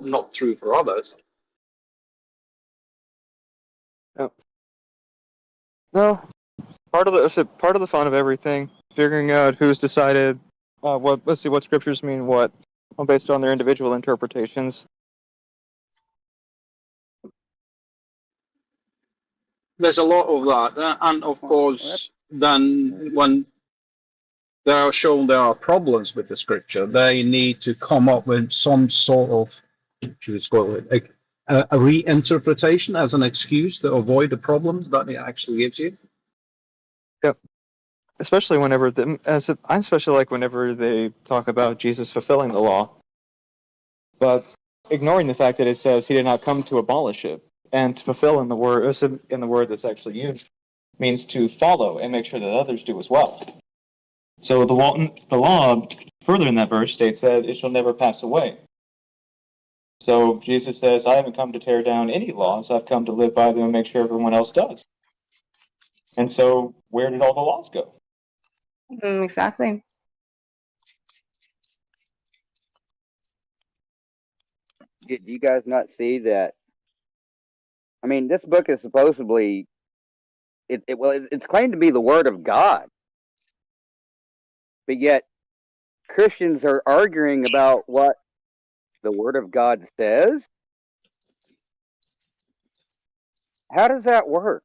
not true for others. Yep. No, part of the fun of everything, figuring out who's decided what scriptures mean what, based on their individual interpretations. There's a lot of that, and of course, then when they are shown there are problems with the scripture, they need to come up with some sort of, should we call it, a reinterpretation as an excuse to avoid the problems that it actually gives you. Yep. Especially I especially like whenever they talk about Jesus fulfilling the law, but ignoring the fact that it says he did not come to abolish it, and to fulfill in the word that's actually used means to follow and make sure that others do as well. So the law further in that verse states that it shall never pass away. So Jesus says, I haven't come to tear down any laws, I've come to live by them and make sure everyone else does. And so where did all the laws go? Exactly. Did you guys not see that? I mean, this book is supposedly it's claimed to be the Word of God, but yet Christians are arguing about what the Word of God says. How does that work?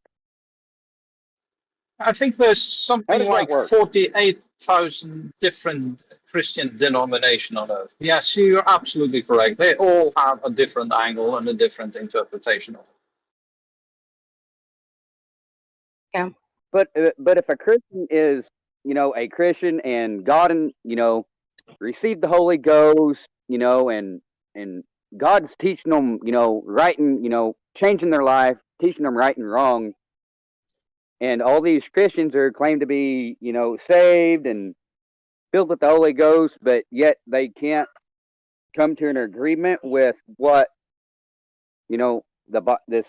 I think there's something like 48,000 different Christian denominations on earth. Yes, you're absolutely correct. They all have a different angle and a different interpretation of it. Yeah. But if a Christian is, a Christian and God and, received the Holy Ghost, and God's teaching them, right and, changing their life, teaching them right and wrong. And all these Christians are claimed to be, saved and filled with the Holy Ghost, but yet they can't come to an agreement with what, this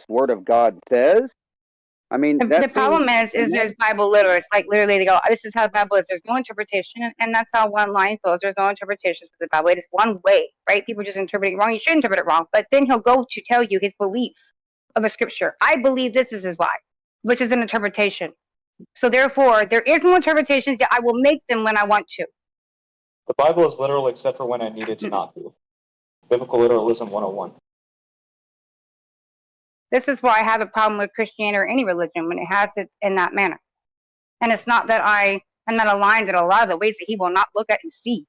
Word of God says. I mean, the problem is there's Bible literates. Like literally, they go, "This is how the Bible is." There's no interpretation, and that's how one line goes. There's no interpretation for the Bible. It is one way, right? People just interpret it wrong. You should interpret it wrong, but then he'll go to tell you his belief of a scripture. I believe this is why, which is an interpretation. So therefore, there is no interpretations. Yet I will make them when I want to. The Bible is literal except for when I need it to not be. Biblical literalism 101. This is why I have a problem with Christianity or any religion when it has it in that manner. And it's not that I am not aligned in a lot of the ways that he will not look at and see,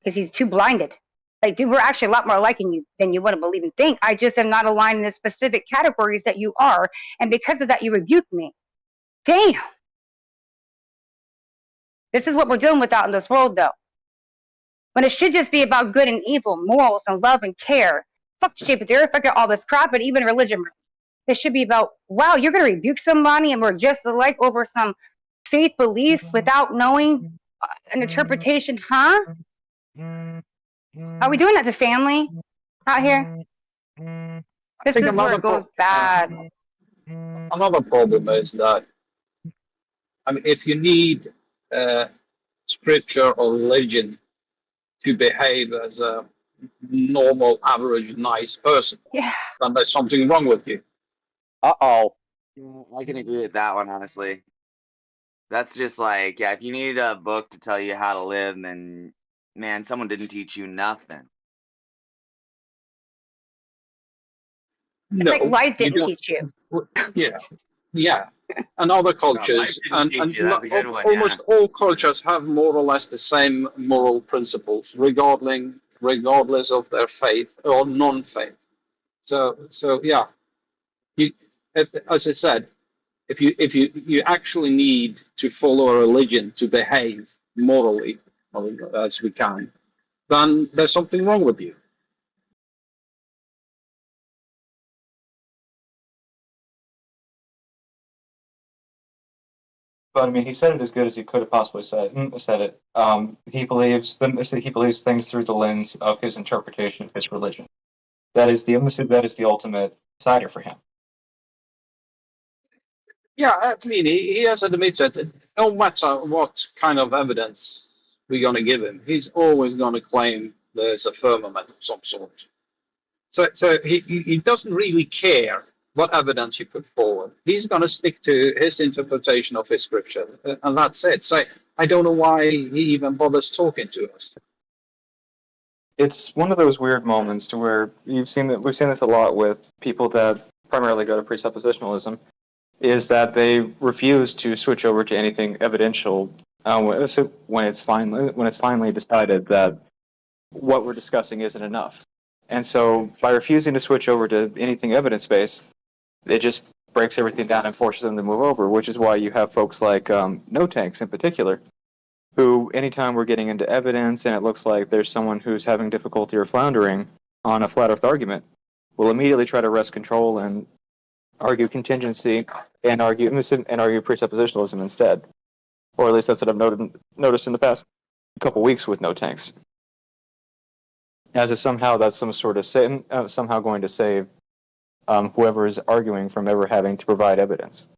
because he's too blinded. Like, dude, we're actually a lot more liking you than you want to believe and think. I just am not aligned in the specific categories that you are. And because of that, you rebuke me. Damn. This is what we're dealing with out in this world, though. When it should just be about good and evil, morals and love and care. Fuck the shape of the earth, fuck all this crap, and even religion. It should be about, wow, you're going to rebuke somebody and we're just alike over some faith beliefs without knowing an interpretation, huh? Are we doing that to family out here? This is where it goes bad. Another problem is that, I mean, if you need scripture or religion to behave as a normal, average, nice person, then there's something wrong with you. Uh-oh. I can agree with that one, honestly. That's just like, if you need a book to tell you how to live, then, man, someone didn't teach you nothing. It's like life didn't teach you. Yeah. And other cultures, almost all cultures have more or less the same moral principles, regardless of their faith or non-faith. So yeah, as I said, if you actually need to follow a religion to behave morally, as we can, then there's something wrong with you. But I mean, he said it as good as he could have possibly said it. He believes things through the lens of his interpretation of his religion. That is the ultimate decider for him. Yeah, I mean, he has admitted that no matter what kind of evidence we're going to give him, he's always going to claim there's a firmament of some sort. So he doesn't really care what evidence you put forward. He's going to stick to his interpretation of his scripture, and that's it. So I don't know why he even bothers talking to us. It's one of those weird moments to where we've seen this a lot with people that primarily go to presuppositionalism, is that they refuse to switch over to anything evidential when it's finally decided that what we're discussing isn't enough. And so by refusing to switch over to anything evidence-based, it just breaks everything down and forces them to move over, which is why you have folks like no tanks in particular, who anytime we're getting into evidence and it looks like there's someone who's having difficulty or floundering on a flat earth argument, will immediately try to wrest control and argue contingency and argue presuppositionalism instead. Or at least that's what I've noticed in the past couple weeks with no tanks. As if somehow that's some sort of somehow going to save whoever is arguing from ever having to provide evidence.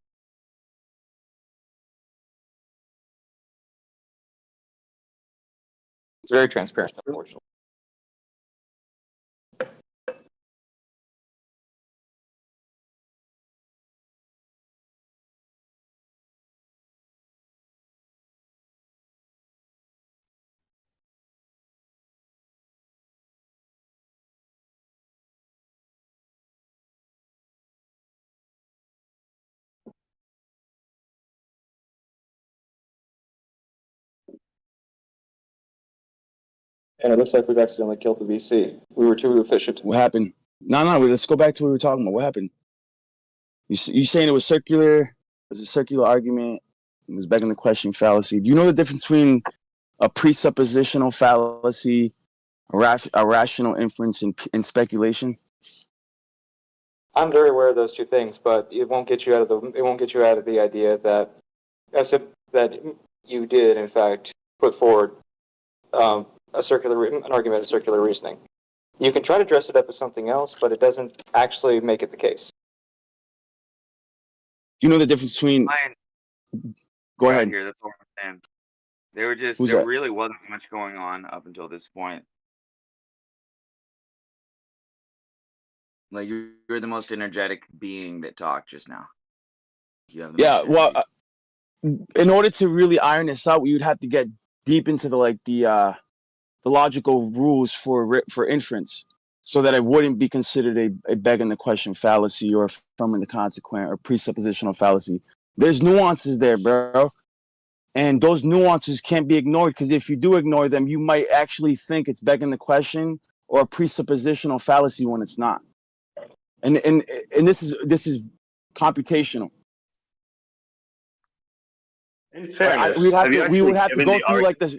It's very transparent, unfortunately. And it looks like we've accidentally killed the VC. We were too efficient. What happened? No, let's go back to what we were talking about. What happened? You saying it was circular? It was a circular argument. It was begging the question fallacy. Do you know the difference between a presuppositional fallacy, a rational inference, and speculation? I'm very aware of those two things, but it won't get you out of the idea that that you did in fact put forward an argument of circular reasoning. You can try to dress it up as something else, but it doesn't actually make it the case. Do you know the difference between? Go ahead. Here, that's what I'm saying. They were just Who's there that? really wasn't much going on up until this point. Like you're the most energetic being that talked just now. You have the most energy. In order to really iron this out, we would have to get deep into the logical rules for inference, so that it wouldn't be considered a begging the question fallacy or affirming the consequent or presuppositional fallacy. There's nuances there, bro. And those nuances can't be ignored, because if you do ignore them, you might actually think it's begging the question or a presuppositional fallacy when it's not. And this is computational. In fairness, we would have to given go the through like argument this.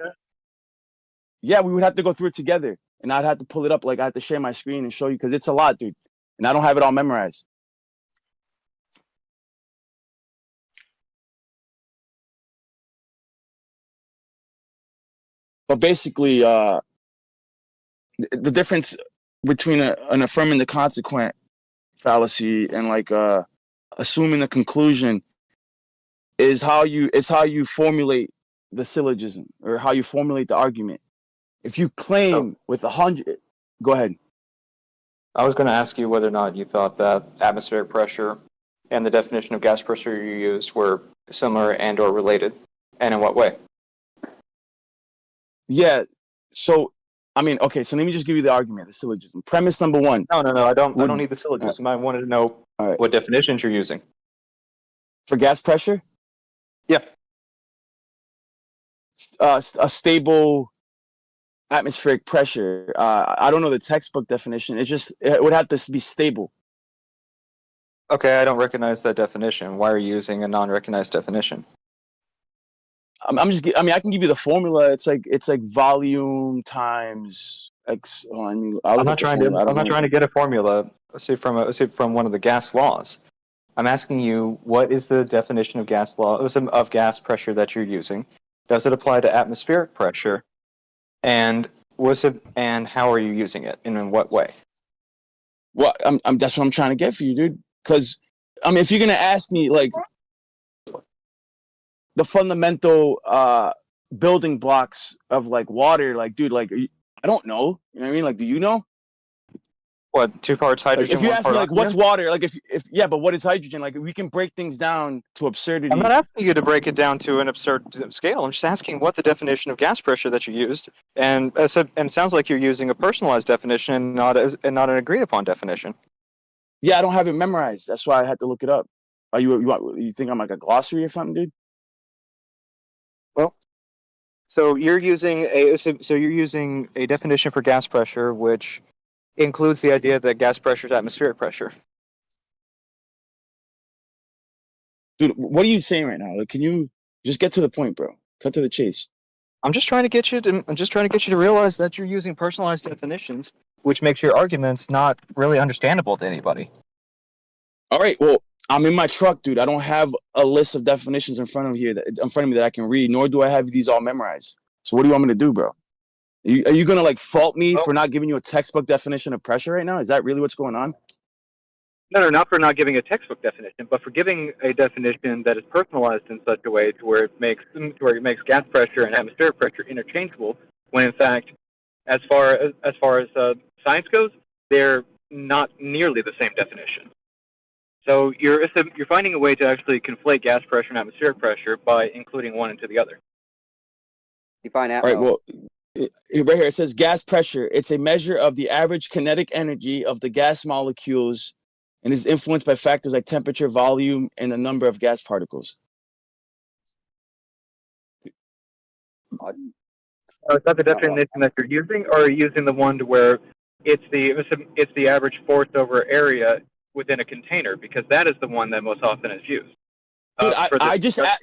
Yeah, we would have to go through it together, and I'd have to pull it up. Like I have to share my screen and show you, because it's a lot, dude, and I don't have it all memorized. But basically, the difference between an affirming the consequent fallacy and like assuming the conclusion is how you formulate the syllogism, or how you formulate the argument. If you claim with 100, go ahead. I was going to ask you whether or not you thought that atmospheric pressure and the definition of gas pressure you used were similar and or related, and in what way? Yeah. So, I mean, okay. So let me just give you the argument, the syllogism. Premise number one. No. I don't need the syllogism. I wanted to know what definitions you're using for gas pressure. Yeah. A stable atmospheric pressure. I don't know the textbook definition. It would have to be stable. Okay, I don't recognize that definition. Why are you using a non-recognized definition? I can give you the formula. It's like volume times x. I'm not trying to get a formula. From one of the gas laws. I'm asking you, what is the definition of gas pressure that you're using? Does it apply to atmospheric pressure? And how are you using it, and in what way? Well, that's what I'm trying to get for you, dude. Because if you're gonna ask me like the fundamental building blocks of like water, like, dude, like I don't know. You know what I mean? Like, do you know? What, 2 parts Like, hydrogen, if you 1 ask part me, like, what's oxygen? water? Like, if yeah, but what is hydrogen? Like, we can break things down to absurdity. I'm not asking you to break it down to an absurd scale. I'm just asking what the definition of gas pressure that you used, and it sounds like you're using a personalized definition and not an agreed upon definition. Yeah, I don't have it memorized. That's why I had to look it up. Are you think I'm like a glossary or something, dude? Well, so you're using a definition for gas pressure, which includes the idea that gas pressure is atmospheric pressure. Dude, what are you saying right now? Like, can you just get to the point, bro? Cut to the chase. I'm just trying to get you to realize that you're using personalized definitions, which makes your arguments not really understandable to anybody. All right, well, I'm in my truck, dude. I don't have a list of definitions in front of me that I can read, nor do I have these all memorized. So what do you want me to do, bro? Are you gonna like fault me for not giving you a textbook definition of pressure right now? Is that really what's going on? No, not for not giving a textbook definition, but for giving a definition that is personalized in such a way to where it makes gas pressure and atmospheric pressure interchangeable. When in fact, as far as science goes, they're not nearly the same definition. So you're finding a way to actually conflate gas pressure and atmospheric pressure by including one into the other. Define All right, atmo. well, right here it says gas pressure. It's a measure of the average kinetic energy of the gas molecules and is influenced by factors like temperature, volume, and the number of gas particles. Is that the definition that you're using, or are you using the one to where it's the average force over area within a container? Because that is the one that most often is used.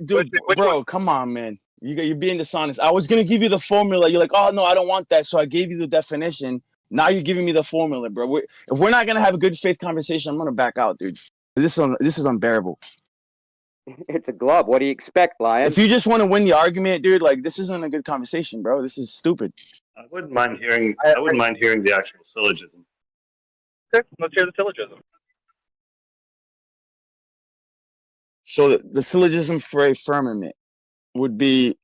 Dude, bro, come on, man. You're being dishonest. I was gonna give you the formula. You're like, oh no, I don't want that. So I gave you the definition. Now you're giving me the formula, bro. If we're not gonna have a good faith conversation, I'm gonna back out, dude. This is unbearable. It's a glove. What do you expect, Lion? If you just want to win the argument, dude, like this isn't a good conversation, bro. This is stupid. I wouldn't mind hearing the actual syllogism. Okay, let's hear the syllogism. So the syllogism for a firmament would be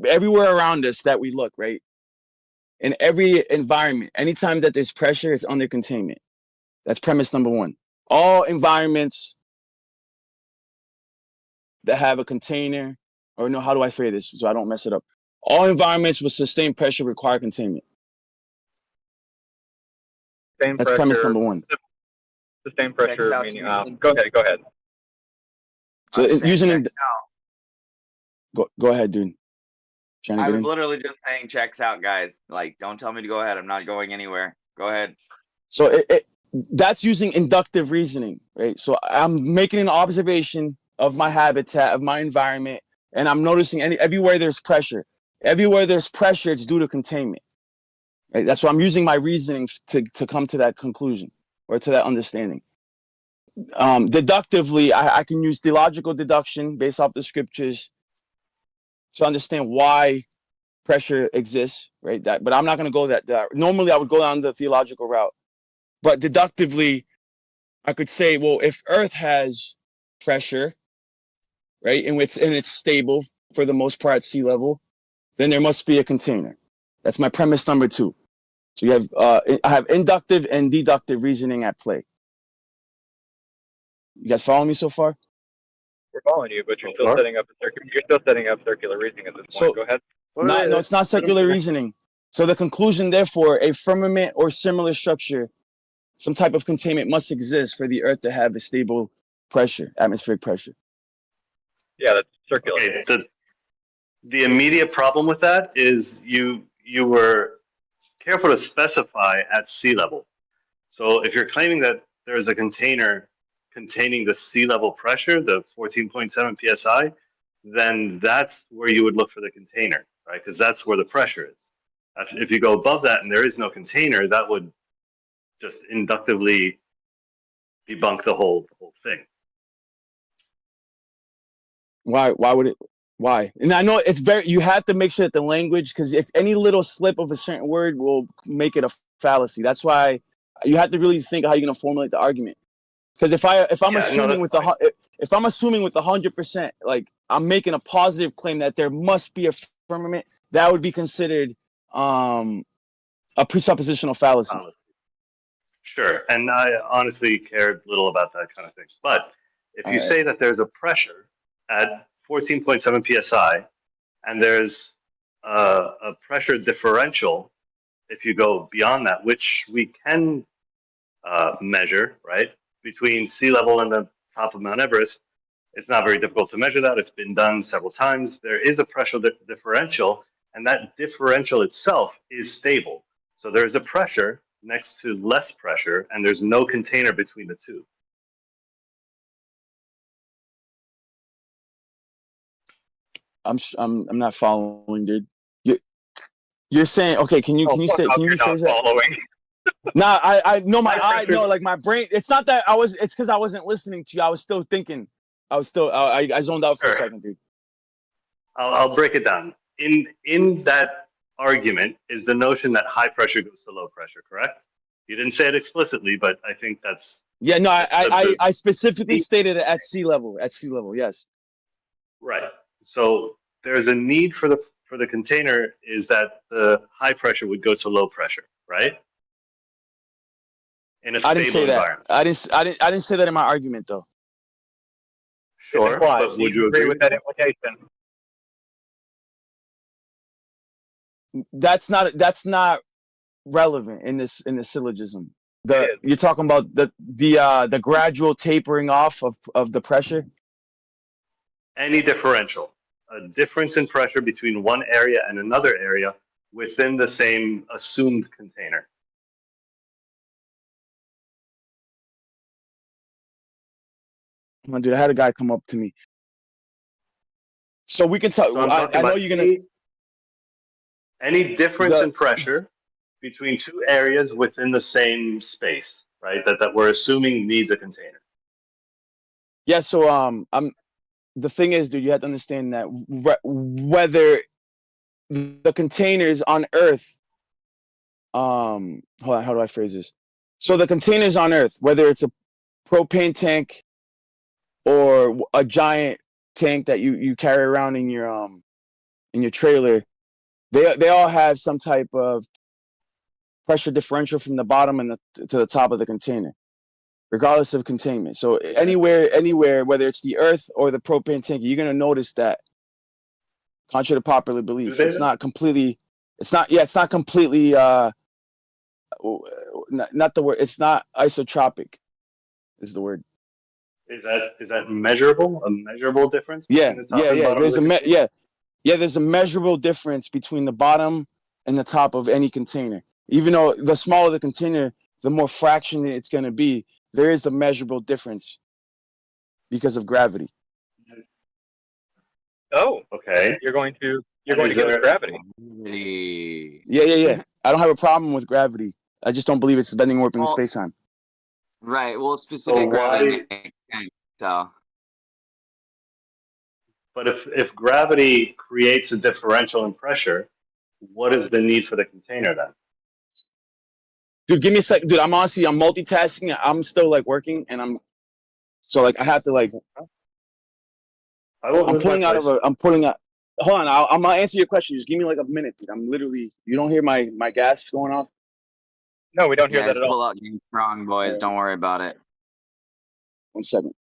everywhere around us that we look, right? In every environment, anytime that there's pressure, it's under containment. That's premise number one. All environments that have a container, or no, how do I phrase this so I don't mess it up? All environments with sustained pressure require containment. That's premise number one. Sustained pressure meaning. Go ahead. So using go ahead, dude. I was literally just saying checks out, guys. Like, don't tell me to go ahead. I'm not going anywhere. Go ahead. So that's using inductive reasoning, right? So I'm making an observation of my habitat, of my environment, and I'm noticing everywhere there's pressure. Everywhere there's pressure, it's due to containment. Right? That's why I'm using my reasoning to come to that conclusion or to that understanding. Deductively, I can use theological deduction based off the scriptures to understand why pressure exists, right? But I'm not going to go that. Normally, I would go down the theological route, but deductively, I could say, well, if Earth has pressure, right, and it's stable for the most part at sea level, then there must be a container. That's my premise number two. So you have I have inductive and deductive reasoning at play. You guys follow me so far? We're following you, but you're still setting up circular reasoning at this point. So, Go ahead. No, it's not circular reasoning. So the conclusion, therefore, a firmament or similar structure, some type of containment must exist for the Earth to have a stable pressure, atmospheric pressure. Yeah, that's circular. Okay, the immediate problem with that is you were careful to specify at sea level. So if you're claiming that there's a container containing the sea level pressure, the 14.7 psi, then that's where you would look for the container, right? Because that's where the pressure is. If you go above that and there is no container, that would just inductively debunk the whole thing. Why would it? Why? And I know it's you have to make sure that the language, because if any little slip of a certain word will make it a fallacy. That's why you have to really think how you're going to formulate the argument. Because if I'm assuming with 100%, like I'm making a positive claim that there must be a firmament, that would be considered a presuppositional fallacy. Sure, and I honestly care little about that kind of thing. But if you Alright. say that there's a pressure at 14.7 psi, and there's a pressure differential if you go beyond that, which we can measure, right, between sea level and the top of Mount Everest, it's not very difficult to measure that. It's been done several times. There is a pressure differential, and that differential itself is stable. So there's a pressure next to less pressure, and there's no container between the two. I'm not following, dude. You're saying, okay? Can you say? Can you rephrase that? Following. Nah, I no, no, like my brain. It's not that I was. It's because I wasn't listening to you. I was still thinking. I zoned out for a second, dude. I'll break it down. In that argument is the notion that high pressure goes to low pressure, correct? You didn't say it explicitly, but I think that's... Yeah, no, I specifically stated it at sea level. At sea level, yes. Right. So there's a need for the container is that the high pressure would go to low pressure, right? In a I didn't say stable that. environment. I didn't say that in my argument, though. Sure, but would you agree with that implication? That's not relevant in this syllogism. You're talking about the gradual tapering off of the pressure. Any differential, a difference in pressure between one area and another area within the same assumed container. Come on, dude. I had a guy come up to me. So we can talk. So I know you're gonna. Any difference in pressure between two areas within the same space, right? That we're assuming needs a container. Yeah. So the thing is, dude, you have to understand that whether the containers on Earth, hold on, how do I phrase this? So the containers on Earth, whether it's a propane tank or a giant tank that you carry around in your trailer, they all have some type of pressure differential from the bottom and to the top of the container, regardless of containment. So anywhere, whether it's the Earth or the propane tank, you're gonna notice that, contrary to popular belief, it's not completely. It's not completely. Not the word. It's not isotropic. Is the word. Is that measurable? A measurable difference? Yeah. There's a measurable difference between the bottom and the top of any container. Even though the smaller the container, the more fractional it's going to be. There is the measurable difference because of gravity. Oh, okay. You're going to give us gravity. Yeah. I don't have a problem with gravity. I just don't believe it's bending warp in space-time. Right. Well, specific gravity. So. But if gravity creates a differential in pressure, what is the need for the container then? Dude, give me a sec. Dude, I'm multitasking. I'm still working, and I have to I'm pulling out. Hold on, I'm gonna answer your question. Just give me a minute, dude. I'm literally. You don't hear my gas going off? No, we don't hear that at all. Pull out Game Strong, boys. Don't worry about it. 1 second.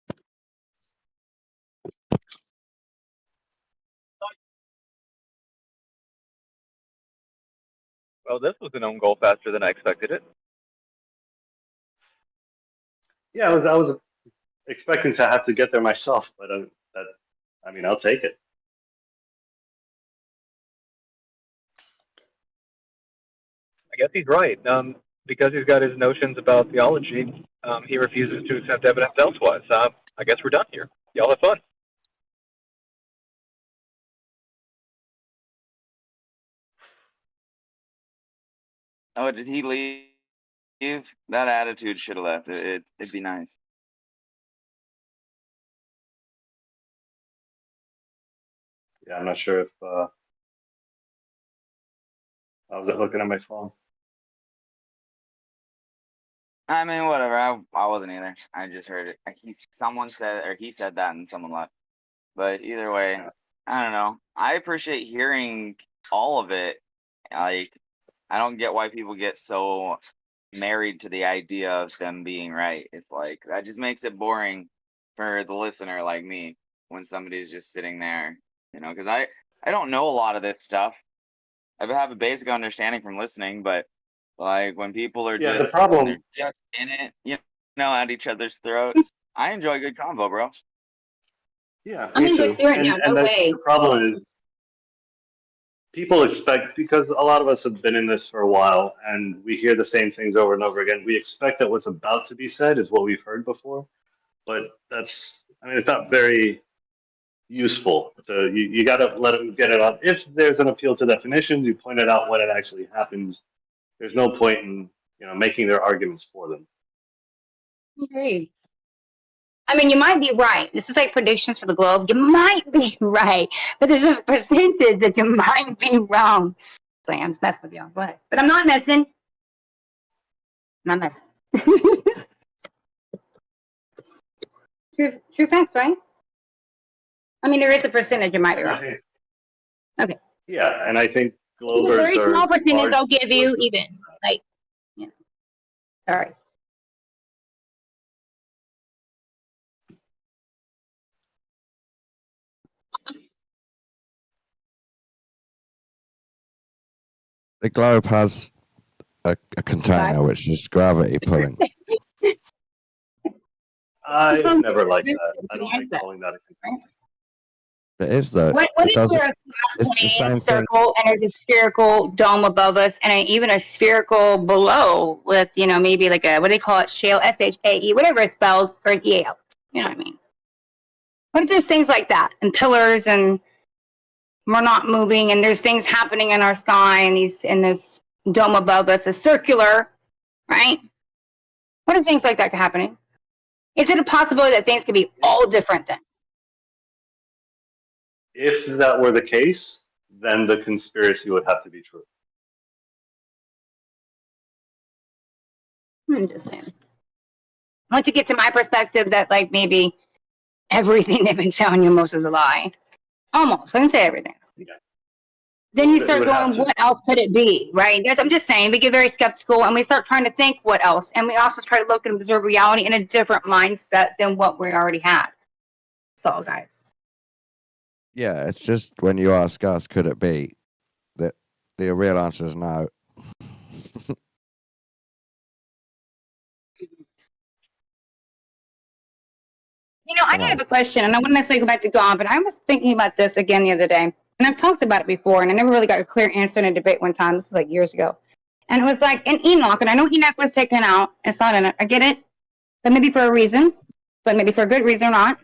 Well, this was an own goal faster than I expected it. Yeah, I was expecting to have to get there myself, but I'll take it. I guess he's right. Because he's got his notions about theology, he refuses to accept evidence elsewise. I guess we're done here. Y'all have fun. Oh, did he leave? That attitude should have left. It'd be nice. Yeah, I'm not sure if I was looking at my phone. I mean, whatever. I wasn't either. I just heard it. He said that, and someone left. But either way, I don't know. I appreciate hearing all of it. I don't get why people get so married to the idea of them being right. It's like that just makes it boring for the listener like me when somebody's just sitting there, because I don't know a lot of this stuff. I have a basic understanding from listening, but like when people are Yeah, just the problem. they're just in it, at each other's throats. I enjoy good convo, bro. Yeah, I'm me in good too. spirit now. No that's way. the problem is people expect, because a lot of us have been in this for a while and we hear the same things over and over again. We expect that what's about to be said is what we've heard before, but it's not very useful. So you got to let them get it out. If there's an appeal to definitions, you point it out when it actually happens. There's no point in making their arguments for them. Agreed. I mean, you might be right. This is like predictions for the globe. You might be right, but there's this percentage that you might be wrong. So I'm just messing with y'all. Go ahead. But I'm not messing. I'm not messing. True facts, right? I mean, there is a percentage you might be wrong. Okay. Yeah, and I think It's a very Globers small are percentage large. I'll give you, even. Like, sorry. The globe has a container which is gravity pulling. I've never liked that. I don't like calling that a container. It is though. What It if doesn't. we're a It's the same thing. circle and there's a spherical dome above us and even a spherical below with, maybe like a, what do they call it? Shale, SHAE, whatever it's spelled, or EAL. You know what I mean? What if there's things like that and pillars and we're not moving and there's things happening in our sky and in this dome above us is circular, right? What if things like that could happening? Is it a possibility that things could be all different then? If that were the case, then the conspiracy would have to be true. I'm just saying. Once you get to my perspective that like maybe everything they've been telling you most is a lie. Almost. I didn't say everything. Yeah. Then you It start would have going, to. what else could it be? Right? I'm just saying, we get very skeptical and we start trying to think what else. And we also try to look and observe reality in a different mindset than what we already had. That's all, guys. Yeah, it's just when you ask us, could it be? That the real answer is no. I do have a question, and I wouldn't necessarily go back to God, but I was thinking about this again the other day, and I've talked about it before, and I never really got a clear answer in a debate one time. This is like years ago. And it was like in Enoch, and I know Enoch was taken out. It's not in it. I get it, but maybe for a reason, but maybe for a good reason or not.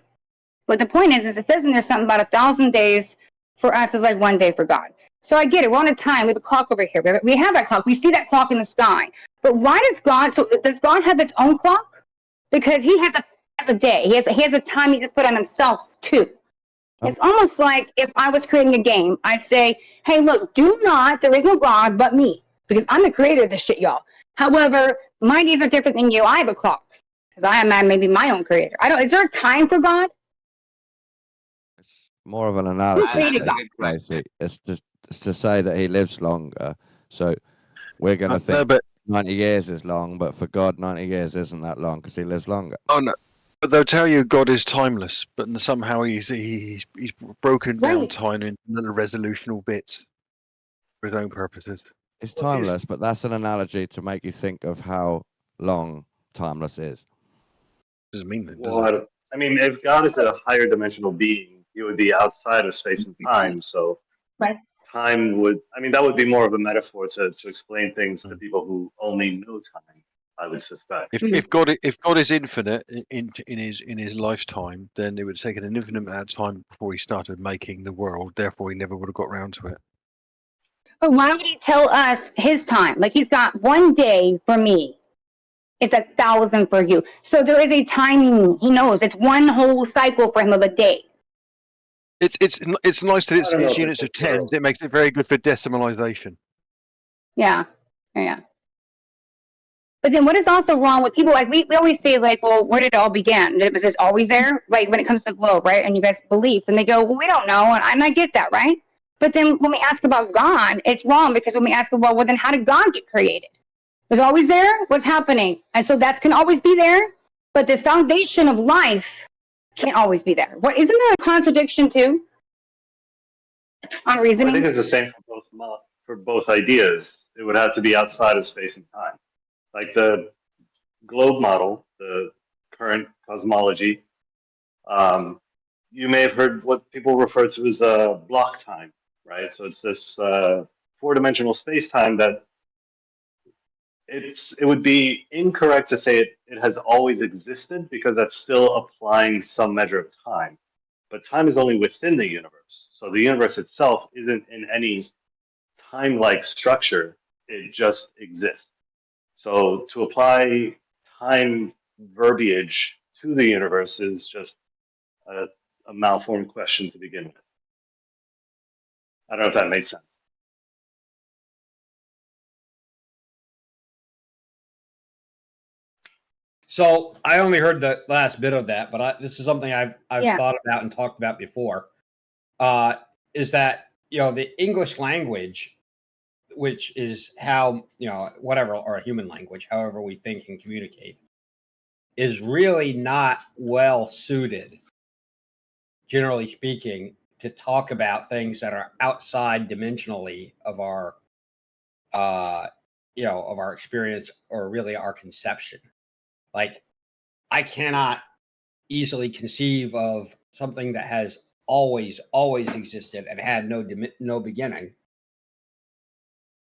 But the point is it says in there something about 1,000 days for us is like 1 day for God. So I get it. We're on a time. We have a clock over here. We have that clock. We see that clock in the sky. But why does God have its own clock? Because he has a day. He has a time he just put on himself too. It's almost like if I was creating a game, I'd say, hey, look, there is no God but me, because I'm the creator of this shit, y'all. However, my days are different than you. I have a clock, because I am maybe my own creator. Is there a time for God? It's more of an analogy. created God? Basically. It's to say that he lives longer. So we're going to think No, but 90 years is long, but for God, 90 years isn't that long because he lives longer. oh no, but they'll tell you God is timeless, but somehow he's broken down Right. time into little resolutional bits for his own purposes. It's timeless, but that's an analogy to make you think of how long timeless is. Doesn't mean that, does Well, it? I mean, if God is a higher dimensional being, he would be outside of space and time. So Right. time that would be more of a metaphor to explain things to people who only know time, I would suspect. If God is infinite in his lifetime, then it would have taken an infinite amount of time before he started making the world. Therefore, he never would have got around to it. But why would he tell us his time? Like he's got 1 day for me. It's 1,000 for you. So there is a timing. He knows it's one whole cycle for him of a day. It's nice that I don't know it's if units it's of tens. It makes it very good for decimalization. Yeah. But then what is also wrong with people? Like we always say, like, well, where did it all begin? Was this always there? Like when it comes to the globe, right? And you guys believe, and they go, well, we don't know, and I get that, right? But then when we ask about God, it's wrong, because when we ask, well, then how did God get created? It was always there. What's happening? And so that can always be there, but the foundation of life can't always be there. What, isn't there a contradiction too on I reasoning? think it's the same for both ideas. It would have to be outside of space and time. Like the globe model, the current cosmology, you may have heard what people refer to as block time, right? So it's this four-dimensional space-time that it would be incorrect to say it has always existed, because that's still applying some measure of time. But time is only within the universe. So the universe itself isn't in any time-like structure. It just exists. So to apply time verbiage to the universe is just a malformed question to begin with. I don't know if that makes sense. So I only heard the last bit of that, but this is something I've Yeah. thought about and talked about before. Is that, you know, the English language, which is how, you know, whatever, or a human language, however we think and communicate, is really not well suited, generally speaking, to talk about things that are outside dimensionally of our, you know, of our experience, or really our conception. Like, I cannot easily conceive of something that has always existed and had no beginning,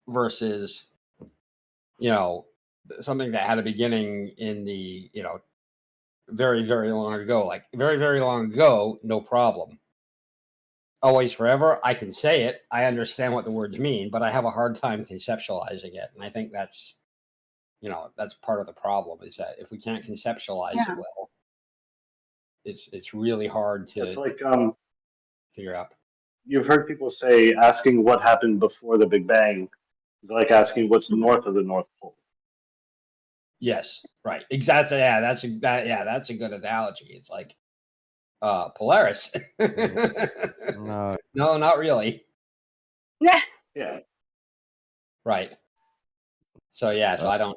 versus, you know, something that had a beginning in the, you know, very long ago. Like very long ago, no problem. Always forever, I can say it, I understand what the words mean, but I have a hard time conceptualizing it. And I think that's, you know, that's part of the problem, is that if we can't conceptualize it well, it's really hard to It's like figure out. you've heard people say asking what happened before the Big Bang is like asking what's north of the North Pole. Yes, right, exactly. Yeah, that's a good analogy. It's like Polaris. No. No, not really. Yeah. Yeah. Right. So yeah, so I don't.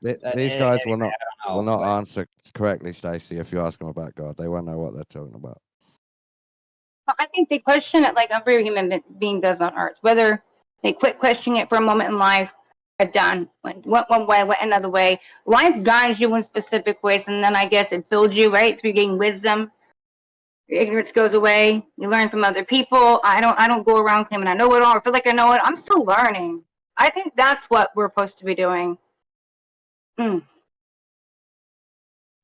These guys will not know, but answer correctly, Stacey. If you ask them about God, they won't know what they're talking about. I think they question it like every human being does on Earth. Whether they quit questioning it for a moment in life, are done. Went one way, went another way. Life guides you in specific ways, and then I guess it builds you, right? So you gain wisdom. Your ignorance goes away. You learn from other people. I don't go around claiming I know it all or feel like I know it. I'm still learning. I think that's what we're supposed to be doing. I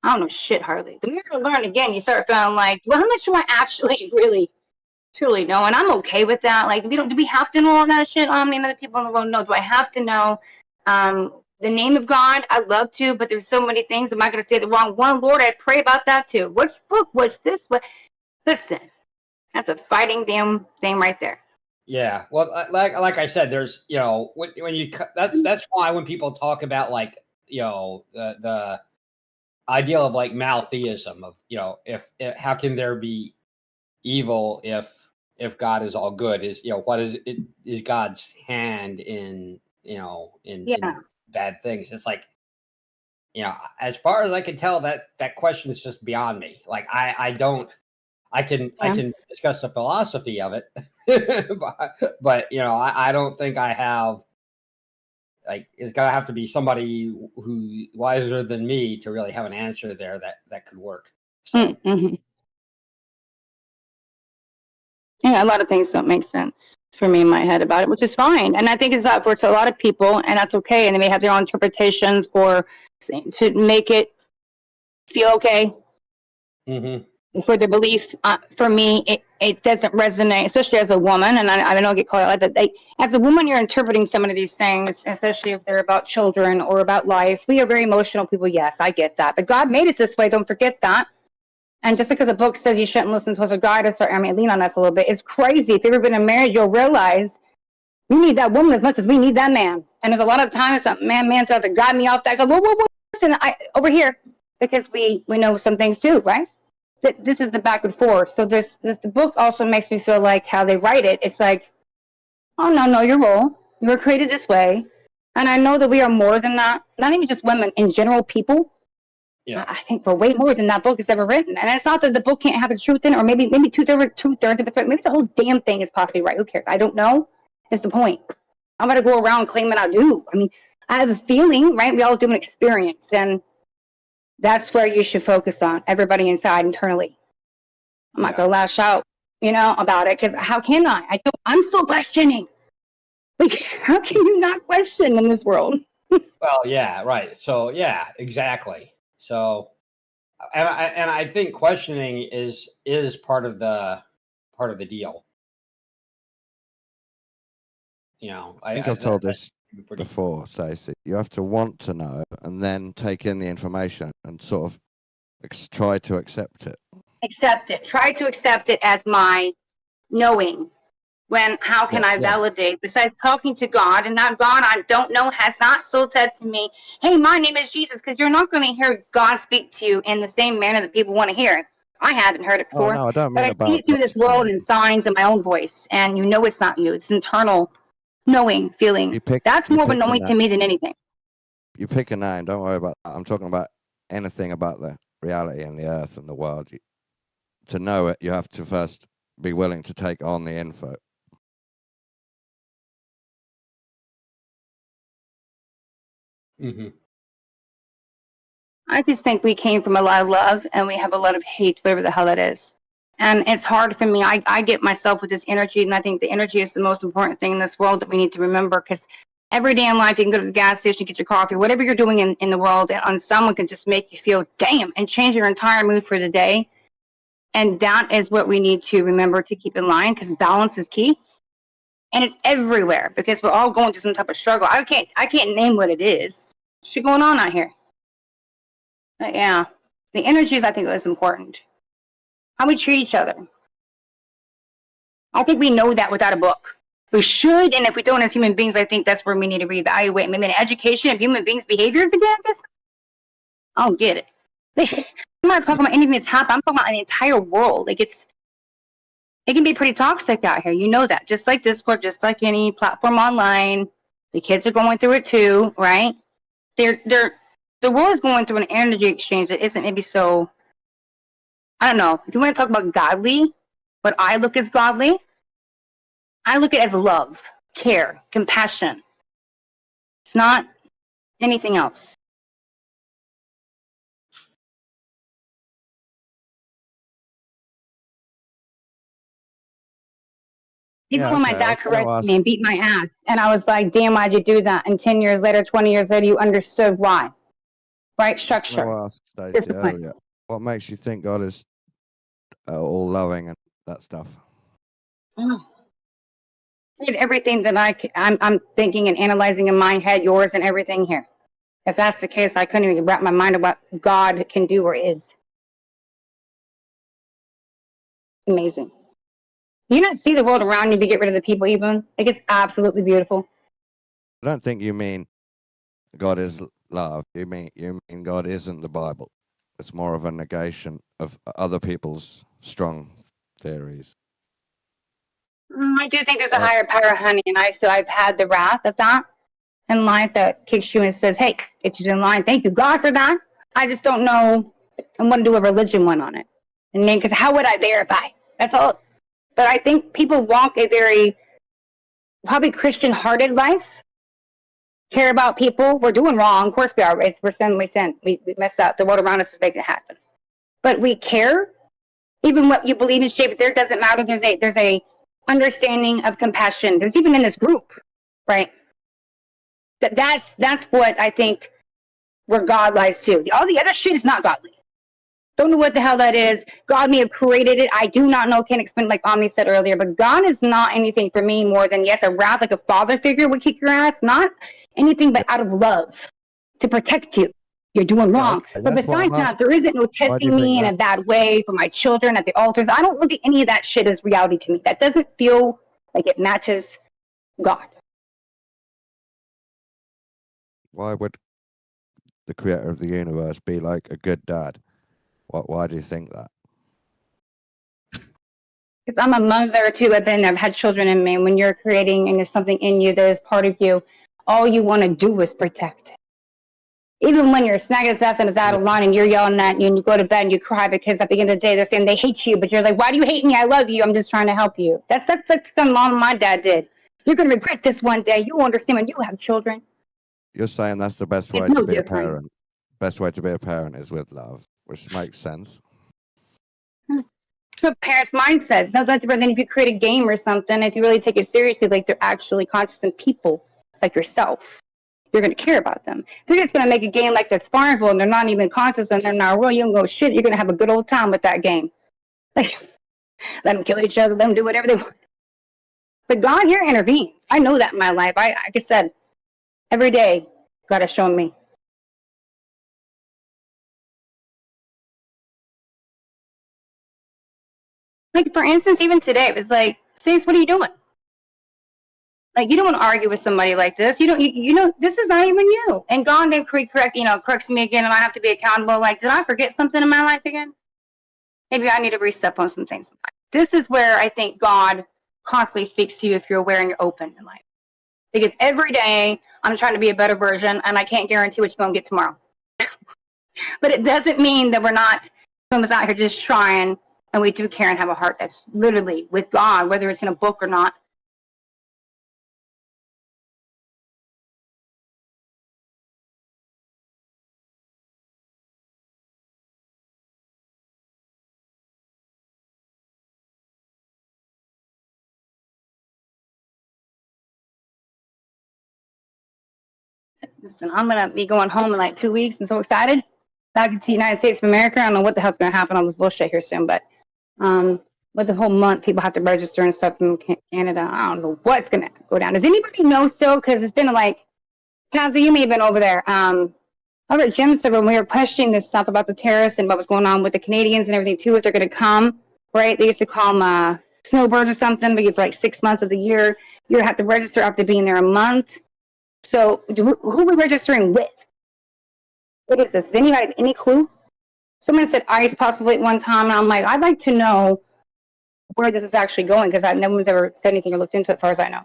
don't know shit hardly. The more you learn again, you start feeling like, well, how much do I actually really truly know? And I'm okay with that. Like, do we have to know all that shit? How many other people in the world know? Do I have to know the name of God? I'd love to, but there's so many things. Am I going to say the wrong one? Lord, I pray about that too. Which book? What's this? What? Listen, that's a fighting damn thing right there. yeah, well, like I said, there's, you know, when you that's why when people talk about, like, you know, the ideal of like maltheism, of, you know, if how can there be evil if God is all good? Is, you know, what is God's hand in, you know, in bad things? It's like, you know, as far as I can tell, that question is just beyond me. Like, I can discuss the philosophy of it, but you know, I don't think I have, like, it's gotta have to be somebody who wiser than me to really have an answer there that could work. So. Yeah, a lot of things don't make sense for me in my head about it, which is fine. And I think it's that for a lot of people, and that's okay. And they may have their own interpretations or to make it feel okay for their belief. For me, it doesn't resonate, especially as a woman. And I don't get called out like that. As a woman, you're interpreting some of these things, especially if they're about children or about life. We are very emotional people. Yes, I get that. But God made us this way. Don't forget that. And just because a book says you shouldn't listen to us or guide us, or lean on us a little bit, it's crazy. If you've ever been in marriage, you'll realize you need that woman as much as we need that man. And there's a lot of times that man's got to guide me off that. I go, whoa, listen, over here, because we know some things too, right? this is the back and forth. So the book also makes me feel like how they write it. It's like, oh no, know your role. You were created this way, and I know that we are more than that. Not even just women, in general, people. Yeah. I think we're way more than that book has ever written. And it's not that the book can't have the truth in it, or maybe two-thirds of it's right. Maybe the whole damn thing is possibly right. Who cares? I don't know. Is the point. I'm gonna go around claiming I do. I mean, I have a feeling, right? We all do an experience, and that's where you should focus on. Everybody inside internally. I'm not gonna lash out, about it, because how can I? I'm still questioning. Like, how can you not question in this world? Well, yeah, right. So yeah, exactly. So, and I think questioning is part of the deal. I think I've told this before, Stacey. You have to want to know and then take in the information and sort of try to accept it. Accept it. Try to accept it as my knowing. When how can I validate besides talking to God, and that God I don't know has not still said to me, hey, my name is Jesus, because you're not going to hear God speak to you in the same manner that people want to hear it. I haven't heard it before. Oh, no, I don't but mean I about see it through this world in signs in my own voice, and it's not you. It's internal knowing, feeling. That's more of a knowing to me than anything. You pick a name, don't worry about that. I'm talking about anything about the reality and the earth and the world. To know it, you have to first be willing to take on the info. Mm-hmm. I just think we came from a lot of love, and we have a lot of hate, whatever the hell that is. And it's hard for me. I get myself with this energy, and I think the energy is the most important thing in this world that we need to remember, because every day in life, you can go to the gas station, get your coffee, whatever you're doing in the world, and someone can just make you feel damn and change your entire mood for the day. And that is what we need to remember to keep in line, because balance is key. And it's everywhere, because we're all going through some type of struggle. I can't name what it is. What's going on out here? But yeah, the energies I think is important. How we treat each other. I think we know that without a book. We should, and if we don't as human beings, I think that's where we need to reevaluate. Maybe in education of human beings' behaviors again. I don't get it. I'm not talking about anything that's happened. I'm talking about the entire world. Like it can be pretty toxic out here. You know that. Just like Discord, just like any platform online. The kids are going through it too, right? The world is going through an energy exchange that isn't maybe so. I don't know. If you want to talk about godly, what I look as godly, I look at it as love, care, compassion. It's not anything else. Even when my dad corrected me and beat my ass, and I was like, damn, why'd you do that? And 10 years later, 20 years later, you understood why. Right? Structure. Discipline. What makes you think God is all loving and that stuff? Everything that I'm thinking and analyzing in my head, yours and everything here. If that's the case, I couldn't even wrap my mind around what God can do or is. Amazing. You not see the world around you to get rid of the people even? Like, it's absolutely beautiful. I don't think you mean God is love. You mean God isn't the Bible. It's more of a negation of other people's strong theories. I do think there's a higher power, honey, and I've had the wrath of that in life that kicks you and says, hey, get you in line. Thank you, God, for that. I just don't know. I want to do a religion one on it. And then, because how would I verify? That's all. But I think people walk a very, probably Christian-hearted life, care about people. We're doing wrong. Of course we are. We're sin. We messed up. The world around us is making it happen. But we care. Even what you believe in shape, there doesn't matter. There's a understanding of compassion. There's even in this group, right? That's what I think where God lies too. All the other shit is not godly. Don't know what the hell that is. God may have created it. I do not know. Can't explain, like Omni said earlier. But God is not anything for me more than, yes, a wrath, like a father figure would kick your ass. Not anything but out of love to protect you. You're doing wrong. Okay, but besides that, there isn't no testing me in a bad way for my children at the altars. I don't look at any of that shit as reality to me. That doesn't feel like it matches God. Why would the creator of the universe be like a good dad? Why do you think that? Because I'm a mother too. I've had children in me. When you're creating and there's something in you that is part of you, all you want to do is protect it. Even when your snag assassin is out of line and you're yelling at you and you go to bed and you cry because at the end of the day they're saying they hate you, but you're like, why do you hate me? I love you. I'm just trying to help you. That's what mom and my dad did. You're gonna regret this one day. You understand when you have children. You're saying that's the best It's way no to be a different. parent. Best way to be a parent is with love, which makes sense. What parents' mindsets. No, that's different than if you create a game or something. If you really take it seriously, like they're actually conscious people like yourself, you're gonna care about them. They're just gonna make a game like that's Farmville and they're not even conscious and they're not real. You can go shit. You're gonna have a good old time with that game. Like, let them kill each other. Let them do whatever they want. But God here intervenes. I know that in my life. Like I said, every day God has shown me. Like, for instance, even today, it was like, Sis, what are you doing? Like, you don't want to argue with somebody like this. You don't, you know, this is not even you. And God then corrects me again, and I have to be accountable. Like, did I forget something in my life again? Maybe I need to reset on some things. This is where I think God constantly speaks to you if you're aware and you're open in life. Because every day I'm trying to be a better version, and I can't guarantee what you're going to get tomorrow. But it doesn't mean that we're not, some of us out here just trying. And we do care and have a heart that's literally with God, whether it's in a book or not. Listen, I'm going to be going home in like 2 weeks. I'm so excited. Back to the United States of America. I don't know what the hell's going to happen on this bullshit here soon, but with the whole month, people have to register and stuff in Canada. I don't know what's going to go down. Does anybody know still? Because it's been like, Kathy, you may have been over there. Over at Jim's when we were questioning this stuff about the terrorists and what was going on with the Canadians and everything too, if they're going to come, right? They used to call them snowbirds or something, but for like 6 months of the year, you have to register after being there a month. So who are we registering with? What is this? Does anybody have any clue? Someone said ICE possibly at one time, and I'm like, I'd like to know where this is actually going because no one's ever said anything or looked into it as far as I know.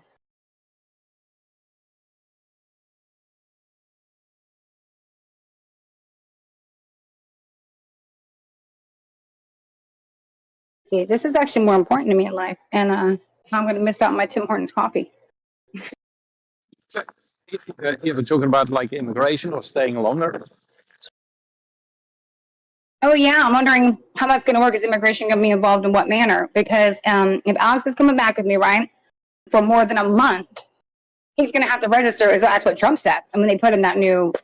See, this is actually more important to me in life, and I'm going to miss out on my Tim Hortons coffee. You were talking about like immigration or staying longer. Oh yeah, I'm wondering how that's going to work. Is immigration going to be involved in what manner? Because if Alex is coming back with me, right, for more than a month, he's going to have to register. That's what Trump said. I mean, they put in that new,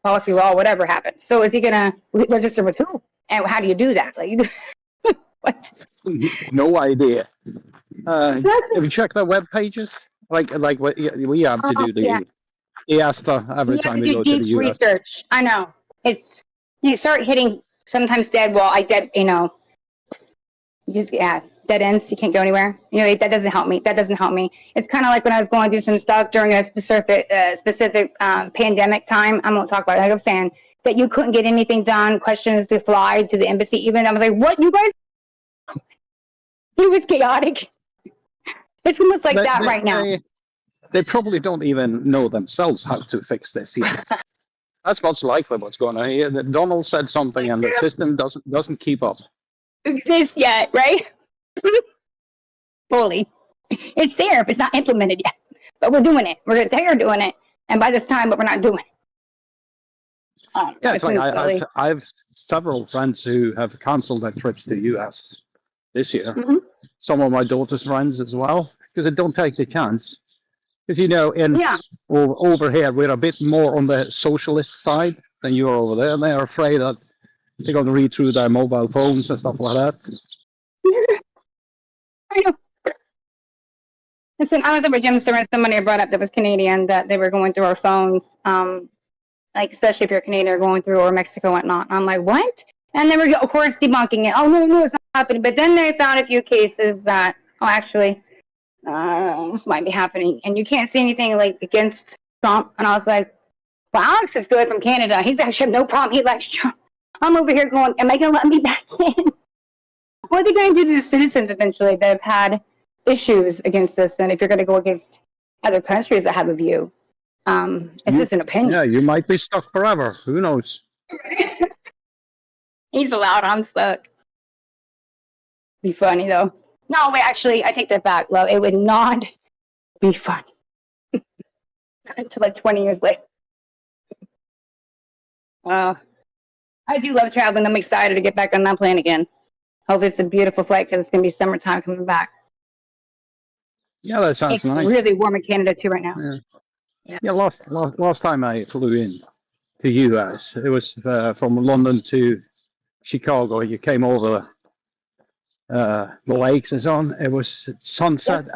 policy law, whatever happened. So is he going to register with who? And how do you do that? Like, what? No idea. Have you checked their web pages? Like what we have to do the EASTA every time we go to the US. Research. I know. It's you start hitting sometimes dead dead ends. You can't go anywhere. That doesn't help me. It's kind of like when I was going through some stuff during a specific pandemic time. I won't talk about it. Like I was saying that you couldn't get anything done. Questions to fly to the embassy. Even I was like, what, you guys? It was chaotic. It's almost like that right now. They probably don't even know themselves how to fix this yet. That's much likely what's going on here. That Donald said something and the system doesn't keep up. Exist yet, right? Fully. It's there, but it's not implemented yet. But we're doing it. They're doing it, and by this time, but we're not doing it. Yeah, it's like I have several friends who have cancelled their trips to US this year. Mm-hmm. Some of my daughter's friends as well, because they don't take the chance. Because over here we're a bit more on the socialist side than you are over there, and they're afraid that they're going to read through their mobile phones and stuff like that. I know. Listen, I was over Jim's service. Somebody brought up that was Canadian that they were going through our phones, like especially if you're Canadian or going through or Mexico and whatnot. I'm like, what? And they were, of course, debunking it. Oh no, it's not happening. But then they found a few cases that, actually, this might be happening, and you can't see anything like against Trump. And I was like, well, Alex is good from Canada. He's actually have no problem. He likes Trump. I'm over here going, am I gonna let me back in? What are they going to do to the citizens eventually that have had issues against this? And if you're going to go against other countries that have a view, it's just an opinion. Yeah, you might be stuck forever. Who knows? He's allowed. I'm stuck. Be funny though. No, wait. Actually, I take that back, love. It would not be fun until like 20 years later. I do love traveling. I'm excited to get back on that plane again. Hope it's a beautiful flight because it's gonna be summertime coming back. Yeah, that sounds It's nice. really warm in Canada too right now. Yeah, last time I flew in to US, it was from London to Chicago. You came over the lakes and so on. It was sunset.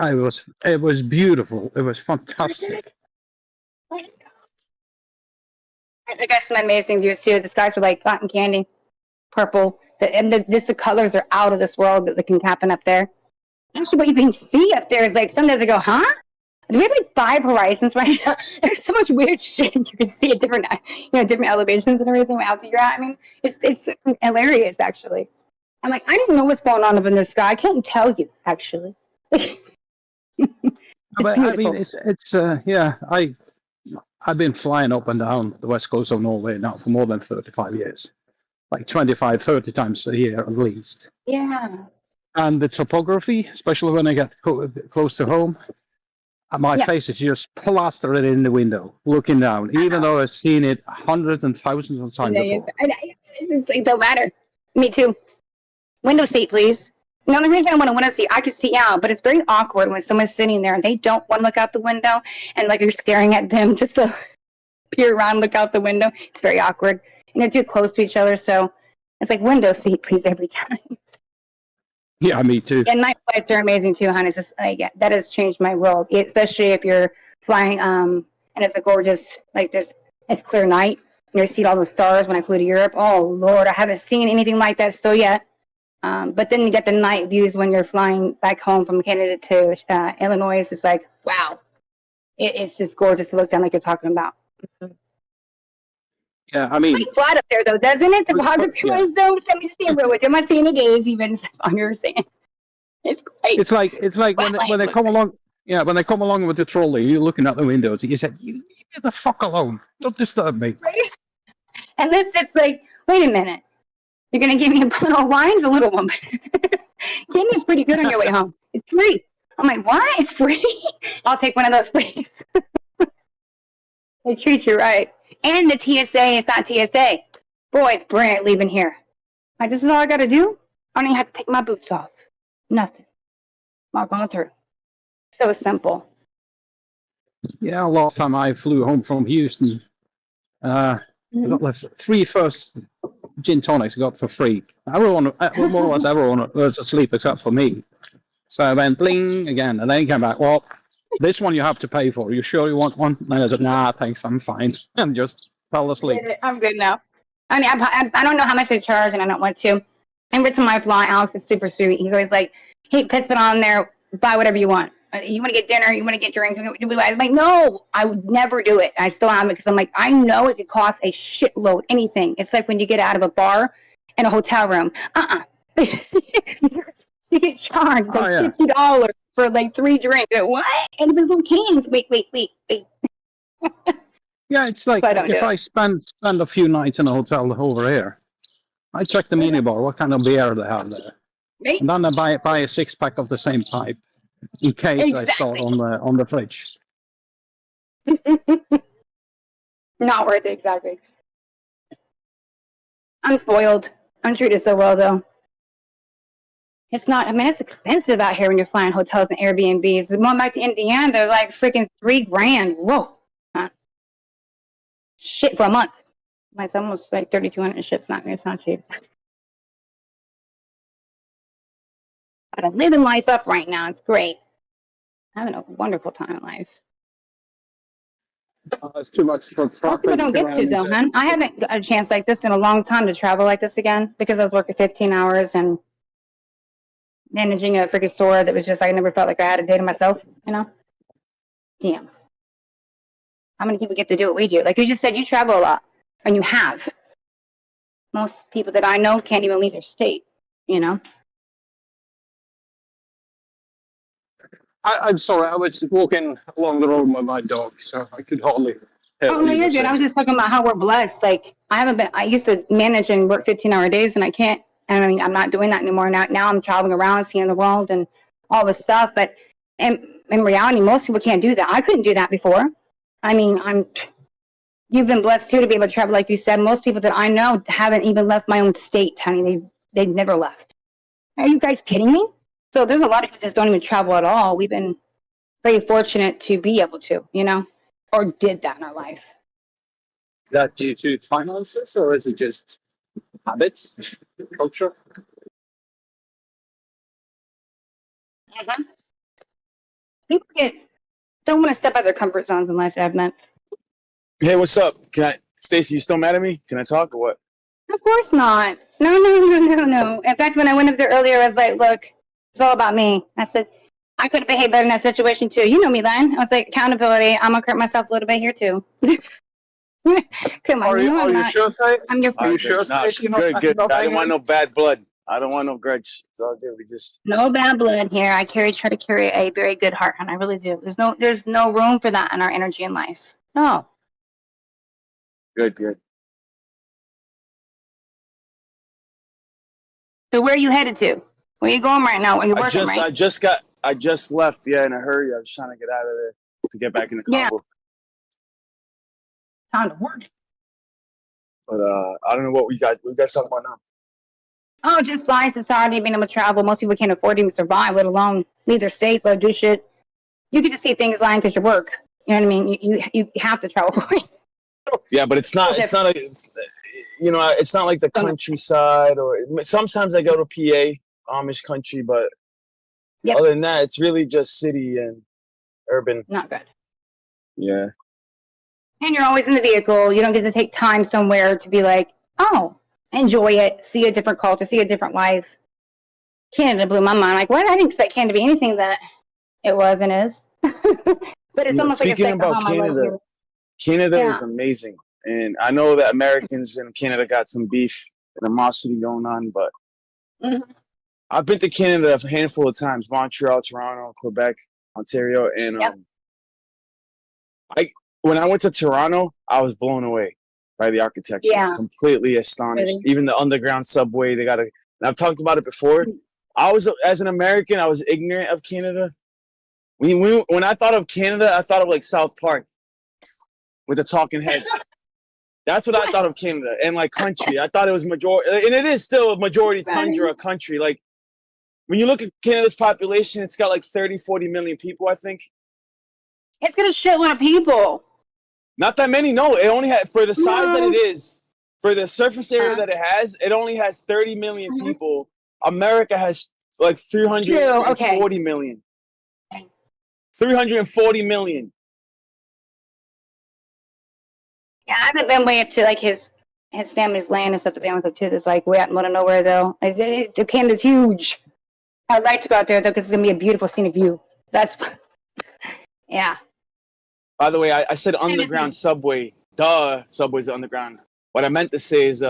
It was beautiful. It was fantastic. I got some amazing views too. The skies were like cotton candy, purple. The colors are out of this world that can happen up there. Actually, what you can see up there is like some days I go, huh? Do we have like 5 horizons right now? There's so much weird shit you can see at different, different elevations and everything. What altitude you're at. I mean, it's hilarious actually. I'm like, I don't know what's going on up in the sky. I can't tell you actually. But I mean, it's yeah. I've been flying up and down the west coast of Norway now for more than 35 years, like 25, 30 times a year at least. Yeah. And the topography, especially when I get close to home, my face is just plastered in the window, looking down, even though I've seen it hundreds and thousands of times before. It don't matter. Me too. Window seat, please. The only reason I want a window seat, I can see out, but it's very awkward when someone's sitting there and they don't want to look out the window and like you're staring at them just to peer around, look out the window. It's very awkward. And they're too close to each other, so it's like window seat, please, every time. Yeah, me too. And night flights are amazing too, hon. It's just like that has changed my world, especially if you're flying and it's a gorgeous, like it's clear night. You see all the stars when I flew to Europe. Oh Lord, I haven't seen anything like that still yet. But then you get the night views when you're flying back home from Canada to Illinois. It's like, wow. It's just gorgeous to look down like you're talking about. Yeah, I mean. It's like flat up there, though, doesn't it? Topography wise, though. Send me to stand real with you. I'm not saying it is, even on your saying. It's great. It's like when they come along. Yeah, when they come along with the trolley, you're looking out the windows and you said, "You leave me the fuck alone. Don't disturb me." Right? And this, it's like, wait a minute. You're going to give me a bottle of wine? It's a little one. Candy's pretty good on your way home. It's free. I'm like, what? It's free? I'll take one of those, please. They treat you right. And the TSA, it's not TSA. Boy, it's brilliant leaving here. Like, this is all I got to do? I don't even have to take my boots off. Nothing. Not going through. So simple. Yeah, last time I flew home from Houston, I got left 3 first gin tonics got for free. Everyone, more or less everyone was asleep except for me. So I went bling again, and then came back. Well, this one you have to pay for. You sure you want one? And I said, nah, thanks, I'm fine. And just fell asleep. I'm good now. I mean, I don't know how much they charge, and I don't want to. And to my fly, Alex is super sweet. He's always like, hey, puts it on there, buy whatever you want. You want to get dinner, you want to get drinks. I'm like, no, I would never do it. I still am because I'm like, I know it could cost a shitload, anything. It's like when you get out of a bar in a hotel room. You get charged like $50 for like 3 drinks. What? And the little cans. Wait. Yeah, it's like if I spend a few nights in a hotel over here, I check the minibar, what kind of beer they have there. Right? And then I buy a 6-pack of the same type in case I start on the fridge. Not worth it, exactly. I'm spoiled. I'm treated so well, though. It's not, I mean, it's expensive out here when you're flying hotels and Airbnbs. Going back to Indiana, they're like freaking $3,000. Whoa. Shit for a month. It's almost like 3,200 shit. It's not cheap. But I'm living life up right now. It's great. Having a wonderful time in life. It's too much for Most people don't get to, though, man. I haven't got a chance like this in a long time to travel like this again because I was working 15 hours and managing a freaking store that was just, I never felt like I had a day to myself, you know? Damn. How many people get to do what we do? Like you just said, you travel a lot, and you have. Most people that I know can't even leave their state, you know? I'm sorry, I was walking along the road with my dog, so I could hardly hear Oh what no, you you're were good. I saying. was just talking about how we're blessed. Like I used to manage and work 15-hour days, and I can't. I mean, I'm not doing that anymore. Now I'm traveling around, seeing the world and all this stuff. But in reality, most people can't do that. I couldn't do that before. I mean, you've been blessed too to be able to travel, like you said. Most people that I know haven't even left my own state, honey. They've never left. Are you guys kidding me? So there's a lot of people just don't even travel at all. We've been very fortunate to be able to, or did that in our life. Is that due to finances, or is it just habits, culture? Mm-hmm. People don't want to step out their comfort zones in life, I've met. Hey, what's up? Stacy, you still mad at me? Can I talk or what? Of course not. No. In fact, when I went up there earlier, I was like, look, it's all about me. I said, I could have behaved better in that situation too. You know me, Len. I was like, accountability. I'm going to hurt myself a little bit here too. Come on, Are I'm you not. sure, I'm your All friend. right, sure, nah, Stacey? good. Not I don't angry? want no bad blood. I don't want no grudge. It's all good. We just No bad blood here. I try to carry a very good heart, and I really do. There's no room for that in our energy in life. No. good. So where are you headed to? Where are you going right now? Are you working, right? I just left. Yeah, in a hurry. I was trying to get out of there to get back in the Yeah. combo. Time to work. But I don't know what we got. What you guys talking about now? Oh, just life, society, being able to travel. Most people can't afford to even survive, let alone leave their state, let do shit. You get to see things lying because you work. You know what I mean? You have to travel. Yeah, but it's not it's not like the countryside or sometimes I go to PA, Amish country, but Yep. other than that, it's really just city and urban. Not good. Yeah. And you're always in the vehicle. You don't get to take time somewhere to be like, oh, enjoy it, see a different culture, see a different life. Canada blew my mind. Like, what? I didn't expect Canada to be anything that it was and is. But it's almost like a Speaking second about home. I love Canada, you. Canada Yeah. is amazing, and I know that Americans in Canada got some beef and animosity going on, but Mhm. I've been to Canada a handful of times: Montreal, Toronto, Quebec, Ontario, and Yep. when I went to Toronto, I was blown away by the architecture. Yeah. Completely astonished. Really? Even the underground subway, they got a. And I've talked about it before. As an American, I was ignorant of Canada. When I thought of Canada, I thought of like South Park with the talking heads. That's what I thought of Canada. And like country, I thought it was majority, and it is still a majority tundra country. Like when you look at Canada's population, it's got like 30, 40 million people, I think. It's got a shitload of people. Not that many, no. It only had, for the size that it is, for the surface area that it has, it only has 30 million people. America has like 340 million. 340 million. Yeah, I haven't been way up to like his family's land and stuff that they own too. That's like way out in the middle of nowhere though. Canada's huge. I'd like to go out there though because it's gonna be a beautiful scenic view. That's yeah. By the way, I said underground subway. Duh, subway's underground. What I meant to say is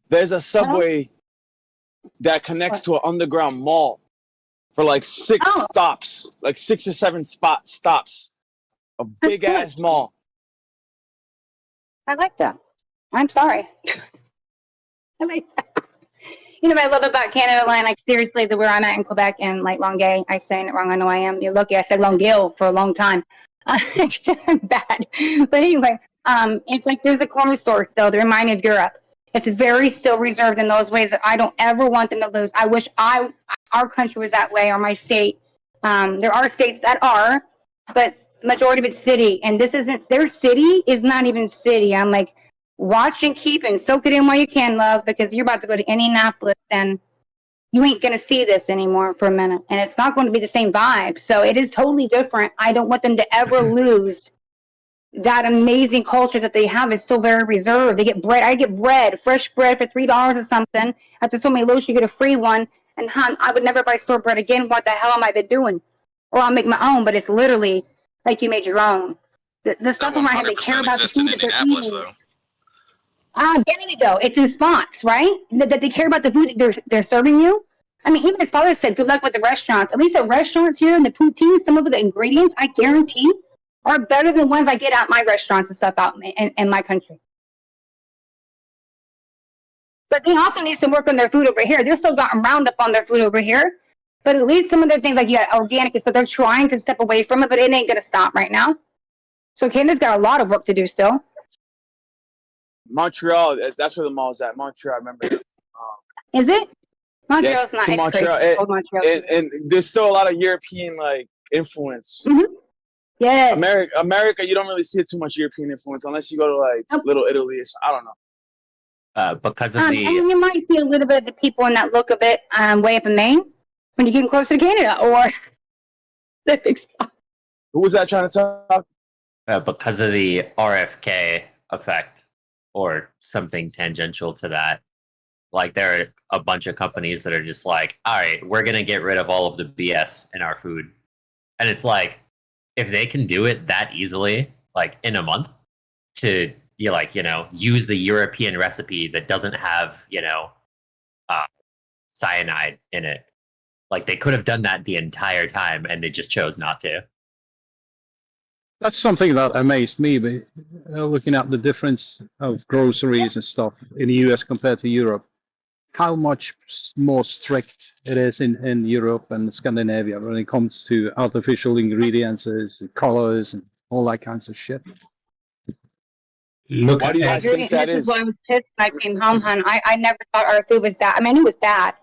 there's a subway that connects to an underground mall for like 6 stops, like 6 or 7 stops. A big ass mall. I like that. I'm sorry. I like that. You know what I love about Canada land? Like seriously, where I'm at in Quebec and like Longueuil. I'm saying it wrong. I know I am. You're lucky. I said Longueuil for a long time. I'm bad. But anyway, it's like there's a corner store still. They remind me of Europe. It's very still reserved in those ways that I don't ever want them to lose. I wish our country was that way, or my state. There are states that are, but majority of it's city, and this isn't. Their city is not even city. I'm like, watch and keep and soak it in while you can, love, because you're about to go to Indianapolis and you ain't going to see this anymore for a minute. And it's not going to be the same vibe. So it is totally different. I don't want them to ever lose that amazing culture that they have. It's still very reserved. They get bread. I get bread, fresh bread for $3 or something. After so many loads, you get a free one. And I would never buy store bread again. What the hell am I been doing? Or I'll make my own, but it's literally like you made your own. The stuff around here, they care about the food that they're eating. Get it though. It's in spots, right? That they care about the food that they're serving you. I mean, even his father said, good luck with the restaurants. At least the restaurants here and the poutine, some of the ingredients, I guarantee, are better than ones I get at my restaurants and stuff out in my country. But they also need to work on their food over here. They're still gotten Roundup on their food over here. But at least some of their things, like, yeah, organic, so they're trying to step away from it, but it ain't going to stop right now. So Canada's got a lot of work to do still. Montreal, that's where the mall's at. Montreal, I remember. Is it? Montreal's Yes, not. to It's Montreal, crazy. Old Montreal. and there's still a lot of European like influence. Mm-hmm. Yeah. America, you don't really see too much European influence unless you go to like Little Italy. I don't know. Because of I mean, you might see a little bit of the people in that look a bit way up in Maine when you're getting closer to Canada, or who was that trying to talk? Because of the RFK effect or something tangential to that. Like, there are a bunch of companies that are just like, all right, we're going to get rid of all of the BS in our food. And it's like, if they can do it that easily, like in a month, to use the European recipe that doesn't have, cyanide in it. Like, they could have done that the entire time and they just chose not to. That's something that amazed me, but looking at the difference of groceries and stuff in the US compared to Europe, how much more strict it is in Europe and Scandinavia when it comes to artificial ingredients, colors, and all that kinds of shit. Why do you guys think that this is? is why I was pissed when I came home, hon. I never thought our food was that. I mean, I knew it was bad.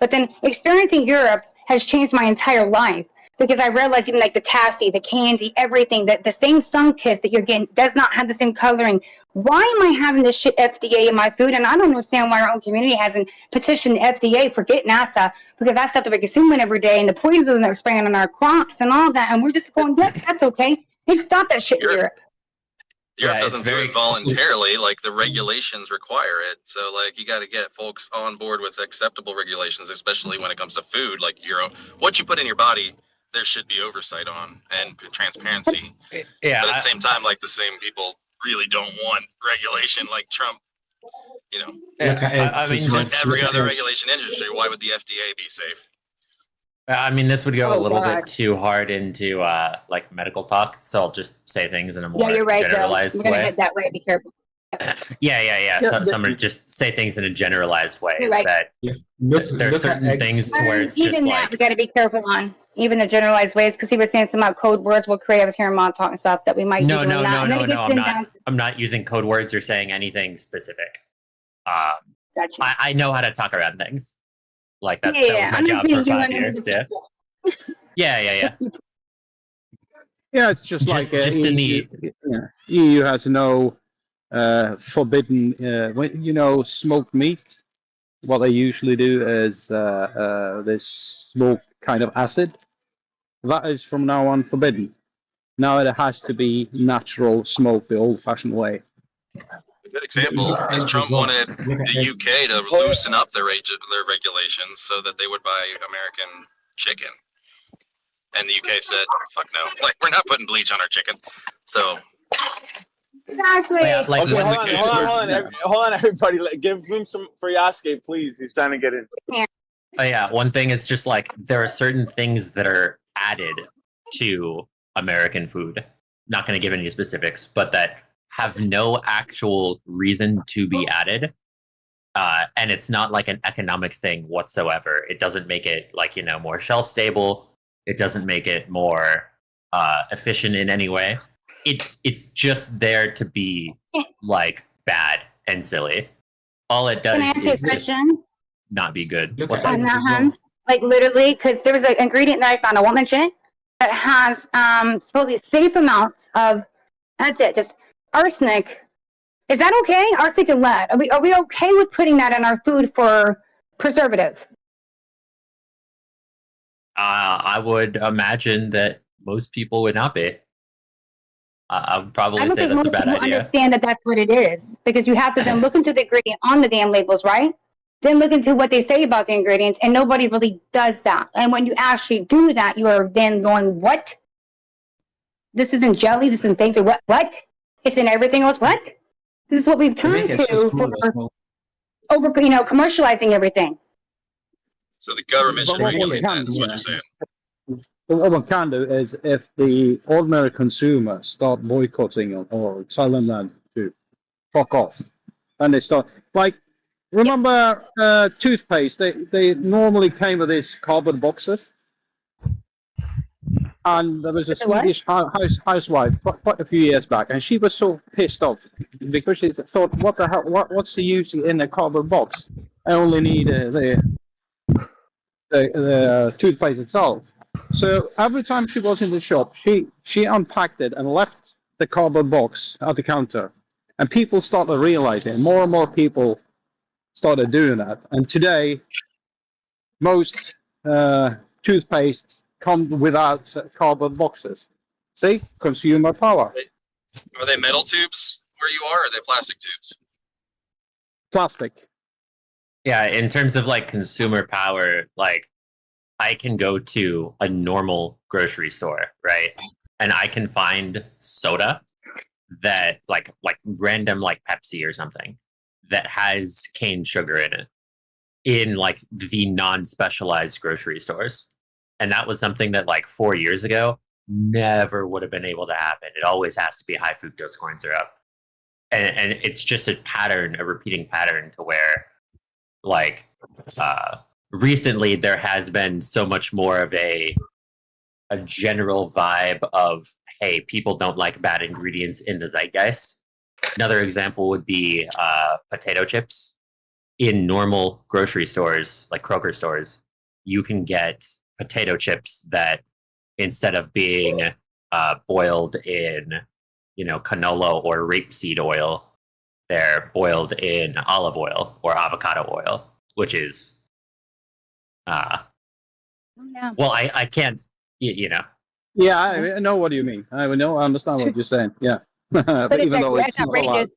But then experiencing Europe has changed my entire life. Because I realized even like the taffy, the candy, everything, that the same Sunkist that you're getting does not have the same coloring. Why am I having this shit FDA in my food? And I don't understand why our own community hasn't petitioned the FDA, forget NASA, because that's stuff that we're consuming every day, and the poison that they're spraying on our crops and all that. And we're just going, yep, that's okay. They stop that shit in Europe. Europe doesn't do it voluntarily, like the regulations require it. So like you got to get folks on board with acceptable regulations, especially when it comes to food. Like what you put in your body, there should be oversight on and transparency. Yeah. But at the same time, like the same people really don't want regulation, like Trump. I mean, like every other regulation industry, why would the FDA be safe? I mean, this would go a little bit too hard into like medical talk, so I'll just say things in a more you're right, generalized We're gonna way. head that way. Be careful. Yeah. Some are just say things in a generalized way. You're right. That there are certain things to where it's even just that like we got to be careful on, even the generalized ways, because people were saying some about code words will create. I was hearing Mom talk and stuff that we might no. be doing that. And then it gets I'm not using code words or saying anything specific. Gotcha. I know how to talk around things. Like that. Yeah, That was my I'm job just for saying 5 years. Yeah. Yeah, it's just like just in the EU has no forbidden, smoked meat. What they usually do is this smoke kind of acid. That is from now on forbidden. Now it has to be natural smoke, the old-fashioned way. A good example is Trump wanted the UK to loosen up their regulations so that they would buy American chicken. And the UK said, fuck no, like we're not putting bleach on our chicken. So Exactly. Yeah, like Okay, hold on, everybody. Give him some for Yasuke, please. He's trying to get in. one thing is just like there are certain things that are added to American food. Not going to give any specifics, but that have no actual reason to be added. And it's not like an economic thing whatsoever. It doesn't make it like, more shelf stable. It doesn't make it more efficient in any way. It's just there to be like bad and silly. All it does is just not be good. What's that? Like literally, because there was an ingredient that I found, I won't mention it, that has supposedly safe amounts of, that's it, just arsenic. Is that okay? Arsenic and lead. Are we okay with putting that in our food for preservative? I would imagine that most people would not be. I would probably say that's a bad idea. Understand that that's what it is, because you have to then look into the ingredient on the damn labels, right? Then look into what they say about the ingredients, and nobody really does that. And when you actually do that, you are then going, what? This isn't jelly, this isn't things, or what? It's in everything else, what? This is what we've turned to over, commercializing everything. So the government But should what one regulate can, that. Is what you're saying. but what one can do is if the ordinary consumer start boycotting or telling them to fuck off, and they start like remember toothpaste. They normally came with these cardboard boxes. And there was a Swedish housewife quite a few years back, and she was so pissed off because she thought, "What the hell? What's the use in a cardboard box? I only need the toothpaste itself." So every time she was in the shop, she unpacked it and left the cardboard box at the counter, and people started realizing. More and more people started doing that, and today most toothpaste come without cardboard boxes. See, consumer power. Are they metal tubes where you are, or are they plastic tubes? Plastic. Yeah, in terms of like consumer power, like I can go to a normal grocery store, right? And I can find soda that like random like Pepsi or something that has cane sugar in it in like the non-specialized grocery stores. And that was something that like 4 years ago never would have been able to happen. It always has to be high fructose corn syrup. And it's just a pattern, a repeating pattern to where like recently there has been so much more of a general vibe of, hey, people don't like bad ingredients in the zeitgeist. Another example would be potato chips. In normal grocery stores, like Kroger stores, you can get potato chips that instead of being boiled in, canola or rapeseed oil, they're boiled in olive oil or avocado oil, which is, well, I can't, Yeah, I know what you mean. I understand what you're saying. Yeah, but even though it's it's not allowed. outrageous.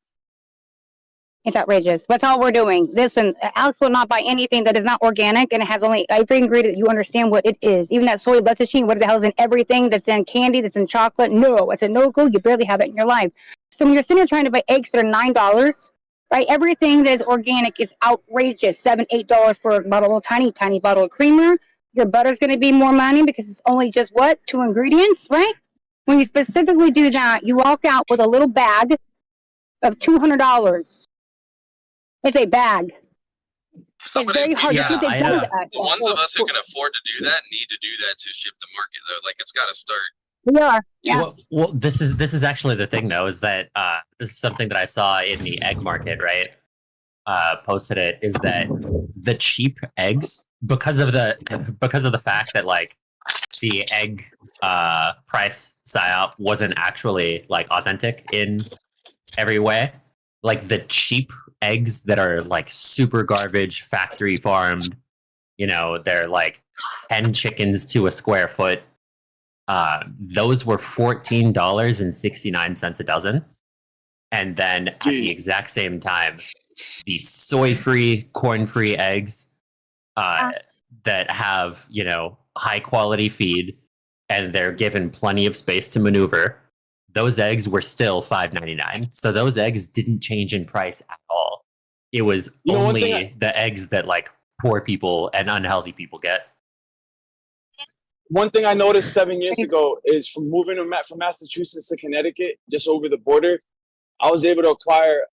It's outrageous. That's all we're doing. Listen, Alex will not buy anything that is not organic and it has only every ingredient. You understand what it is. Even that soy lecithin, what the hell is in everything that's in candy, that's in chocolate? No, it's a no-go. You barely have it in your life. So when you're sitting there trying to buy eggs that are $9, right? Everything that is organic is outrageous. $7, $8 for a bottle, tiny bottle of creamer. Your butter's going to be more money because it's only just what? 2 ingredients, right? When you specifically do that, you walk out with a little bag of $200. It's a bag. Somebody, it's very hard. yeah, to keep I, the ones of us who can afford to do that need to do that to shift the market, though. Like, it's got to start. We are. Yeah. Well, this is actually the thing, though, is that this is something that I saw in the egg market, right? Posted it, is that the cheap eggs, because of the fact that like the egg price psyop wasn't actually like authentic in every way, like the cheap eggs that are like super garbage, factory farmed, they're like 10 chickens to a square foot. Those were $14.69 a dozen. And then at the exact same time, the soy-free, corn-free eggs that have, high quality feed and they're given plenty of space to maneuver, those eggs were still $5.99. So those eggs didn't change in price at all. It was only the eggs that like poor people and unhealthy people get. One thing I noticed 7 years ago is from moving from Massachusetts to Connecticut, just over the border, I was able to acquire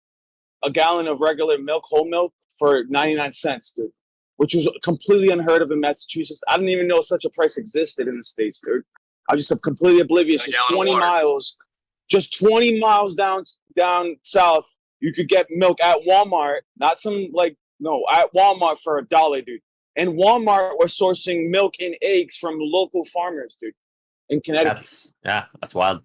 a gallon of regular milk, whole milk, for 99 cents, dude, which was completely unheard of in Massachusetts. I didn't even know such a price existed in the States, dude. I was just completely oblivious. Just 20 miles down south, you could get milk at Walmart, not some at Walmart for $1, dude. And Walmart was sourcing milk and eggs from local farmers, dude, in Connecticut. That's wild.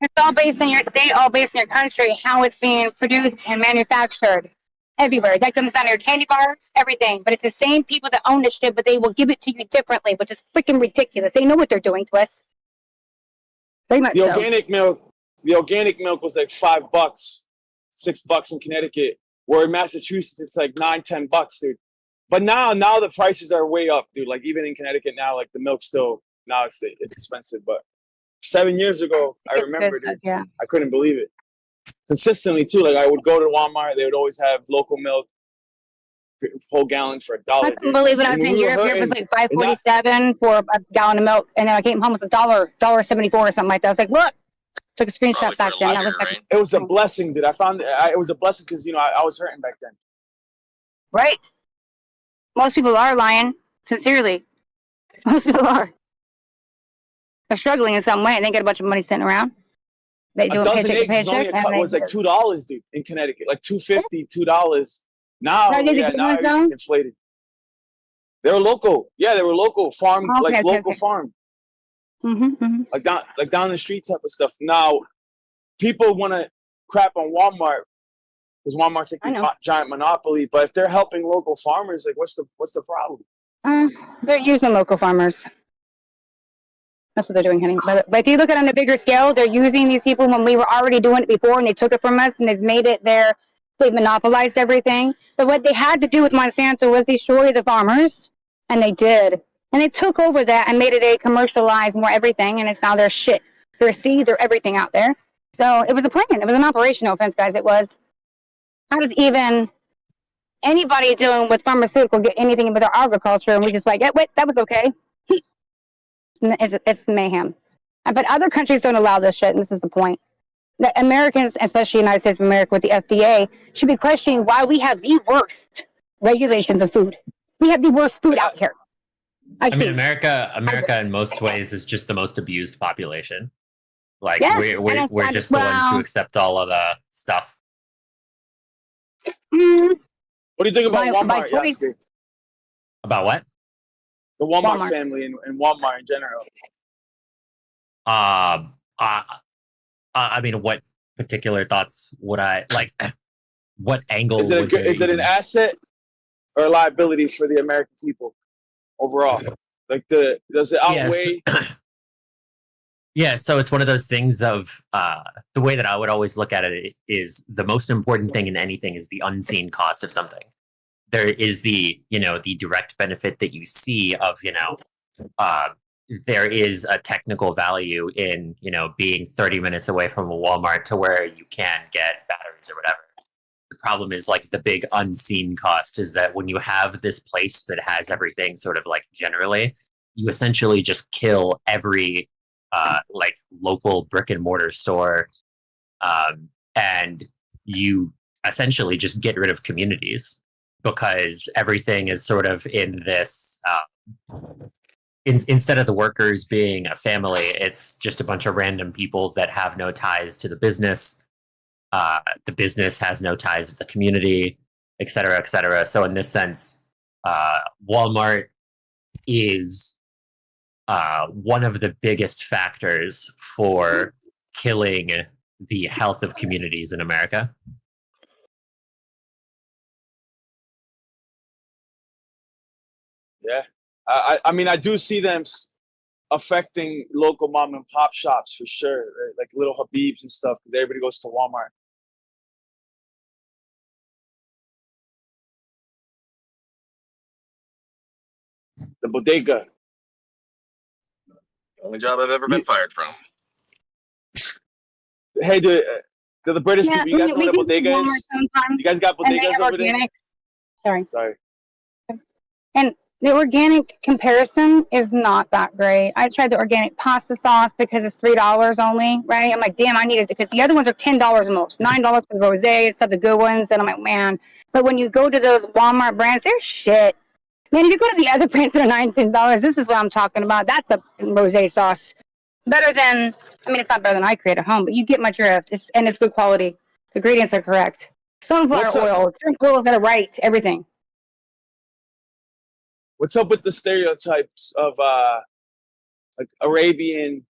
It's all based in your state, all based in your country, how it's being produced and manufactured everywhere. That comes down to your candy bars, everything. But it's the same people that own this shit, but they will give it to you differently, which is freaking ridiculous. They know what they're doing to us. Very much the organic milk was like $5, $6 in Connecticut, where in Massachusetts it's like $9, $10, dude. But now the prices are way up, dude. Like even in Connecticut now, like the milk still now it's expensive. But 7 year ago, I remember, dude, I couldn't believe it. Consistently too, like I would go to Walmart, they would always have local milk. whole gallon for $1. I couldn't believe when I was in Europe. Europe was like $5.47 for a gallon of milk, and then I came home with $1.74 or something like that. I was like, look, took a screenshot back then. That was like, it was a blessing, dude. I found it was a blessing because I was hurting back then. Right. Most people are lying, sincerely. Most people are. They're struggling in some way, and they get a bunch of money sitting around. They do a dozen paycheck to eggs paycheck, was like $2, dude, in Connecticut, like $2.50, $2. Now, now everything's inflated. They were local, they were local farm, local farm, like down the street type of stuff. Now, people want to crap on Walmart because Walmart's like a giant monopoly. But if they're helping local farmers, like what's the problem? They're using local farmers. That's what they're doing, honey. But if you look at it on a bigger scale, they're using these people when we were already doing it before, and they took it from us, and they've made it their. They monopolized everything. But what they had to do with Monsanto was destroy the farmers, and they did. And they took over that and made it a commercialized more everything, and it's now their shit, their seeds, their everything out there. So it was a plan. It was an operation. No offense, guys. It was. How does even anybody dealing with pharmaceutical get anything but their agriculture? And we just like, yeah, wait, that was okay. It's mayhem. But other countries don't allow this shit, and this is the point. The Americans, especially United States of America with the FDA, should be questioning why we have the worst regulations of food. We have the worst food out here. I mean, America in most ways is just the most abused population. Like we're just the ones who accept all of the stuff. What do you think about Walmart, Yasuke? About what? The Walmart family and Walmart in general. I mean, what particular thoughts would I like? What angle is it an asset or a liability for the American people overall? Like, does it outweigh? Yeah, so it's one of those things of the way that I would always look at it is the most important thing in anything is the unseen cost of something. There is the direct benefit that you see of there is a technical value in being 30 minutes away from a Walmart to where you can get batteries or whatever. The problem is like the big unseen cost is that when you have this place that has everything sort of like generally, you essentially just kill every like local brick and mortar store, and you essentially just get rid of communities because everything is sort of in this instead of the workers being a family, it's just a bunch of random people that have no ties to the business. The business has no ties to the community, et cetera, et cetera. So in this sense, Walmart is one of the biggest factors for killing the health of communities in America. Yeah. I mean, I do see them affecting local mom and pop shops for sure, right? Like little Habibs and stuff, because everybody goes to Walmart. The bodega. Only job I've ever been fired from. Hey, do the British people, you guys know what a bodega is? You guys got bodegas over there? Sorry. And the organic comparison is not that great. I tried the organic pasta sauce because it's $3 only, right? I'm like, damn, I need it because the other ones are $10 the most, $9 for the rosé, stuff the good ones, and I'm like, man. But when you go to those Walmart brands, they're shit. Man, if you go to the other brands that are $19, this is what I'm talking about. That's a rosé sauce. Better than, I mean, it's not better than I create at home, but you get my drift. And it's good quality. The ingredients are correct. Sunflower oil, certain oils that are right, everything. What's up with the stereotypes of like Arabian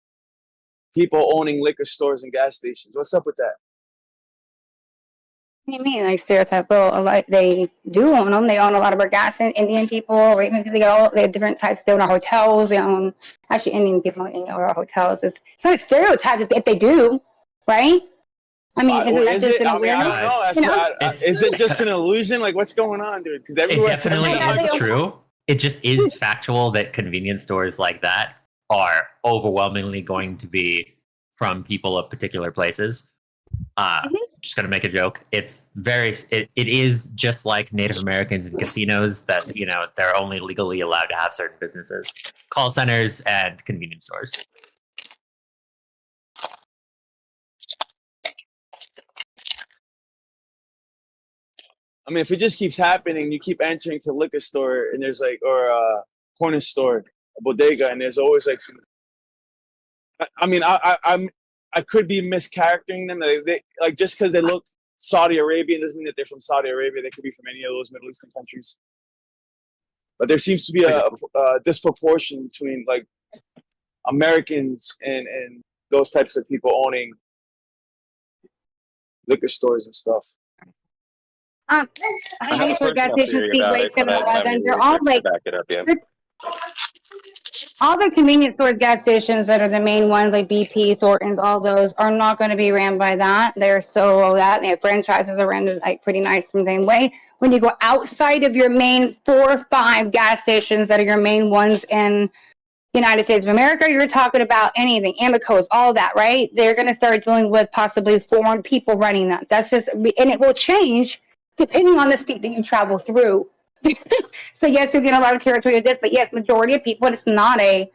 people owning liquor stores and gas stations? What's up with that? What do you mean, like stereotype? Well, like they do own them. They own a lot of our gas Indian people, Arabian people. They have different types. They own our hotels. They own actually Indian people in our hotels. It's not a stereotype if they do, right? I mean, is it? I mean, I don't know. Is it just an illusion? Like, what's going on, dude? Because everywhere it definitely is true. It just is factual that convenience stores like that are overwhelmingly going to be from people of particular places. Just gonna make a joke. It's it is just like Native Americans in casinos that they're only legally allowed to have certain businesses, call centers, and convenience stores. I mean, if it just keeps happening, you keep entering to a liquor store and there's like, or a corner store, a bodega, and there's always like some. I mean, I could be mischaractering them. They like just because they look Saudi Arabian doesn't mean that they're from Saudi Arabia. They could be from any of those Middle Eastern countries. But there seems to be a disproportion between like Americans and those types of people owning liquor stores and stuff. I think for gas stations, Speedway, 7-Eleven, they're all like all the convenience stores, gas stations that are the main ones, like BP, Thornton's, all those are not going to be ran by that. They're so that they have franchises are ran like pretty nice from the same way. When you go outside of your main 4 or 5 gas stations that are your main ones in United States of America, you're talking about anything, Amicos, all that, right? They're going to start dealing with possibly foreign people running that. That's just, and it will change depending on the state that you travel through. So yes, you get a lot of territory of this, but yes, majority of people, it's not a,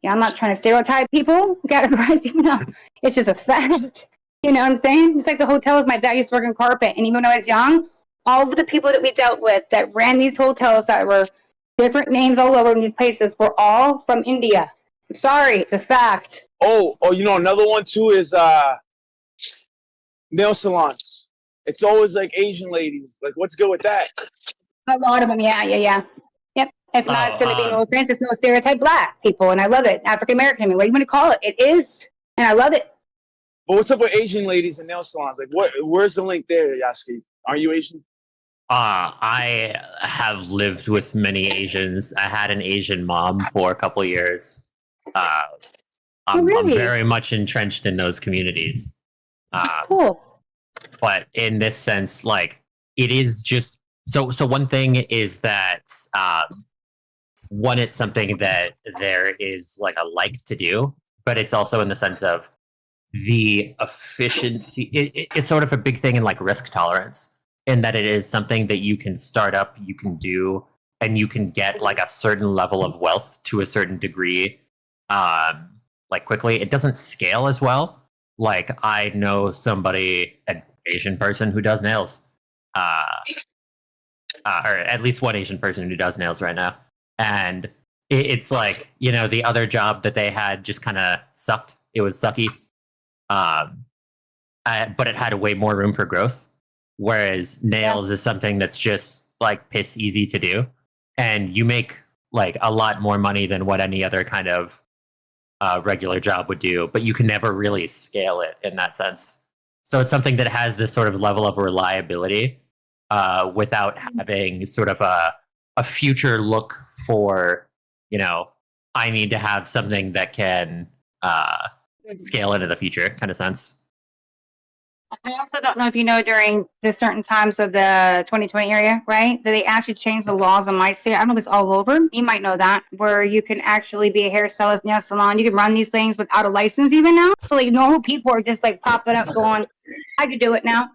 I'm not trying to stereotype people, categorize people, no. It's just a fact. You know what I'm saying? It's like the hotels, my dad used to work in carpet, and even when I was young, all of the people that we dealt with that ran these hotels that were different names all over in these places were all from India. I'm sorry, it's a fact. Oh, another one too is nail salons. It's always like Asian ladies. Like, what's good with that? A lot of them, yeah. Yep. If not, it's going to be no offense. It's no stereotype black people, and I love it. African American, I mean, what do you want to call it? It is, and I love it. But what's up with Asian ladies and nail salons? Like, where's the link there, Yaski? Are you Asian? I have lived with many Asians. I had an Asian mom for a couple years. I'm very much entrenched in those communities. Cool. But in this sense, like, it is just so one thing is that one, it's something that there is like a like to do, but it's also in the sense of the efficiency. It's sort of a big thing in like risk tolerance, in that it is something that you can start up, you can do, and you can get like a certain level of wealth to a certain degree, like quickly. It doesn't scale as well. Like, I know somebody, an Asian person who does nails, or at least one Asian person who does nails right now. And it's like, the other job that they had just kind of sucked. It was sucky. But it had way more room for growth. Whereas nails is something that's just like piss easy to do. And you make like a lot more money than what any other kind of regular job would do, but you can never really scale it in that sense. So it's something that has this sort of level of reliability without having sort of a future look for, I need to have something that can scale into the future kind of sense. I also don't know if you know, during the certain times of the 2020 area, right, that they actually changed the laws in my state. I don't know if it's all over. You might know that, where you can actually be a hairstylist, nail salon. You can run these things without a license even now. So like normal people are just like popping up going, I could do it now.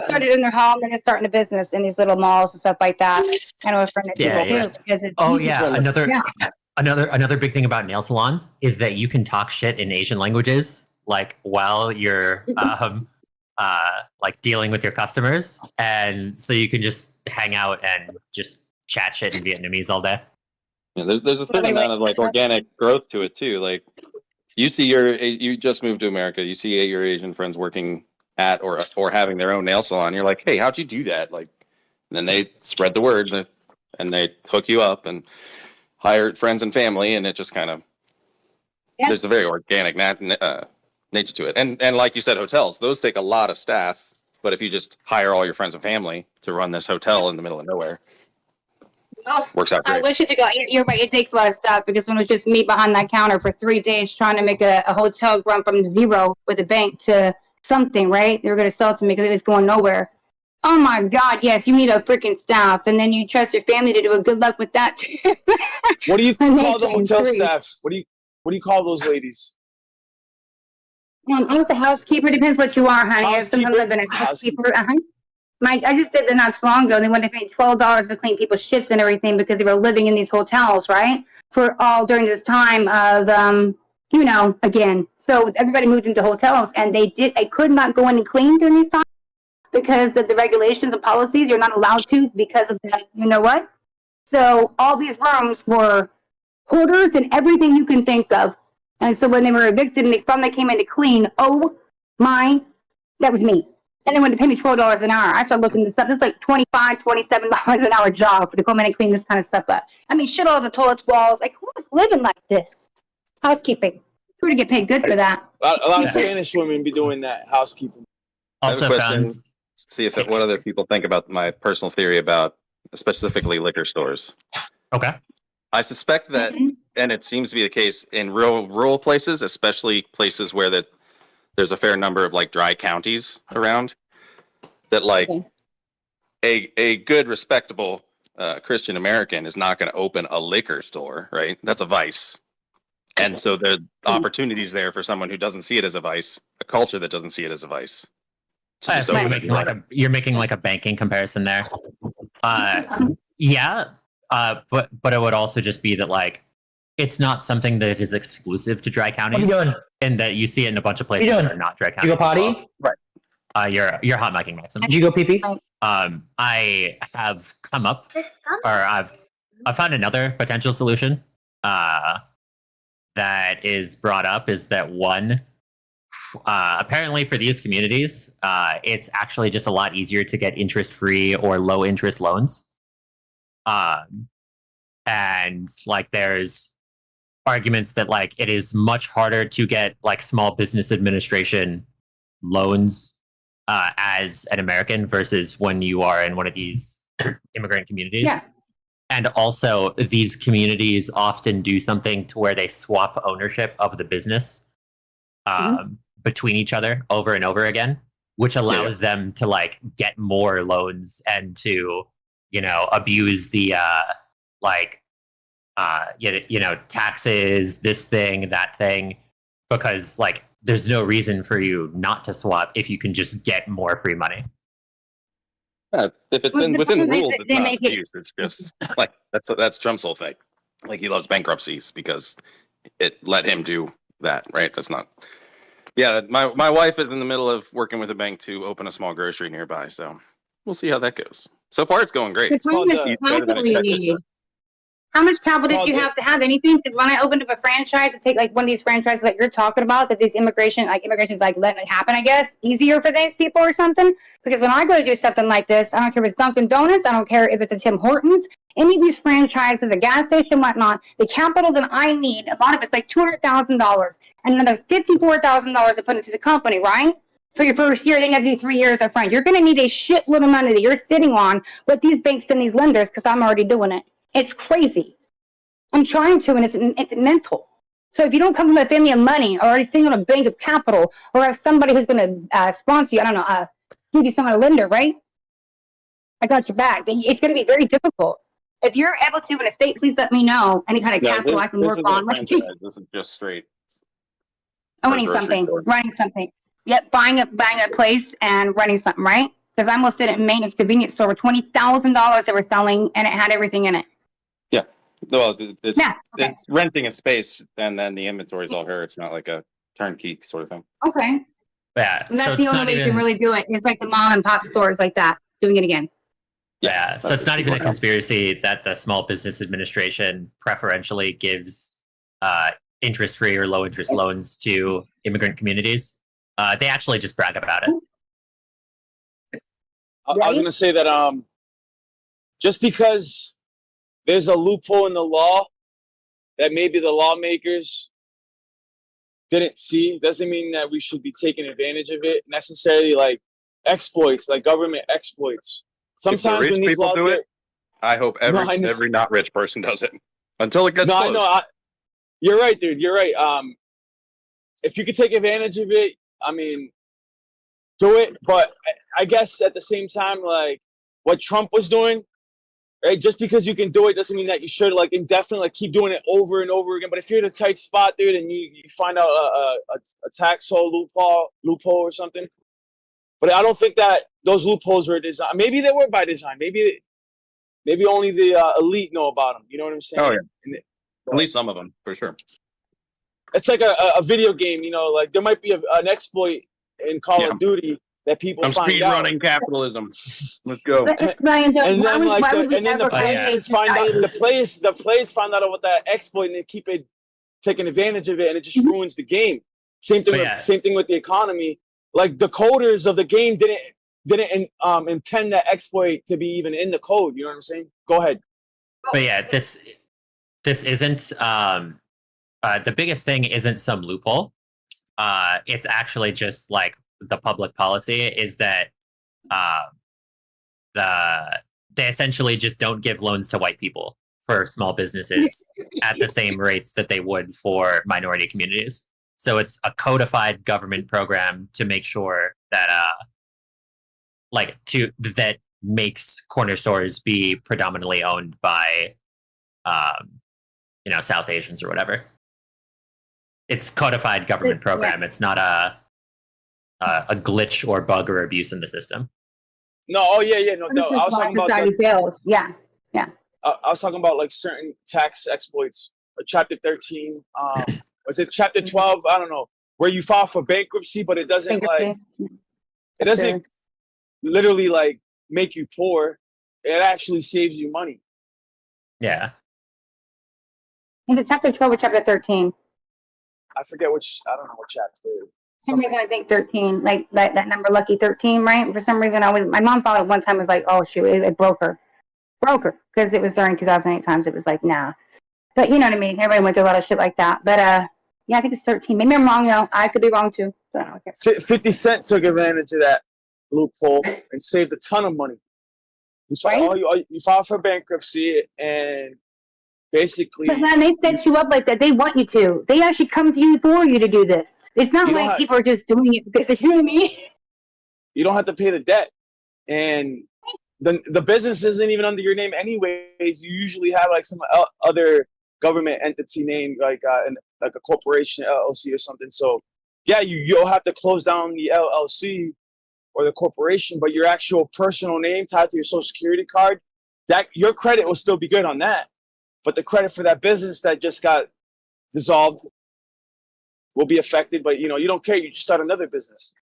Started in their home and then starting a business in these little malls and stuff like that. And it was from people too. Because it's Another big thing about nail salons is that you can talk shit in Asian languages, like while you're like dealing with your customers, and so you can just hang out and just chat shit in Vietnamese all day. Yeah, there's a certain amount of like organic growth to it too. Like, you see you just moved to America, you see your Asian friends working at or having their own nail salon. You're like, hey, how'd you do that? Like, and then they spread the word and they hook you up and hire friends and family, and it just kind of there's a very organic nature to it. And like you said, hotels, those take a lot of staff. But if you just hire all your friends and family to run this hotel in the middle of nowhere, works out great. I wish it could go. You're right. It takes a lot of stuff, because when it was just me behind that counter for 3 days trying to make a hotel run from zero with a bank to something, right? They were going to sell it to me because it was going nowhere. Oh my God, yes, you need a freaking staff, and then you trust your family to do it. Good luck with that too. What do you call the hotel staff? What do you call those ladies? I was a housekeeper. Depends what you are, honey. Sometimes I've been a housekeeper. I just did that not too long ago. They wanted to pay $12 to clean people's shits and everything because they were living in these hotels, right? For all during this time of, again. So everybody moved into hotels, and they could not go in and clean during these times because of the regulations and policies. You're not allowed to because of the, you know what? So all these rooms were hoarders and everything you can think of. And so when they were evicted and they finally came in to clean, that was me. And they wanted to pay me $12 an hour. I started looking this up. This is like $25, $27 an hour job to come in and clean this kind of stuff up. I mean, shit all the toilets, walls. Like, who was living like this? Housekeeping. Who to get paid good for that? A lot of Spanish women be doing that housekeeping. I have a question. See if what other people think about my personal theory about specifically liquor stores. Okay. I suspect that, and it seems to be the case in rural places, especially places where there's a fair number of like dry counties around, that like a good, respectable Christian American is not going to open a liquor store, right? That's a vice. And so the opportunities there for someone who doesn't see it as a vice, a culture that doesn't see it as a vice. So you're making like a banking comparison there. Yeah. But it would also just be that like it's not something that is exclusive to dry counties, and that you see it in a bunch of places that are not dry counties. You go potty? Right. You're hot micing, Maxim. Did you go pee pee? I have come up, or I've found another potential solution that is brought up is that one. Apparently for these communities, it's actually just a lot easier to get interest-free or low-interest loans. And like there's arguments that like it is much harder to get like small business administration loans as an American versus when you are in one of these immigrant communities. Yeah. And also these communities often do something to where they swap ownership of the business between each other over and over again, which allows them to like get more loans and to, abuse the taxes, this thing, that thing, because like there's no reason for you not to swap if you can just get more free money. If it's within rules, it's not abuse. It's just like that's Trump's whole thing. Like he loves bankruptcies because it let him do that, right? That's not. Yeah, my wife is in the middle of working with a bank to open a small grocery nearby, so we'll see how that goes. So far, it's going great. How much capital did you have to have? Anything? Because when I opened up a franchise to take like one of these franchises that you're talking about, that these immigration is like letting it happen, I guess, easier for these people or something. Because when I go to do something like this, I don't care if it's Dunkin' Donuts, I don't care if it's a Tim Hortons, any of these franchises, a gas station, whatnot, the capital that I need, a lot of it's like $200,000 and another $54,000 to put into the company, right? For your first year, then you have to do 3 years up front. You're going to need a shitload of money that you're sitting on with these banks and these lenders because I'm already doing it. It's crazy. I'm trying to, and it's mental. So if you don't come from a family of money or already sitting on a bank of capital or have somebody who's going to sponsor you, I don't know, give you some kind of lender, right? I got your back. It's going to be very difficult. If you're able to, in a state, please let me know any kind of capital I can work on. This is just straight. Owning something, running something. Yep, buying a place and running something, right? Because I almost did it in maintenance convenience store with $20,000 they were selling, and it had everything in it. Yeah, well, it's renting a space, and then the inventory is all her. It's not like a turnkey sort of thing. Okay. Yeah, and that's the only way you can really do it. It's like the mom and pop stores like that doing it again. Yeah, so it's not even a conspiracy that the Small Business Administration preferentially gives interest-free or low-interest loans to immigrant communities. They actually just brag about it. I was going to say that just because there's a loophole in the law that maybe the lawmakers didn't see doesn't mean that we should be taking advantage of it necessarily, like exploits, like government exploits. Sometimes if the rich when these people laws do it, I hope every not rich person does it until it gets close. I know. You're right, dude. You're right. If you could take advantage of it, I mean, do it. But I guess at the same time, like what Trump was doing, right? Just because you can do it doesn't mean that you should like indefinitely like keep doing it over and over again. But if you're in a tight spot, dude, and you find out a tax hole loophole or something, but I don't think that those loopholes were designed. Maybe they were by design. Maybe only the elite know about them. You know what I'm saying? Oh yeah, at least some of them for sure. It's like a video game. You know, like there might be an exploit in Call of Duty that people I'm find speed out. running capitalism. Let's go. Ryan, And then like the players find out the players find out about that exploit and they keep it taking advantage of it, and it just ruins the game. Same thing with the economy. Like the coders of the game didn't intend that exploit to be even in the code. You know what I'm saying? Go ahead. But yeah, this isn't the biggest thing isn't some loophole. It's actually just like the public policy is that they essentially just don't give loans to white people for small businesses at the same rates that they would for minority communities. So it's a codified government program to make sure that that makes corner stores be predominantly owned by South Asians or whatever. It's codified government program. It's not a glitch or bug or abuse in the system. No, I was talking about society fails. Yeah. I was talking about like certain tax exploits. Chapter 13. Was it chapter 12? I don't know. Where you file for bankruptcy, but it doesn't literally like make you poor. It actually saves you money. Yeah. Is it chapter 12 or chapter 13? I forget I don't know what chapter. For some reason, I think 13, like that number, lucky 13, right? For some reason, my mom thought it one time was like, oh shoot, it broke her, because it was during 2008 times. It was like, nah, but you know what I mean. Everybody went through a lot of shit like that. But yeah, I think it's 13. Maybe I'm wrong though. I could be wrong too. So I don't care. 50 Cent took advantage of that loophole and saved a ton of money. You filed for bankruptcy and basically. But man, they set you up like that. They want you to. They actually come to you for you to do this. It's not like people are just doing it because you know what I mean. You don't have to pay the debt, and the business isn't even under your name anyways. You usually have like some other government entity name, like a corporation, LLC or something. So yeah, you'll have to close down the LLC or the corporation, but your actual personal name tied to your social security card, that your credit will still be good on that. But the credit for that business that just got dissolved will be affected. But you don't care. You just start another business.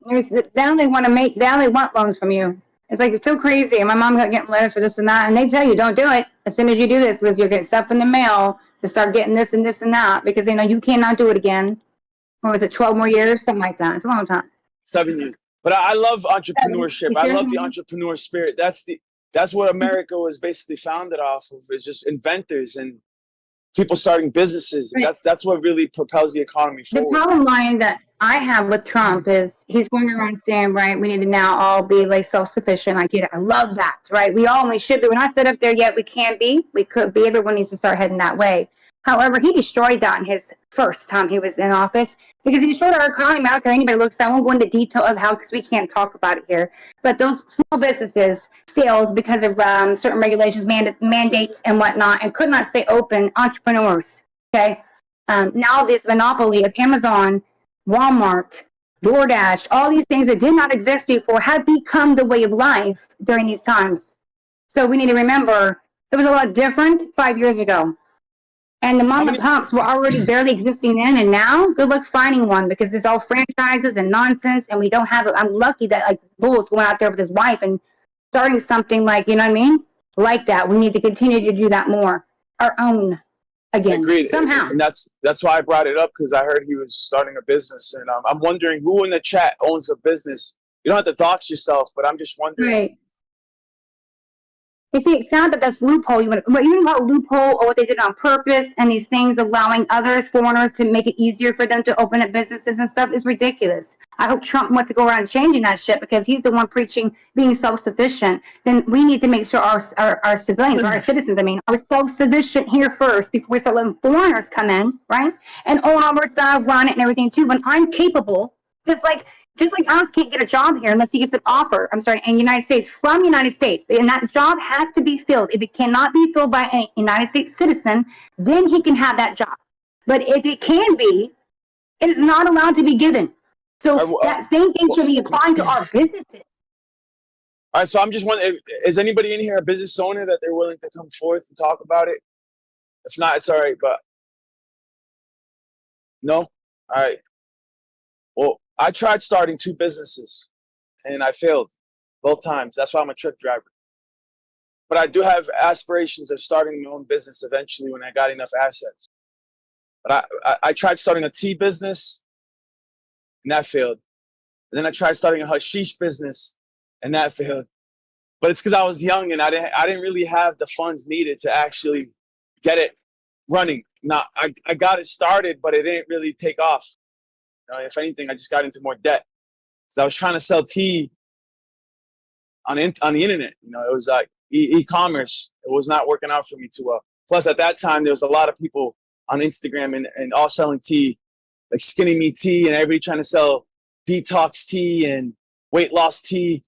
Now they want loans from you. It's like, it's so crazy. And my mom got getting letters for this and that, and they tell you don't do it as soon as you do this, because you're getting stuff in the mail to start getting this and this and that, because they know you cannot do it again. Or was it 12 more years? Something like that. It's a long time. 7 years. But I love entrepreneurship. I love the entrepreneur spirit. That's what America was basically founded off of. It's just inventors and people starting businesses. Right. That's what really propels the economy forward. The problem line that I have with Trump is he's going around saying, right, we need to now all be like self-sufficient. I get it. I love that, right? We should be. We're not set up there yet. We can be. We could be. Everyone needs to start heading that way. However, he destroyed that in his first time he was in office, because he destroyed our economy. I don't care anybody looks at. I won't go into detail of how, because we can't talk about it here. But those small businesses failed because of certain regulations, mandates, and whatnot, and could not stay open. Entrepreneurs, okay? Now this monopoly of Amazon, Walmart, DoorDash, all these things that did not exist before have become the way of life during these times. So we need to remember it was a lot different 5 years ago. And the mom and pops were already barely existing then, and now good luck finding one, because it's all franchises and nonsense, and we don't have it. I'm lucky that like Bull's going out there with his wife and starting something like, you know what I mean? Like that. We need to continue to do that more. Our own again. Agreed. Somehow. And that's why I brought it up, because I heard he was starting a business, and I'm wondering who in the chat owns a business. You don't have to dox yourself, but I'm just wondering. Right. You see, it's not that that's loophole. But you know about loophole, or what they did on purpose, and these things allowing foreigners, to make it easier for them to open up businesses and stuff is ridiculous. I hope Trump wants to go around changing that shit, because he's the one preaching being self-sufficient. Then we need to make sure our civilians, our citizens, are self-sufficient here first before we start letting foreigners come in, right? And own all our stuff, run it and everything too. When I'm capable, just like Just like Alex can't get a job here unless he gets an offer, I'm sorry, in the United States, from the United States. And that job has to be filled. If it cannot be filled by a United States citizen, then he can have that job. But if it can be, it is not allowed to be given. So that same thing should be applied to our businesses. All right, so I'm just wondering, is anybody in here a business owner that they're willing to come forth and talk about it? If not, it's all right, but no? All right. Well, I tried starting 2 businesses, and I failed both times. That's why I'm a truck driver. But I do have aspirations of starting my own business eventually when I got enough assets. But I tried starting a tea business, and that failed. And then I tried starting a hashish business, and that failed. But it's because I was young and I didn't really have the funds needed to actually get it running. Now I got it started, but it didn't really take off. If anything, I just got into more debt. So I was trying to sell tea on the internet. It was like e-commerce. It was not working out for me too well. Plus, at that time, there was a lot of people on Instagram and all selling tea, like Skinny Me Tea, and everybody trying to sell detox tea and weight loss tea.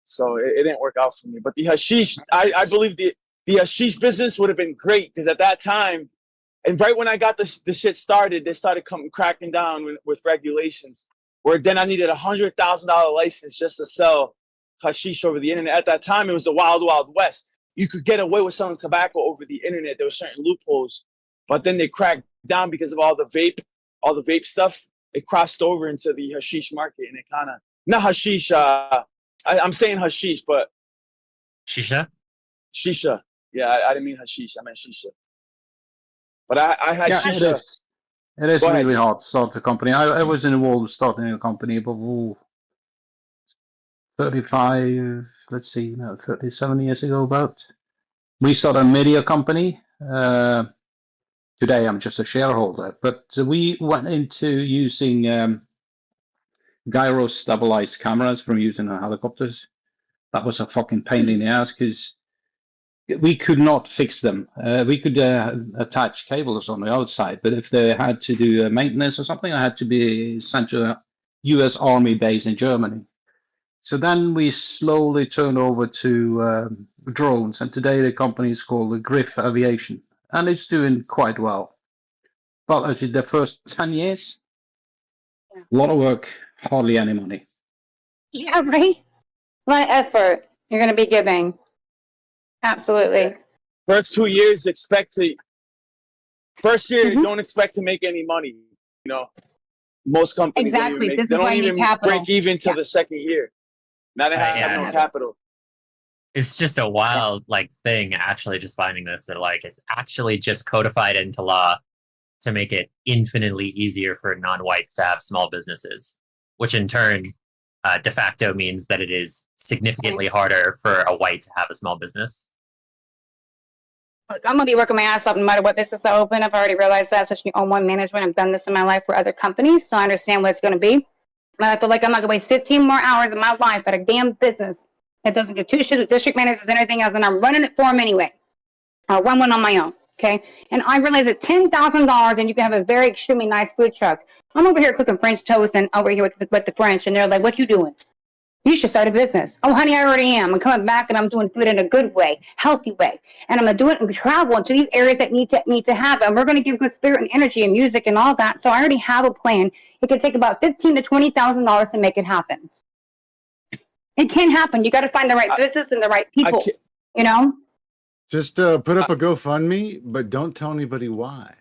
So it didn't work out for me. But the hashish, I believe the hashish business would have been great because at that time, and right when I got the shit started, they started cracking down with regulations. Where then I needed $100,000 license just to sell hashish over the internet. At that time, it was the wild, wild west. You could get away with selling tobacco over the internet. There were certain loopholes, but then they cracked down because of all the vape stuff. It crossed over into the hashish market, and it kind of not hashish. I'm saying hashish, but Shisha. Shisha. Yeah, I didn't mean hashish. I meant shisha. But I had shisha. It is really hard to start a company. I was involved starting a company about 35, 37 years ago about. We started a media company. Today I'm just a shareholder, but we went into using gyro stabilized cameras from using our helicopters. That was a fucking pain in the ass because we could not fix them. We could attach cables on the outside, but if they had to do maintenance or something, I had to be sent to a U.S. Army base in Germany. So then we slowly turned over to drones, and today the company is called Griff Aviation, and it's doing quite well. But actually, the first 10 years, a lot of work, hardly any money. Yeah, right? A lot of effort you're going to be giving. Absolutely. First 2 years, first year, don't expect to make any money. Most companies don't even they don't even break even till the second year. Now they have no capital. It's just a wild thing actually just finding this that it's actually just codified into law to make it infinitely easier for non-whites to have small businesses, which in turn de facto means that it is significantly harder for a white to have a small business. Look, I'm going to be working my ass off no matter what business I open. I've already realized that, especially on one management. I've done this in my life for other companies, so I understand what it's going to be. And I feel like I'm not going to waste 15 more hours of my life at a damn business that doesn't give two shits with district managers and everything else, and I'm running it for them anyway. I'll run one on my own, okay? And I realize that $10,000 and you can have a very extremely nice food truck. I'm over here cooking French toast and over here with the French, and they're like, what you doing? You should start a business. Oh, honey, I already am. I'm coming back and I'm doing food in a good way, healthy way. And I'm going to do it and travel into these areas that need to have it. And we're going to give good spirit and energy and music and all that. So I already have a plan. It could take about $15,000 to $20,000 to make it happen. It can happen. You got to find the right business and the right people, Just put up a GoFundMe, but don't tell anybody why.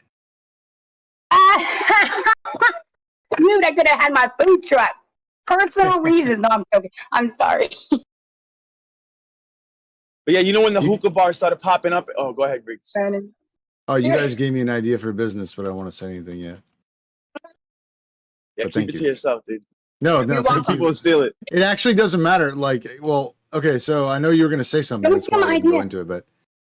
I knew I could have had my food truck. Personal reasons. No, I'm joking. I'm sorry. But yeah, when the hookah bars started popping up. Oh, go ahead, Griggs. Oh, you guys gave me an idea for a business, but I don't want to say anything yet. Yeah, keep it to yourself, dude. No, some people will steal it. It actually doesn't matter. Okay, so I know you were going to say something. That's why I didn't go into it, but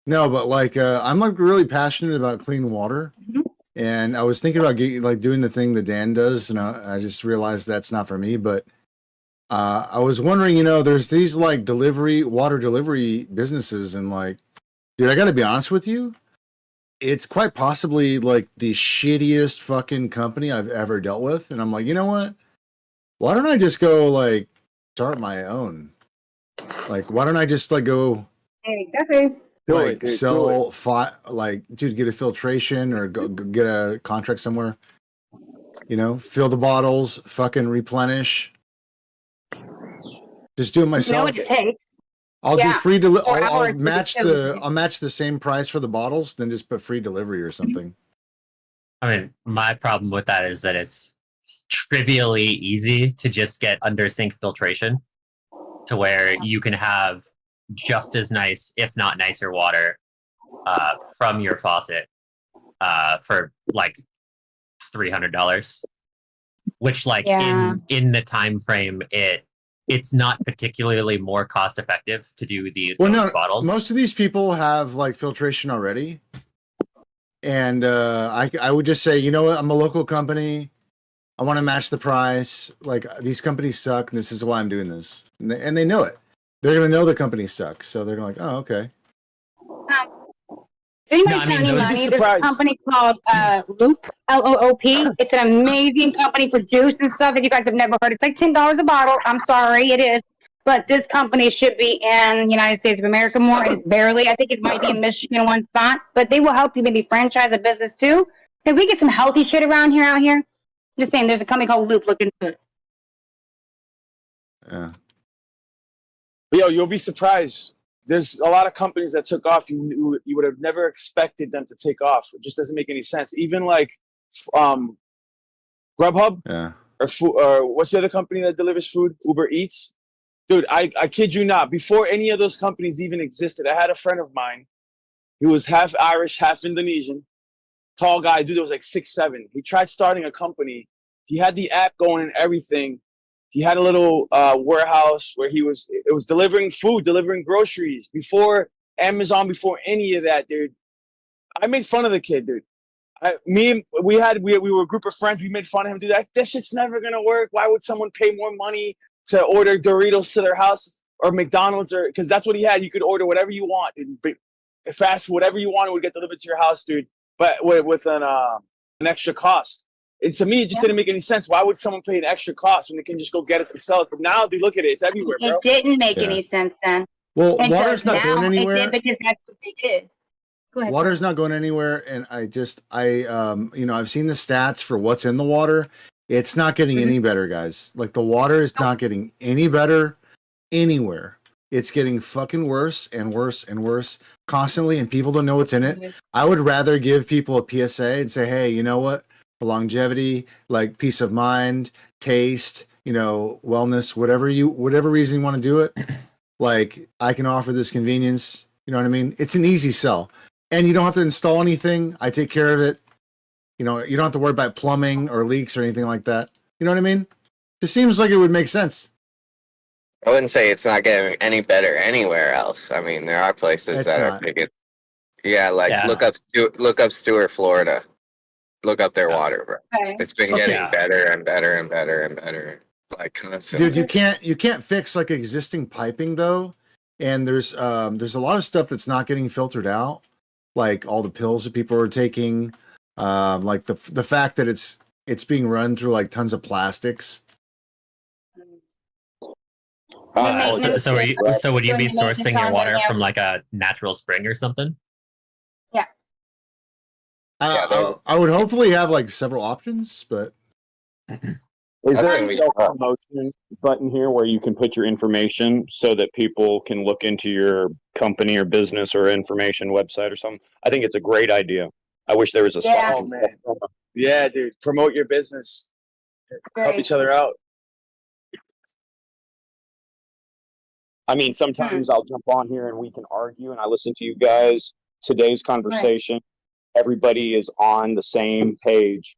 no, but I'm really passionate about clean water. Mm-hmm. And I was thinking about doing the thing that Dan does, and I just realized that's not for me. But I was wondering, there's these water delivery businesses, and dude, I got to be honest with you, it's quite possibly like the shittiest fucking company I've ever dealt with. And I'm like, you know what? Why don't I just go like start my own? Like, why don't I just like go Exactly. like sell like dude, get a filtration or go get a contract somewhere. You know, fill the bottles, fucking replenish. Just do it myself. You know what it takes. I'll do free delivery. I'll match delivery. I'll match the same price for the bottles, then just put free delivery or something. I mean, my problem with that is that it's trivially easy to just get under sink filtration to where you can have just as nice, if not nicer, water from your faucet for like $300, which like in the time frame it's not particularly more cost effective to do those bottles. Most of these people have like filtration already. And I would just say, you know what, I'm a local company. I want to match the price. Like these companies suck, and this is why I'm doing this. And they know it. They're gonna know the company sucks, so they're gonna like, oh, okay. Anybody money? There's a company called Loop, L-O-O-P. It's an amazing company for juice and stuff that you guys have never heard. It's like $10 a bottle. I'm sorry, it is. But this company should be in the United States of America more. It's barely. I think it might be in Michigan one spot. But they will help you maybe franchise a business too. If we get some healthy shit around here, I'm just saying there's a company called Loop. Look into it. Yeah. Yo, you'll be surprised. There's a lot of companies that took off you would have never expected them to take off. It just doesn't make any sense. Even like Grubhub, or what's the other company that delivers food? Uber Eats. Dude, I kid you not. Before any of those companies even existed, I had a friend of mine. He was half Irish, half Indonesian. Tall guy, dude. That was like 6'7". He tried starting a company. He had the app going and everything. He had a little warehouse where it was delivering food, delivering groceries before Amazon, before any of that, dude. I made fun of the kid, dude. We were a group of friends. We made fun of him, dude. That shit's never gonna work. Why would someone pay more money to order Doritos to their house or McDonald's, or because that's what he had. You could order whatever you want, dude. Fast food, whatever you want, would get delivered to your house, dude. But with an extra cost. And to me, it just didn't make any sense. Why would someone pay an extra cost when they can just go get it themselves? But now, dude, look at it. It's everywhere, bro. It didn't make any sense then. Well, water's not going anywhere. It did because that's what they did. Go ahead. Water's not going anywhere, and I've seen the stats for what's in the water. It's not getting any better, guys. Like the water is not getting any better anywhere. It's getting fucking worse and worse and worse constantly, and people don't know what's in it. I would rather give people a PSA and say, hey, you know what? For longevity, like peace of mind, taste, wellness, whatever reason you want to do it, like I can offer this convenience. You know what I mean? It's an easy sell, and you don't have to install anything. I take care of it. You don't have to worry about plumbing or leaks or anything like that. You know what I mean? It seems like it would make sense. I wouldn't say it's not getting any better anywhere else. I mean, there are places that are picking. Yeah, like look up Stewart, Florida. Look up their water, bro. Okay. It's been getting better and better and better and better, like constantly. Dude, you can't fix like existing piping though, and there's a lot of stuff that's not getting filtered out, like all the pills that people are taking, like the fact that it's being run through like tons of plastics. So would you be sourcing your water from like a natural spring or something? Yeah. I would hopefully have like several options, but is there a self-promotion button here where you can put your information so that people can look into your company or business or information website or something? I think it's a great idea. I wish there was a spot. Oh man, yeah, dude, promote your business, help each other out. I mean, sometimes I'll jump on here and we can argue, and I listen to you guys. Today's conversation, everybody is on the same page,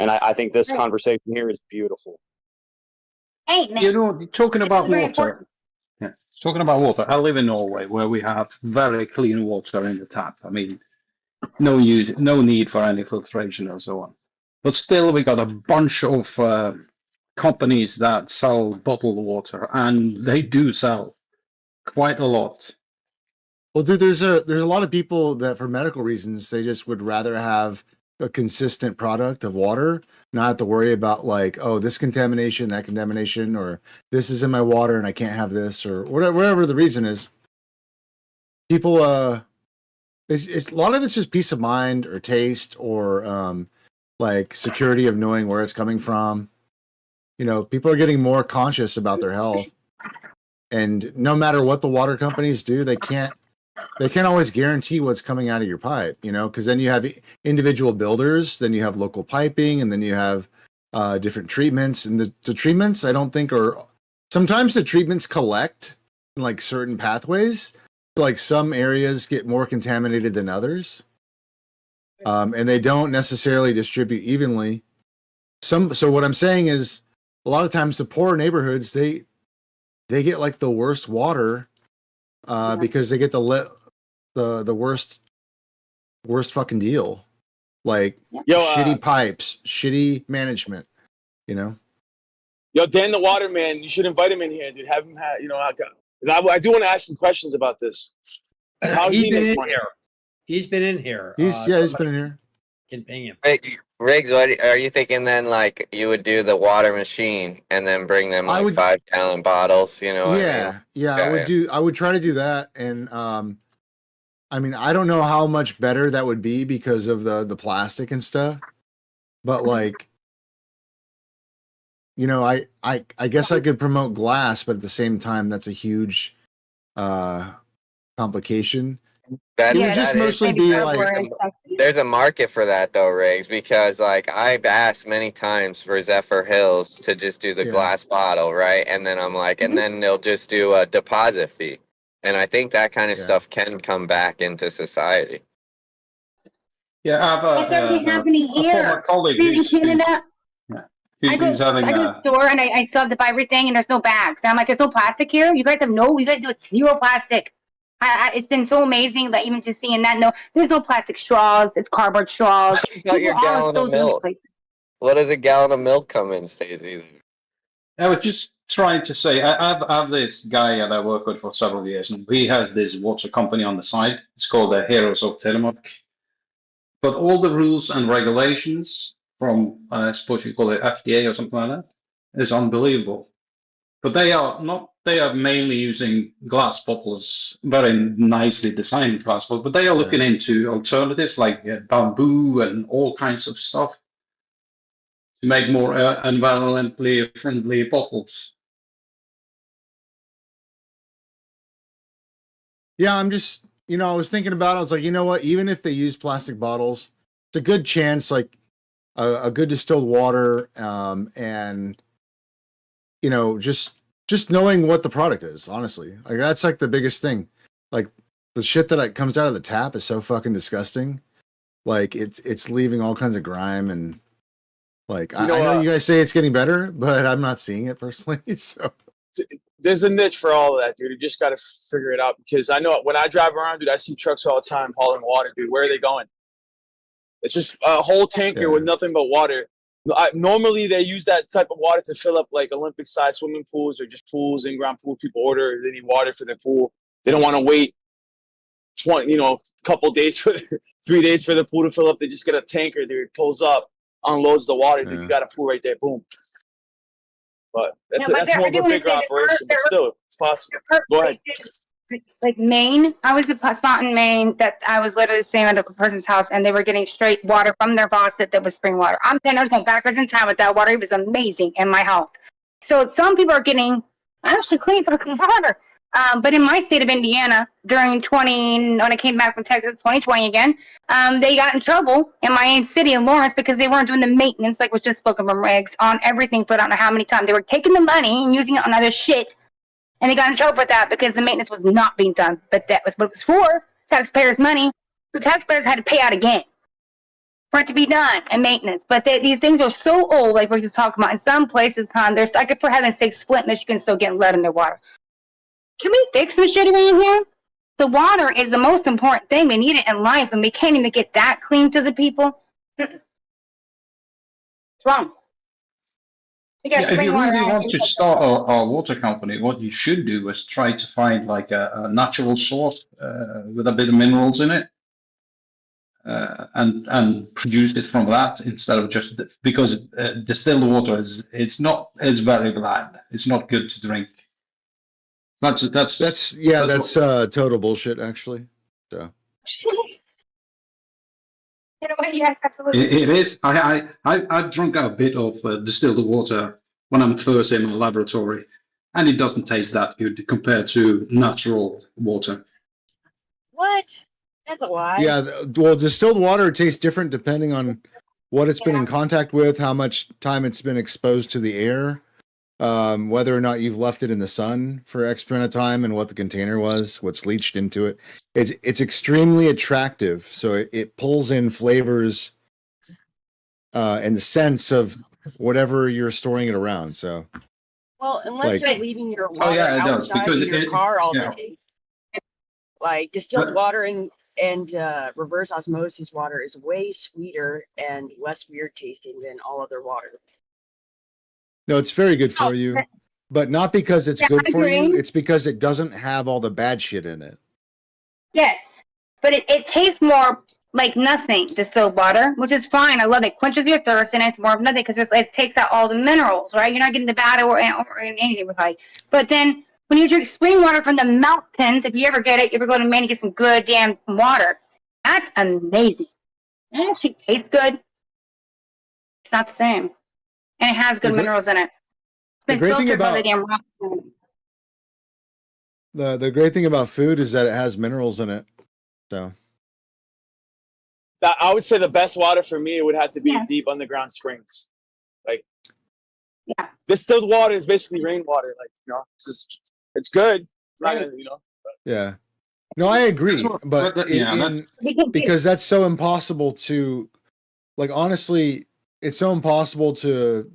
and I think this conversation here is beautiful. Hey, man. Talking about water. Yeah, talking about water. I live in Norway, where we have very clean water in the tap. I mean, no need for any filtration or so on. But still, we got a bunch of companies that sell bottled water, and they do sell quite a lot. Well, dude, there's a lot of people that for medical reasons they just would rather have a consistent product of water, not have to worry about like, oh, this contamination, that contamination, or this is in my water and I can't have this, or whatever the reason is. People, it's a lot of it's just peace of mind or taste or like security of knowing where it's coming from. You know, people are getting more conscious about their health, and no matter what the water companies do, they can't always guarantee what's coming out of your pipe, you know, because then you have individual builders, then you have local piping, and then you have different treatments. And the treatments, I don't think are, sometimes the treatments collect in like certain pathways. Like some areas get more contaminated than others. And they don't necessarily distribute evenly. So what I'm saying is a lot of times the poor neighborhoods, they get like the worst water because they get the worst fucking deal, like shitty pipes, shitty management, you know. Yo, Dan the Waterman, you should invite him in here, dude. Have him because I do want to ask him questions about this. How does he make money? He's been in here. He's been in here. Can ping him. Riggs, what are you thinking then? Like you would do the water machine and then bring them like 5-gallon bottles, you know? I would try to do that, and I mean, I don't know how much better that would be because of the plastic and stuff, but like, you know, I guess I could promote glass, but at the same time, that's a huge complication. That, it would just mostly be like there's a market for that though, Riggs, because like I've asked many times for Zephyr Hills to just do the glass bottle, right? And then I'm like, and then they'll just do a deposit fee. And I think that kind of stuff can come back into society. Yeah, it's already happening here. In Canada. I go to the store and I still have to buy everything and there's no bags. And I'm like, there's no plastic here? You guys do it zero plastic. It's been so amazing that even just seeing that, no, there's no plastic straws. It's cardboard straws. Got your gallon of milk. What does a gallon of milk come in, Stacey? I was just trying to say, I have this guy that I work with for several years, and he has this water company on the side. It's called the Heroes of Tillamook. But all the rules and regulations from, I suppose you call it FDA or something like that, is unbelievable. But they are mainly using glass bottles, very nicely designed glass bottles, but they are looking into alternatives like bamboo and all kinds of stuff to make more environmentally friendly bottles. Yeah, I'm just, you know, I was thinking about it. I was like, you know what? Even if they use plastic bottles, it's a good chance, like a good distilled water, and you know, just knowing what the product is. Honestly, like that's like the biggest thing. Like the shit that comes out of the tap is so fucking disgusting. Like it's leaving all kinds of grime and like I know you guys say it's getting better, but I'm not seeing it personally. So. There's a niche for all of that, dude. You just got to figure it out because I know when I drive around, dude, I see trucks all the time hauling water, dude. Where are they going? It's just a whole tanker with nothing but water. Normally, they use that type of water to fill up like Olympic-sized swimming pools or just pools, in-ground pools. People order, they need water for their pool. They don't want to wait 3 days for the pool to fill up. They just get a tanker, dude. It pulls up, unloads the water, dude. You got a pool right there, boom. But that's more of a bigger operation, but still, it's possible. Go ahead. Like Maine, I was at a spot in Maine that I was literally staying at a person's house, and they were getting straight water from their faucet that was spring water. I'm saying I was going backwards in time with that water. It was amazing in my health. So some people are getting actually clean water. But in my state of Indiana, when I came back from Texas, 2020 again, they got in trouble in my city in Lawrence because they weren't doing the maintenance, like was just spoken from Riggs, on everything for I don't know how many times. They were taking the money and using it on other shit. And they got in trouble for that because the maintenance was not being done. But that was what it was for, taxpayers' money. The taxpayers had to pay out again for it to be done and maintenance. But these things are so old, like we're just talking about. In some places, there's like, for heaven's sake, Flint, Michigan still getting lead in their water. Can we fix some shit around here? The water is the most important thing. We need it in life, and we can't even get that clean to the people. It's wrong. Yeah, if you really want to start a water company, what you should do is try to find like a natural source with a bit of minerals in it, and produce it from that instead of just because distilled water is it's very bland. It's not good to drink. That's total bullshit actually. So. In a way, yes, absolutely. It is. I've drunk a bit of distilled water when I'm thirsty in my laboratory, and it doesn't taste that good compared to natural water. What? That's a lie. Yeah, well, distilled water tastes different depending on what it's been in contact with, how much time it's been exposed to the air, whether or not you've left it in the sun for X amount of time, and what the container was, what's leached into it. It's extremely attractive, so it pulls in flavors and the sense of whatever you're storing it around. So, well, unless you're leaving your water it does, outside because in your car all day, like distilled But- water and reverse osmosis water is way sweeter and less weird tasting than all other water. no, it's very good for you, but not because it's good for you. agree. It's because it doesn't have all the bad shit in it. Yes, but it tastes more like nothing, distilled water, which is fine. I love it. Quenches your thirst, and it's more of nothing because it takes out all the minerals, right? You're not getting the bad or anything with like. But then when you drink spring water from the mountains, if you ever get it, you ever go to Maine and get some good damn water, that's amazing. It actually tastes good. It's not the same, and it has good minerals in it. It's been great thing filtered by the about- damn rock. The great thing about food is that it has minerals in it. So I would say the best water for me would have to be deep underground springs. Like, distilled water is basically rainwater. Like, it's good. Not gonna, yeah, no, I agree, but because that's so impossible to, like, honestly, it's so impossible to.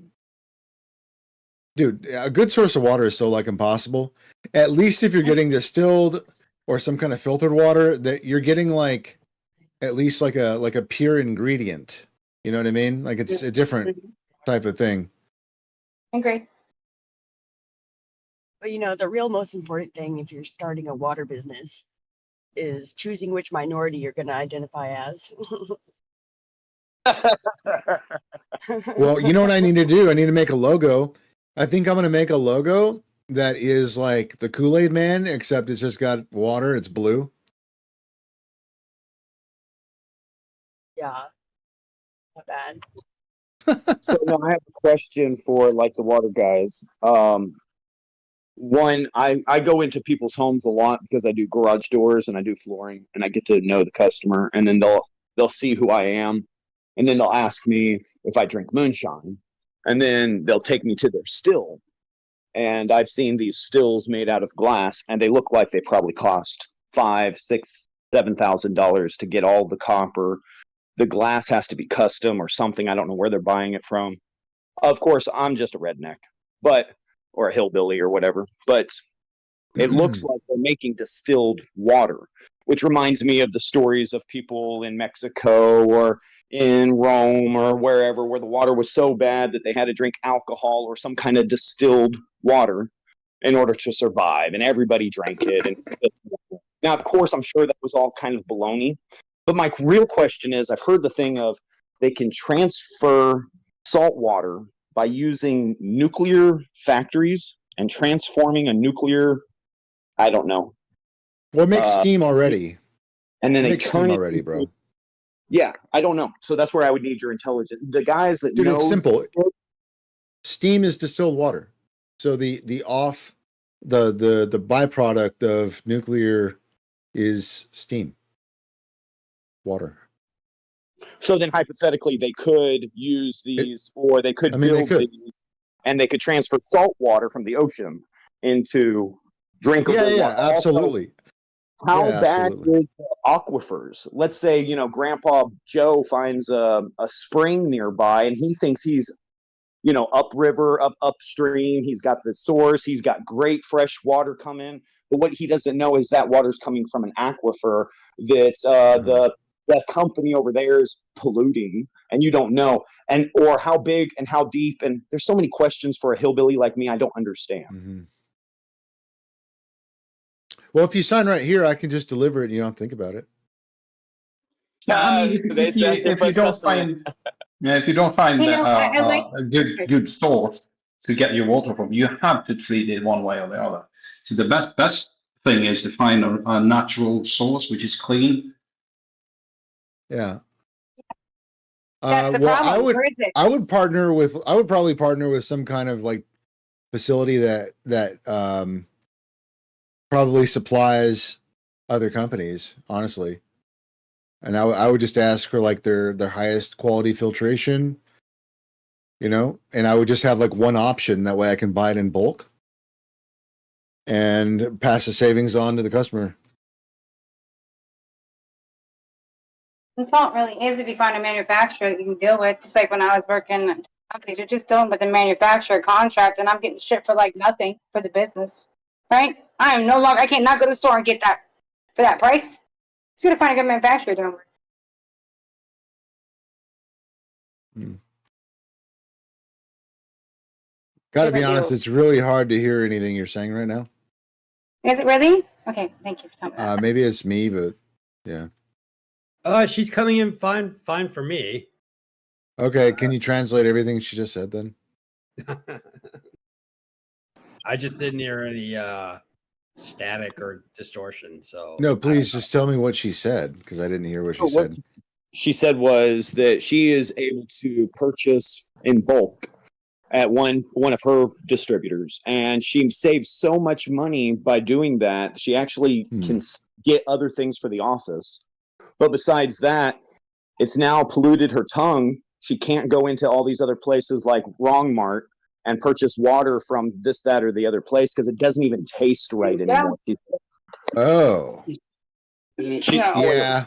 Dude, a good source of water is so like impossible. At least if you're getting distilled or some kind of filtered water, that you're getting like at least like a pure ingredient. You know what I mean? Like it's a different type of thing. Agree. But the real most important thing if you're starting a water business is choosing which minority you're going to identify as. Well, you know what I need to do? I need to make a logo. I think I'm going to make a logo that is like the Kool-Aid Man, except it's just got water. It's blue. Yeah. Not bad. So now I have a question for like the water guys. One, I go into people's homes a lot because I do garage doors and I do flooring, and I get to know the customer, and then they'll see who I am, and then they'll ask me if I drink moonshine, and then they'll take me to their still, and I've seen these stills made out of glass, and they look like they probably cost $5,000, $6,000, $7,000 to get all the copper. The glass has to be custom or something. I don't know where they're buying it from. Of course, I'm just a redneck, or a hillbilly or whatever. But it looks like they're making distilled water, which reminds me of the stories of people in Mexico or in Rome or wherever, where the water was so bad that they had to drink alcohol or some kind of distilled water in order to survive, and everybody drank it. And now, of course, I'm sure that was all kind of baloney. But my real question is, I've heard the thing of they can transfer salt water by using nuclear factories and transforming a nuclear, I don't know. Well, it makes steam already. And then it they makes turn steam it already, bro. Yeah, I don't know. So that's where I would need your intelligence. The guys that Dude, know. it's simple. Steam is distilled water. So the byproduct of nuclear is steam. Water. So then hypothetically they could use these, or they could build these, and they could transfer salt water from the ocean into drinkable water. Yeah, absolutely. How Yeah, bad absolutely. is the aquifers? Let's say, Grandpa Joe finds a spring nearby and he thinks he's, upriver, upstream. He's got the source. He's got great fresh water coming. But what he doesn't know is that water's coming from an aquifer that the company over there is polluting and you don't know, and or how big and how deep, and there's so many questions for a hillbilly like me I don't understand. Mm-hmm. Well, if you sign right here, I can just deliver it and you don't think about it. I mean, if you don't find, if you don't find You know, I like a good source to get your water from, you have to treat it one way or the other. So the best thing is to find a natural source which is clean. Yeah. That's the well, problem. Where is it? I would probably partner with some kind of like facility that probably supplies other companies, honestly. And I would just ask for like their highest quality filtration, you know, and I would just have like one option. That way I can buy it in bulk and pass the savings on to the customer. It's all it really is if you find a manufacturer that you can deal with. Just like when I was working at companies, you're just dealing with the manufacturer contract, and I'm getting shit for like nothing for the business, right? I am no longer. I can't not go to the store and get that for that price. Just gotta find a good manufacturer doing it. Gotta be honest, it's really hard to hear anything you're saying right now. Is it really? Okay, thank you for telling me that. Maybe it's me, but yeah. She's coming in fine for me. Okay, can you translate everything she just said then? I just didn't hear any static or distortion. So No, please just tell me what she said because I didn't hear what she said. She said was that she is able to purchase in bulk at one of her distributors, and she saves so much money by doing that. She actually can get other things for the office, but besides that, it's now polluted her tongue. She can't go into all these other places like Wrong Mart and purchase water from this, that, or the other place because it doesn't even taste right anymore. Oh, yeah.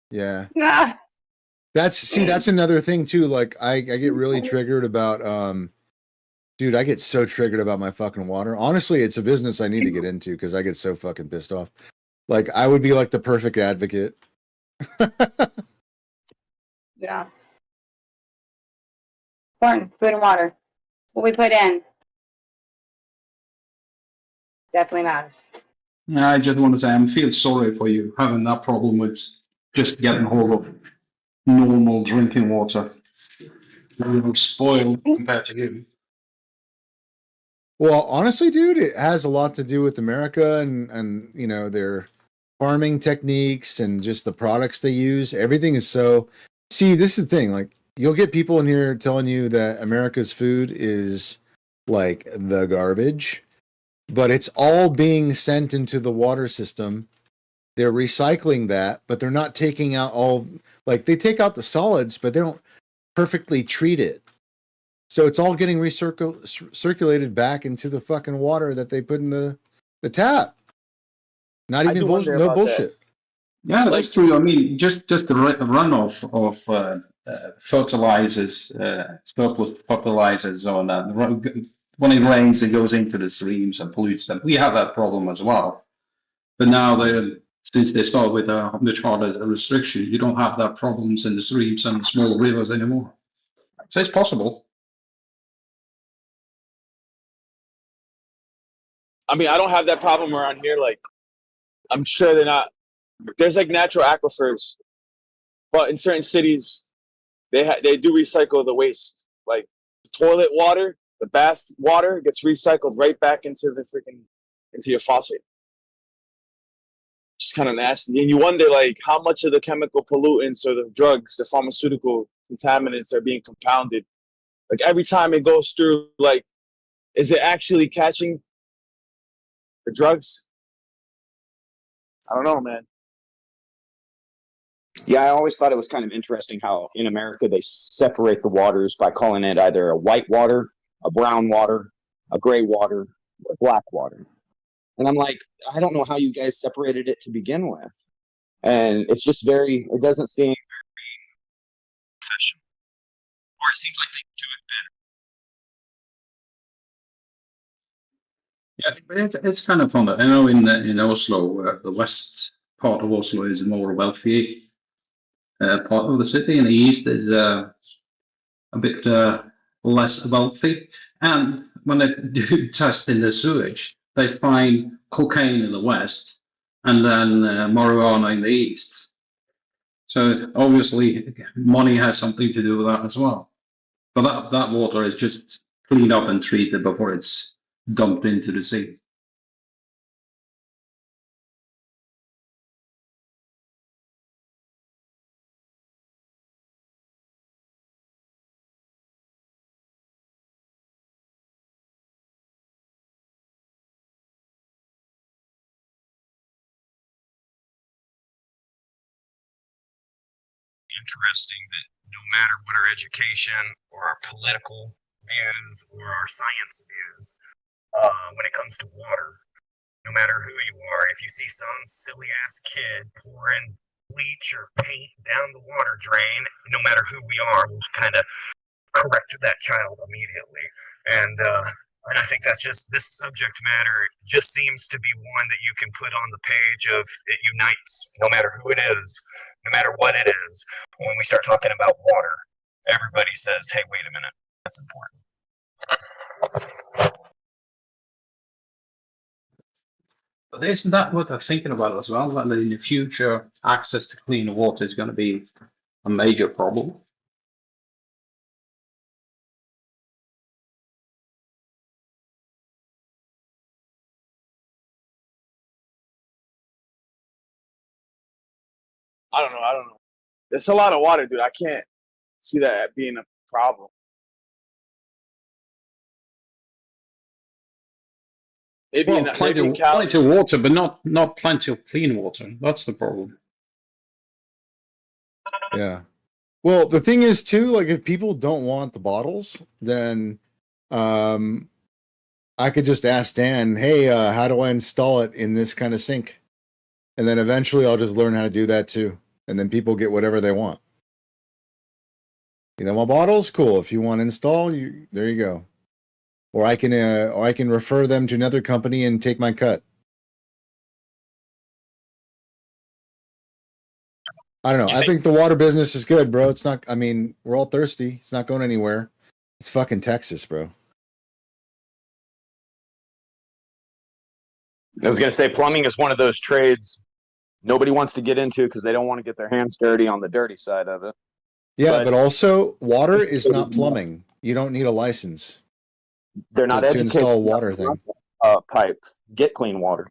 Yeah. That's another thing too. Like I get really triggered about dude, I get so triggered about my fucking water. Honestly, it's a business I need to get into because I get so fucking pissed off. Like I would be like the perfect advocate. Yeah. Important, food and water. What we put in definitely matters. I just want to say I feel sorry for you having that problem with just getting hold of normal drinking water. You're spoiled compared to you. Well, honestly, dude, it has a lot to do with America and you know their farming techniques and just the products they use. Everything is so. See, this is the thing. Like, you'll get people in here telling you that America's food is like the garbage, but it's all being sent into the water system. They're recycling that, but they're not taking out all. Like, they take out the solids, but they don't perfectly treat it. So it's all getting circulated back into the fucking water that they put in the tap. Not even bullshit. No bullshit. Yeah, that's true. I mean, just the runoff of fertilizers, surplus fertilizers on that. When it rains, it goes into the streams and pollutes them. We have that problem as well. But now, since they start with a much harder restriction, you don't have that problems in the streams and small rivers anymore. So it's possible. I mean, I don't have that problem around here. Like, I'm sure they're not. There's like natural aquifers, but in certain cities, they do recycle the waste. Like the toilet water, the bath water gets recycled right back into your faucet. Just kind of nasty, and you wonder like how much of the chemical pollutants or the drugs, the pharmaceutical contaminants are being compounded. Like every time it goes through, like, is it actually catching the drugs? I don't know, man. Yeah, I always thought it was kind of interesting how in America they separate the waters by calling it either a white water, a brown water, a gray water, or black water. And I'm like, I don't know how you guys separated it to begin with. And it's just it doesn't seem very professional. Or it seems like they do it better. Yeah, it's kind of fun. I know in Oslo, the west part of Oslo is more wealthy, part of the city, and the east is a bit less wealthy. And when they do test in the sewage, they find cocaine in the west and then marijuana in the east. So obviously, money has something to do with that as well. But that water is just cleaned up and treated before it's dumped into the sea. Interesting that no matter what our education or our political views or our science views, when it comes to water, no matter who you are, if you see some silly ass kid pouring bleach or paint down the water drain, no matter who we are, we'll kind of correct that child immediately. And I think that's just this subject matter just seems to be one that you can put on the page of it unites no matter who it is, no matter what it is. When we start talking about water, everybody says, hey, wait a minute, that's important. But isn't that what they're thinking about as well? That in the future, access to clean water is going to be a major problem. I don't know. There's a lot of water, dude. I can't see that being a problem. Maybe Well, plenty of water, but not plenty of clean water. That's the problem. Yeah. Well, the thing is too, like if people don't want the bottles, then I could just ask Dan, hey, how do I install it in this kind of sink? And then eventually I'll just learn how to do that too. And then people get whatever they want. You know, my bottles, cool. If you want to install, there you go. Or I can refer them to another company and take my cut. I don't know. I think the water business is good, bro. It's not. I mean, we're all thirsty. It's not going anywhere. It's fucking Texas, bro. I was going to say plumbing is one of those trades nobody wants to get into because they don't want to get their hands dirty on the dirty side of it. Yeah, but also water is not plumbing. You don't need a license. They're not to educated install a water thing. Pipe. Get clean water.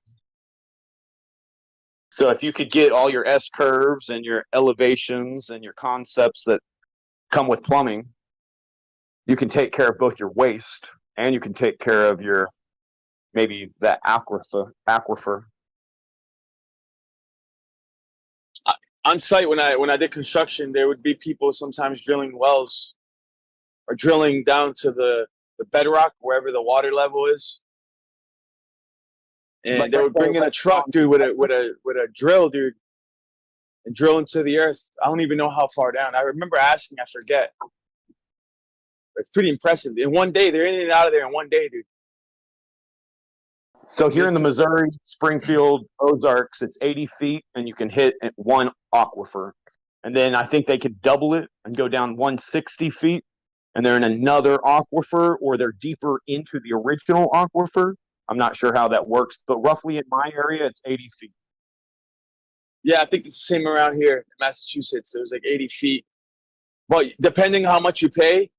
So if you could get all your S curves and your elevations and your concepts that come with plumbing, you can take care of both your waste and you can take care of your maybe that aquifer. On site, when I did construction, there would be people sometimes drilling wells or drilling down to the bedrock wherever the water level is, and they would bring in a truck, dude, with a drill, dude, and drill into the earth. I don't even know how far down. I remember asking, I forget. It's pretty impressive. In one day, they're in and out of there in one day, dude. So here in the Missouri, Springfield, Ozarks, it's 80 feet, and you can hit at one aquifer. And then I think they could double it and go down 160 feet, and they're in another aquifer, or they're deeper into the original aquifer. I'm not sure how that works, but roughly in my area, it's 80 feet. Yeah, I think it's the same around here in Massachusetts. It was like 80 feet. But depending on how much you pay,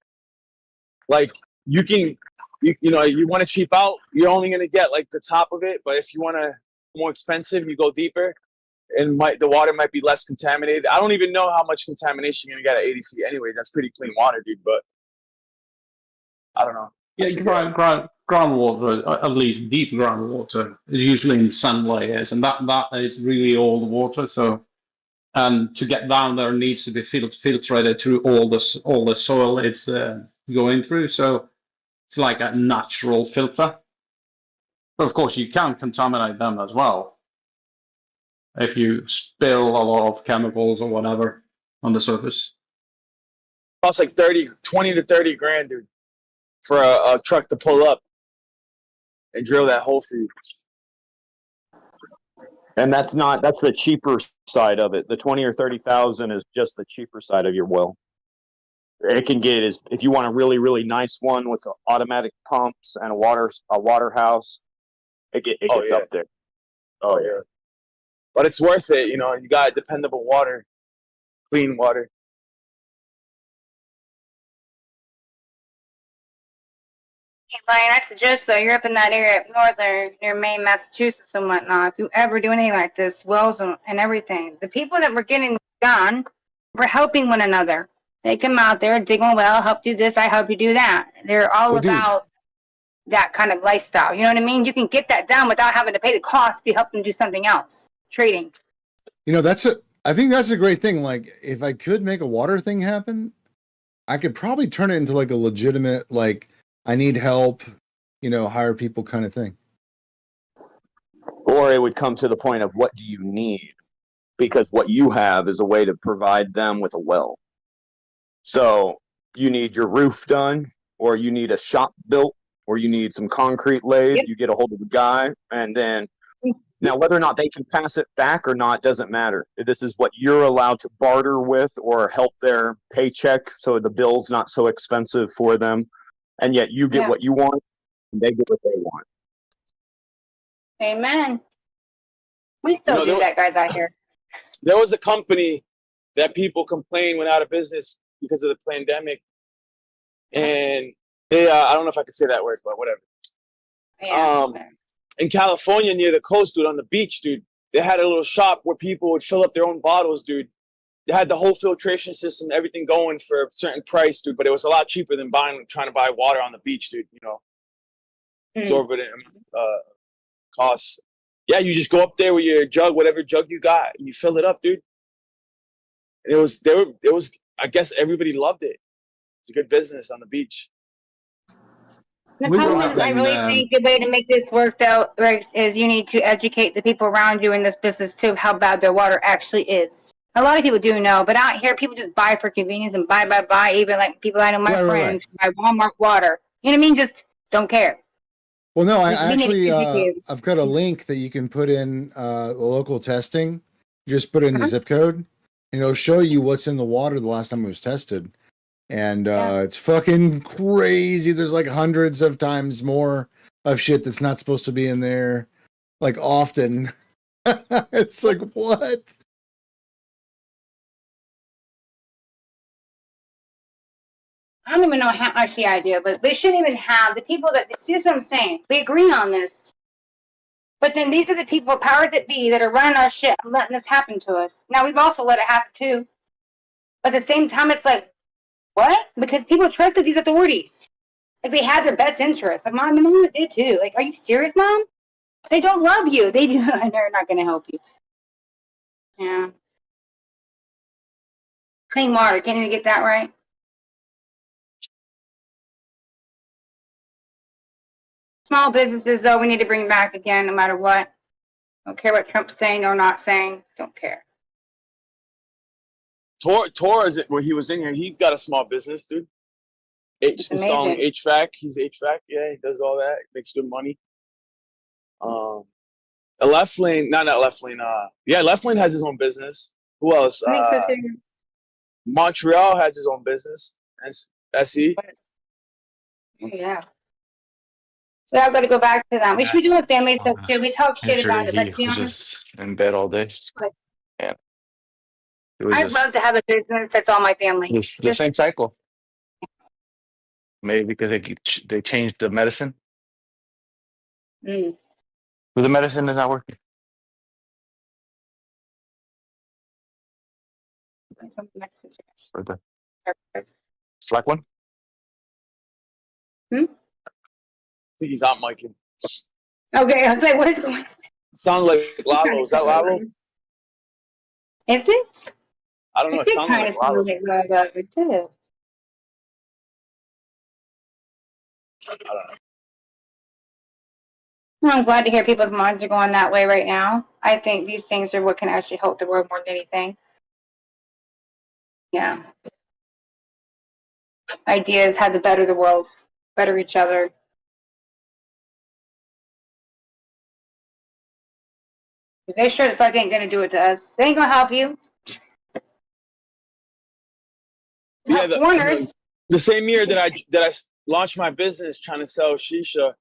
like you can... You know, you want to cheap out, you're only going to get like the top of it. But if you want to more expensive, you go deeper, and the water might be less contaminated. I don't even know how much contamination you're going to get at 80 feet anyway. That's pretty clean water, dude. But I don't know. Yeah, groundwater, at least deep groundwater, is usually in sand layers, and that is really old water. So, and to get down there needs to be filtered through all the soil it's going through. So it's like a natural filter. But of course, you can contaminate them as well if you spill a lot of chemicals or whatever on the surface. Costs like 20 to 30 grand, dude, for a truck to pull up and drill that hole for you. And that's the cheaper side of it. The 20 or 30,000 is just the cheaper side of your well. It can get if you want a really, really nice one with automatic pumps and a water house, it gets up there. Oh yeah. But it's worth it, you know. You got dependable water, clean water. Like I suggest though, you're up in that area up north there, near Maine, Massachusetts and whatnot. If you ever do anything like this, wells and everything, the people that were getting done were helping one another. They come out there, dig a well, help do this, I help you do that. They're all about that kind of lifestyle. You know what I mean? You can get that done without having to pay the cost if you help them do something else. Trading. You know, I think that's a great thing. Like, if I could make a water thing happen, I could probably turn it into like a legitimate, like, I need help, you know, hire people kind of thing. Or it would come to the point of, what do you need? Because what you have is a way to provide them with a well. So you need your roof done, or you need a shop built, or you need some concrete laid. Yep. You get a hold of a guy, and then now whether or not they can pass it back or not doesn't matter. This is what you're allowed to barter with or help their paycheck, so the bill's not so expensive for them, and yet you get what you want and they get what they want. Amen. We still do that, guys, out here. There was a company that people complained went out of business because of the pandemic, and they I don't know if I could say that word, but whatever. Yeah. In California, near the coast, dude, on the beach, dude, they had a little shop where people would fill up their own bottles, dude. They had the whole filtration system, everything going for a certain price, dude, but it was a lot cheaper than trying to buy water on the beach, dude, you know. Exorbitant costs. Yeah, you just go up there with your jug, whatever jug you got, and you fill it up, dude. And it was I guess everybody loved it. It's a good business on the beach. The problem is, I really think the way to make this work, though, Rex, is you need to educate the people around you in this business, too, of how bad their water actually is. A lot of people do know, but out here, people just buy for convenience and buy. Even like people I know, my friends, buy Walmart water. You know what I mean? Just don't care. Well, no, I actually, I've got a link that you can put in local testing. You just put in the zip code, and it'll show you what's in the water the last time it was tested. And it's fucking crazy. There's like hundreds of times more of shit that's not supposed to be in there, like often. It's like, what? I don't even know how much the idea, but they shouldn't even have the people that see what I'm saying. We agree on this. But then these are the people, powers that be, that are running our shit and letting this happen to us. Now we've also let it happen too. But at the same time, it's like, what? Because people trusted these authorities. Like, they had their best interests. Like, my mom did too. Like, are you serious, Mom? They don't love you. They do. They're not going to help you. Yeah. Clean water. Can't even get that right. Small businesses, though, we need to bring back again, no matter what. Don't care what Trump's saying or not saying. Don't care. Tor is where he was in here. He's got a small business, dude. Installing HVAC. He's HVAC. Yeah, he does all that. Makes good money. Left Lane. Not Left Lane. Left Lane has his own business. Who else? I think so too. Montreal has his own business. SE. Yeah. So I've got to go back to them. We should be doing family stuff too. We talk shit about it, but to be honest, in bed all day. Yeah. I'd love to have a business that's all my family. The same cycle. Maybe because they changed the medicine. Mm. But the medicine is not working. For the Slack one? Hmm? I think he's out micing. Okay, I was like, what is going on? Sounds like Lalo. Is that Lalo? Is it? I don't know. It sounds like Lalo. It did. I don't know. Well, I'm glad to hear people's minds are going that way right now. I think these things are what can actually help the world more than anything. Yeah. Ideas how to better the world, better each other. They sure the fuck ain't gonna do it to us. They ain't gonna help you. Yeah, Help foreigners. the same year that I launched my business trying to sell shisha,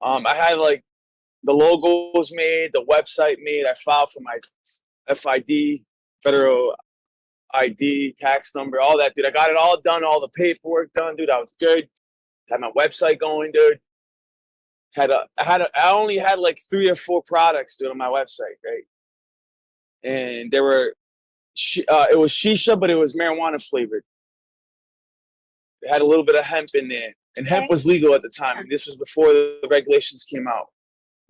I had like the logo was made, the website made. I filed for my FID, federal ID, tax number, all that, dude. I got it all done, all the paperwork done, dude. I was good. Had my website going, dude. I only had like 3 or 4 products, dude, on my website, right? And there were, it was shisha, but it was marijuana flavored. It had a little bit of hemp in there, and hemp was legal at the time. And this was before the regulations came out.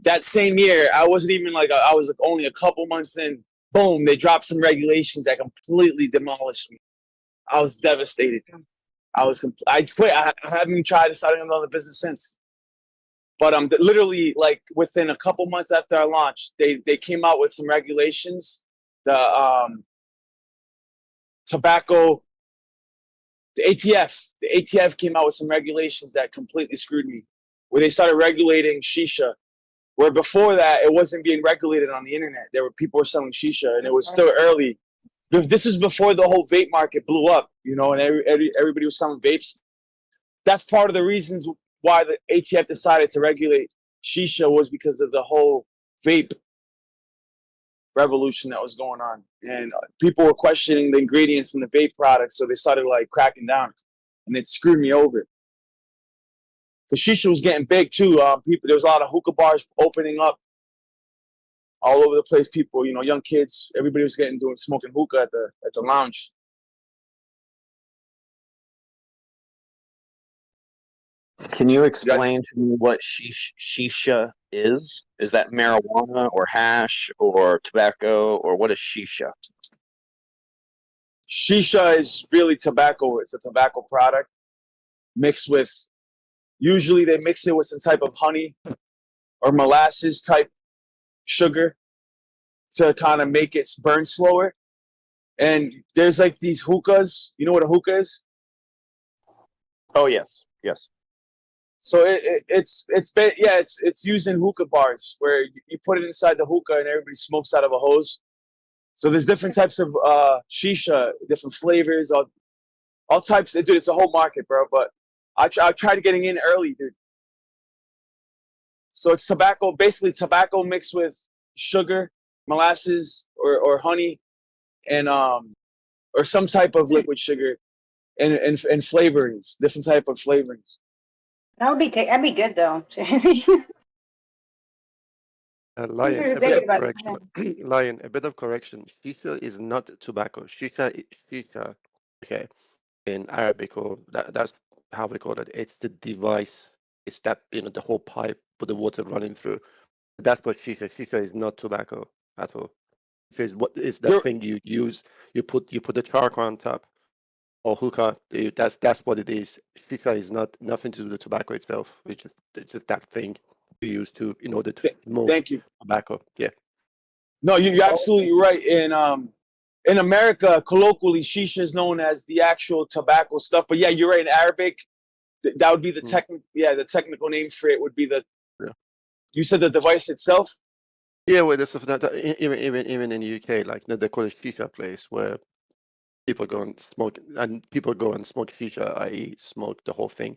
That same year, I wasn't even like I was like only a couple months in. Boom! They dropped some regulations that completely demolished me. I was devastated. I quit. I haven't tried starting another business since. But literally like within a couple months after I launched, they came out with some regulations. The tobacco, the ATF came out with some regulations that completely screwed me, where they started regulating shisha. Where before that, it wasn't being regulated on the internet. People were selling shisha, and it was still early. This is before the whole vape market blew up, and everybody was selling vapes. That's part of the reasons why the ATF decided to regulate shisha, was because of the whole vape revolution that was going on, and people were questioning the ingredients in the vape products, so they started like cracking down, and it screwed me over. Because shisha was getting big too. There was a lot of hookah bars opening up all over the place. People, young kids, everybody was smoking hookah at the lounge. Can you explain to me what shisha is? Is that marijuana or hash or tobacco, or what is shisha? Shisha is really tobacco. It's a tobacco product mixed with, usually they mix it with some type of honey or molasses type sugar to kind of make it burn slower. And there's like these hookahs. You know what a hookah is? Oh yes, yes. So it's used in hookah bars where you put it inside the hookah and everybody smokes out of a hose. So there's different types of shisha, different flavors, all types. Dude, it's a whole market, bro. But I tried getting in early, dude. So it's tobacco, basically tobacco mixed with sugar, molasses, or honey, and or some type of liquid sugar, and flavorings, different type of flavorings. That'd be good though. Lion, a bit of correction. Lion, a bit of correction. Shisha is not tobacco. Shisha, okay, in Arabic, or that's how we call it. It's the device. It's that, the whole pipe with the water running through. That's what shisha. Shisha is not tobacco at all. Shisha is what is the thing you use. You put the charcoal on top, or hookah. That's what it is. Shisha is nothing to do with the tobacco itself. It's just that thing you use in order to smoke tobacco. Yeah. No, you're absolutely right. In America, colloquially, shisha is known as the actual tobacco stuff. But yeah, you're right. In Arabic, that would be the the technical name for it would be the. Yeah. You said the device itself. Yeah, well, there's even in the UK, like they call it shisha place, where people go and smoke, shisha, i.e., smoke the whole thing.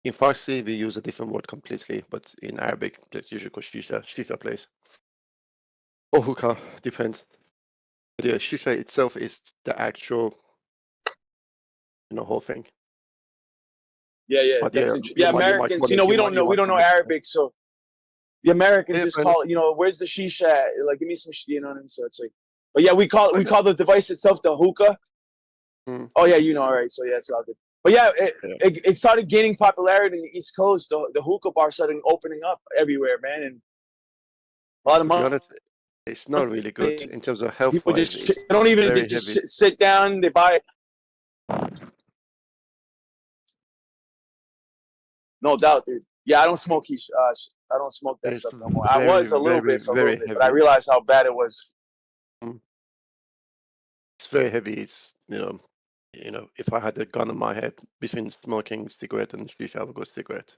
In Farsi, we use a different word completely, but in Arabic, that's usually called shisha place. Or hookah, depends. But yeah, shisha itself is the actual, whole thing. Yeah, but that's interesting. Yeah, Americans, we don't know Arabic, so the Americans just call it, where's the shisha at? Like, give me some, you know what I mean? So it's like, but yeah, we call the device itself the hookah. Oh yeah, all right. So yeah, it's all good. But yeah, it started gaining popularity in the East Coast. The hookah bar started opening up everywhere, man, and a lot of money. To be honest, it's not really good in terms of health People wise. they don't even they just sit down. They buy it. No doubt, dude. Yeah, I don't smoke I don't smoke that stuff no more. I was a little bit for a little bit, but I realized how bad it was. It's very heavy. It's if I had a gun on my head between smoking cigarette and shisha, I would go cigarette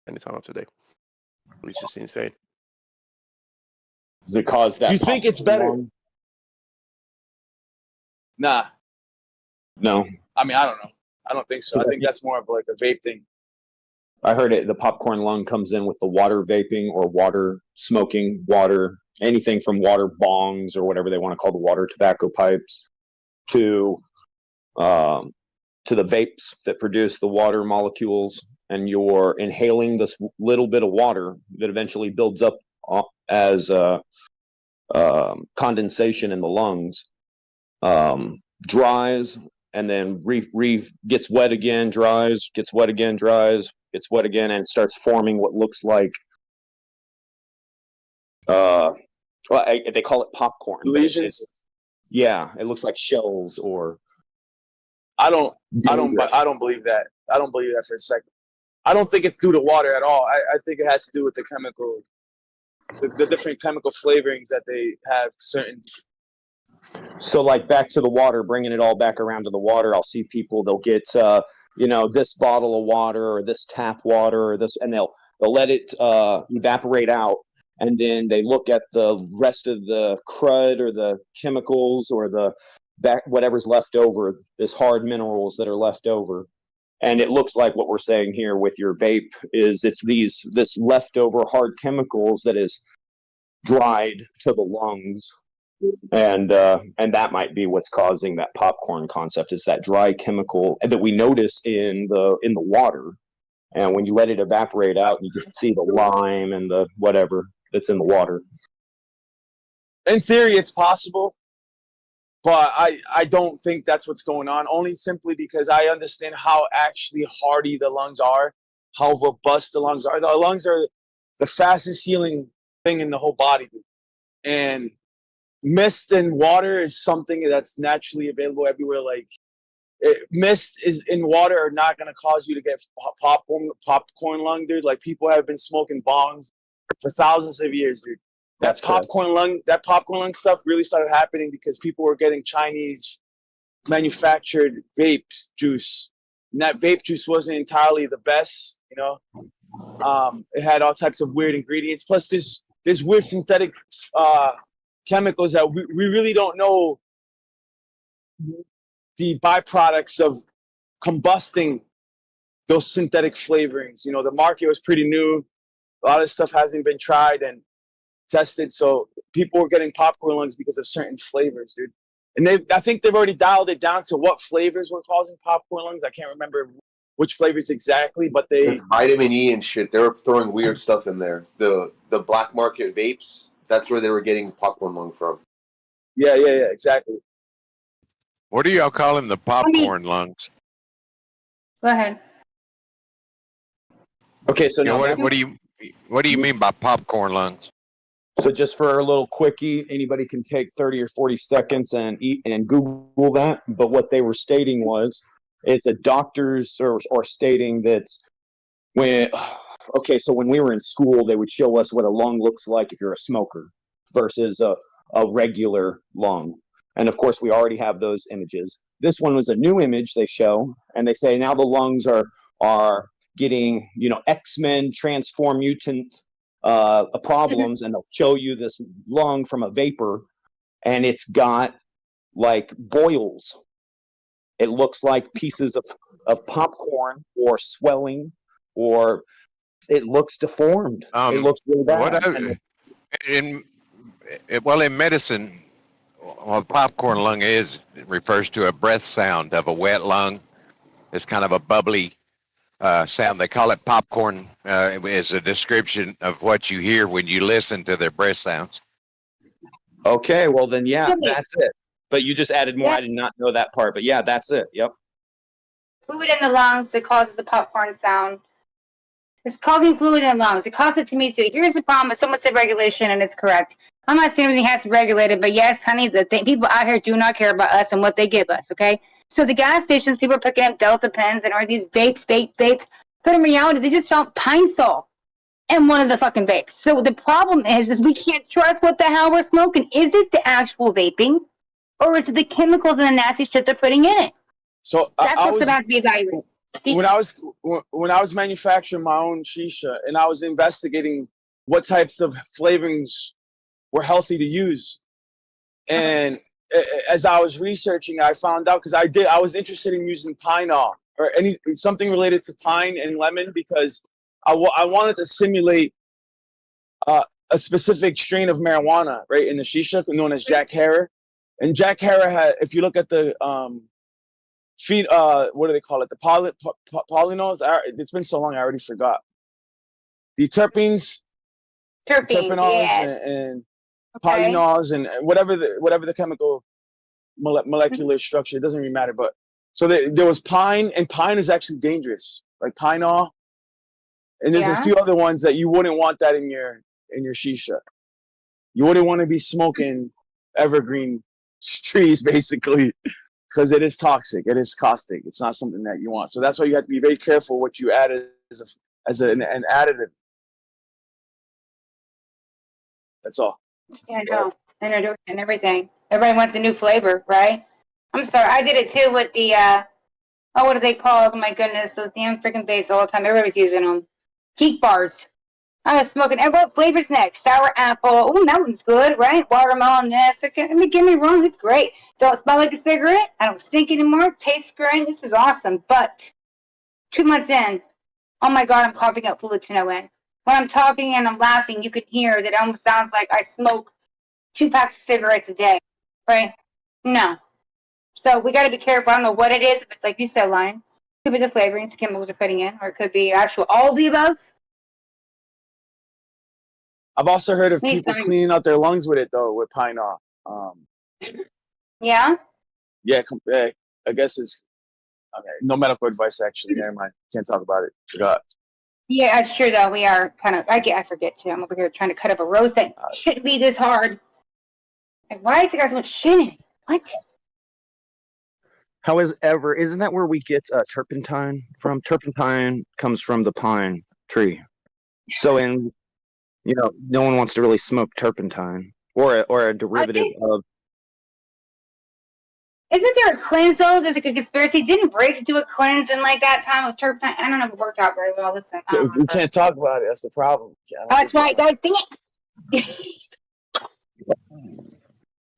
any time of the day. It's just insane. Does it cause that? You think it's better? Lung? Nah. No. I mean, I don't know. I don't think so. I think that's more of like a vape thing. I heard it. The popcorn lung comes in with the water vaping or water smoking, water, anything from water bongs or whatever they want to call the water tobacco pipes to the vapes that produce the water molecules, and you're inhaling this little bit of water that eventually builds up as condensation in the lungs, dries, and then gets wet again, dries, gets wet again, dries, gets wet again, and starts forming what looks like they call it popcorn. Lesions? Yeah, it looks like shells or. I don't believe that. I don't believe that for a second. I don't think it's due to water at all. I think it has to do with the chemical, the different chemical flavorings that they have certain. So like back to the water, bringing it all back around to the water, I'll see people, they'll get, this bottle of water or this tap water or this, and they'll let it evaporate out. And then they look at the rest of the crud or the chemicals or whatever's left over, this hard minerals that are left over. And it looks like what we're saying here with your vape is it's this leftover hard chemicals that is dried to the lungs. And that might be what's causing that popcorn concept, is that dry chemical that we notice in the water. And when you let it evaporate out, you can see the lime and the whatever that's in the water. In theory, it's possible, but I don't think that's what's going on, only simply because I understand how actually hardy the lungs are, how robust the lungs are. The lungs are the fastest healing thing in the whole body. And mist and water is something that's naturally available everywhere. Like mist is in water are not going to cause you to get popcorn lung, dude. Like people have been smoking bongs for thousands of years, dude. That popcorn lung stuff really started happening because people were getting Chinese manufactured vape juice. And that vape juice wasn't entirely the best, It had all types of weird ingredients. Plus there's weird synthetic chemicals that we really don't know the byproducts of combusting those synthetic flavorings. The market was pretty new. A lot of stuff hasn't been tried and tested, so people were getting popcorn lungs because of certain flavors, dude. And I think they've already dialed it down to what flavors were causing popcorn lungs. I can't remember which flavors exactly, but they vitamin E and shit. They were throwing weird stuff in there. The black market vapes. That's where they were getting popcorn lung from. Yeah, exactly. What do y'all call them? The popcorn lungs. Go ahead. Okay, so now what do you mean by popcorn lungs? So just for a little quickie, anybody can take 30 or 40 seconds and Google that. But what they were stating was, it's a doctors are stating that so when we were in school, they would show us what a lung looks like if you're a smoker versus a regular lung. And of course, we already have those images. This one was a new image they show, and they say now the lungs are getting, X-Men transform mutant problems, and they'll show you this lung from a vapor, and it's got like boils. It looks like pieces of popcorn or swelling, or it looks deformed. It looks really bad. In medicine, what a popcorn lung refers to a breath sound of a wet lung. It's kind of a bubbly sound. They call it popcorn as a description of what you hear when you listen to their breath sounds. Okay, well then, that's it. But you just added more. I did not know that part. But yeah, that's it. Yep. Fluid in the lungs that causes the popcorn sound. It's causing fluid in the lungs. It caused it to me too. Here's the problem. Someone said regulation, and it's correct. I'm not saying everything has to be regulated, but yes, honey, people out here do not care about us and what they give us, okay? So the gas stations, people are picking up Delta pens and are these vapes. But in reality, they just found Pine Sol in one of the fucking vapes. So the problem is we can't trust what the hell we're smoking. Is it the actual vaping, or is it the chemicals and the nasty shit they're putting in it? So that's what's about to be evaluated. When I was manufacturing my own shisha, and I was investigating what types of flavorings were healthy to use. And as I was researching, I found out because I was interested in using pine or something related to pine and lemon because I wanted to simulate a specific strain of marijuana, right, in the shisha known as Jack Herer. And Jack Herer had, if you look at the what do they call it? The polymers. It's been so long, I already forgot. The terpenes, Yes. and polymers, and whatever the chemical molecular structure. It doesn't really matter. But so there was pine, and pine is actually dangerous, like pineol. And there's a few other ones that you wouldn't want that in your shisha. You wouldn't want to be smoking evergreen trees, basically. Because it is toxic, it is caustic. It's not something that you want. So that's why you have to be very careful what you add as an additive. That's all. Yeah, I know. And everything. Everybody wants a new flavor, right? I'm sorry, I did it too with the what are they called? Oh my goodness, those damn freaking vapes all the time. Everybody's using them. Geek bars. I was smoking. And what flavor's next? Sour apple. Oh, that one's good, right? Watermelon. This. Okay. I mean, get me wrong, it's great. Don't smell like a cigarette. I don't stink anymore. Tastes great. This is awesome. But 2 months in, oh my God, I'm coughing up fluid to no end. When I'm talking and I'm laughing, you can hear that it almost sounds like I smoke 2 packs of cigarettes a day, right? No. So we got to be careful. I don't know what it is. If it's like you said, Lion. It could be the flavorings, the chemicals they're putting in, or it could be actual all of the above. I've also heard of people cleaning out their lungs with it, though, with pine oil. Yeah? Yeah, I guess it's no medical advice, actually. Never mind. Can't talk about it. Forgot. Yeah, it's true, though. We are kind of, I forget, too. I'm over here trying to cut up a roast that shouldn't be this hard. Like, why is there so much shit in it? What? However, isn't that where we get turpentine from? Turpentine comes from the pine tree. So no one wants to really smoke turpentine or a derivative of. Isn't there a cleanse, though? There's like a conspiracy. Didn't Briggs do a cleanse in like that time of turpentine? I don't know if it worked out very well. Listen. We can't talk about it. That's the problem. That's right. I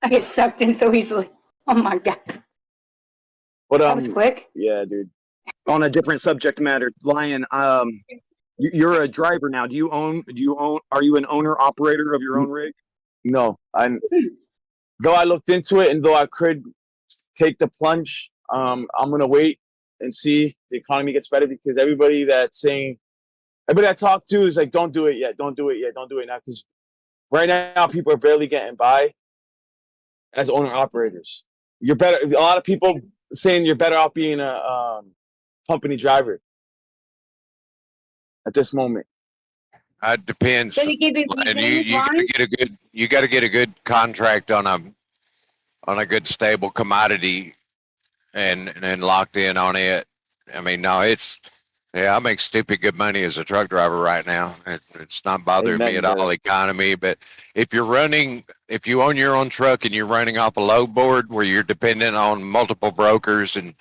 get sucked in so easily. Oh my God. But that was quick. Yeah, dude. On a different subject matter, Lion. You're a driver now. Are you an owner operator of your own rig? No, though I looked into it and though I could take the plunge, I'm gonna wait and see if the economy gets better because everybody that I talk to is like, don't do it yet, don't do it yet, don't do it now because right now people are barely getting by as owner operators. You're better. A lot of people saying you're better off being a company driver at this moment. It depends. And you got to get a good contract on a good stable commodity and locked in on it. I mean, no, I make stupid good money as a truck driver right now. It's not bothering me at all, economy. But if you own your own truck and you're running off a load board where you're dependent on multiple brokers and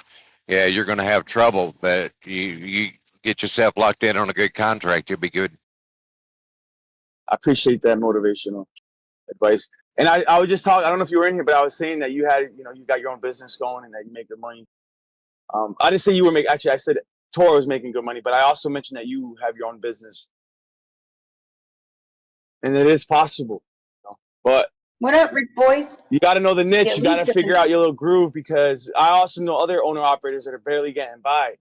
you're going to have trouble. But you get yourself locked in on a good contract, you'll be good. I appreciate that motivational advice. And I was just talking, I don't know if you were in here, but I was saying that you had, you got your own business going and that you make good money. I didn't say you were making, actually I said Tora was making good money, but I also mentioned that you have your own business. And it is possible. But what up, Rich boys? You got to know the niche. You got to figure out your little groove because I also know other owner operators that are barely getting by.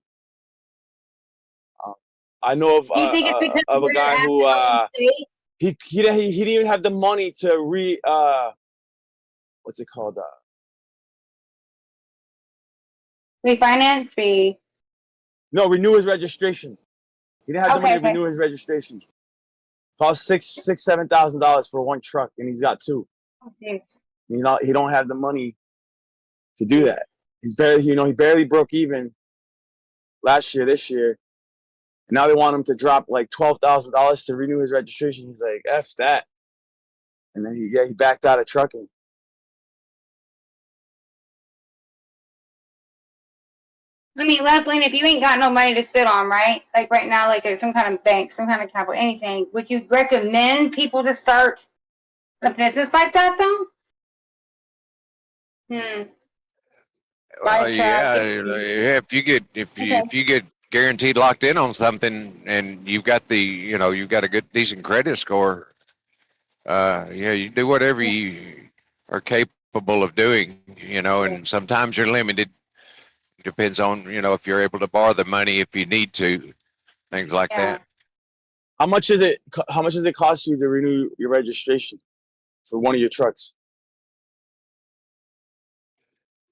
I know of a guy who he didn't even have the money to what's it called? Refinance? No, renew his registration. He didn't have the money to renew his registration. Cost $7,000 for one truck, and he's got 2. Oh, geez. He don't have the money to do that. He's barely, he barely broke even last year, this year. And now they want him to drop like $12,000 to renew his registration. He's like, F that. And then he backed out of trucking. I mean, Leflin, if you ain't got no money to sit on, right? Like right now, like some kind of bank, some kind of capital, anything, would you recommend people to start A business like that, though? Well, Buy a truck. if you get guaranteed locked in on something and you've got you've got a good decent credit score, you do whatever you are capable of doing, and sometimes you're limited. Depends on, if you're able to borrow the money if you need to, things like that. How much does it cost you to renew your registration for one of your trucks?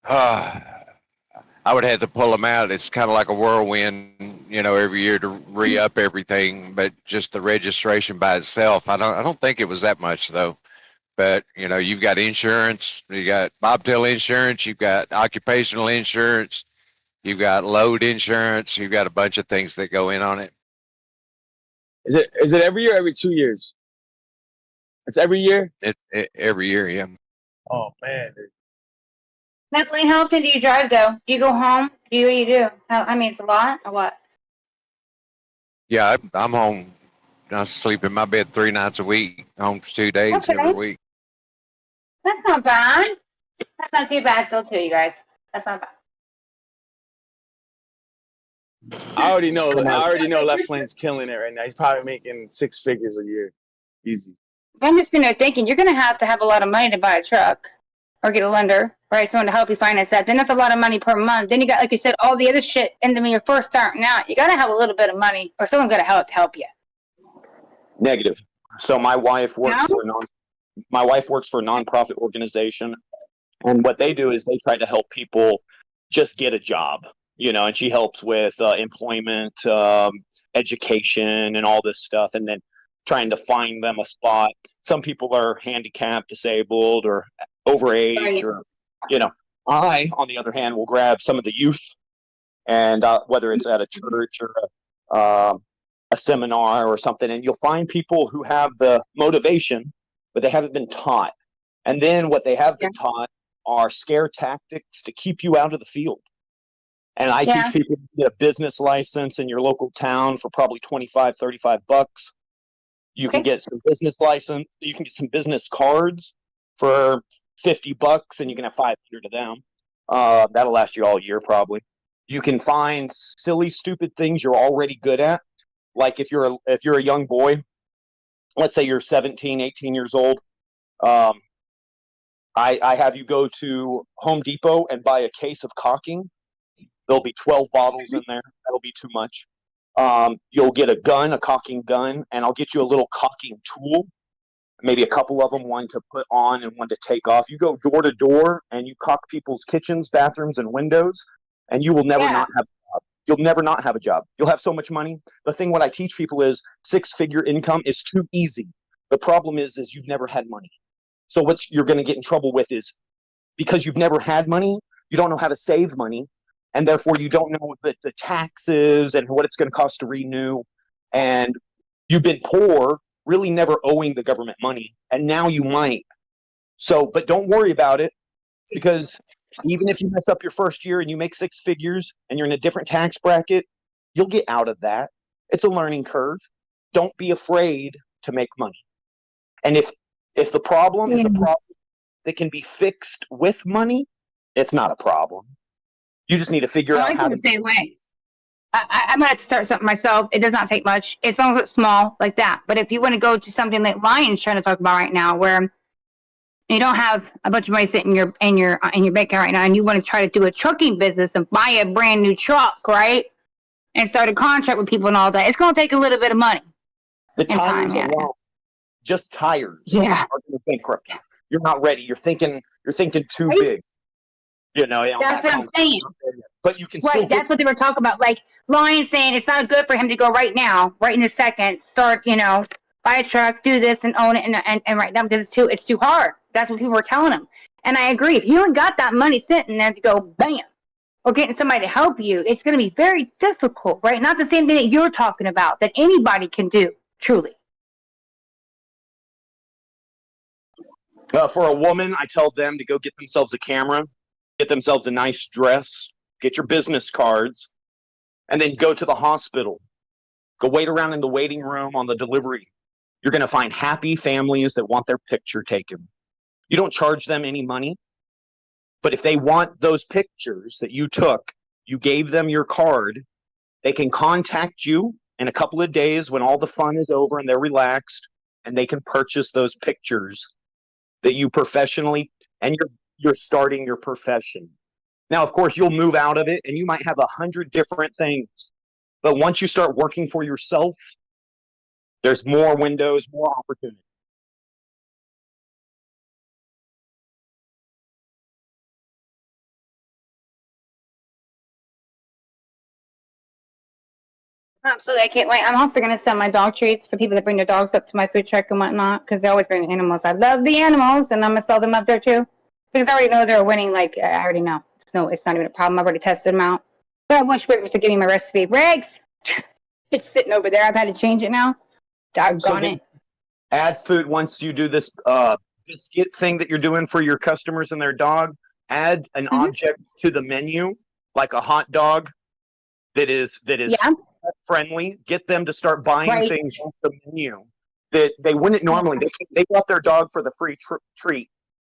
I would have to pull them out. It's kind of like a whirlwind, every year to re-up everything. But just the registration by itself, I don't think it was that much though. But you've got insurance, you got bobtail insurance, you've got occupational insurance, you've got load insurance, you've got a bunch of things that go in on it. Is it every year or every 2 years? It's every year? Every year, yeah. Oh man. Kathleen, how often do you drive though? Do you go home? What do you do? I mean, it's a lot or what? Yeah, I'm home. I sleep in my bed 3 nights a week, home for 2 days every week. That's not bad. That's not too bad still too, you guys. That's not bad. I already know Left Flank's killing it right now. He's probably making 6 figures a year. Easy. I'm just thinking you're gonna have a lot of money to buy a truck or get a lender, right? Someone to help you finance that. Then that's a lot of money per month. Then you got, like you said, all the other shit. And then when you're first starting out, you gotta have a little bit of money or someone gotta help you. Negative. So my wife works for a nonprofit organization, and what they do is they try to help people just get a job, and she helps with employment, education, and all this stuff, and then trying to find them a spot. Some people are handicapped, disabled, or overage, or I, on the other hand, will grab some of the youth, and whether it's at a church or a seminar or something, and you'll find people who have the motivation, but they haven't been taught. And then what they have been taught are scare tactics to keep you out of the field. And I teach people to get a business license in your local town for probably $25, $35. You can get some business license. You can get some business cards for $50, and you can have 500 of them. That'll last you all year probably. You can find silly, stupid things you're already good at. Like if you're a young boy, let's say you're 17, 18 years old, I have you go to Home Depot and buy a case of caulking. There'll be 12 bottles in there. That'll be too much. You'll get a caulking gun, and I'll get you a little caulking tool, maybe a couple of them, one to put on and one to take off. You go door to door and you caulk people's kitchens, bathrooms, and windows, and you will never not have a job. You'll never not have a job. You'll have so much money. The thing what I teach people is 6-figure income is too easy. The problem is you've never had money. So what you're going to get in trouble with is because you've never had money, you don't know how to save money, and therefore you don't know the taxes and what it's going to cost to renew. And you've been poor, really never owing the government money, and now you might. So, but don't worry about it, because even if you mess up your first year and you make 6 figures and you're in a different tax bracket, you'll get out of that. It's a learning curve. Don't be afraid to make money. And if the problem is a problem that can be fixed with money, it's not a problem. You just need to figure out how to. The same way. I'm going to start something myself. It does not take much. As long as it's small like that. But if you want to go to something like Lion's trying to talk about right now, where you don't have a bunch of money sitting in your bank account right now, and you want to try to do a trucking business and buy a brand new truck, right? And start a contract with people and all that, it's going to take a little bit of money. The tires alone, just tires, are going to bankrupt you. You're not ready. You're thinking too big. That's what I'm saying. But you can still. That's what they were talking about. Like Lion saying it's not good for him to go right now, right in a second, start, buy a truck, do this and own it and right now because it's too hard. That's what people were telling him. And I agree. If you don't got that money sitting there to go bam, or getting somebody to help you, it's going to be very difficult, right? Not the same thing that you're talking about that anybody can do, truly. For a woman, I tell them to go get themselves a camera, get themselves a nice dress, get your business cards, and then go to the hospital. Go wait around in the waiting room on the delivery You're going to find happy families that want their picture taken. You don't charge them any money, but if they want those pictures that you took, you gave them your card, they can contact you in a couple of days when all the fun is over and they're relaxed, and they can purchase those pictures that you professionally, and you're starting your profession. Now, of course, you'll move out of it and you might have 100 different things, but once you start working for yourself, there's more windows, more opportunity. Absolutely, I can't wait. I'm also going to sell my dog treats for people that bring their dogs up to my food truck and whatnot, because they always bring animals. I love the animals, and I'm going to sell them up there too. Because I already know they're winning. Like, I already know. It's not even a problem. I've already tested them out. But I wish Rick was to give me my recipe. Riggs! It's sitting over there. I've had to change it now. Doggone it. Add food once you do this biscuit thing that you're doing for your customers and their dog. Add an object to the menu, like a hot dog that is friendly. Get them to start buying things off the menu that they wouldn't normally. They bought their dog for the free treat,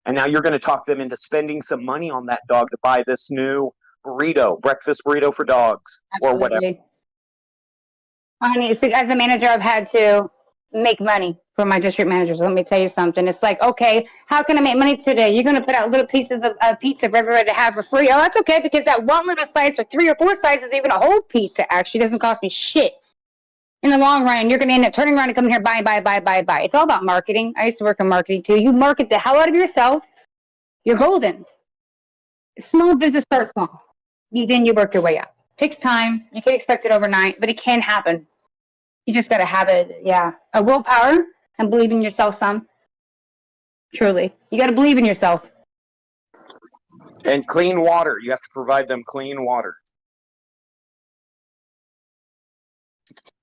and now you're going to talk them into spending some money on that dog to buy this new burrito, breakfast burrito for dogs, or whatever. Honey, as a manager, I've had to make money for my district managers. Let me tell you something. It's like, okay, how can I make money today? You're going to put out little pieces of pizza for everybody to have for free. Oh, that's okay, because that one little slice or 3 or 4 slices, even a whole pizza, actually doesn't cost me shit. In the long run, you're going to end up turning around and coming here, buy. It's all about marketing. I used to work in marketing too. You market the hell out of yourself, you're golden. Small business starts small. Then you work your way up. Takes time. You can't expect it overnight, but it can happen. You just got to have it, a willpower and believe in yourself, son. Truly. You got to believe in yourself. And clean water. You have to provide them clean water.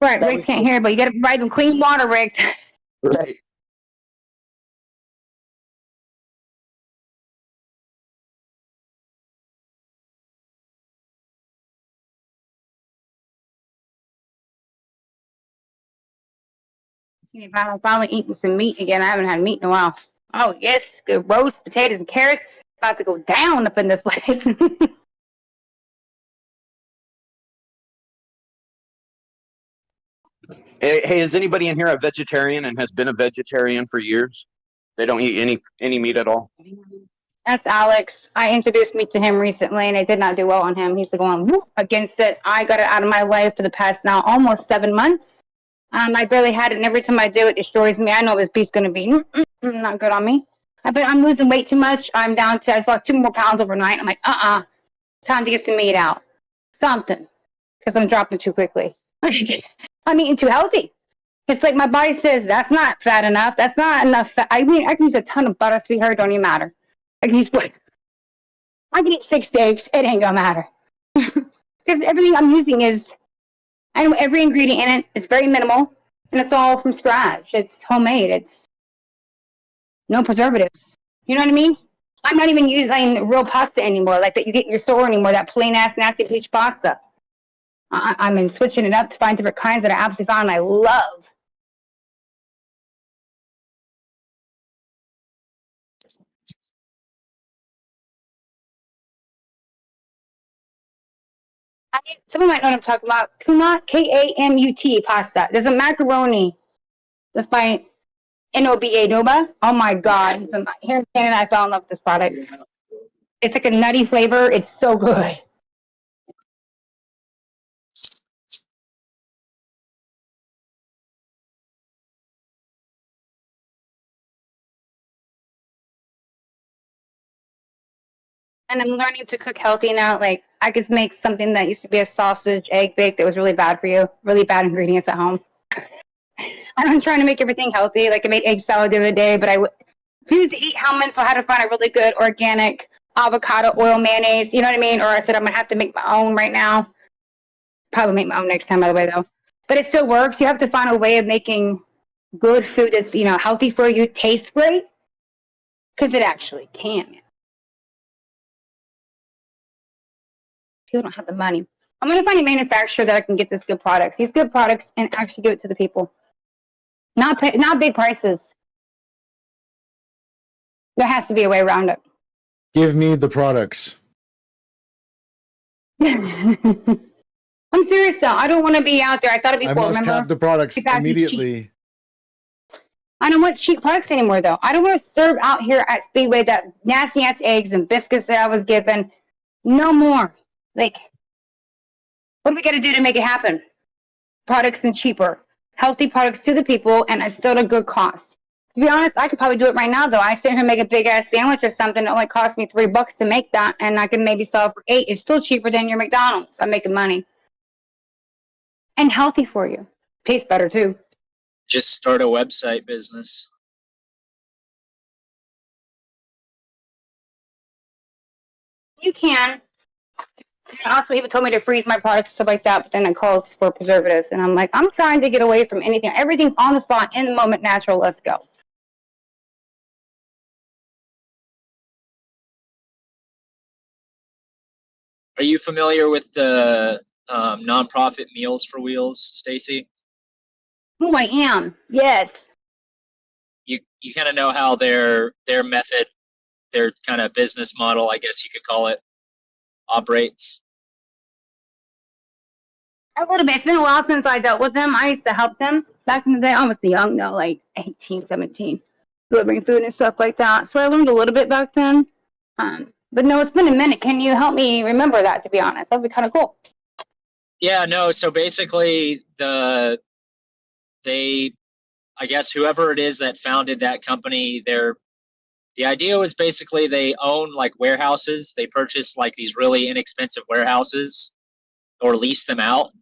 Right, Riggs can't hear, but you got to provide them clean water, Riggs. Right. I'm finally eating some meat again. I haven't had meat in a while. Oh, yes. Good roast, potatoes, and carrots. About to go down up in this place. Hey, is anybody in here a vegetarian and has been a vegetarian for years? They don't eat any meat at all? That's Alex. I introduced meat to him recently, and it did not do well on him. He's going against it. I got it out of my life for the past now almost 7 months. I barely had it, and every time I do, it destroys me. I know this beef's going to be not good on me. But I'm losing weight too much. I'm down to, I lost 2 more pounds overnight. I'm like, time to get some meat out. Something. Because I'm dropping too quickly. I'm eating too healthy. It's like my body says, that's not fat enough. That's not enough fat. I mean, I can use a ton of butter, sweetheart. Don't even matter. I can use what? I can eat 6 steaks. It ain't going to matter. Because everything I'm using is, I know every ingredient in it. It's very minimal. And it's all from scratch. It's homemade. It's no preservatives. You know what I mean? I'm not even using real pasta anymore, like that you get in your store anymore, that plain-ass, nasty peach pasta. I'm switching it up to find different kinds that I absolutely found and I love. Someone might know what I'm talking about. Kumut, Kamut pasta. There's a macaroni that's by Noba. Noba. Oh my God. Here in Canada, I fell in love with this product. It's like a nutty flavor. It's so good. And I'm learning to cook healthy now. Like, I could make something that used to be a sausage, egg bake that was really bad for you. Really bad ingredients at home. And I'm trying to make everything healthy. Like, I made egg salad the other day, but I choose to eat helminths, so I had to find a really good organic avocado oil mayonnaise. You know what I mean? Or I said I'm going to have to make my own right now. Probably make my own next time, by the way, though. But it still works. You have to find a way of making good food that's, healthy for you, tastes great. Because it actually can. People don't have the money. I'm going to find a manufacturer that I can get this good products, these good products, and actually give it to the people. Not big prices. There has to be a way around it. Give me the products. I'm serious though. I don't want to be out there. I thought it'd be I cool. must Remember? have the products Cheap ass is cheap. immediately. I don't want cheap products anymore though. I don't want to serve out here at Speedway that nasty ass eggs and biscuits that I was given. No more. Like, what do we got to do to make it happen? Products and cheaper, healthy products to the people, and it's still at a good cost. To be honest, I could probably do it right now though. I sit here and make a big ass sandwich or something. It only cost me $3 to make that, and I can maybe sell it for $8. It's still cheaper than your McDonald's. I'm making money. And healthy for you. Tastes better too. Just start a website business. You can. And also, people told me to freeze my products, stuff like that, but then it calls for preservatives. And I'm like, I'm trying to get away from anything. Everything's on the spot, in the moment, natural. Let's go. Are you familiar with the nonprofit Meals for Wheels, Stacy? Oh, I am. Yes. You kind of know how their method, their kind of business model, I guess you could call it, operates? A little bit. It's been a while since I dealt with them. I used to help them back in the day. I was young, though, like 18, 17, delivering food and stuff like that. So I learned a little bit back then. But no, it's been a minute. Can you help me remember that, to be honest? That'd be kind of cool. Yeah, no. So basically, I guess whoever it is that founded that company, the idea was basically they own like warehouses. They purchase like these really inexpensive warehouses or lease them out.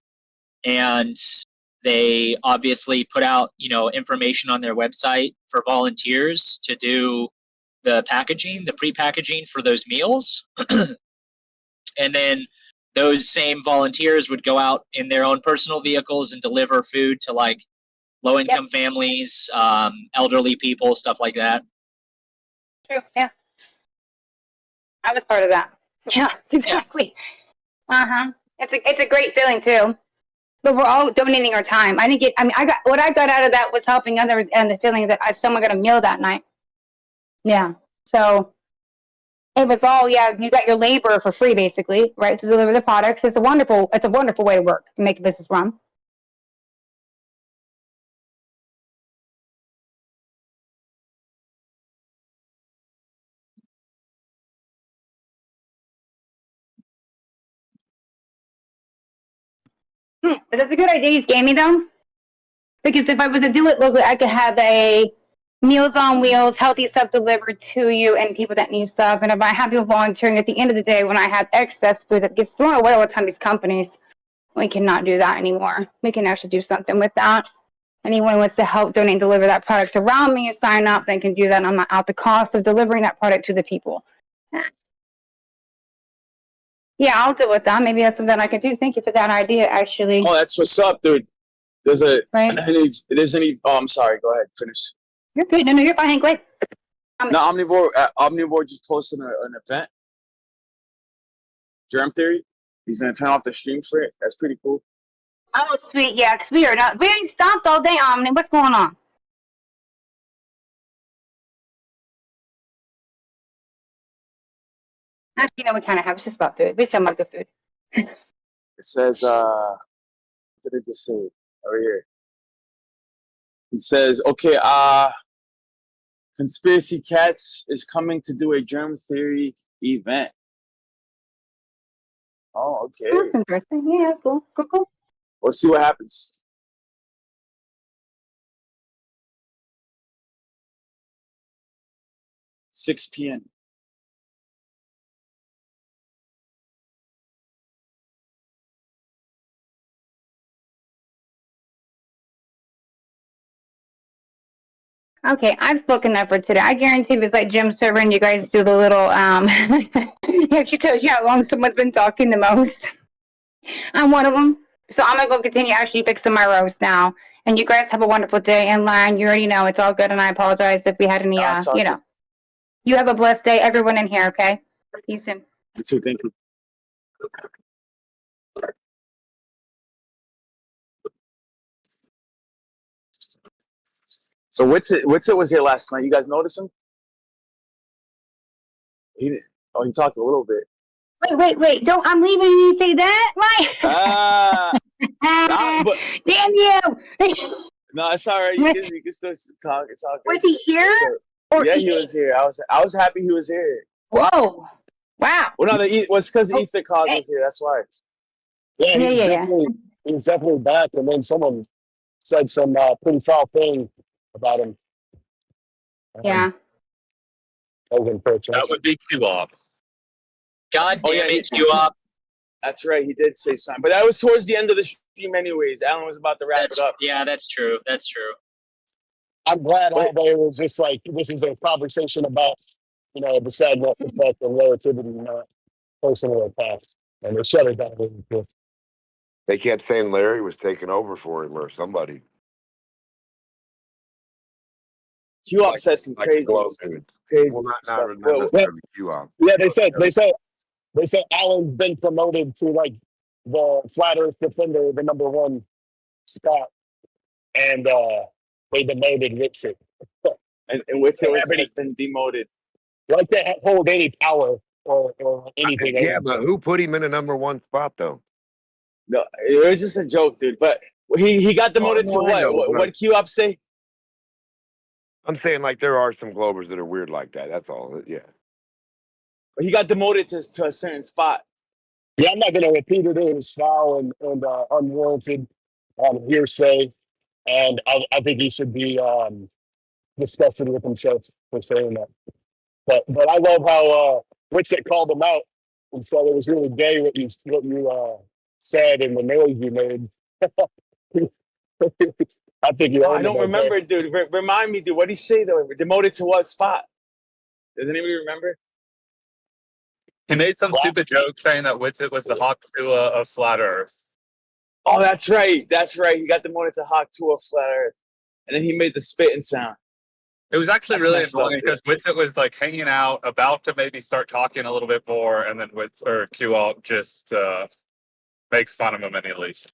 And they obviously put out, information on their website for volunteers to do the packaging, the pre-packaging for those meals. And then those same volunteers would go out in their own personal vehicles and deliver food to like low-income families, elderly people, stuff like that. True. Yeah. I was part of that. Yeah, exactly. Uh-huh. It's a great feeling too. But we're all donating our time. I got what I got out of that was helping others and the feeling that someone got a meal that night. Yeah. So it was all, you got your labor for free basically, right? To deliver the products. It's a wonderful way to work and make a business run. But that's a good idea you gave me though. Because if I was to do it locally, I could have a Meals on Wheels, healthy stuff delivered to you and people that need stuff. And if I have people volunteering at the end of the day when I have excess food that gets thrown away all the time, these companies, we cannot do that anymore. We can actually do something with that. Anyone who wants to help donate and deliver that product around me and sign up, they can do that. I'm not out the cost of delivering that product to the people. Yeah, I'll deal with that. Maybe that's something I could do. Thank you for that idea, actually. Oh, that's what's up, dude. There's a right. Oh, I'm sorry. Go ahead. Finish. You're good. No, you're fine. Wait. No, Omnivore just posted an event. Germ Theory. He's gonna turn off the stream for it. That's pretty cool. Oh, sweet. Yeah, because we ain't stopped all day, Omni. What's going on? Actually, no, we kind of have. It's just about food. We still about good food. It says, what did it just say? Over here. It says, okay, Conspiracy Cats is coming to do a Germ Theory event. Oh, okay. That's interesting. Yeah, cool. Cool. We'll see what happens. $6 p.m. Okay, I've spoken that for today. I guarantee if it's like Jim Server and you guys do the little yeah, she tells you how long someone's been talking the most. I'm one of them. So I'm gonna go continue actually fixing my roast now. And you guys have a wonderful day in line. You already know it's all good, and I apologize if we had any You have a blessed day, everyone in here, okay? See you soon. You too, thank you. So Witsit was here last night. You guys notice him? He didn't. Oh, he talked a little bit. Wait! Don't I'm leaving and you say that, right? But Damn you! no, it's all right. You can still talk. It's all good. Was he here? Yeah, he was here. I was happy he was here. Whoa! Wow. Well, no, it was because Ethan Cause was here. That's why. Yeah. He's definitely back. And then someone said some pretty foul thing about him. Yeah. That would be Q-Op. God damn it, he- Q-Op. That's right. He did say something, but that was towards the end of the stream, anyways. Alan was about to wrap it up. Yeah, that's true. I'm glad all day was just like, this is a conversation about, the sadness effect and relativity, not personal attacks. And they shut it down really quick. They kept saying Larry was taking over for him or somebody. Q-Op said some crazy stuff. Yeah, they said Alan's been promoted to like the flat Earth defender, the #1 spot, and they demoted Witsit. and Witsit has been demoted. Like they hold any power or anything. Yeah, but who put him in the #1 spot though? No, it was just a joke, dude. But he got demoted to what? What did Q-Op say? I'm saying like there are some Globers that are weird like that. That's all. Yeah. He got demoted to a certain spot. Yeah, I'm not going to repeat it. It was foul and unwarranted hearsay, and I think he should be disgusted with himself for saying that. But I love how Witsit called him out and said it was really gay what you said and the noise you made. I think you. I don't remember, dude. Remind me, dude. What did he say though? Demoted to what spot? Does anybody remember? He made some stupid joke saying that Witsit was the Hawk Tuah of Flat Earth. Oh, that's right. That's right. He got demoted to Hawk Tuah of Flat Earth, and then he made the spitting sound. It was actually That's really messed up, annoying because Witsit was like hanging out, about to maybe start talking a little bit more, and then Q-Alt just makes fun of him and he leaves.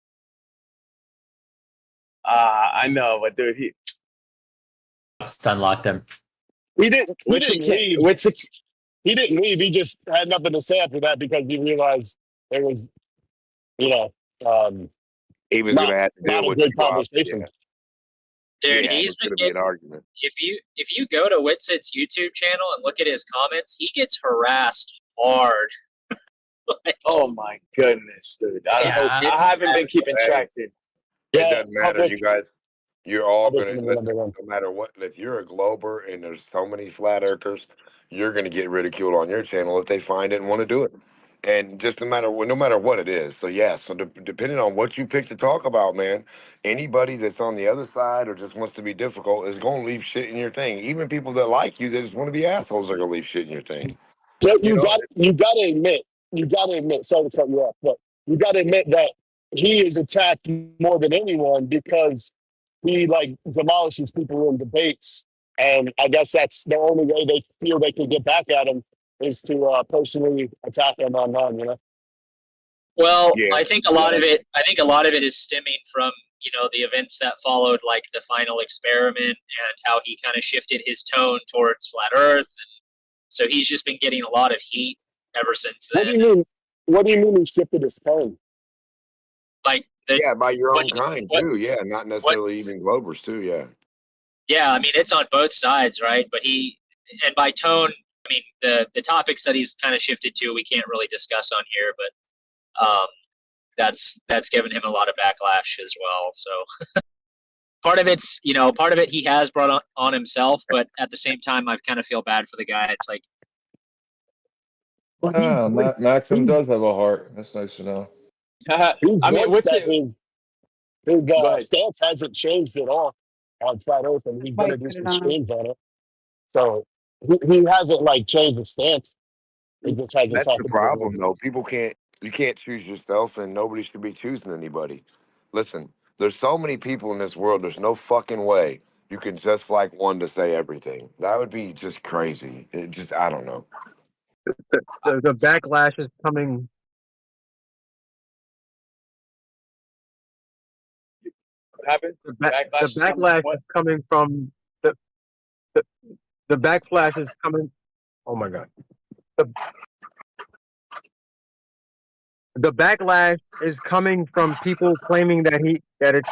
I know, but dude, he unlocked him. He didn't leave. Witsit, He didn't leave. He just had nothing to say after that because he realized it was, he was going to have to deal with a good Q-Op. conversation. Yeah. Dude, Yeah, he's it's been going to be an getting, argument. if you go to Witsit's YouTube channel and look at his comments, he gets harassed hard. oh my goodness, dude! I haven't been keeping track, dude. It doesn't matter, you guys. You're all going to listen. No matter what, if you're a Glober and there's so many flat earthers, you're going to get ridiculed on your channel if they find it and want to do it. And just no matter what it is. So yeah, so depending on what you pick to talk about, man, anybody that's on the other side or just wants to be difficult is going to leave shit in your thing. Even people that like you that just want to be assholes are going to leave shit in your thing. Yeah, you got to admit. Sorry to cut you off, but you got to admit that he is attacked more than anyone because he like demolishes people in debates, and I guess that's the only way they feel they can get back at him is to personally attack him online. Well, I think a lot of it is stemming from the events that followed, like the final experiment and how he kind of shifted his tone towards flat Earth, and so he's just been getting a lot of heat ever since then. What do you mean he shifted his tone? Like by your own kind too. Yeah, not necessarily even Globers too. Yeah. Yeah, I mean it's on both sides, right? But and by tone, I mean the topics that he's kind of shifted to, we can't really discuss on here, but that's given him a lot of backlash as well. So part of it he has brought on himself, but at the same time, I kind of feel bad for the guy. It's like, Maxim does have a heart. That's nice to know. I mean, what's his stance hasn't changed at all on flat Earth, and he's going to do some streams on it. So he hasn't like changed his stance. He just hasn't. That's the problem, though. You can't choose yourself, and nobody should be choosing anybody. Listen, there's so many people in this world. There's no fucking way you can just like one to say everything. That would be just crazy. I don't know. The backlash is coming. What happened? The backlash is coming from the backflash is coming. Oh my god. The backlash is coming from people claiming that it's.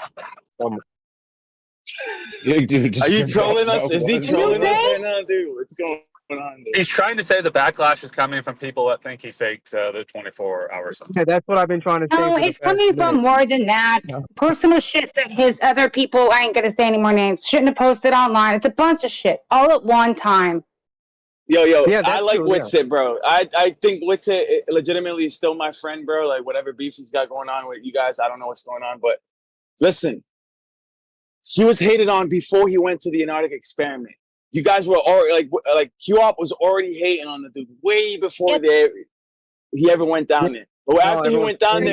Dude, Are you trolling us? no, Is he what? trolling us right now, dude? What's going on, dude? He's trying to say the backlash is coming from people that think he faked the 24-hour sunset. Yeah, that's what I've been trying to say. No, for the it's past coming minute. from more than that. Personal shit that his other people, I ain't gonna say any more names, shouldn't have posted online. It's a bunch of shit all at one time. Yo, Yeah, I that's like true, yeah. Witsit, bro. I think Witsit legitimately is still my friend, bro. Like, whatever beef he's got going on with you guys, I don't know what's going on. But listen, he was hated on before he went to the Antarctic experiment. You guys were already, like Q-Op was already hating on the dude way before he ever went down there. But after he went down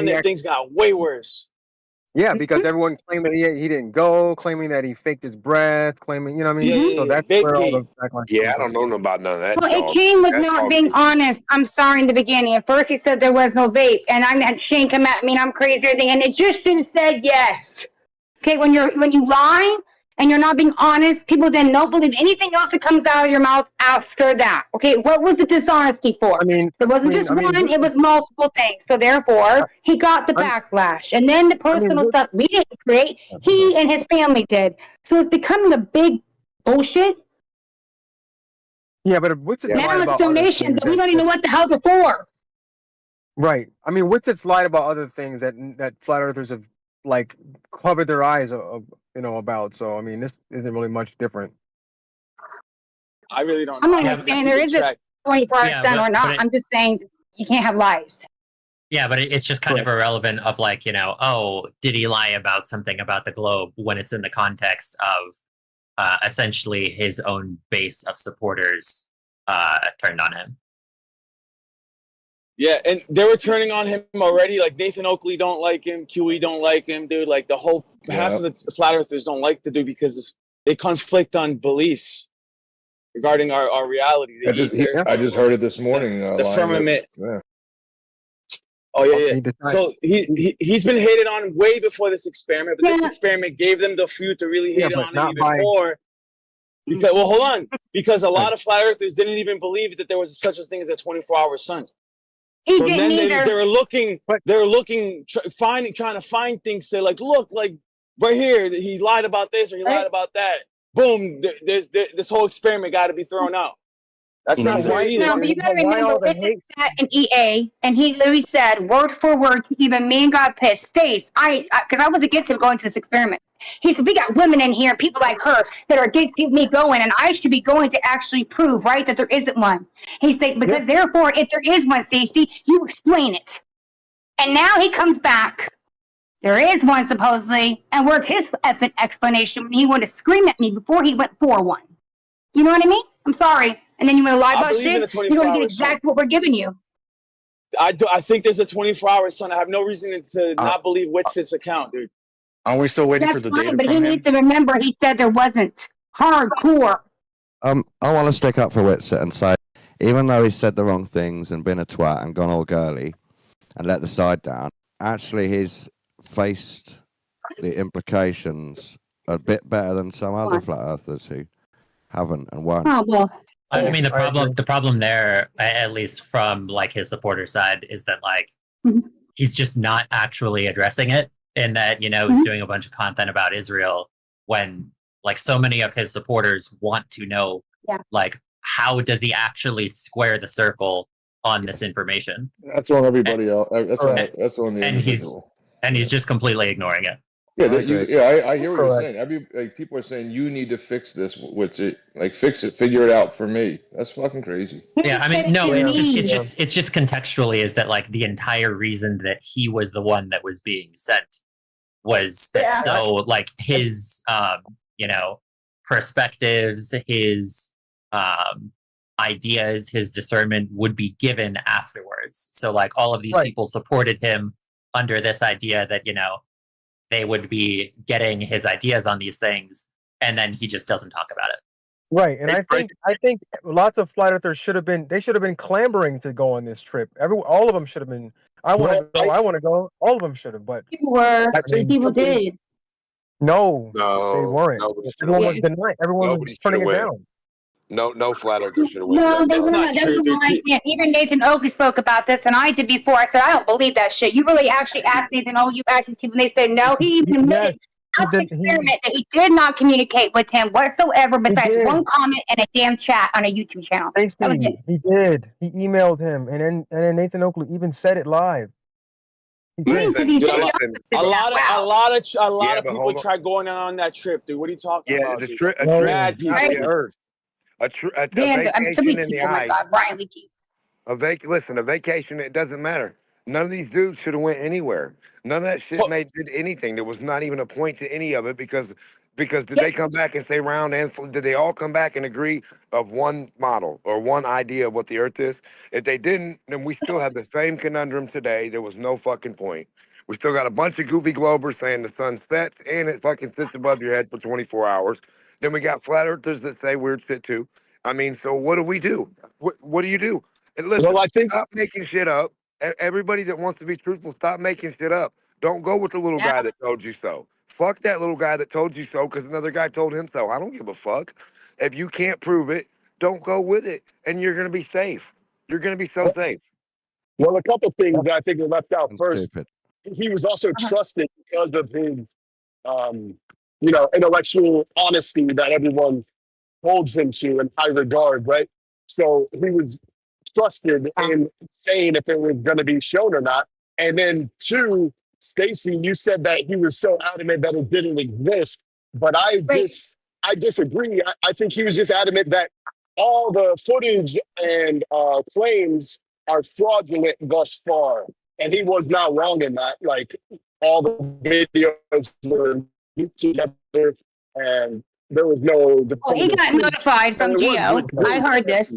there, things got way worse. Yeah, because everyone claimed that he didn't go, claiming that he faked his breath, claiming, you know what I mean? So that's where all the backlash Yeah, I comes don't know about none of that. Well, it dog. came with That not dog being is- honest. I'm sorry in the beginning. At first, he said there was no vape, and I had Shane come at me, and I'm crazy, everything, and it just should have said yes. Okay, when you lie and you're not being honest, people then don't believe anything else that comes out of your mouth after that. Okay, what was the dishonesty for? It wasn't just one; it was multiple things. So therefore, he got the backlash, and then the personal stuff we didn't create, he and his family did. So it's becoming a big bullshit. Yeah, but Witsit's Now lied it's about other donation, things but we don't even know what the hell's it for. Right. I mean, Witsit's lied about other things that flat earthers have like covered their eyes about. So I mean, this isn't really much different. I really don't I'm know. not saying there isn't 24/7 or not. I'm just saying you can't have lies. Yeah, but it's just kind of irrelevant of like, oh, did he lie about something about the globe when it's in the context of essentially his own base of supporters turned on him. Yeah, and they were turning on him already. Like Nathan Oakley don't like him, QE don't like him, dude. Like the whole half of the flat earthers don't like the dude because they conflict on beliefs regarding our reality. I just heard it this morning. The firmament. Yeah. Oh yeah. So he's been hated on way before this experiment, but this experiment gave them the fuel to really hate on him even more. Because hold on, because a lot of flat earthers didn't even believe that there was such a thing as a 24-hour sun. He So didn't then either. they were looking, trying to find things. Say like, look, like right here, he lied about this or he lied about that. Boom, this whole experiment got to be thrown out. That's not fair either. No, but you gotta remember, Richard sat in EA, and he literally said, word for word, even me and got pissed. Stace, because I was against him going to this experiment. He said, we got women in here, people like her, that are against me going, and I should be going to actually prove, right, that there isn't one. He said, because therefore, if there is one, Stacey, you explain it. And now he comes back. There is one, supposedly, and where's his explanation when he wanted to scream at me before he went for one? You know what I mean? I'm sorry. And then you want to lie about shit, you're going to get exactly what we're giving you. I think there's a 24-hour sun. I have no reason to not believe Witsit's account, dude. Are we still waiting That's for the fine, data but from he him? needs to remember he said there wasn't. Hardcore. I want to stick up for Witsit and say, even though he said the wrong things and been a twat and gone all girly and let the side down, actually he's faced the implications a bit better than some other flat earthers who haven't and won't. Oh, well. I mean, the problem there, at least from like his supporter side, is that like he's just not actually addressing it, and that he's doing a bunch of content about Israel when like so many of his supporters want to know, like how does he actually square the circle on this information? That's on everybody else. That's on the individual. And he's just completely ignoring it. Yeah, I hear what you're saying. People are saying you need to fix this with it. Like fix it, figure it out for me. That's fucking crazy. Yeah, I mean, no, it's just contextually is that like the entire reason that he was the one that was being sent was that so like his perspectives, his ideas, his discernment would be given afterwards. So like all of these people supported him under this idea that they would be getting his ideas on these things, and then he just doesn't talk about it. Right, and I think lots of flat earthers should have been clamoring to go on this trip. All of them should have been. I want to go. All of them should have, but people did. No, they No, weren't. nobody should have Everyone was went. denying. Everyone was Nobody should turning have it went. down. No flat earther should have went to No, that they That's were trial. not not. That's true, dude. why even Nathan Oakley spoke about this, and I did before. I said I don't believe that shit. You really actually asked Nathan Oakley, you asked these people, and they said no. He even Yes, admitted out of experiment that he did not communicate with him whatsoever, he besides did. one comment and a damn chat on a YouTube channel. That was Stacy, it. he did. He emailed him, and then Nathan Oakley even said it live. He did. Listen, He Dude, said he listen. a lot Yeah, of but people hold on. tried going on that trip, dude. What are you talking Yeah, about, a dude? trip No, Mad is not people, the dude. earth. A Dan, I mean, so vacation many in the people. Oh my ice. God, Brian Leakey. Listen, a vacation, it doesn't matter. None of these dudes should have went anywhere. None of that shit did anything. There was not even a point to any of it because did they come back and say round and did they all come back and agree of one model or one idea of what the earth is? If they didn't, then we still have the same conundrum today. There was no fucking point. We still got a bunch of goofy globers saying the sun sets and it fucking sits above your head for 24 hours. Then we got flat earthers that say weird shit too. I mean, so what do? What do you do? And listen, Well, I think stop making shit up. Everybody that wants to be truthful, stop making shit up. Don't go with the little Yeah. guy that told you so. Fuck that little guy that told you so because another guy told him so. I don't give a fuck. If you can't prove it, don't go with it. And you're going to be safe. You're going to be so safe. well, a couple things that I think are left out. I'm First, stupid. he was also trusted because of his, intellectual honesty that everyone holds him to in high regard, right? So he was trusted in saying if it was going to be shown or not. And then two, Stacy, you said that he was so adamant that it didn't exist, but I disagree. I think he was just adamant that all the footage and claims are fraudulent thus far, and he was not wrong in that. Like all the videos were put together, and there was no. Well, he got notified from Geo. I heard this.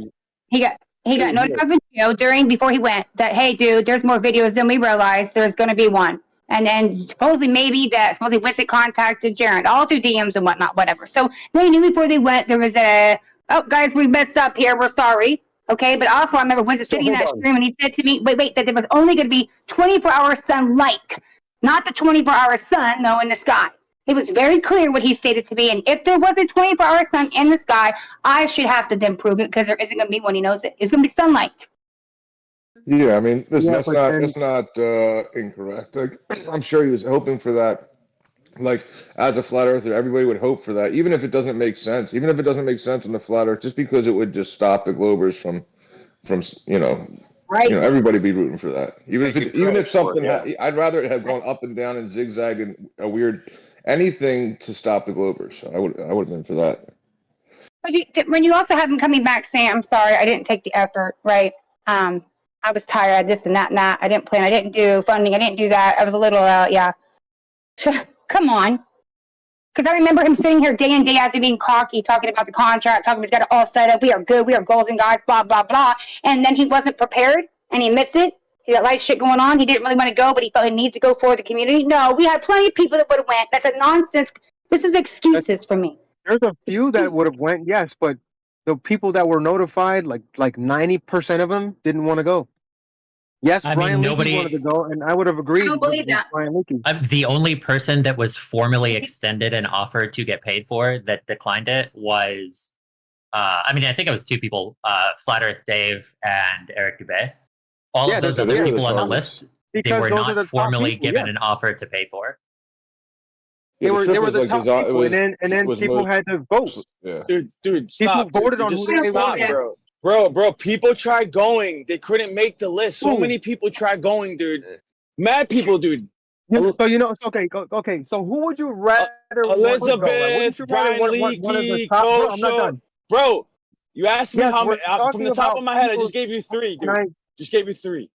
He got Yeah. notified from Geo before he went that, hey, dude, there's more videos than we realized. There's going to be one. And then supposedly Winston contacted Jared, all through DMs and whatnot, whatever. So they knew before they went there was oh, guys, we messed up here. We're sorry. Okay, but also I remember Winston sitting in that stream and he said to me, wait, that there was only going to be 24-hour sunlight, not the 24-hour sun, no, in the sky. It was very clear what he stated to me, and if there was a 24-hour sun in the sky, I should have to then prove it because there isn't going to be one. He knows it. It's going to be sunlight. Yeah, I mean, listen, Yeah, that's not incorrect. Like, I'm sure he was hoping for that. Like, as a flat earther, everybody would hope for that, even if it doesn't make sense. Even if it doesn't make sense on the flat earth, just because it would just stop the globers from Right. everybody be rooting for that. Even if something, yeah. I'd rather it have gone up and down and zigzag and a weird anything to stop the globers. I would have been for that. But when you also have him coming back saying, I'm sorry, I didn't take the effort, right? I was tired, this and that and that. I didn't plan, I didn't do funding, I didn't do that. I was a little, yeah. Come on. Because I remember him sitting here day in, day out being cocky, talking about the contract, talking about he's got it all set up. We are good. We are golden guys, blah, blah, blah. And then he wasn't prepared, and he admits it. He got a lot of shit going on. He didn't really want to go, but he felt he needs to go for the community. No, we had plenty of people that would have went. That's a nonsense. This is excuses for me. There's a few that would have went, yes, but the people that were notified, like 90% of them didn't want to go. Yes, Brian Leakey wanted to go, and I would have agreed. I don't believe that. Brian Leakey. The only person that was formally extended and offered to get paid for that declined it was, I think it was two people, Flat Earth Dave and Eric Dubé. All of those other people on the list, they were not formally given an offer to pay for. They were the top people, and then people had to vote. Yeah. Dude, stop. People voted on who they wanted. Bro, people tried going. They couldn't make the list. So many people tried going, dude. Mad people, dude. So it's okay. Okay, so who would you rather? Elizabeth, Brian Leakey, Kosho. Bro, you asked me how many. From the top of my head, I just gave you three, dude. Just gave you three.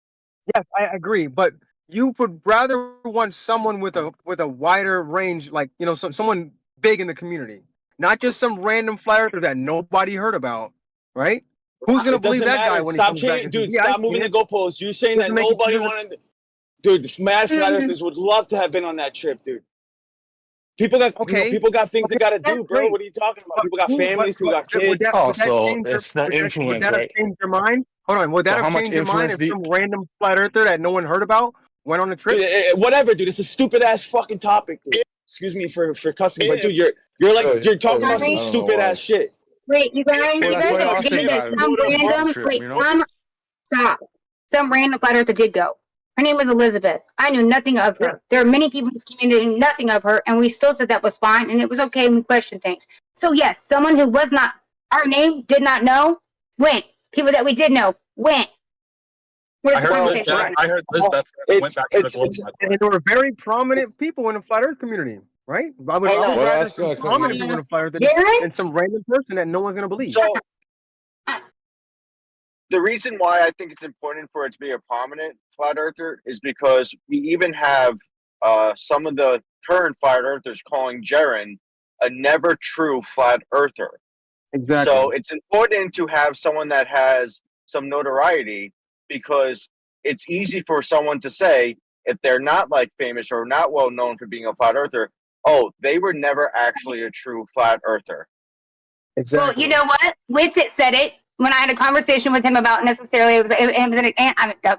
Yes, I agree, but you would rather want someone with a wider range, like someone big in the community, not just some random flat earther that nobody heard about, right? Who's gonna believe that guy when he comes back? Dude, stop moving the goalposts. You're saying that nobody wanted. Dude, mad flat earthers would love to have been on that trip, dude. People got people got things they gotta do, bro. What are you talking about? People got families, people got kids. Also, it's the influence, would that right? have changed your mind? Hold on, would that have changed your mind if some random flat earther that no one heard about went on a trip? Dude, whatever, dude. It's a stupid ass fucking topic, dude. excuse me for cussing, but dude, you're talking about some stupid ass shit. Wait, you guys Well, that's are why I was forgetting saying that some random, trip, wait, you know? some random flat earther did go. Her name was Elizabeth. I knew nothing of her. There are many people in this community who knew nothing of her, and we still said that was fine, and it was okay, and we questioned things. So yes, someone who was not, our name did not know, went. People that we did know, went. I heard Elizabeth went back to the global. And there were very prominent people in the flat Earth community, right? I would rather some prominent people in the flat Earth than some random person that no one's gonna believe. So the reason why I think it's important for it to be a prominent flat earther is because we even have some of the current flat earthers calling Jaren a never true flat earther. Exactly. So it's important to have someone that has some notoriety, because it's easy for someone to say, if they're not like famous or not well known for being a flat earther, oh, they were never actually a true flat earther. Exactly. Well, you know what? Witzit said it when I had a conversation with him about necessarily,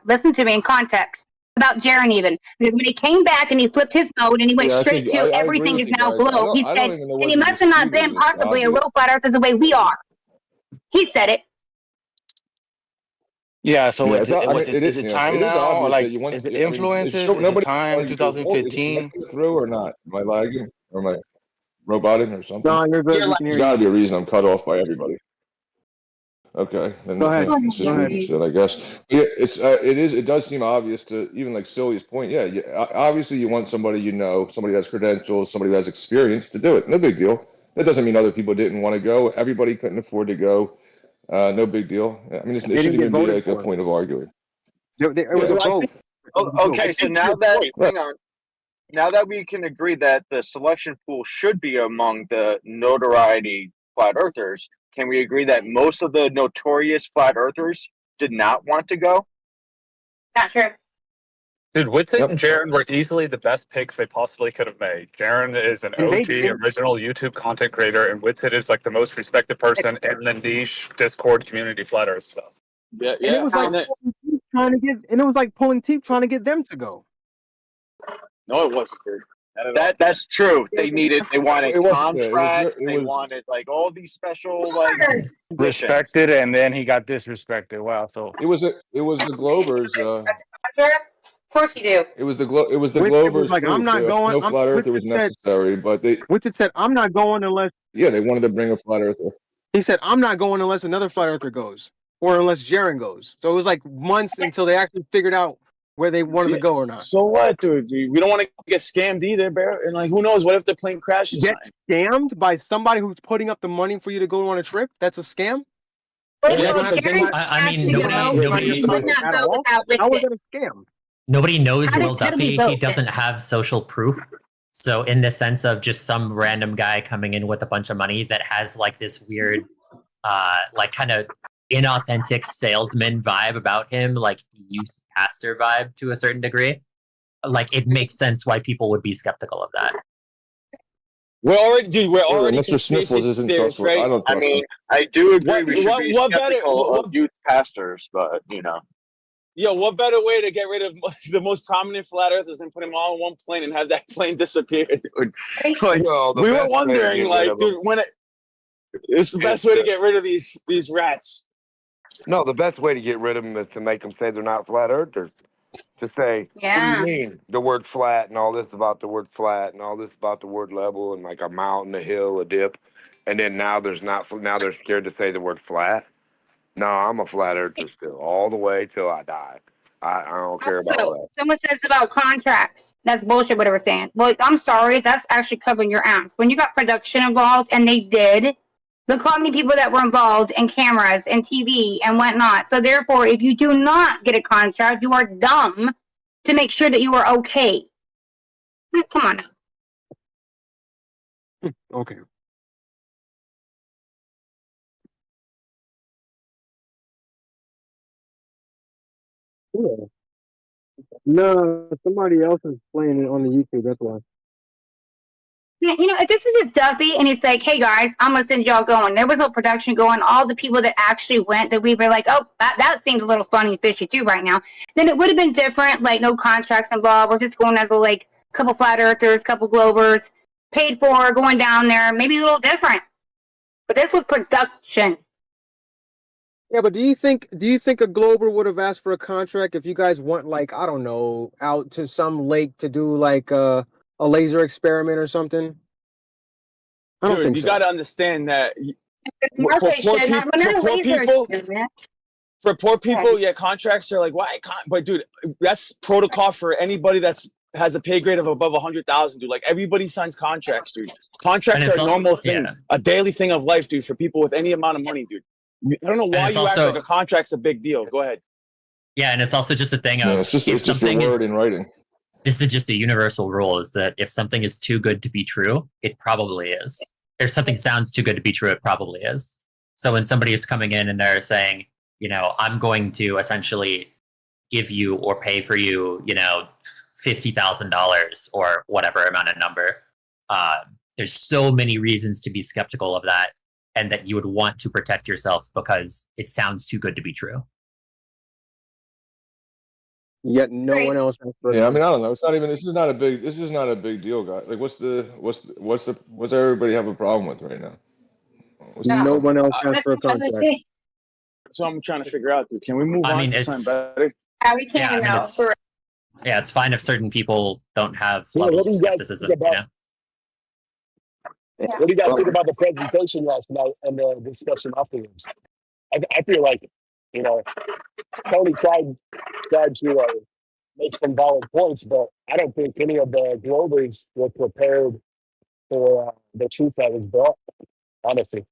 listen to me in context, about Jaren even. Because when he came back and he flipped his mode and he went straight to everything is now globe, he said, and he must have not been possibly a real flat earther the way we are. He said it. Yeah, so Yeah, is it time now? Like, is it influences? Is it time 2015? Through or not? Am I lagging? Or am I roboting or something? No, you're good. We can hear There's got to you. be a reason I'm cut off by everybody. Okay, then Go ahead. it's just weakness then, I guess. Yeah, it does seem obvious to even like Silly's point. Yeah, obviously you want somebody somebody who has credentials, somebody who has experience to do it. No big deal. That doesn't mean other people didn't want to go. Everybody couldn't afford to go. No big deal. I mean, it shouldn't even be like a point of arguing. It was a vote. Okay, so now that hang on. Now that we can agree that the selection pool should be among the notoriety flat earthers, can we agree that most of the notorious flat earthers did not want to go? Not sure. Dude, Witzit and Jaren were easily the best picks they possibly could have made. Jaren is an OG original YouTube content creator, and Witzit is like the most respected person in the niche Discord community flat earth stuff. And it was like pulling teeth trying to get them to go. No, it wasn't. That's true. They wanted contracts. It They was wanted like all these special like Respected, and then he got disrespected. Wow. So it was the Globers. Of course you do. It was the Globers. Like, I'm not going. No flat earther was necessary, but Witzit said, "I'm not going unless." Yeah, they wanted to bring a flat earther. He said, "I'm not going unless another flat earther goes, or unless Jaren goes." So it was like months until they actually figured out where they wanted to go or not. So what, dude? We don't want to get scammed either, Bear. And like, who knows? What if the plane crashes? Get scammed by somebody who's putting up the money for you to go on a trip? That's a scam. I mean, nobody would not go without Witzit. How is that a scam? Nobody knows How Will did he Duffy. vote He doesn't have social proof. So in the sense of just some random guy coming in with a bunch of money that has like this weird, like kind of inauthentic salesman vibe about him, like youth pastor vibe to a certain degree, like it makes sense why people would be skeptical of that. We're already Mr. Sniffles isn't theorists, right? I mean, I do agree we should be skeptical of youth pastors, but you know. Yo, what better way to get rid of the most prominent flat earthers than put them all on one plane and have that plane disappear, dude? Like, we were wondering, like, dude, it's the best way to get rid of these rats. No, the best way to get rid of them is to make them say they're not flat earthers. To say, what do you mean? The word flat and all this about the word flat and all this about the word level and like a mountain, a hill, a dip. And then now they're scared to say the word flat. No, I'm a flat earther still, all the way till I die. I don't care about that. Someone says about contracts. That's bullshit, what they were saying. Well, I'm sorry. That's actually covering your ass. When you got production involved, and they did, look how many people that were involved in cameras and TV and whatnot. So therefore, if you do not get a contract, you are dumb to make sure that you are okay. Come on now. Okay. Yeah. No, somebody else is playing it on the YouTube. That's why. Yeah, you know, if this was just Duffy and it's like, hey guys, I'm gonna send y'all going. There was no production going. All the people that actually went, that we were like, oh, that seems a little funny and fishy too right now. Then it would have been different, like no contracts involved. We're just going as a like couple flat earthers, couple globers, paid for going down there, maybe a little different. But this was production. Yeah, but do you think a Glober would have asked for a contract if you guys went, like, I don't know, out to some lake to do like a laser experiment or something? I don't Dude, think you so. got to understand that For poor people, yeah, contracts are like, why can't? But dude, that's protocol for anybody that's has a pay grade of above 100,000, dude. Like everybody signs contracts, dude. Contracts are a normal thing, a daily thing of life, dude, for people with any amount of money, dude. I don't know why you act like a contract's a big deal. Go ahead. Yeah, and it's also just a thing of it's just a word in writing. This is just a universal rule: is that if something is too good to be true, it probably is. If something sounds too good to be true, it probably is. So when somebody is coming in and they're saying, you know, I'm going to essentially give you or pay for you, you know, $50,000 or whatever amount of number, there's so many reasons to be skeptical of that, and that you would want to protect yourself because it sounds too good to be true. Yet no one else. Yeah, I mean, I don't know. It's not even. This is not a big deal, guys. Like, what's everybody have a problem with right now? No one else asked for a contract. That's what I'm trying to figure out, dude. Can we move I on mean, to it's something better? We can now. Yeah, it's fine if certain people don't have Yeah, levels what do of you guys skepticism. think about- You know? What do you guys think about the presentation last night and the discussion afterwards? I feel like, you know, Tony tried to make some valid points, but I don't think any of the Globers were prepared for the truth that was brought, honestly.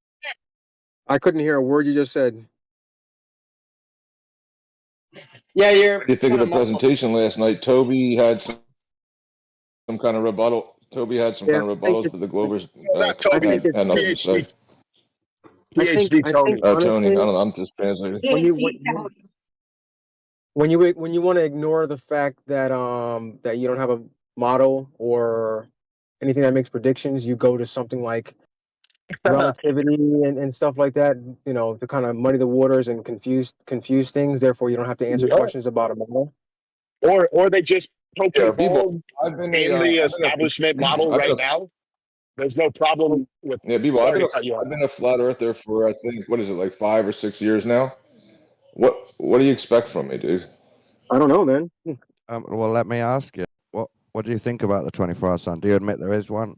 I couldn't hear a word you just said. Yeah, What do you think of the presentation last night? Toby had some kind of rebuttal. Toby had some kind of rebuttals for the Globers. Toby, had nothing to say. PhD Tony. Tony. I don't know. I'm just translating. When you want to ignore the fact that that you don't have a model or anything that makes predictions, you go to something like relativity and stuff like that, you know, to kind of muddy the waters and confuse things. Therefore, you don't have to answer questions about a model. Or they just poke a hole I've been in the establishment model right now. There's no problem with. Yeah, Bebo, Sorry to cut you off. I've been a flat earther for, I think, what is it, like 5 or 6 years now? What do you expect from me, dude? I don't know, man. Well, let me ask you, what do you think about the 24-hour sun? Do you admit there is one?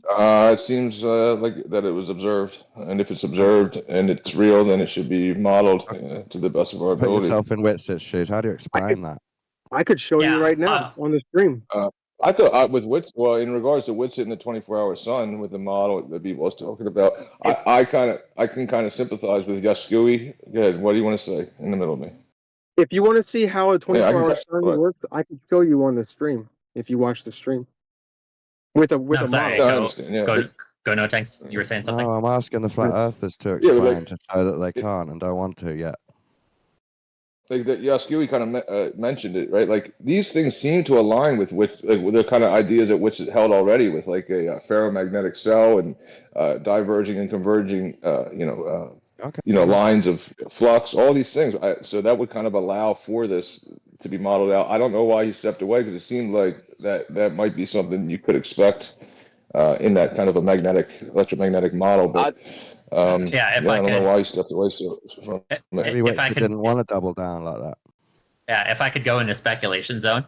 It seems like that it was observed, and if it's observed and it's real, then it should be modeled to the best of our Put ability. yourself in Witz's shoes. How do you explain that? I could show you right now on the stream. I thought with Wits, well, in regards to Wits in the 24-hour sun with the model that Bebo was talking about, I can kind of sympathize with Yaskui. Go ahead. What do you want to say in the middle of me? If you want to see how a 24-hour sun go ahead. works, I can show you on the stream if you watch the stream with a model. Go no tanks. You were saying something. No, I'm asking the flat earthers to explain to show that they can't and don't want to yet. Like that, Yaskui kind of mentioned it, right? Like these things seem to align with which, like, with the kind of ideas at which it held already, with like a ferromagnetic cell and diverging and converging, lines of flux, all these things. So that would kind of allow for this to be modeled out. I don't know why he stepped away, because it seemed like that might be something you could expect in that kind of a electromagnetic model, but. I don't know why he stepped away. Maybe Witcher didn't want to double down like that. Yeah, if I could go into speculation zone,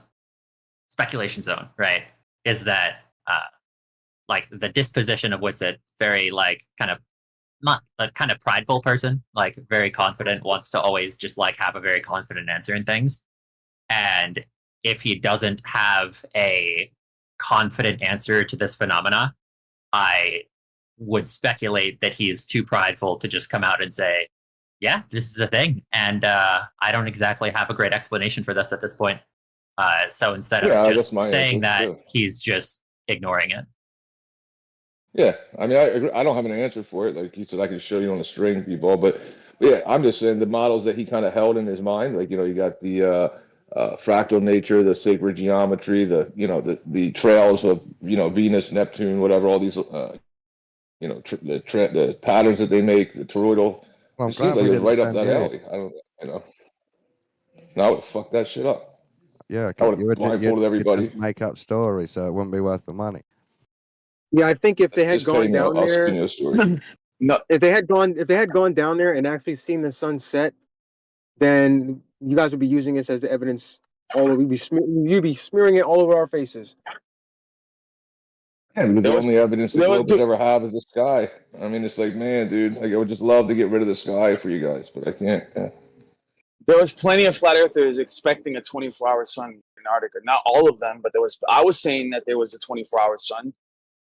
right, is that like the disposition of Witsit, very like kind of not a kind of prideful person, like very confident, wants to always just like have a very confident answer in things. And if he doesn't have a confident answer to this phenomena, I would speculate that he is too prideful to just come out and say, yeah, this is a thing. And I don't exactly have a great explanation for this at this point. So instead of just saying that, he's just ignoring it. Yeah, I mean, I don't have an answer for it. Like he said, I can show you on the string, people. But yeah, I'm just saying the models that he kind of held in his mind, like, you got the fractal nature, the sacred geometry, the trails of, Venus, Neptune, whatever, all these, the patterns that they make, the toroidal. Well, it seems like it was right up that alley. I don't, now it fucked that shit up. Yeah, I would you have would blindfolded you'd everybody. just make up stories, so it wouldn't be worth the money. Yeah, I think if they had Just pay gone me, down I'll there, spin you a story. No, if they had gone down there and actually seen the sunset, then you guys would be using this as the evidence all over. You'd be smearing it all over our faces. Yeah, because there the was only evidence the there was Globers ever have is the sky. I mean, it's like, man, dude, like I would just love to get rid of the sky for you guys, but I can't. Yeah. there was plenty of flat earthers expecting a 24-hour sun in Antarctica. Not all of them, but there was. I was saying that there was a 24-hour sun,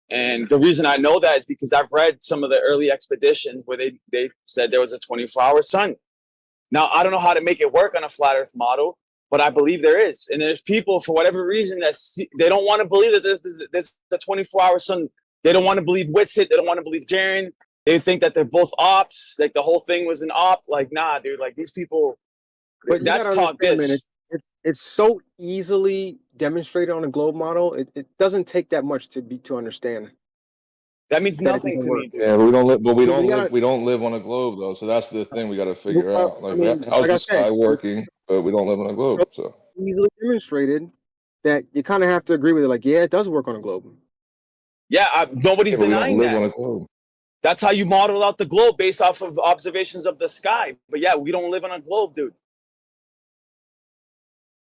and the reason I know that is because I've read some of the early expeditions where they said there was a 24-hour sun. Now I don't know how to make it work on a flat Earth model, but I believe there is, and there's people for whatever reason that they don't want to believe that there's a 24-hour sun. They don't want to believe Witsit. They don't want to believe Jaren. They think that they're both ops. Like the whole thing was an op. Like nah, dude. Like these people. But you That's gotta called understand, man. this. It's so easily demonstrated on a globe model. It doesn't take that much to understand That means that it nothing doesn't to work. me, dude. Yeah, but we don't live. But So we gotta, we don't live on a globe though. So that's the thing we got to figure out. I Like, mean, how's like the I sky said, working? But we don't live on a globe. it's So so easily demonstrated that you kind of have to agree with it. Like, yeah, it does work on a globe. Yeah, nobody's yeah, but we don't denying live that. on a globe. That's how you model out the globe based off of observations of the sky. But yeah, we don't live on a globe, dude.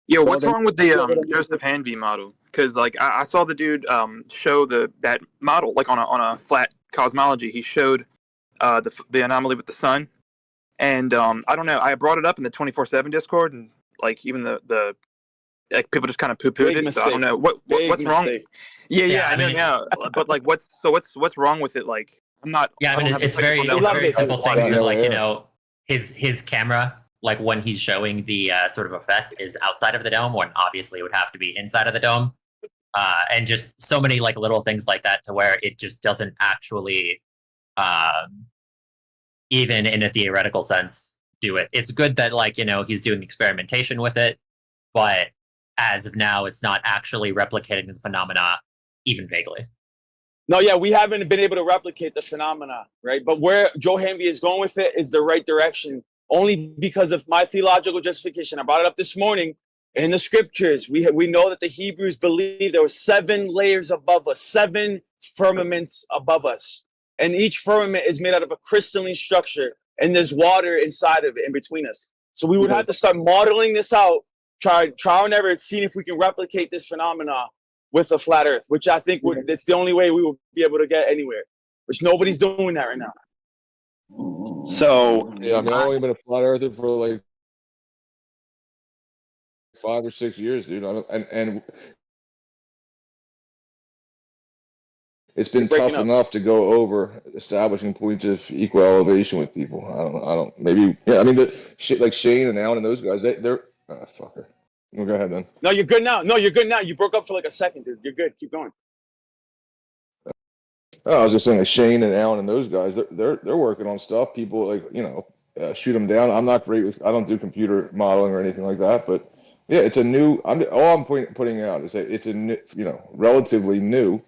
Yo, Well, what's then, wrong with the Joseph Hanvey model? Because like I saw the dude show that model like on a flat cosmology. He showed the anomaly with the sun, and I don't know. I brought it up in the 24/7 Discord, and like even the like people just kind of poo pooed Big it. So I don't mistake. know Big what's wrong. mistake. Yeah, I I know mean, now. But like what's wrong with it? Like I'm not. yeah, I I don't mean, have it's the technical very knowledge. simple Flat things of Miller, like yeah. his camera, like when he's showing the sort of effect is outside of the dome, when obviously it would have to be inside of the dome, and just so many like little things like that to where it just doesn't actually, even in a theoretical sense, do it. It's good that like he's doing experimentation with it, but as of now, it's not actually replicating the phenomena even vaguely. No, yeah, we haven't been able to replicate the phenomena, right? But where Joe Hanvey is going with it is the right direction, only because of my theological justification. I brought it up this morning in the scriptures. We know that the Hebrews believed there were 7 layers above us, 7 firmaments above us, and each firmament is made out of a crystalline structure, and there's water inside of it in between us. So we would have to start modeling this out, try and error, seeing if we can replicate this phenomena with a flat Earth, which I think it's the only way we will be able to get anywhere. Which nobody's doing that right now. So Yeah, I mean, I've only been a flat earther for like 5 or 6 years, dude. And it's been tough enough to go over establishing points of equal elevation with people. I don't. Maybe. Yeah. I mean, the shit like Shane and Alan and those guys. They're fucker. Well, go ahead then. No, you're good now. No, you're good now. You broke up for like a second, dude. You're good. Keep going. Oh, I was just saying, like Shane and Alan and those guys. They're working on stuff. People like shoot them down. I'm not great with. I don't do computer modeling or anything like that. But yeah, it's a new. All I'm putting out is that it's a new, relatively new,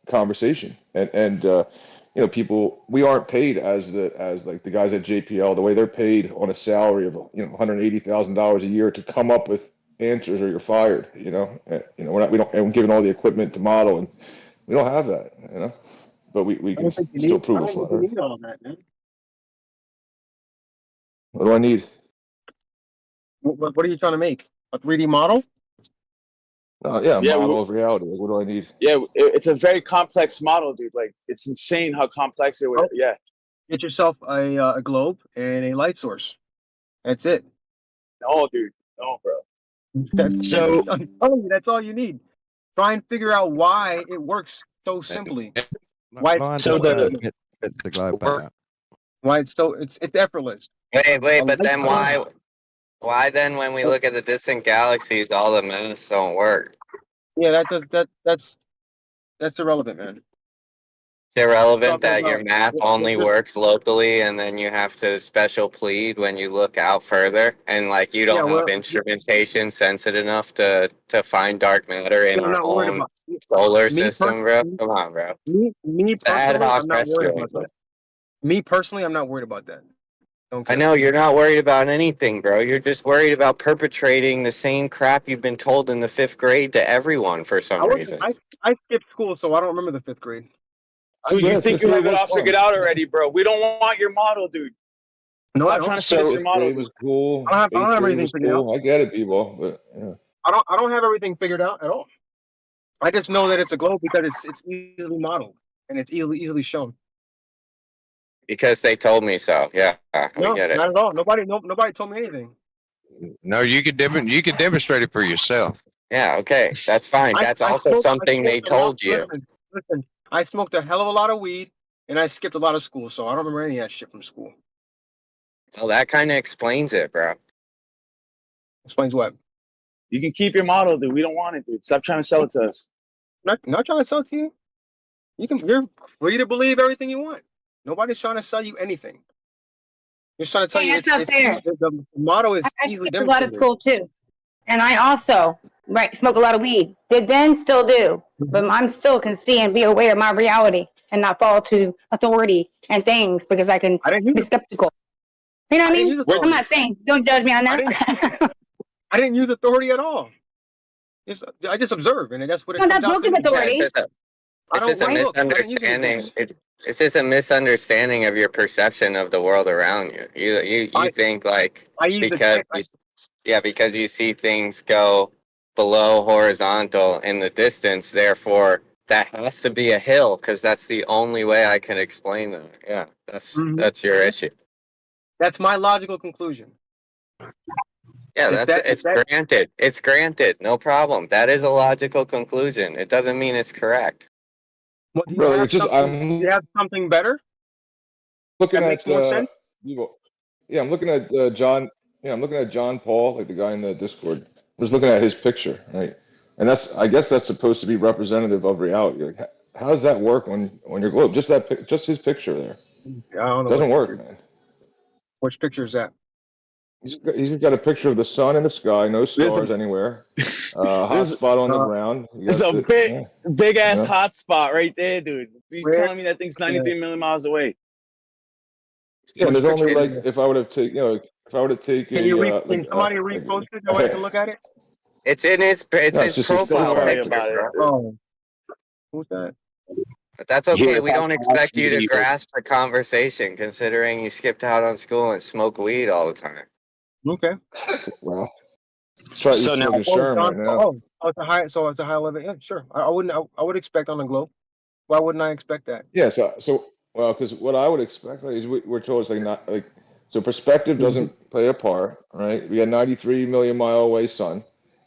conversation, and people, we aren't paid as like the guys at JPL the way they're paid on a salary of $180,000 a year to come up with answers, or you're fired. We don't given all the equipment to model, and we don't have that. But we can still prove it's flat Earth. need all that, man. What do I need? What are you trying to make? A 3D model? Yeah, model of reality. Like, what do I need? Yeah, it's a very complex model, dude. Like, it's insane how complex it was. Yeah. Get yourself a globe and a light source. That's it. No, dude. No, bro. I'm telling you, that's all you need. Try and figure out why it works so simply. Why it's so the globe better. Why it's effortless. Wait, but then why then when we look at the distant galaxies, all the moons don't work? Yeah, that's irrelevant, man. It's irrelevant that your math only works locally, and then you have to special plead when you look out further, and like you don't have instrumentation sensitive enough to find dark matter in our own solar system, bro. Come on, bro. Me personally, ad hoc I'm not worried rescuing, about that. Me personally, I'm not worried about that. Don't care. I know you're not worried about anything, bro. You're just worried about perpetrating the same crap you've been told in the 5th grade to everyone for some reason. I skipped school, so I don't remember the 5th grade. Dude, you think you have it all figured out already, bro. We don't want your model, dude. No, Stop trying to feed us your model. Was cool. I don't have everything figured out. I get it, people, but yeah. I don't have everything figured out at all. I just know that it's a globe because it's easily modeled and it's easily shown. Because they told me so. Yeah, we get it. Not at all. Nobody told me anything. No, you could demonstrate it for yourself. Yeah, okay, that's fine. That's also something they told you. Listen, I smoked a hell of a lot of weed and I skipped a lot of school, so I don't remember any of that shit from school. Well, that kind of explains it, bro. Explains what? You can keep your model, dude. We don't want it, dude. Stop trying to sell it to us. Not trying to sell it to you. You're free to believe everything you want. Nobody's trying to sell you anything. Just trying to tell you that's not fair. The motto is easily skipped a lot of demonstrated. school too, and I also smoke a lot of weed. Did then, still do, but I'm still can see and be aware of my reality and not fall to authority and things because I can be skeptical. You know what I mean? I'm not saying don't judge me on that. I didn't use authority at all. I just observe, and that's what it No, comes that out book to is me. authority. It's just a misunderstanding. It's just a misunderstanding of your perception of the world around you. You think like because you see things go below horizontal in the distance, therefore that has to be a hill because that's the only way I can explain that. Yeah, that's your issue. That's my logical conclusion. Yeah, it's granted. It's granted. No problem. That is a logical conclusion. It doesn't mean it's correct. What, do you have something better? Looking that at makes more sense? I'm looking at John. Yeah, I'm looking at John Paul, like the guy in the Discord. I was looking at his picture, right? And I guess that's supposed to be representative of reality. Like, how does that work on your globe? Just his picture there. I don't know. Doesn't work, man. Which picture is that? He's got a picture of the sun in the sky, no stars anywhere. Hot spot on the ground. It's a big ass hot spot right there, dude. You telling me that thing's 93 million miles away? Yeah, there's only like if I would have taken, Can somebody repost it so I can look at it? It's in his profile picture. Oh, who's that? But that's okay. We don't expect you to grasp the conversation, considering you skipped out on school and smoke weed all the time. Okay. Well, so now, it's a high level. Yeah, sure. I would expect on the globe. Why wouldn't I expect that? Yeah. Well, because what I would expect is we're told it's like not like so perspective doesn't play a part, right? We got 93 million mile away sun.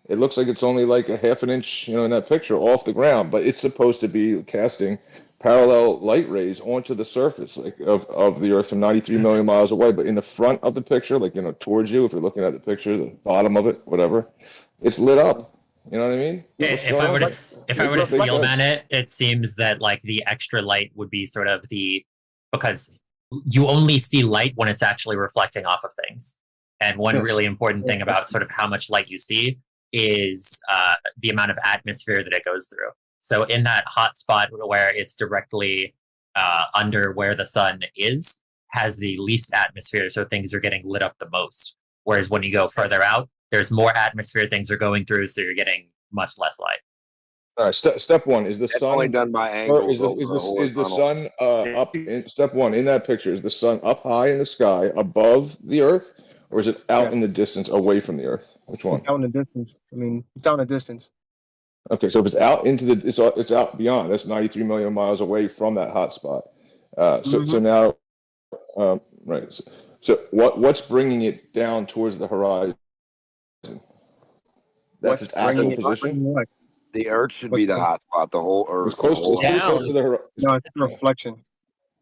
It looks like it's only like a half an inch, in that picture off the ground, but it's supposed to be casting parallel light rays onto the surface of the Earth from 93 million miles away. But in the front of the picture, towards you, if you're looking at the picture, the bottom of it, whatever, it's lit up. You know what I mean? If I were to steel man it, it seems that like the extra light would be sort of because you only see light when it's actually reflecting off of things. And one really important thing about sort of how much light you see is the amount of atmosphere that it goes through. So in that hot spot where it's directly under where the sun is, has the least atmosphere, so things are getting lit up the most. Whereas when you go further out, there's more atmosphere things are going through, so you're getting much less light. All right, step one is the sun. Only done by angles. Is the sun up? Step one in that picture is the sun up high in the sky above the Earth, or is it out in the distance away from the Earth? Which one? Out in the distance. I mean, it's out in the distance. Okay, so if it's out it's out beyond. That's 93 million miles away from that hot spot. So now, right. So what's bringing it down towards the horizon? That's its actual position. The Earth should be the hot spot. The whole Earth. It's close to the horizon. No, it's a reflection.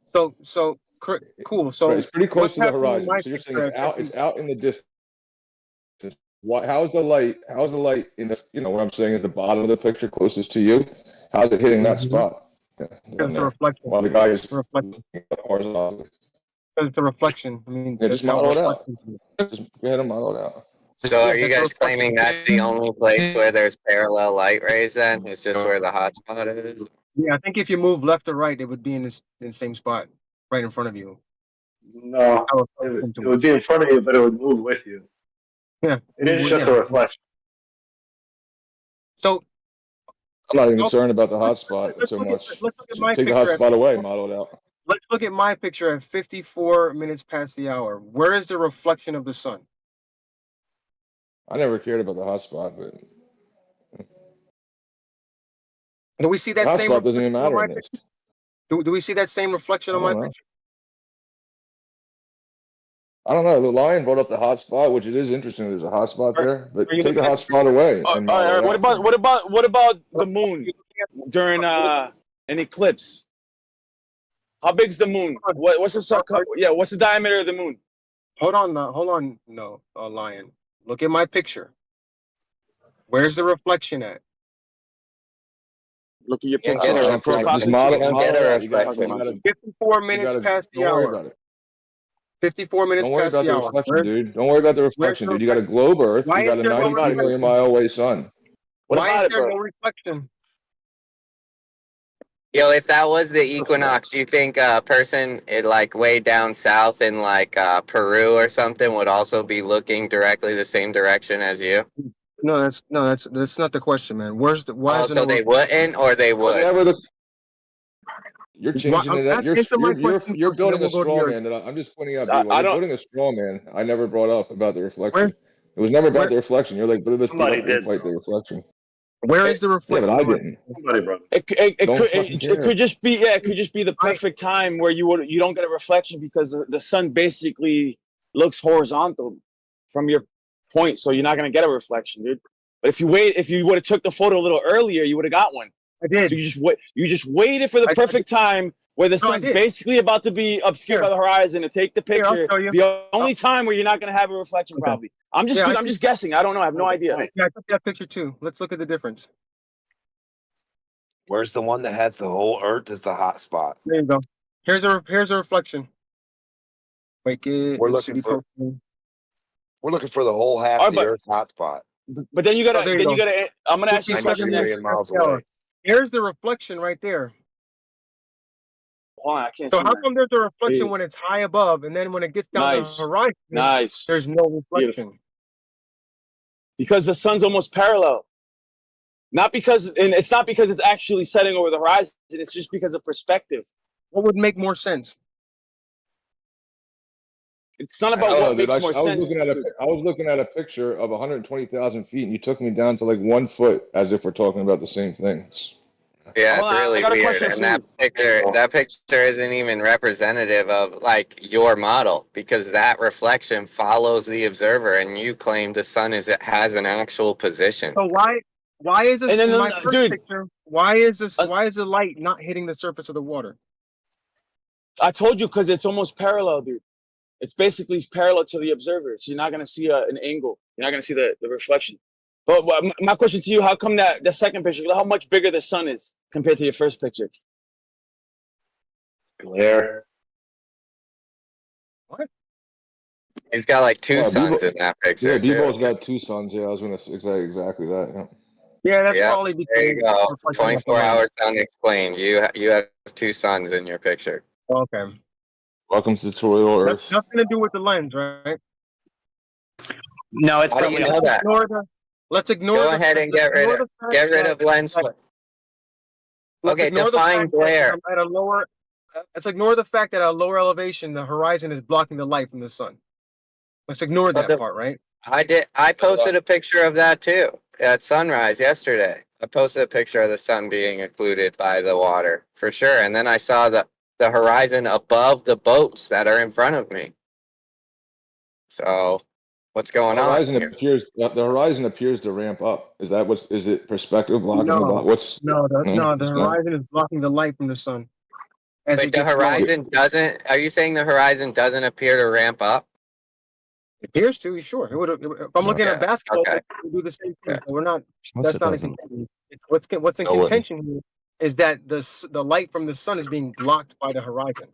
So cool. So it's pretty close to the horizon. So you're saying it's out in the distance. How's the light in the what I'm saying at the bottom of the picture closest to you? How's it hitting that spot? It's a reflection. While the guy is horizontally. It's a reflection. I mean, just model it out. Just go ahead and model it out. So are you guys claiming that's the only place where there's parallel light rays then? It's just where the hot spot is? Yeah, I think if you move left or right, it would be in the same spot, right in front of you. No, it would be in front of you, but it would move with you. Yeah, it is just a reflection. So I'm not even concerned about the hotspot so much. let's look at my Take the picture. hotspot away, model it out. Let's look at my picture at 54 minutes past the hour. Where is the reflection of the sun? I never cared about the hotspot, but Do we see the that same hotspot doesn't reflection even on matter my in this. picture? Do we see that same reflection I on my don't know. picture? I don't know. The lion brought up the hotspot, which it is interesting. There's a hotspot there, but you take the looking at- hotspot away and model it What out. about what about the moon during an eclipse? How big's the moon? What's the what's the diameter of the moon? Hold on, no, lion. Look at my picture. Where's the reflection at? Look at your You don't picture. get a Profile. Just model, You don't model get it a out. You got reflection. 54 minutes past the don't worry hour. about it. 54 minutes Don't worry past about the the hour. reflection, dude. Don't worry about the reflection, dude. You got a globe Earth. Why You got is a there no 92 million mile away sun. Why is there no reflection? Yo, if that was the equinox, you think a person like way down south in like Peru or something would also be looking directly the same direction as you? No, that's not the question, man. Why is there so no they wouldn't or they would? You're changing it up. You're building a straw man that I'm just pointing out. You're building a straw man I never brought up about the reflection. It was never about the reflection. You're like, but let's fight the reflection. Where is the reflection? Yeah, but I didn't. It could just be it could just be the perfect time where you don't get a reflection because the sun basically looks horizontal from your point, so you're not gonna get a reflection, dude. But if you would have took the photo a little earlier, you would have got one. I did. So you just waited for the perfect time where the sun's basically about to be obscured by the horizon to take the picture. The only time where you're not gonna have a reflection, probably. I'm just guessing. I don't know. I have no idea. Yeah, I took that picture too. Let's look at the difference. Where's the one that has the whole Earth as the hot spot? There you go. Here's a reflection. We're looking for the whole half the Earth hot spot. But then you gotta. I'm gonna ask you a question next. Miles away. Here's the reflection right there. Hold on, I can't So see how that. come there's a reflection when it's high above, and then when it gets down the horizon, there's no reflection? Beautiful. Because the sun's almost parallel. Not because, and it's not because it's actually setting over the horizon. It's just because of perspective. What would make more sense? It's not about what makes more sense. I was looking at a picture of 120,000 feet, and you took me down to like 1 foot, as if we're talking about the same things. Yeah, it's really weird. And that picture isn't even representative of like your model because that reflection follows the observer, and you claim the sun has an actual position. So why is this in my first picture? Why is the light not hitting the surface of the water? I told you because it's almost parallel, dude. It's basically parallel to the observer, so you're not gonna see an angle. You're not gonna see the reflection. But my question to you: how come that the second picture? How much bigger the sun is compared to your first picture? Glare. What? He's got like two suns in that picture. Yeah, Debo's got 2 suns. Yeah, I was gonna say exactly that. Yeah. Yeah, that's probably because there you go. 24 hours unexplained. You have 2 suns in your picture. Okay. Welcome to tutorial Earth. That's nothing to do with the lens, right? No, it's probably not that. Let's ignore. Go ahead and get rid of lens. Okay, define glare. At a lower. Let's ignore the fact that at a lower elevation, the horizon is blocking the light from the sun. Let's ignore that part, right? I posted a picture of that too at sunrise yesterday. I posted a picture of the sun being occluded by the water for sure, and then I saw the horizon above the boats that are in front of me. So, what's going on? The horizon appears to ramp up. Is it perspective blocking? No, the horizon is blocking the light from the sun. Wait, the horizon doesn't. Are you saying the horizon doesn't appear to ramp up? It appears to. Sure. It would. If I'm looking at basketball, it would do the same thing. So we're not. That's not a contention. What's in contention here is that the light from the sun is being blocked by the horizon.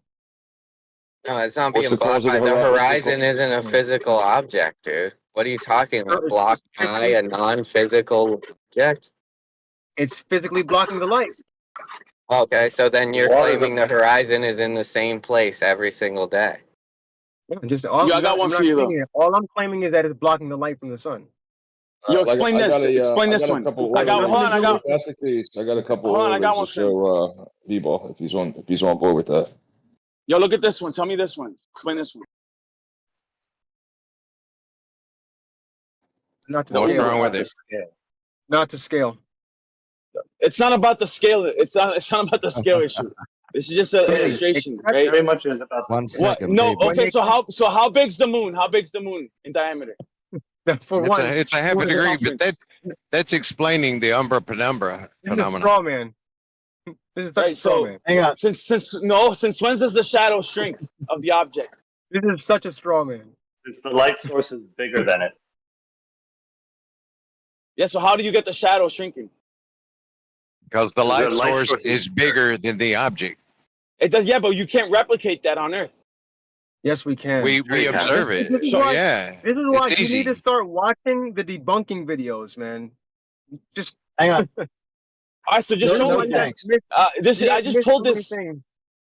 No, it's not being blocked by the horizon. Isn't a physical object, dude. What are you talking about? Blocked by a non-physical object? It's physically blocking the light. Okay, so then you're claiming the horizon is in the same place every single day. Just all, Yo, I got one for you though. all I'm claiming is that it's blocking the light from the sun. Yo, explain this. Explain I this got a one. couple. I got. Hold on. I got. If that's the case, I got a couple Hold on. oil I got rigs one to for him. show B-ball if he's on board with that. Yo, look at this one. Tell me this one. Explain this one. Not to What's scale. wrong with it? Not to scale. It's not about the scale. It's not about the scale issue. This is just an illustration, right? Very much is about One What? second. No. people. Okay. So how big's the moon? How big's the moon in diameter? For It's one, a half a degree, but that's explaining the umbra penumbra this is a phenomenon. straw man. This is such a Right. straw So man. hang on. Since when does the shadow shrink of the object? This is such a straw man. The light source is bigger than it. Yeah. So how do you get the shadow shrinking? Because the light light source source is bigger than the object. It does. Yeah, but you can't replicate that on Earth. Yes, we can. We observe it. So yeah, This is why it's you easy. need to start watching the debunking videos, man. Just hang on. All right, so just No, show no me thanks. I just pulled this.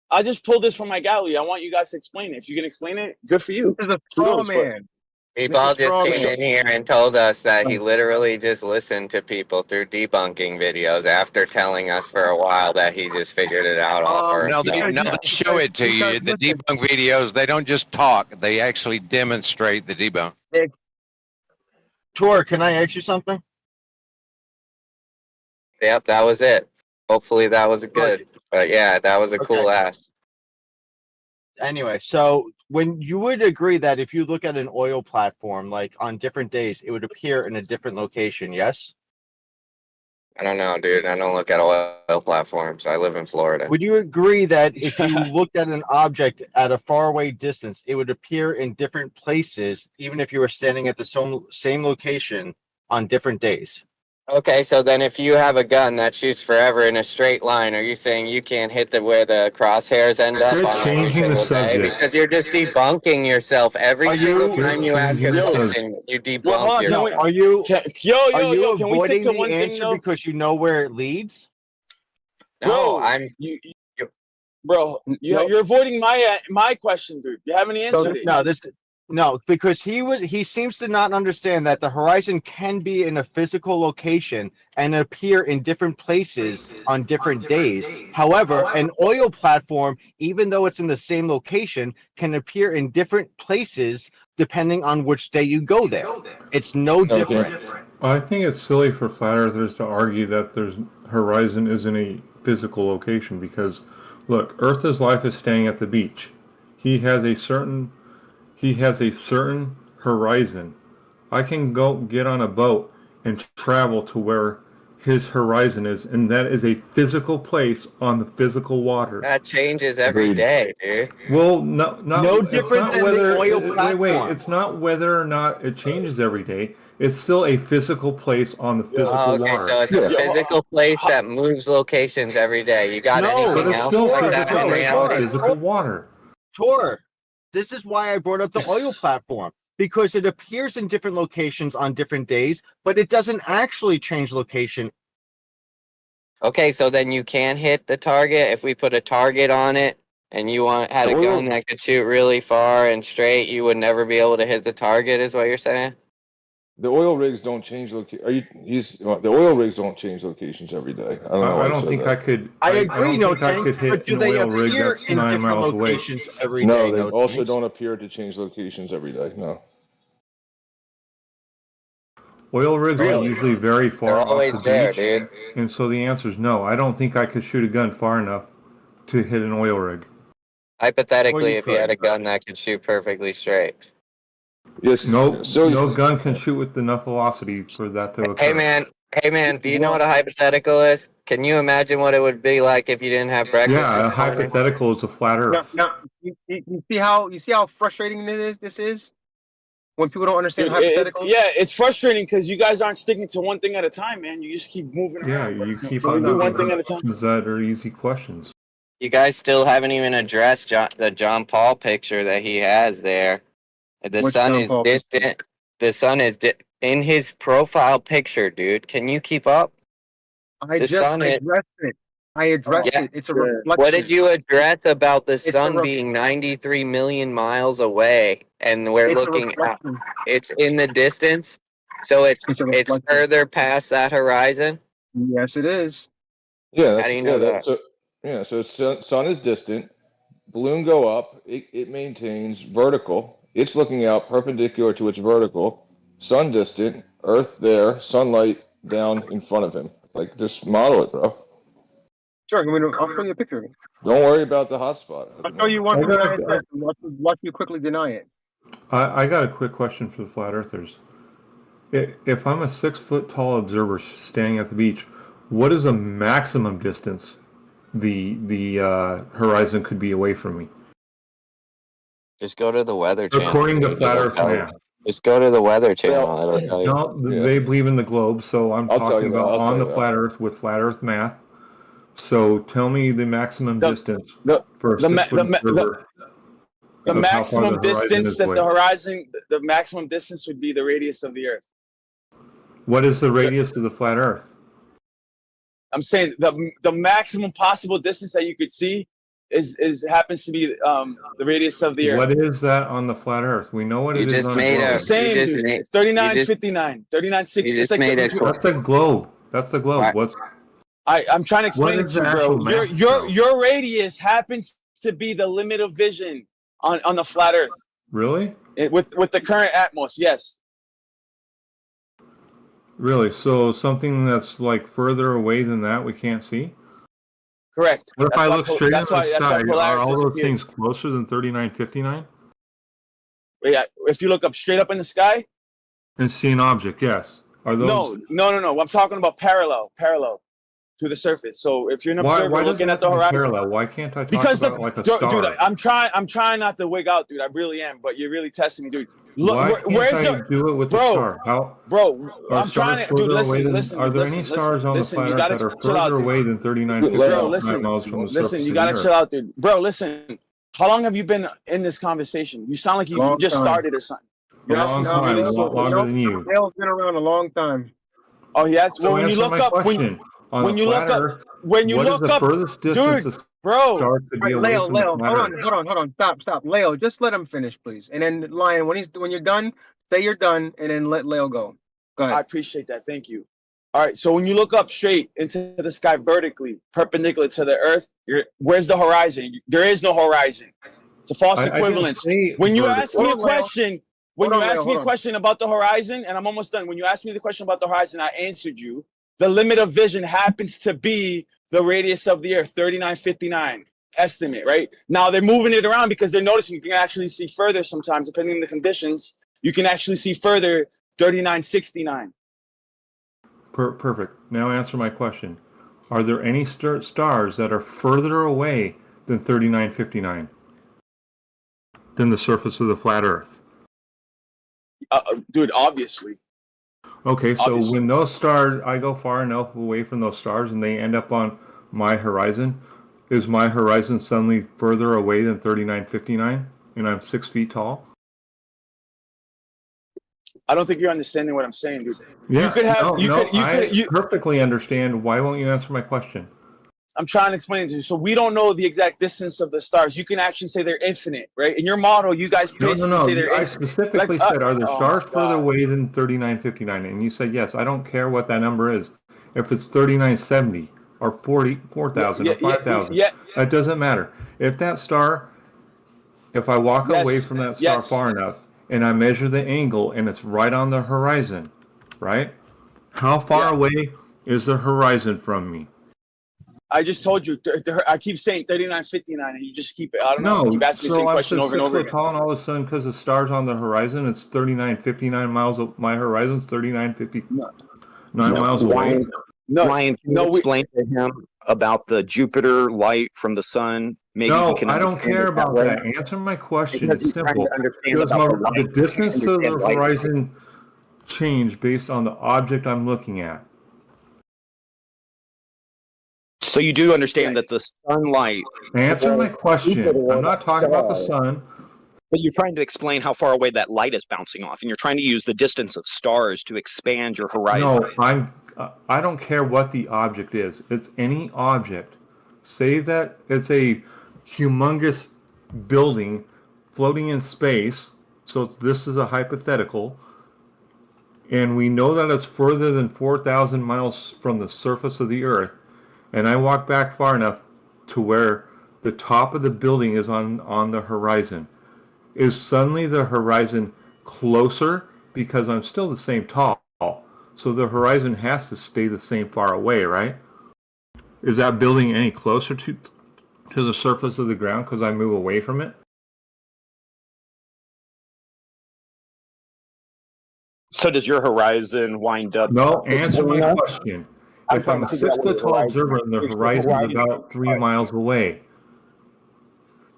I just pulled this from my gallery. I want you guys to explain it. If you can explain it, good for you. This is a straw man. People just came in here and told us that he literally just listened to people through debunking videos after telling us for a while that he just figured it out all for No, they show it to you. The debunk videos, they don't just talk; they actually demonstrate the debunk. Tor, can I ask you something? Yep, that was it. Hopefully that was good. But yeah, that was a cool ass. Anyway, so when you would agree that if you look at an oil platform, like on different days, it would appear in a different location, yes? I don't know, dude. I don't look at oil platforms. I live in Florida. Would you agree that if you looked at an object at a faraway distance, it would appear in different places, even if you were standing at the same location on different days? Okay, so then if you have a gun that shoots forever in a straight line, are you saying you can't hit where the crosshairs end up Quit on every changing the single day? subject. Because you're just debunking yourself every single time you ask a changing the question. You debunk yourself. Are you can we stick avoiding to the one thing, answer though? because you know where it leads? No, You're avoiding my question, dude. You haven't answered it. No, because he seems to not understand that the horizon can be in a physical location and appear in different places on different days. However, an oil platform, even though it's in the same location, can appear in different places depending on which day you go there. It's no different. I think it's silly for flat earthers to argue that there's horizon isn't a physical location because, look, Earth's life is staying at the beach. He has a certain horizon. I can go get on a boat and travel to where his horizon is, and that is a physical place on the physical water. That changes every day, dude. Well, no different than the oil platform. Wait, it's not whether or not it changes every day. It's still a physical place on the physical okay, water. so it's a physical place that moves locations every day. You got anything else like that in reality? Physical water. Tor, this is why I brought up the oil platform, because it appears in different locations on different days, but it doesn't actually change location. Okay, so then you can hit the target if we put a target on it and you had a gun that could shoot really far and straight, you would never be able to hit the target, is what you're saying? The oil rigs don't change the oil rigs don't change locations every day. I don't think I could. I agree, don't think I could hit but do an they oil rig appear that's in 9 different miles away. locations every No, day? they also thanks. don't appear to change locations every day. No. Oil rigs are usually very far off always the there, beach, dude. and so the answer is no. I don't think I could shoot a gun far enough to hit an oil rig. Hypothetically, if you had a gun that could shoot perfectly straight. Yes. No gun can shoot with enough velocity for that to occur. Hey man, do you know what a hypothetical is? Can you imagine what it would be like if you didn't have breakfast? Yeah, a this morning? hypothetical is a flat Earth. Now, you see how frustrating this is when people don't understand Dude, hypotheticals. it's frustrating because you guys aren't sticking to one thing at a time, man. You just keep moving Yeah, around. you keep Can we on do one looking thing for at a time? questions that are easy questions. You guys still haven't even addressed the John Paul picture that he has there. The Which sun John is Paul distant. The sun is in his profile picture, dude. Can you keep up? I The just sun is addressed it. I addressed Yeah. it. It's a reflection. What did you address about the a sun ref- being 93 million miles away, and we're It's a looking at reflection. it's in the distance, so it's It's a it's reflection. further past that horizon? Yes, it is. Yeah, How do you know that? So sun is distant. Balloon go up. It maintains vertical. It's looking out perpendicular to its vertical. Sun distant. Earth there. Sunlight down in front of him. Like just model it, bro. Sure. I'll show you a picture of it. Don't worry about the hotspot. I'll show you one I from got the a- ISS. Watch you quickly deny it. I got a quick question for the flat earthers. If I'm a 6 foot tall observer standing at the beach, what is the maximum distance the horizon could be away from me? Just go to the Weather Channel. According to dude. Flat It'll Earth tell you. Math. Just go to the Weather Channel. It'll tell you. No, they believe in the globe, so I'm I'll tell talking you that, about I'll on tell the you that. flat Earth with Flat Earth Math. So tell me the maximum distance for a the 6 foot observer. The of how far maximum the horizon distance is that away. the maximum distance would be the radius of the Earth. What is the radius of the flat Earth? I'm saying the maximum possible distance that you could see is happens to be the radius of the Earth. What is that on the flat Earth? We know what You it is just on made a a- globe. It's the same, You just dude. made- It's 39.59, you 39.60. just It's like made a That's the globe. That's the globe. What's I'm trying to explain What it is to you, the bro. actual math, Your radius happens to be the limit of vision on the flat Earth. really? With the current atmos, yes. Really? So something that's like further away than that we can't see? Correct. What if That's I why look straight into the that's why sky? Are Polaris all those disappeared. things closer than 3959? Yeah, if you look up straight up in the sky, And see an object, yes. Are those no. I'm talking about parallel to the surface. So if you're an observer why does it looking have at the to be horizon, parallel? Why can't I talk because about like a dude, star? I'm trying not to wig out, dude. I really am, but you're really testing me, dude. Look, Why can't where's I the do it with bro? a star? How Bro, are I'm trying stars to, dude. further away Listen, than? Are there any stars on the listen. planet You gotta that are chill out, further dude. away than 3959 Bro, listen, miles from the listen. surface You of gotta the chill Earth? out, dude. Bro, listen. How long have you been in this conversation? You sound like you Long just time. started or something. A You're long asking some time, really a lot longer than you. Dale's been around a long time. Oh, yes. So Well, when you answer look my up, question. On when a you flat look up, Earth, when you what is look the up, furthest distance dude, a bro. star could be Right, away Leo, from the Leo, flat Earth? hold on. Stop. Leo, just let him finish, please. And then Lion, when you're done, say you're done, and then let Leo go. Go ahead. I appreciate that. Thank you. All right. So when you look up straight into the sky vertically, perpendicular to the Earth, where's the horizon? There is no horizon. It's a false I didn't equivalence. say When you vertical. ask me a Hold on, Leo. question, when Hold you on, Leo, ask me a hold on. question about the horizon, and I'm almost done. When you ask me the question about the horizon, I answered you. The limit of vision happens to be the radius of the Earth, 3959 estimate, right? Now they're moving it around because they're noticing you can actually see further sometimes, depending on the conditions. You can actually see further 3969. Perfect. Now answer my question. Are there any stars that are further away than 3959 than the surface of the flat Earth? Dude, obviously. Okay, so Obviously. when those stars, I go far enough away from those stars and they end up on my horizon, is my horizon suddenly further away than 3959 and I'm 6 feet tall? I don't think you're understanding what I'm saying, dude. Yeah, you could have, I perfectly understand. Why won't you answer my question? I'm trying to explain it to you. So we don't know the exact distance of the stars. You can actually say they're infinite, right? In your model, you guys basically say they're I infinite. specifically said, are there stars further away than 3959? And you said, yes. I don't care what that number is. If it's 3970 or 44,000 or 5,000, that doesn't matter. If that star, if I walk away from that star far enough and I measure the angle and it's right on the horizon, right? How far away is the horizon from me? I just told you. I keep saying 3959, and you just keep it. I don't know. You've asked me the same question over and over again. Tall, and all of a sudden, because the stars on the horizon, it's 3959 miles. My horizon's 3959 miles away. Ryan, can you explain to him about the Jupiter light from the sun? Maybe he can I don't understand care it about way. that. Answer my question. Because It's he's trying simple. to understand Does about the the light, distance to the understand light. horizon change based on the object I'm looking at? So you do understand that the sunlight. Answer my question. Jupiter, I'm not talking about the sun. But you're trying to explain how far away that light is bouncing off, and you're trying to use the distance of stars to expand your horizon. No, I don't care what the object is. It's any object Say that it's a humongous building floating in space. So this is a hypothetical. And we know that it's further than 4,000 miles from the surface of the Earth. And I walk back far enough to where the top of the building is on the horizon. Is suddenly the horizon closer because I'm still the same tall? So the horizon has to stay the same far away, right? Is that building any closer to the surface of the ground because I move away from it? So does your horizon wind up? No, answer my question. If I'm a 6 foot tall observer and the horizon is about 3 miles away,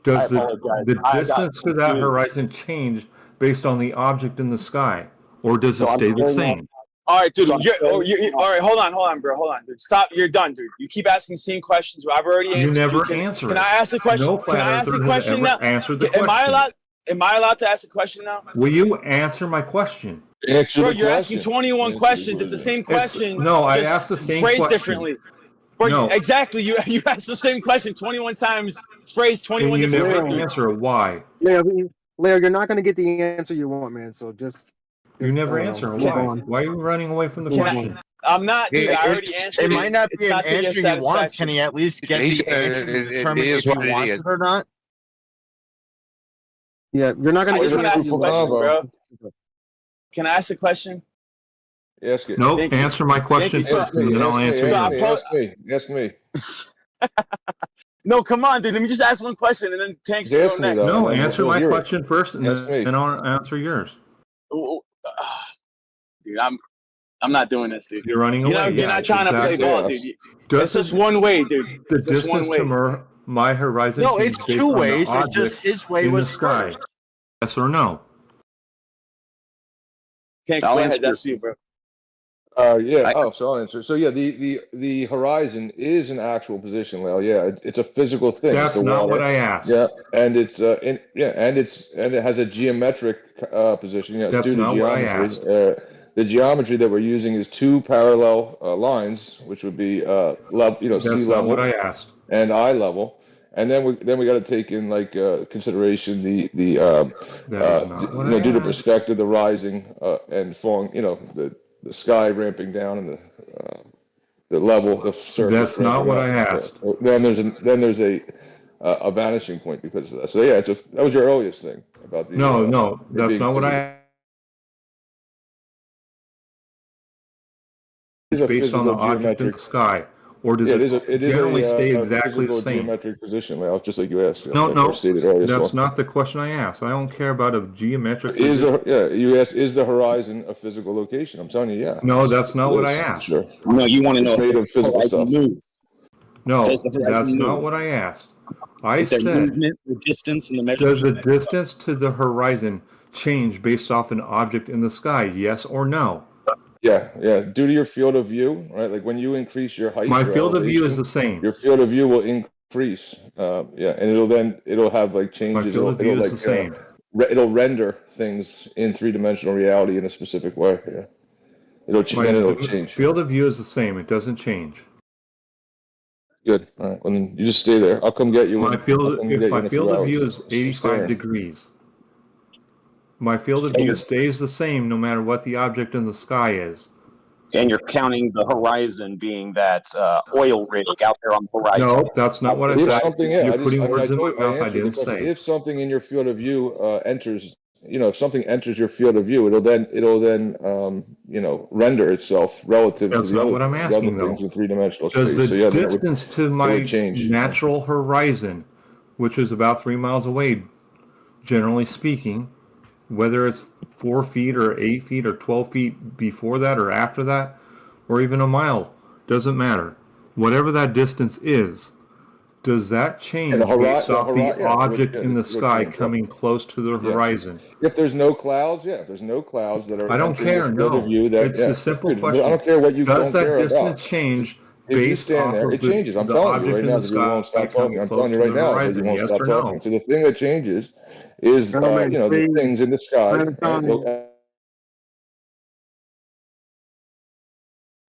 does the distance to that horizon change based on the object in the sky? Or does it stay the same? All right, dude. All right, hold on, bro. Hold on, dude. Stop. You're done, dude. You keep asking the same questions. I've already answered. You never answer. Can I ask a question? No Can I ask a question now? Answer the question. Am I allowed to ask a question now? Will you answer my question? Bro, you're asking 21 questions. It's the same question. No, I asked the same phrased question. differently. Bro, No. exactly. You asked the same question 21 times, phrased 21 and you different never ways. answer why. Leo, you're not going to get the answer you want, man. So just you never answer why. Why are you running away from the question? I'm not, dude. I already answered it. Might not be an not to your answer he wants. Can he at least get the answer to determine if he wants it or not? Yeah, you're not going to get the answer, bro. Can I ask a question? Ask it. Nope. Answer my question first, and then I'll answer yours. Ask me. No, come on, dude. Let me just ask one question, and then Tanks can go next. No, answer my question first, and then I'll answer yours. Dude, I'm not doing this, dude. You're running away. You're not trying to play ball, dude. It's just one way, dude. The distance to my horizon. No, it's two ways. It's just his way was first. Yes or no? Tanks, go ahead. That's you, bro. Yeah. So I'll answer. So yeah, the horizon is an actual position, Leo. Yeah, it's a physical thing. That's not what I asked. Yeah, and it's and it has a geometric position. Yeah, that's not what I asked. The geometry that we're using is two parallel lines, which would be sea level. What I asked. And eye level. And then we got to take in consideration the due to perspective, the rising and falling, the sky ramping down and the level, the surface. That's not what I asked. Then there's a vanishing point because of that. So yeah, that was your earliest thing about the. No, that's not what I asked. Based on the object in the sky. Or does it generally stay exactly the same? Geometric position, Ralph, just like you asked. No, that's not the question I asked. I don't care about a geometric position. You asked, is the horizon a physical location? I'm telling you, yeah. No, that's not what I asked. Sure. No, you want to know if the horizon moves. No, that's not what I asked. I said, movement, the distance, and the measurement. Does the distance to the horizon change based off an object in the sky? Yes or no? Yeah. Due to your field of view, right? Like when you increase your height, my field of view is the same. Your field of view will increase. And it'll have like changes. My field of view is the same. It'll render things in three-dimensional reality in a specific way. Yeah. It'll change. Field of view is the same. It doesn't change. Good. All right. Well, then you just stay there. I'll come get you. My field of view is 85 degrees. My field of view stays the same no matter what the object in the sky is. And you're counting the horizon being that oil rig out there on the horizon. No, that's not what I said. You're putting words in my mouth I didn't say. If something in your field of view enters, if something enters your field of view, it'll then render itself relative to the other things in three-dimensional space. Does the distance to my natural horizon, which is about 3 miles away, generally speaking, whether it's 4 feet or 8 feet or 12 feet before that or after that, or even a mile, doesn't matter. Whatever that distance is, does that change based off the object in the sky coming close to the horizon? If there's no clouds, if there's no clouds that are. I don't care. No, it's a simple question. I don't care what you don't care about. Does that distance change based off of it changes. I'm telling you right now that you won't stop talking. I'm telling you right now that you won't stop talking. So the thing that changes is the things in the sky.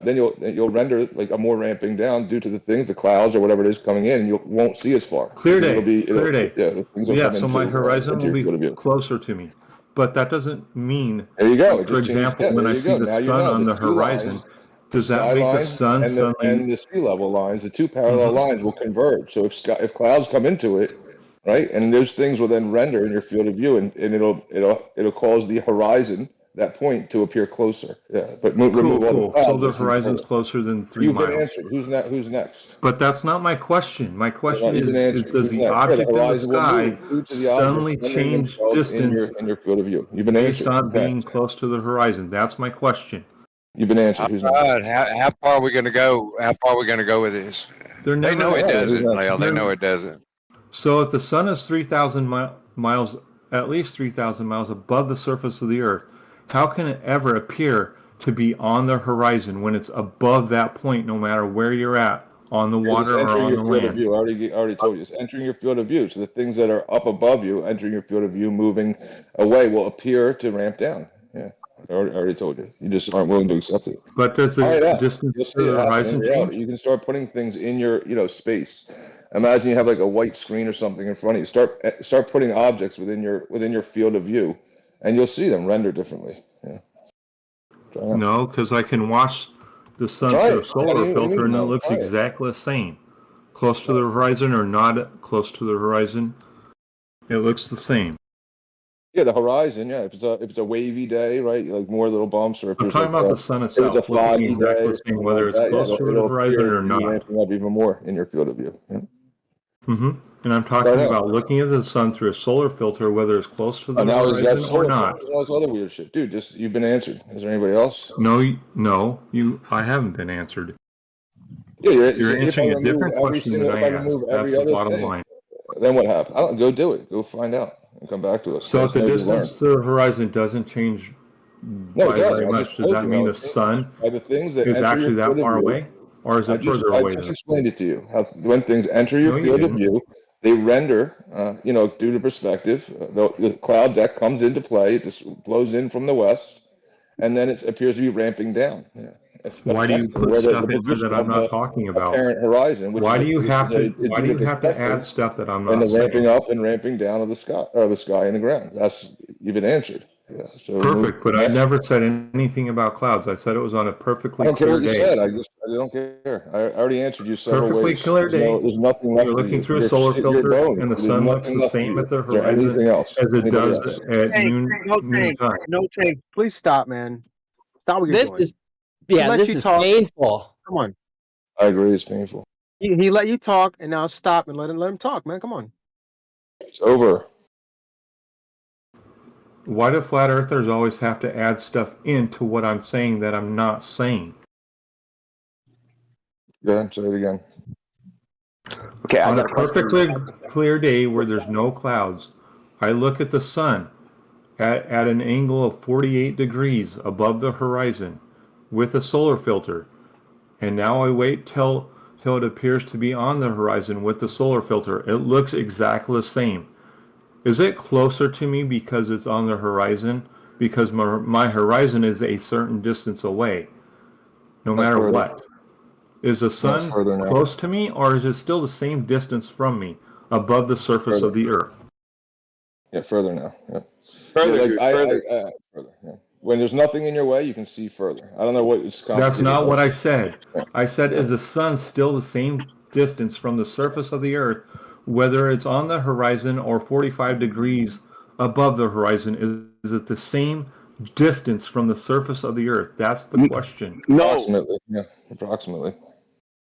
then you'll render like a more ramping down due to the things, the clouds or whatever it is coming in, and you won't see as far. Clear day. Clear day. Yeah, the things will Yeah, come so my into, horizon will your be closer to me. But that doesn't mean, there you go. like, It for just changed. example, Yeah, when there I you see go. the Now you sun know on the the two horizon, lines, the does that sky make the line sun and suddenly... the sea level lines, the two parallel lines will converge. So if clouds come into it, right, and those things will then render in your field of view, and it'll cause the horizon, that point, to appear closer. Yeah, but remove all the clouds. So the you'll see horizon's further. closer than 3 You've miles. been answered. Who's next? But that's not my question. My question You've been is answered. does Who's the next? Yeah, the object in the horizon will sky move due to the objects suddenly rendering change themselves in distance your field of view. You've been based answered. on being close to the horizon? That's my question. You've been answered. Who's next? How far are we going to go? How far are we going to go with this? They're They never know it gonna- doesn't, Who's Lyle. They know it doesn't. So if the sun is 3,000 miles, at least 3,000 miles above the surface of the Earth, how can it ever appear to be on the horizon when it's above that point, no matter where you're at, on the water or on the your field of land? view. I already told you. It's entering your field of view. So the things that are up above you, entering your field of view, moving away, will appear to ramp down. Yeah, I already told you. You just aren't willing to accept it. But does the distance You'll to see it the happen in horizon reality. change? You can start putting things in your space. Imagine you have like a white screen or something in front of you. Start putting objects within your field of view, and you'll see them render differently. Yeah. Try it. No, because I can watch the sun Try through a it. solar What do you filter mean, and it no? looks Try it. exactly the same. Close to the horizon or not close to the horizon, it looks the same. Yeah, the horizon. Yeah, if it's a wavy day, right? Like more little bumps, or if I'm there's talking like about the sun if it's a itself, looking foggy exactly day, the same, something whether like it's that. close Yeah, to the it'll horizon appear or to be not. ramping up even more in your field of view. Yeah. And I'm Try talking it out. about looking at the sun through a solar filter, whether it's close to the Now is that horizon or solar not. all this other weird shit, dude? You've been answered. Is there anybody else? No, I haven't been answered. Yeah, You're if I answering a remove different every question single, than if I I asked. remove That's every the other bottom thing, line. then what happens? Go do it. Go find out and come back to us. So Let if us the know what you learned. distance to the horizon doesn't change No, it by does. very I much, just does told that you mean how the it sun by the things that is enter your actually that field of far view. away? Or is it further I away just then? explained it to you. How when things enter your No, you field of didn't. view, they render, due to perspective. The cloud deck comes into play. It just blows in from the west, and then it appears to be ramping down. Yeah. Why do you Affecting put where the stuff in there that position I'm of not the talking about? apparent horizon, which Why is do you have to is why due do to you have to perspective add stuff that I'm and not the ramping saying? up and ramping down of the sky and the ground. That's you've been answered. Yeah. So Perfect, but I never said anything about clouds. I said it was on a I perfectly don't care clear what you day. said. I don't care. I already answered you several Perfectly ways. clear day. There's nothing You're left for looking you. through a solar You're filter boned. and the There's sun looks nothing the left for same you. at the Is there horizon anything else? as it Anybody does else? at Hey, no noon tank, time. no tank. Please stop, man. Stop what you're This doing. is, yeah, Let this you is talk. painful. Come on. I agree. It's painful. He let you talk, and now stop and let him talk, man. Come on. It's over. Why do flat earthers always have to add stuff into what I'm saying that I'm not saying? Go ahead. Say it again. Okay, I On a got a question. perfectly clear day where there's no clouds, I look at the sun at an angle of 48 degrees above the horizon with a solar filter, and now I wait till it appears to be on the horizon with the solar filter. It looks exactly the same. Is it closer to me because it's on the horizon? Because my horizon is a certain distance away, no That's matter further. what. Is the sun further now. close to me, or is it still the same distance from me above the surface of the earth? Yeah, further now. Yeah. Further, Yeah, like dude, further. further. Yeah. When there's nothing in your way, you can see further. I don't know what it's complicated. That's not about. what I said. Yeah. I said, is the sun still the same distance from the surface of the earth, whether it's on the horizon or 45 degrees above the horizon? Is it the same distance from the surface of the earth? That's the question. No. Approximately. Yeah, approximately.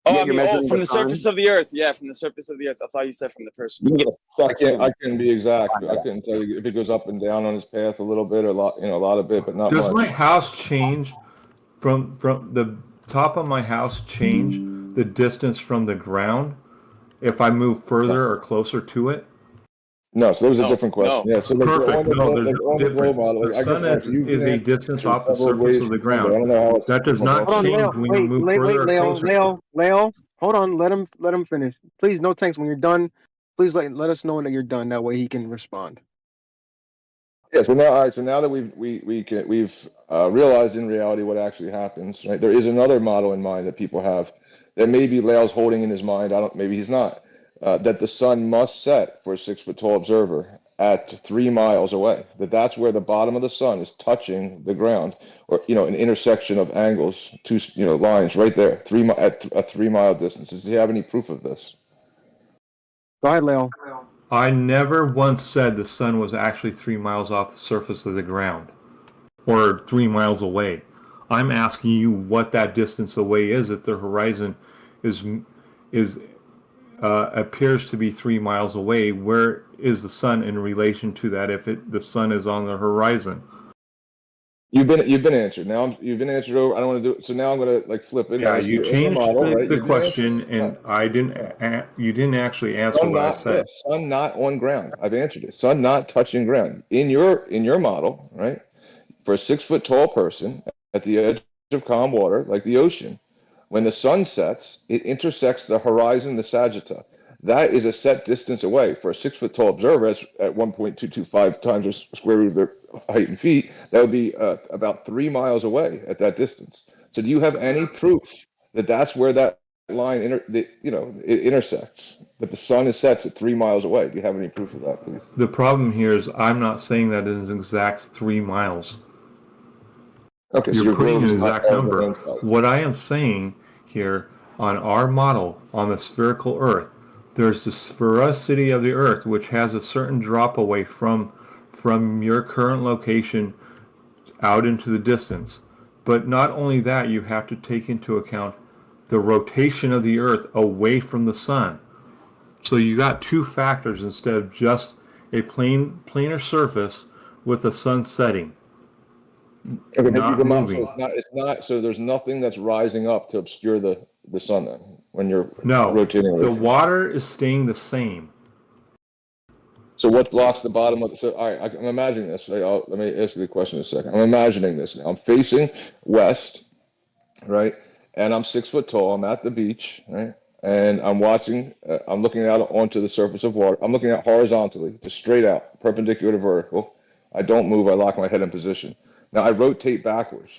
Oh, Yeah, I you're mean, measuring from the the sun. surface of the earth. Yeah, from the surface of the earth. I thought you said from the person. You can get a sextant. I can't be exact. I couldn't tell you if it goes up and down on his path a little bit, or a lot of bit, but not Does much. my house change from the top of my house change the distance from the ground if I move further or closer to it? No, so that was a different question. No. Yeah, so like Perfect. No, there's no on the globe difference. model, The like, I sun guess is a distance off the several surface ways of the to find it. I don't ground. know how it's That does not Hold on, change Leo. when you move Wait, further or Leo, closer to it. Leo. Hold on. Let him finish. Please, no tanks. When you're done, please let us know that you're done. That way he can respond. Yeah. So now, all right. So now that we've realized in reality what actually happens, right? There is another model in mind that people have that maybe Lael's holding in his mind. Maybe he's not. That the sun must set for a 6 foot tall observer at 3 miles away. That's where the bottom of the sun is touching the ground, or an intersection of angles, two lines right there, at a 3 mile distance. Does he have any proof of this? Go ahead, Leo. I never once said the sun was actually 3 miles off the surface of the ground or 3 miles away. I'm asking you what that distance away is if the horizon is appears to be 3 miles away. Where is the sun in relation to that if the sun is on the horizon? You've been answered. Now you've been answered over. I don't want to do it. So now I'm going to flip it. Yeah, you changed the question, and right? you didn't actually answer what I said. Sun not on ground. I've answered it. Sun not touching ground. In your model, right? For a 6 foot tall person at the edge of calm water, like the ocean, when the sun sets, it intersects the horizon, the sagitta. That is a set distance away. For a 6 foot tall observer, at 1.225 times the square root of their height in feet, that would be about 3 miles away at that distance. So do you have any proof that that's where that line it intersects, that the sun is set at 3 miles away? Do you have any proof of that, please? The problem here is I'm not saying that it is exact 3 miles. Okay, so you're putting an exact number. What I am saying here on our model on the spherical Earth, there's the sphericity of the Earth, which has a certain drop away from your current location out into the distance. But not only that, you have to take into account the rotation of the Earth away from the sun. So you got two factors instead of just a planar surface with the sun setting. Okay, Not moving. So it's not. So there's nothing that's rising up to obscure the sun then when you're No, rotating. The water is staying the same. So what blocks the bottom of? So all right, I'm imagining this. Let me ask you the question in a second. I'm imagining this now. I'm facing west, right, and I'm 6 foot tall. I'm at the beach, right, and I'm watching. I'm looking out onto the surface of water. I'm looking out horizontally, just straight out, perpendicular to vertical. I don't move. I lock my head in position. Now I rotate backwards.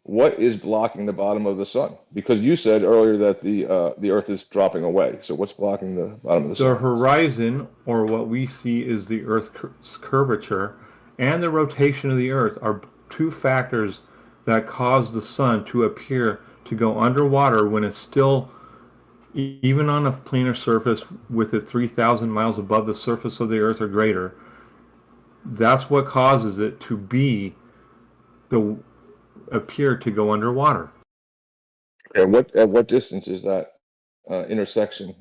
What is blocking the bottom of the sun? Because you said earlier that the Earth is dropping away. So what's blocking the bottom of the sun? The horizon, or what we see is the Earth's curvature, and the rotation of the Earth are two factors that cause the sun to appear to go underwater when it's still, even on a planar surface with it 3,000 miles above the surface of the Earth or greater. That's what causes it to appear to go underwater. At what distance is that intersection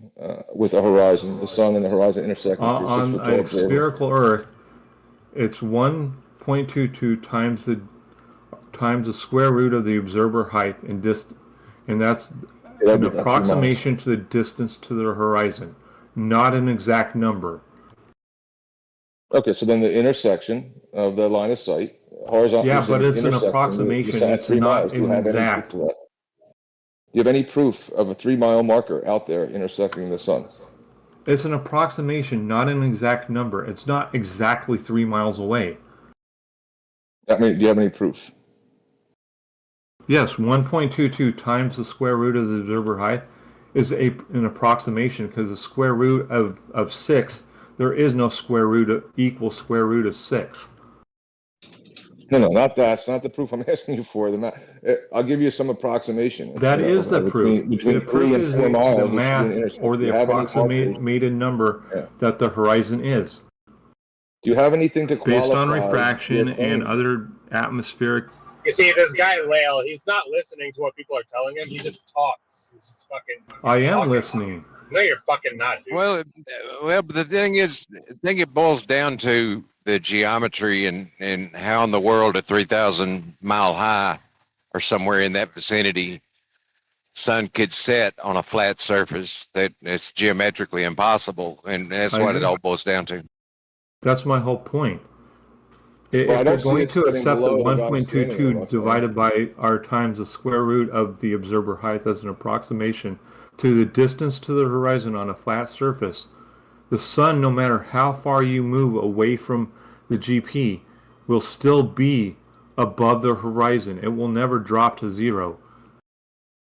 with the horizon, the sun and the horizon intersecting? On a spherical Earth, it's 1.22 times the square root of the observer height and distance, and that's an approximation to the distance to the horizon, not an exact number. Okay, so then the intersection of the line of sight, horizontal. Yeah, but it's an approximation. It's not an exact. Do you have any proof of a 3 mile marker out there intersecting the sun? It's an approximation, not an exact number. It's not exactly 3 miles away. I mean, do you have any proof? Yes, 1.22 times the square root of the observer height is an approximation, because the square root of 6, there is no square root equal square root of 6. No, not that. It's not the proof I'm asking you for. I'll give you some approximation. That is the proof. Between the proof 3 and 4 miles, the math or the approximated number that the horizon is. Do you have anything to qualify? Based on refraction and other atmospheric. You see, this guy Lael, he's not listening to what people are telling him. He just talks. He's just fucking. I am listening. No, you're fucking not, dude. Well, but the thing is, I think it boils down to the geometry and how in the world at 3,000 mile high or somewhere in that vicinity, sun could set on a flat surface that it's geometrically impossible, and that's what it all boils down to. That's my whole point. If they're going to accept that 1.22 divided by r times the square root of the observer height as an approximation to the distance to the horizon on a flat surface, the sun, no matter how far you move away from the GP, will still be above the horizon. It will never drop to zero.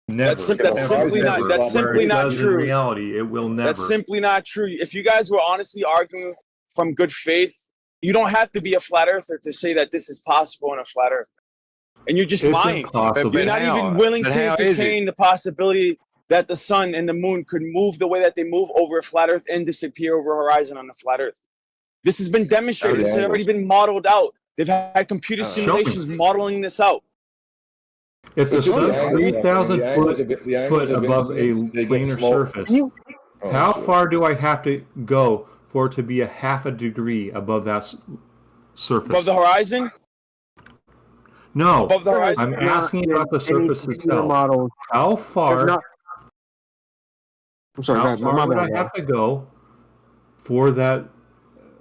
Never. That's simply not. That's simply not true. In reality, it will never. That's simply not true. If you guys were honestly arguing from good faith, you don't have to be a flat earther to say that this is possible in a flat earth. And you're just lying. You're not even willing to entertain the possibility that the sun and the moon could move the way that they move over a flat earth and disappear over a horizon on a flat earth. This has been demonstrated. This has already been modeled out. They've had computer simulations modeling this out. If the sun's 3,000 foot above a planar surface, how far do I have to go for it to be a half a degree above that surface? Above the horizon? No. Above the horizon? I'm asking about the surface itself. How far? I'm sorry, how far would I have to go for that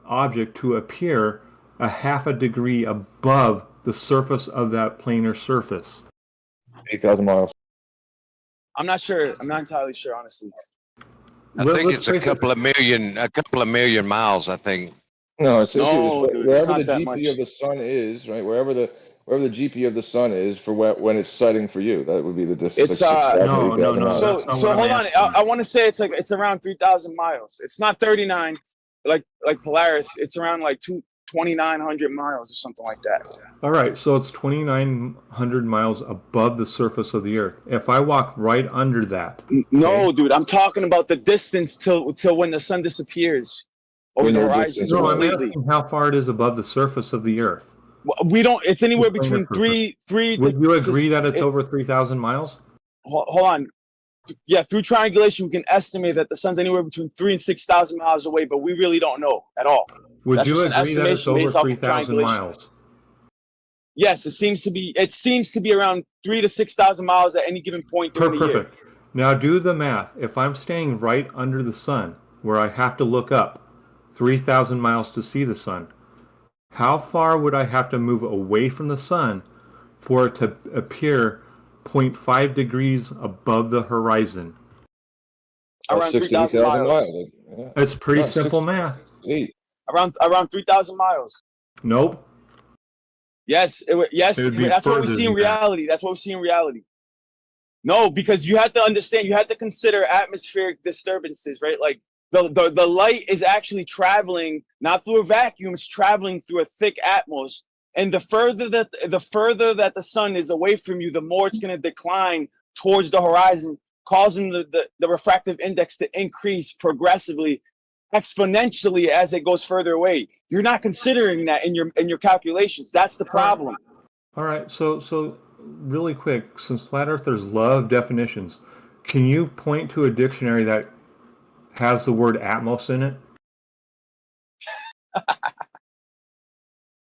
object to appear a half a degree above the surface of that planar surface? 8,000 miles. I'm not sure. I'm not entirely sure, honestly. I think it's a couple of million miles, I think. No, dude, it's wherever not the that GP much. of the sun is, right? Wherever the GP of the sun is for when it's setting for you, that would be the distance. It's like 6,000, no. 8,000 miles. So hold on. I want to say it's around 3,000 miles. It's not 39 like Polaris. It's around like 2,900 miles or something like that. All right, so it's 2,900 miles above the surface of the Earth. If I walk right under that, no, dude, I'm talking about the distance till when the sun disappears over the horizon. No, I'm asking how far it is above the surface of the Earth. We don't. It's anywhere between three. Would you agree that it's over 3,000 miles? Hold on. Yeah, through triangulation, we can estimate that the sun's anywhere between 3,000 and 6,000 miles away, but we really don't know at all. Would you agree that it's over 3,000 miles? Yes, it seems to be. It seems to be around 3,000 to 6,000 miles at any given point during the year. Now do the math. If I'm staying right under the sun, where I have to look up 3,000 miles to see the sun, how far would I have to move away from the sun for it to appear 0.5 degrees above the horizon? Around 3,000 miles. It's pretty simple math. Around 3,000 miles. Nope. Yes, that's what we see in reality. That's what we see in reality. No, because you have to understand, you have to consider atmospheric disturbances, right? Like the light is actually traveling not through a vacuum; it's traveling through a thick atmosphere. And the further that the sun is away from you, the more it's going to decline towards the horizon, causing the refractive index to increase progressively, exponentially as it goes further away. You're not considering that in your calculations. That's the problem. All right. So really quick, since flat earthers love definitions, can you point to a dictionary that has the word atmos in it?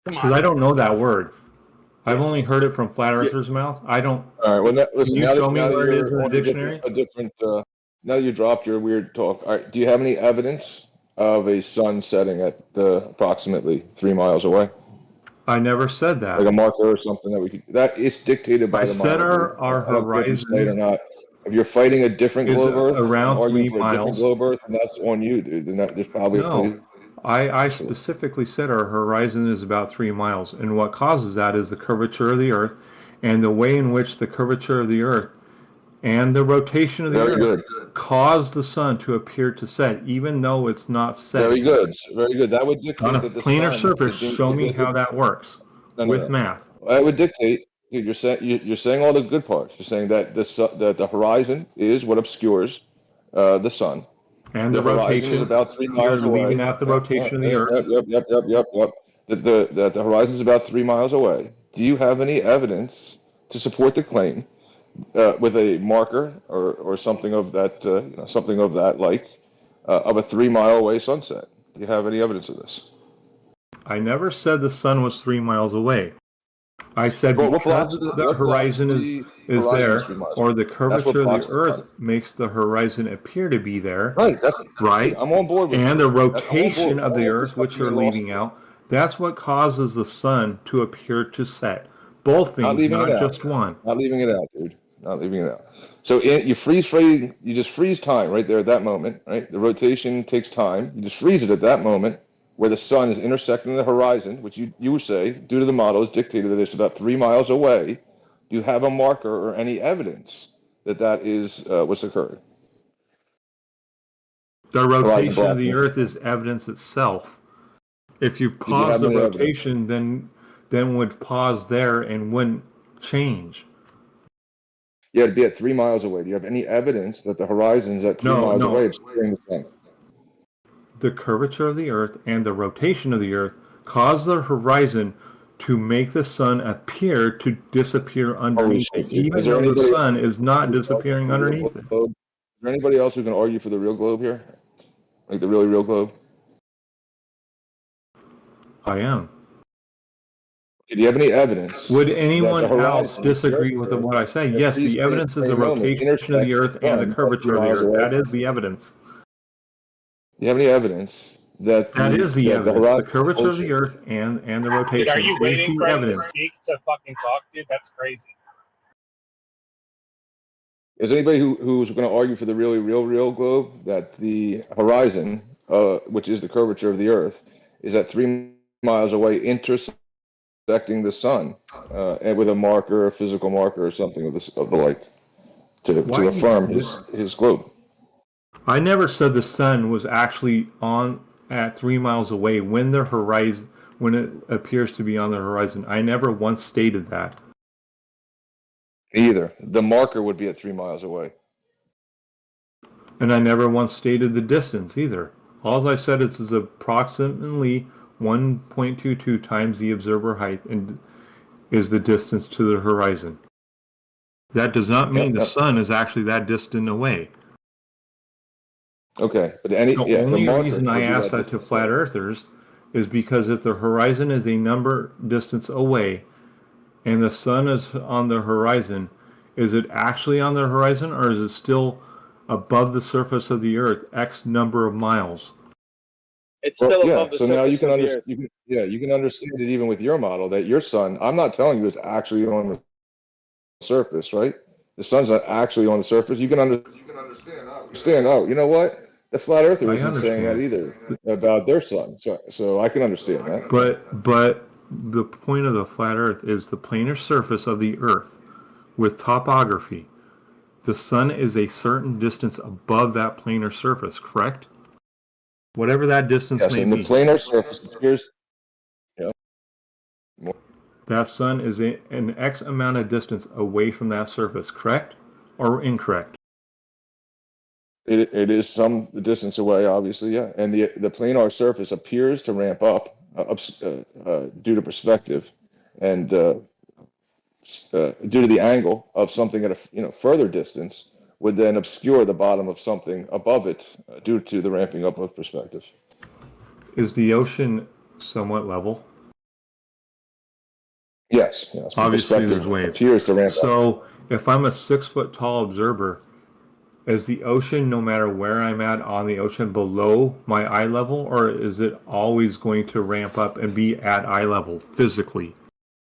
Because I don't know that word. I've only heard it from flat earthers' mouth. I don't. All right. Well, listen. Can you show me where it is in the dictionary? dictionary? Now you dropped your weird talk. All right. Do you have any evidence of a sun setting at approximately 3 miles away? I never said that. Like a marker or something that we could. That it's dictated by the said model. our horizon or not. If you're fighting a different globe Earth, around 3 for miles. a different globe Earth, and that's on you, dude. Then there's probably no. I specifically said our horizon is about 3 miles, and what causes that is the curvature of the Earth, and the way in which the curvature of the Earth and the rotation of the Earth cause the sun to appear to set, even though it's not set. Very good. That would dictate on a that the planar sun surface. Show me how that works with math. That would dictate. Dude, you're saying all the good parts. You're saying that the horizon is what obscures the sun. And the rotation is about 3 miles away. Leaving out the rotation of the Earth. Yep. That the horizon is about 3 miles away. Do you have any evidence to support the claim with a marker or something of that of a 3 mile away sunset? Do you have any evidence of this? I never said the sun was 3 miles away. I said because the horizon is there, or the curvature of the Earth makes the horizon appear to be there. Right. I'm on board with and the rotation of the Earth, which you're leaving out, that's what causes the sun to appear to set. Both things, not just one. Not leaving it out, dude. Not leaving it out. So you just freeze time right there at that moment, right? The rotation takes time. You just freeze it at that moment, where the sun is intersecting the horizon, which you would say, due to the model, is dictated that it's about 3 miles away, do you have a marker or any evidence that that is what's occurring? The rotation of the Earth is evidence itself. If you pause the rotation, then would pause there and wouldn't change. Yeah, it'd be at 3 miles away. Do you have any evidence that the horizon's at 3 miles away obscuring the sun? The curvature of the Earth and the rotation of the Earth cause the horizon to make the sun appear to disappear underneath it, even though the sun is not disappearing underneath it. Is there anybody else who can argue for the real globe here? Like the really real globe? I am. Do you have any evidence? Would anyone else disagree with what I say? Yes, the evidence is the rotation of the Earth and the curvature of the Earth. That is the evidence. Do you have any evidence that that is the evidence? The curvature of the Earth and the rotation Dude, are you waiting is for the him to evidence. speak to fucking talk, dude? That's crazy. Is anybody who's going to argue for the really real globe that the horizon, which is the curvature of the Earth, is at 3 miles away, intersecting the sun, and with a marker, a physical marker, or something of the like, to affirm his globe? I never said the sun was actually on at 3 miles away when the horizon, when it appears to be on the horizon. I never once stated that. Either. The marker would be at 3 miles away. And I never once stated the distance either. All I said is approximately 1.22 times the observer height and is the distance to the horizon. That does not mean the sun is actually that distant away. Okay, but the only reason I asked that to flat earthers is because if the horizon is a number distance away and the sun is on the horizon, is it actually on the horizon or is it still above the surface of the Earth X number of miles? It's still above the surface of the Earth. You can understand it even with your model that your sun, I'm not telling you it's actually on the surface, right? The sun's not actually on the surface. You can understand, oh, you know what? The flat earther isn't saying that either about their sun. So I can understand that. But the point of the flat earth is the planar surface of the Earth with topography. The sun is a certain distance above that planar surface, correct? Whatever that distance may be. The planar surface appears. Yeah. That sun is an X amount of distance away from that surface, correct or incorrect? It is some distance away, obviously, yeah. And the planar surface appears to ramp up due to perspective, and due to the angle of something at a further distance would then obscure the bottom of something above it due to the ramping up of perspective. Is the ocean somewhat level? Yes. Obviously, there's waves. Appears to ramp up. So if I'm a 6 foot tall observer, is the ocean, no matter where I'm at on the ocean, below my eye level, or is it always going to ramp up and be at eye level physically?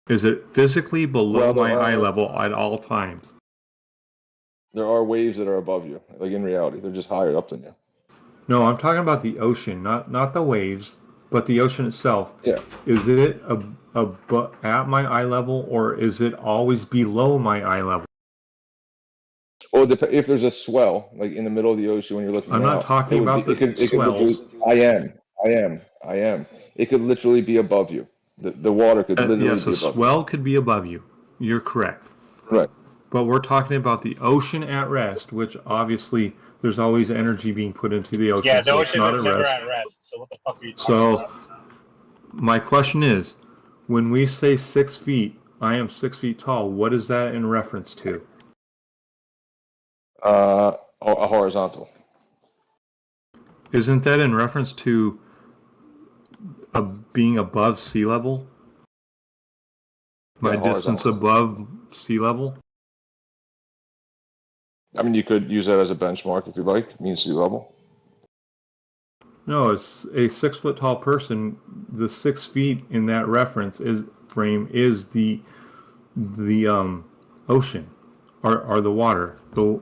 Is it physically below my eye level at all times? There are waves that are above you, like in reality. They're just higher up than you. No, I'm talking about the ocean, not the waves, but the ocean itself. Yeah. Is it at my eye level, or is it always below my eye level? Well, if there's a swell, like in the middle of the ocean when you're looking I'm not talking about the swells. I am. It could literally be above you. The water could literally be above you. Yes, a swell could be above you. You're correct. Right. But we're talking about the ocean at rest, which obviously there's always energy being put into the ocean. Yeah, the so ocean it's not is at never rest. at rest. So what the fuck are you talking about? My question is, when we say 6 feet, I am 6 feet tall, what is that in reference to? A horizontal. Isn't that in reference to being above sea level? My distance above sea level? I mean, you could use that as a benchmark if you like, mean sea level. No, it's a 6 foot tall person. The 6 feet in that reference frame is the ocean or the water, the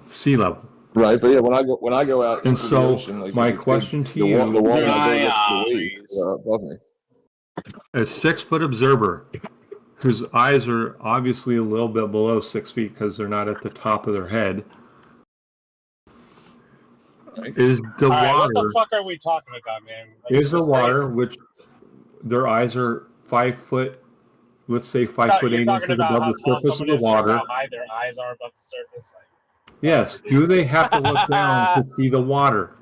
sea level. Right, but yeah, when I go out And into the so ocean, like my there's a big question to the you, water never Dry goes up to the waves eyes. above me. a 6-foot observer whose eyes are obviously a little bit below 6 feet because they're not at the top of their head, is the All right, what the water fuck are we talking about, man? Like, is this the is crazy. water which their eyes are 5 foot, let's say 5 No, foot you're 8 talking inches about above how the tall surface of someone the is versus water. how high their eyes are above the surface. Like, Yes. Do they have to look down to see the water?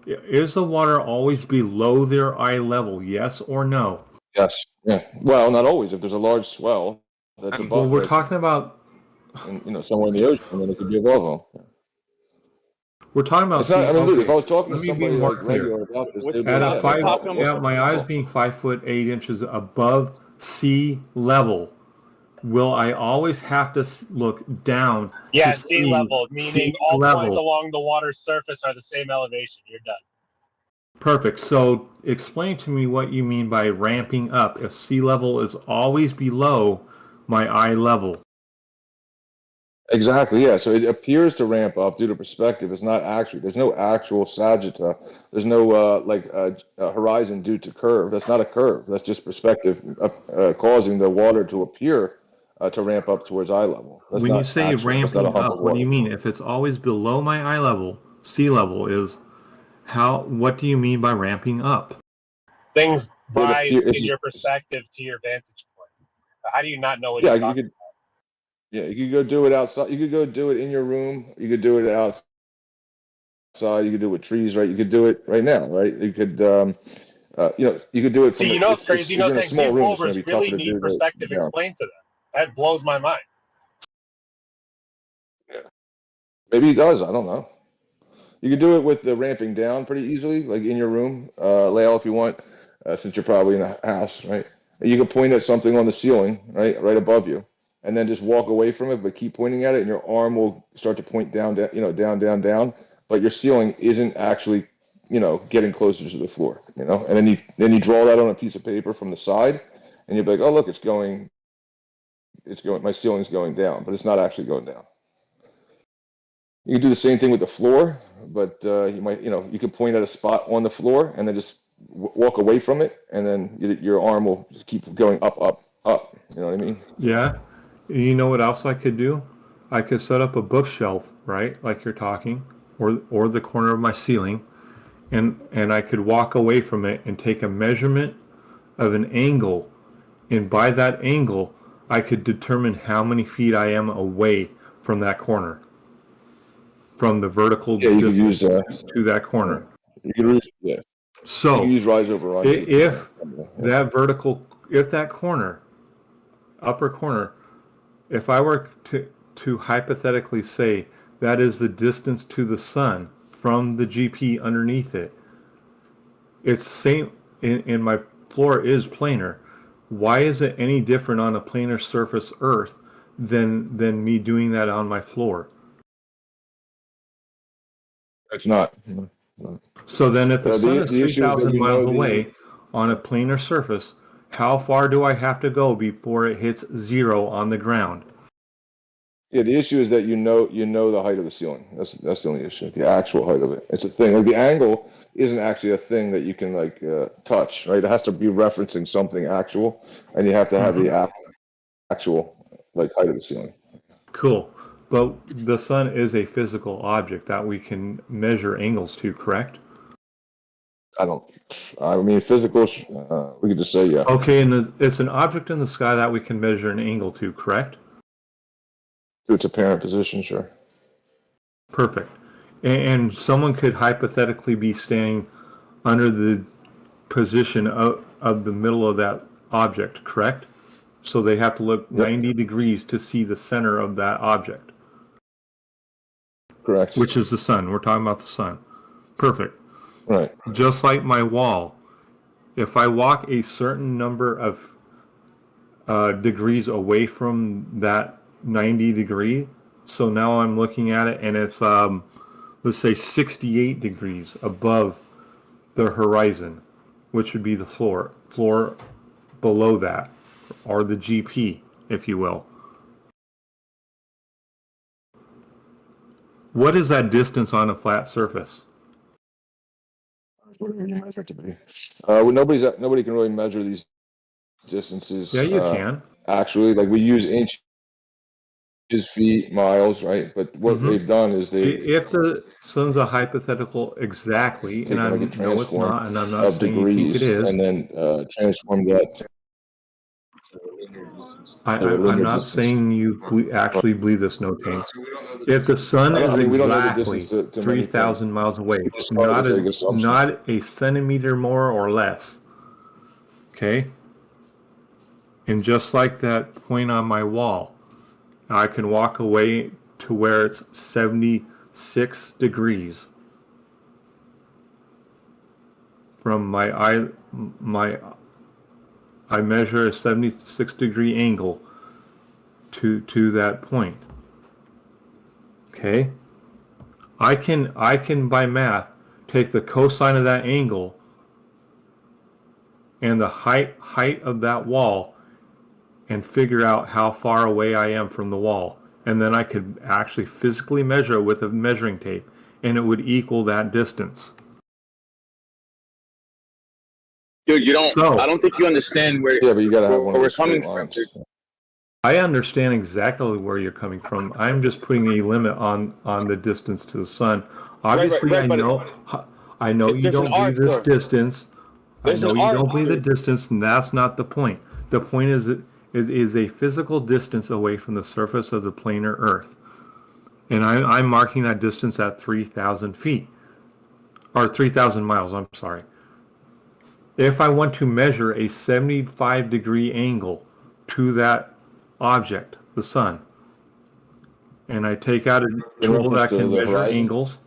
Is the water always below their eye level? Yes or no? Yes. Yeah. Well, not always. If there's a large swell that's Well, above we're that, talking about somewhere in the ocean, and then it could be above them. we're talking about It's not. sea. I mean, dude, if Okay, I was talking let to me be somebody more like clear. regular about this, they'd be At like, a yeah, no five, problem. yeah, my eyes being 5 foot 8 inches above sea level, will I always have to look down yeah, to sea see level, meaning sea all points level? along the water's surface are the same elevation. You're done. Perfect. So explain to me what you mean by ramping up if sea level is always below my eye level. Exactly. Yeah. So it appears to ramp up due to perspective. It's not actually. There's no actual sagitta. There's no horizon due to curve. That's not a curve. That's just perspective causing the water to appear to ramp up towards eye level. That's When you not say actual. That's not a ramping hump up, of what do water. you mean? If it's always below my eye level, sea level is how? What do you mean by ramping up? Things It rise appears. in your perspective to your vantage point. How do you not know what Yeah. you're You talking could. Yeah. You could go do it outside. You could go do it in your room. You could do it outside. You could do it with trees, right? You could do it right now, right? You could. You could do it See, from. you know, it's It's crazy. if You know, you're in a things small these room, it's going boulders to be tougher really to need do perspective the. explained to them. That blows my mind. Maybe he does. I don't know. You could do it with the ramping down pretty easily, like in your room, Lael, if you want, since you're probably in a house, right? You could point at something on the ceiling, right above you, and then just walk away from it, but keep pointing at it, and your arm will start to point down, down. But your ceiling isn't actually, getting closer to the floor, And then you draw that on a piece of paper from the side, and you'll be like, oh look, my ceiling's going down, but it's not actually going down. You can do the same thing with the floor, but you might, you can point at a spot on the floor and then just walk away from it, and then your arm will just keep going up, up, up. You know what I mean? Yeah. You know what else I could do? I could set up a bookshelf, right, like you're talking, or the corner of my ceiling, and I could walk away from it and take a measurement of an angle, and by that angle, I could determine how many feet I am away from that corner, from the vertical Yeah, you could distance use to that corner. you could use you So can use rise over run. if that corner, upper corner, if I were to hypothetically say that is the distance to the sun from the GP underneath it, it's same, and my floor is planar. Why is it any different on a planar surface Earth than me doing that on my floor? It's not. So then if the sun is The issue is that 3,000 miles away on a planar surface, how far do I have to go before it hits zero on the ground? Yeah, the issue is that you know the height of the ceiling. That's the only issue. The actual height of it. It's a thing. Like the angle isn't actually a thing that you can touch, right? It has to be referencing something actual, and you have to have the actual height of the ceiling. Cool. But the sun is a physical object that we can measure angles to, correct? I mean, physical, we could just say, yeah. Okay, and it's an object in the sky that we can measure an angle to, correct? To its apparent position, sure. Perfect. And someone could hypothetically be standing under the position of the middle of that object, correct? So they have to look 90 degrees to see the center of that object. Correct. Which is the sun. We're talking about the sun. Perfect. Right. Just like my wall, if I walk a certain number of degrees away from that 90 degree, so now I'm looking at it and it's let's say 68 degrees above the horizon, which would be the floor below that, or the GP, if you will. What is that distance on a flat surface? Whatever you measure it to be. Nobody can really measure these distances. Yeah, you can. Actually, like we use inches, feet, miles, right? But what they've done is If the sun's a hypothetical exactly, and I taken like a know it's transform not, and I'm not of saying you think it degrees is. and then transform that I'm not saying you actually believe this, no tanks. If the sun is we don't know the distance exactly to many 3,000 miles away, We just start with a big assumption. not a centimeter more or less, okay? And just like that point on my wall, I can walk away to where it's 76 degrees from I measure a 76 degree angle to that point. Okay? I can by math take the cosine of that angle and the height of that wall and figure out how far away I am from the wall. And then I could actually physically measure it with a measuring tape, and it would equal that distance. Dude, I don't think you understand where you gotta have one of we're those coming straight from, lines. dude. I understand exactly where you're coming from. I'm just putting a limit on the distance to the sun. Obviously, right, I know you don't believe this distance. There's I know an you art, don't believe the dude. distance, and that's not the point. The point is a physical distance away from the surface of the planar Earth. And I'm marking that distance at 3,000 feet. Or 3,000 miles, I'm sorry. If I want to measure a 75 degree angle to that object, the sun, and I take out a tool that can measure angles,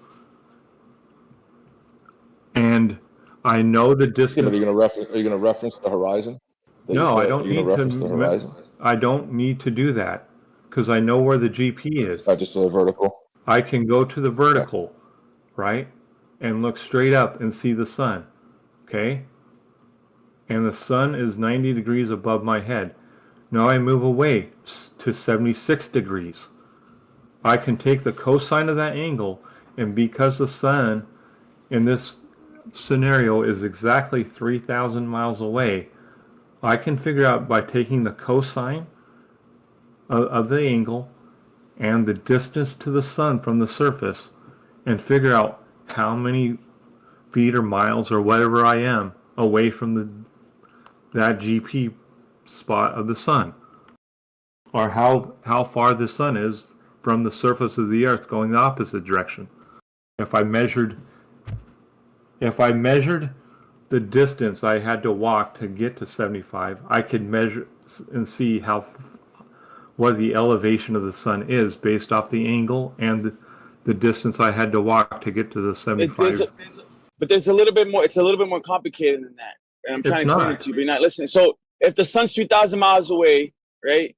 and I know the distance. Are you gonna reference the horizon? No, I don't need reference the horizon. I don't need to do that because I know where the GP is. Just the vertical. I can go to the vertical, right, and look straight up and see the sun. Okay, and the sun is 90 degrees above my head. Now I move away to 76 degrees. I can take the cosine of that angle, and because the sun in this scenario is exactly 3,000 miles away, I can figure out by taking the cosine of the angle and the distance to the sun from the surface and figure out how many feet or miles or whatever I am away from that GP spot of the sun, or how far the sun is from the surface of the earth going the opposite direction. If I measured the distance I had to walk to get to 75, I could measure and see what the elevation of the sun is based off the angle and the distance I had to walk to get to the 75. But there's a little bit more. It's a little bit more complicated than that. And I'm trying to explain it to you, but you're not listening. So if the sun's 3,000 miles away, right,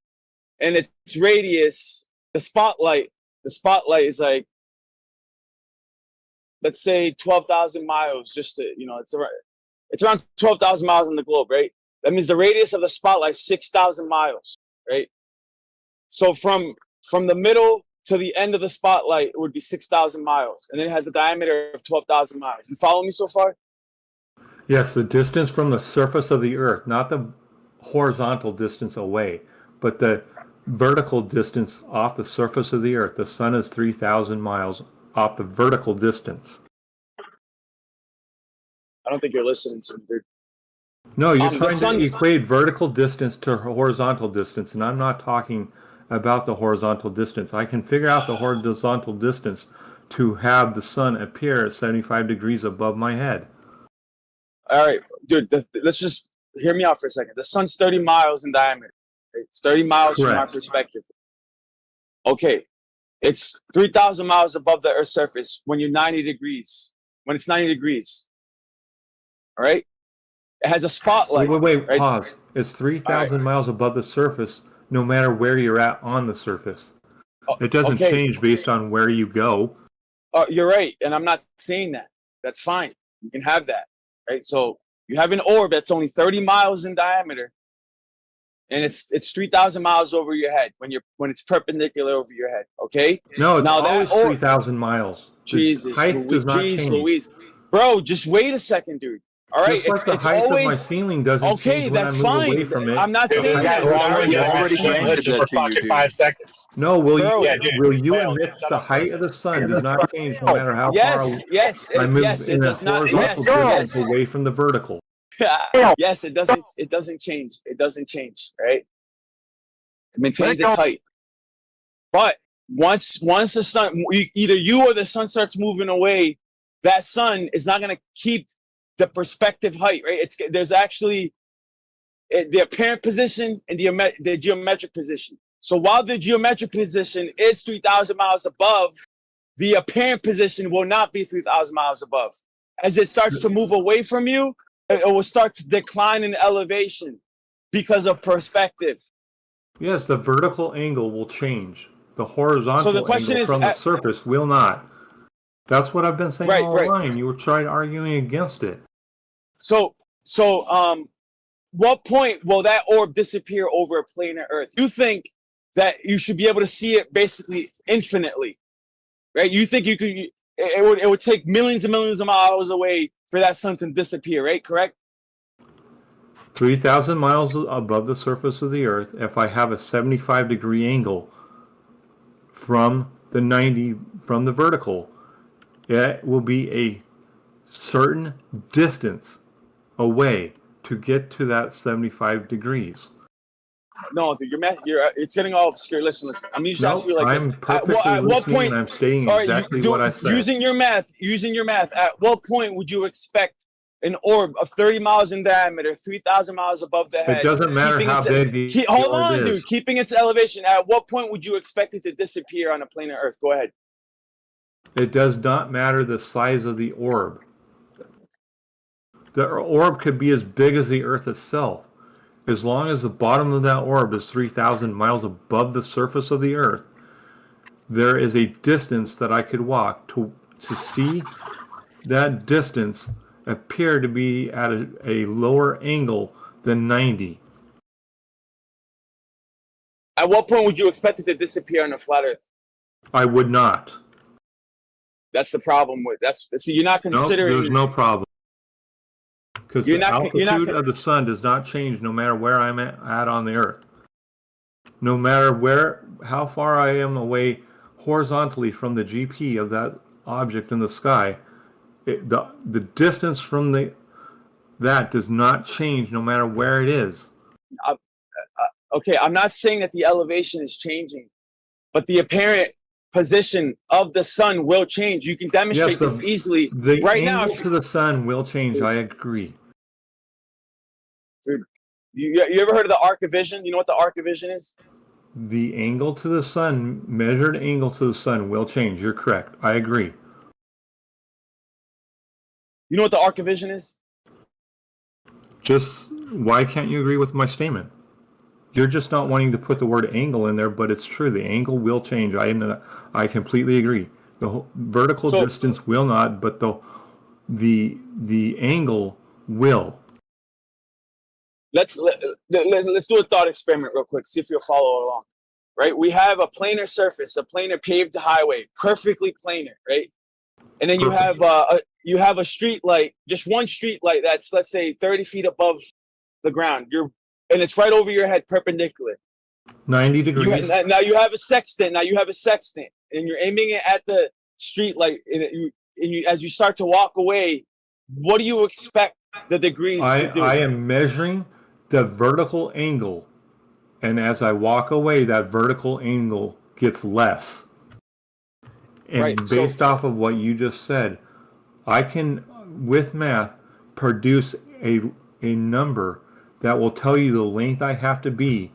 and its radius, the spotlight is like, let's say 12,000 miles. Just to, it's around 12,000 miles in the globe, right? That means the radius of the spotlight is 6,000 miles, right? So from the middle to the end of the spotlight, it would be 6,000 miles, and then it has a diameter of 12,000 miles. You follow me so far? Yes, the distance from the surface of the earth, not the horizontal distance away, but the vertical distance off the surface of the earth. The sun is 3,000 miles off the vertical distance. I don't think you're listening to me, dude. No, you're trying to equate vertical distance to horizontal distance, and I'm not talking about the horizontal distance. I can figure out the horizontal distance to have the sun appear at 75 degrees above my head. All right, dude, let's just hear me out for a second. The sun's 30 miles in diameter. Right? It's 30 miles from our perspective. Okay, it's 3,000 miles above the Earth's surface when you're 90 degrees. When it's 90 degrees. All right? It has a spotlight. Wait, right? Pause. It's 3,000 miles above the surface, no matter where you're at on the surface. It doesn't change based on where you go. You're right, and I'm not saying that. That's fine. You can have that, right? So you have an orb that's only 30 miles in diameter, and it's 3,000 miles over your head when it's perpendicular over your head. Okay. No, it's now always that 3,000 miles. The Jesus, height does not change. Louise, bro, just wait a second, dude. All right, Just like the it's height always of my ceiling doesn't okay. change when That's I move fine. away from it. I'm not The saying height that. does not Already change. listen for fucking 5 seconds. No, will Bro, you? Yeah, dude, Will you fail, admit dude. Shut the up for a height of minute. the sun does not change no matter how far yes, I move yes, it in a does not. horizontal distance away from the vertical? Yes, it doesn't. It doesn't change. It doesn't change. Right? It maintains its height. But once the sun, either you or the sun starts moving away, that sun is not going to keep the perspective height. Right? There's actually the apparent position and the geometric position. So while the geometric position is 3,000 miles above, the apparent position will not be 3,000 miles above. As it starts to move away from you, it will start to decline in elevation because of perspective. Yes, the vertical angle will change. The horizontal So the question angle is, from the surface will not. That's what I've been saying all along. You were trying arguing against it. So, what point will that orb disappear over a plane of Earth? You think that you should be able to see it basically infinitely, right? You think you could? It would take millions and millions of miles away for that sun to disappear, right? Correct. 3,000 miles above the surface of the Earth, if I have a 75-degree angle from the vertical, it will be a certain distance away to get to that 75 degrees. No, dude, it's getting all obscure. Listen. I'm just asking you like I'm this. perfectly At what listening, point? and I'm stating All right, exactly what I said. Using your math. At what point would you expect an orb of 30 miles in diameter, 3,000 miles above the head? It doesn't matter how big the hold orb on, is. dude. Keeping its elevation. At what point would you expect it to disappear on a plane of Earth? Go ahead. It does not matter the size of the orb. The orb could be as big as the Earth itself. As long as the bottom of that orb is 3,000 miles above the surface of the Earth, there is a distance that I could walk to see that distance appear to be at a lower angle than 90. At what point would you expect it to disappear on a flat Earth? I would not. That's the problem with see, you're not considering. No, there's no problem. Because the altitude of the sun does not change no matter where I'm at on the Earth. No matter how far I am away horizontally from the GP of that object in the sky, the distance from that does not change no matter where it is. Okay, I'm not saying that the elevation is changing, but the apparent position of the sun will change. You can demonstrate this easily right now. The angle to the sun will change. I agree. Dude, you ever heard of the arc of vision? You know what the arc of vision is? The angle to the sun, measured angle to the sun, will change. You're correct. I agree. You know what the arc of vision is? Just why can't you agree with my statement? You're just not wanting to put the word angle in there, but it's true. The angle will change. I completely agree. The vertical distance will not, but the angle will. Let's do a thought experiment real quick. See if you'll follow along. Right? We have a planar surface, a planar paved highway, perfectly planar, right? And then you have a street light, just one street light that's, let's say, 30 feet above the ground. And it's right over your head, perpendicular. 90 degrees. Now you have a sextant. And you're aiming it at the street light. And as you start to walk away, what do you expect the degrees to do? I am measuring the vertical angle, and as I walk away, that vertical angle gets less. And based off of what you just said, I can, with math, produce a number that will tell you the length I have to be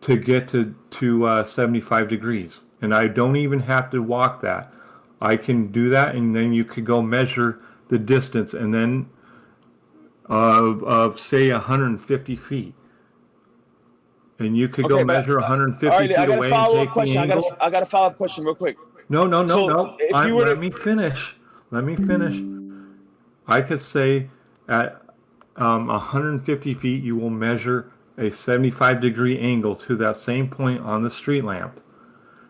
to get to 75 degrees. And I don't even have to walk that. I can do that, and then you could go measure the distance, and then of say 150 feet. And you could go measure 150 feet away and take the angle. I got a follow-up question real quick. No. Let me finish. I could say at 150 feet, you will measure a 75-degree angle to that same point on the street lamp,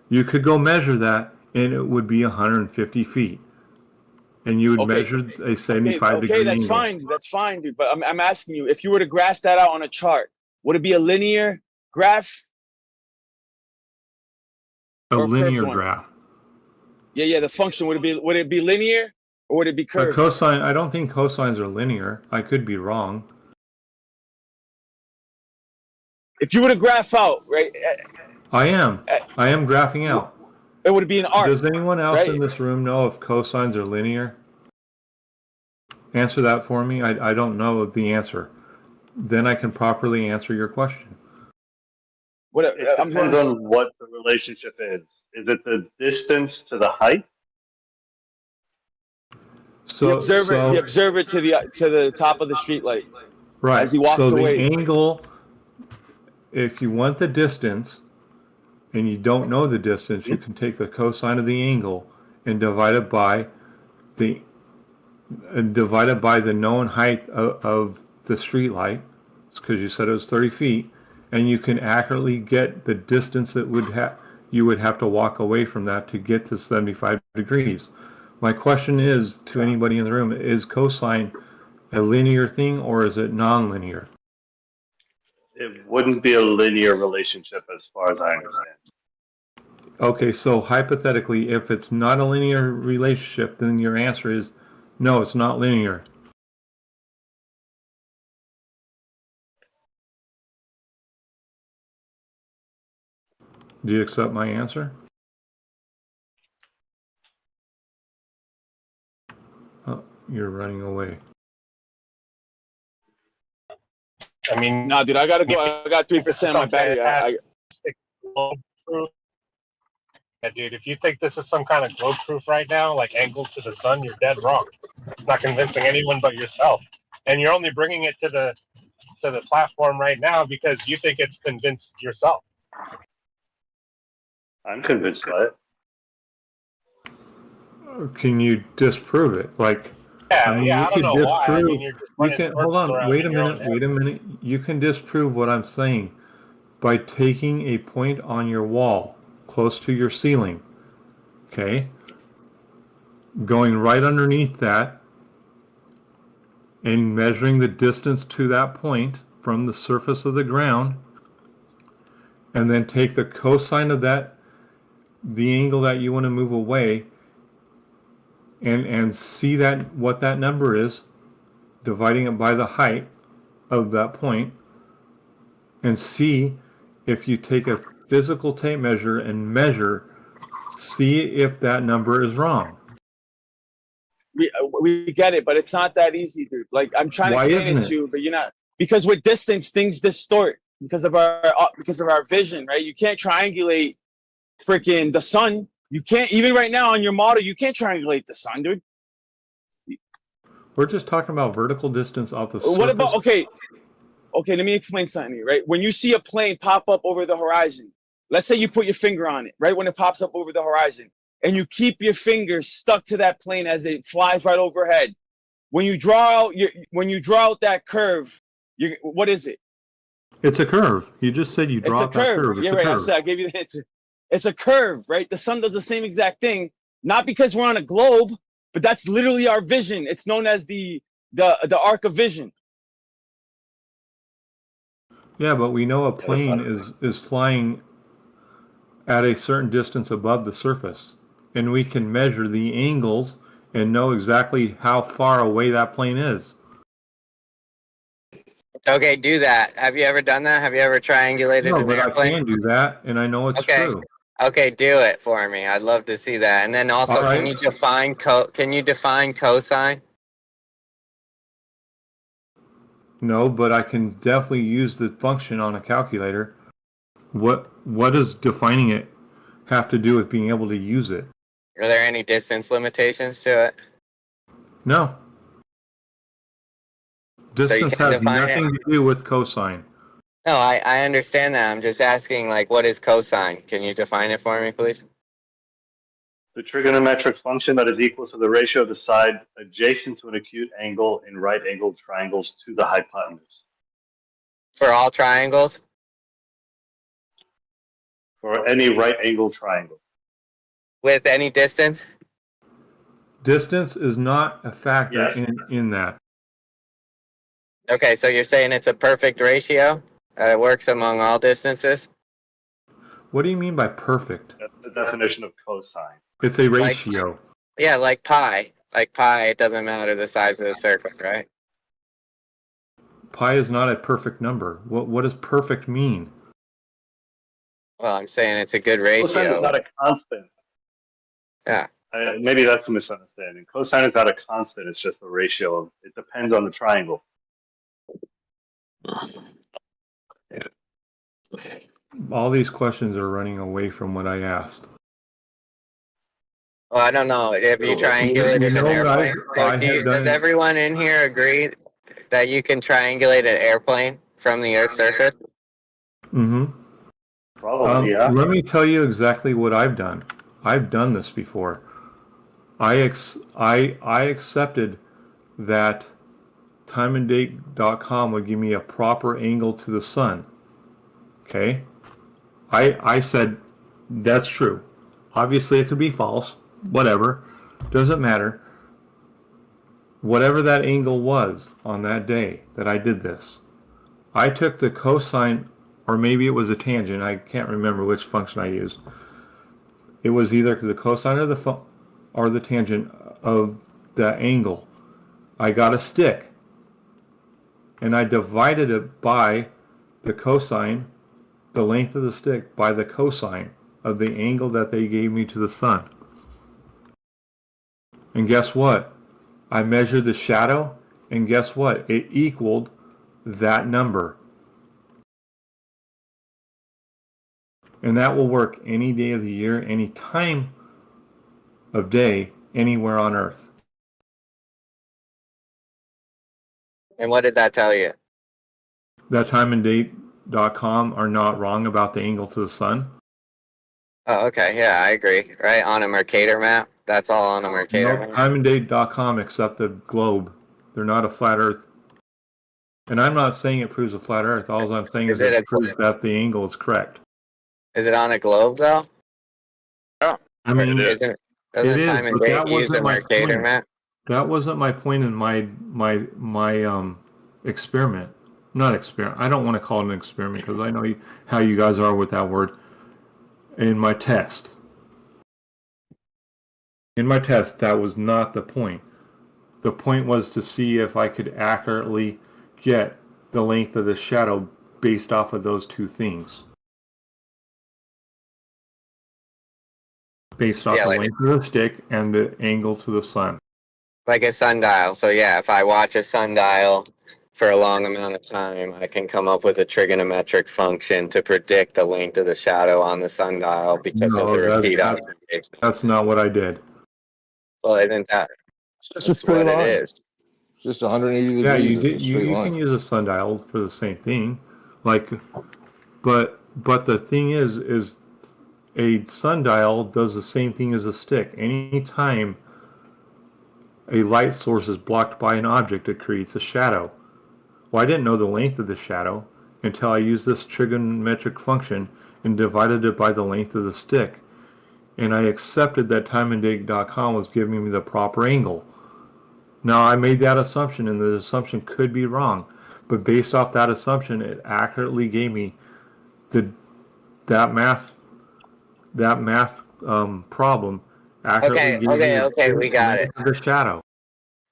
you could go measure that and it would be 150 feet. And you would measure a 75-degree that's angle. fine. That's fine, dude. But I'm asking you, if you were to graph that out on a chart, would it be a linear graph? A or linear curved one? graph. Yeah. The function would it be linear or would it be A curved? cosine, I don't think cosines are linear. I could be wrong. If you were to graph out, right? I am graphing out. It would be an arc. Does anyone else right? in this room know if cosines are linear? Answer that for me. I don't know the answer. Then I can properly answer your question. It depends on what the relationship is. Is it the distance to the height? So the observer to the top of the street light. Right. As he walked so away. The angle, if you want the distance and you don't know the distance, you can take the cosine of the angle and divide it by the known height of the street light, because you said it was 30 feet, and you can accurately get the distance that you would have to walk away from that to get to 75 degrees. My question is to anybody in the room, is cosine a linear thing or is it non-linear? It wouldn't be a linear relationship as far as I understand. Okay, so hypothetically, if it's not a linear relationship, then your answer is no, it's not linear. Do you accept my answer? Oh, you're running away. I mean, nah, dude, I got 3% on my battery. Yeah, dude, if you think this is some kind of globe proof right now, like angles to the sun, you're dead wrong. It's not convincing anyone but yourself, and you're only bringing it to the platform right now because you think it's convinced yourself. I'm convinced by it. Can you disprove it? Like, Yeah, I I don't know why. I mean, you're just running hold on. circles Wait a around minute. You can disprove what I'm saying by taking a point on your wall close to your ceiling. Okay. Going right underneath that and measuring the distance to that point from the surface of the ground, and then take the cosine of that, the angle that you want to move away, and see that what that number is, dividing it by the height of that point, and see if you take a physical tape measure and measure, see if that number is wrong. We get it, but it's not that easy, dude. Like, I'm trying to explain it to you, but you're not. Because with distance, things distort because of our vision, right? You can't triangulate freaking the sun. You can't, even right now on your model, you can't triangulate the sun, dude. We're just talking about vertical distance off the surface. What about, okay, let me explain something to you, right? When you see a plane pop up over the horizon, let's say you put your finger on it, right? When it pops up over the horizon, and you keep your finger stuck to that plane as it flies right overhead. When you draw out that curve, what is it? It's a curve. You just said you draw out that curve. It's yeah, a right. curve. I gave you the answer. It's a curve, right? The sun does the same exact thing, not because we're on a globe, but that's literally our vision. It's known as the arc of vision. Yeah, but we know a plane is flying at a certain distance above the surface, and we can measure the angles and know exactly how far away that plane is. Okay, do that. Have you ever done that? Have you ever triangulated No, an but airplane? I can do that, and I know it's true. Okay, do it for me. I'd love to see that. And then also, All can right. you define cosine? No, but I can definitely use the function on a calculator. What does defining it have to do with being able to use it? Are there any distance limitations to it? No. Distance has nothing to do with cosine. No, I understand that. I'm just asking, like, what is cosine? Can you define it for me, please? The trigonometric function that is equal to the ratio of the side adjacent to an acute angle in right-angled triangles to the hypotenuse. For all triangles? For any right angle triangle. With any distance? Distance is not a factor in that. Okay, so you're saying it's a perfect ratio? It works among all distances? What do you mean by perfect? That's the definition of cosine. It's a ratio. Yeah, like pi. Like pi, it doesn't matter the size of the circle, right? Pi is not a perfect number. What does perfect mean? Well, I'm saying it's a good Cosine is ratio. not a constant. Yeah. Maybe that's a misunderstanding. Cosine is not a constant. It's just a ratio. It depends on the triangle. All these questions are running away from what I asked. Well, I don't know. Have you triangulated an airplane? Does everyone in here agree that you can triangulate an airplane from the Earth's surface? Mm-hmm. Probably, yeah. Let me tell you exactly what I've done. I've done this before. I accepted that timeanddate.com would give me a proper angle to the sun. Okay? I said, that's true. Obviously, it could be false. Whatever. Doesn't matter. Whatever that angle was on that day that I did this, I took the cosine, or maybe it was a tangent. I can't remember which function I used. It was either the cosine or the tangent of the angle. I got a stick, and I divided it by the cosine, the length of the stick, by the cosine of the angle that they gave me to the sun. And guess what? I measured the shadow, and guess what? It equaled that number. And that will work any day of the year, any time of day, anywhere on Earth. And what did that tell you? That timeanddate.com are not wrong about the angle to the sun. Oh, okay. Yeah, I agree. Right? On a Mercator map? That's all on a Mercator No, map? timeanddate.com accept the globe. They're not a flat Earth. And I'm not saying it proves a flat Earth. All I'm saying is it proves that the angle is correct. Is it on a globe, though? Yeah. I mean, doesn't it is, Time and but Date that use a wasn't my Mercator point. map? That wasn't my point in my experiment. Not experiment. I don't want to call it an experiment because I know how you guys are with that word. In my test. In my test, that was not the point. The point was to see if I could accurately get the length of the shadow based off of those two things. Based off the length of the stick and the angle to the sun. Like a sundial. So yeah, if I watch a sundial for a long amount of time, I can come up with a trigonometric function to predict the length of the shadow on the sundial because of the repeat observation. That's not what I did. Well, isn't that? That's what it is. Just 180 Yeah, degrees. you can use a sundial for the same thing. Like, but the thing is a sundial does the same thing as a stick. Anytime a light source is blocked by an object, it creates a shadow. Well, I didn't know the length of the shadow until I used this trigonometric function and divided it by the length of the stick. And I accepted that timeanddate.com was giving me the proper angle. Now, I made that assumption, and the assumption could be wrong. But based off that assumption, it accurately gave me that math problem. Okay, we got it. The shadow.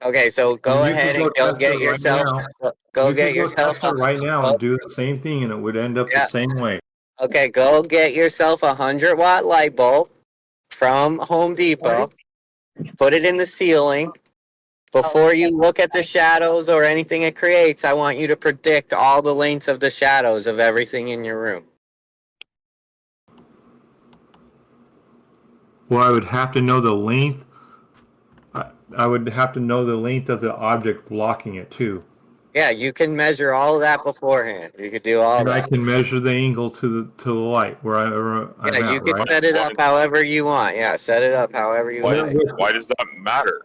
Okay, so go ahead and go get yourself. Go get yourself right now and do the same thing, and it would end up the same way. Okay, go get yourself a 100-watt light bulb from Home Depot. Put it in the ceiling. Before you look at the shadows or anything it creates, I want you to predict all the lengths of the shadows of everything in your room. Well, I would have to know the length. I would have to know the length of the object blocking it too. Yeah, you can measure all of that beforehand. You could do all and that. I can measure the angle to the light where I'm Yeah, you at, can right? set it up however you want. Yeah, set it up however you want. Why does that matter?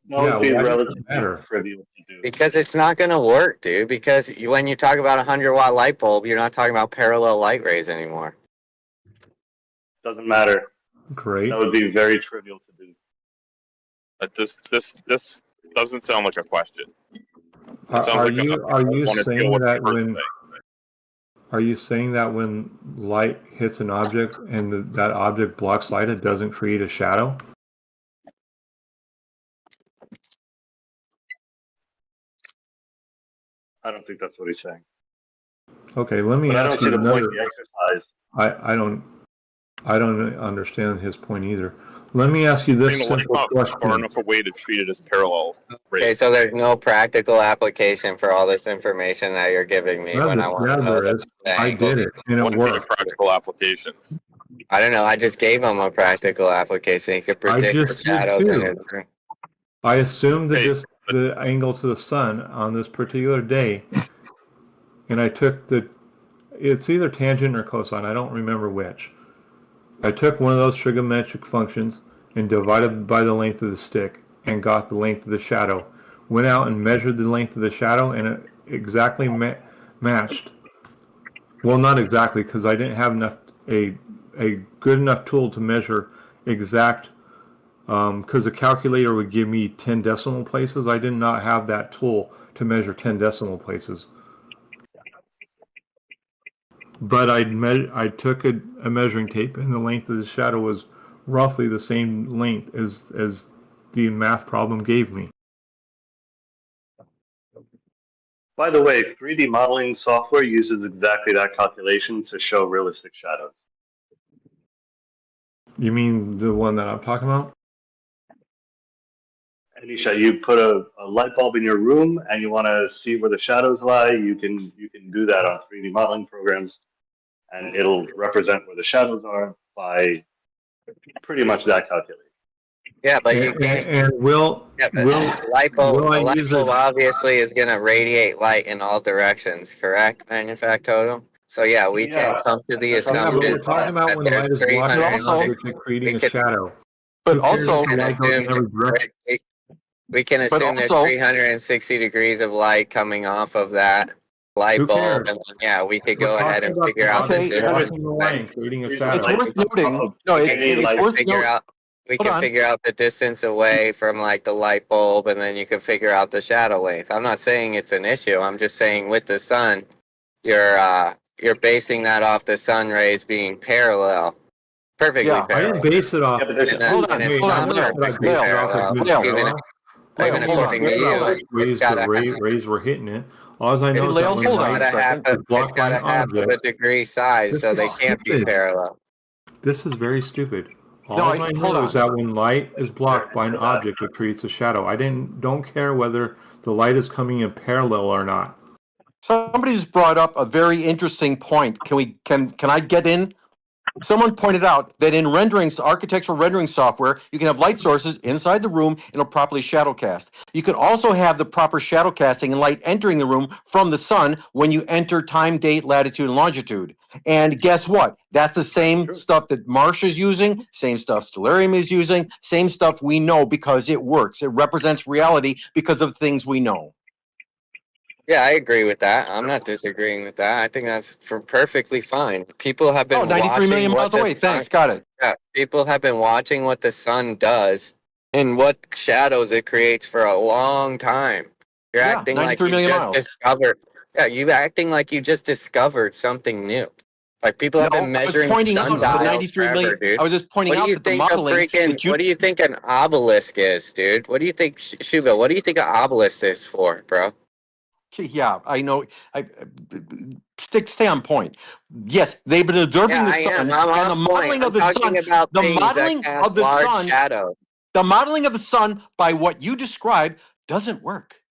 That would be why does it relatively matter? trivial to do. Because it's not going to work, dude. Because when you talk about a 100-watt light bulb, you're not talking about parallel light rays anymore. Doesn't matter. Great. That would be very trivial to do. This doesn't sound like a question. Are you saying that when are you saying that when light hits an object and that object blocks light, it doesn't create a shadow? I don't think that's what he's saying. Okay, let me But I don't ask see you the point another. of the exercise. I don't understand his point either. Let me ask you this simple question. Far enough away to treat it as parallel. Okay, so there's no practical application for all this information that you're giving me when I want to know there is. I did it, and it worked. Practical application. I don't know. I just gave him a practical application. He could predict the just did shadows in too. his room. I assumed the angle to the sun on this particular day, and I took it's either tangent or cosine. I don't remember which. I took one of those trigonometric functions and divided by the length of the stick and got the length of the shadow. Went out and measured the length of the shadow, and it exactly matched. Well, not exactly, because I didn't have a good enough tool to measure exact. Because the calculator would give me 10 decimal places. I did not have that tool to measure 10 decimal places. But I took a measuring tape, and the length of the shadow was roughly the same length as the math problem gave me. By the way, 3D modeling software uses exactly that calculation to show realistic shadows. You mean the one that I'm talking about? Anisha, you put a light bulb in your room and you want to see where the shadows lie, you can do that on 3D modeling programs, and it'll represent where the shadows are by pretty much that calculation. Yeah, but you can't. And the light bulb obviously is going to radiate light in all directions, correct, Manufactotum? So yeah, we can come to the assumption we're talking about when light is blocking an object and creating a shadow. But also, we can assume there's 360 degrees of light coming off of that light bulb, and yeah, we could go ahead and figure out the distance. It's worth noting. No, it's worth noting. We can figure out the distance away from like the light bulb, and then you can figure out the shadow length. I'm not saying it's an issue. I'm just saying with the sun, you're basing that off the sun rays being parallel. Perfectly parallel. I didn't base it off. Hold on. Rays were hitting it. All I know is that when light is blocked by an object, a degree size, so they can't be parallel. This is very stupid. All I know is that when light is blocked by an object, it creates a shadow. I don't care whether the light is coming in parallel or not. Somebody's brought up a very interesting point. Can I get in? Someone pointed out that in architectural rendering software, you can have light sources inside the room and it'll properly shadow cast. You can also have the proper shadow casting and light entering the room from the sun when you enter time, date, latitude, and longitude. And guess what? That's the same stuff that Marsh is using, same stuff Stellarium is using, same stuff we know because it works. It represents reality because of things we know. Yeah, I agree with that. I'm not disagreeing with that. I think that's perfectly fine. People have been 93 million miles away. Thanks. Got it. Yeah, people have been watching what the sun does and what shadows it creates for a long time. You're acting like you just discovered. Yeah, you're acting like you just discovered something new. Like people have been measuring sundials forever, dude. I was just pointing out that the modeling. What do you think an obelisk is, dude? What do you think, Shuba? What do you think an obelisk is for, bro? Yeah, I know. Stay on point. Yes, they've been observing the sun and the modeling of the sun. The modeling of the sun. The modeling of the sun by what you described doesn't work.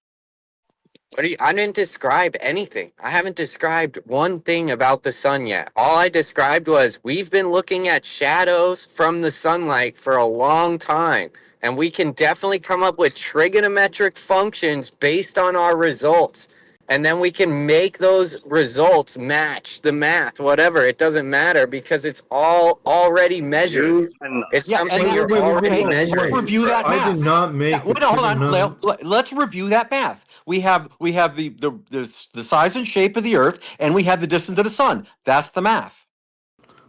I didn't describe anything. I haven't described one thing about the sun yet. All I described was we've been looking at shadows from the sunlight for a long time. And we can definitely come up with trigonometric functions based on our results. and then we can make those results match the math, whatever. It doesn't matter because it's all already measured. It's something you're already measured. Let's review that math. I did not make. Wait, hold on. Let's review that math. We have the size and shape of the Earth, and we have the distance of the sun. That's the math.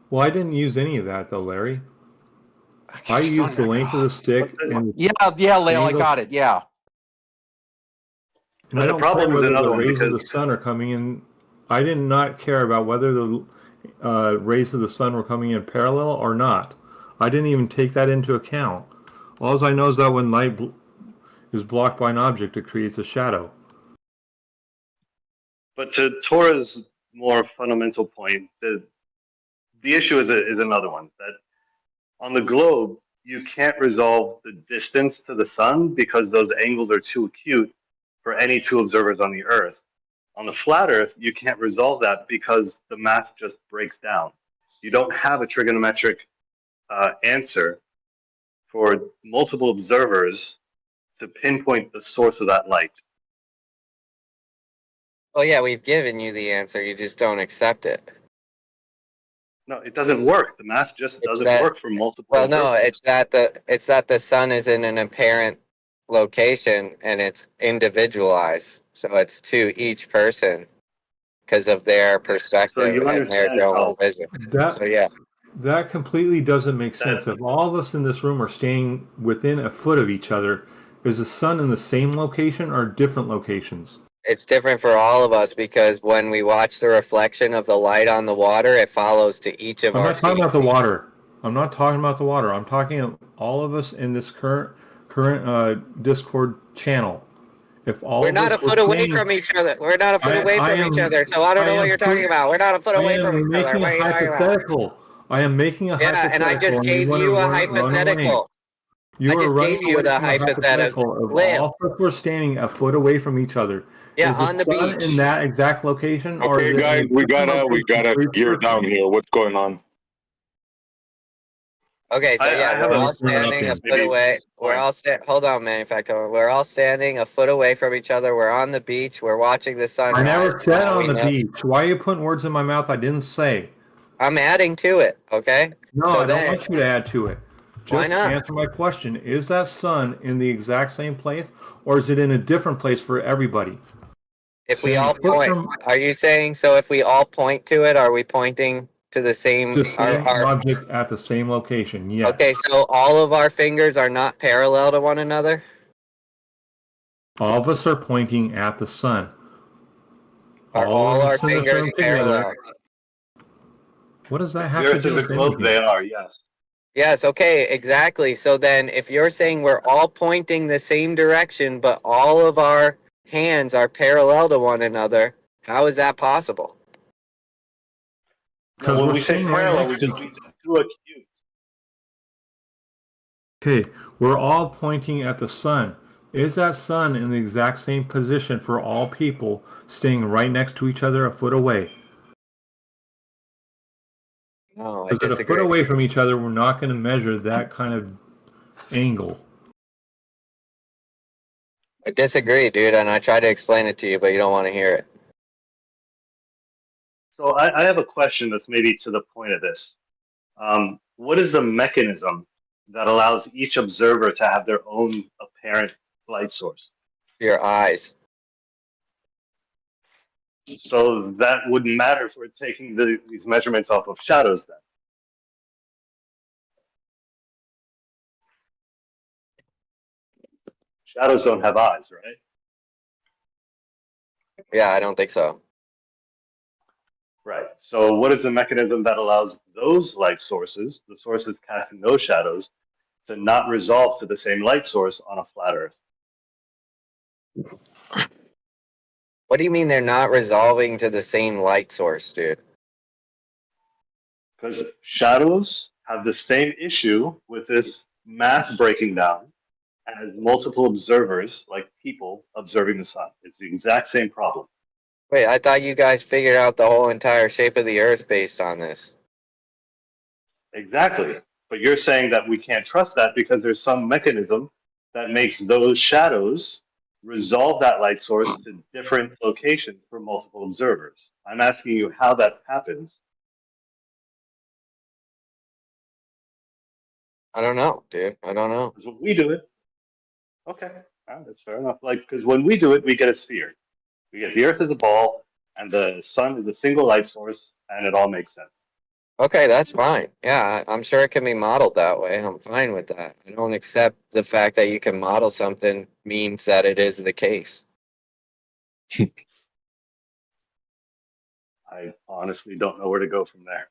Well, I didn't use any of that though, Larry. I used the length of the stick and Lael, I got it. Yeah. And I don't care whether the rays of the sun are coming in. I did not care about whether the rays of the sun were coming in parallel or not. I didn't even take that into account. All I know is that when light is blocked by an object, it creates a shadow. But to Tora's more fundamental point, the issue is another one. That on the globe, you can't resolve the distance to the sun because those angles are too acute for any two observers on the Earth. On the flat Earth, you can't resolve that because the math just breaks down. You don't have a trigonometric answer for multiple observers to pinpoint the source of that light. Well, yeah, we've given you the answer. You just don't accept it. No, it doesn't work. The math just doesn't work for multiple. Well, no, it's that the sun is in an apparent location and it's individualized, so it's to each person because of their perspective and their own vision. That completely doesn't make sense. If all of us in this room are staying within a foot of each other, is the sun in the same location or different locations? It's different for all of us because when we watch the reflection of the light on the water, it follows to each of I'm our. not talking about the water. I'm not talking about the water. I'm talking all of us in this current Discord channel. If all we're not a foot away from each other. We're not a foot away from each other. So I don't know what you're talking about. We're not a foot away from each other. What are you talking about? I am making a hypothetical. Yeah, and I just gave you a hypothetical. I just gave you the hypothetical. All of us were standing a foot away from each other. Yeah, is the on the sun beach. in that exact location. Or Okay, guys, we gotta gear down here. What's going on? Okay, so we're all standing a foot away. Hold on, manufacturer. We're all standing a foot away from each other. We're on the beach. We're watching the sunrise. I never said on the beach. Why are you putting words in my mouth I didn't say? I'm adding to it, okay? No, I don't want you to add to it. Why not? Answer my question. Is that sun in the exact same place, or is it in a different place for everybody? If we all point, are you saying so? If we all point to it, are we pointing to the same object at the same location? Yes. Okay, so all of our fingers are not parallel to one another? All of us are pointing at the sun. Are all our fingers parallel? What does that have to do with anything? They are, yes. Yes, okay, exactly. So then if you're saying we're all pointing the same direction, but all of our hands are parallel to one another, how is that possible? Because when we say parallel, we just do acute. Okay, we're all pointing at the sun. Is that sun in the exact same position for all people staying right next to each other a foot away? No, I Because at a foot away from each other, we're not going to measure that kind of angle. I disagree, dude, and I try to explain it to you, but you don't want to hear it. So I have a question that's maybe to the point of this. What is the mechanism that allows each observer to have their own apparent light source? Your eyes. So that wouldn't matter if we're taking these measurements off of shadows then. Shadows don't have eyes, right? Yeah, I don't think so. Right. So what is the mechanism that allows those light sources, the sources casting those shadows, to not resolve to the same light source on a flat Earth? What do you mean they're not resolving to the same light source, dude? Because shadows have the same issue with this math breaking down as multiple observers, like people observing the sun. It's the exact same problem. Wait, I thought you guys figured out the whole entire shape of the Earth based on this. Exactly. But you're saying that we can't trust that because there's some mechanism that makes those shadows resolve that light source to different locations for multiple observers. I'm asking you how that happens. I don't know, dude. I don't know. Because when we do it, okay, that's fair enough. Like, because when we do it, we get a sphere. We get the Earth as a ball, and the sun is a single light source, and it all makes sense. Okay, that's fine. Yeah, I'm sure it can be modeled that way. I'm fine with that. I don't accept the fact that you can model something means that it is the case. I honestly don't know where to go from there.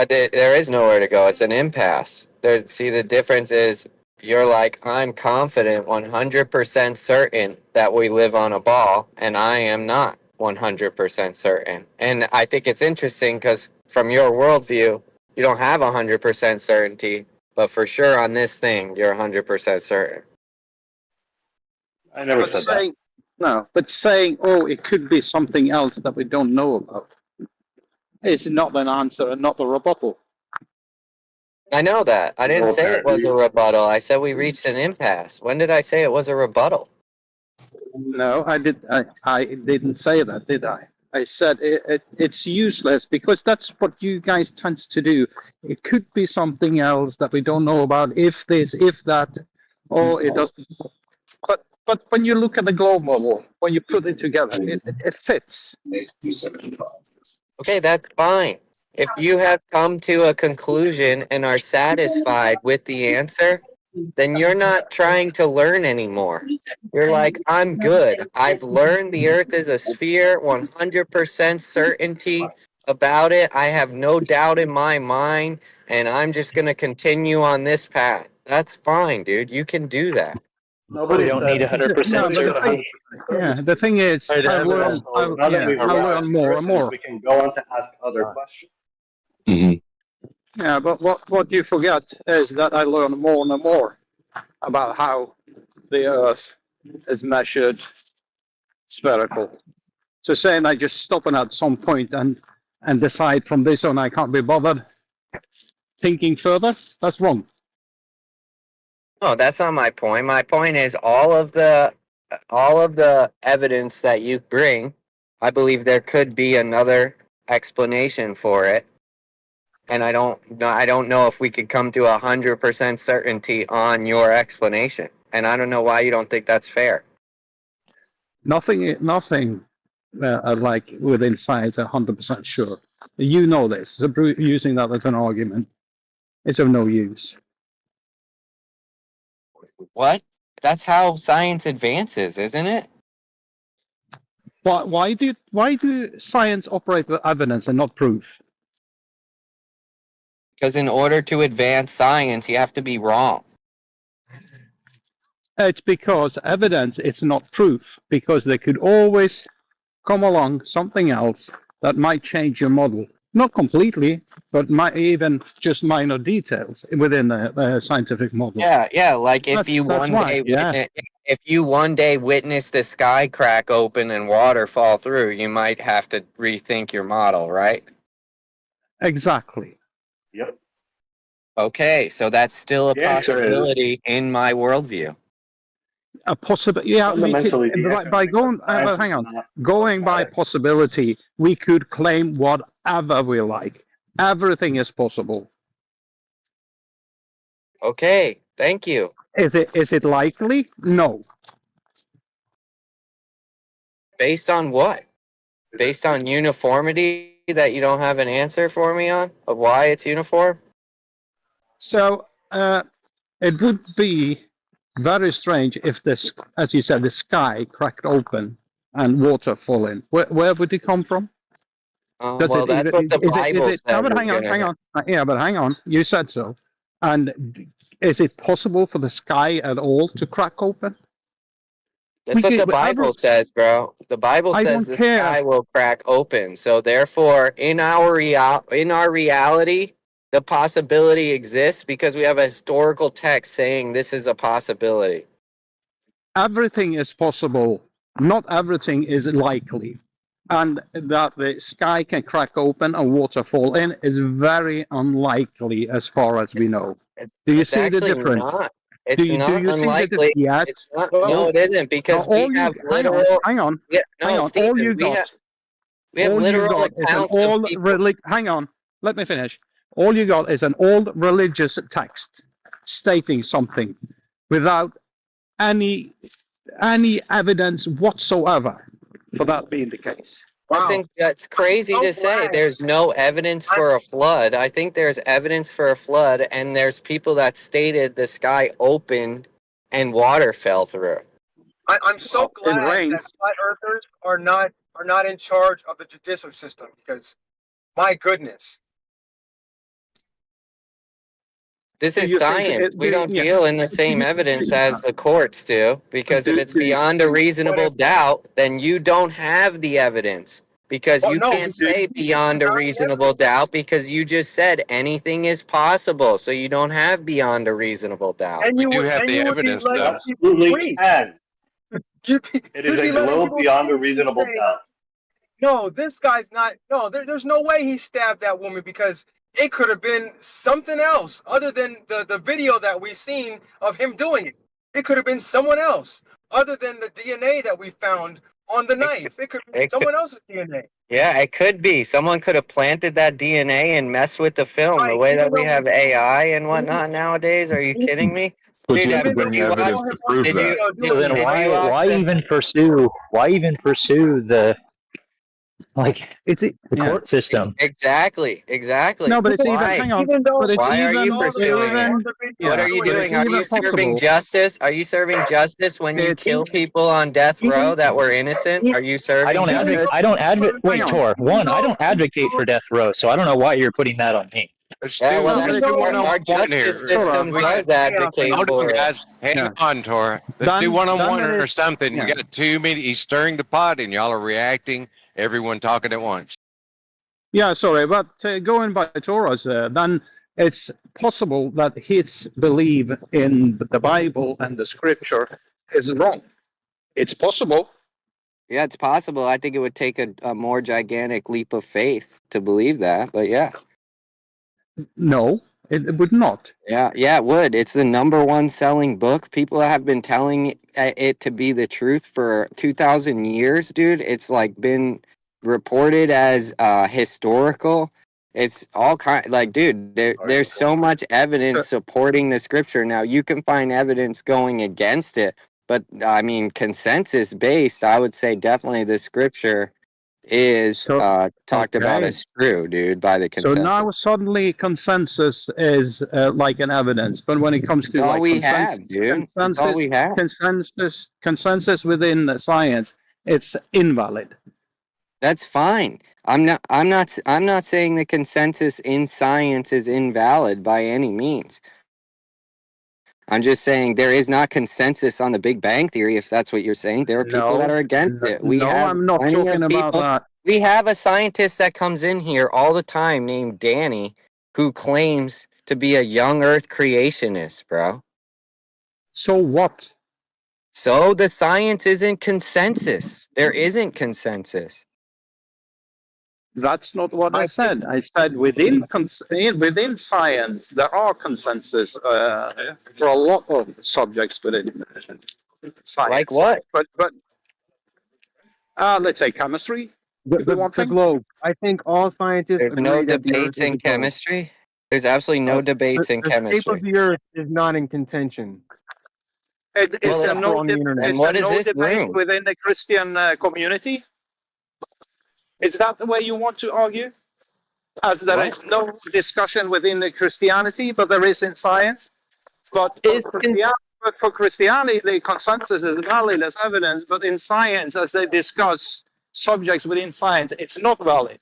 There is nowhere to go. It's an impasse. See, the difference is you're like, I'm confident, 100% certain that we live on a ball, and I am not 100% certain. And I think it's interesting because from your worldview, you don't have 100% certainty, but for sure on this thing, you're 100% certain. I never But said saying, no, but saying, oh, it could be something else that we don't know about is not an answer and not a rebuttal. I know that. I didn't Well, say it was a rebuttal. I said we reached an impasse. When did I say it was a rebuttal? No, I didn't say that, did I? I said it's useless because that's what you guys tend to do. It could be something else that we don't know about. If this, if that, or it doesn't. But when you look at the globe model, when you put it together, it fits. Okay, that's fine. If you have come to a conclusion and are satisfied with the answer, then you're not trying to learn anymore. You're like, I'm good. I've learned the Earth is a sphere, 100% certainty about it. I have no doubt in my mind, and I'm just going to continue on this path. That's fine, dude. You can do that. Nobody We don't said need 100% certainty. Yeah, the thing is, Right, I learn, So now that we've I learn more and more. we can go on to ask other questions. Yeah, but what you forget is that I learn more and more about how the Earth is measured spherical. So saying I just stop at some point and decide from this on I can't be bothered thinking further, that's wrong. No, that's not my point. My point is all of the evidence that you bring, I believe there could be another explanation for it. And I don't know if we could come to 100% certainty on your explanation. And I don't know why you don't think that's fair. Nothing like within science 100% sure. You know this. So using that as an argument is of no use. What? That's how science advances, isn't it? Why do science operate with evidence and not proof? Because in order to advance science, you have to be wrong. It's because evidence is not proof, because there could always come along something else that might change your model. Not completely, but might even just minor details within the scientific model. Yeah, like if you one day witness the sky crack open and water fall through, you might have to rethink your model, right? Exactly. Yep. Okay, so that's still a possibility in my worldview. A possibility, yeah. By going, but hang on, going by possibility, we could claim whatever we like. Everything is possible. Okay, thank you. Is it likely? No. Based on what? Based on uniformity that you don't have an answer for me on of why it's uniform? So it would be very strange if this, as you said, the sky cracked open and water fall in. Where would it come from? Well, that's what the Bible says. No, but hang on. Yeah, but hang on. You said so. And is it possible for the sky at all to crack open? That's what the Bible says, bro. The Bible says the sky will crack open. So therefore, in our reality, the possibility exists because we have a historical text saying this is a possibility. Everything is possible. Not everything is likely. and that the sky can crack open and water fall in is very unlikely as far as we know. Do you It's see the actually difference? not. Do It's you not see the unlikely. yes? It's not. Well, No, it isn't because we have literal. hang on. Yeah, Hang no, on. Stephen, we have All you literal got is an accounts of old people. hang on, let me finish. All you got is an old religious text stating something without any evidence whatsoever for that being the case. That's crazy to say. There's no evidence for a flood. I think there's evidence for a flood, and there's people that stated the sky opened and water fell through. I'm so glad that flat earthers are not in charge of the judicial system, because my goodness. This is science. We don't deal in the same evidence as the courts do, because if it's beyond a reasonable doubt, then you don't have the evidence. Because you can't say beyond a reasonable doubt, because you just said anything is possible. So you don't have beyond a reasonable doubt. We do have the evidence, though. Absolutely can. It is a globe beyond a reasonable doubt. No, this guy's not. No, there's no way he stabbed that woman, because it could have been something else other than the video that we've seen of him doing it. It could have been someone else other than the DNA that we found on the knife. It could be someone else's DNA. Yeah, it could be. Someone could have planted that DNA and messed with the film the way that we have AI and whatnot nowadays. Are you kidding me? But you have to bring evidence to prove that. So then why even pursue the court system? Exactly. No, but it's Why? even, hang on. But it's Why are even, you pursuing it? What are you doing? Are you serving justice? Are you serving justice when you kill people on death row that were innocent? Are you serving justice? I don't advocate. Wait, Tor. One, I don't advocate for death row, so I don't know why you're putting that on me. Yeah, well, that's our justice system does advocate Hold on, for it. guys. Hang on, Tor. Let's do one-on-one or something. We got 2 minutes. He's stirring the pot, and y'all are reacting. Everyone talking at once. Yeah, sorry, but going by Torah's, then it's possible that his belief in the Bible and the Scripture is wrong. It's possible. Yeah, it's possible. I think it would take a more gigantic leap of faith to believe that, but yeah. No, it would not. Yeah, it would. It's the #1 selling book. People have been telling it to be the truth for 2,000 years, dude. It's like been reported as historical. It's all dude, there's so much evidence supporting the scripture. Now you can find evidence going against it, but I mean, consensus based, I would say definitely the scripture is talked about as true, dude, by the consensus. So now suddenly consensus is like an evidence, but when it comes to all we have, dude. That's all we have. Consensus within science, it's invalid. That's fine. I'm not saying the consensus in science is invalid by any means. I'm just saying there is not consensus on the Big Bang Theory, if that's what you're saying. There are people that are against it. I'm not talking about that. We have a scientist that comes in here all the time named Danny, who claims to be a young Earth creationist, bro. So what? So the science isn't consensus. There isn't consensus. That's not what I said. I said within science there are consensus for a lot of subjects within science. Like what? But let's say chemistry. The globe. I think all scientists. There's no debates in chemistry. There's absolutely no debates in chemistry. The shape of the Earth is not in contention. It's a no debate within the Christian community. Is that the way you want to argue? As there is no discussion within the Christianity, but there is in science. But for Christianity, the consensus is valid as evidence, but in science, as they discuss subjects within science, it's not valid.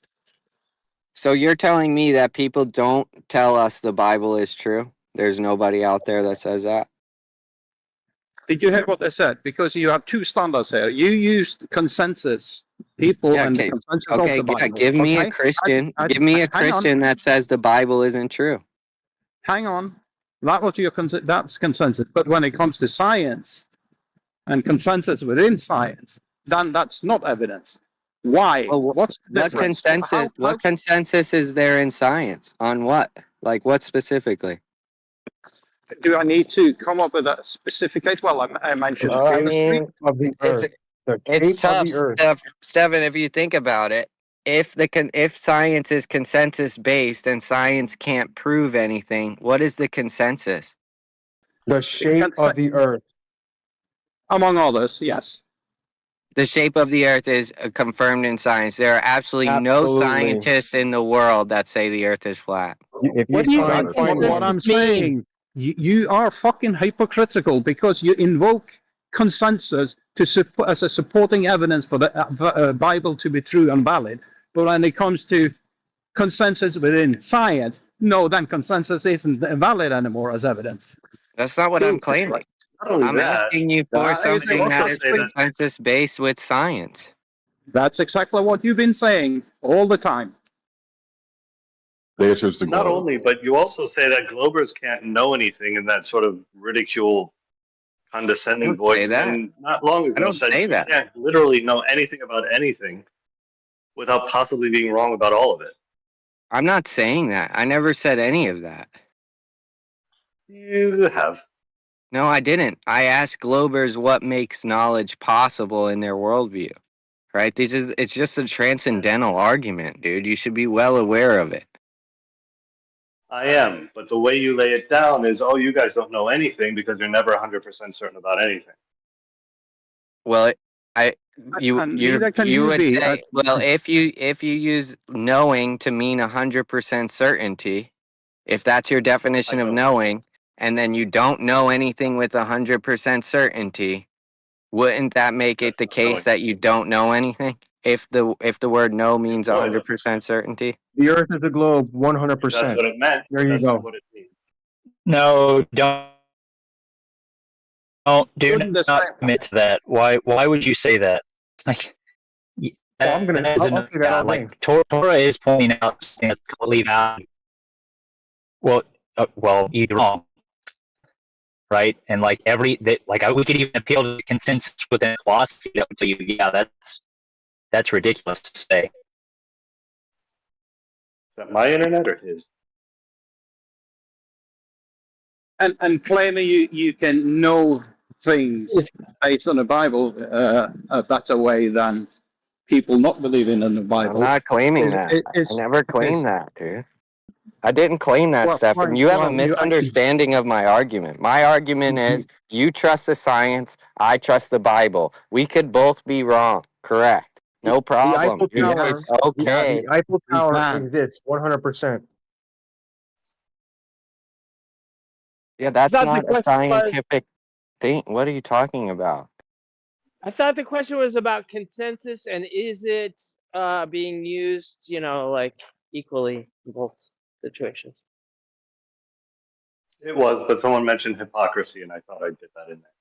So you're telling me that people don't tell us the Bible is true? There's nobody out there that says that? Did you hear what they said? Because you have two standards here. You used consensus, people, and the consensus of the Bible. Give me a Christian. Give me a Christian that says the Bible isn't true. Hang on, that's consensus. But when it comes to science and consensus within science, then that's not evidence. Why? Well, What's the what difference? consensus? What consensus is there in science on what? Like what specifically? Do I need to come up with a specific case? Well, I mentioned I chemistry. mean, it's tough, Stefan. If you think about it, if science is consensus based and science can't prove anything, what is the consensus? The shape of the Earth. Among others, yes. The shape of the Earth is confirmed in science. There are absolutely no scientists in the world that say the Earth is flat. What do you what I'm saying? You are fucking hypocritical because you invoke consensus to support as a supporting evidence for the Bible to be true and valid. But when it comes to consensus within science, no, then consensus isn't valid anymore as evidence. That's not what I'm claiming. I'm asking you for something that is consensus based with science. That's exactly what you've been saying all the time. The answer is the Not globe. only, but you also say that Globers can't know anything in that sort of ridicule, condescending voice. say that. And not long I ago don't said say you that. can't literally know anything about anything without possibly being wrong about all of it. I'm not saying that. I never said any of that. You have. No, I didn't. I asked Globers what makes knowledge possible in their worldview. Right? It's just a transcendental argument, dude. You should be well aware of it. I am, but the way you lay it down is, oh, you guys don't know anything because you're never 100% certain about anything. Well, you neither can you would be. say, well, if you use knowing to mean 100% certainty, if that's your definition of knowing, and then you don't know anything with 100% certainty, wouldn't that make it the case that you don't know anything? If the word no means 100% certainty. The Earth is a globe, If 100%. that's what it meant, There you that's go. not what it means. No, don't do not commit to that. Why would you say that? Like, Well, I'll say that all day. like Torah is pointing out something that's completely valid. Well, either wrong, right? And like we could even appeal to the consensus within philosophy that would tell you, yeah, that's ridiculous to say. Is that my internet or his? And claiming you can know things based on the Bible a better way than people not believing in the Bible. I'm not claiming that. I never claimed that, dude. I didn't claim that, Stefan. fine, You have a well, misunderstanding of my argument. My argument is you trust the science, I trust the Bible. We could both be wrong. Correct. No problem. It's okay. The Eiffel Tower exists 100%. Yeah, that's That's not the a question was- scientific thing. What are you talking about? I thought the question was about consensus and is it being used, like equally in both situations. It was, but someone mentioned hypocrisy, and I thought I'd get that in there.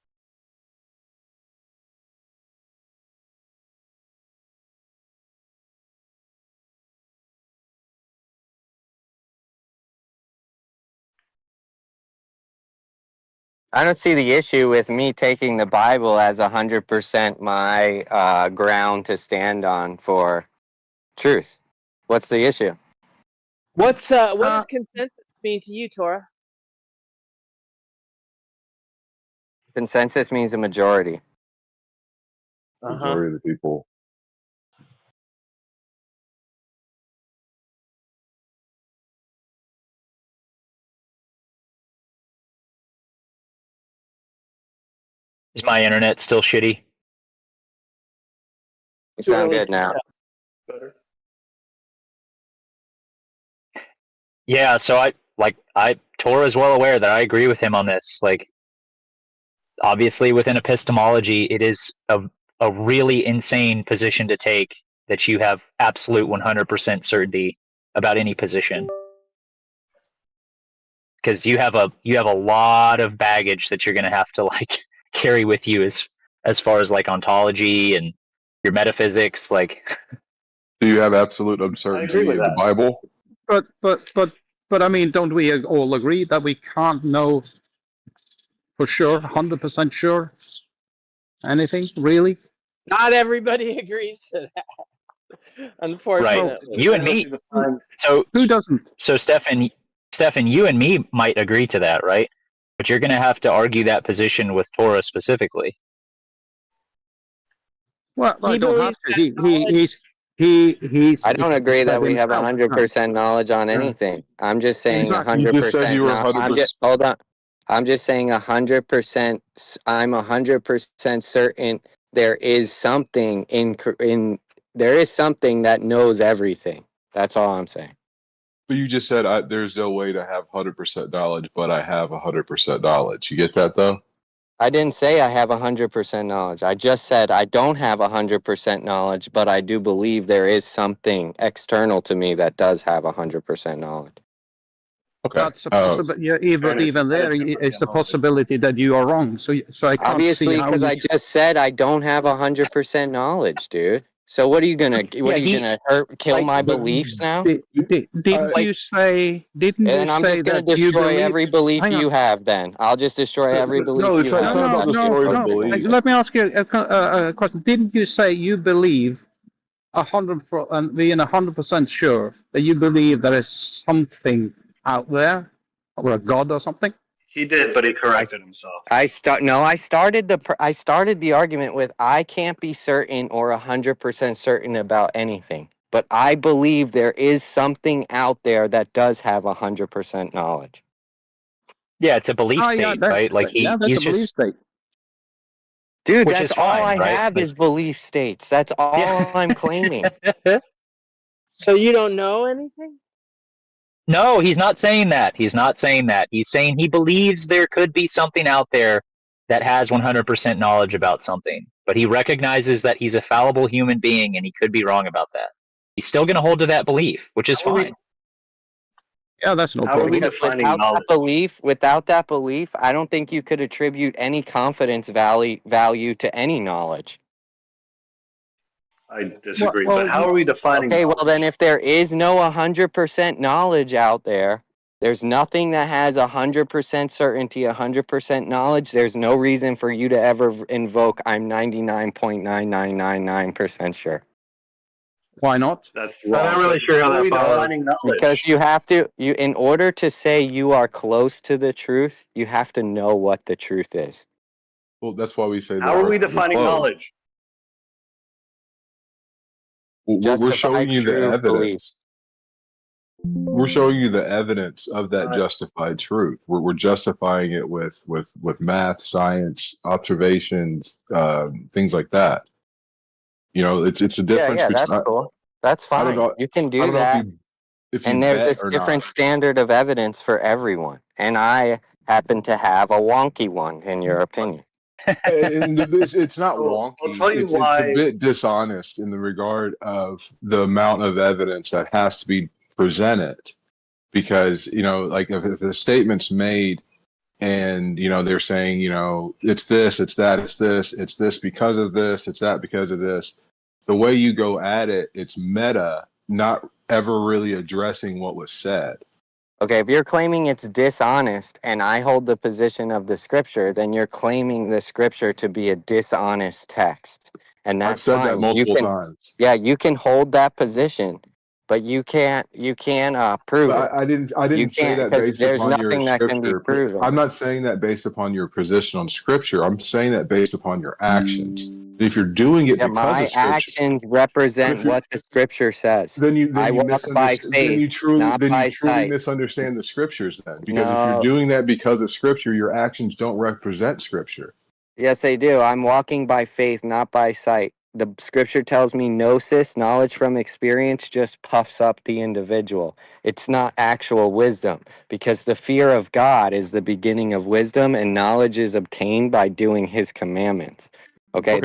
I don't see the issue with me taking the Bible as 100% my ground to stand on for truth. What's the issue? What does consensus mean to you, Torah? Consensus means a majority. Majority of the people. Is my internet still shitty? You sound good now. Better. Yeah, so Torah is well aware that I agree with him on this. Like, obviously within epistemology, it is a really insane position to take that you have absolute 100% certainty about any position. Because you have a lot of baggage that you're going to have to like carry with you as far as like ontology and your metaphysics. Like, Do you have absolute uncertainty in the Bible? But I mean, don't we all agree that we can't know for sure, 100% sure, anything really? Not everybody agrees to that. Unfortunately. You and me. So who doesn't? So Stefan, you and me might agree to that, right? But you're going to have to argue that position with Torah specifically. Well, I don't have to. He's. I don't agree said that we have himself, 100% knowledge on anything. I'm just saying Exactly. 100%. You just said you were 100%. Hold on. I'm just saying 100%. I'm 100% certain there is something there is something that knows everything. That's all I'm saying. But you just said there's no way to have 100% knowledge, but I have 100% knowledge. You get that though? I didn't say I have 100% knowledge. I just said I don't have 100% knowledge, but I do believe there is something external to me that does have 100% knowledge. Okay. That's a possibility. Yeah, even there, it's a possibility that you are wrong. So I can't Obviously, see how. because I just said I don't have 100% knowledge, dude. So what are you gonna? What are you gonna kill my beliefs now? Didn't you say? Didn't And you I'm say just gonna that you destroy believe? every belief Hang on. you have. Then I'll just destroy every belief No, you it's have. not about destroying the belief. Let me ask you a question. Didn't you say you believe 100%, being 100% sure that you believe there is something out there, or a god or something? He did, but he corrected himself. I started the argument with I can't be certain or 100% certain about anything, but I believe there is something out there that does have 100% knowledge. Yeah, it's a belief state, right? Like that's a belief state. Dude, Which that's is fine, all I right? have is belief states. That's all I'm claiming. So you don't know anything? No, he's not saying that. He's not saying that. He's saying he believes there could be something out there that has 100% knowledge about something, but he recognizes that he's a fallible human being and he could be wrong about that. He's still going to hold to that belief, which is fine. Yeah, that's no How are we problem. defining knowledge? Without that belief, I don't think you could attribute any confidence value to any knowledge. I disagree. But how are we defining Okay, knowledge? well then if there is no 100% knowledge out there, there's nothing that has 100% certainty, 100% knowledge, there's no reason for you to ever invoke I'm 99.9999% sure. Why not? That's wrong. I'm not really sure how that follows. Because you have to, in order to say you are close to the truth, you have to know what the truth is. Well, that's why we say. How are we defining knowledge? We're showing you the evidence. We're showing you the evidence of that justified truth. We're justifying it with math, science, observations, things like that. You know, it's a difference. Yeah, that's cool. That's fine. I don't know, you can do I don't that. know if you And there's bet this or different not. standard of evidence for everyone. And I happen to have a wonky one, in your opinion. And it's not wonky. I'll tell you It's why. a bit dishonest in the regard of the amount of evidence that has to be presented, because like if the statement's made and they're saying it's this, it's that, it's this because of this, it's that because of this. The way you go at it, it's meta, not ever really addressing what was said. Okay, if you're claiming it's dishonest and I hold the position of the scripture, then you're claiming the scripture to be a dishonest text. And that's I've said fine. that multiple times. Yeah, you can hold that position, but you can't prove it. I didn't say that based there's upon your nothing that can be scripture. proven. I'm not saying that based upon your position on scripture. I'm saying that based upon your actions. If you're doing it because my of scripture, actions represent what the scripture says. then you walk by faith, then you truly sight. misunderstand the scriptures then. Because if you're doing that because of scripture, your actions don't represent scripture. Yes, they do. I'm walking by faith, not by sight. The scripture tells me gnosis, knowledge from experience, just puffs up the individual. It's not actual wisdom, because the fear of God is the beginning of wisdom, and knowledge is obtained by doing his commandments. Okay.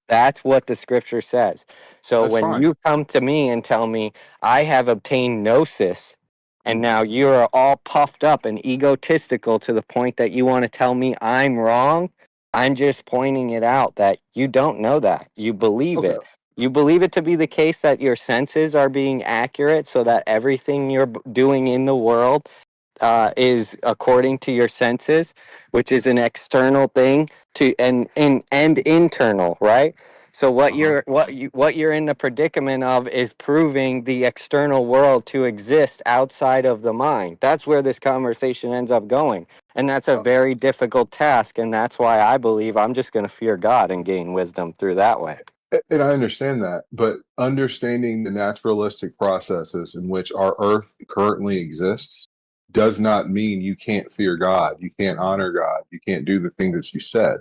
That's what the scripture says. So when you come to me and tell me I have obtained gnosis, and now you're all puffed up and egotistical to the point that you want to tell me I'm wrong, I'm just pointing it out that you don't know that. You believe it. You believe it to be the case that your senses are being accurate so that everything you're doing in the world is according to your senses, which is an external thing to and internal, right? So what you're in the predicament of is proving the external world to exist outside of the mind. That's where this conversation ends up going. And that's a very difficult task, and that's why I believe I'm just going to fear God and gain wisdom through that way. And I understand that, but understanding the naturalistic processes in which our earth currently exists does not mean you can't fear God, you can't honor God, you can't do the thing that you said.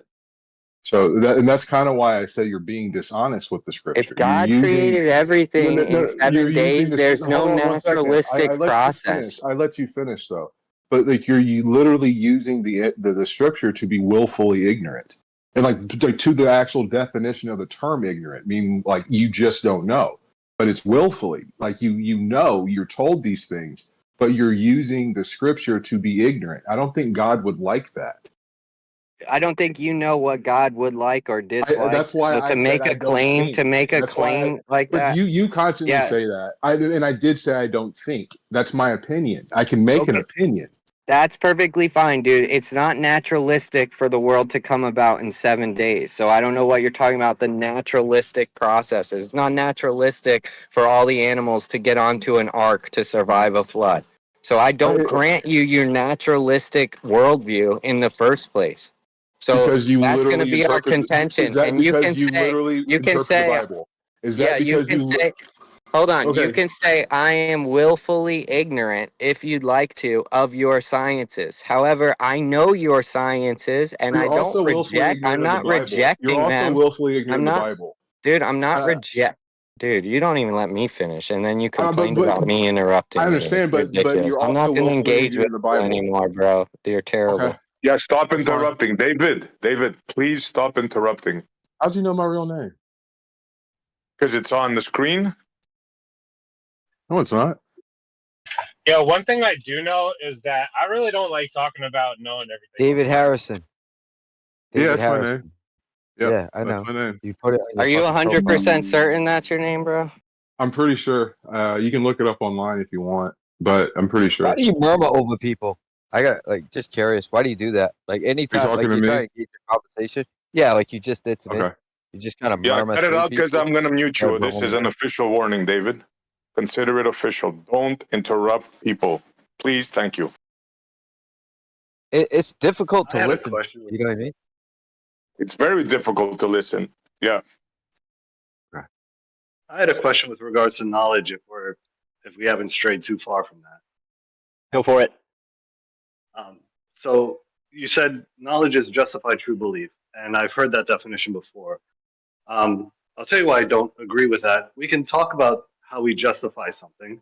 So that's kind of why I say you're being dishonest with the scripture. If God created everything in 7 days, there's no naturalistic process. I let you finish though. But like you're literally using the scripture to be willfully ignorant. And like to the actual definition of the term ignorant, meaning like you just don't know. But it's willfully. Like you know, you're told these things, but you're using the scripture to be ignorant. I don't think God would like that. I don't think you know what God would like or dislike. That's why so to make a claim, like but that. You constantly say that. I did say I don't think. That's my opinion. I can make an opinion. That's perfectly fine, dude. It's not naturalistic for the world to come about in 7 days. So I don't know what you're talking about, the naturalistic processes. It's not naturalistic for all the animals to get onto an ark to survive a flood. So I don't grant you your naturalistic worldview in the first place. So because you that's going to literally be our interpret contention. Is that and because you can say, the Bible? Is that because you can say, hold on, Okay. you can say I am willfully ignorant if you'd like to of your sciences. However, I know your sciences and You're I also don't willfully reject. ignorant I'm of the not Bible. rejecting You're also them. willfully ignorant I'm of the not, Bible. dude. I'm not reject. Dude, you don't even let me finish, and then you complain but about me interrupting. I understand, you. It's but ridiculous. you're I'm not also going to willfully engage with ignorant of the you Bible anymore, bro. You're terrible. Okay. Yeah, stop That's interrupting. David, please stop interrupting. How'd you know my real name? Because it's on the screen. No, it's not. Yeah, one thing I do know is that I really don't like talking about knowing everything. David Harrison. David Harrison. My name. Yep, yeah, I know. That's my name. You put it. Are you 100% certain that's your name, bro? I'm pretty sure. You can look it up online if you want, but I'm pretty sure. Why do you murmur over people? I got just curious. Why do you do that? Like anytime, talking to you me? try to engage a conversation. Yeah, like you just did to me. Okay. You just kind of Yeah, murmur. cut it through out because people. I'm going to mute you. Yeah, This is an official warning, David. Consider it official. Don't interrupt people. Please, thank you. It's difficult I to had a listen. question. You know what I mean? It's very difficult to listen. Yeah. I had a question with regards to knowledge. If we haven't strayed too far from that. Go for it. So you said knowledge is justified true belief, and I've heard that definition before. I'll tell you why I don't agree with that. We can talk about how we justify something,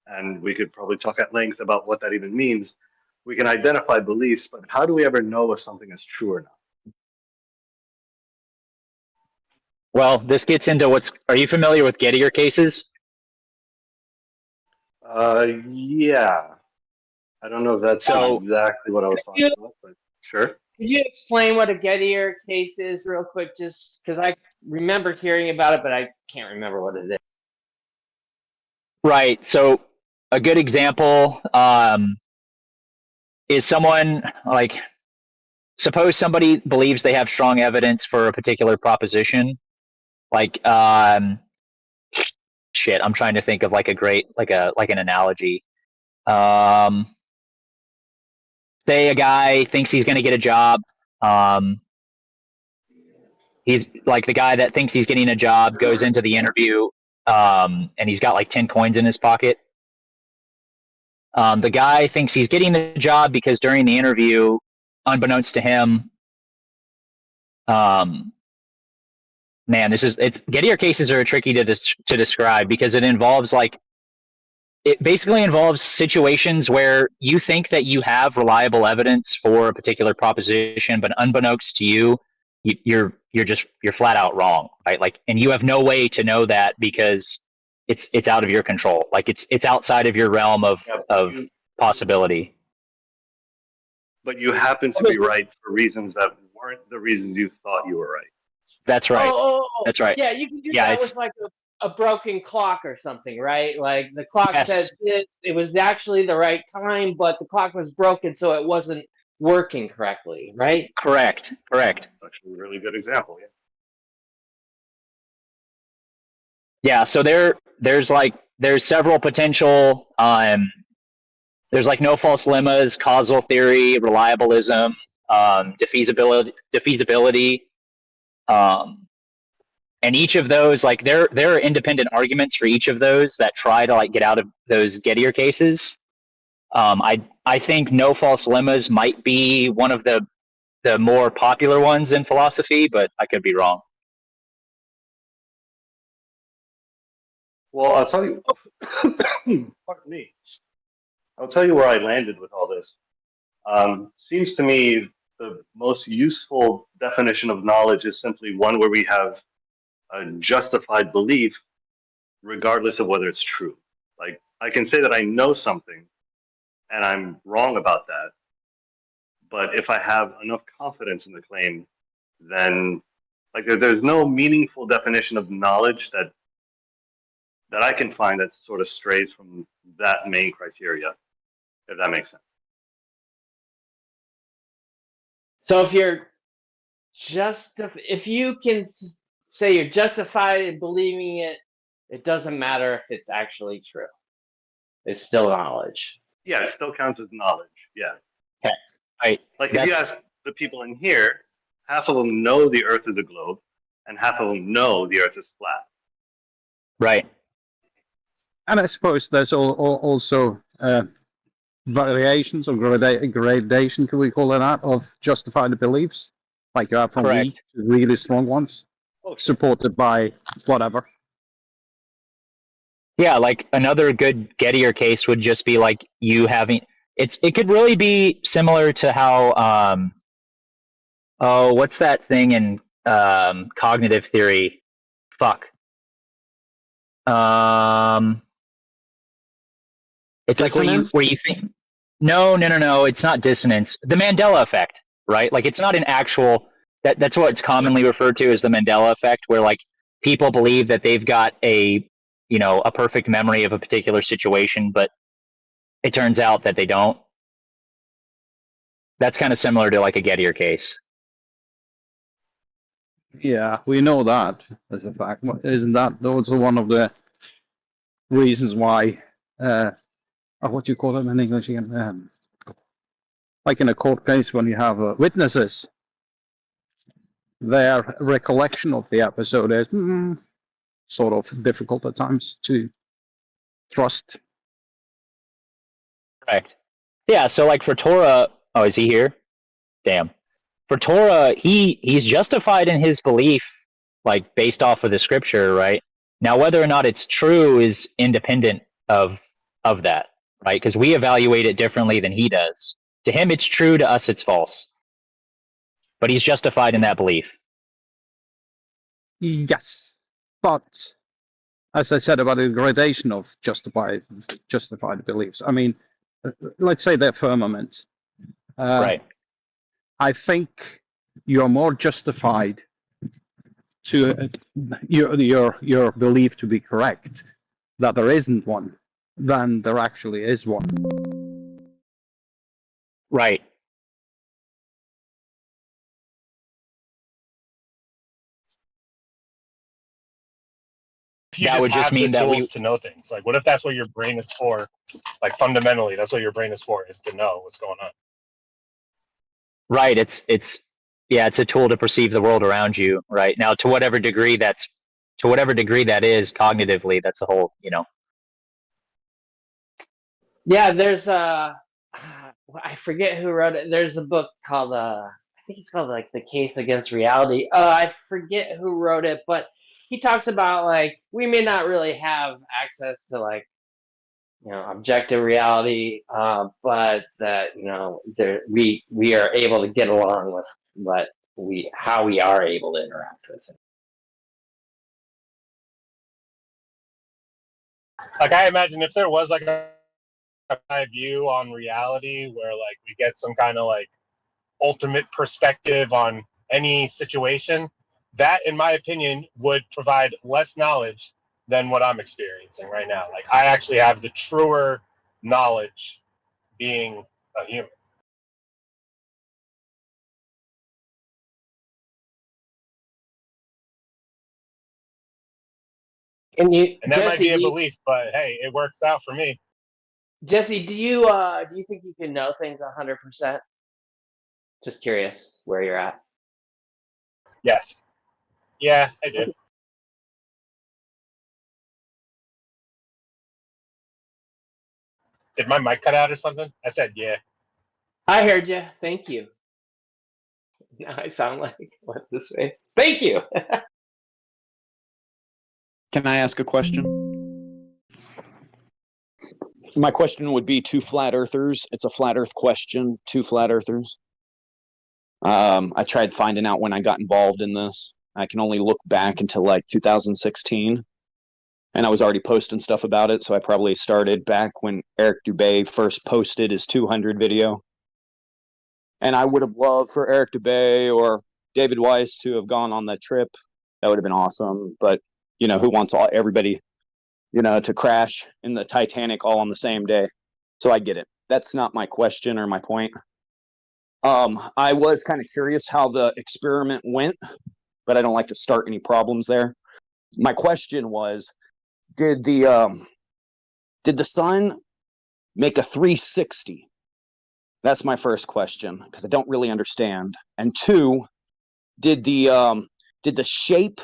and we could probably talk at length about what that even means. We can identify beliefs, but how do we ever know if something is true or not? Well, this gets into are you familiar with Gettier cases? Yeah. I don't know if that's exactly what I was talking about, but sure. Could you explain what a Gettier case is real quick? Just because I remember hearing about it, but I can't remember what it is. Right. So a good example is someone like, suppose somebody believes they have strong evidence for a particular proposition. Like, shit, I'm trying to think of like an analogy. Say a guy thinks he's going to get a job. He's like the guy that thinks he's getting a job goes into the interview, and he's got like 10 coins in his pocket. The guy thinks he's getting the job because during the interview, unbeknownst to him, Gettier cases are tricky to describe because it basically involves situations where you think that you have reliable evidence for a particular proposition, but unbeknownst to you, you're flat out wrong, right? Like, and you have no way to know that because it's out of your control. Like it's outside of your realm of possibility. But you happen to be right for reasons that weren't the reasons you thought you were right. That's right. Oh. That's right. Yeah, you can do Yeah, that with like a broken clock or something, right? Like the clock says it was actually the right time, but the clock was broken, so it wasn't working correctly, right? Correct. That's actually a really good example. Yeah. So there's several potential. There's like no false lemmas, causal theory, reliabilism, defeasibility. And each of those, like there are independent arguments for each of those that try to like get out of those Gettier cases. I think no false lemmas might be one of the more popular ones in philosophy, but I could be wrong. Well, I'll tell you. Pardon me. I'll tell you where I landed with all this. Seems to me the most useful definition of knowledge is simply one where we have a justified belief, regardless of whether it's true. Like, I can say that I know something, and I'm wrong about that. But if I have enough confidence in the claim, then like there's no meaningful definition of knowledge that I can find that sort of strays from that main criteria, if that makes sense. So if you're if you can say you're justified in believing it, it doesn't matter if it's actually true. It's still knowledge. Yeah, it still counts as knowledge. Yeah. Okay. Right. Like if you ask the people in here, half of them know the Earth is a globe, and half of them know the Earth is flat. Right. And I suppose there's also variations or gradation, can we call it that, of justified beliefs? Like you have from weak to really strong ones, supported by whatever. Yeah, like another good Gettier case would just be like you having it could really be similar to how what's that thing in cognitive theory? Fuck. It's like where you think no, it's not dissonance. The Mandela effect, right? Like it's not an actual that's what it's commonly referred to as the Mandela effect, where like people believe that they've got a perfect memory of a particular situation, but it turns out that they don't. That's kind of similar to like a Gettier case. Yeah, we know that as a fact. Isn't that also one of the reasons why, what do you call it in English again? Like in a court case when you have witnesses, their recollection of the episode is sort of difficult at times to trust. Correct. Yeah, so like for Torah, oh, is he here? Damn. For Torah, he's justified in his belief, like based off of the scripture, right? Now, whether or not it's true is independent of that, right? Because we evaluate it differently than he does. To him, it's true. To us, it's false. But he's justified in that belief. Yes, but as I said about the gradation of justified beliefs, I mean, let's say they're firmament. Right. I think you're more justified to your belief to be correct that there isn't one than there actually is one. Right. That would just mean that we to know things. Like, what if that's what your brain is for? Like, fundamentally, that's what your brain is for, is to know what's going on. Right. It's a tool to perceive the world around you. Right. Now, to whatever degree that is cognitively, that's a whole, Yeah, there's I forget who wrote it. There's a book called I think it's called like The Case Against Reality. I forget who wrote it, but he talks about like we may not really have access to like objective reality, but that we are able to get along with how we are able to interact with it. Like, I imagine if there was like a view on reality where like we get some kind of like ultimate perspective on any situation, that in my opinion would provide less knowledge than what I'm experiencing right now. Like I actually have the truer knowledge being a human. And that Jesse, might be a belief, but hey, it works out for me. Jesse, do you think you can know things 100%? Just curious where you're at. Yes. Yeah, I do. Did my mic cut out or something? I said yeah. I heard you. Thank you. Now I sound like what's this face? Thank you. Can I ask a question? My question would be two flat earthers. It's a flat earth question, two flat earthers. I tried finding out when I got involved in this. I can only look back until like 2016. And I was already posting stuff about it. So I probably started back when Eric Dubay first posted his 200 video. And I would have loved for Eric Dubay or David Weiss to have gone on that trip. That would have been awesome. But, you know, who wants everybody, you know, to crash in the Titanic all on the same day? So I get it. That's not my question or my point. I was kind of curious how the experiment went, but I don't like to start any problems there. My question was, did the sun make a 360? That's my first question, because I don't really understand. And two, did the shape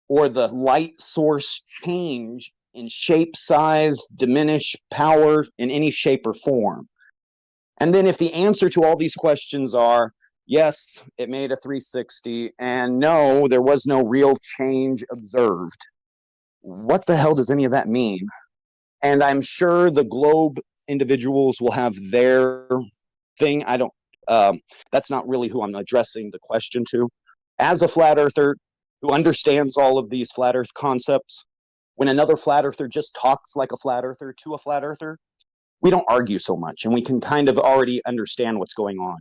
or the light source change in shape, size, diminish, power in any shape or form? And then if the answer to all these questions are yes, it made a 360, and no, there was no real change observed, what the hell does any of that mean? And I'm sure the globe individuals will have their thing. I don't, that's not really who I'm addressing the question to. As a flat earther who understands all of these flat earth concepts, when another flat earther just talks like a flat earther to a flat earther, we don't argue so much, and we can kind of already understand what's going on.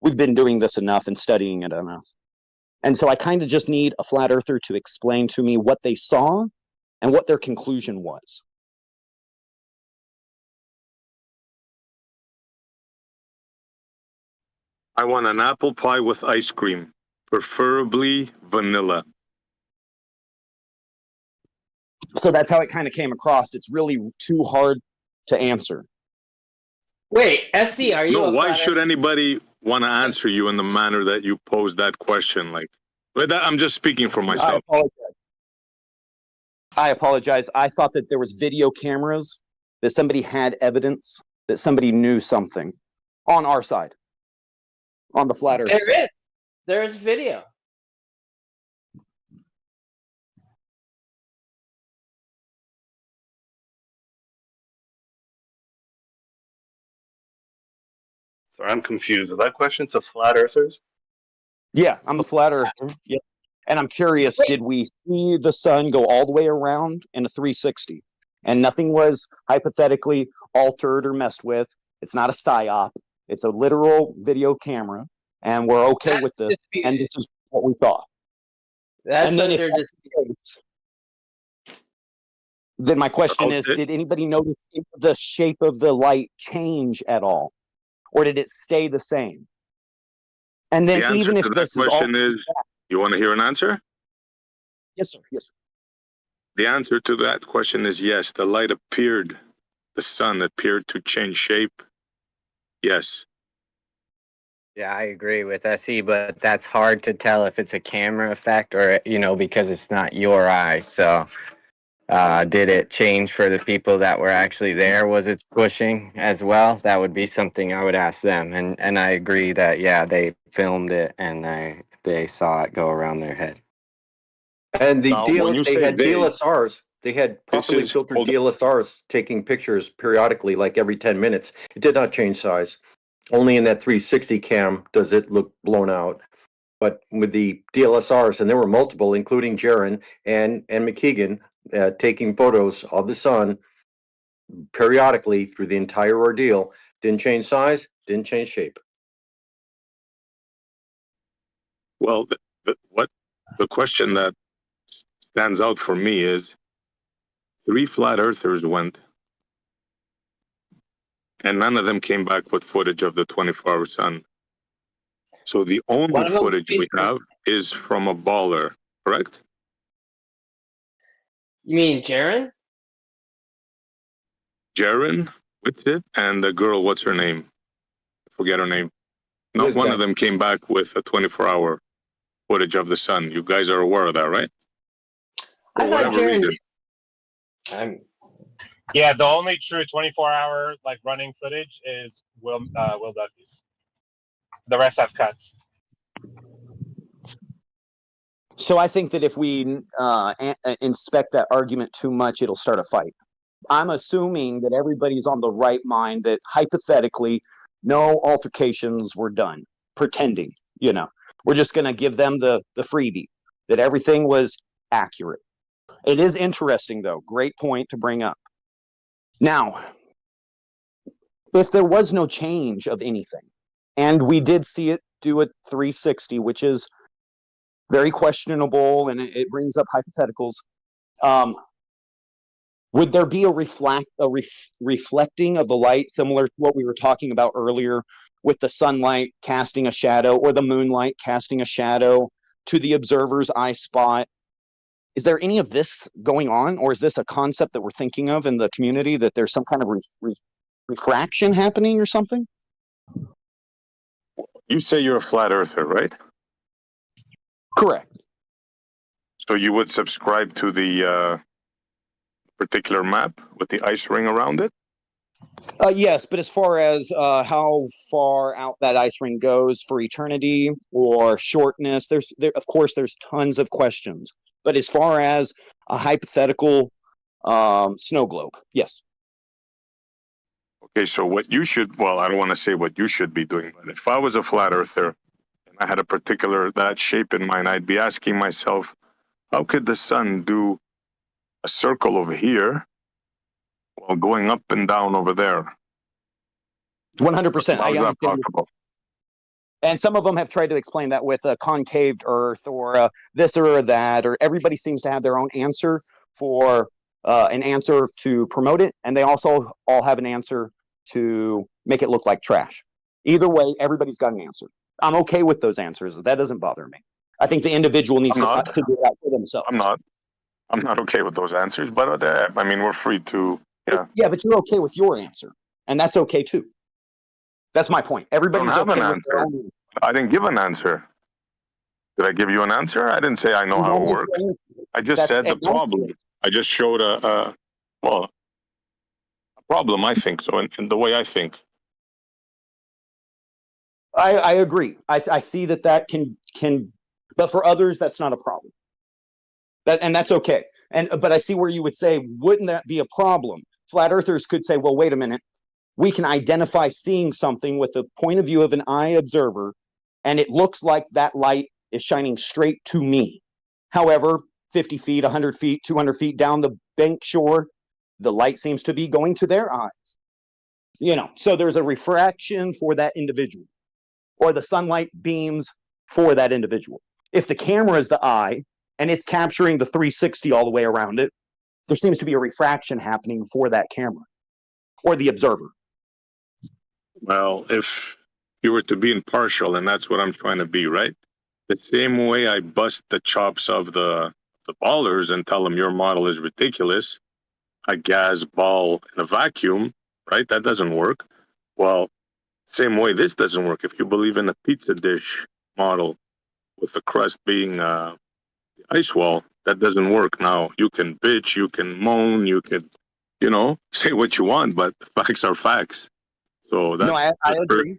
We've been doing this enough and studying it enough. And so I kind of just need a flat earther to explain to me what they saw and what their conclusion was. I want an apple pie with ice cream, preferably vanilla. So that's how it kind of came across. It's really too hard to answer. Wait, SC, are you No, a why flat should earther? anybody want to answer you in the manner that you posed that question? Like, but I'm just speaking for myself. I apologize. I thought that there was video cameras, that somebody had evidence, that somebody knew something on our side, on the flat earth side. There is video. So I'm confused. Was that question to flat earthers? Yeah, I'm a flat earther. Yeah. And I'm curious, did we see the sun go all the way around in a 360? And nothing was hypothetically altered or messed with. It's not a psyop. It's a literal video camera. And we're okay with this. And this is what we saw. That's and then if under that's the case, then my question is, did anybody notice the shape of the light change at all? Or did it stay the same? And then The answer even if to that this is all... question is, you want to hear an answer? Yes, sir. Yes, sir. The answer to that question is yes. The light appeared, the sun appeared to change shape. Yes. Yeah, I agree with SE, but that's hard to tell if it's a camera effect or, you know, because it's not your eye. So did it change for the people that were actually there? Was it squishing as well? That would be something I would ask them. And I agree that, yeah, they filmed it and they saw it go around their head. And Now, when you they say had they- DLSRs. They had properly filtered DLSRs taking pictures periodically, like every 10 minutes. It did not change size. Only in that 360 cam does it look blown out. But with the DLSRs, and there were multiple, including Jaron and McKeegan, taking photos of the sun periodically through the entire ordeal, didn't change size, didn't change shape. Well, the question that stands out for me is, 3 flat earthers went, and none of them came back with footage of the 24-hour sun. So the only footage we have is from a baller, correct? You mean Jaren? Jaren, what's it? And the girl, what's her name? I forget her name. Not one of them came back with a 24-hour footage of the sun. You guys are aware of that, right? For whatever reason. Yeah, the only true 24-hour like running footage is Will Duffy's. The rest have cuts. So I think that if we inspect that argument too much, it'll start a fight. I'm assuming that everybody's on the right mind that hypothetically no altercations were done, pretending, we're just going to give them the freebie, that everything was accurate. It is interesting, though. Great point to bring up. Now, if there was no change of anything, and we did see it do a 360, which is very questionable, and it brings up hypotheticals, would there be a reflecting of the light similar to what we were talking about earlier with the sunlight casting a shadow or the moonlight casting a shadow to the observer's eye spot? Is there any of this going on, or is this a concept that we're thinking of in the community, that there's some kind of refraction happening or something? You say you're a flat earther, right? Correct. So you would subscribe to the particular map with the ice ring around it? Yes, but as far as how far out that ice ring goes for eternity or shortness, of course there's tons of questions. But as far as a hypothetical snow globe, yes. Okay, so what you should, well, I don't want to say what you should be doing, but if I was a flat earther and I had a particular that shape in mind, I'd be asking myself, how could the sun do a circle over here while going up and down over there? 100%. How is that possible? And some of them have tried to explain that with a concaved Earth or this or that, or everybody seems to have their own answer for an answer to promote it, and they also all have an answer to make it look like trash. Either way, everybody's got an answer. I'm okay with those answers. That doesn't bother me. I think the individual needs to figure it out for themselves. I'm not okay with those answers, but I mean, we're free to, yeah. Yeah, but you're okay with your answer, and that's okay too. That's my point. Everybody's I don't have okay an answer. I didn't give an answer. Did I give you an answer? I didn't say I know how it works. I just said the problem. I just showed a problem, I think, so in the way I think. I agree. I see that can, but for others, that's not a problem. And that's okay. But I see where you would say, wouldn't that be a problem? Flat earthers could say, well, wait a minute. We can identify seeing something with the point of view of an eye observer, and it looks like that light is shining straight to me. However, 50 feet, 100 feet, 200 feet down the bank shore, the light seems to be going to their eyes. So there's a refraction for that individual, or the sunlight beams for that individual. If the camera is the eye and it's capturing the 360 all the way around it, there seems to be a refraction happening for that camera or the observer. Well, if you were to be impartial, and that's what I'm trying to be, right? The same way I bust the chops of the ballers and tell them your model is ridiculous, a gas ball in a vacuum, right? That doesn't work. Well, same way this doesn't work. If you believe in a pizza dish model with the crust being the ice wall, that doesn't work. Now, you can bitch, you can moan, you can, say what you want, but facts are facts. So that's, no, I agree.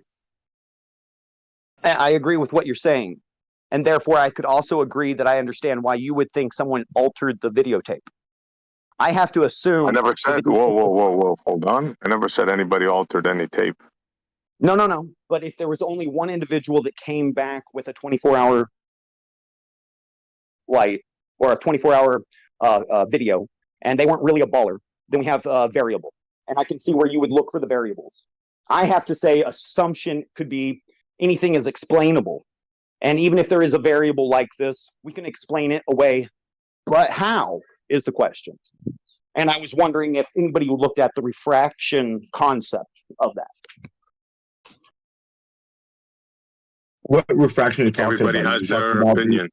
I agree with what you're saying. And therefore, I could also agree that I understand why you would think someone altered the videotape. I have to assume. I never said, whoa, hold on. I never said anybody altered any tape. No. But if there was only one individual that came back with a 24-hour light or a 24-hour video, and they weren't really a baller, then we have a variable. And I can see where you would look for the variables. I have to say assumption could be anything is explainable. And even if there is a variable like this, we can explain it away. But how is the question? And I was wondering if anybody looked at the refraction concept of that. What refraction are you talking Everybody about? has their opinion.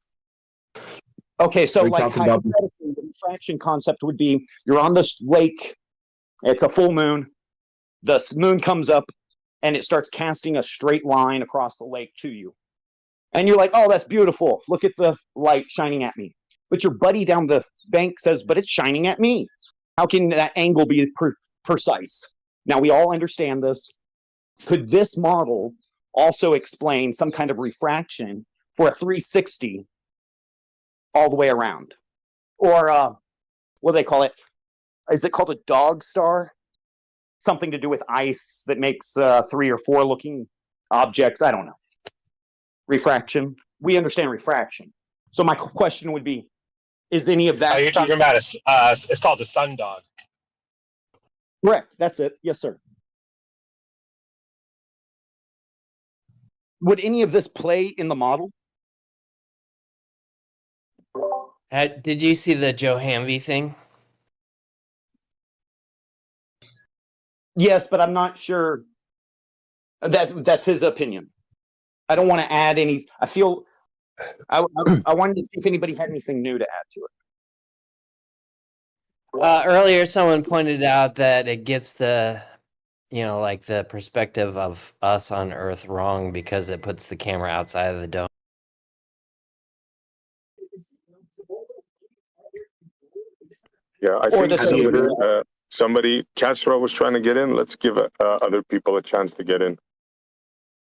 Okay, so Are you like talking about- hypothetically, the refraction concept would be you're on this lake, it's a full moon, the moon comes up and it starts casting a straight line across the lake to you. And you're like, oh, that's beautiful. Look at the light shining at me. But your buddy down the bank says, but it's shining at me. How can that angle be precise? Now, we all understand this. Could this model also explain some kind of refraction for a 360 all the way around? Or what do they call it? Is it called a dog star? Something to do with ice that makes 3 or 4 looking objects. I don't know. Refraction. We understand refraction. So my question would be, is any of that... You're talking about, it's called the sundog. Correct. That's it. Yes, sir. Would any of this play in the model? Did you see the Joe Hamvey thing? Yes, but I'm not sure. That's his opinion. I don't want to add any. I feel I wanted to see if anybody had anything new to add to it. Earlier, someone pointed out that it gets the, like the perspective of us on Earth wrong because it puts the camera outside of the dome. Yeah, I think somebody, Castro was trying to get in. Let's give other people a chance to get in.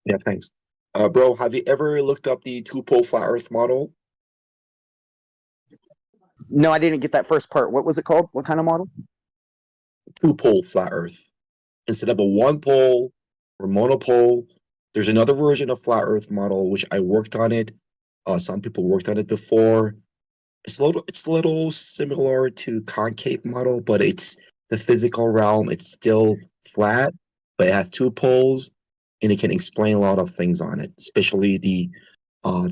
Yeah, thanks. Bro, have you ever looked up the two-pole flat Earth model? No, I didn't get that first part. What was it called? What kind of model? Two-pole flat Earth. Instead of a one-pole or monopole, there's another version of flat Earth model, which I worked on it. Some people worked on it before. It's a little similar to concave model, but it's the physical realm. It's still flat, but it has 2 poles, and it can explain a lot of things on it, especially the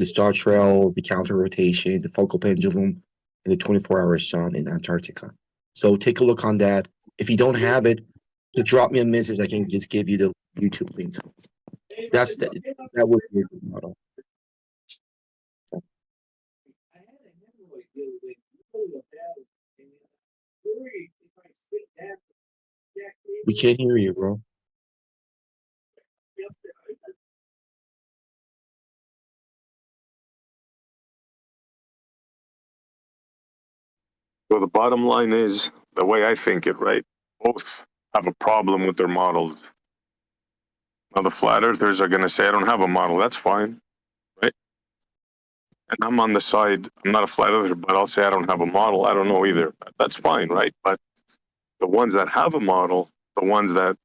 star trail, the counter rotation, the focal pendulum, and the 24-hour sun in Antarctica. So take a look on that. If you don't have it, just drop me a message. I can just give you the YouTube link. That would be a good model. We can't hear you, bro. So the bottom line is, the way I think it, right? Both have a problem with their models. Now the flat earthers are going to say, I don't have a model. That's fine, right? And I'm on the side, I'm not a flat earther, but I'll say I don't have a model. I don't know either. That's fine, right? But the ones that have a model, the ones that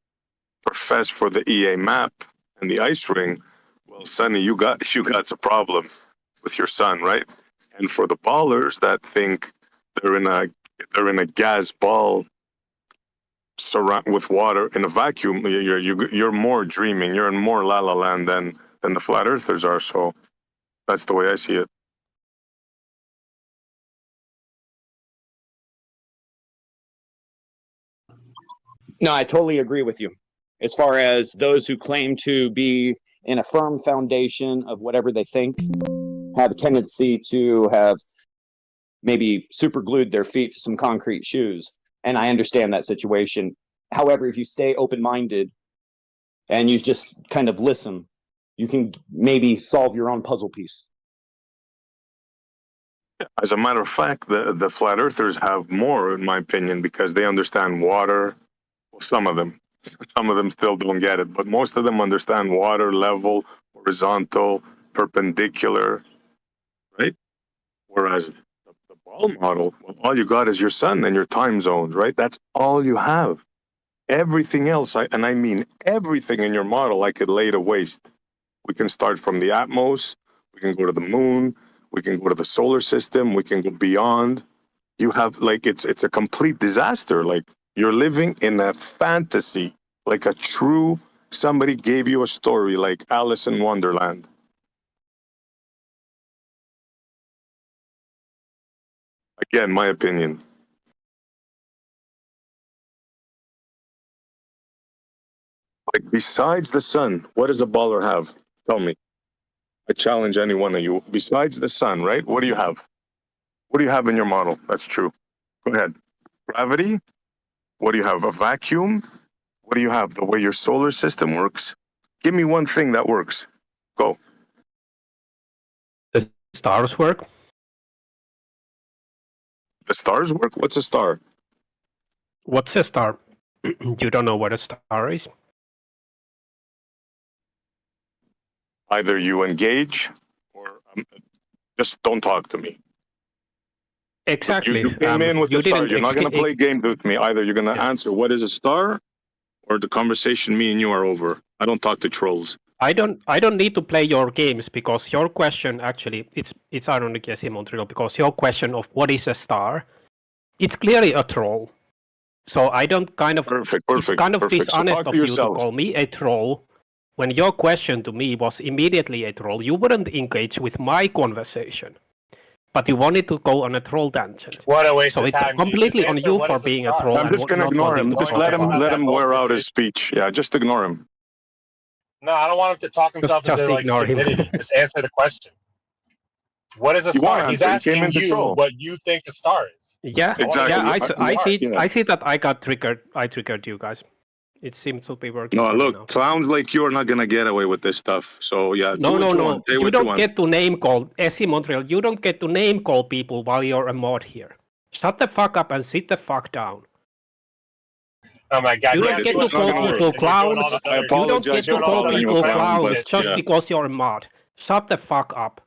profess for the EA map and the ice ring, well, Sonny, you got a problem with your sun, right? And for the ballers that think they're in a gas ball surround with water in a vacuum, you're more dreaming. You're in more la la land than the flat earthers are. So that's the way I see it. No, I totally agree with you. As far as those who claim to be in a firm foundation of whatever they think, have a tendency to have maybe super glued their feet to some concrete shoes. And I understand that situation. However, if you stay open-minded and you just kind of listen, you can maybe solve your own puzzle piece. As a matter of fact, the flat earthers have more, in my opinion, because they understand water. Well, some of them still don't get it, but most of them understand water level, horizontal, perpendicular, right? Whereas the ball model, well, all you got is your sun and your time zones, right? That's all you have. Everything else, and I mean everything in your model, I could lay to waste. We can start from the Atmos, we can go to the moon, we can go to the solar system, we can go beyond. You have, like, it's a complete disaster. Like, you're living in a fantasy, like a true, somebody gave you a story, like Alice in Wonderland. Again, my opinion. Like besides the sun, what does a baller have? Tell me. I challenge any one of you. Besides the sun, right? What do you have? What do you have in your model? That's true. Go ahead. Gravity. What do you have? A vacuum. What do you have? The way your solar system works. Give me one thing that works. Go. The stars work. The stars work? What's a star? What's a star? You don't know what a star is? Either you engage or just don't talk to me. Exactly. You came in with you a star. didn't You're not going to ex- play games with me. Either you're going to answer what is a star, or the conversation me and you are over. I don't talk to trolls. I don't need to play your games because your question actually it's ironic, yes, Montreal, because your question of what is a star, it's clearly a troll. So I don't kind of it's kind of dishonest of you to call me a troll when your question to me was immediately a troll. You wouldn't engage with my conversation, but you wanted to go on a troll tangent. What a waste so of it's time. completely on you What for is a being a star? troll. I'm just going to ignore him. Just let him wear out his speech. Yeah, just ignore him. No, I don't want him to talk himself Just into like ignore him. stupidity. Just answer the question. What is a star? He's asking you what you think a star is. Yeah, exactly. Yeah, I see that I got triggered. I triggered you guys. It seems to be working. No, look, now. clowns like you are not going to get away with this stuff. So, yeah. No. You don't get to name call. SC Montreal, you don't get to name call people while you're a mod here. Shut the fuck up and sit the fuck down. Oh my god! You don't get to call people clowns. You don't get to call people clowns just because you're a mod. Shut the fuck up.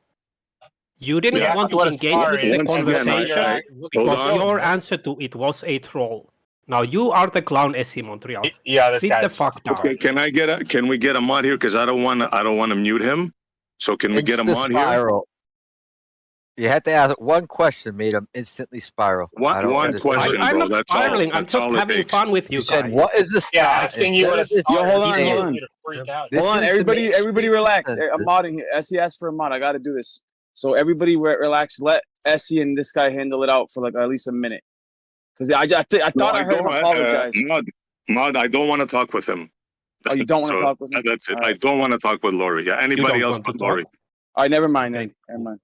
You didn't want to engage with the conversation because your answer to it was a troll. Now you are the clown, SC Montreal. Yeah, this Sit guy's the fuck down. Okay, can we get a mod here? Because I don't want to mute him. So can we get a mod here? You had to ask one question, made him instantly spiral. One question, I'm bro. not spiraling. I'm just having fun with you guys. Said, what is this? Yeah, asking you what a star is. Hold on. Hold on, everybody relax. I'm modding here. SE asked for a mod. I got to do this. So everybody relax. Let SE and this guy handle it out for like at least a minute. Because I thought I heard him apologize. Mod, I don't want to talk with him. Oh, you don't want to talk with him? That's it. I don't want to talk with Lori. Yeah, anybody else but Lori. All right, never mind then. Never mind.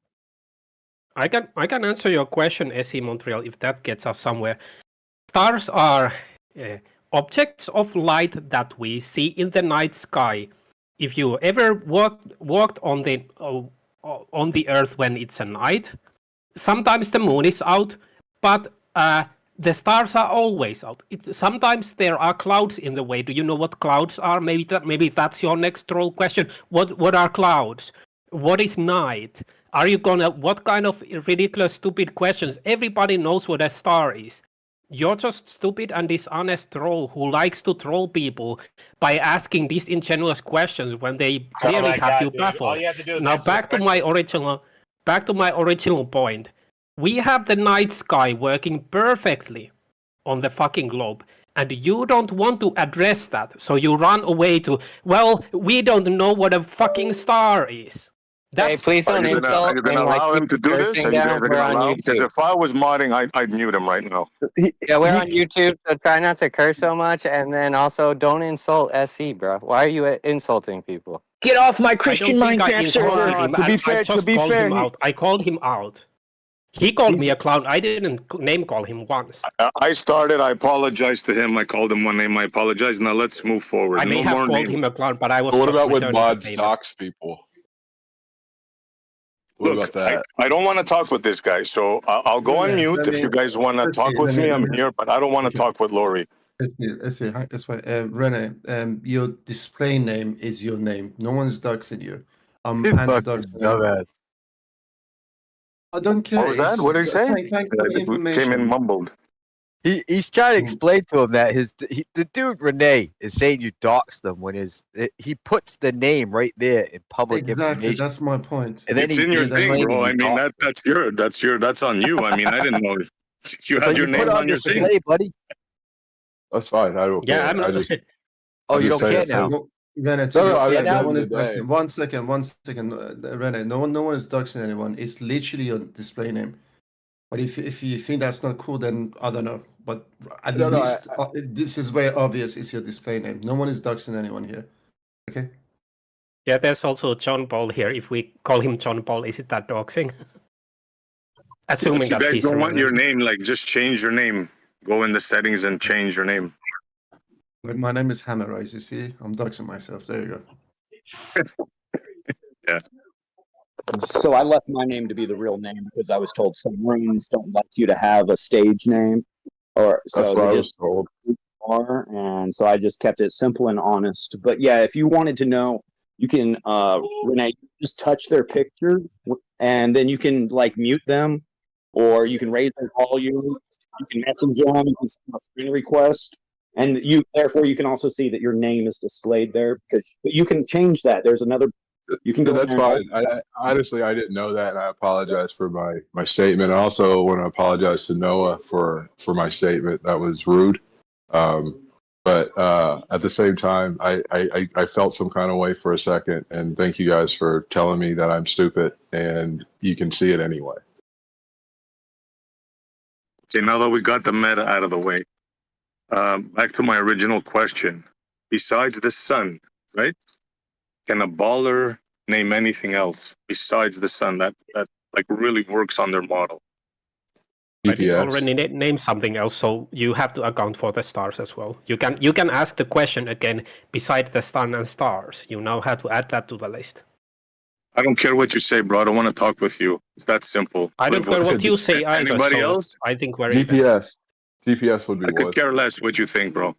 I can answer your question, SE Montreal, if that gets us somewhere. Stars are objects of light that we see in the night sky. If you ever walked on the Earth when it's a night, sometimes the moon is out, but the stars are always out. Sometimes there are clouds in the way. Do you know what clouds are? Maybe that's your next troll question. What are clouds? What is night? Are you gonna? What kind of ridiculous, stupid questions? Everybody knows what a star is. You're just stupid and dishonest troll who likes to troll people by asking disingenuous questions when they clearly have you baffled. Now back to my original point. We have the night sky working perfectly on the fucking globe, and you don't want to address that, so you run away to, well, we don't know what a fucking star is. Hey, please don't insult. Are you going to allow him to do this? Are you going to allow him? Because if I was modding, I'd mute him right now. Yeah, we're on YouTube, so try not to curse so much, and then also don't insult SC, bro. Why are you insulting people? Get off my Christian Minecraft server! To be fair, I called him out. He called me a clown. I didn't name call him once. I started. I apologized to him. I called him one name. I apologize. Now let's move forward. I may have called him a clown, but I was. What about when mods dox people? What about that? I don't want to talk with this guy, so I'll go on mute. If you guys want to talk with me, I'm here, but I don't want to talk with Lori. Let's see. That's fine. Rene, your display name is your name. No one's doxing you. I'm anti-doxing. I don't care. What was that? What did he say? Came in mumbled. He's trying to explain to him that the dude Renee is saying you doxed them when he puts the name right there in public information. That's my point. And then it's in your thing, bro. I mean that's on you. I mean, I didn't know you had your name on your thing, buddy. That's fine. I don't care. I just. Oh, you don't care now. Rene, one second, Rene. No one is doxing anyone. It's literally your display name. But if you think that's not cool, then I don't know. but at No, no, least this is very obvious. Is your display name? No one is doxing anyone here. Okay. Yeah, there's also John Paul here. If we call him John Paul, is it that doxing? Assuming If you that guys he's don't a want your Renee. name, like just change your name. Go in the settings and change your name. But my name is Hammerrise. You see, I'm doxing myself. There you go. Yeah. So I left my name to be the real name because I was told some rooms don't like you to have a stage name, or so That's what they I just was told. are, and so I just kept it simple and honest. But yeah, if you wanted to know, you can Renee, just touch their picture, and then you can like mute them, or you can raise their volume. You can message them. You can send a friend request, and you therefore you can also see that your name is displayed there because you can change that. There's another. You can go. That's there and fine. I honestly I didn't know that, and I apologize for my statement. I also want to apologize to Noah for my statement. That was rude. But at the same time, I felt some kind of way for a second, and thank you guys for telling me that I'm stupid, and you can see it anyway. Okay, now that we got the meta out of the way, back to my original question. Besides the sun, right? Can a baller name anything else besides the sun that like really works on their model? I did already name something else, so you have to account for the stars as well. You can ask the question again. Besides the sun and stars, you now have to add that to the list. I don't care what you say, bro. I don't want to talk with you. It's that simple. I don't care what you say either. Anybody so else? I think we're GPS would be I could what? care less what you think, bro.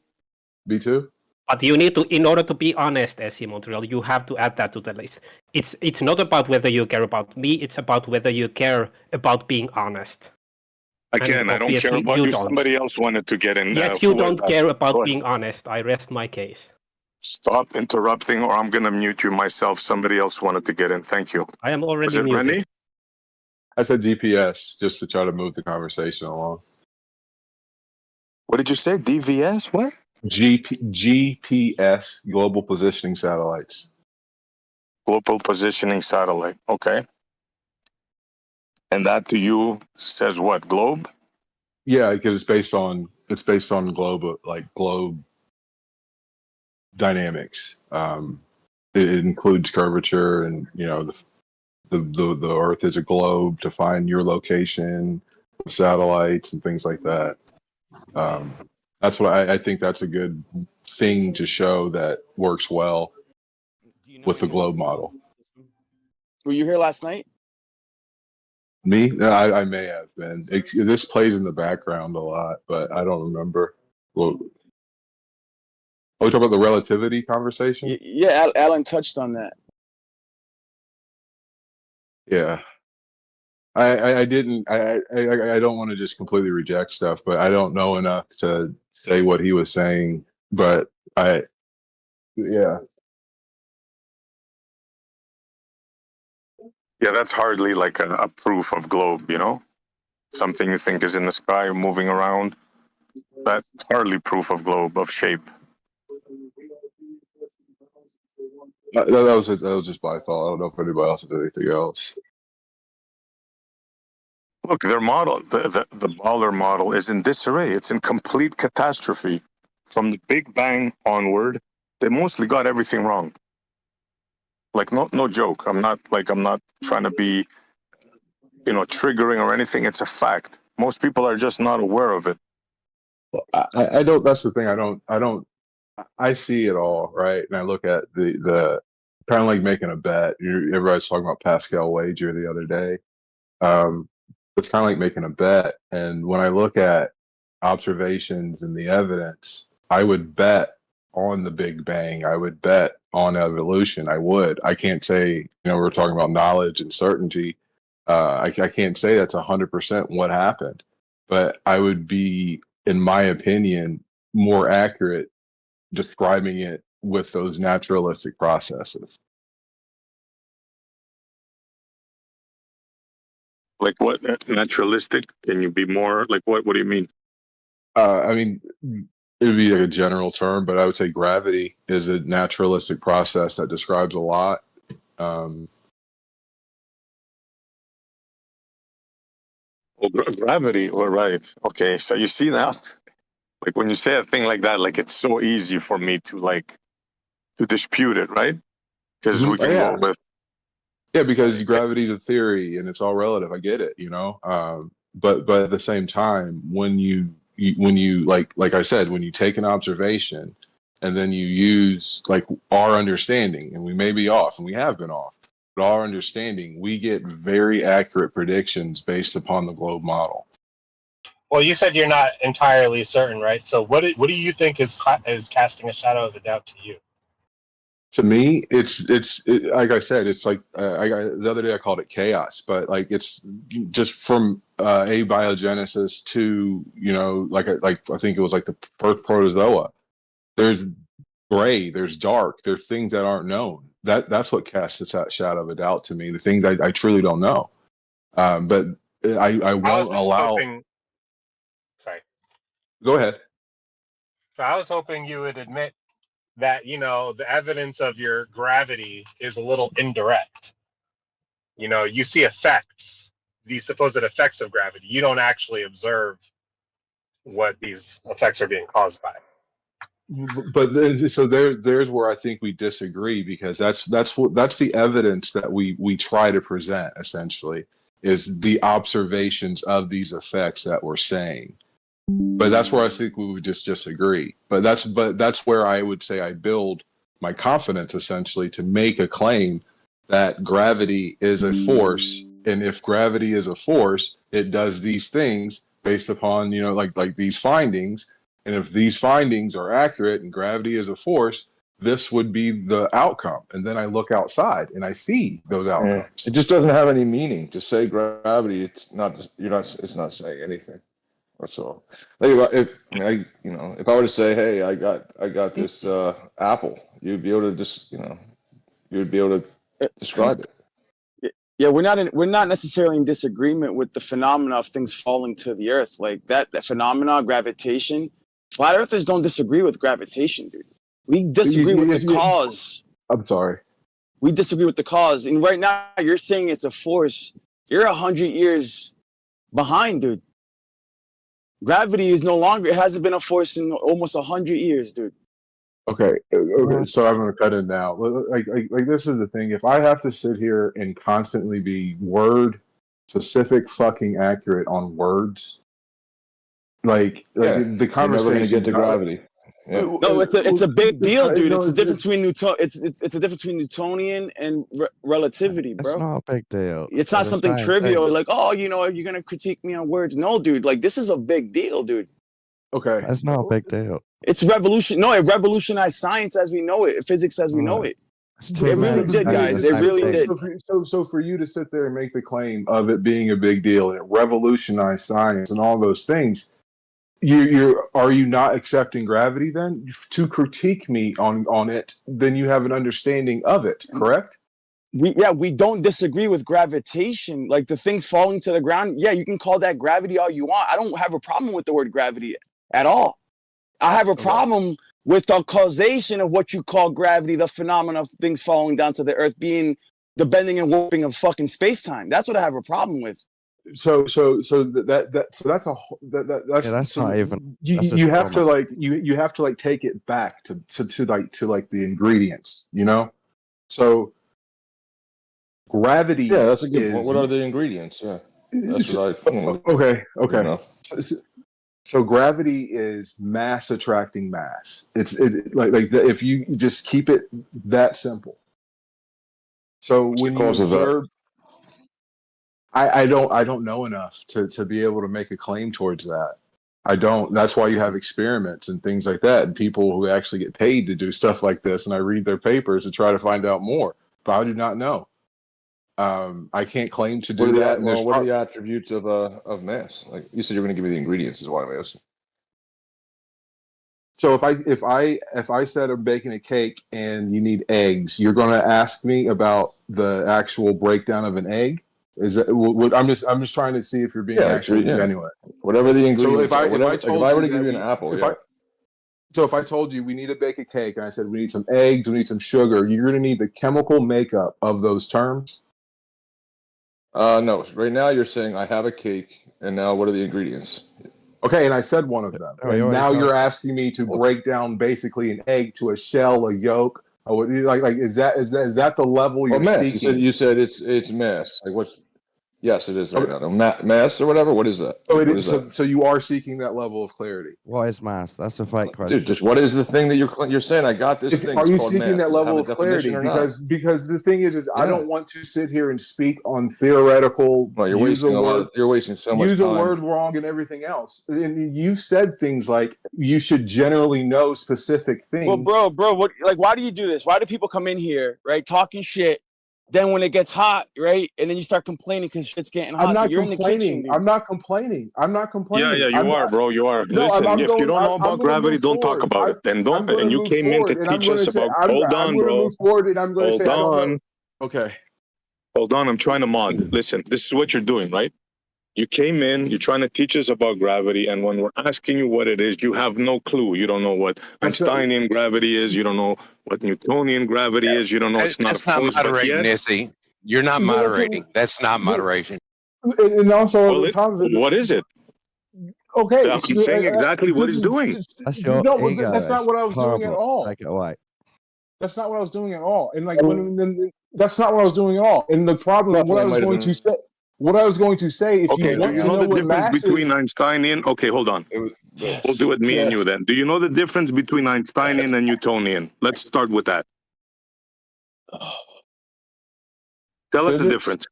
Me too. But you need to, in order to be honest, SE Montreal, you have to add that to the list. It's not about whether you care about me. It's about whether you care about being honest. Again, I don't care about you. Somebody else wanted to get in. Yes, you don't care about being honest. I rest my case. Stop interrupting, or I'm gonna mute you myself. Somebody else wanted to get in. Thank you. I am already Was it muted. Rennie? I said GPS just to try to move the conversation along. What did you say? DVS? What? GPS, Global Positioning Satellites. Global Positioning Satellite. Okay. And that to you says what? Globe? Yeah, because it's based on globe dynamics. It includes curvature, and the Earth is a globe to find your location, satellites and things like that. That's what I think. That's a good thing to show that works well with the globe model. Were you here last night? Me? No, I may have been. This plays in the background a lot, but I don't remember. Well, we talking about the relativity conversation? Yeah, Alan touched on that. Yeah. I didn't. I don't want to just completely reject stuff, but I don't know enough to say what he was saying. But yeah. Yeah, that's hardly like a proof of globe, Something you think is in the sky moving around. That's hardly proof of globe, of shape. That was just my thought. I don't know if anybody else has anything else. Look, their model, the baller model, is in disarray. It's in complete catastrophe. From the Big Bang onward, they mostly got everything wrong. Like no joke. I'm not trying to be, triggering or anything. It's a fact. Most people are just not aware of it. Well, I don't. That's the thing. I see it all, right? And I look at the kind of like making a bet. Everybody's talking about Pascal wager the other day. It's kind of like making a bet. And when I look at observations and the evidence, I would bet on the Big Bang. I would bet on evolution. I would. I can't say, we're talking about knowledge and certainty. I can't say that's 100% what happened, but I would be, in my opinion, more accurate describing it with those naturalistic processes. Like what? Naturalistic? Can you be more like what? What do you mean? I mean, it would be like a general term, but I would say gravity is a naturalistic process that describes a lot. Well, gravity, all right. Okay, so you see now, like when you say a thing like that, like it's so easy for me to dispute it, right? Because we can go with because gravity's a theory and it's all relative. I get it, you know. But at the same time, when you like I said, when you take an observation and then you use like our understanding, and we may be off, and we have been off, but our understanding, we get very accurate predictions based upon the globe model. Well, you said you're not entirely certain, right? So what do you think is casting a shadow of a doubt to you? To me, it's like I said, it's like the other day I called it chaos, but like it's just from abiogenesis to, you know, like I think it was like the first protozoa. There's gray, there's dark, there's things that aren't known. That's what casts that shadow of a doubt to me. The things I truly don't know, but I won't allow. Sorry. Go ahead. So I was hoping you would admit that, you know, the evidence of your gravity is a little indirect. You know, you see effects, these supposed effects of gravity. You don't actually observe what these effects are being caused by. But there's where I think we disagree, because that's the evidence that we try to present, essentially, is the observations of these effects that we're saying. But that's where I think we would just disagree. But that's where I would say I build my confidence, essentially, to make a claim that gravity is a force, and if gravity is a force, it does these things based upon, you know, like these findings. And if these findings are accurate and gravity is a force, this would be the outcome. And then I look outside and I see those outcomes. It just doesn't have any meaning. To say gravity, it's not saying anything. That's all. Like if I were to say, hey, I got this apple, you'd be able to describe it. Yeah, we're not necessarily in disagreement with the phenomena of things falling to the earth. Like that phenomena, gravitation. Flat earthers don't disagree with gravitation, dude. We disagree with the cause. I'm sorry. We disagree with the cause. And right now you're saying it's a force. You're 100 years behind, dude. Gravity is no longer, it hasn't been a force in almost 100 years, dude. Okay, so I'm going to cut it now. Like this is the thing. If I have to sit here and constantly be word specific fucking accurate on words, the conversation, you're never going to get to gravity. Yeah. No, it's a big deal, dude. It's a difference between it's a difference between Newtonian and relativity, bro. It's not a big deal. It's not something trivial, like, oh, you know, you're gonna critique me on words. No, dude, like this is a big deal, dude. Okay, that's not a big deal. It's revolution. No, it revolutionized science as we know it, physics as we know it. It really did, guys. It really did. So for you to sit there and make the claim of it being a big deal and it revolutionized science and all those things, are you not accepting gravity then? To critique me on it, then you have an understanding of it, correct? We don't disagree with gravitation, like the things falling to the ground. Yeah, you can call that gravity all you want. I don't have a problem with the word gravity at all. I have a problem with the causation of what you call gravity, the phenomenon of things falling down to the earth being the bending and warping of fucking space-time. That's what I have a problem with. So that's not even. You have to take it back to the ingredients, you know. So gravity. Yeah, that's a good point. What are the ingredients? Yeah, that's what I. Okay. You know. So gravity is mass attracting mass. If you just keep it that simple. So when you observe. I don't know enough to be able to make a claim towards that. I don't. That's why you have experiments and things like that, and people who actually get paid to do stuff like this. And I read their papers to try to find out more, but I do not know. I can't claim to do that. What are the attributes of mass? Like you said, you're going to give me the ingredients. Is why I'm asking. So if I said I'm baking a cake and you need eggs, you're going to ask me about the actual breakdown of an egg. Is that what I'm just trying to see if you're being actually genuine. Whatever the ingredients. So if I were to give you an apple, if I told you we need to bake a cake and I said we need some eggs, we need some sugar, you're going to need the chemical makeup of those terms. No. Right now you're saying I have a cake And now what are the ingredients? Okay, and I said one of them. Oh, And now you're asking me to break down basically an egg to a shell, a yolk. Is that the level you're mass. seeking? You said it's mass. Like what's? Yes, it is right now. Mass or whatever. What is that? So you are seeking that level of clarity. What is mass? That's a fake question. Dude, just what is the thing that you're saying? I got this thing. Are it's you called seeking mass. that Does it have level a of definition clarity? or not? Because the thing is I Yeah. don't want to sit here and speak on theoretical. Well, you're wasting you're wasting so much use time. a word wrong and everything else. And you've said things like you should generally know specific things. Well, bro, what? Like, why do you do this? Why do people come in here, right, talking shit? Then when it gets hot, right, and then you start complaining because shit's getting hot. I'm not You're complaining. in the kitchen, dude. I'm not complaining. Yeah, you are, bro. You are. No, Listen, I'm if you don't know I'm about gonna gravity, move don't talk forward. about it. Then don't. And you came in to teach us about. Hold on, I'm going to bro. move forward, and I'm going to say I don't know. Okay. Hold on. I'm trying to mod. Listen, this is what you're doing, right? You came in, you're trying to teach us about gravity, and when we're asking you what it is, you have no clue. You don't know what Einsteinian gravity is. You don't know what Newtonian gravity is. You don't know it's not That's not moderating, Issy. You're not moderating. That's not moderation. And also, well, what is it? Okay, I'm saying exactly what he's doing. That's your no, ego. that's not what I was doing at Horrible. all. Take it away. That's not what I was doing at all. And like that's not what I was doing at all. And the problem, what I was going to say, if Okay, you want do you to know the what difference mass between is, Einsteinian? Okay, hold on. We'll do it me and you then. Do you know the difference between Einsteinian and Newtonian? Let's start with that. Tell us the difference.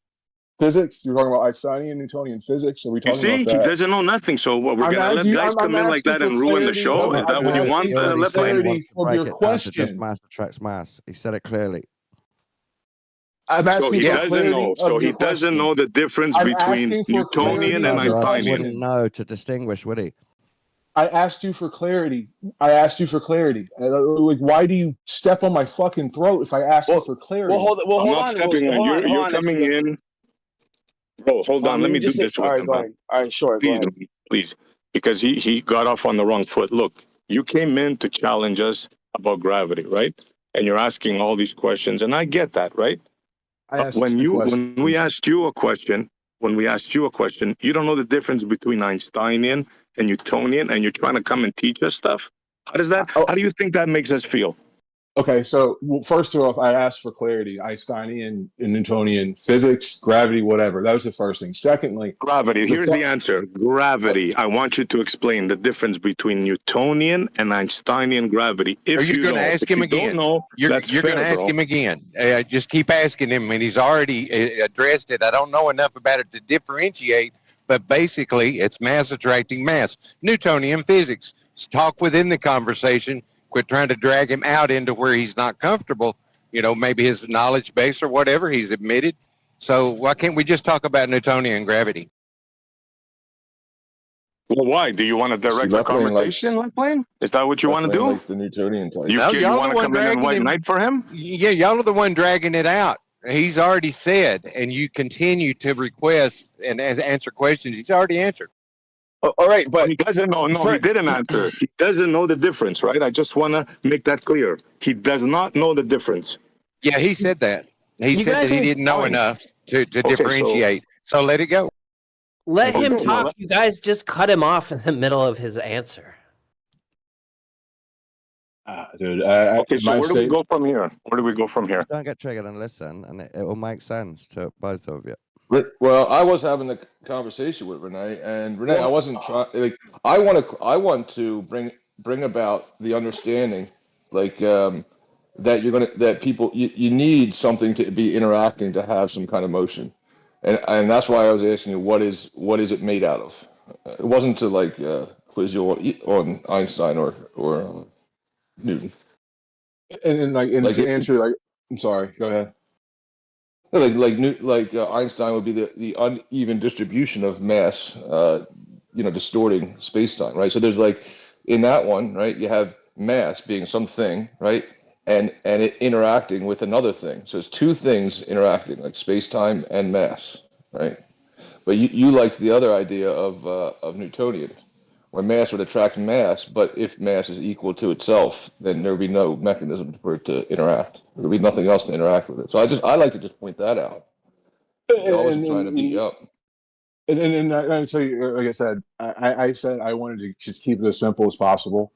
Physics? You're talking about Einsteinian, Newtonian physics? Are we You talking see, about he that? doesn't know nothing. So what, we're gonna let guys come in like that and ruin the show? Is that what you want? Let Clarity for your question. Just mass attracts mass. He said it clearly. I'm asking so he for doesn't clarity know. of So your he doesn't question. know the difference I'm between asking for clarity Newtonian and of your Otherwise, he Einsteinian. wouldn't know to distinguish, would he? I asked you for clarity. Like, why do you step on my fucking throat if I ask you for clarity? I'm not stepping on. You're coming in. Bro, hold on. Let me do this with him. All right, sure. Go ahead. Please. Because he got off on the wrong foot. Look, you came in to challenge us about gravity, right? And you're asking all these questions, and I get that, right? When we asked you a question, you don't know the difference between Einsteinian and Newtonian, and you're trying to come and teach us stuff. How do you think that makes us feel? Okay, so first of all, I asked for clarity. Einsteinian and Newtonian physics, gravity, whatever. That was the first thing. Secondly, gravity. Here's the answer. Gravity. I want you to explain the difference between Newtonian and Einsteinian gravity. If Are you going to ask him again? You're going to ask him again. Just keep asking him, and he's already addressed it. I don't know enough about it to differentiate, but basically, it's mass attracting mass. Newtonian physics. Talk within the conversation. Quit trying to drag him out into where he's not comfortable. You know, maybe his knowledge base or whatever he's admitted. So why can't we just talk about Newtonian gravity? Well, why? Do you want to direct the conversation, Leflane? Is that what you want to do? Likes the Newtonian type. You want to come in and white knight for him? Yeah, y'all are the one dragging it out. He's already said, and you continue to request and answer questions he's already answered. All right, but he doesn't know. No, he didn't answer. He doesn't know the difference, right? I just want to make that clear. He does not know the difference. Yeah, he said that. He said that he didn't know enough to differentiate. So let it go. Let him talk. You guys just cut him off in the middle of his answer. Dude. Okay, so where do we go from here? Just don't get triggered and listen, and it will make sense to both of you. Well, I was having the conversation with Renee, and Renee, I wasn't trying. Like, I want to bring about the understanding, like that people you need something to be interacting to have some kind of motion, and that's why I was asking you what is it made out of. It wasn't to like quiz you on Einstein or Newton. And to answer, I'm sorry. Go ahead. Like Einstein would be the uneven distribution of mass, distorting space-time, right? So there's in that one, right, you have mass being something, right, and it interacting with another thing. So it's two things interacting, like space-time and mass, right? But you liked the other idea of Newtonian, where mass would attract mass, but if mass is equal to itself, then there would be no mechanism for it to interact. There would be nothing else to interact with it. So I like to just point that out. I wasn't trying to beat you up. And I tell you, like I said, I said I wanted to just keep it as simple as possible,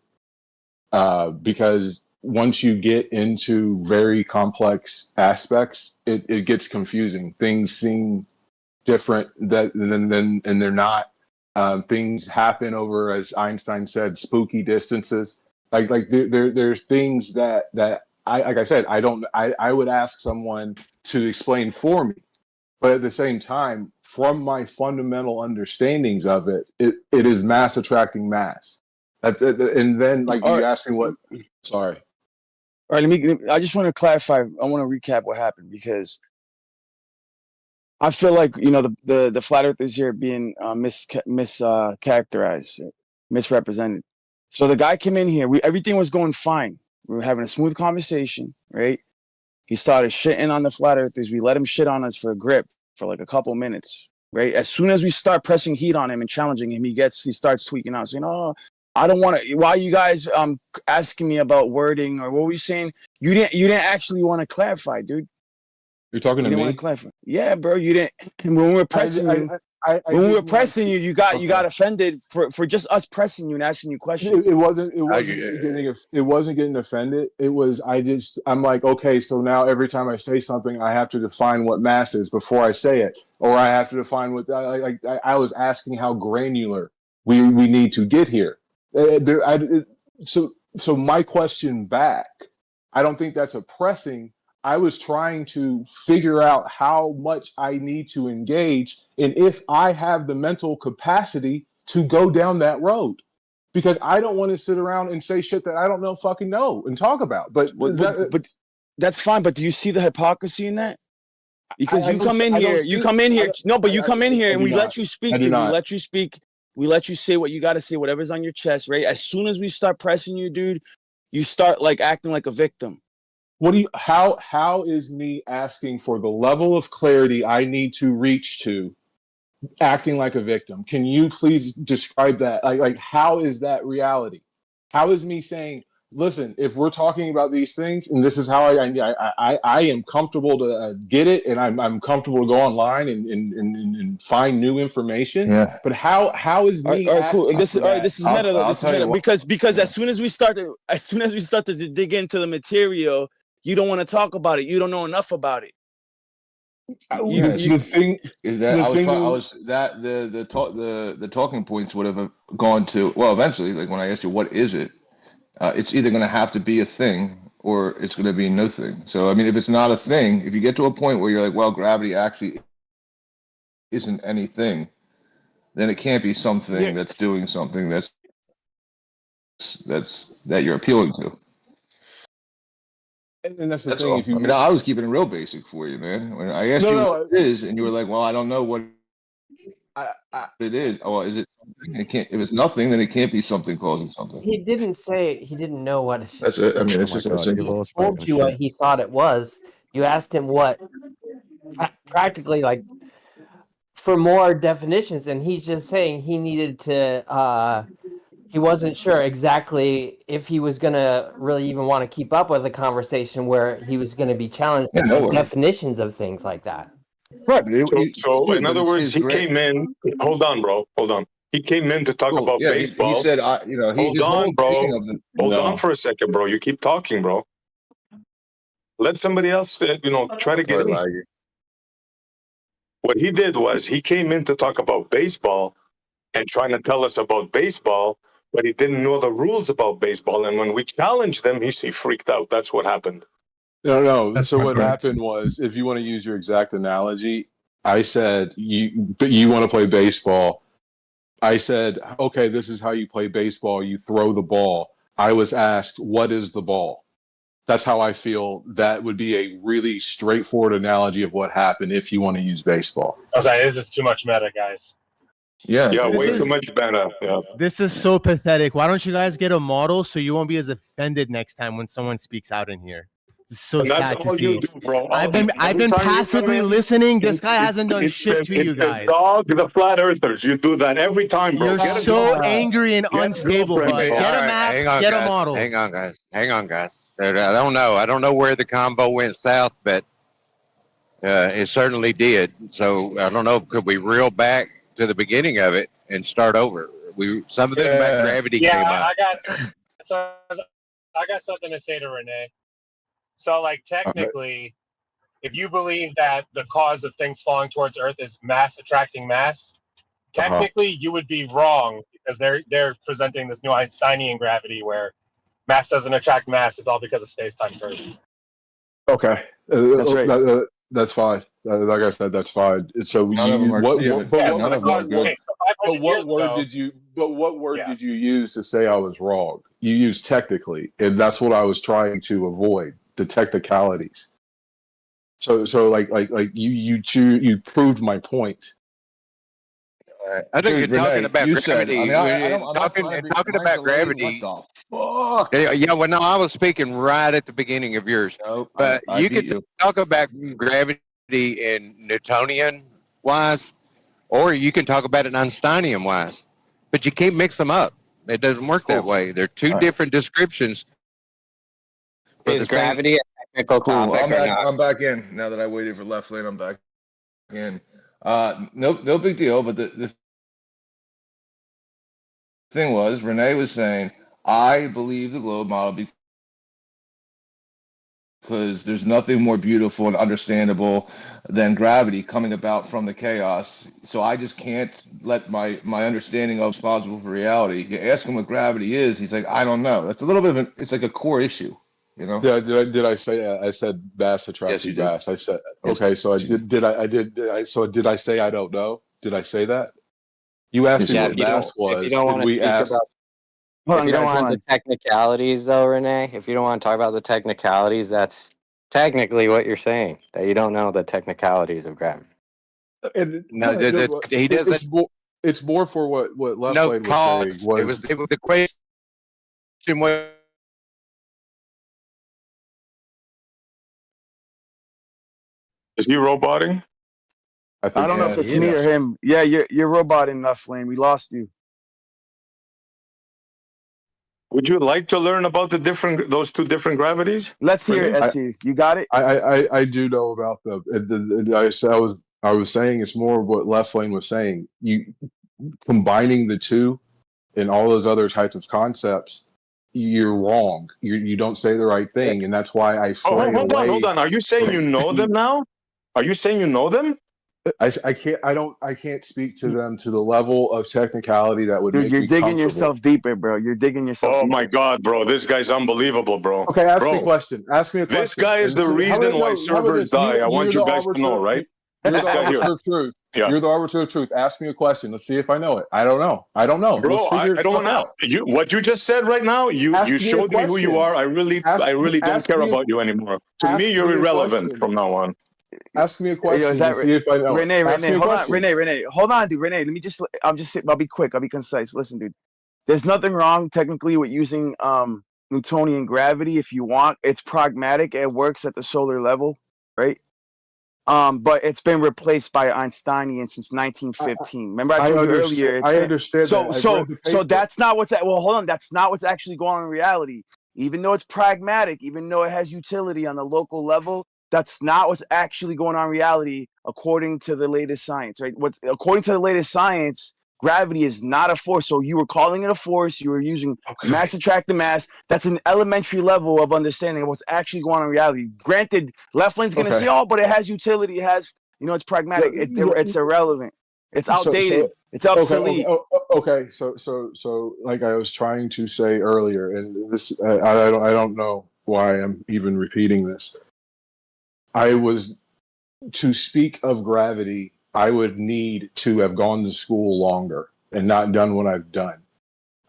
because once you get into very complex aspects, it gets confusing. Things seem different and they're not. Things happen over, as Einstein said, spooky distances. There's things that I, like I said, I would ask someone to explain for me. But at the same time, from my fundamental understandings of it, it is mass attracting mass. And then, like, you asked me what. Sorry. All right, I just want to clarify. I want to recap what happened, because I feel like, the flat earthers here being mischaracterized, misrepresented. So the guy came in here. Everything was going fine. We were having a smooth conversation, right? He started shitting on the flat earthers. We let him shit on us for a grip for like a couple minutes, right? As soon as we start pressing heat on him and challenging him, he starts tweaking out, saying, "Oh, I don't want to. Why are you guys asking me about wording, or what were you saying? You didn't actually want to clarify, dude. You're talking to You didn't me? want to clarify. Yeah, bro. You didn't. When we were pressing you, you got offended for just us pressing you and asking you questions. It wasn't getting offended. It was, I'm like, okay, so now every time I say something, I have to define what mass is before I say it, or I have to define what. I was asking how granular we need to get here. So my question back, I don't think that's oppressing. I was trying to figure out how much I need to engage and if I have the mental capacity to go down that road. Because I don't want to sit around and say shit that I don't fucking know and talk about. But that's fine. But do you see the hypocrisy in that? Because you come in here and we let you speak. We let you speak. We let you say what you got to say, whatever's on your chest, right? As soon as we start pressing you, dude, you start like acting like a victim. How is me asking for the level of clarity I need to reach to acting like a victim? Can you please describe that? Like how is that reality? How is me saying, listen, if we're talking about these things and this is how I am comfortable to get it, and I'm comfortable to go online and find new information. Yeah. But how is me? All right, cool. This is meta though. This This is meta because as soon as we start to dig into the material, you don't want to talk about it. You don't know enough about it. The thing is that the talking points would have gone to, well, eventually, like when I asked you what is it, it's either going to have to be a thing or it's going to be no thing. So I mean, if it's not a thing, if you get to a point where you're like, well, gravity actually isn't anything, then it can't be something that's doing something that you're appealing to. And that's the That's thing. all. If you, I mean, I was keeping it real basic for you, man. When I asked you what it is, and you were like, "Well, I don't know what it is." Oh, is it something? It can't. If it's nothing, then it can't be something causing something. He didn't say he didn't know what it is. That's it. I mean, it's just that simple. He told you what he thought it was. You asked him what, practically like, for more definitions, and he's just saying he needed to. He wasn't sure exactly if he was going to really even want to keep up with a conversation where he was going to be challenged with definitions of things like that. Right. So in other words, he came in. Hold on, bro. Hold on. He came in to talk about baseball. He said, hold on, bro. Hold on for a second, bro. You keep talking, bro. Let somebody else, try to get in. What he did was he came in to talk about baseball and trying to tell us about baseball, but he didn't know the rules about baseball. And when we challenged him, he freaked out. That's what happened. No. So what happened was, if you want to use your exact analogy, I said, but you want to play baseball. I said, okay, this is how you play baseball. You throw the ball. I was asked, what is the ball? That's how I feel that would be a really straightforward analogy of what happened if you want to use baseball. I was like, this is too much meta, guys. Yeah, way too much better. Yeah. This is so pathetic. Why don't you guys get a model so you won't be as offended next time when someone speaks out in here? It's so sad to see. I've been passively listening. This guy hasn't done shit to you guys. The flat earthers. You do that every time, bro. You're so angry and unstable, bud. Get a map, get a model. Hang on, guys. I don't know. I don't know where the combo went south, but it certainly did. So I don't know. Could we reel back to the beginning of it and start over. Some of them about gravity came up. I got something to say to Renee. So, like, technically, if you believe that the cause of things falling towards Earth is mass attracting mass, technically you would be wrong because they're presenting this new Einsteinian gravity where mass doesn't attract mass. It's all because of space-time curvature. Okay, That's right. That's fine. Like I said, that's fine. So what word did you use to say I was wrong? You used technically, and that's what I was trying to avoid, the technicalities. So like you proved my point. I think Dude, you're talking Renee, about you gravity. said, I'm not talking trying to be talking about late. gravity. What the fuck? Yeah, well, no, I was speaking right at the beginning of yours. Nope, But I you beat could you. talk about gravity in Newtonian wise, or you can talk about it Einsteinian wise. But you can't mix them up. It doesn't work that way. They're two different descriptions. Is gravity a technical Cool. topic or not? I'm back in. Now that I waited for left lane, I'm back in. No big deal. But the thing was, Renee was saying, I believe the globe model because there's nothing more beautiful and understandable than gravity coming about from the chaos. So I just can't let my understanding of responsible for reality. You ask him what gravity is, he's like, I don't know. That's a little bit of it's like a core issue, you know? Did I say I said mass attracting mass? I said okay. So did I say I don't know? Did I say that? You asked me what mass was. If you don't want to speak about, if you don't want the technicalities, though, Renee, if you don't want to talk about the technicalities, that's technically what you're saying, that you don't know the technicalities of gravity. And No, he doesn't. It's more for what Left No, Lane was pause. saying. It was the question was. Is he roboting? I don't know if it's me or him. Yeah, you're roboting, Left Lane. We lost you. Would you like to learn about those two different gravities? Let's hear it, SC. You got it? I do know about them. I was saying it's more of what Left Lane was saying. You combining the two and all those other types of concepts, you're wrong. You don't say the right thing, and that's why I fray away. Hold on. Are you saying you know them now? Are you saying you know them? I can't speak to them to the level of technicality that would Dude, make you're me digging comfortable. yourself deeper, bro. You're digging yourself deeper. Oh my God, bro. This guy's unbelievable, bro. Okay, ask me a question. Ask me a question. This guy is the reason why servers die. I want you guys to know, right? You're This the guy arbiter here. of truth. Yeah. You're the arbiter of truth. Ask me a question. Let's see if I know it. I don't know. Bro, Let's figure I don't stuff want out. to. What you just said right now, you showed me who you are. I really don't care about you anymore. To me, you're irrelevant from now on. Ask me a question and see if I know Renee, it. Ask me a hold on. question. Renee, hold on, dude. Renee, I'll be quick. I'll be concise. Listen, dude. There's nothing wrong technically with using Newtonian gravity if you want. It's pragmatic. It works at the solar level, right? But it's been replaced by Einsteinian since 1915. Remember, I told you earlier. I understand that. So that's not what's well. Hold on, that's not what's actually going on in reality. Even though it's pragmatic, even though it has utility on the local level, that's not what's actually going on in reality, according to the latest science. Right? According to the latest science, gravity is not a force. So you were calling it a force. You were using mass attracting mass. That's an elementary level of understanding of what's actually going on in reality. Granted, Left Lane's going to say, "Oh, but it has utility. It has, it's pragmatic. It's irrelevant. It's outdated. It's obsolete." Okay. So, like I was trying to say earlier, and this, I don't know why I'm even repeating this. To speak of gravity, I would need to have gone to school longer and not done what I've done.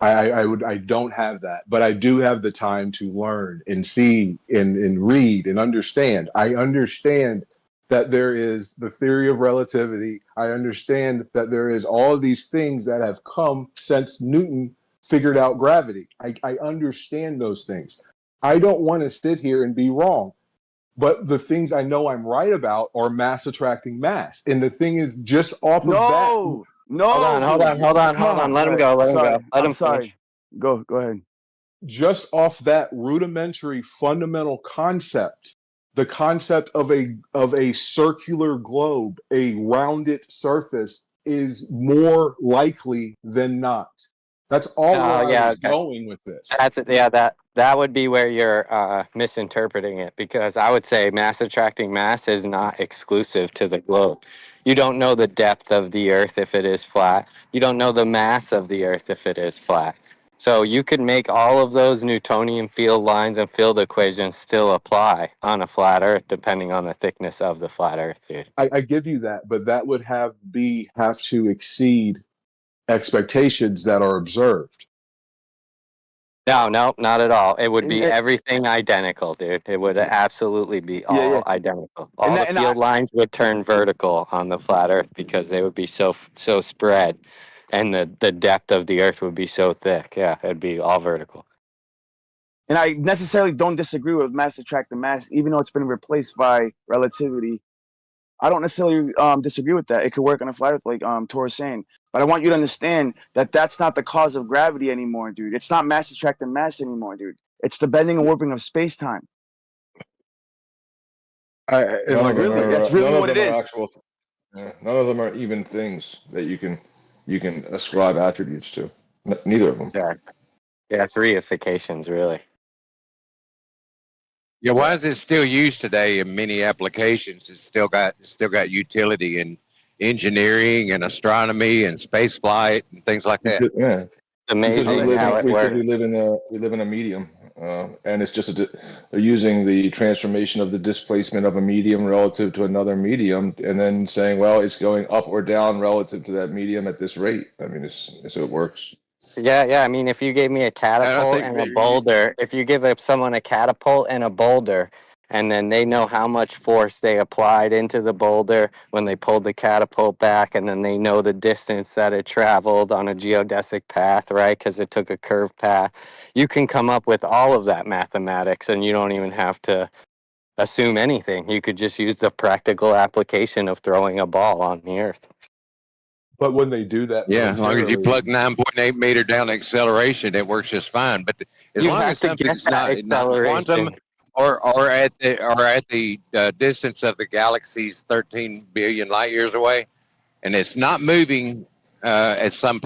I don't have that, but I do have the time to learn and see and read and understand. I understand that there is the theory of relativity. I understand that there is all of these things that have come since Newton figured out gravity. I understand those things. I don't want to sit here and be wrong. But the things I know I'm right about are mass attracting mass. And the thing is, just off of that. No. Hold on. Let him go. Let him finish. Go ahead. Just off that rudimentary fundamental concept, the concept of a circular globe, a rounded surface is more likely than not. That's all where I was okay. going with this. That would be where you're misinterpreting it, because I would say mass attracting mass is not exclusive to the globe. You don't know the depth of the Earth if it is flat. You don't know the mass of the Earth if it is flat. So you could make all of those Newtonian field lines and field equations still apply on a flat Earth, depending on the thickness of the flat Earth, dude. I give you that, but that would have to exceed expectations that are observed. No, not at all. It would be everything identical, dude. It would absolutely be all identical. All the field lines would turn vertical on the flat Earth because they would be so spread, and the depth of the Earth would be so thick. Yeah, it'd be all vertical. And I necessarily don't disagree with mass attracting mass, even though it's been replaced by relativity. I don't necessarily disagree with that. It could work on a flat Earth, like Tor is saying. But I want you to understand that that's not the cause of gravity anymore, dude. It's not mass attracting mass anymore, dude. It's the bending and warping of space time. None of them are, that's really none of what it them are is. actual. None of them are even things that you can ascribe attributes to. Neither of them. Exactly. Yeah, it's reifications, really. Yeah, why is it still used today in many applications? It's still got utility in engineering and astronomy and space flight and things like that. Yeah, amazing how it we works. live in a medium, and it's just they're using the transformation of the displacement of a medium relative to another medium, and then saying, well, it's going up or down relative to that medium at this rate. I mean, it's so it works. Yeah. I mean, if you gave me a catapult and a boulder, if you give someone a catapult and a boulder, and then they know how much force they applied into the boulder when they pulled the catapult back, and then they know the distance that it traveled on a geodesic path, right? Because it took a curved path. You can come up with all of that mathematics, and you don't even have to assume anything. You could just use the practical application of throwing a ball on the Earth. But when they do that, Yeah, as long as you militarily- plug 9.8 meter down acceleration, it works just fine. But as You long have as to get something's that not quantum acceleration. or at the distance of the galaxies 13 billion light years away, and it's not moving at some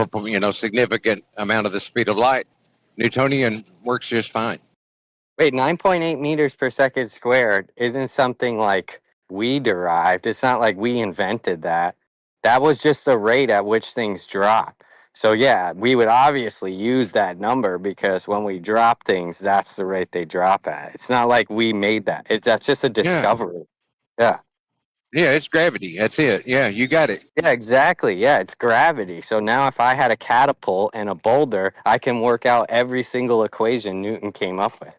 significant amount of the speed of light, Newtonian works just fine. Wait, 9.8 meters per second squared isn't something like we derived. It's not like we invented that. That was just the rate at which things drop. So yeah, we would obviously use that number because when we drop things, that's the rate they drop at. It's not like we made that. That's just a discovery. Yeah. Yeah, it's gravity. That's it. Yeah, you got it. Yeah, exactly. Yeah, it's gravity. So now if I had a catapult and a boulder, I can work out every single equation Newton came up with.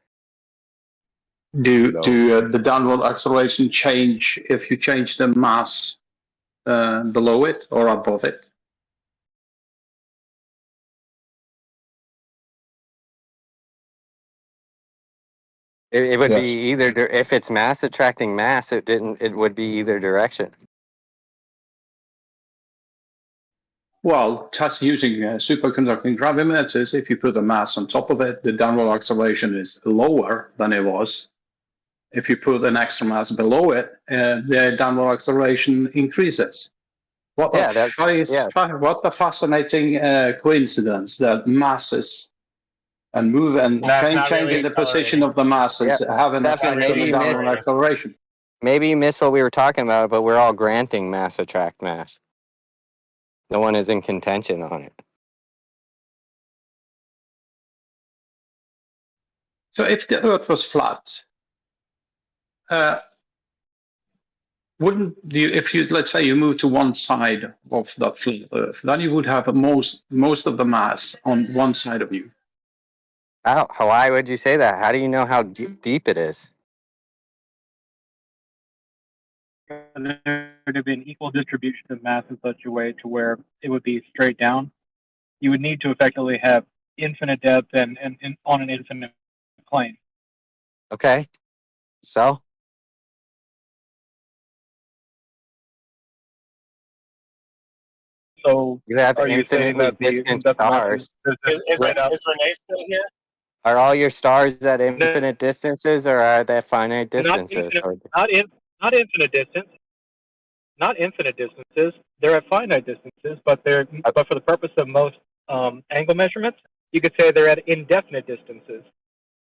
Do the downward acceleration change if you change the mass below it or above it? It would Yes. be either if it's mass attracting mass, it would be either direction. Well, just using superconducting gravimeters, if you put a mass on top of it, the downward acceleration is lower than it was. If you put an extra mass below it, the downward acceleration increases. What a fascinating coincidence that masses and move and changing the position of the masses have an effect on the downward acceleration. Maybe you missed what we were talking about, but we're all granting mass attract mass. No one is in contention on it. So if the Earth was flat, wouldn't you, if you, let's say you move to one side of that flat Earth, then you would have most of the mass on one side of you. Why would you say that? How do you know how deep it is? And there to be an equal distribution of mass in such a way to where it would be straight down, you would need to effectively have infinite depth and on an infinite plane. Okay. So? So you have are you saying infinitely that the distant that stars. Is Renee still here? Are all your stars at infinite distances, or are they finite Not distances? infinite, not infinite distance. Not infinite distances. they're at finite distances, but but for the purpose of most angle measurements, you could say they're at indefinite distances.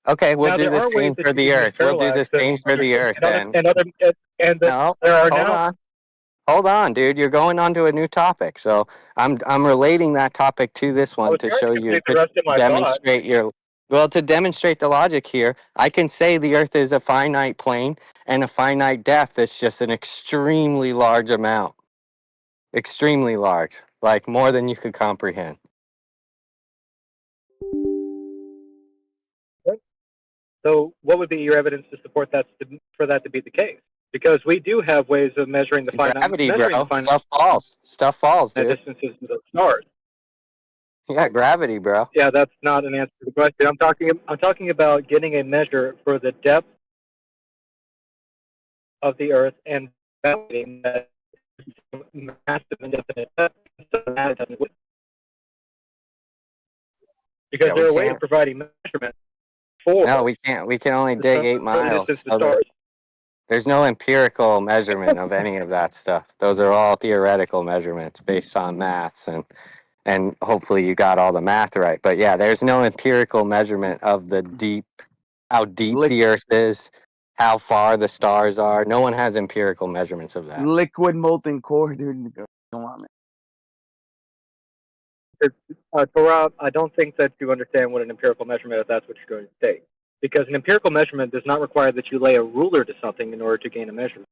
Okay, we'll Now, do there the are ways same that for you can the use Earth. We'll do the parallax same for the Earth then. No, there are hold now. on. Hold on, dude. You're going on to a new topic. So I'm relating that topic to this I one was to trying show to you, complete the to rest of my thought. demonstrate your, well, to demonstrate the logic here. I can say the Earth is a finite plane and a finite depth. It's just an extremely large amount. Extremely large, like more than you could comprehend. So, what would be your evidence to support for that to be the case? Because we do have ways of measuring the Gravity, bro. Stuff falls. Stuff falls, dude. distances of the stars. Yeah, gravity, bro. Yeah, that's not an answer to the question. I'm talking about getting a measure for the depth of the Earth and validating that massive indefinite depth. Because Yeah, there we are ways can't. of providing measurements for. No, we can't. We can only dig 8 miles. Distance to So stars. there's no empirical measurement of any of that stuff. Those are all theoretical measurements based on maths, and hopefully you got all the math right. But yeah, there's no empirical measurement of how deep the Earth is, how far the stars are. No one has empirical measurements of that. Liquid molten core, dude. Come on, man. Torab, I don't think that you understand what an empirical measurement is. That's what you're going to state. Because an empirical measurement does not require that you lay a ruler to something in order to gain a measurement.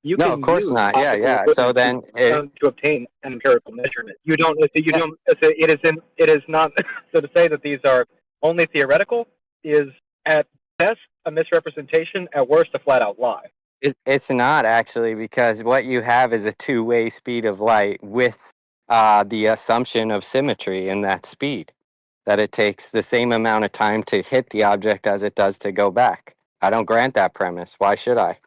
You No, can of course use not. Yeah, optical yeah. So equipment then, to obtain an empirical measurement. You don't. It is not. So to say that these are only theoretical is at best a misrepresentation, at worst a flat out lie. it's not actually, because what you have is a two-way speed of light with the assumption of symmetry in that speed, that it takes the same amount of time to hit the object as it does to go back. I don't grant that premise. Why should I?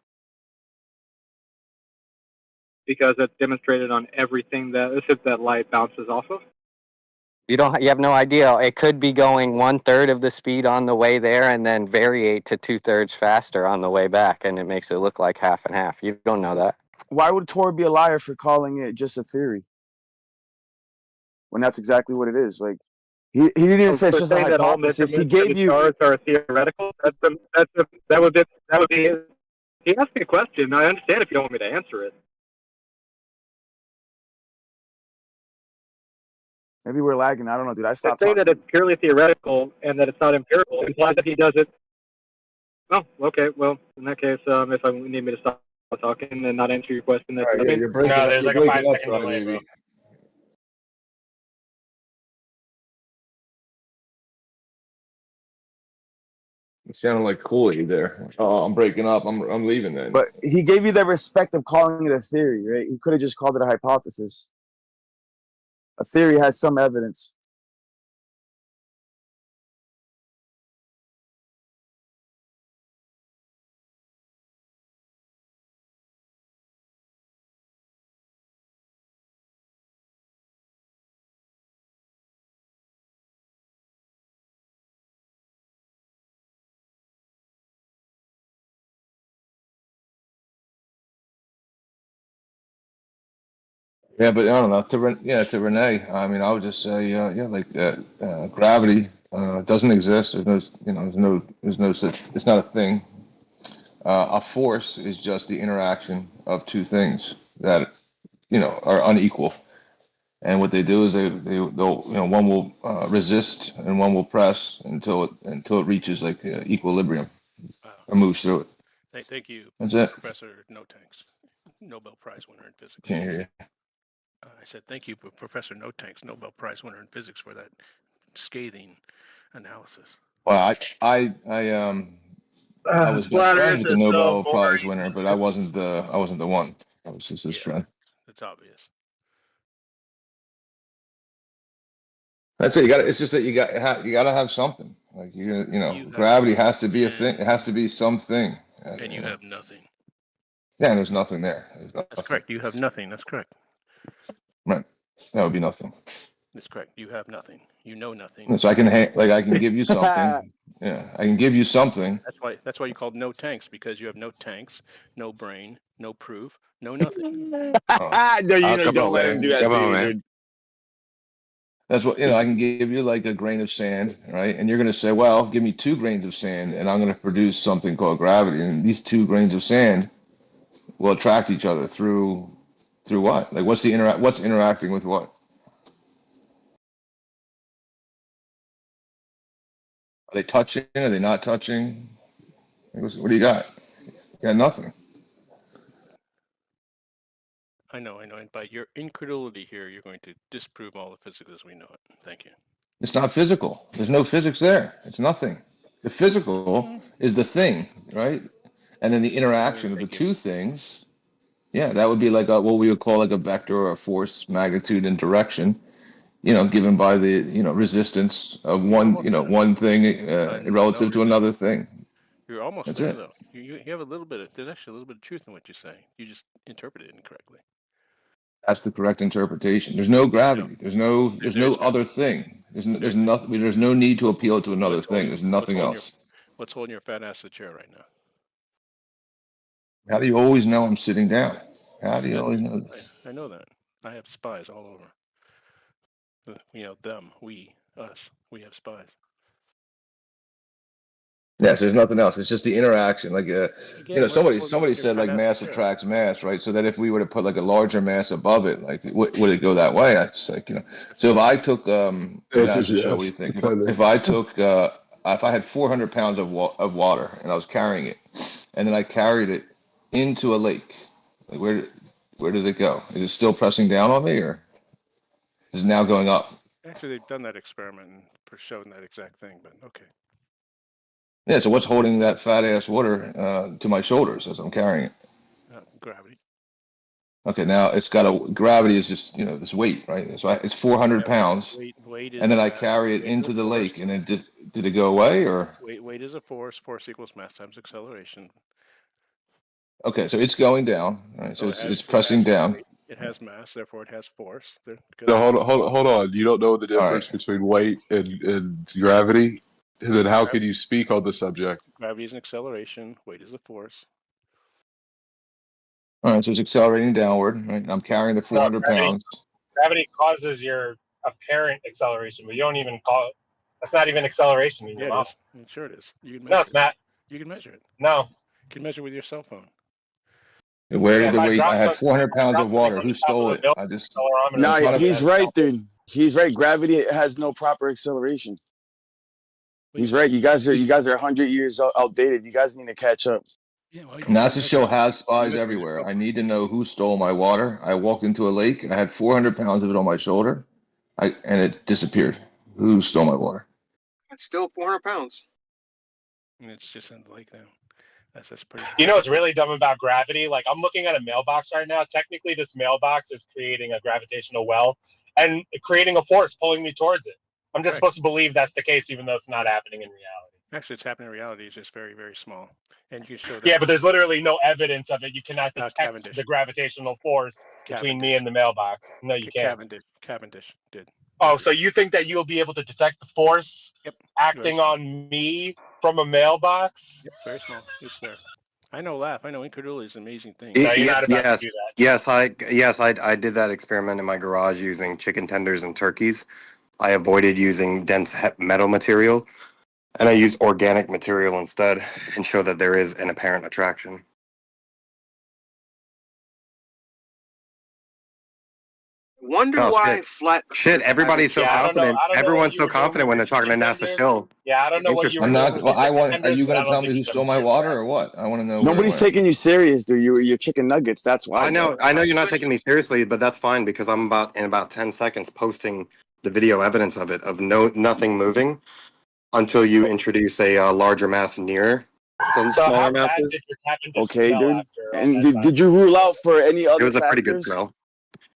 Because it's demonstrated on everything that light bounces off of. You have no idea. It could be going 1/3 of the speed on the way there and then variate to 2/3 faster on the way back, and it makes it look like half and half. You don't know that. Why would Tor be a liar for calling it just a theory when that's exactly what it is? Like, he didn't even say it's just a hypothesis. He gave you. Stars are theoretical. That would be. He asked me a question. I understand if you don't want me to answer it. Maybe we're lagging. I don't know, dude. I To stopped say talking. that it's purely theoretical and that it's not empirical implies that he does it. Oh, okay. Well, in that case, if I need me to stop talking and not answer your question, that's All right, you're breaking up. there's You're like a breaking 5 up, second Crybaby. delay, bro. You sounded like Cooley there. Oh, I'm breaking up. I'm leaving then. But he gave you the respect of calling it a theory, right? He could have just called it a hypothesis. A theory has some evidence. Yeah, but I don't know. To Renee, I mean, I would just say, like gravity doesn't exist. There's no such. It's not a thing. A force is just the interaction of two things that are unequal. And what they do is they'll one will resist and one will press until it reaches like equilibrium or moves through it. Thank you, That's it. Professor No Tanks, Nobel Prize winner in physics. Can't hear you. I said thank you, Professor No Tanks, Nobel Prize winner in physics, for that scathing analysis. Well, I was best friends with the Nobel Prize winner, but I wasn't the one. I was just his friend. It's obvious. That's it. It's just that you got to have something. Like gravity has to be a thing. It has to be something. And you have nothing. Yeah, and there's nothing there. That's correct. You have nothing. That's correct. Right. That would be nothing. That's correct. You have nothing. You know nothing. And so I can give you something. Yeah, I can give you something. That's why you called No Tanks, because you have no tanks, no brain, no proof, no nothing. No, you don't let him do that Come to on, you, man. dude. That's what, I can give you like a grain of sand, right? And you're going to say, well, give me 2 grains of sand and I'm going to produce something called gravity. And these 2 grains of sand will attract each other through what? Like what's interacting with what? Are they touching? Are they not touching? What do you got? You got nothing. I know, and by your incredulity here, you're going to disprove all the physics as we know it. Thank you. It's not physical. There's no physics there. It's nothing. The physical is the thing, right? And then the interaction of the 2 things, yeah, that would be like what we would call like a vector or a force, magnitude, and direction, given by the, resistance of one thing relative to another thing. You're almost That's there, it. though. You have a little bit of, there's actually a little bit of truth in what you're saying. You just interpreted it incorrectly. That's the correct interpretation. There's no gravity. There's no other thing. There's nothing. There's no need to appeal to another thing. There's nothing else. What's holding your fat ass to the chair right now? How do you always know I'm sitting down? How do you always know this? I know that. I have spies all over. Them, we, us. We have spies. Yes, there's nothing else. It's just the interaction. Like, somebody said like mass chair. attracts mass, right? So that if we were to put like a larger mass above it, like, would it go that way? I just like, So if I took, This is NASA show, what do you yes. think? If I took, if I had 400 pounds of water and I was carrying it, and then I carried it into a lake, like where did it go? Is it still pressing down on me, or is it now going up? Actually, they've done that experiment and shown that exact thing, but okay. Yeah, so what's holding that fat ass water to my shoulders as I'm carrying it? Gravity. Okay, now it's got gravity is just, this weight, right? So it's 400 pounds, Weight is and then I mass. carry it Weight is into a the force. lake, and then did it go away, or? Weight is a force. Force equals mass times acceleration. Okay, so it's going down, right? So it's pressing down. Weight. It has mass, therefore it has force. No, hold on. You don't know the difference between weight and gravity? Then how can you speak on the subject? Gravity is an acceleration. Weight is a force. All right, so it's accelerating downward, right? And I'm carrying the 400 pounds. Gravity causes your apparent acceleration, but you don't even call it. That's not even acceleration in your model. It is. Sure it is. You can No, it's not. You can measure it. No. You can measure with your cell phone. Where did the weight? I had 400 pounds of water. Who stole it? I just. No, he's right, dude. He's right. Gravity has no proper acceleration. He's right. You guys are 100 years outdated. You guys need to catch up. NASA show has spies everywhere. I need to know who stole my water. I walked into a lake. I had 400 pounds of it on my shoulder, and it disappeared. Who stole my water? It's still 400 pounds. And it's just in the lake now. That's pretty. You know what's really dumb about gravity? Like, I'm looking at a mailbox right now. Technically, this mailbox is creating a gravitational well and creating a force pulling me towards it. I'm just supposed to believe that's the case, even though it's not happening in reality. Actually, it's happening in reality. It's just very, very small. And you can show that. Yeah, but there's literally no evidence of it. You cannot detect the gravitational force between me and the mailbox. No, you can't. Cavendish did. Oh, so you think that you'll be able to detect the force acting on me from a mailbox? Yep, very small. It's there. I know. I know. Incredulity is an amazing thing. No, you're not about to do that. Yes, I did that experiment in my garage using chicken tenders and turkeys. I avoided using dense metal material, and I used organic material instead, and showed that there is an apparent attraction. Wonder why flat. Shit, everybody's so confident. Everyone's so confident when they're talking to NASA Shill. Yeah, I don't know what you were doing. Are you going to tell me who stole my water or what? I want to know. Nobody's taking you serious, dude. You're chicken nuggets. That's why. I know you're not taking me seriously, but that's fine because I'm in about 10 seconds posting the video evidence of it, of nothing moving until you introduce a larger mass near the smaller masses. Okay, dude. And did you rule out for any other It was a pretty good factors? smell.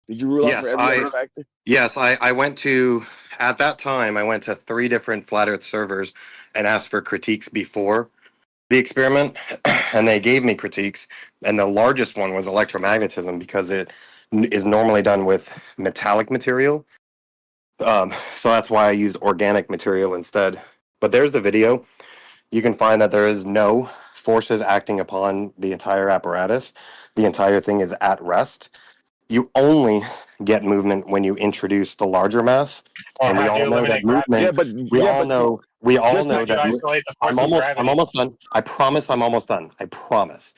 Did you rule out for every other factor? Yes, I went to, at that time, I went to 3 different Flat Earth servers and asked for critiques before the experiment, and they gave me critiques, and the largest one was electromagnetism because it is normally done with metallic material. So that's why I used organic material instead. But there's the video. You can find that there is no forces acting upon the entire apparatus, the entire thing is at rest. You only get movement when you introduce the larger mass, Or and we how do all you know that eliminate gravity? movement. We all know How do you that. isolate the force of gravity? I'm almost done. I promise. I'm almost done. I promise.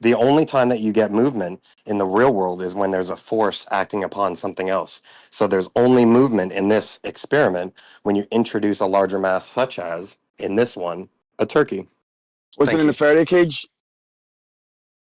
The only time that you get movement in the real world is when there's a force acting upon something else. So there's only movement in this experiment when you introduce a larger mass, such as in this one, a turkey. Was Thank it in you. the Faraday cage?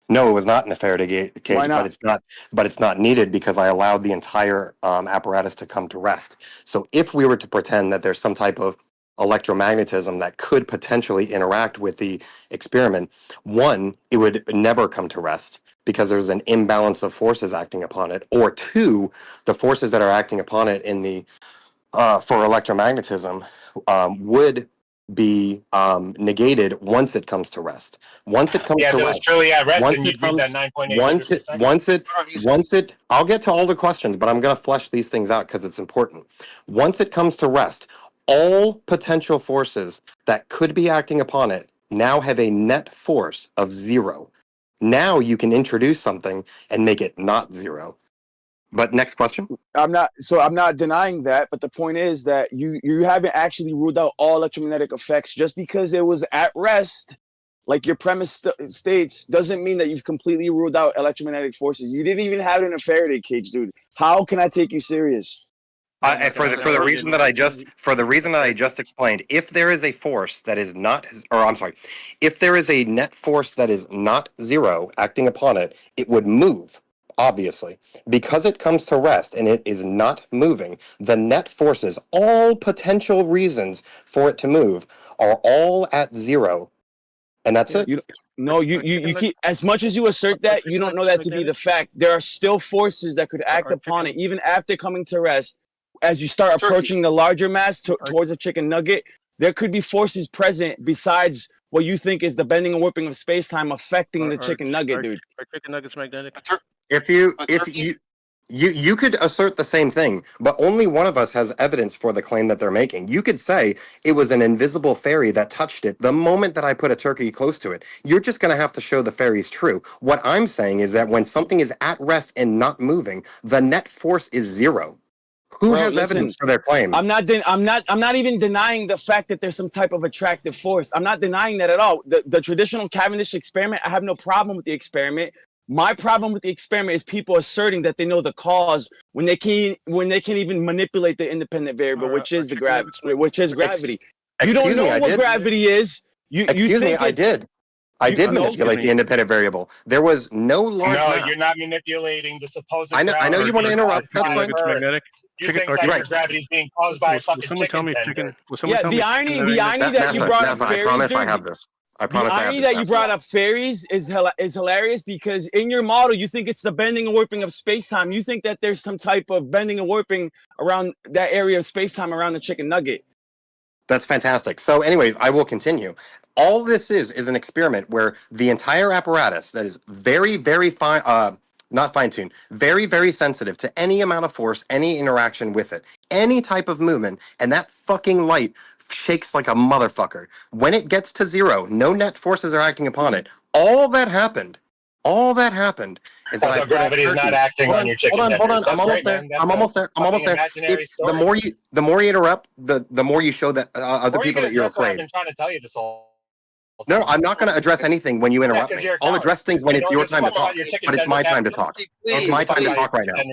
No, it was not in a Faraday cage, Why not? but it's not. But it's not needed because I allowed the entire apparatus to come to rest. So if we were to pretend that there's some type of electromagnetism that could potentially interact with the experiment, one, it would never come to rest because there's an imbalance of forces acting upon it. Or two, the forces that are acting upon it in the for electromagnetism would be negated once it comes to rest. Once it comes Yeah, to if it was rest, truly at rest, then once you'd it read that comes, 9.800 per second. once it, I'll get to all the questions, but I'm going to flesh these things out because it's important. Once it comes to rest, all potential forces that could be acting upon it now have a net force of 0. Now you can introduce something and make it not 0. But next question. I'm not denying that, but the point is that you haven't actually ruled out all electromagnetic effects. Just because it was at rest, like your premise states, doesn't mean that you've completely ruled out electromagnetic forces. You didn't even have it in a Faraday cage, dude. How can I take you serious? For the reason that I just explained, if there is a force that is not, or I'm sorry, if there is a net force that is not 0 acting upon it, it would move. Obviously, because it comes to rest and it is not moving, the net forces, all potential reasons for it to move, are all at 0, and that's it. You keep, as much as you assert that, you don't know that to be the fact. There are still forces that could act upon it even after coming to rest. As you start approaching the larger mass towards a chicken nugget, there could be forces present besides what you think is the bending and warping of space-time affecting the chicken nugget, dude. Are chicken nuggets magnetic? If you could assert the same thing, but only one of us has evidence for the claim that they're making. You could say it was an invisible fairy that touched it the moment that I put a turkey close to it. You're just going to have to show the fairy's true. What I'm saying is that when something is at rest and not moving, the net force is 0. Who has evidence for their claim? I'm not even denying the fact that there's some type of attractive force. I'm not denying that at all. The traditional Cavendish experiment, I have no problem with the experiment. My problem with the experiment is people asserting that they know the cause when they can't even manipulate the independent variable, which is gravity. You don't know what gravity is. Excuse me, I did. I did manipulate the independent variable. There was no large No, mass. you're not manipulating the supposed I know you want to interrupt. That's fine. Magnetic. You think that your gravity is being caused by a fucking chicken tender. The irony that you brought up fairies, I promise dude, I have this. I the promise I have irony this. that you brought up fairies is hilarious because in your model, you think it's the bending and warping of space-time. You think that there's some type of bending and warping around that area of space-time around the chicken nugget. That's fantastic. So anyways, I will continue. All this is an experiment where the entire apparatus that is very, very fine, not fine-tuned, very, very sensitive to any amount of force, any interaction with it, any type of movement, and that fucking light shakes like a motherfucker. When it gets to 0, no net forces are acting upon it. All that happened is that So gravity is not acting on your chicken tenders. Hold on. That's I'm almost great, there. man. That's I'm almost there. imaginary story. The more you interrupt, the more you show that other people that you're I've afraid. been trying to tell you this whole. No, I'm not going to address anything when you interrupt 'cause me. you're a I'll coward. address things when You it's don't your just time to talk about talk. your chicken But it's my time to talk. It's my time to talk right now.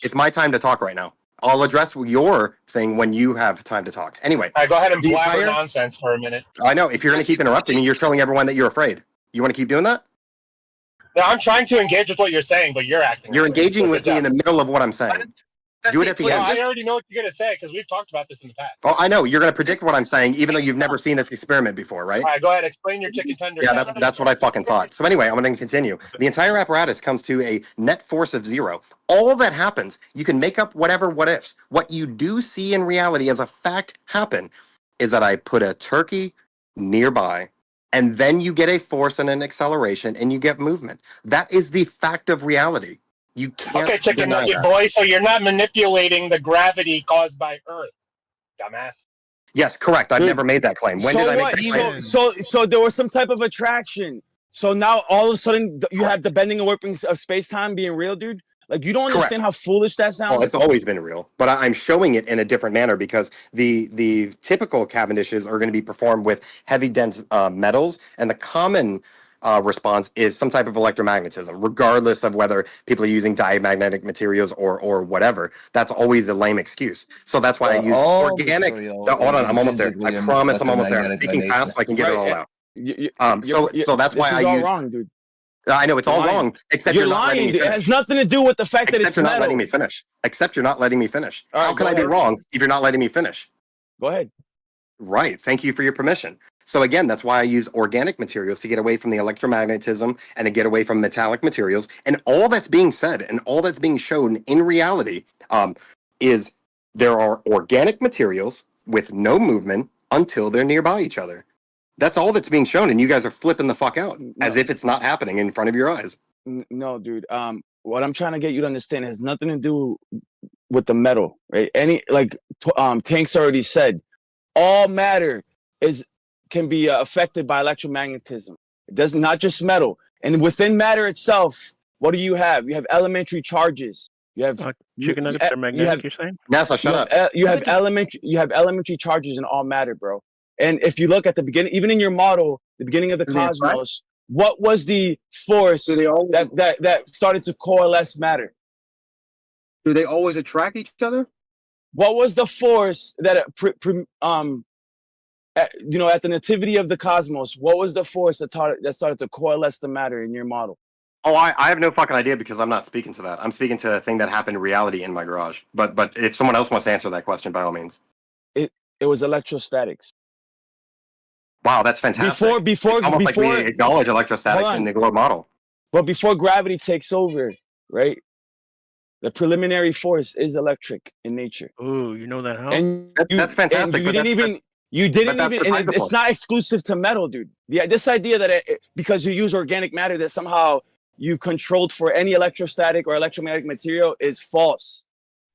It's my time to talk right now. I'll address your thing when you have time to talk. Anyway. All right, go ahead and blabber nonsense for a minute. I know. If you're going to keep interrupting me, you're showing everyone that you're afraid. You want to keep doing that? No, I'm trying to engage with what you're saying, but you're acting. You're engaging with me in the middle of what I'm saying. Do it at the end. I already know what you're going to say because we've talked about this in the past. Oh, I know. You're going to predict what I'm saying, even though you've never seen this experiment before, right? All right, go ahead. Explain your chicken tender. Yeah, that's what I fucking thought. So anyway, I'm going to continue. The entire apparatus comes to a net force of 0. All that happens, you can make up whatever what ifs. What you do see in reality as a fact happen is that I put a turkey nearby, and then you get a force and an acceleration, and you get movement. That is the fact of reality. You can't. Okay, chicken nugget boy. So you're not manipulating the gravity caused by Earth, dumbass. Yes, correct. I've Dude, never made that claim. When so did I make what? that claim? So there was some type of attraction. So now all of a sudden you have the bending and warping of space time being real, dude. Like you don't understand how foolish that sounds. Well, it's always been real, but I'm showing it in a different manner because the typical Cavendishes are going to be performed with heavy dense metals, and the common response is some type of electromagnetism, regardless of whether people are using diamagnetic materials or whatever. That's always a lame excuse. So that's why I use All organic. material Hold is on, I'm almost there. I intrinsically promise I'm almost there. I'm electromagnetic by speaking fast nature. so I can get it all out. So that's why this I is all use. wrong, dude. I know it's You're all lying. wrong, except You're you're not letting lying. me Dude. It finish. has nothing to do with the fact that Except it's you're not metal. letting me finish. Except you're not letting me finish. All right, How can go I be ahead. wrong if you're not letting me finish? Go ahead. Right. Thank you for your permission. So again, that's why I use organic materials to get away from the electromagnetism and to get away from metallic materials. And all that's being said and all that's being shown in reality is there are organic materials with no movement until they're nearby each other. That's all that's being shown, and you guys are flipping the fuck out as if it's not happening in front of your eyes. No, dude. What I'm trying to get you to understand has nothing to do with the metal, right? Tanks already said, all matter can be affected by electromagnetism. It does not just metal. And within matter itself, what do you have? You have elementary charges. You have chicken nuggets are magnetic. You're saying? NASA, shut up. You have elementary charges in all matter, bro. And if you look at the beginning, even in your model, the beginning of the cosmos, what was the force that started to coalesce matter? Do they always attract each other? What was the force that at the nativity of the cosmos? What was the force that started to coalesce the matter in your model? Oh, I have no fucking idea because I'm not speaking to that. I'm speaking to a thing that happened in reality in my garage. But if someone else wants to answer that question, by all means. It was electrostatics. Wow, that's fantastic. Before like we acknowledge electrostatics in the globe model. But before gravity takes over, right? The preliminary force is electric in nature. Ooh, you know that how? And that's fantastic. And it's not exclusive to metal, dude. This idea that because you use organic matter that somehow you've controlled for any electrostatic or electromagnetic material is false.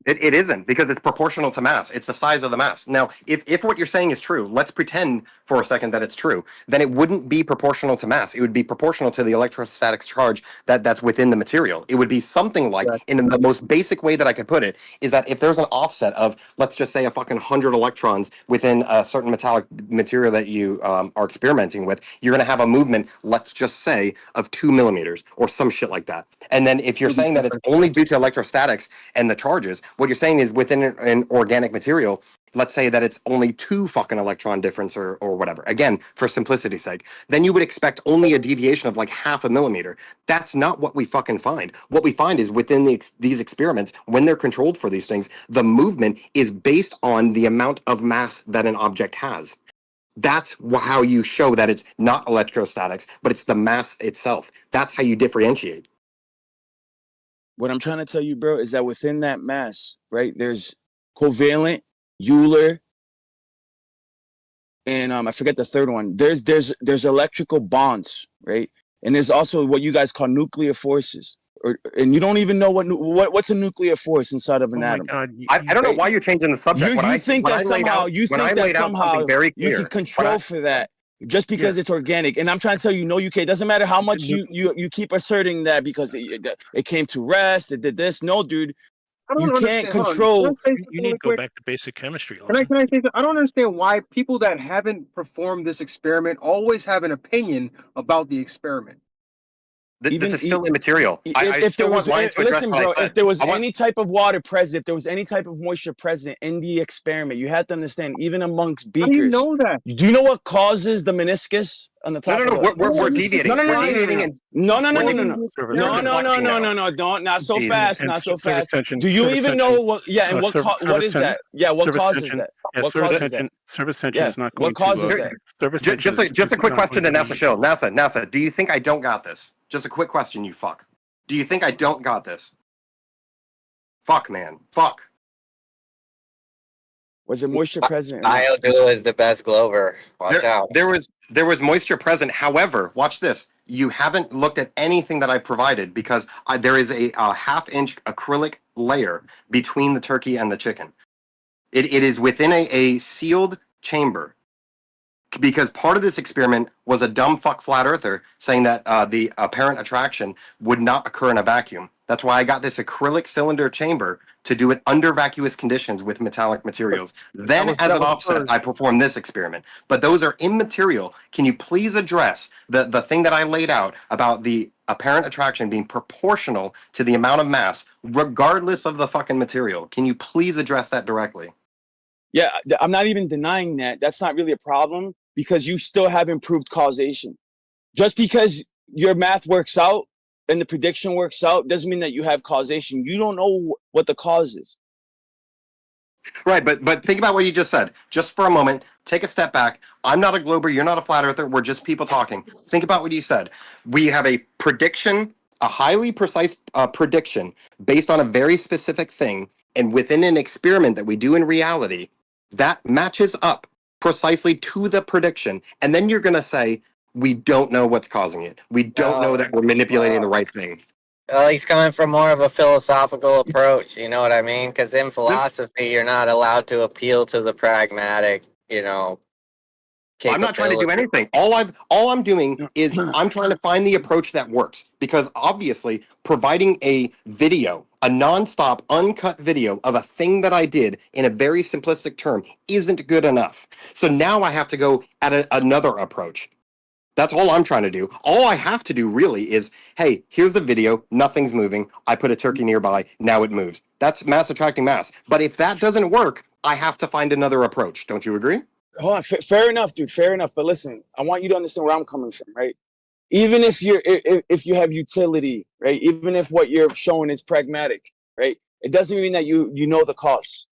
It isn't, because it's proportional to mass. It's the size of the mass. Now, if what you're saying is true, let's pretend for a second that it's true, then it wouldn't be proportional to mass. It would be proportional to the electrostatic charge that's within the material. It would be something like, in the most basic way that I could put it, is that if there's an offset of, let's just say, a fucking 100 electrons within a certain metallic material that you are experimenting with, you're going to have a movement, let's just say, of 2 millimeters or some shit like that. And then if you're saying that it's only due to electrostatics and the charges, what you're saying is within an organic material, let's say that it's only 2 fucking electron difference or whatever, again, for simplicity's sake, then you would expect only a deviation of like 0.5 millimeter. That's not what we fucking find. What we find is within these experiments, when they're controlled for these things, the movement is based on the amount of mass that an object has. That's how you show that it's not electrostatics, but it's the mass itself. That's how you differentiate. What I'm trying to tell you, bro, is that within that mass, right, there's covalent, Euler, and I forget the third one. There's electrical bonds, right? And there's also what you guys call nuclear forces. And you don't even know what's a nuclear force inside of an atom. God, I don't know why you're changing the subject. You think that somehow you can control for that just because it's organic. And I'm trying to tell you, no, you can't. It doesn't matter how much you keep asserting that because it came to rest, it did this. No, dude, you can't control. You need to go back to basic chemistry. Can I say something? I don't understand why people that haven't performed this experiment always have an opinion about the experiment. This is still immaterial. If there was any type of water present, if there was any type of moisture present in the experiment, you have to understand, even amongst beakers. How do you know that? Do you know what causes the meniscus on the top? We're deviating. No, not so fast, not so fast. Do you even know what? Yeah, and what is that? Yeah, what causes that? What causes that? Service tension is not going what causes to. that? Just a quick question to NASA show. NASA, do you think I don't got this? Just a quick question, you fuck. Do you think I don't got this? Fuck, man. Fuck. Was it moisture present? BioDual is the best Glover. Watch out. There was moisture present. However, watch this. You haven't looked at anything that I provided because there is a 1/2-inch acrylic layer between the turkey and the chicken. It is within a sealed chamber. Because part of this experiment was a dumb fuck flat earther saying that the apparent attraction would not occur in a vacuum. That's why I got this acrylic cylinder chamber to do it under vacuous conditions with metallic materials. Then, as an offset, I performed this experiment. But those are immaterial. Can you please address the thing that I laid out about the apparent attraction being proportional to the amount of mass, regardless of the fucking material? Can you please address that directly? Yeah, I'm not even denying that. That's not really a problem because you still have improved causation. Just because your math works out and the prediction works out doesn't mean that you have causation. You don't know what the cause is. Right, but think about what you just said. Just for a moment, take a step back. I'm not a glober, you're not a flat earther, we're just people talking. Think about what you said. We have a prediction, a highly precise prediction based on a very specific thing, and within an experiment that we do in reality, that matches up precisely to the prediction. And then you're going to say, we don't know what's causing it. We don't know that we're manipulating the right thing. Well, he's coming from more of a philosophical approach, you know what I mean? Because in philosophy, you're not allowed to appeal to the pragmatic, I'm not trying to do anything. All I'm doing is I'm trying to find the approach that works, because obviously providing a video, a nonstop uncut video of a thing that I did in a very simplistic term isn't good enough. So now I have to go at another approach. That's all I'm trying to do. All I have to do really is, hey, here's the video, nothing's moving. I put a turkey nearby, now it moves. That's mass attracting mass. But if that doesn't work, I have to find another approach. Don't you agree? Hold on, fair enough, dude. Fair enough. But listen, I want you to understand where I'm coming from, right? Even if you have utility, right? Even if what you're showing is pragmatic, right? It doesn't mean that you know the cause.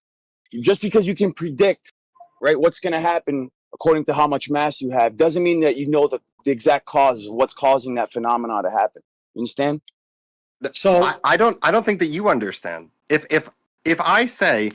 Just because you can predict, right, what's going to happen according to how much mass you have, doesn't mean that you know the exact cause of what's causing that phenomena to happen. You understand? So I don't think that you understand. If I say,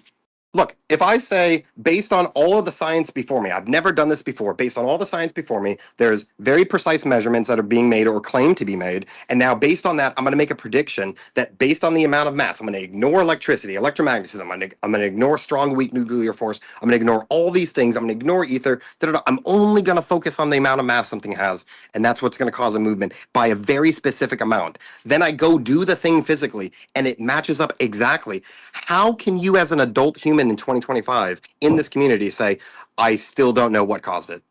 look, if I say, based on all of the science before me, I've never done this before, based on all the science before me, there's very precise measurements that are being made or claimed to be made, and now based on that, I'm going to make a prediction that based on the amount of mass, I'm going to ignore electricity, electromagnetism, I'm going to ignore strong, weak nuclear force, I'm going to ignore all these things, I'm going to ignore ether, I'm only going to focus on the amount of mass something has, and that's what's going to cause a movement by a very specific amount. Then I go do the thing physically, and it matches up exactly. How can you, as an adult human in 2025 in this community, say, I still don't know what caused it?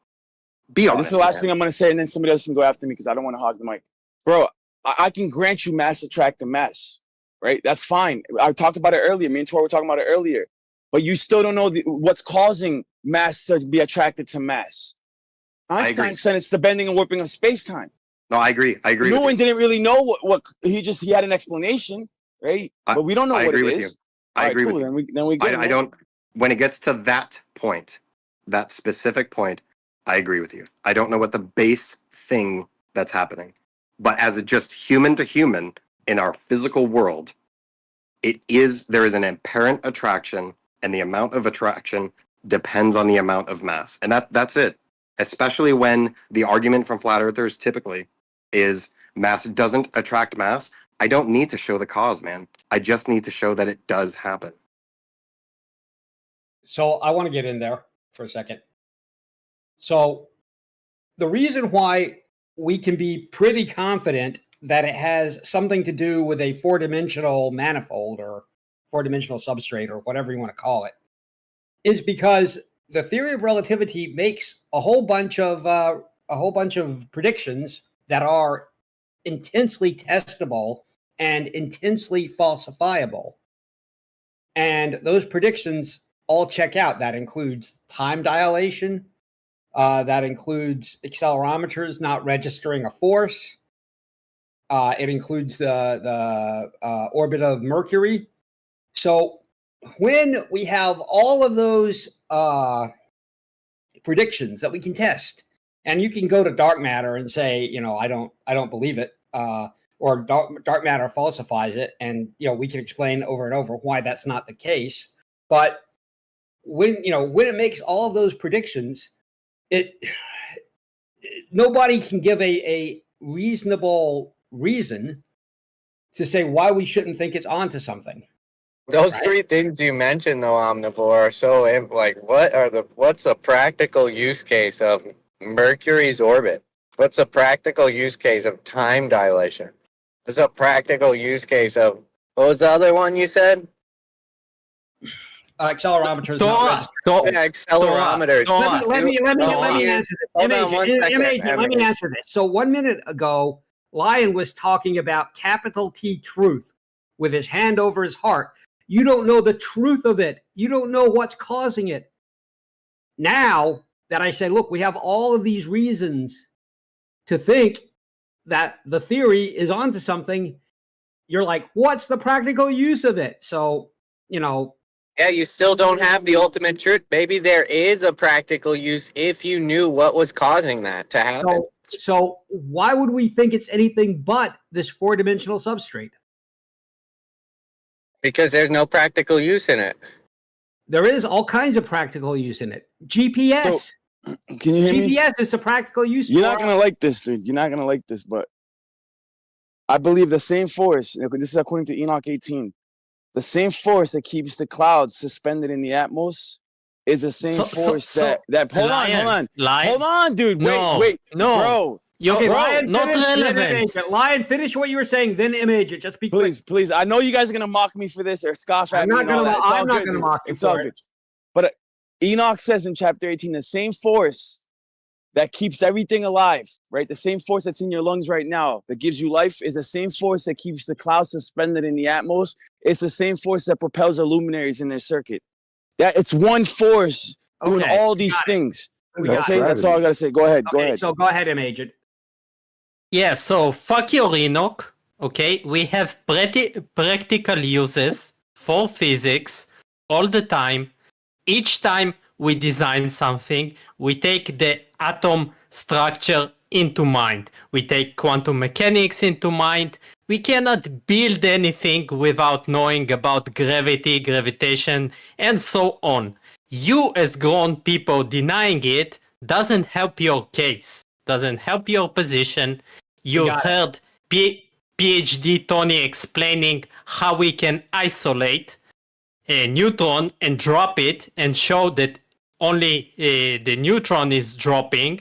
Be honest. This is the last thing I'm going to say, and then somebody else can go after me because I don't want to hog the mic. Bro, I can grant you mass attract the mass, right? That's fine. I talked about it earlier. Me and Tor were talking about it earlier. But you still don't know what's causing mass to be attracted to mass. Einstein said it's the bending and warping of space-time. No, I agree. No one didn't really know what he had an explanation, right? But we don't know what it is. I agree with you. Then we I don't. When it gets to that point, that specific point, I agree with you. I don't know what the base thing that's happening, but as a just human to human in our physical world, there is an apparent attraction, and the amount of attraction depends on the amount of mass, and that's it. Especially when the argument from flat earthers typically is mass doesn't attract mass. I don't need to show the cause, man. I just need to show that it does happen. So I want to get in there for a second. So the reason why we can be pretty confident that it has something to do with a four-dimensional manifold or four-dimensional substrate or whatever you want to call it is because the theory of relativity makes a whole bunch of predictions that are intensely testable and intensely falsifiable. And those predictions all check out. That includes time dilation. That includes accelerometers not registering a force. It includes the orbit of Mercury. So when we have all of those predictions that we can test, and you can go to dark matter and say, I don't believe it, or dark matter falsifies it, and we can explain over and over why that's not the case. But when it makes all of those predictions, nobody can give a reasonable reason to say why we shouldn't think it's onto something. Those three things you mentioned, though, Omnivore, are so like, what's the practical use case of Mercury's orbit? What's the practical use case of time dilation? What's a practical use case of what was the other one you said? Accelerometers. Accelerometers. Let me answer this. Hold on one second. Let me answer this. So 1 minute ago, Lion was talking about capital T truth with his hand over his heart. You don't know the truth of it. You don't know what's causing it. Now that I say, look, we have all of these reasons to think that the theory is onto something, you're like, what's the practical use of it? So, yeah, you still don't have the ultimate truth. Maybe there is a practical use if you knew what was causing that to happen. So why would we think it's anything but this four-dimensional substrate? Because there's no practical use in it. There is all kinds of practical use in it. GPS. Can you hear me? GPS is the practical use. You're not gonna like this, dude. You're not gonna like this, but I believe the same force. This is according to Enoch 18. The same force that keeps the clouds suspended in the atmos is the same force that. Hold on, dude. Wait, bro. Lion, finish what you were saying, then image it. Just be please. I know you guys are gonna mock me for this or scoff at me. I'm not gonna mock you. It's all good. But Enoch says in chapter 18, the same force that keeps everything alive, right? The same force that's in your lungs right now that gives you life is the same force that keeps the clouds suspended in the atmos. It's the same force that propels the luminaries in their circuit. That it's one force doing all these things. Okay, that's all I gotta say. Go ahead. So go ahead, Agent. Yeah, so fuck your Enoch. Okay, we have practical uses for physics all the time. Each time we design something, we take the atom structure into mind. We take quantum mechanics into mind. We cannot build anything without knowing about gravity, gravitation, and so on. You as grown people denying it doesn't help your case, doesn't help your position. You heard PhD Tony explaining how we can isolate a neutron and drop it and show that only the neutron is dropping,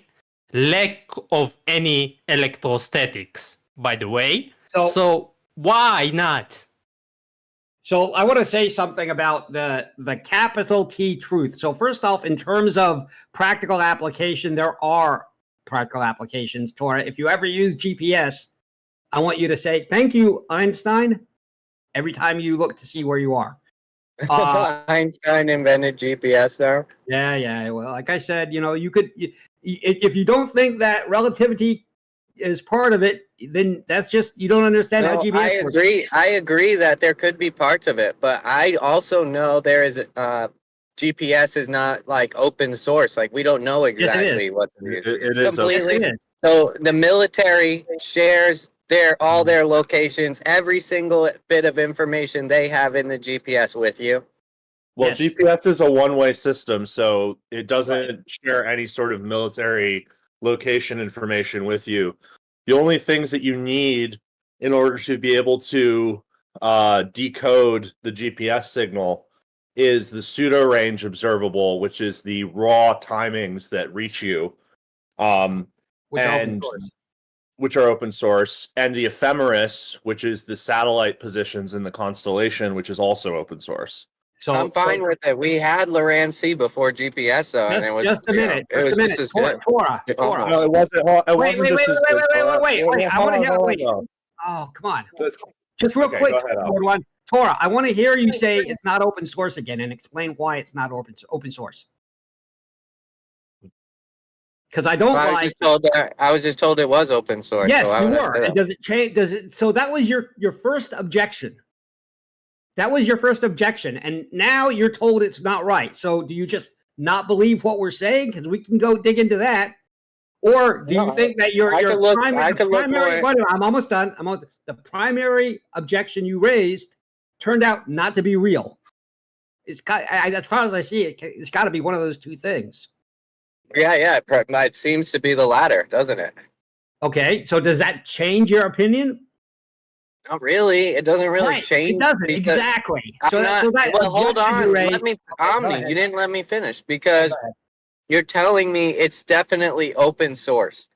lack of any electrostatics, by the way. So why not? So I want to say something about the capital T truth. So first off, in terms of practical application, there are practical applications. Tora, if you ever use GPS, I want you to say, thank you, Einstein, every time you look to see where you are. Einstein invented GPS there. Yeah. Well, like I said, you could, if you don't think that relativity is part of it, then that's just, you don't understand how GPS works. I agree that there could be parts of it, but I also know there is GPS is not like open source. Like we don't know exactly what it is. Completely. Yes, it is. So the military shares all their locations, every single bit of information they have in the GPS with you. Well, GPS is a one-way system, so it doesn't share any sort of military location information with you. The only things that you need in order to be able to decode the GPS signal is the pseudo-range observable, which is the raw timings that reach you, which are open source, and the ephemeris, which is the satellite positions in the constellation, which is also open source. So I'm fine with it. We had Loran C before GPS, though, and it was just a minute. It was just as good. Tora. No, it wasn't. It wasn't just as good. Wait. I want to hear. Wait. Oh, come on. Just real quick, one. Tora, I want to hear you say it's not open source again, and explain why it's not open source. Because I don't like. I was just told it was open source. Yes, so you were. Does it change? Does it? So that was your first objection. That was your first objection, and now you're told it's not right. So do you just not believe what we're saying? Because we can go dig into that. Or do you think that your primary? I'm almost done. The primary objection you raised turned out not to be real. It's got, as far as I see it, it's got to be one of those two things. Yeah. It seems to be the latter, doesn't it? Okay, so does that change your opinion? Not really. It doesn't really Right. change. It doesn't because exactly. I'm So not. that Well, hold objection you on. raised. Let me, Okay, go Omni. ahead. You didn't let me finish Go because ahead. you're telling me it's definitely open source,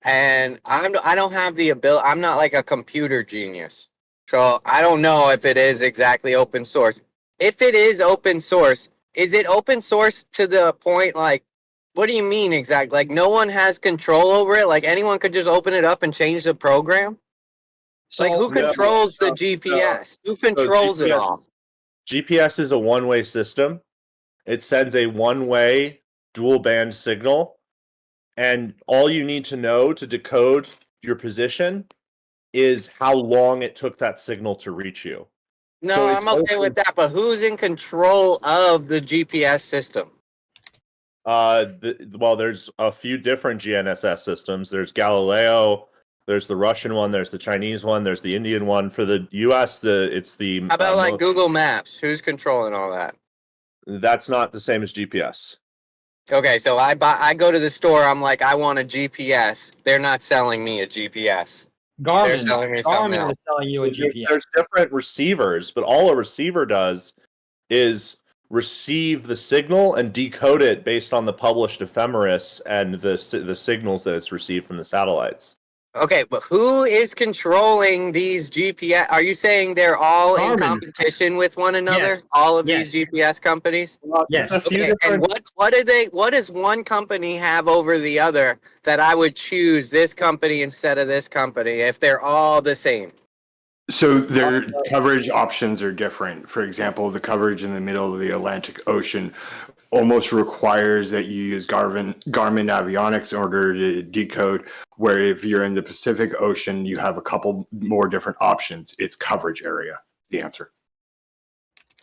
and I don't have the ability. I'm not like a computer genius, so I don't know if it is exactly open source. If it is open source, is it open source to the point like? What do you mean exactly? Like no one has control over it? Like anyone could just open it up and change the program? Like who No, controls the no, GPS? Who so controls it all? GPS is a one-way system. It sends a one-way dual band signal, and all you need to know to decode your position is how long it took that signal to reach you. No, So it's I'm okay with that, but who's in control of the GPS system? well, there's a few different GNSS systems. There's Galileo, there's the Russian one, there's the Chinese one, there's the Indian one. For the US, it's the How about like Google Maps? Who's controlling all that? That's not the same as GPS. Okay, so I go to the store. I'm like, I want a GPS. They're not selling me a GPS. They're Garmin. selling me something Garmin else. is selling you a GPS. There's different receivers, but all a receiver does is receive the signal and decode it based on the published ephemeris and the signals that it's received from the satellites. Okay, but who is controlling these GPS? Are you saying they're all in Garmin. competition with one another? Yes. All of Yes. these GPS companies? Yes. A few Okay, and different. what does one company have over the other that I would choose this company instead of this company if they're all the same? So their coverage options are different. For example, the coverage in the middle of the Atlantic Ocean almost requires that you use Garmin avionics in order to decode, where if you're in the Pacific Ocean, you have a couple more different options. It's coverage area, the answer.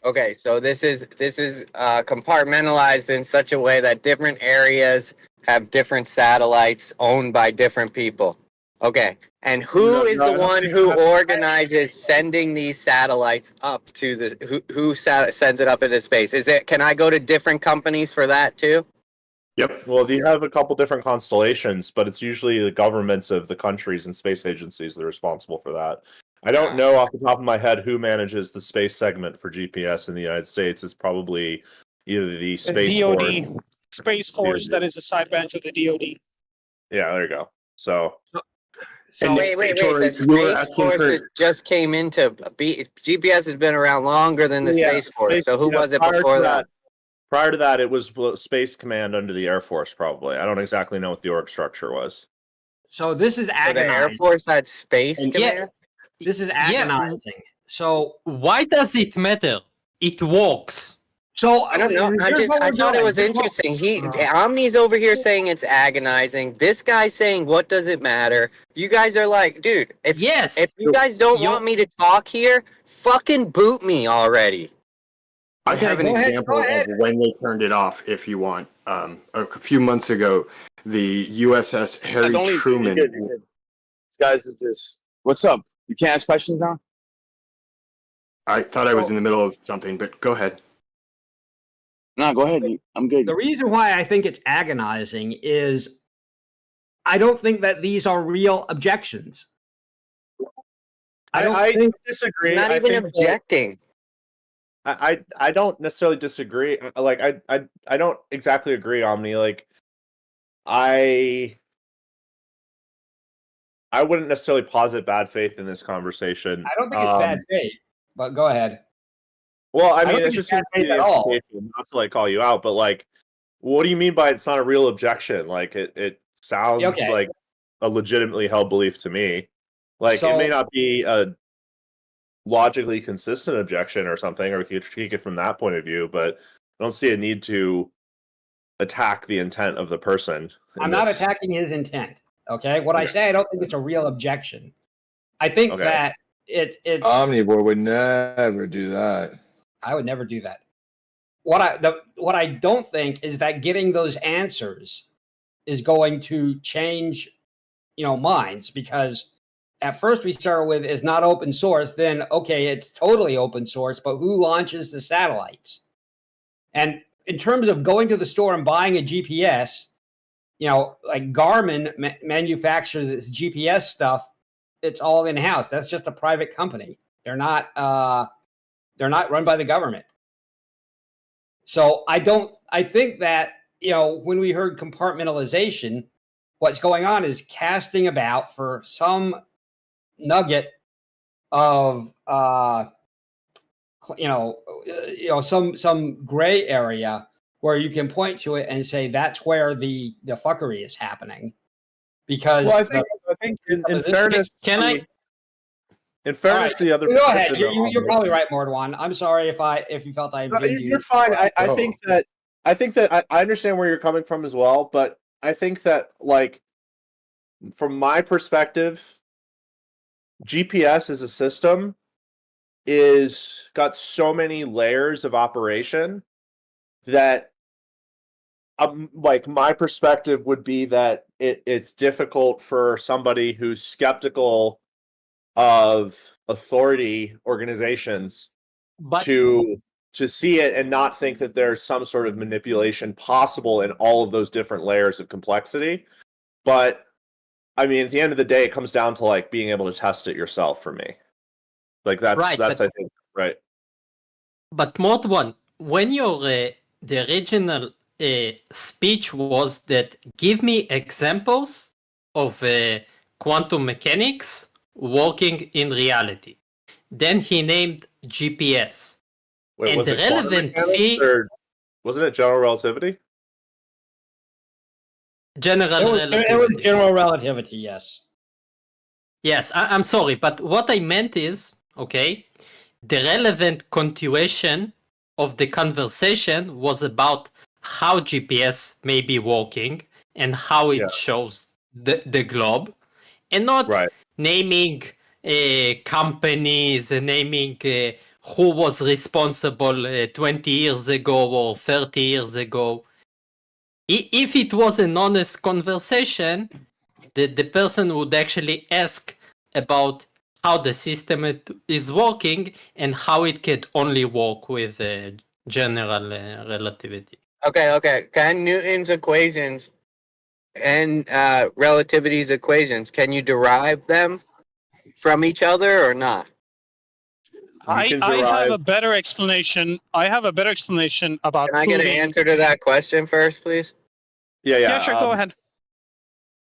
Okay, so this is compartmentalized in such a way that different areas have different satellites owned by different people. Okay, and who is the one who organizes sending these satellites up to the who sends it up into space? Is it? Can I go to different companies for that too? Yep. Well, you have a couple different constellations, but it's usually the governments of the countries and space agencies that are responsible for that. I don't know off the top of my head who manages the space segment for GPS in the United States. It's probably either the Space DoD, Force. Space Force, that is a side branch of the DoD. Yeah, there you go. So wait. The Space Force just came into GPS has been around longer than the Space Force. So who was it before that? Prior to that, it was Space Command under the Air Force, probably. I don't exactly know what the org structure was. So this is So the agonizing. Air Force had Space Yeah. Command? This is agonizing. So why does it matter? It works. So I don't know. I thought it was interesting. Omni's over here saying it's agonizing. This guy's saying, "What does it matter?" You guys are like, dude. If you guys don't want me to talk here, fucking boot me already. I have an example of when they turned it off, if you want. A few months ago, the USS Harry Truman. These guys are just. What's up? You can't ask questions now? I thought I was in the middle of something, but go ahead. No, go ahead. I'm good. The reason why I think it's agonizing is I don't think that these are real objections. I disagree. Not even objecting. I don't necessarily disagree. Like I don't exactly agree, Omni. Like I wouldn't necessarily posit bad faith in this conversation. I don't think it's bad faith, but go ahead. Well, I don't mean, think it's just bad faith at all. not to like call you out, but like, what do you mean by it's not a real objection? Like it sounds Okay. like a legitimately held belief to me. Like it may not be a logically consistent objection or something, or we could critique it from that point of view, but I don't see a need to attack the intent of the person. I'm not attacking his intent. Okay. What I say, I don't think it's a real objection. I think that it's Omnivore would never do that. I would never do that. What I don't think is that getting those answers is going to change, minds, because at first we start with it's not open source, then okay, it's totally open source, but who launches the satellites? And in terms of going to the store and buying a GPS, like Garmin manufactures its GPS stuff it's all in house. That's just a private company. They're not run by the government. So I think that, when we heard compartmentalization, what's going on is casting about for some nugget of some gray area where you can point to it and say that's where the fuckery is happening. Because well, I think in fairness, in fairness to the other, go ahead. position, You're probably right, Mordwan. I'm sorry if you felt I did you. You're fine. I think that I understand where you're coming from as well, but I think that, like, from my perspective, GPS as a system is got so many layers of operation that like, my perspective would be that it's difficult for somebody who's skeptical of authority organizations to see it and not think that there's some sort of manipulation possible in all of those different layers of complexity. But I mean, at the end of the day, it comes down to, like, being able to test it yourself for me. Like, that's Right, I but- think, right. But Mod One, when your the original speech was that give me examples of quantum mechanics working in reality, then he named GPS. Wait, and was the it quantum relevant mechanics, fee, or wasn't it general relativity? general It was relativity. general relativity, yes. Yes, I'm sorry, but what I meant is, okay, the relevant continuation of the conversation was about how GPS may be working and how it shows the globe, and not naming companies and naming who was responsible 20 years ago or 30 years ago. If it was an honest conversation, the person would actually ask about how the system is working and how it could only work with general relativity. Okay. Can Newton's equations and relativity's equations, can you derive them from each other or not? I have a better explanation. I have a better explanation about. Can I get an answer to that question first, please? Yeah, sure. Go ahead.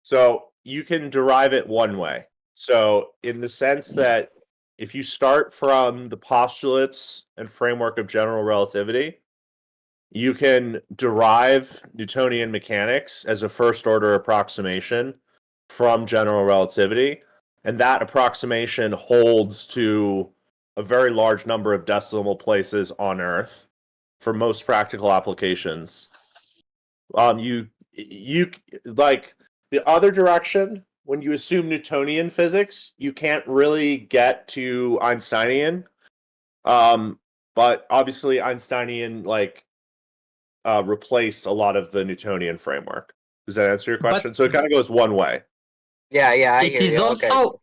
So you can derive it one way. So in the sense that if you start from the postulates and framework of general relativity, you can derive Newtonian mechanics as a first order approximation from general relativity. And that approximation holds to a very large number of decimal places on Earth for most practical applications. You like the other direction, when you assume Newtonian physics, you can't really get to Einsteinian. But obviously Einsteinian replaced a lot of the Newtonian framework. Does that answer your question? So it kind of goes one way. Yeah, I It hear is you.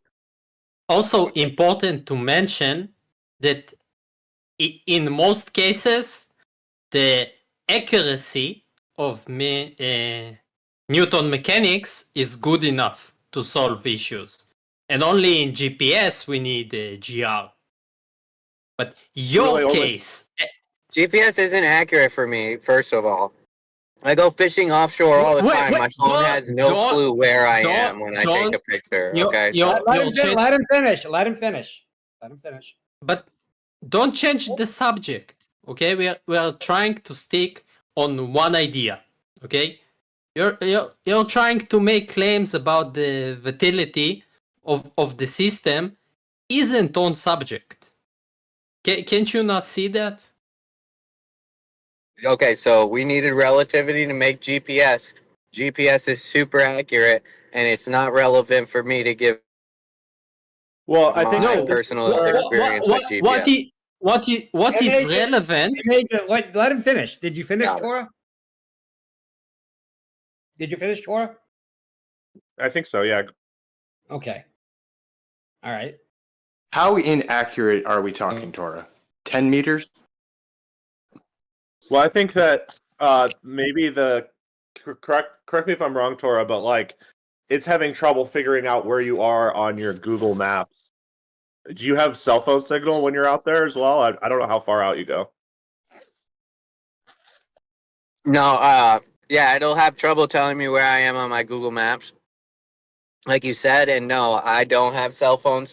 also important to mention that in most cases, the accuracy of Newton mechanics is good enough to solve issues. And only in GPS we need GR. But your case... GPS isn't accurate for me, first of all. I go fishing offshore all the time. My phone has no clue where I am when I take a picture. Okay, Let him finish. Let him finish. But don't change the subject. Okay, we are trying to stick on one idea. Okay, you're trying to make claims about the vitality of the system isn't on subject. Can't you not see that? Okay, so we needed relativity to make GPS. GPS is super accurate, and it's not relevant for me to give. Well, I think my personal experience with GPS. What is relevant? Let him finish. Did you finish, Torah? Did you finish, Torah? I think so, yeah. Okay. All right. How inaccurate are we talking, Torah? 10 meters? Well, I think that maybe correct me if I'm wrong, Torah, but like it's having trouble figuring out where you are on your Google Maps. Do you have cell phone signal when you're out there as well? I don't know how far out you go. No, yeah, it'll have trouble telling me where I am on my Google Maps, like you said. And no, I don't have cell phone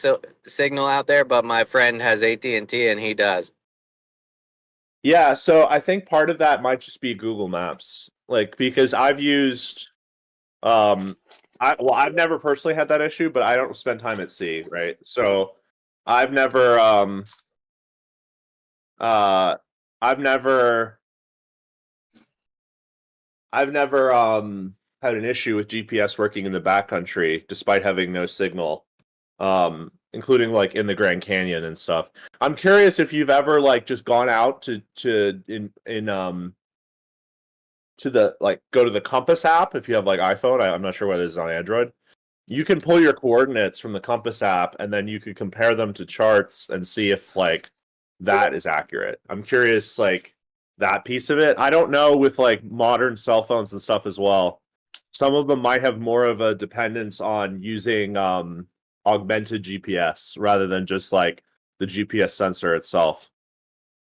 signal out there, but my friend has AT&T and he does. Yeah, so I think part of that might just be Google Maps, like because I've used, I've never personally had that issue, but I don't spend time at sea, right? So I've never, I've never had an issue with GPS working in the backcountry despite having no signal, including like in the Grand Canyon and stuff. I'm curious if you've ever like just gone out to the like go to the Compass app if you have like iPhone. I'm not sure whether this is on Android. You can pull your coordinates from the Compass app and then you can compare them to charts and see if like that is accurate. I'm curious like that piece of it. I don't know with like modern cell phones and stuff as well. Some of them might have more of a dependence on using augmented GPS rather than just like the GPS sensor itself.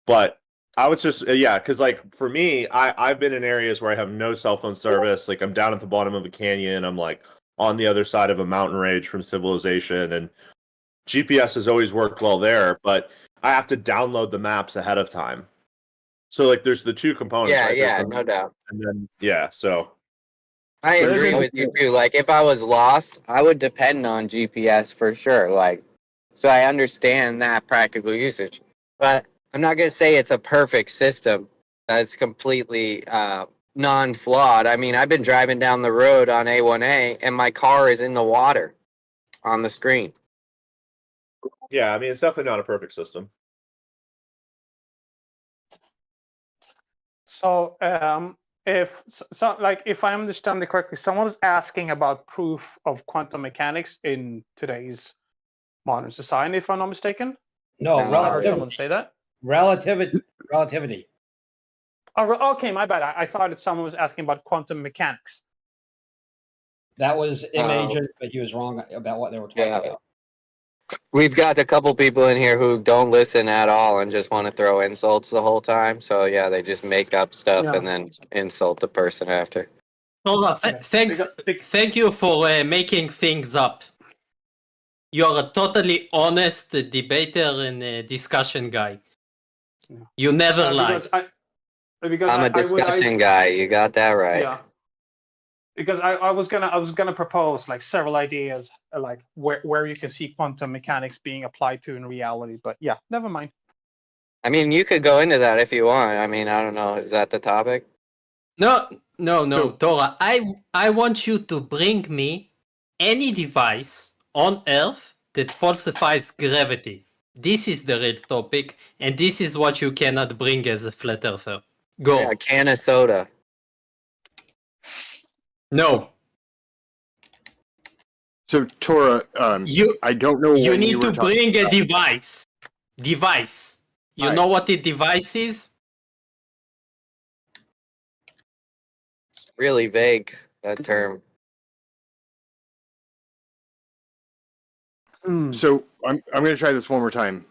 But I was just because like for me, I've been in areas where I have no cell phone service. Like I'm down at the bottom of a canyon. I'm like on the other side of a mountain range from civilization, and GPS has always worked well there. But I have to download the maps ahead of time. So like there's the two components. Yeah, right? yeah, no doubt. And then so I agree with you too. Like if I was lost, I would depend on GPS for sure. Like, so I understand that practical usage, but I'm not gonna say it's a perfect system that's completely non-flawed. I mean, I've been driving down the road on A1A, and my car is in the water on the screen. yeah, I mean it's definitely not a perfect system. So, if I understand it correctly, someone was asking about proof of quantum mechanics in today's modern society, if I'm not mistaken. No, I heard someone say that. Relativity. Oh, okay, my bad. I thought that someone was asking about quantum mechanics. That was Agent, but he was wrong about what they were talking about. We've got a couple people in here who don't listen at all and just want to throw insults the whole time. So yeah, they just make up stuff and then insult the person after. Tola, thank you for making things up. You're a totally honest debater and discussion guy. You never lie. I'm a discussion guy. You got that right. Yeah. Because I was gonna propose like several ideas like where you can see quantum mechanics being applied to in reality, but yeah, never mind. I mean, you could go into that if you want. I mean, I don't know. Is that the topic? No, Tora. I want you to bring me any device on Earth that falsifies gravity. This is the real topic, and this is what you cannot bring as a flat earther. Go. Yeah, a can of soda. No. So Tora, I don't know. You when need you to were talking bring a about- device. Device. You know what a device is? It's really vague, that term. So I'm going to try this one more time.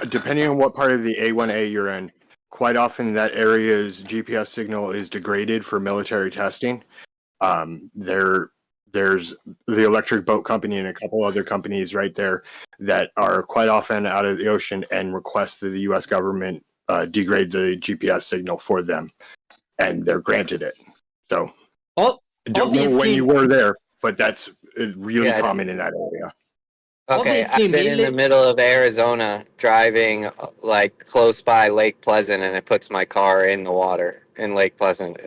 Depending on what part of the A1A you're in, quite often that area's GPS signal is degraded for military testing. There's the Electric Boat Company and a couple other companies right there that are quite often out of the ocean and request that the U.S. government degrade the GPS signal for them, and they're granted it. So I don't know when you were there, but that's really common in that area. Okay, I've been in the middle of Arizona driving like close by Lake Pleasant, and it puts my car in the water in Lake Pleasant.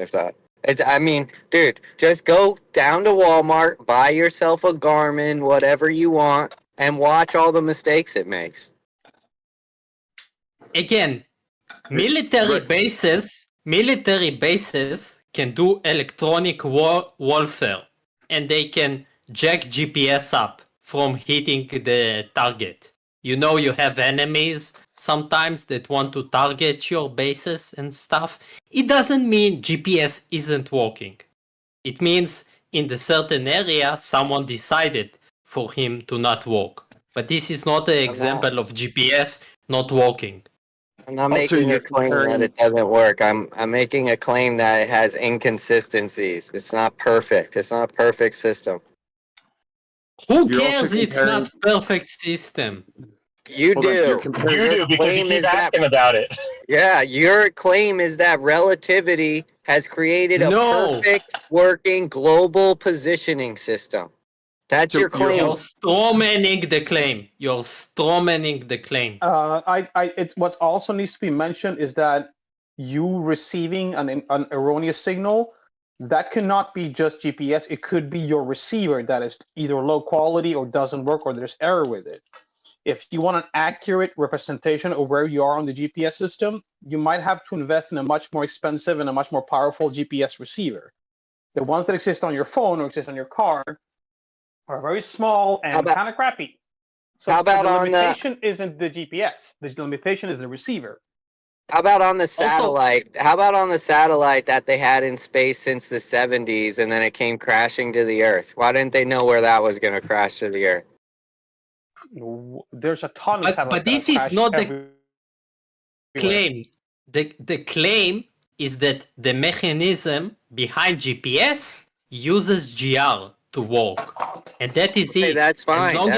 I mean, dude, just go down to Walmart, buy yourself a Garmin, whatever you want, and watch all the mistakes it makes. Again, military bases can do electronic warfare, and they can jack GPS up from hitting the target. You know, you have enemies sometimes that want to target your bases and stuff. It doesn't mean GPS isn't working. It means in the certain area, someone decided for him to not walk. But this is not an example of GPS not working. I'm not making a claim that it doesn't work. I'm making a claim that it has inconsistencies. It's not perfect. It's not a perfect system. Who cares? It's not perfect system. You do. You do because you keep asking about it. Yeah, your claim is that relativity has created a perfect working global positioning system. That's your claim. You're strawmanning the claim. You're strawmanning the claim. What also needs to be mentioned is that you receiving an erroneous signal, that cannot be just GPS. It could be your receiver that is either low quality or doesn't work or there's error with it. If you want an accurate representation of where you are on the GPS system, you might have to invest in a much more expensive and a much more powerful GPS receiver. The ones that exist on your phone or exist on your car are very small and kind of crappy. So, the limitation isn't the GPS. The limitation is the receiver. How about on the satellite? How about on the satellite that they had in space since the 70s and then it came crashing to the Earth? Why didn't they know where that was going to crash to the Earth? There's a ton of satellites. But this is not the claim. The claim is that the mechanism behind GPS uses GR to work. And that is it. That's fine. As long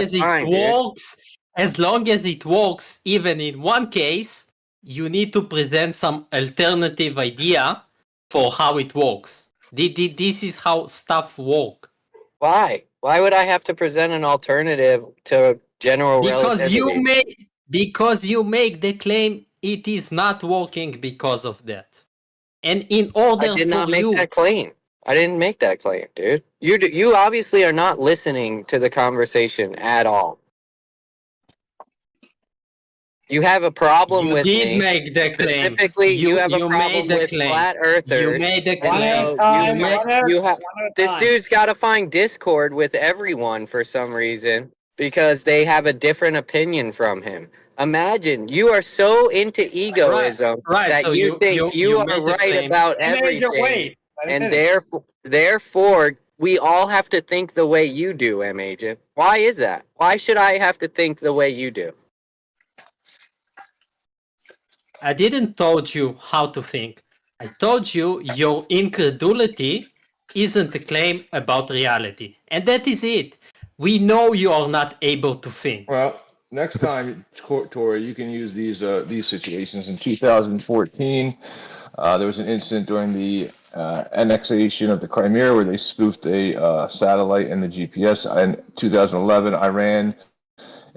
as it works, even in one case, you need to present some alternative idea for how it works. This is how stuff work. Why? Why would I have to present an alternative to general relativity? Because you make the claim it is not working because of that. And in order I did not make that claim. I didn't make that claim, dude. You obviously are not listening to the conversation at all. You have a problem with me. You did make the claim. Specifically, you have a problem with flat earthers. You made the claim. This dude's got to find discord with everyone for some reason because they have a different opinion from him. Imagine you are so into egoism that so you think you are right about everything, and therefore we all have to think the way you do, M Agent. Why is that? Why should I have to think the way you do? I didn't told you how to think. I told you your incredulity isn't a claim about reality. And that is it. We know you are not able to think. Well, next time, Tori, you can use these situations. In 2014, there was an incident during the annexation of the Crimea where they spoofed a satellite and the GPS. In 2011, Iran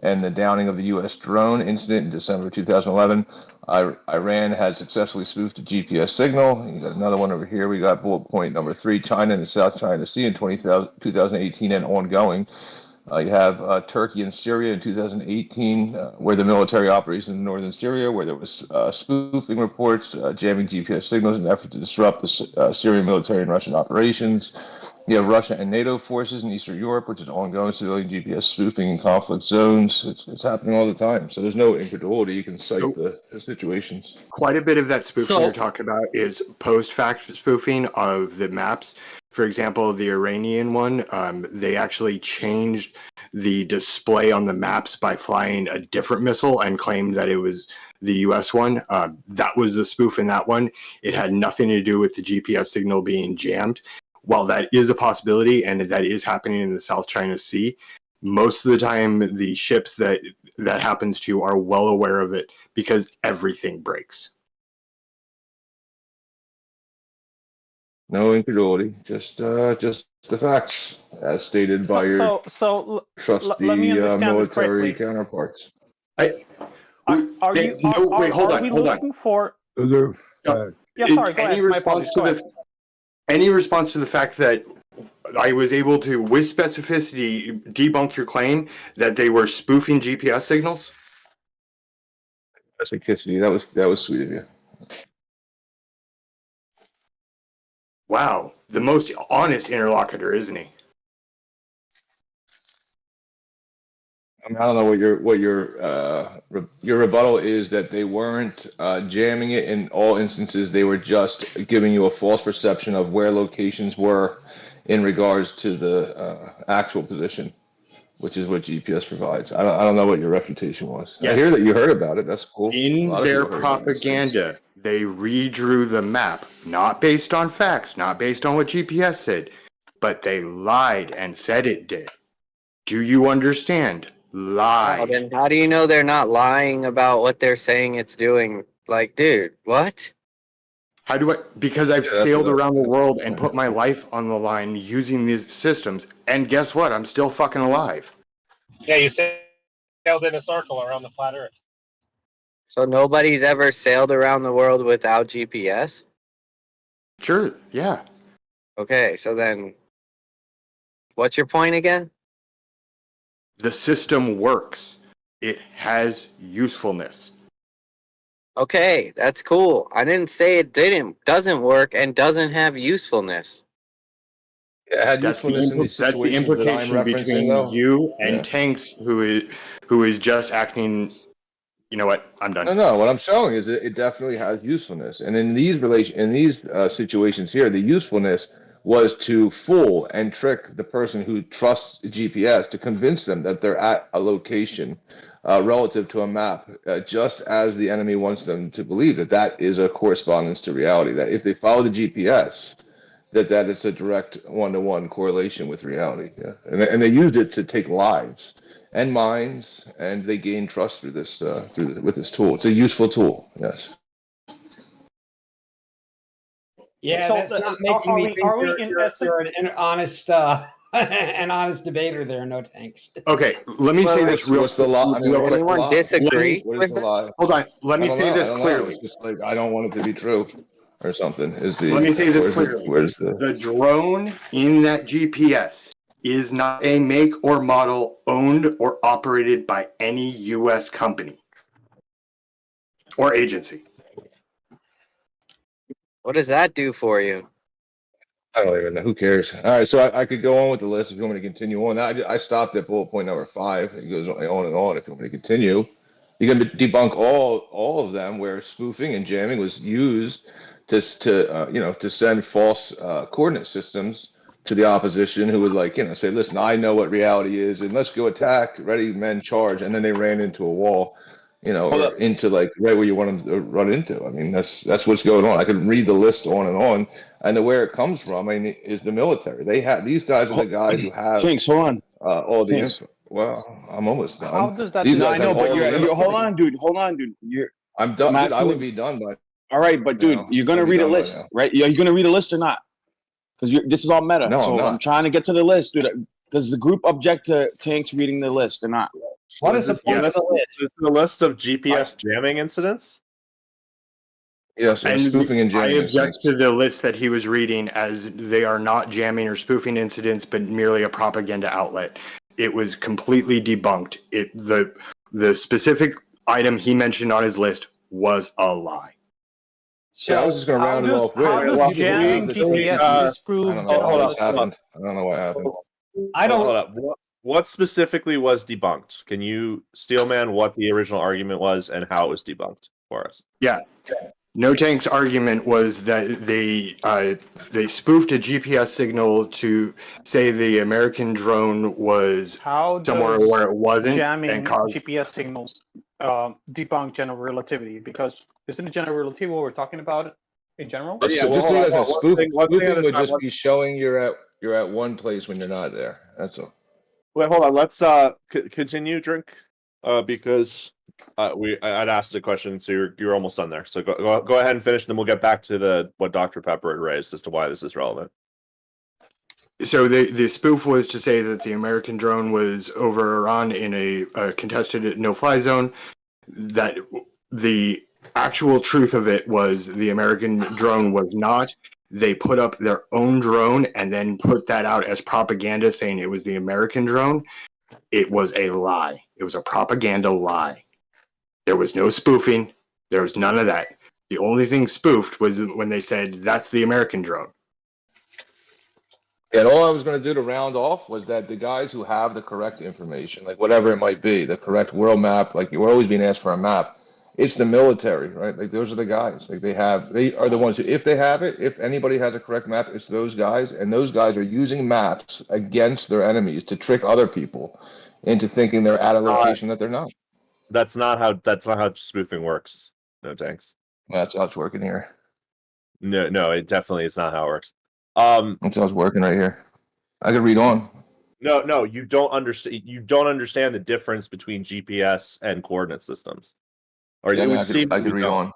and the downing of the U.S. drone incident in December 2011. Iran had successfully spoofed a GPS signal. You got another one over here. We got bullet point number 3, China and the South China Sea in 2018 and ongoing. You have Turkey and Syria in 2018, where the military operations in northern Syria, where there was spoofing reports, jamming GPS signals in an effort to disrupt the Syrian military and Russian operations. You have Russia and NATO forces in Eastern Europe, which is ongoing civilian GPS spoofing in conflict zones. It's happening all the time. So there's no incredulity. You can cite the situations. Quite a bit of that spoofing you're talking about is post-fact spoofing of the maps. For example, the Iranian one, they actually changed the display on the maps by flying a different missile and claimed that it was the US one. That was the spoof in that one. It had nothing to do with the GPS signal being jammed. While that is a possibility and that is happening in the South China Sea, most of the time the ships that happens to are well aware of it because everything breaks. No incredulity, just the facts, as stated by your trusty military counterparts. Are we looking for? Yeah, sorry. Go ahead. Any response to the fact that I was able to, with specificity, debunk your claim that they were spoofing GPS signals? Specificity. That was sweet of you. Wow, the most honest interlocutor, isn't he? I don't know what your rebuttal is, that they weren't jamming it in all instances. They were just giving you a false perception of where locations were in regards to the actual position, which is what GPS provides. I don't know what your refutation was. I hear Yes. that you heard about it. That's cool. A In lot of their people heard about these things. propaganda, they redrew the map, not based on facts, not based on what GPS said, but they lied and said it did. Do you understand? Oh, Lied. then how do you know they're not lying about what they're saying it's doing? Like, dude, what? How do I? Because I've Yeah, that's sailed what around the world and I- put my life on the line using these systems, and guess what? I'm still fucking alive. Yeah, you sailed in a circle around the flat Earth. So nobody's ever sailed around the world without GPS? Sure, yeah. Okay, so then what's your point again? The system works. It has usefulness. Okay, that's cool. I didn't say it doesn't work and doesn't have usefulness. Yeah, it had That's usefulness in these that's the situations that I'm implication referencing, between though. you and Yeah. Tanks, who is just acting. You know what? I'm done. No. What I'm showing is that it definitely has usefulness, and in these situations here, the usefulness was to fool and trick the person who trusts GPS to convince them that they're at a location relative to a map, just as the enemy wants them to believe that that is a correspondence to reality. That if they follow the GPS, that it's a direct one-to-one correlation with reality. Yeah, and they used it to take lives and minds, and they gain trust through this with this tool. It's a useful tool. Yes. Yeah, So, that's not are making me we- think are we you're, in you're, essence- you're an honest an honest debater there, no Tanks. Okay, let me say this real. What's the law? I mean, real what's quick. the Anyone lie? disagree What is with the it? lie? Hold on. Let I me don't say know. this I don't know. clearly. It's just like I don't want it to be true, or something. Is the Let me say this clearly. where's the The drone in that GPS is not a make or model owned or operated by any U.S. company or agency. What does that do for you? I don't even know. Who cares? All right, so I could go on with the list if you want me to continue on. I stopped at bullet point number 5. It goes on and on. If you want me to continue, you can debunk all of them where spoofing and jamming was used to send false coordinate systems to the opposition, who would say, listen, I know what reality is, and let's go attack. Ready, men, charge, and then they ran into a wall. Or into right where you want them to run into. I mean, that's what's going on. I could read the list on and on, and where it comes from, I mean, is the military. They have these guys are the guys who have Tanks, hold on. all the Tanks. info. Well, I'm almost done. How does that? These No, guys I know, have but all the you're info. hold on, dude. I'm done. I'm Dude, I asking would you- be done by. All right, but dude, now. you're gonna I'd be read a done by list, right? You're gonna read a list or not? Because this is all meta. No, I'm so not. I'm trying to get to the list, dude. Does the group object to Tanks reading the list or not? What is the point of the list? Is the list of GPS jamming incidents? Yes, And spoofing and I jamming. object to the list that he was reading, as they are not jamming or spoofing incidents, but merely a propaganda outlet. It was completely debunked. The specific item he mentioned on his list was a lie. Yeah, I was just going to round it off with. How does people who jamming have the GPS tape. disprove? I don't know hold what on, just happened. I don't know what happened. I don't. Hold up. What specifically was debunked? Can you, Steelman, what the original argument was and how it was debunked for us? Yeah. No Tank's argument was that they spoofed a GPS signal to say the American drone was How somewhere does where it wasn't, jamming and caused. GPS signals debunk general relativity? Because isn't it general relativity what we're talking about in general? Yeah, So well, just so you guys know, spoofing one thing at a would time. just be showing you're at one place when you're not there. That's all. Wait, hold on. Let's continue, Drink, because I'd asked a question, so you're almost done there. So go ahead and finish, and then we'll get back to what Dr. Pepper had raised as to why this is relevant. So the spoof was to say that the American drone was over Iran in a contested no-fly zone. That the actual truth of it was the American drone was not. They put up their own drone and then put that out as propaganda, saying it was the American drone. It was a lie. It was a propaganda lie. There was no spoofing. There was none of that. The only thing spoofed was when they said, that's the American drone. And all I was going to do to round off was that the guys who have the correct information, like whatever it might be, the correct world map, like you're always being asked for a map, It's the military, right? Like those are the guys. Like they are the ones who, if they have it, if anybody has a correct map, it's those guys, and those guys are using maps against their enemies to trick other people into thinking they're at a location that they're not. That's not how spoofing works. No thanks. That's how it's working here. No, it definitely is not how it works. That's how it's working right here. I could read on. No, you don't understand. You don't understand the difference between GPS and coordinate systems. Or Yeah, it I mean, would seem I could read on.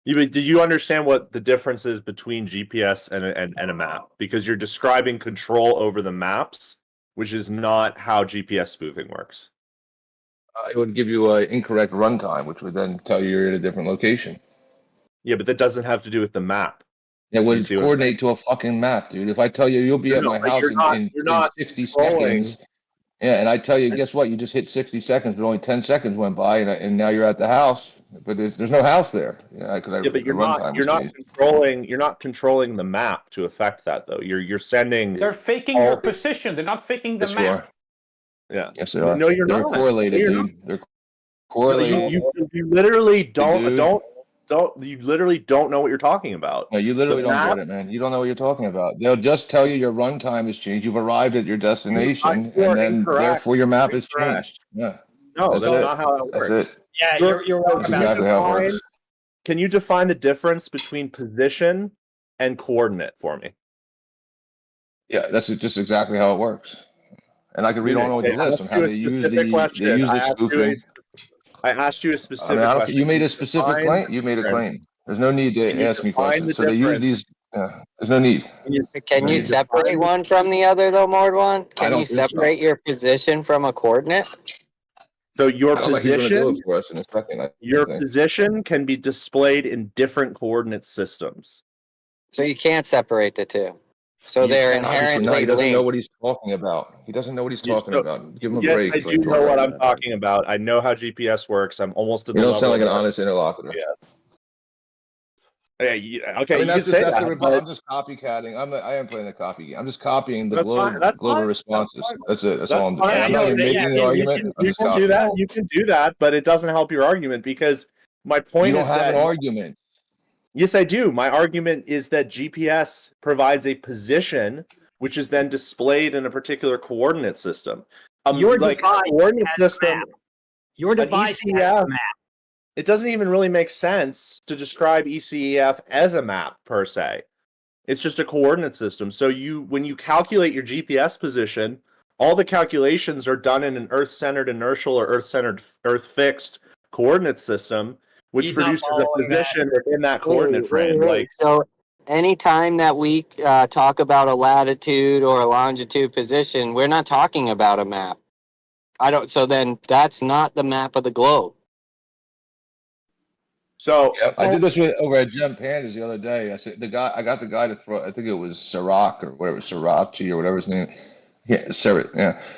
Did you understand what the difference is between GPS and a map? Because you're describing control over the maps, which is not how GPS spoofing works. It would give you an incorrect runtime, which would then tell you you're at a different location. Yeah, but that doesn't have to do with the map. It would coordinate to a fucking map, dude. If I tell you you'll be at my house in 60 seconds, yeah, and I tell you, guess what? You just hit 60 seconds, but only 10 seconds went by, and now you're at the house, but there's no house there. Yeah, but you're not controlling the map to affect that though. You're sending. They're faking your position. They're not faking the map. Yeah. Yes, they are. No, you're They're not. correlated, No, dude. They're correlated. You literally don't Dude. you literally don't know what you're talking about. No, you literally The don't map- get it, man. You don't know what you're talking about. They'll just tell you your runtime has changed. You've arrived at your destination, You are and then incorrect. therefore your map has Incorrect. changed. Yeah. No, that's it. not how it That's works. it. Yeah, you're wrong That's about exactly that. how it works. Can you define the difference between position and coordinate for me? Yeah, that's just exactly how it works. And I can read on with the list on how they use the spoofing. I asked you a I specific mean, question. you made a specific claim. You made a claim. There's no need to ask me questions. So they use these. There's no need. Can you separate one from the other though, Mordwan? Can don't you think so. separate your position from a coordinate? So your I don't think he's gonna do position, it for us in a second. I your think. position can be displayed in different coordinate systems. So you can't separate the two. So they're Obviously not. inherently He doesn't know linked. what he's talking about. He doesn't know what he's Yes, talking so- about. Give him a Yes, break. I do know what I'm talking about. I know how GPS works. I'm almost to the You don't level sound like an of- honest interlocutor. Yeah. Okay, I mean, you that's can just, say that's that. the but- I'm just copycatting. I am playing a copy game. I'm just copying the That's globe, fine, that's global fine, responses. That's it. That's That's all I'm doing. fine. I'm not even making an argument. I'm You just can do copying. that. You can do that, but it doesn't help your argument because my point You don't is have that an argument. Yes, I do. My argument is that GPS provides a position which is then displayed in a particular coordinate system. Your like device coordinate has a system, map. Your an device has a ECF, map. it doesn't even really make sense to describe ECEF as a map per se. It's just a coordinate system. So when you calculate your GPS position, all the calculations are done in an Earth-centered inertial or Earth-fixed coordinate system, which He's not produces a following position within that coordinate frame. Like So anytime that we talk about a latitude or a longitude position, we're not talking about a map. So then that's not the map of the globe. So I did this over at Gem Pandas the other day. I said I got the guy to throw. I think it was Sirac or whatever, Sirachi or whatever his name. Yeah,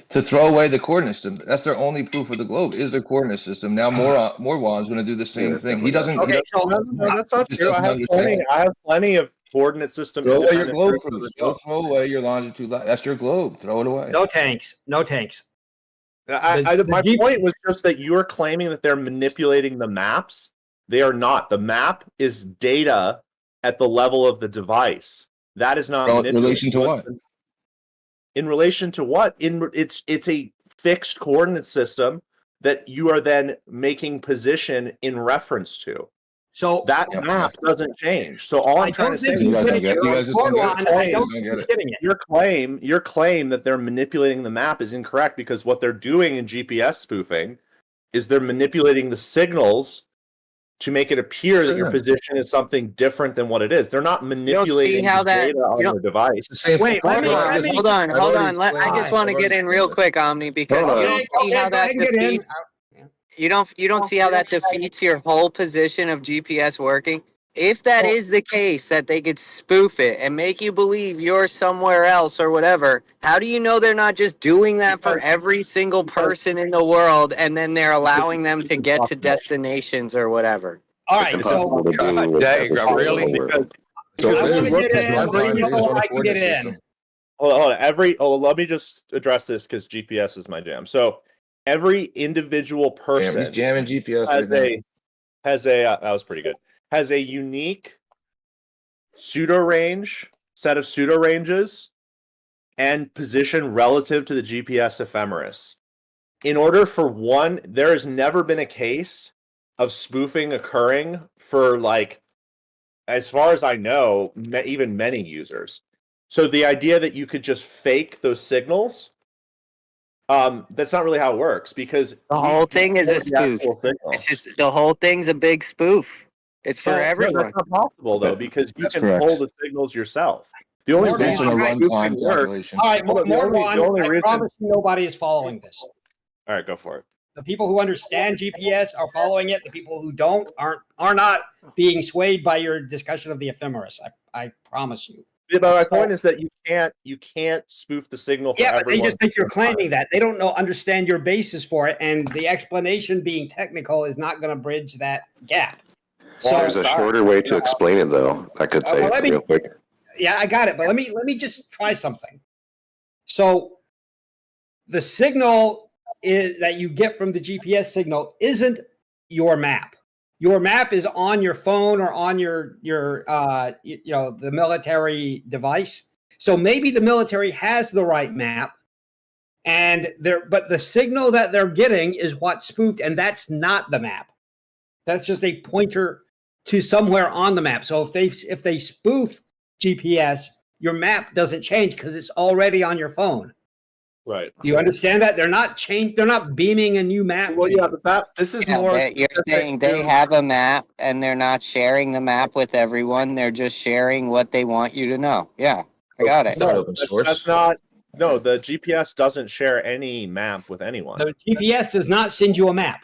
to throw away the coordinate system. That's their only proof of the globe is their coordinate system. Now Morwan's going to do the same thing. He doesn't. Okay, he no, that's not just true. doesn't understand. I have plenty of coordinate system. Throw away your independent globe proofs of proofs. the globe. Throw away your longitude. That's your globe. Throw it away. No tanks. No tanks. My point was just that you're claiming that they're manipulating the maps. They are not. The map is data at the level of the device. That is not In relation to what? In relation to what? It's a fixed coordinate system that you are then making position in reference to. So that map doesn't change. So all I'm trying to say is your claim that they're manipulating the map is incorrect because what they're doing in GPS spoofing is they're manipulating the signals to make it appear that your position is something different than what it is. They're not manipulating the data on your device. Wait, hold on. I just want to get in real quick, Omni, because you don't see how that defeats. You don't see how that defeats your whole position of GPS working. If that is the case, that they could spoof it and make you believe you're somewhere else or whatever, how do you know they're not just doing that for every single person in the world and then they're allowing them to get to destinations or whatever? All right, so really? Hold on. Let me just address this because GPS is my jam. So every individual person he's jamming GPS has right has a that was pretty good. Has a unique set of pseudo ranges and position relative to the GPS ephemeris. In order for one, there has never been a case of spoofing occurring for, like, as far as I know, even many users. So the idea that you could just fake those signals, that's not really how it works, because the whole thing is a spoof. It's just the whole thing's a big spoof. It's for everyone. That's not possible though, because you That's can correct. pull the signals yourself. The only Based reason on a spoofing runtime works. calculation. All right, the only I reason. promise you nobody is following this. All right, go for it. The people who understand GPS are following it. The people who don't are not being swayed by your discussion of the ephemeris. I promise you. Yeah, but my point is that you can't spoof the signal for Yeah, but they everyone. just think you're claiming that. They don't understand your basis for it, and the explanation being technical is not going to bridge that gap. There's a shorter way to explain it, though. I could say well, it real quick. Yeah, I got it, but let me just try something. So the signal is that you get from the GPS signal isn't your map. Your map is on your phone or on your the military device. So maybe the military has the right map, but the signal that they're getting is what's spoofed, and that's not the map. That's just a pointer to somewhere on the map. So if they spoof GPS, your map doesn't change because it's already on your phone. Right. Do you understand that? They're not beaming a new map. Well, yeah, but this is more. You're saying they have a map and they're not sharing the map with everyone. They're just sharing what they want you to know. Yeah, I got it. No, that's not. No, the GPS doesn't share any map with anyone. The GPS does not send you a map.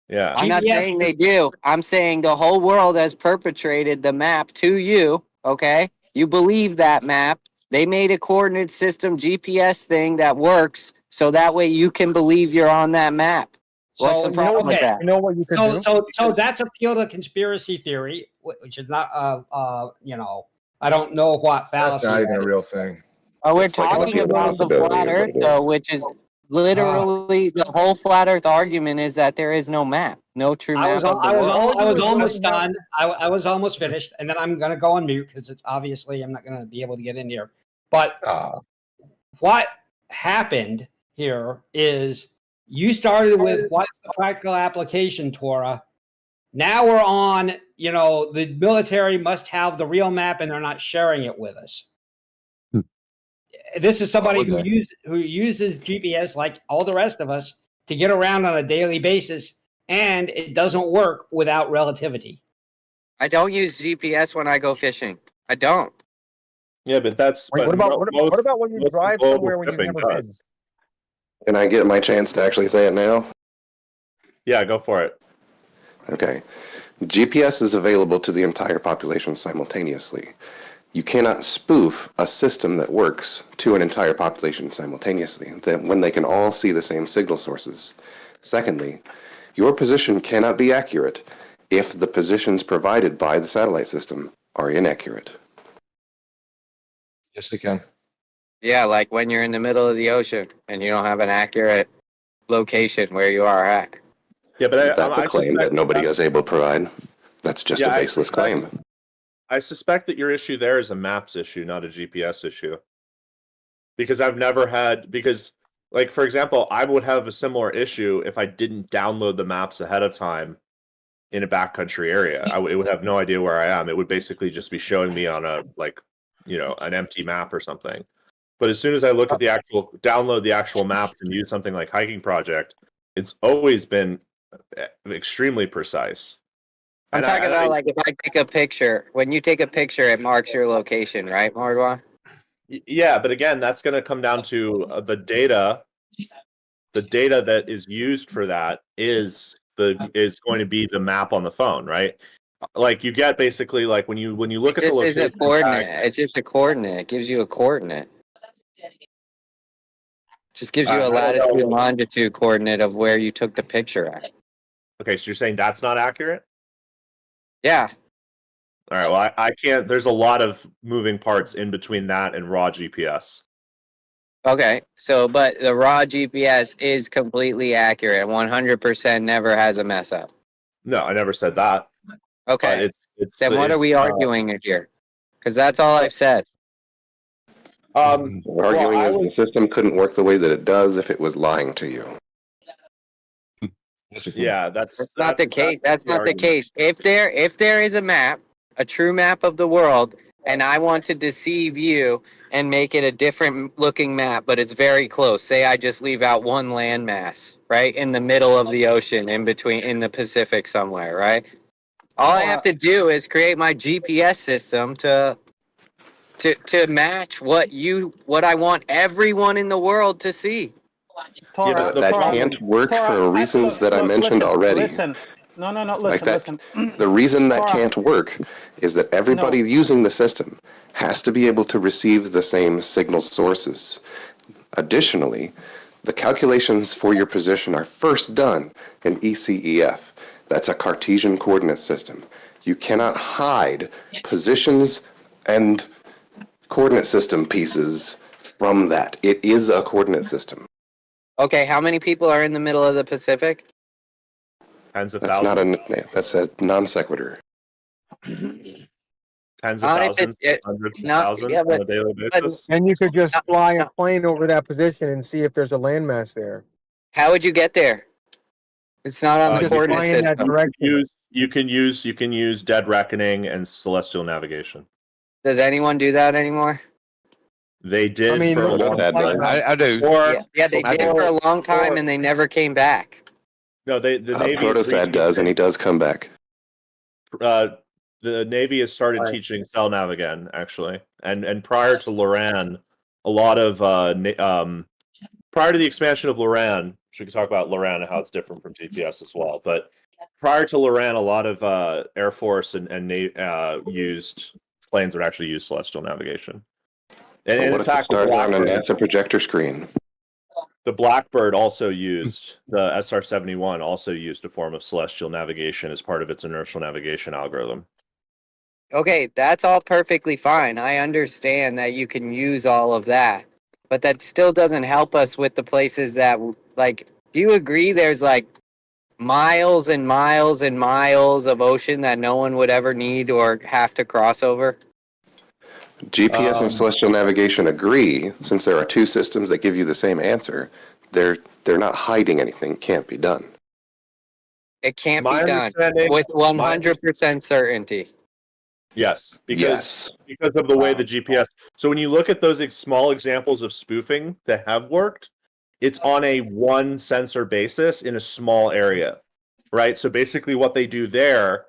Yeah. I'm not saying they do. I'm saying the whole world has perpetrated the map to you. Okay, you believe that map. They made a coordinate system GPS thing that works, so that way you can believe you're on that map. What's the problem with that? You know what you could do? So that's appeal to conspiracy theory, which is not I don't know what fallacy. That's not even that a is. real thing. Oh, we're It's like an talking appeal to about the possibility flat of Earth, what it is. though, which is literally the whole flat Earth argument is that there is no map, no true map of the world. I was almost done. I was almost finished, and then I'm going to go on mute because it's obviously I'm not going to be able to get in here. But what happened here is you started with what's the practical application, Torah. Now we're on, the military must have the real map and they're not sharing it with us. This is somebody who uses GPS like all the rest of us to get around on a daily basis, and it doesn't work without relativity. I don't use GPS when I go fishing. I don't. Yeah, but that's. Wait, but what about when you most drive global somewhere when you've shipping never does. been? Can I get my chance to actually say it now? Yeah, go for it. Okay. GPS is available to the entire population simultaneously. You cannot spoof a system that works to an entire population simultaneously, when they can all see the same signal sources. Secondly, your position cannot be accurate if the positions provided by the satellite system are inaccurate. Yes, they can. Yeah, like when you're in the middle of the ocean and you don't have an accurate location where you are at. Yeah, but That's a claim that nobody is able to provide. That's just a baseless claim. I suspect that your issue there is a maps issue, not a GPS issue. Because like, for example, I would have a similar issue if I didn't download the maps ahead of time in a backcountry area. It would have no idea where I am. It would basically just be showing me on an empty map or something. But as soon as I download the actual maps and use something like Hiking Project, it's always been extremely precise. I'm talking about like if I take a picture. When you take a picture, it marks your location, right, Mardwan? Yeah, but again, that's going to come down to the data. The data that is used for that is going to be the map on the phone, right? Like you get basically like when you look at the location. It's a coordinate. It's just a coordinate. It gives you a coordinate. Just gives you a latitude and longitude coordinate of where you took the picture at. Okay, so you're saying that's not accurate? Yeah. All right, well, I can't. There's a lot of moving parts in between that and raw GPS. Okay, but the raw GPS is completely accurate. 100% never has a mess up. No, I never said that. Okay. It's then what are we arguing here? Because that's all I've said. We're arguing is the system couldn't work the way that it does if it was lying to you. Yeah, that's not the case. That's not the case. If there is a map, a true map of the world, and I want to deceive you and make it a different looking map, but it's very close. Say I just leave out one landmass, right, in the middle of the ocean, in the Pacific somewhere, right? All I have to do is create my GPS system to match what I want everyone in the world to see. That can't work for reasons that I mentioned already. Listen, no, Like listen. the reason that can't work is that everybody using the system has to be able to receive the same signal sources. Additionally, the calculations for your position are first done in ECEF. That's a Cartesian coordinate system. You cannot hide positions and coordinate system pieces from that. It is a coordinate system. Okay, how many people are in the middle of the Pacific? Tens of That's thousands. that's a non sequitur. Tens of thousands, hundreds of thousands on a daily basis. And you could just fly a plane over that position and see if there's a landmass there. How would you get there? It's not on the coordinate system. You can use dead reckoning and celestial navigation. Does anyone do that anymore? They did for a long time. I do. Yeah, they did for a long time, and they never came back. No, the Navy. Protothad does, and he does come back. The Navy has started teaching cell nav again, actually, and prior to Loran, a lot of prior to the expansion of Loran, which we could talk about Loran and how it's different from GPS as well. But prior to Loran, a lot of Air Force and used planes would actually use celestial navigation. And what in if fact, it started on a NASA projector screen? The Blackbird also used, the SR-71 also used a form of celestial navigation as part of its inertial navigation algorithm. Okay, that's all perfectly fine. I understand that you can use all of that, but that still doesn't help us with the places that, like, do you agree there's like miles and miles and miles of ocean that no one would ever need or have to cross over? GPS and celestial navigation agree, since there are two systems that give you the same answer. They're not hiding anything. Can't be done. It can't be done with 100% certainty. Yes, because of the way the GPS. So when you look at those small examples of spoofing that have worked, it's on a one sensor basis in a small area, right? So basically, what they do there,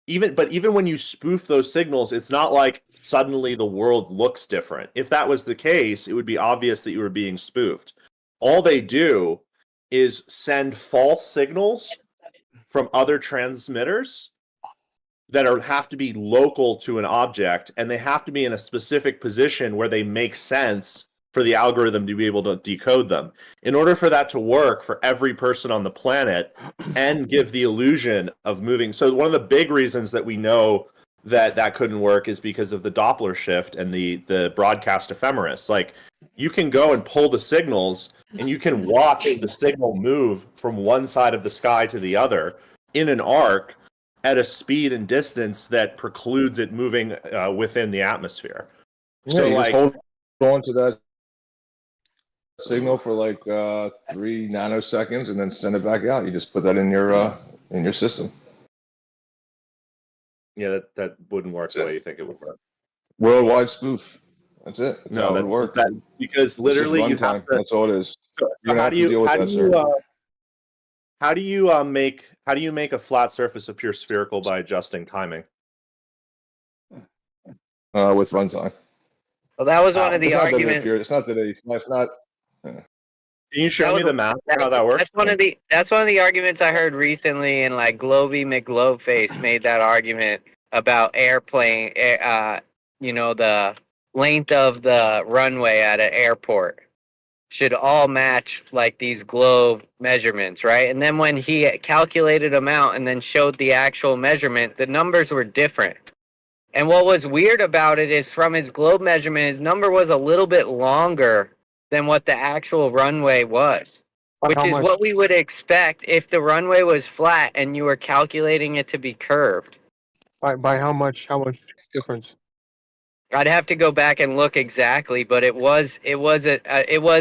even when you spoof those signals, it's not like suddenly the world looks different. If that was the case, it would be obvious that you were being spoofed. All they do is send false signals from other transmitters that have to be local to an object, and they have to be in a specific position where they make sense for the algorithm to be able to decode them. In order for that to work for every person on the planet and give the illusion of moving. So one of the big reasons that we know that couldn't work is because of the Doppler shift and the broadcast ephemeris. Like, you can go and pull the signals, and you can watch the signal move from one side of the sky to the other in an arc at a speed and distance that precludes it moving within the atmosphere. Yeah, So, you like, just hold on to that signal for like 3 nanoseconds and then send it back out. You just put that in your system. Yeah, that wouldn't work the way you think it would work. Worldwide spoof. That's it. That's No, how it that would work. because literally it's you just runtime. have to. That's all it is. So You don't have to deal with that, sir. how do you make a flat surface appear spherical by adjusting timing? With runtime. Well, that was one of the arguments. It's not that it's not. Can you show me the math for how that works? That's one of the arguments I heard recently, and like Globy McGlobeface made that argument about airplane, the length of the runway at an airport should all match like these globe measurements, right? And then when he calculated them out and then showed the actual measurement, the numbers were different. And what was weird about it is from his globe measurement, his number was a little bit longer than what the actual runway was. Which how is much? what we would expect if the runway was flat and you were calculating it to be curved. By how much? How much difference? I'd have to go back and look exactly, but it was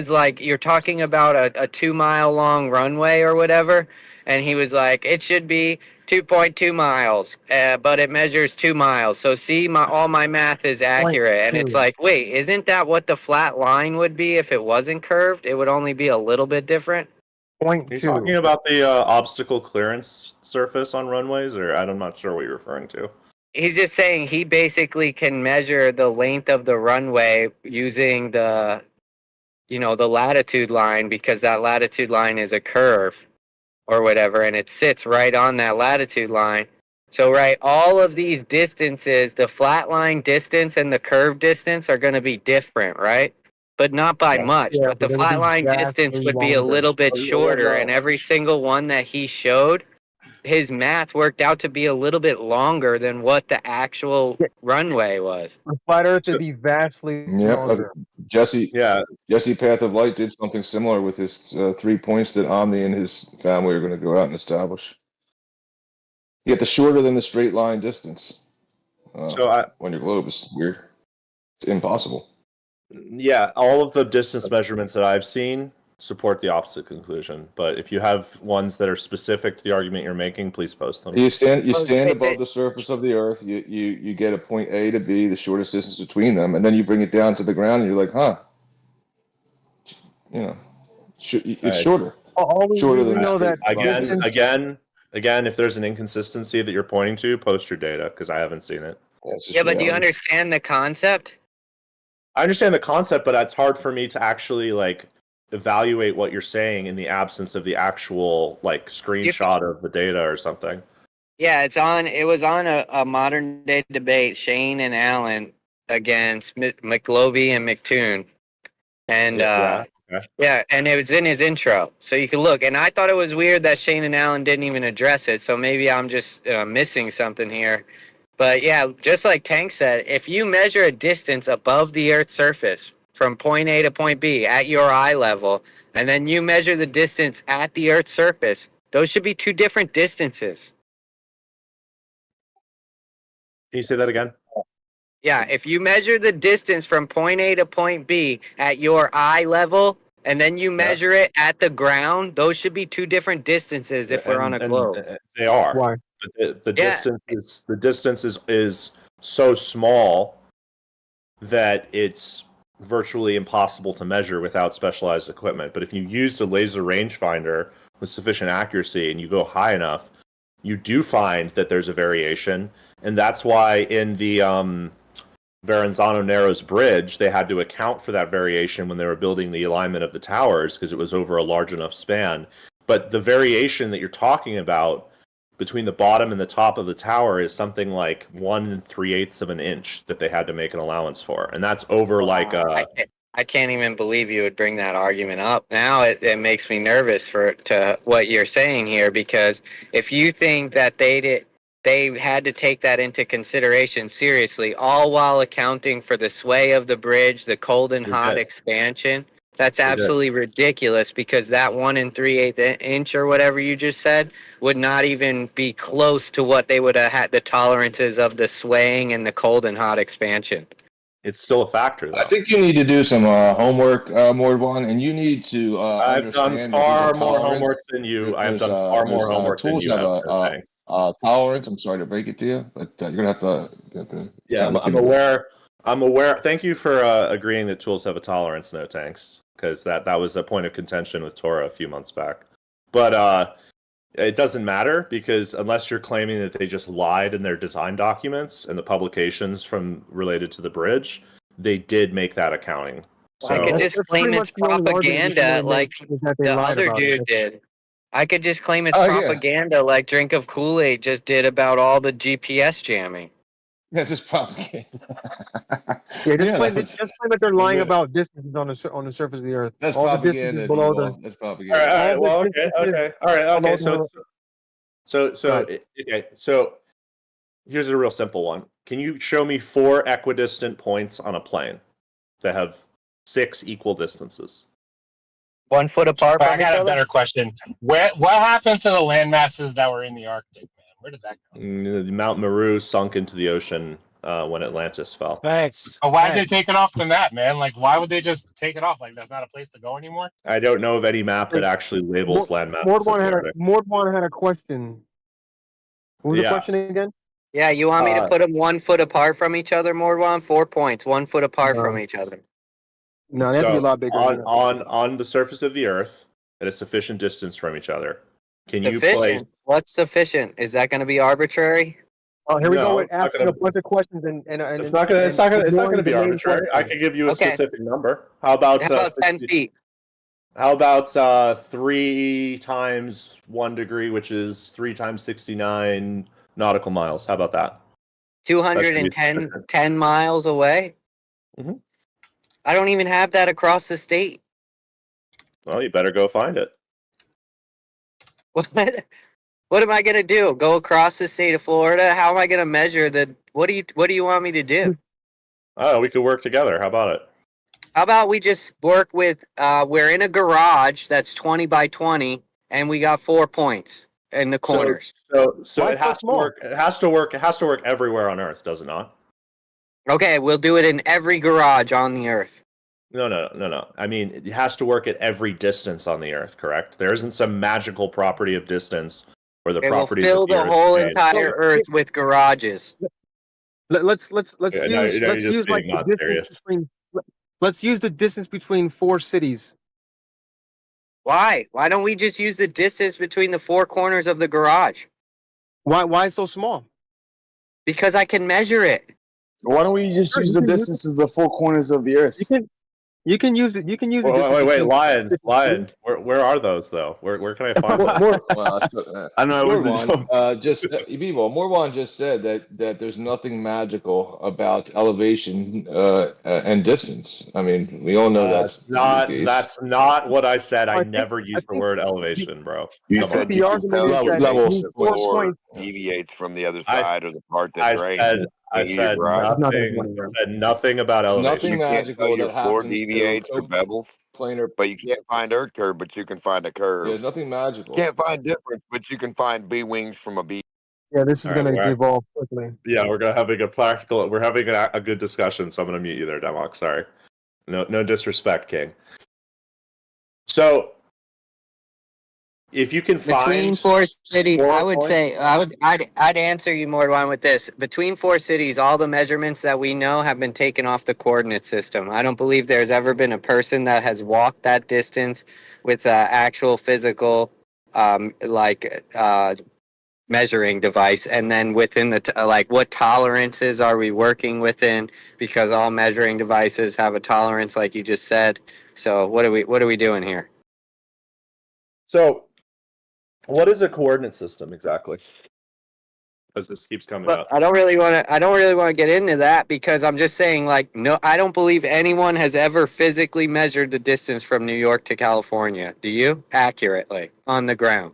like you're talking about a 2 mile long runway or whatever, and he was like, it should be 2.2 miles, but it measures 2 miles. So see, all my math is accurate, and it's 0.2. like, wait, isn't that what the flat line would be if it wasn't curved? It would only be a little bit different. Are you talking about the obstacle clearance surface on runways, or I'm not sure what you're referring to? He's just saying he basically can measure the length of the runway using the latitude line, because that latitude line is a curve or whatever, and it sits right on that latitude line. So, right, all of these distances, the flat line distance and the curve distance are going to be different, right? But not by much. Yeah, But the but it'll flat be line distance vastly would be a longer. little bit Oh, yeah, shorter, no. and every single one that he showed, his math worked out to be a little bit longer than what the actual runway was. The flat Earth would be vastly Yep. longer. Jesse Path of Light did something similar with his 3 points that Omni and his family are going to go out and establish. You get the shorter than the straight line distance. On your globe is weird. It's impossible. Yeah, all of the distance measurements that I've seen support the opposite conclusion. But if you have ones that are specific to the argument you're making, please post them. You stand above the surface of the Earth. You get a point A to B, the shortest distance between them, and then you bring it down to the ground, and you're like, huh? It's shorter. Shorter than know the that again, if there's an inconsistency that you're pointing to, post your data, because I haven't seen it. Yeah, but do you understand the concept? I understand the concept, but it's hard for me to actually evaluate what you're saying in the absence of the actual screenshot of the data or something. Yeah, it was on a modern day debate, Shane and Allen against McLovey and McToon. And yeah, and it was in his intro. So you can look. And I thought it was weird that Shane and Allen didn't even address it. So maybe I'm just missing something here. But yeah, just like Tank said, if you measure a distance above the Earth's surface from point A to point B at your eye level, and then you measure the distance at the Earth's surface, those should be two different distances. Can you say that again? Yeah, if you measure the distance from point A to point B at your eye level, and then you measure it at the ground, those should be two different distances if we're on a globe. They are. Why? But the distance is so small that it's virtually impossible to measure without specialized equipment. But if you used a laser rangefinder with sufficient accuracy and you go high enough, you do find that there's a variation. And that's why in the Verrazano Narrows Bridge, they had to account for that variation when they were building the alignment of the towers, because it was over a large enough span. But the variation that you're talking about between the bottom and the top of the tower is something like 1 3/8 of an inch that they had to make an allowance for. And that's over I can't even believe you would bring that argument up. Now it makes me nervous to what you're saying here, because if you think that they had to take that into consideration seriously, all while accounting for the sway of the bridge, the cold and hot expansion, that's absolutely ridiculous, because that 1 3/8 inch or whatever you just said would not even be close to what they would have had the tolerances of the swaying and the cold and hot expansion. It's still a factor, though. I think you need to do some homework, Mordwan, and you need to I've done understand far that more homework than you. I've done far more homework than tools you have have. a tolerance. I'm sorry to break it to you, but you're gonna have to. Yeah, I'm aware. I'm aware. Thank you for agreeing that tools have a tolerance, no tanks, because that was a point of contention with Torah a few months back. But it doesn't matter, because unless you're claiming that they just lied in their design documents and the publications related to the bridge, they did make that accounting. So I could just claim it's propaganda like the other dude did. I could just claim it's propaganda like Drink of Kool-Aid just did about all the GPS jamming. That's just propaganda. Just claim that they're lying about distances on the surface of the Earth. That's all propaganda. The distances below the. That's propaganda. All right. Well, okay. All right. Okay. So here's a real simple one. Can you show me 4 equidistant points on a plane that have 6 equal distances? 1 foot apart But from I got each a other? better question. What happened to the land masses that were in the Arctic, man? Where did that go? Mount Meru sunk into the ocean when Atlantis fell. Thanks. But why'd they take it off the map, man? Like, why would they just take it off? Like, that's not a place to go anymore? I don't know of any map that actually labels land masses. Mordwan had a question. What was the Yeah. question again? Yeah, you want me to put them 1 foot apart from each other, Mordwan? 4 points, 1 foot apart from each other. No, they have to be a lot bigger. than that. on the surface of the Earth at a sufficient distance from each other. Can you place? Sufficient? What's sufficient? Is that going to be arbitrary? Oh, here we No, go with it's not asking gonna- a bunch of questions and It's not gonna. It's not gonna. It's not gonna be ignoring the main arbitrary. I question. can give you a Okay. specific number. How about 10 feet? How about 3 times 1 degree, which is 3 times 69 nautical miles? How about that? 210 miles away? Mhm. I don't even have that across the state. Well, you better go find it. What am I going to do? Go across the state of Florida? How am I going to measure the What do you want me to do? Oh, we could work together. How about it? How about we just work with we're in a garage that's 20 by 20 and we got 4 points in the corners. So Why it so has to small? work. It has to work. It has to work everywhere on Earth, does it not? Okay, we'll do it in every garage on the earth. No. I mean, it has to work at every distance on the Earth, correct? There isn't some magical property of distance or the It will properties fill of the the Earth whole change. entire earth with garages. Let's Yeah, use no, you're let's just use like being the not distance serious. between. Let's use the distance between 4 cities. Why? Why don't we just use the distance between the 4 corners of the garage? Why so small? Because I can measure it. Why don't we just Sure, use you the can use distances of the 4 corners of the earth? You can use it. You can use the Wait, distance wait, between- Lion. Where are those though? Where can I find More- them? more- Well, I know it was a joke. Morwan just said that there's nothing magical about elevation and distance. I mean, we all know that's the case. That's not what I said. I I think- never used the word elevation, bro. You Come said on. you can argument tell is if that the you need 4 floor points. deviates from the other I- side or the part that I drains. said nothing about There's elevation. nothing You can't tell magical your that floor happens deviates or to bevels, planar. but you can't find earth curve, but you can find a curve. There's nothing magical. Can't find difference, but you can find B wings from a B. Yeah, this is All right, going to we're- devolve quickly. Yeah, we're gonna have a practical. We're having a good discussion, so I'm gonna mute you there, Demok. Sorry. No disrespect, King. So, if you can Between find 4 cities, 4 I would points- say I'd answer you more one with this. Between 4 cities, all the measurements that we know have been taken off the coordinate system. I don't believe there's ever been a person that has walked that distance with an actual physical measuring device, and then within the what tolerances are we working within, because all measuring devices have a tolerance like you just said. So what are we doing here? So, what is a coordinate system exactly? Because this keeps coming But up. I don't really want to get into that, because I'm just saying, no, I don't believe anyone has ever physically measured the distance from New York to California. Do you? Accurately on the ground.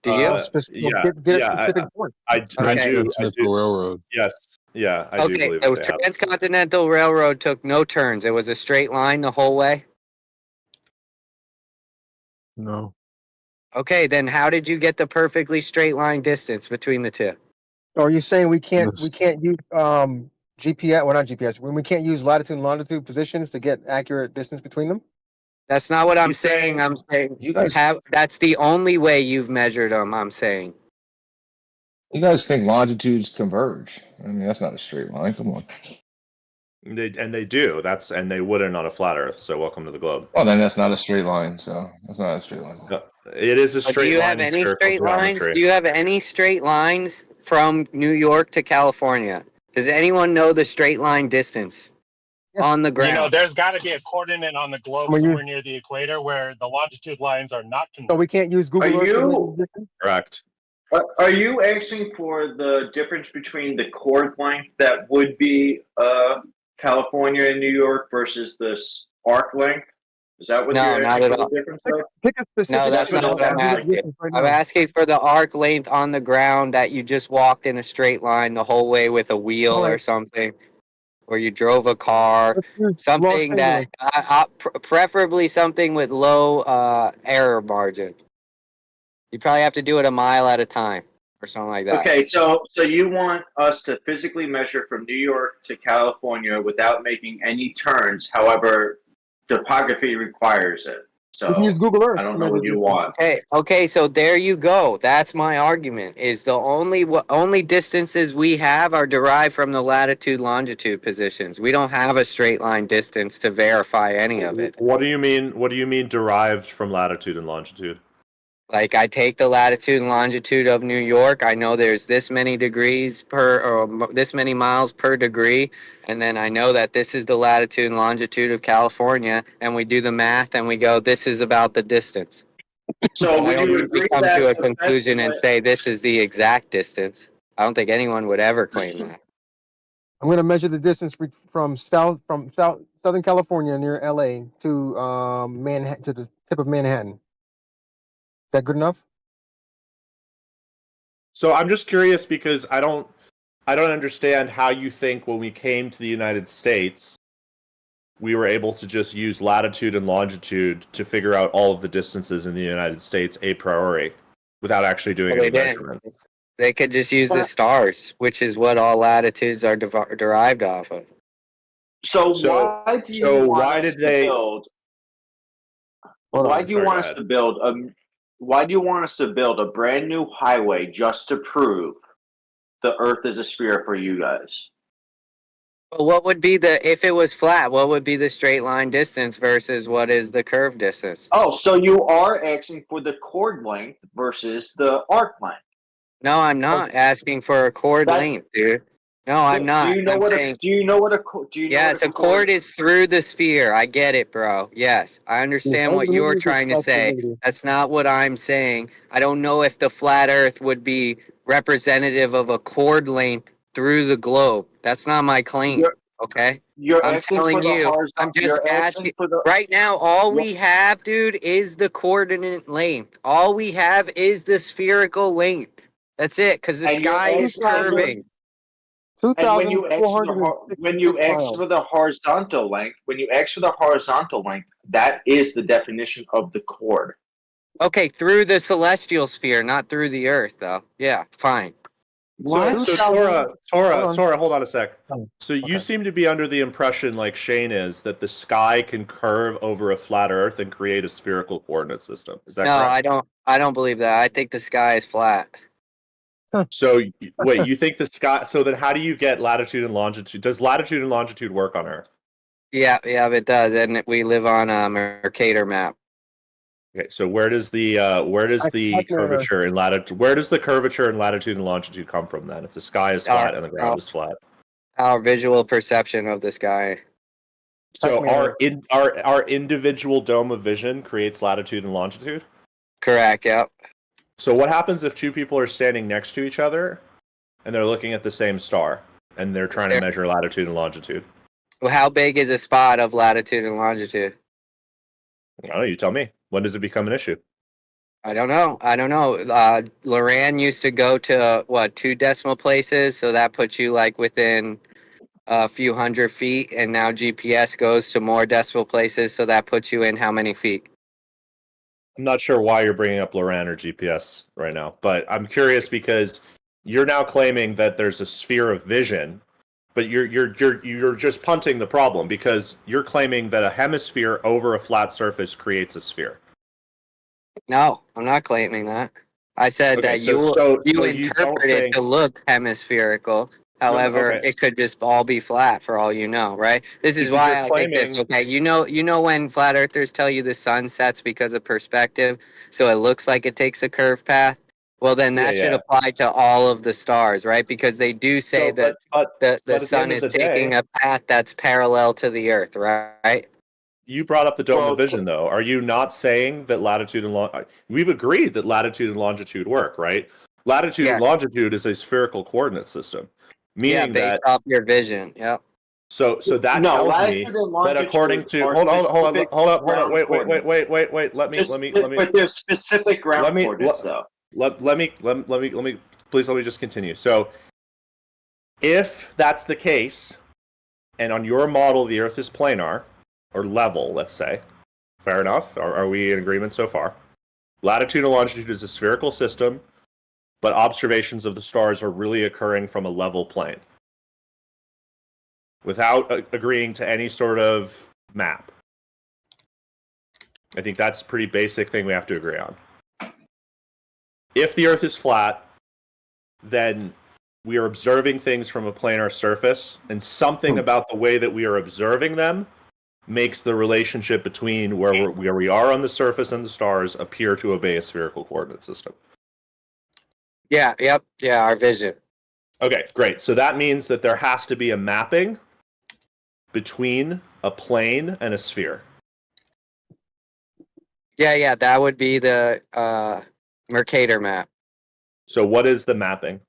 Do you? Yeah, Get a specific point. I do. Railroad. Yes, yeah, I do Okay, believe the they have. Transcontinental Railroad took no turns. It was a straight line the whole way. No. Okay, then how did you get the perfectly straight line distance between the two? Are you saying we can't use GPS? Well, not GPS. When we can't use latitude and longitude positions to get accurate distance between them? That's not what I'm saying. I'm saying that's the only way you've measured them. I'm saying. You guys think longitudes converge? I mean, that's not a straight line. Come on. They do. And they wouldn't on a flat Earth. So welcome to the globe. Well, then that's not a straight line. So that's not a straight line. It is a But straight do you line have in any spherical straight lines? geometry. Do you have any straight lines from New York to California? Does anyone know the straight line distance on the ground? You know, there's got to be a coordinate on the globe somewhere near the equator where the longitude lines are not converged. So we can't use Google Earth. To distance? Correct. Are you asking for the difference between the chord length that would be California and New York versus this arc length? Is that what No, you're not asking at for all. the difference of? No, that's not what I'm asking. I'm asking for the arc length on the ground that you just walked in a straight line the whole way with a wheel or something. or you drove a car, something that preferably something with low error margin. You probably have to do it a mile at a time or something like that. Okay, so you want us to physically measure from New York to California without making any turns. However, topography requires it. So You can use Google Earth. I don't know what you want. Okay, so there you go. That's my argument. Is the only distances we have are derived from the latitude longitude positions. We don't have a straight line distance to verify any of it. What do you mean? What do you mean derived from latitude and longitude? Like I take the latitude and longitude of New York. I know there's this many degrees or this many miles per degree, and then I know that this is the latitude and longitude of California, and we do the math and we go, this is about the distance. So I would don't you usually agree come that to a the conclusion best and way- say this is the exact distance. I don't think anyone would ever claim that. I'm going to measure the distance from Southern California near LA to Manhattan, to the tip of Manhattan. Is that good enough? So I'm just curious because I don't understand how you think when we came to the United States, we were able to just use latitude and longitude to figure out all of the distances in the United States a priori without actually doing any measurement. They could just use the stars, which is what all latitudes are derived off of. So why do you want us to build? Why do you want us to build Why do you want us to build a brand new highway just to prove the Earth is a sphere for you guys? Well, what would be if it was flat, what would be the straight line distance versus what is the curved distance? Oh, so you are asking for the chord length versus the arc length. No, I'm not asking for a chord length, dude. No, I'm not. Do you know I'm what saying, Yes, a chord is through the sphere. I get it, bro. Yes, I understand what you're trying to say. That's not what I'm saying. I don't know if the flat Earth would be representative of a chord length through the globe. That's not my claim. Okay? I'm telling you. I'm just asking. Right now, all we have, dude, is the coordinate length. All we have is the spherical length. That's it, because the sky is curving. And when you ask for the horizontal length, that is the definition of the chord. Okay, through the celestial sphere, not through the Earth, though. Yeah, fine. So Tora, hold on a sec. So you seem to be under the impression, like Shane is, that the sky can curve over a flat Earth and create a spherical coordinate system. Is that correct? I don't believe that. I think the sky is flat. So wait, you think the sky? So then, how do you get latitude and longitude? Does latitude and longitude work on Earth? Yeah, it does, and we live on a Mercator map. Okay, so where does the curvature and latitude? Where does the curvature in latitude and longitude come from then? If the sky is flat and the ground is flat, our visual perception of the sky. So our individual dome of vision creates latitude and longitude. Correct. Yep. So what happens if two people are standing next to each other and they're looking at the same star and they're trying to measure latitude and longitude? Well, how big is a spot of latitude and longitude? I don't know. You tell me. When does it become an issue? I don't know. Loran used to go to 2 decimal places, so that puts you like within a few hundred feet, and now GPS goes to more decimal places, so that puts you in how many feet? I'm not sure why you're bringing up Loran or GPS right now, but I'm curious because you're now claiming that there's a sphere of vision, but you're just punting the problem because you're claiming that a hemisphere over a flat surface creates a sphere. No, I'm not claiming that. I said that you interpret it to look hemispherical. However, it could just all be flat for all you know, right? This is why I think this. Okay, you know when flat earthers tell you the sun sets because of perspective, so it looks like it takes a curved path. Well, then that should apply to all of the stars, right? Because they do say that the sun is taking a path that's parallel to the Earth, right? You brought up the dome of vision, though. Are you not saying that latitude and we've agreed that latitude and longitude work, right? Latitude and longitude is a spherical coordinate system. Meaning based off your vision. Yep. So that tells me that according to hold on, wait. Let me. But there's specific ground coordinates, though. Let me just continue. So, if that's the case, and on your model, the Earth is planar or level, let's say. Fair enough? Are we in agreement so far? Latitude and longitude is a spherical system, but observations of the stars are really occurring from a level plane without agreeing to any sort of map. I think that's a pretty basic thing we have to agree on. If the Earth is flat, then we are observing things from a planar surface, and something about the way that we are observing them makes the relationship between where we are on the surface and the stars appear to obey a spherical coordinate system. Yeah, our vision. Okay, great. So that means that there has to be a mapping between a plane and a sphere. Yeah, that would be the Mercator map. So what is the mapping?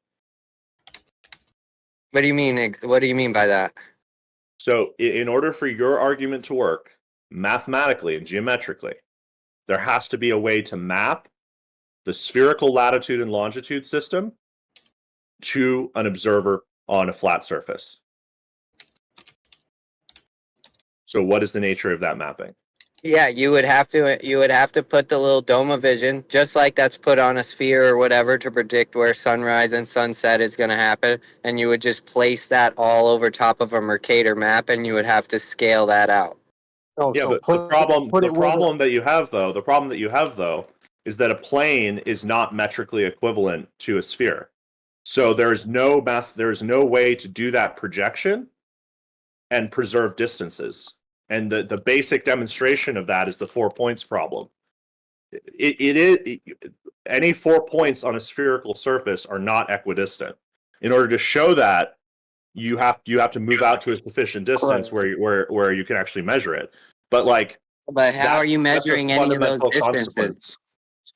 What do you mean? What do you mean by that? So in order for your argument to work, mathematically and geometrically, there has to be a way to map the spherical latitude and longitude system to an observer on a flat surface. So what is the nature of that mapping? Yeah, you would have to put the little dome of vision, just like that's put on a sphere or whatever, to predict where sunrise and sunset is going to happen, and you would just place that all over top of a Mercator map, and you would have to scale that out. But the problem that you have though is that a plane is not metrically equivalent to a sphere. So there's no way to do that projection and preserve distances. And the basic demonstration of that is the 4 points problem. Any 4 points on a spherical surface are not equidistant. In order to show that, you have to move out to a sufficient distance where you can actually measure it. But how are you measuring any of those distances?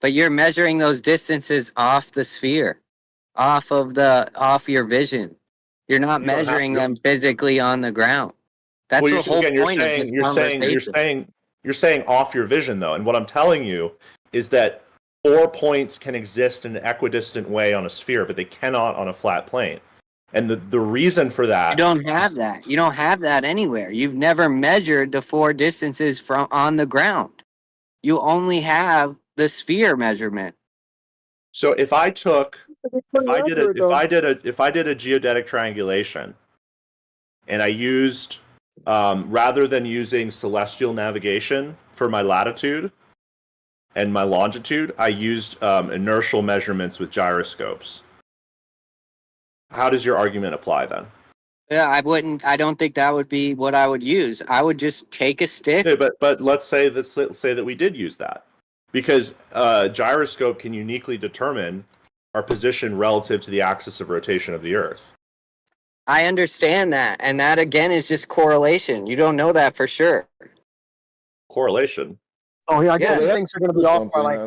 But you're measuring those distances off the sphere, off your vision. You're not measuring them physically on the ground. That's the whole point of this conversation. You're saying off your vision though, and what I'm telling you is that 4 points can exist in an equidistant way on a sphere, but they cannot on a flat plane. And the reason for that, you don't have that. You don't have that anywhere. You've never measured the 4 distances from on the ground. You only have the sphere measurement. So if I did a geodetic triangulation, and I used rather than using celestial navigation for my latitude and my longitude, I used inertial measurements with gyroscopes. How does your argument apply then? Yeah, I don't think that would be what I would use. I would just take a stick. Okay, but let's say that we did use that, because gyroscope can uniquely determine our position relative to the axis of rotation of the Earth. I understand that, and that again is just correlation. You don't know that for sure. Correlation. Oh yeah, I guess these things are going to be off by like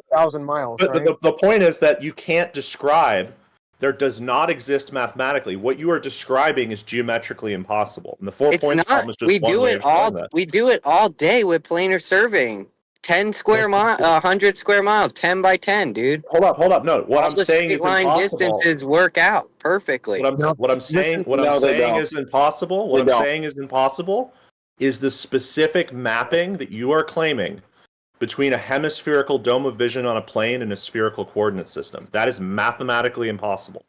1,000 miles. But right? the point is that you can't describe. There does not exist mathematically. What you are describing is geometrically impossible. And the 4 points problem is just one way of showing that. We do it all day with planar surveying. 10 square miles, 100 square miles, 10 by 10, dude. Hold up. No, what I'm saying is impossible. Line distances work out perfectly. What I'm saying is impossible. What I'm saying is impossible is the specific mapping that you are claiming between a hemispherical dome of vision on a plane and a spherical coordinate system. That is mathematically impossible.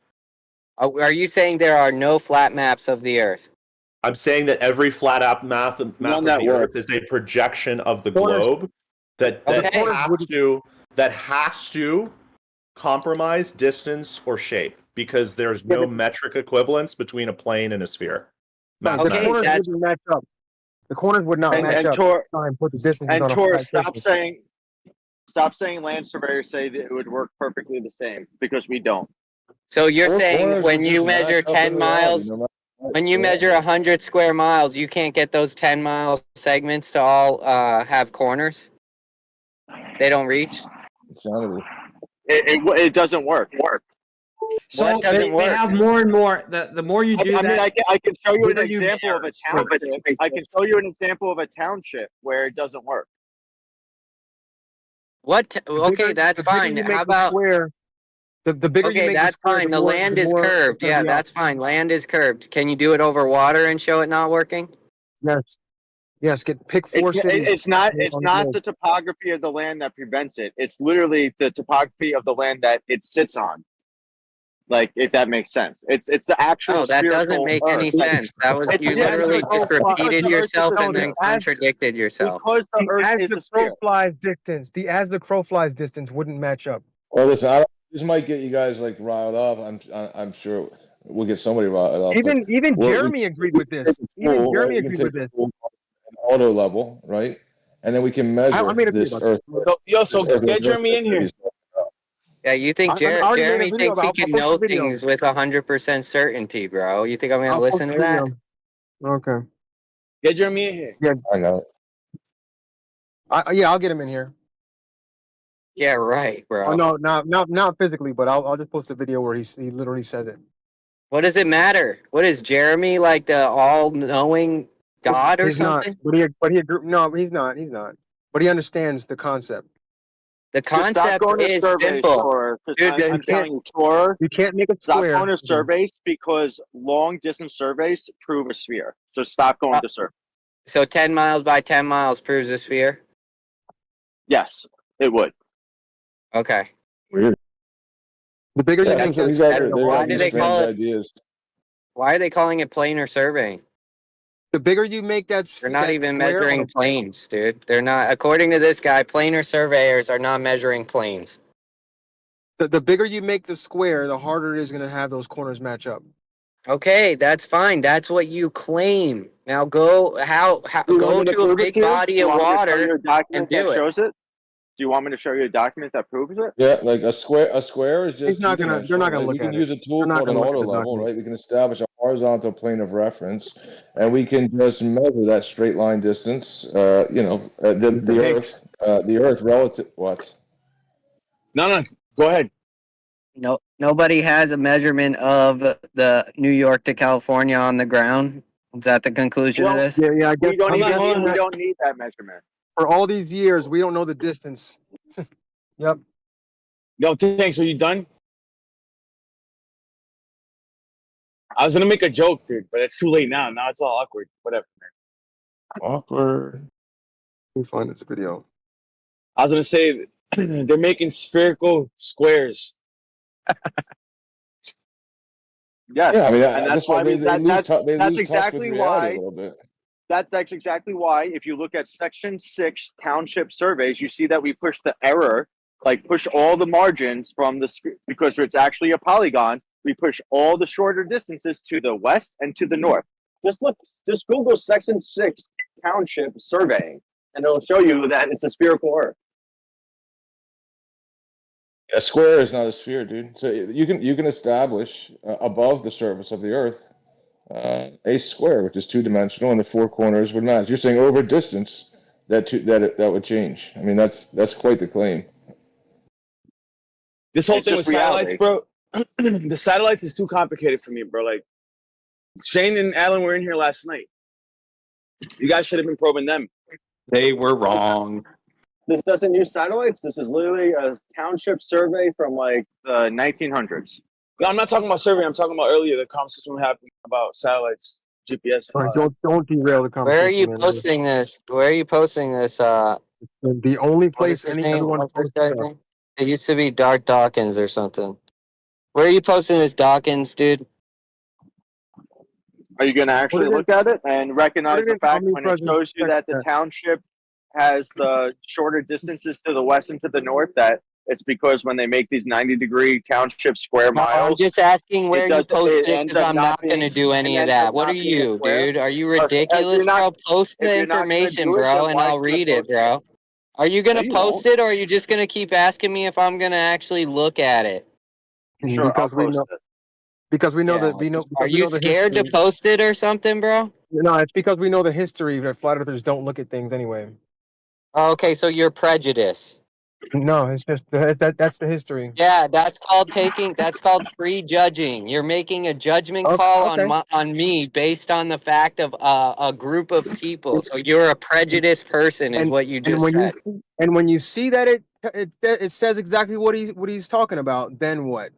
Are you saying there are no flat maps of the Earth? I'm saying that every flat map of the Earth is a projection of the globe that has to compromise distance or shape, because there's no metric equivalence between a plane and a sphere. The corners wouldn't match up. The corners would not match up. Put the distance and on Tor, stop saying land surveyors say that it would work perfectly the same, because we don't. So you're saying when you measure 10 miles, when you measure 100 square miles, you can't get those 10-mile segments to all have corners? They don't reach? It doesn't work. So they have more and more. The more you do that, I can show you an example of a township. I can show you an example of a township where it doesn't work. What? Okay, that's fine. How about The bigger you Okay, make that's the square, fine. The land is more curved. it's gonna Yeah, be off. that's fine. Land is curved. Can you do it over water and show it not working? Yes. Yes. Pick 4 cities. It's not on the globe. the topography of the land that prevents it. It's literally the topography of the land that it sits on. Like, if that makes sense. It's the actual Oh, that doesn't spherical make Earth. any sense. That was you literally just repeated yourself and then contradicted yourself. Because the Earth is a sphere. As the crow flies distance wouldn't match up. Well, listen, this might get you guys like riled up. I'm sure we'll get somebody riled up. Even Jeremy agreed with this. Even Jeremy agreed with this. Auto level, right? And then we can measure this Earth. So get Jeremy in here. Yeah, you think I already made a Jeremy video thinks he about- can I'll post know the video. things with 100% certainty, bro? You think I'm gonna I'll listen to post the that? video. Okay. Get Jeremy in here. Yeah. I know. Yeah, I'll get him in here. Yeah, right, bro. Oh no, not physically, but I'll just post a video where he literally said it. What does it matter? What is Jeremy like, the all-knowing God or He's something? not, but he agreed. No, he's not. He's not. But he understands the concept. The Just stop concept going to is surveys simple. for, Dude, I'm telling you, Tor. You can't make a Stop square. going to surveys because long distance surveys prove a sphere. So stop going to surveys. So 10 miles by 10 miles proves a sphere? Yes, it would. Okay. Weird. The bigger you Yeah, make that's it, what Why do they call it? ideas. Why are they calling it planar surveying? the bigger you make that. They're not that even square measuring on a- planes, dude. They're not. According to this guy, planar surveyors are not measuring planes. The bigger you make the square, the harder it is going to have those corners match up. Okay, that's fine. That's what you claim. Now go go to a big body of water and do it. Shows it. Do you want me to show you a document that proves it? Yeah, like a square is just. They're not gonna right? look We can at use it. a tool They're not called an gonna look auto at the level, document. right? We can establish a horizontal plane of reference, and we can just measure that straight line distance. The Earth relative what? No, go ahead. No, nobody has a measurement of the New York to California on the ground. Is that the conclusion of this? Yeah, I guess We don't need that measurement. For all these years, we don't know the distance. Yep. Yo, thanks. Are you done? I was gonna make a joke, dude, but it's too late now. Now it's all awkward. Whatever. Awkward. Let me find this video. I was gonna say they're making spherical squares. Yes. Yeah, I mean, and that's why that's exactly why. A little bit. That's exactly why. If you look at Section 6 township surveys, you see that we push the error, like push all the margins from the because it's actually a polygon. We push all the shorter distances to the west and to the north. Just Google Section 6 township surveying, and it'll show you that it's a spherical Earth. A square is not a sphere, dude. So you can establish above the surface of the Earth a square, which is two-dimensional, and the four corners would match. You're saying over distance that would change. I mean, that's quite the claim. This whole It's thing with just reality. satellites, bro. The satellites is too complicated for me, bro. Like Shane and Alan were in here last night. You guys should have been probing them. They were wrong. This doesn't use satellites. This is literally a township survey from like the 1900s. No, I'm not talking about survey. I'm talking about earlier the conversation we had about satellites, GPS. All right, don't derail the conversation. Where are you man. posting this? Where are you posting this? The only What is place his name? everyone What's this posts guy's stuff. name? It used to be Dark Dawkins or something. Where are you posting this, Dawkins, dude? Are you going to actually look at it and recognize the fact when it shows you that the township has the shorter distances to the west and to the north, that it's because when they make these 90-degree township square No, miles, I'm just asking where you posted it ends because up I'm not going to being- do any it of ends that. up What not are being a you, square. dude? Are you If ridiculous, you're not- bro? Post if the you're not gonna information, do it, bro, then and why I'll should I read it, post bro. Are you going No, to you post won't. it, or are you just going to keep asking me if I'm going to actually look at it? Sure, because I'll we post know it. because we know Yeah, that we know. Are Because we you know the scared to history. post it or something, bro? No, it's because we know the history that flat earthers don't look at things anyway. Oh, okay, so you're prejudiced. No, it's just that's the history. Yeah, that's called prejudging. You're making a judgment call okay. on me based on the fact of a group of people. So you're a prejudiced person, is what you just when said. when you see that it it says exactly what he's talking about. Then what?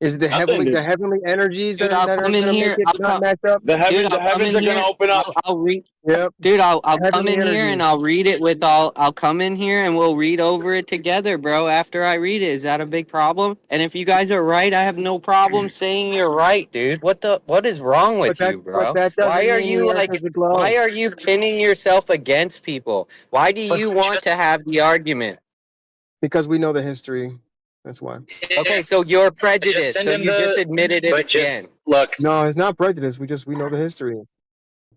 Is it the Nothing, heavenly dude. energies Dude, that I'll are come in gonna make here. it not match up? The Dude, I'll come heavens in are gonna here. open up. I'll read. Yep. Dude, I'll come Heavenly in here energies. and I'll read it with all. I'll come in here and we'll read over it together, bro. After I read it, is that a big problem? And if you guys are right, I have no problem saying you're right, dude. What is wrong with you, But bro? that Why doesn't are mean you the earth like? has a glow. Why are you pinning yourself against people? Why do you want to have the argument? Because we know the history. That's why. Okay, so you're prejudiced. So you just admitted it again. No, it's not prejudice. We know the history.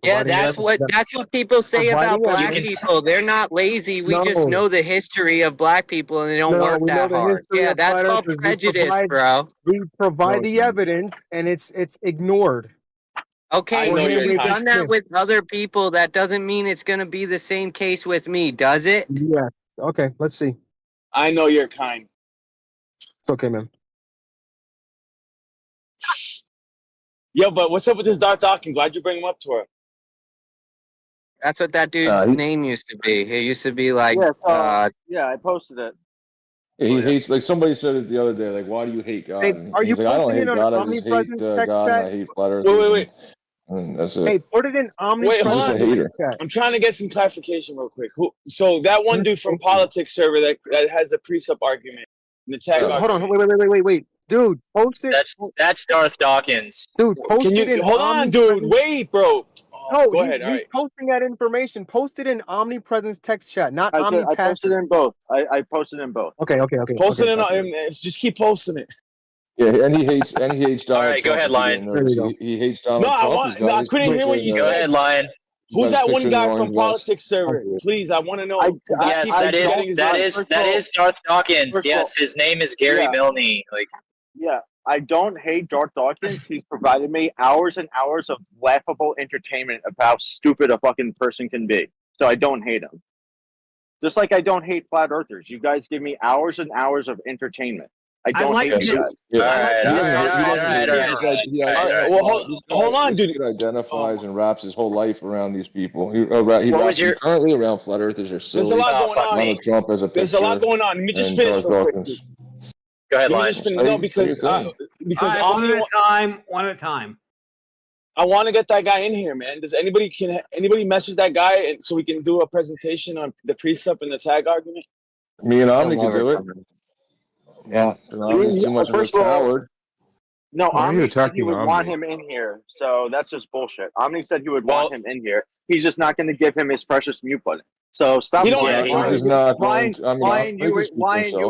Yeah, Providing that's evidence. what people say about Providing black evidence. people. They're not lazy. We just No. know the history of black people and they don't No, work we know that the hard. history Yeah, of that's flat called earthers. prejudice, bro. We provide No, it's the not. evidence, and it's ignored. Okay, I know so you're you've kind. done that with other people. That doesn't mean it's going to be the same case with me, does it? Yeah. Okay. Let's see. I know you're kind. It's okay, man. Yo, but what's up with this Darth Dawkins? Why'd you bring him up to her? That's what that dude's name used to be. He used to be like, yeah, I posted it. He hates, like somebody said it the other day, like, why do you hate God? Hey, And are you he's like, I don't posting hate it on God, I just hate omnipresent text God and chat? I hate flat earthers. And that's it. Hey, put it in Wait, omnipresent hold He's a on. hater. chat. I'm trying to get some clarification real quick. So that one dude from politics server that has the precept argument, and the tag Hold on. argument. Wait. Dude, post it. That's Darth Dawkins. Dude, post Can it in you hold on, dude? Wait, bro. No, Go ahead. All he's right. posting that information. Post it in omnipresence text chat, not I omnicast. posted in both. I posted in both. Okay. Post it in. Just keep posting it. Yeah, and he hates Donald right, go Trump. ahead, if you Lion. didn't notice. He hates Donald No, Trump. I couldn't hear what you Go said. ahead, Lion. Who's that one guy from West. politics server? Please, I want to know. Yes, that is Darth Dawkins. Yes, his name is Gary Milne. Like, yeah, I don't hate Darth Dawkins. He's provided me hours and hours of laughable entertainment of how stupid a fucking person can be. So I don't hate him. Just like I don't hate flat earthers. You guys give me hours and hours of entertainment. I don't hate you guys. Yeah. All right. Well, hold on, dude. He identifies and wraps his whole life around these people. He currently around flat earthers are silly. There's a lot going on. Donald Trump as a There's a lot going on. Let me just finish real quick, dude. Go ahead, Let me Lion. just finish. No, because All right, one at a time. I want to get that guy in here, man. Does anybody message that guy and so we can do a presentation on the precept and the tag argument? Me and Omni can do it. Yeah. Omni's too much of a coward. No, Why are you Omni said he attacking would Omni? want him in here, so that's just bullshit. Omni said he would want him in here. He's just not going to give him his precious mute button. So stop. You don't lying. Lion, you were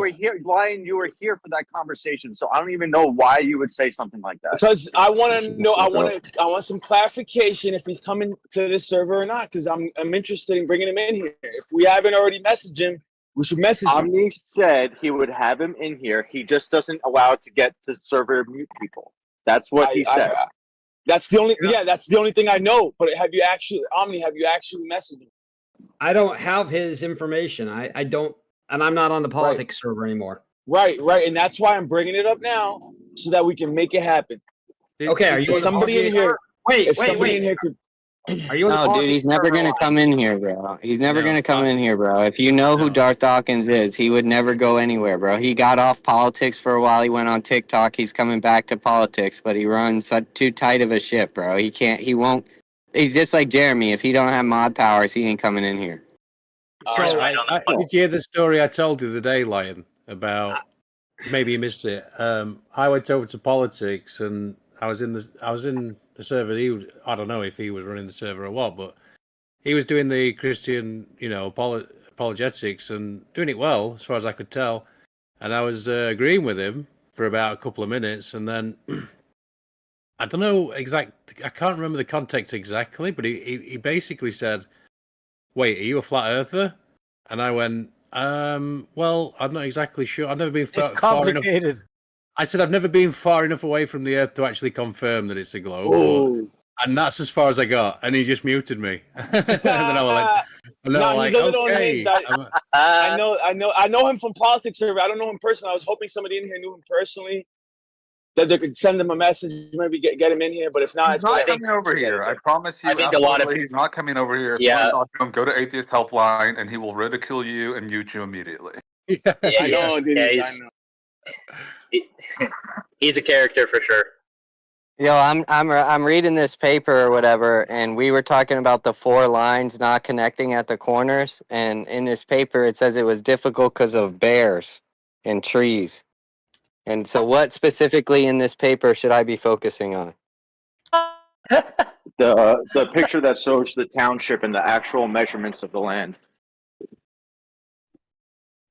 here. Lion, you were here for that conversation. So I don't even know why you would say something like that. Because I want to know. I want some clarification if he's coming to this server or not. Because I'm interested in bringing him in here. If we haven't already messaged him, we should message him. Omni said he would have him in here. He just doesn't allow it to get to server mute people. That's what he said. That's the only. Yeah, that's the only thing I know. But have you actually messaged him? I don't have his information. I don't, and I'm not on the politics server anymore. Right, and that's why I'm bringing it up now so that we can make it happen. Okay, are you If somebody in here? Wait. In here could. Are you? No, dude, he's never gonna come in here, bro. He's never gonna come in here, bro. If you know who Darth Dawkins is, he would never go anywhere, bro. He got off politics for a while. He went on TikTok. He's coming back to politics, but he runs too tight of a ship, bro. He can't. He won't. He's just like Jeremy. If he don't have mod powers, he ain't coming in here. So did you hear the story I told you the day, Lion, about? Maybe you missed it. I went over to politics, and I was in the server. I don't know if he was running the server or what, but he was doing the Christian, apologetics and doing it well as far as I could tell. And I was agreeing with him for about a couple of minutes, and then I don't know I can't remember the context exactly, but he basically said, "Wait, are you a flat earther?" And I went, well, I'm not exactly sure. I've never been far enough. I said, I've never been far enough away from the Earth to actually confirm that it's a globe. And that's as far as I got. And he just muted me. And then I was like, he's a little okay. unhinged. I know him from politics server. I don't know him personally. I was hoping somebody in here knew him personally. that they could send him a message, maybe get him in here. But if not, He's it's not whatever. coming over here. I promise you. I think a lot of he's not coming over here. If Yeah. you want to talk to him, go to Atheist Helpline, and he will ridicule you and mute you immediately. Yeah, I know, dude. yeah, I know. he's a character for sure. Yo, I'm reading this paper or whatever, and we were talking about the 4 lines not connecting at the corners. And in this paper, it says it was difficult because of bears and trees. And so, what specifically in this paper should I be focusing on? The picture that shows the township and the actual measurements of the land.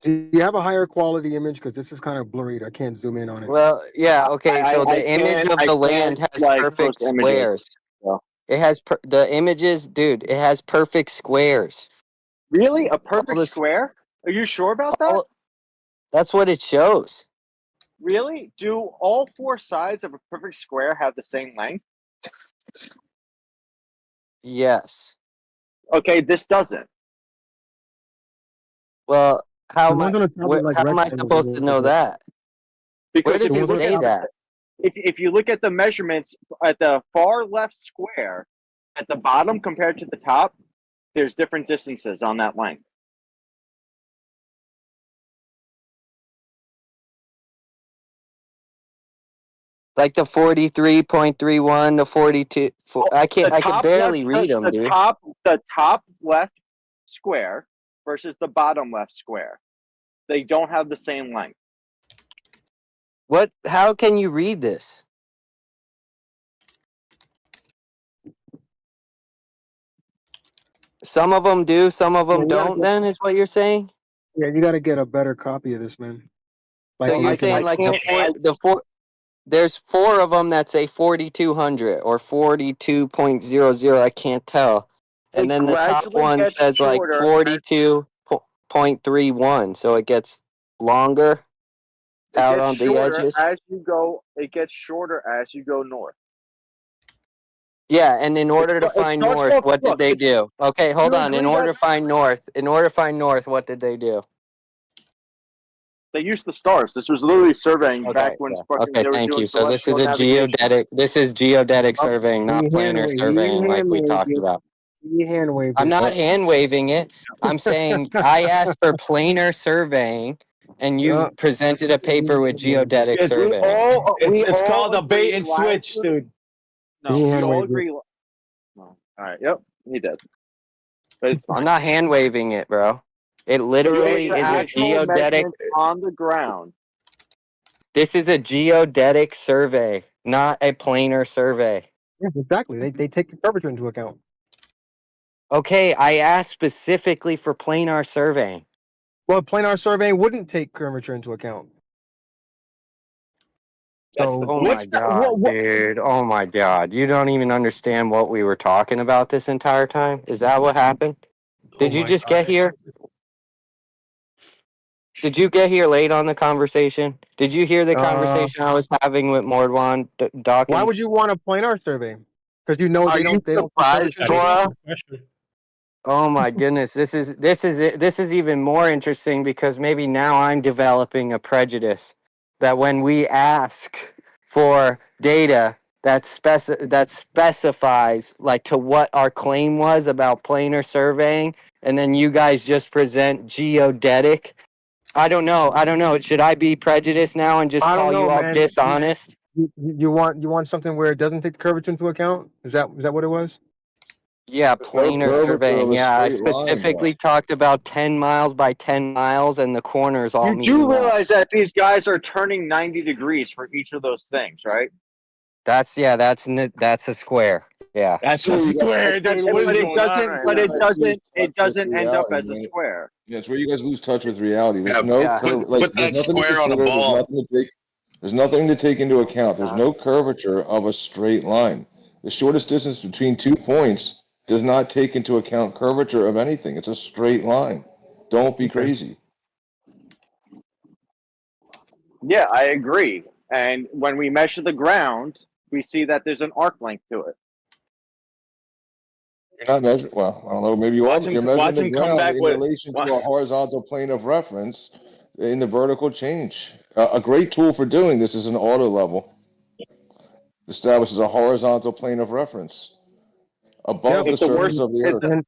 Do you have a higher quality image? Because this is kind of blurry. I can't zoom in on it. Well, yeah, okay. So I the image of the land has perfect post images. squares. Yeah. It has the images, dude. It has perfect squares. Really, a perfect square? Are you sure about that? That's what it shows. Really? Do all 4 sides of a perfect square have the same length? Yes. Okay, this doesn't. Well, how am The I? ones on the top are like How am I rectangles, supposed to know that? Where does it say that? If you look at the measurements at the far left square, at the bottom compared to the top, there's different distances on that length. Like the 43.31, the 42. I can barely read them, dude. The top left square versus the bottom left square. They don't have the same length. What? How can you read this? Some of them do, some of them don't. Then is what you're saying? Yeah, you got to get a better copy of this, man. So you're saying like the four? There's 4 of them that say 4200 or 42.00. I can't tell. And then the top one says like 42.31. So it gets longer out on the edges. As you go, it gets shorter as you go north. Yeah, and in order to find north, what did they do? Okay, hold on. In order to find north, what did they do? They used the stars. This was literally surveying back when. Okay, thank you. So this is a geodetic. This is geodetic surveying, not planar surveying, like we talked about. I'm not hand waving it. I'm saying I asked for planar surveying, and you presented a paper with geodetic surveying. It's called a bait and switch, dude. No, we all agree. No. All right. Yep, he did. But it's fine. I'm not hand waving it, bro. It literally is a geodetic on the ground. This is a geodetic survey, not a planar survey. Yeah, exactly. They take the curvature into account. Okay, I asked specifically for planar surveying. Well, planar surveying wouldn't take curvature into account. Oh my god, dude. Oh my god. You don't even understand what we were talking about this entire time? Is that what happened? Did you just get here? Did you get here late on the conversation? Did you hear the conversation I was having with Mordwan Dawkins? Why would you want a planar survey? Because you know they don't. Oh my goodness, this is even more interesting because maybe now I'm developing a prejudice that when we ask for data that specifies like to what our claim was about planar surveying, and then you guys just present geodetic. I don't know. Should I be prejudiced now and just call you all dishonest? You want something where it doesn't take the curvature into account? Is that what it was? Yeah, planar surveying. Yeah, I specifically talked about 10 miles by 10 miles and the corners all You do realize that these guys are turning 90 degrees for each of those things, right? That's a square. Yeah. That's a square, dude. It doesn't end up as a square. Yeah, it's where you guys lose touch with reality. There's put that square on a ball. There's nothing to take into account. There's no curvature of a straight line. The shortest distance between 2 points does not take into account curvature of anything. It's a straight line. Don't be crazy. Yeah, I agree. And when we measure the ground, we see that there's an arc length to it. You're not measuring. Well, I don't know. Maybe you are. You're measuring the ground in relation to a horizontal plane of reference in the vertical change. A great tool for doing this is an auto level. establishes a horizontal plane of reference above the surface of the Earth.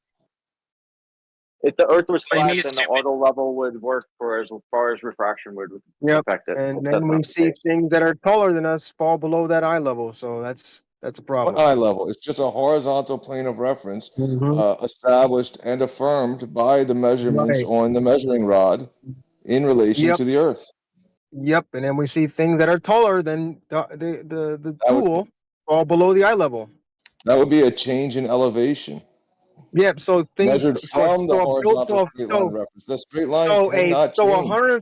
If the Earth was What do you flat, mean then the stupid? auto level would work for as far as refraction would Yep. affect it. And That's then we not the see case. things that are taller than us fall below that eye level. So that's a What problem. eye level? It's just a horizontal plane of reference Mm-hmm. established and affirmed by the measurements Right. on the measuring rod in relation Yep. to the Earth. Yep. And then we see things that are taller than the That would, tool fall below the eye level. that would be a change in elevation. Yep. So things Measured from the horizontal straight line reference. The straight line cannot change.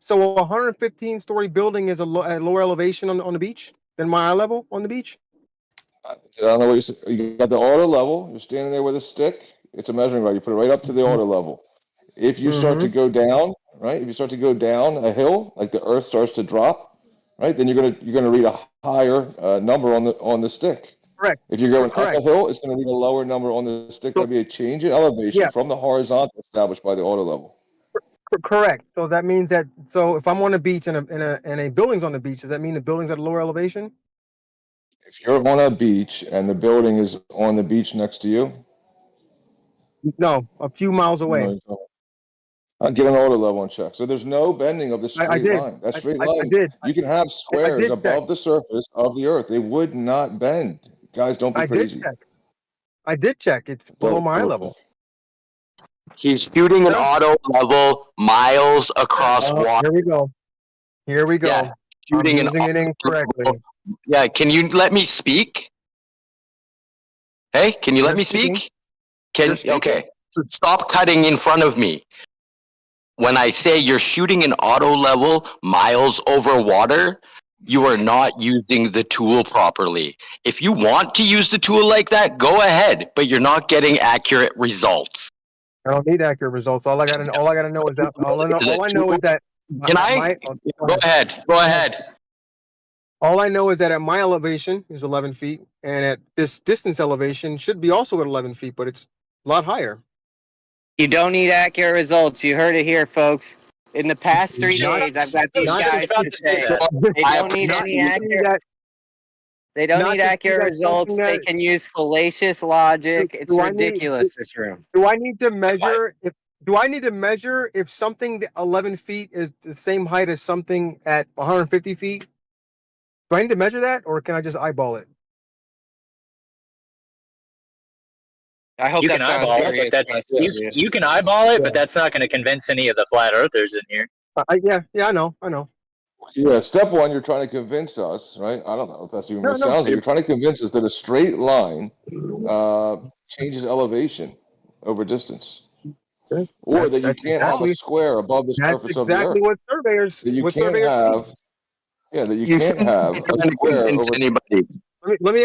115-story building is at lower elevation on the beach than my eye level on the beach. I don't know what you said. You got the auto level. You're standing there with a stick. It's a measuring rod. You put it right up to the auto level. If you start to go down, right? If you start to go down a hill, like the Earth starts to drop, right? Then you're gonna read a higher number on the stick. Correct. If you're going up Correct. a hill, it's going to read a lower number on the stick. That'd be a change in elevation Yeah. from the horizontal established by the auto level. Correct. So that means that if I'm on a beach and a building's on the beach, does that mean the building's at a lower elevation? If you're on a beach and the building is on the beach next to you, no, a few miles away. No, I'll get an auto level and check. So there's no bending of the straight did. line. That straight I line, did. you can have squares did above the surface of the Earth. They would not bend. Guys, don't be crazy. I did check. It's below So, my eye level. He's shooting an auto level miles across water. Here we go. Here we go. Yeah, shooting I'm using it incorrectly. Yeah, can you let me speak? Hey, can you let me speak? Okay. Stop cutting in front of me. When I say you're shooting an auto level miles over water, you are not using the tool properly. If you want to use the tool like that, go ahead, but you're not getting accurate results. I don't need accurate results. All I gotta know is that all I know is that Can I? Go ahead. Go ahead. All I know is that at my elevation is 11 feet, and at this distance elevation should be also at 11 feet, but it's a lot higher. You don't need accurate results. You heard it here, folks. In the past 3 days, I've got these guys to say they don't need any accurate. They don't need accurate results. They can use fallacious logic. It's ridiculous. This room. Do I need to measure if? Do I need to measure if something 11 feet is the same height as something at 150 feet? Do I need to measure that, or can I just eyeball it? I hope You can eyeball it, but that's you can eyeball it, but that's not going to convince any of the flat earthers in here. Yeah, I know. Yeah, step one, you're trying to convince us, right? I don't know if that's even what it sounds like. You're trying to convince us that a straight line changes elevation over distance. Or that you can't have a square above the surface of the Earth. That's exactly what surveyors. That you can't have. Yeah, that you can't have a square over. Anybody. Let me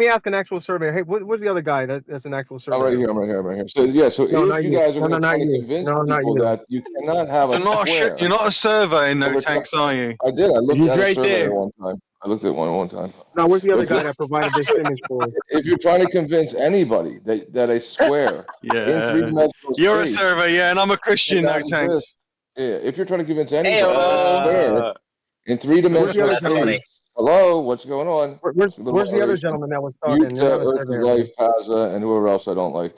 ask an actual surveyor. Hey, what's the other guy that's an actual surveyor? I'm right here. So yeah, so if you guys are going to try to convince people that you cannot have a square. You're not a surveyor, no tanks, are you? I did. I looked He's at right a surveyor there. one time. I looked at one time. No, where's the other guy that provided this image for us? If you're trying to convince anybody that a square in three-dimensional You're a space surveyor, and I'm a Christian, no tanks. Yeah, if you're trying to convince anybody that a square in three-dimensional space. Hello, what's going on? Where's the other gentleman that was talking? Earth Life, Paza, and whoever else I don't like.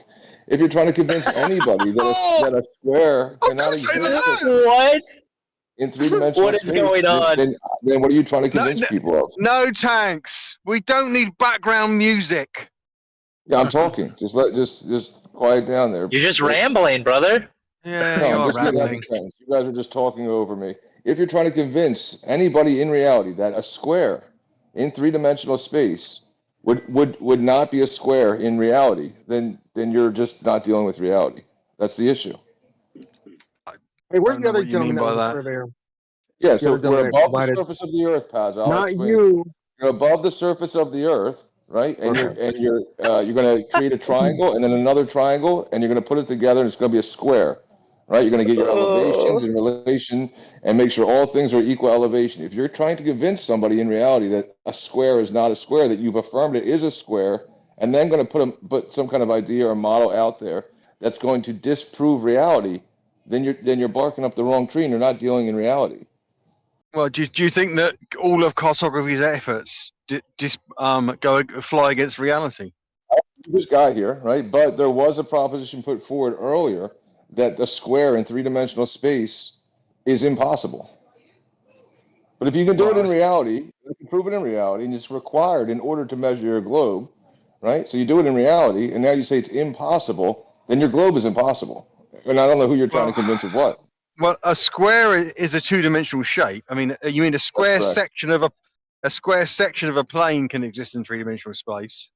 If you're trying to convince anybody that a square cannot exist What? in three-dimensional What is space, going on? Then what are you trying to convince people of? No tanks. We don't need background music. Yeah, I'm talking. Just quiet down there. You're just rambling, brother. Yeah, No, you're rambling. you guys are just talking over me. If you're trying to convince anybody in reality that a square in three-dimensional space would not be a square in reality, then you're just not dealing with reality. That's the issue. Hey, where's the other gentleman that was a surveyor? Yeah, so we're above the surface of the Earth, Paz. Not you. You're above the surface of the Earth, right? And you're going to create a triangle and then another triangle, and you're going to put it together, and it's going to be a square. Right, you're going to get your elevations in relation and make sure all things are equal elevation. If you're trying to convince somebody in reality that a square is not a square, that you've affirmed it is a square, and then going to put some kind of idea or model out there that's going to disprove reality, then you're barking up the wrong tree and you're not dealing in reality. Well, do you think that all of cartography's efforts fly against reality? This guy here, right? But there was a proposition put forward earlier that the square in three-dimensional space is impossible. But if you can do it in reality, you can prove it in reality, and it's required in order to measure your globe, right? So you do it in reality, and now you say it's impossible, then your globe is impossible. And I don't know who you're trying to convince of what. Well, a square is a two-dimensional shape. I mean, you mean a square correct. section of a plane can exist in three-dimensional space?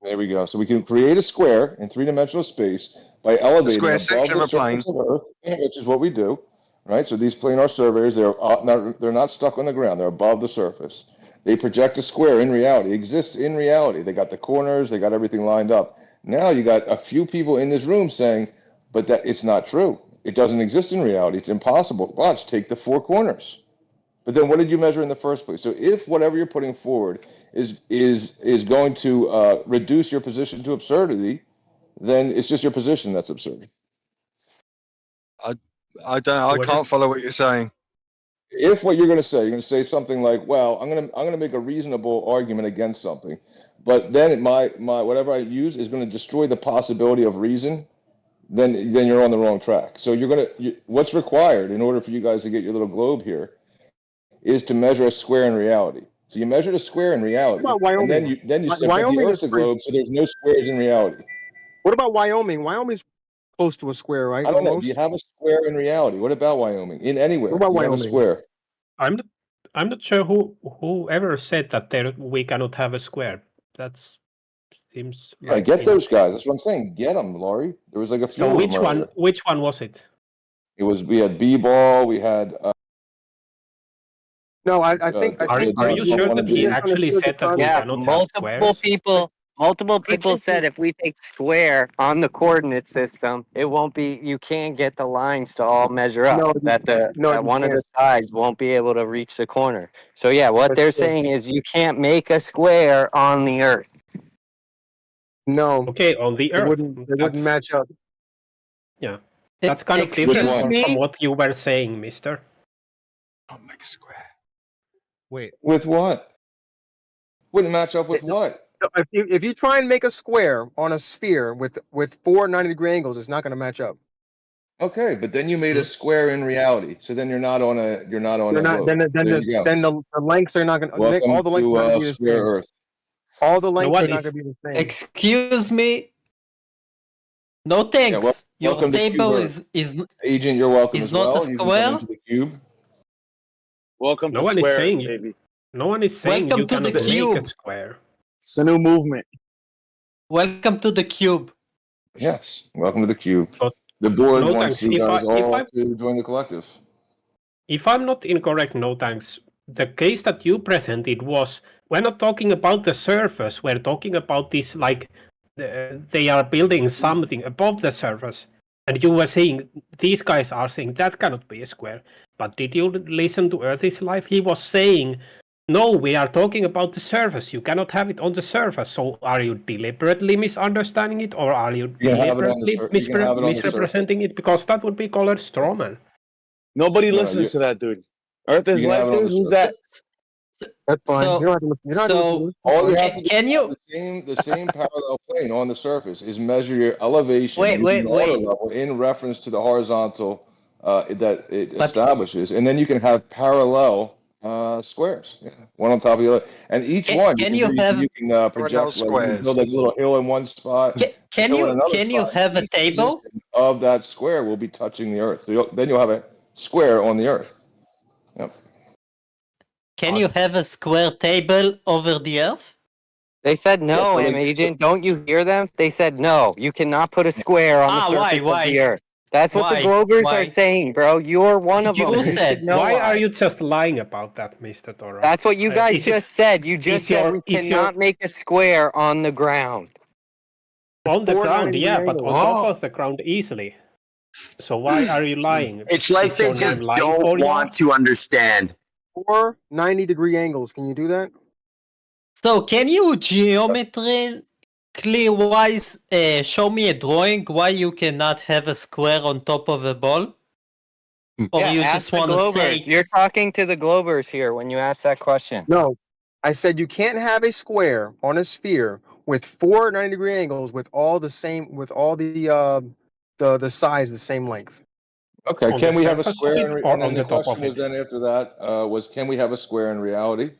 There we go. So we can create a square in three-dimensional space by elevating above the surface of Earth, which is what we do, right? So these planar surveyors, they're not stuck on the ground. They're above the surface. They project a square in reality, exists in reality. They got the corners, they got everything lined up. Now you got a few people in this room saying, but that it's not true. It doesn't exist in reality. It's impossible. Watch, take the four corners. But then what did you measure in the first place? So if whatever you're putting forward is going to reduce your position to absurdity, then it's just your position that's absurd. I can't follow what you're saying. If what you're going to say something like, well, I'm going to make a reasonable argument against something, but then my whatever I use is going to destroy the possibility of reason, then you're on the wrong track. So what's required in order for you guys to get your little globe here is to measure a square in reality. So you measure the square in reality, and then you separate the Earth's a globe, so there's no squares in reality. What about Wyoming? Wyoming's close to a square, right? I don't know. Almost. Do you have a square in reality? What about Wyoming? In anywhere, What about do you have a Wyoming? square? I'm not sure whoever said that we cannot have a square. That seems. Yeah, like get those guys. That's what I'm saying. Get them, Laurie. There was like a few. So of which them one? earlier. Which one was it? We had B-ball. We had. No, I think. Are you sure that he actually said that we Yeah, cannot have squares? multiple people said if we take square on the coordinate system, it won't be. You can't get the lines to all measure up. That one of the sides won't be able to reach the corner. So yeah, what they're saying is you can't make a square on the Earth. No. Okay, on the Earth. They wouldn't match up. Yeah, that's kind of different from what you were saying, Mister. Don't make a square. Wait. With what? Wouldn't match up with what? If you try and make a square on a sphere with four 90-degree angles, it's not going to match up. Okay, but then you made a square in reality. So then you're not on a globe. Then the lengths are not going to. Welcome All the lengths are not going to to be the Square same. Earth. All the lengths are not going to be the same. Excuse me. No thanks. Your welcome to table Cube is Agent, you're welcome is as not well. a You can come square. into the cube. Welcome No to one is Square, saying baby. No one is saying Welcome you to cannot the make a cube. square. It's a new movement. Welcome to the cube. Yes, welcome to the cube. But The board no wants thanks. you guys all to join the collective. If I'm not incorrect, no thanks. The case that you presented was we're not talking about the surface. We're talking about this like they are building something above the surface. And you were saying these guys are saying that cannot be a square. But did you listen to Earth's Life? He was saying, no, we are talking about the surface. You cannot have it on the surface. So are you deliberately misunderstanding it, or are you deliberately misrepresenting it? Because that would be called a straw man. Nobody listens to that dude. Earth is Life, dude. Who's that? That's fine. So- you don't have to listen. You're not so- listening. All you have to do Can is you- the same parallel plane on the surface is measure your elevation using the water level in reference to the horizontal that it establishes, and then you can have parallel squares, one on top of the other, and each one can you you can have- project like, you squares. can build like a little hill in one spot. Can hill in you another can you spot. have a Each table? position of that square will be touching the Earth. So then you'll have a square on the Earth. Yep. Can you have a square table over the Earth? They said no, Yes, Agent. Don't you hear them? They said no. You cannot put a square on the surface of the Earth. That's what the Globers are saying, bro. You're one of them. You should know Why why. are you just lying about that, Mr. Toro? That's what you guys Is it- just said. You just is said your- we is your- cannot make a square on the ground. On the ground, 490 yeah, but on top angles. of the ground easily. So why are you lying? It's like Is they your name just lying don't for you? want to understand. 4 90-degree angles. Can you do that? So can you geometrically wise show me a drawing why you cannot have a square on top of a ball? Or Yeah, you ask just the want to Globers. say You're talking to the Globers here when you ask that question. No, I said you can't have a square on a sphere with 4 90-degree angles with all the same, with all the sides the same length. Okay, On can the we have a surface of square? it And or then on the the top question of was it? then after that was, can we have a square in reality?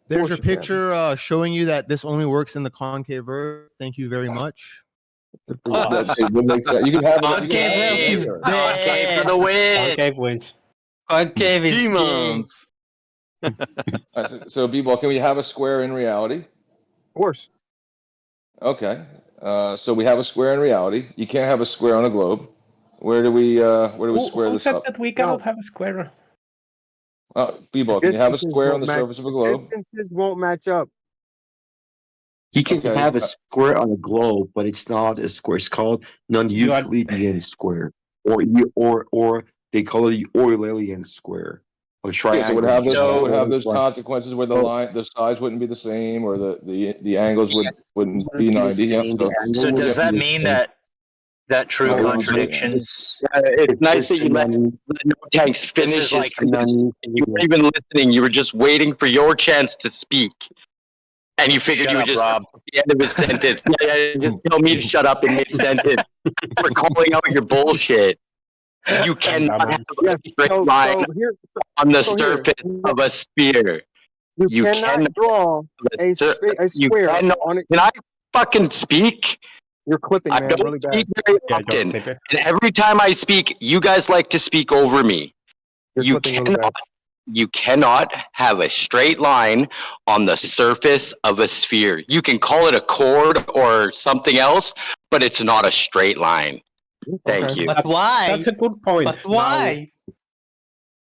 There's a picture showing you that this only works in the concave Earth. Thank you very much. That would make sense. You can have it. You can have it Concave in is Earth. Concave for the win. Concave wins. concave is gay. Demons. So, B-ball, can we have a square in reality? Of course. Okay. So we have a square in reality. You can't have a square on a globe. Where do we square Who this said up? that we cannot have a square? B-ball, can you have a Distances square on won't the match- surface of a globe? Distances won't match up. He can Okay, have a square on a globe, but it's not a square. It's called non-Euclidean square, or they call it the Eulalian square, or Yeah, so it would triangle. have those, So, would have those consequences where the sides wouldn't be the same, or the angles wouldn't be 90. Yeah. So does that mean that true No, contradictions? It's nice that you let no tanks This finish is his like speech. You weren't even listening. You were just waiting for your chance to speak. And you figured you would just Rob. at the end of his sentence. Yeah, just tell me to shut up in mid-sentence. For calling out your bullshit. You cannot have a straight line on the surface of a sphere. You cannot draw a square on it. Can I fucking speak? You're clipping, I man, don't really bad. speak very often, and every time I speak, you guys like to speak over me. You cannot have a straight line on the surface of a sphere. You can call it a chord or something else, but it's not a straight line. Thank you. But why? That's a good point. But why?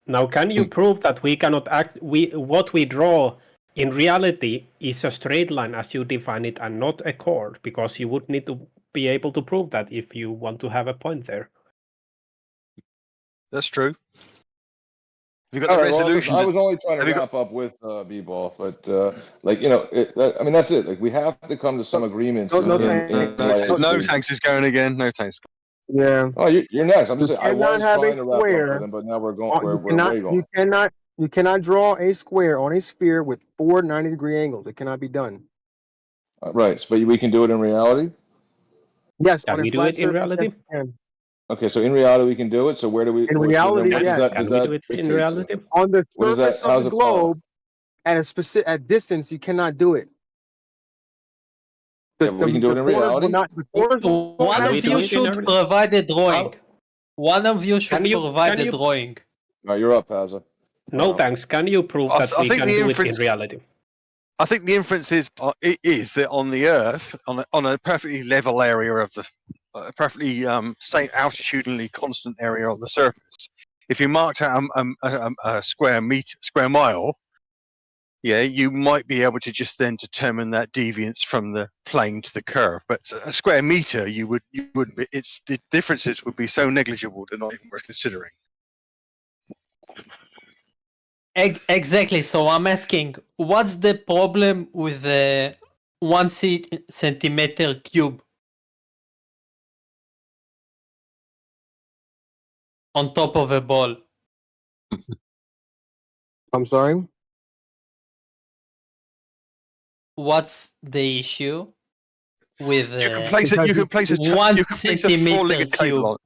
Now, can you prove that we cannot act? What we draw in reality is a straight line as you define it, and not a chord, because you would need to be able to prove that if you want to have a point there. That's true. You got All the right, well, resolution. I was only trying to Have you wrap up with B-ball, but I mean, that's it. Like, we have to come to some agreements. No tanks is going again. No tanks. Yeah. Oh, you're next. I'm just saying. I was have a trying to wrap up square. with them, but now we're going. We're way You going. you cannot draw a square on a sphere with 4 90-degree angles. It cannot be done. Right, but we can do it in reality. Yes, Can on a we do flat it in surface, reality? yes, we can. Okay, so in reality we can do it. So where do we? In reality, yes. Can we do it in reality? On the What is that? surface How's of the it follow? globe, at a specific distance, you cannot do it. Yeah, but we can do it in reality. One of you should provide a drawing. One of you should provide a drawing. No, you're up, Pazza. No thanks. Can you prove that we can do it in reality? I think the inference is that on the Earth, on a perfectly level area of the, perfectly say altitudinally constant area on the surface, if you marked out a square mile, yeah, you might be able to just then determine that deviance from the plane to the curve. But a square meter, the differences would be so negligible they're not even worth considering. Exactly. So I'm asking, what's the problem with the 1 centimeter cube on top of a ball? I'm sorry. What's the issue with You can place it. You can place a 1 you can place a centimeter four-legged table on.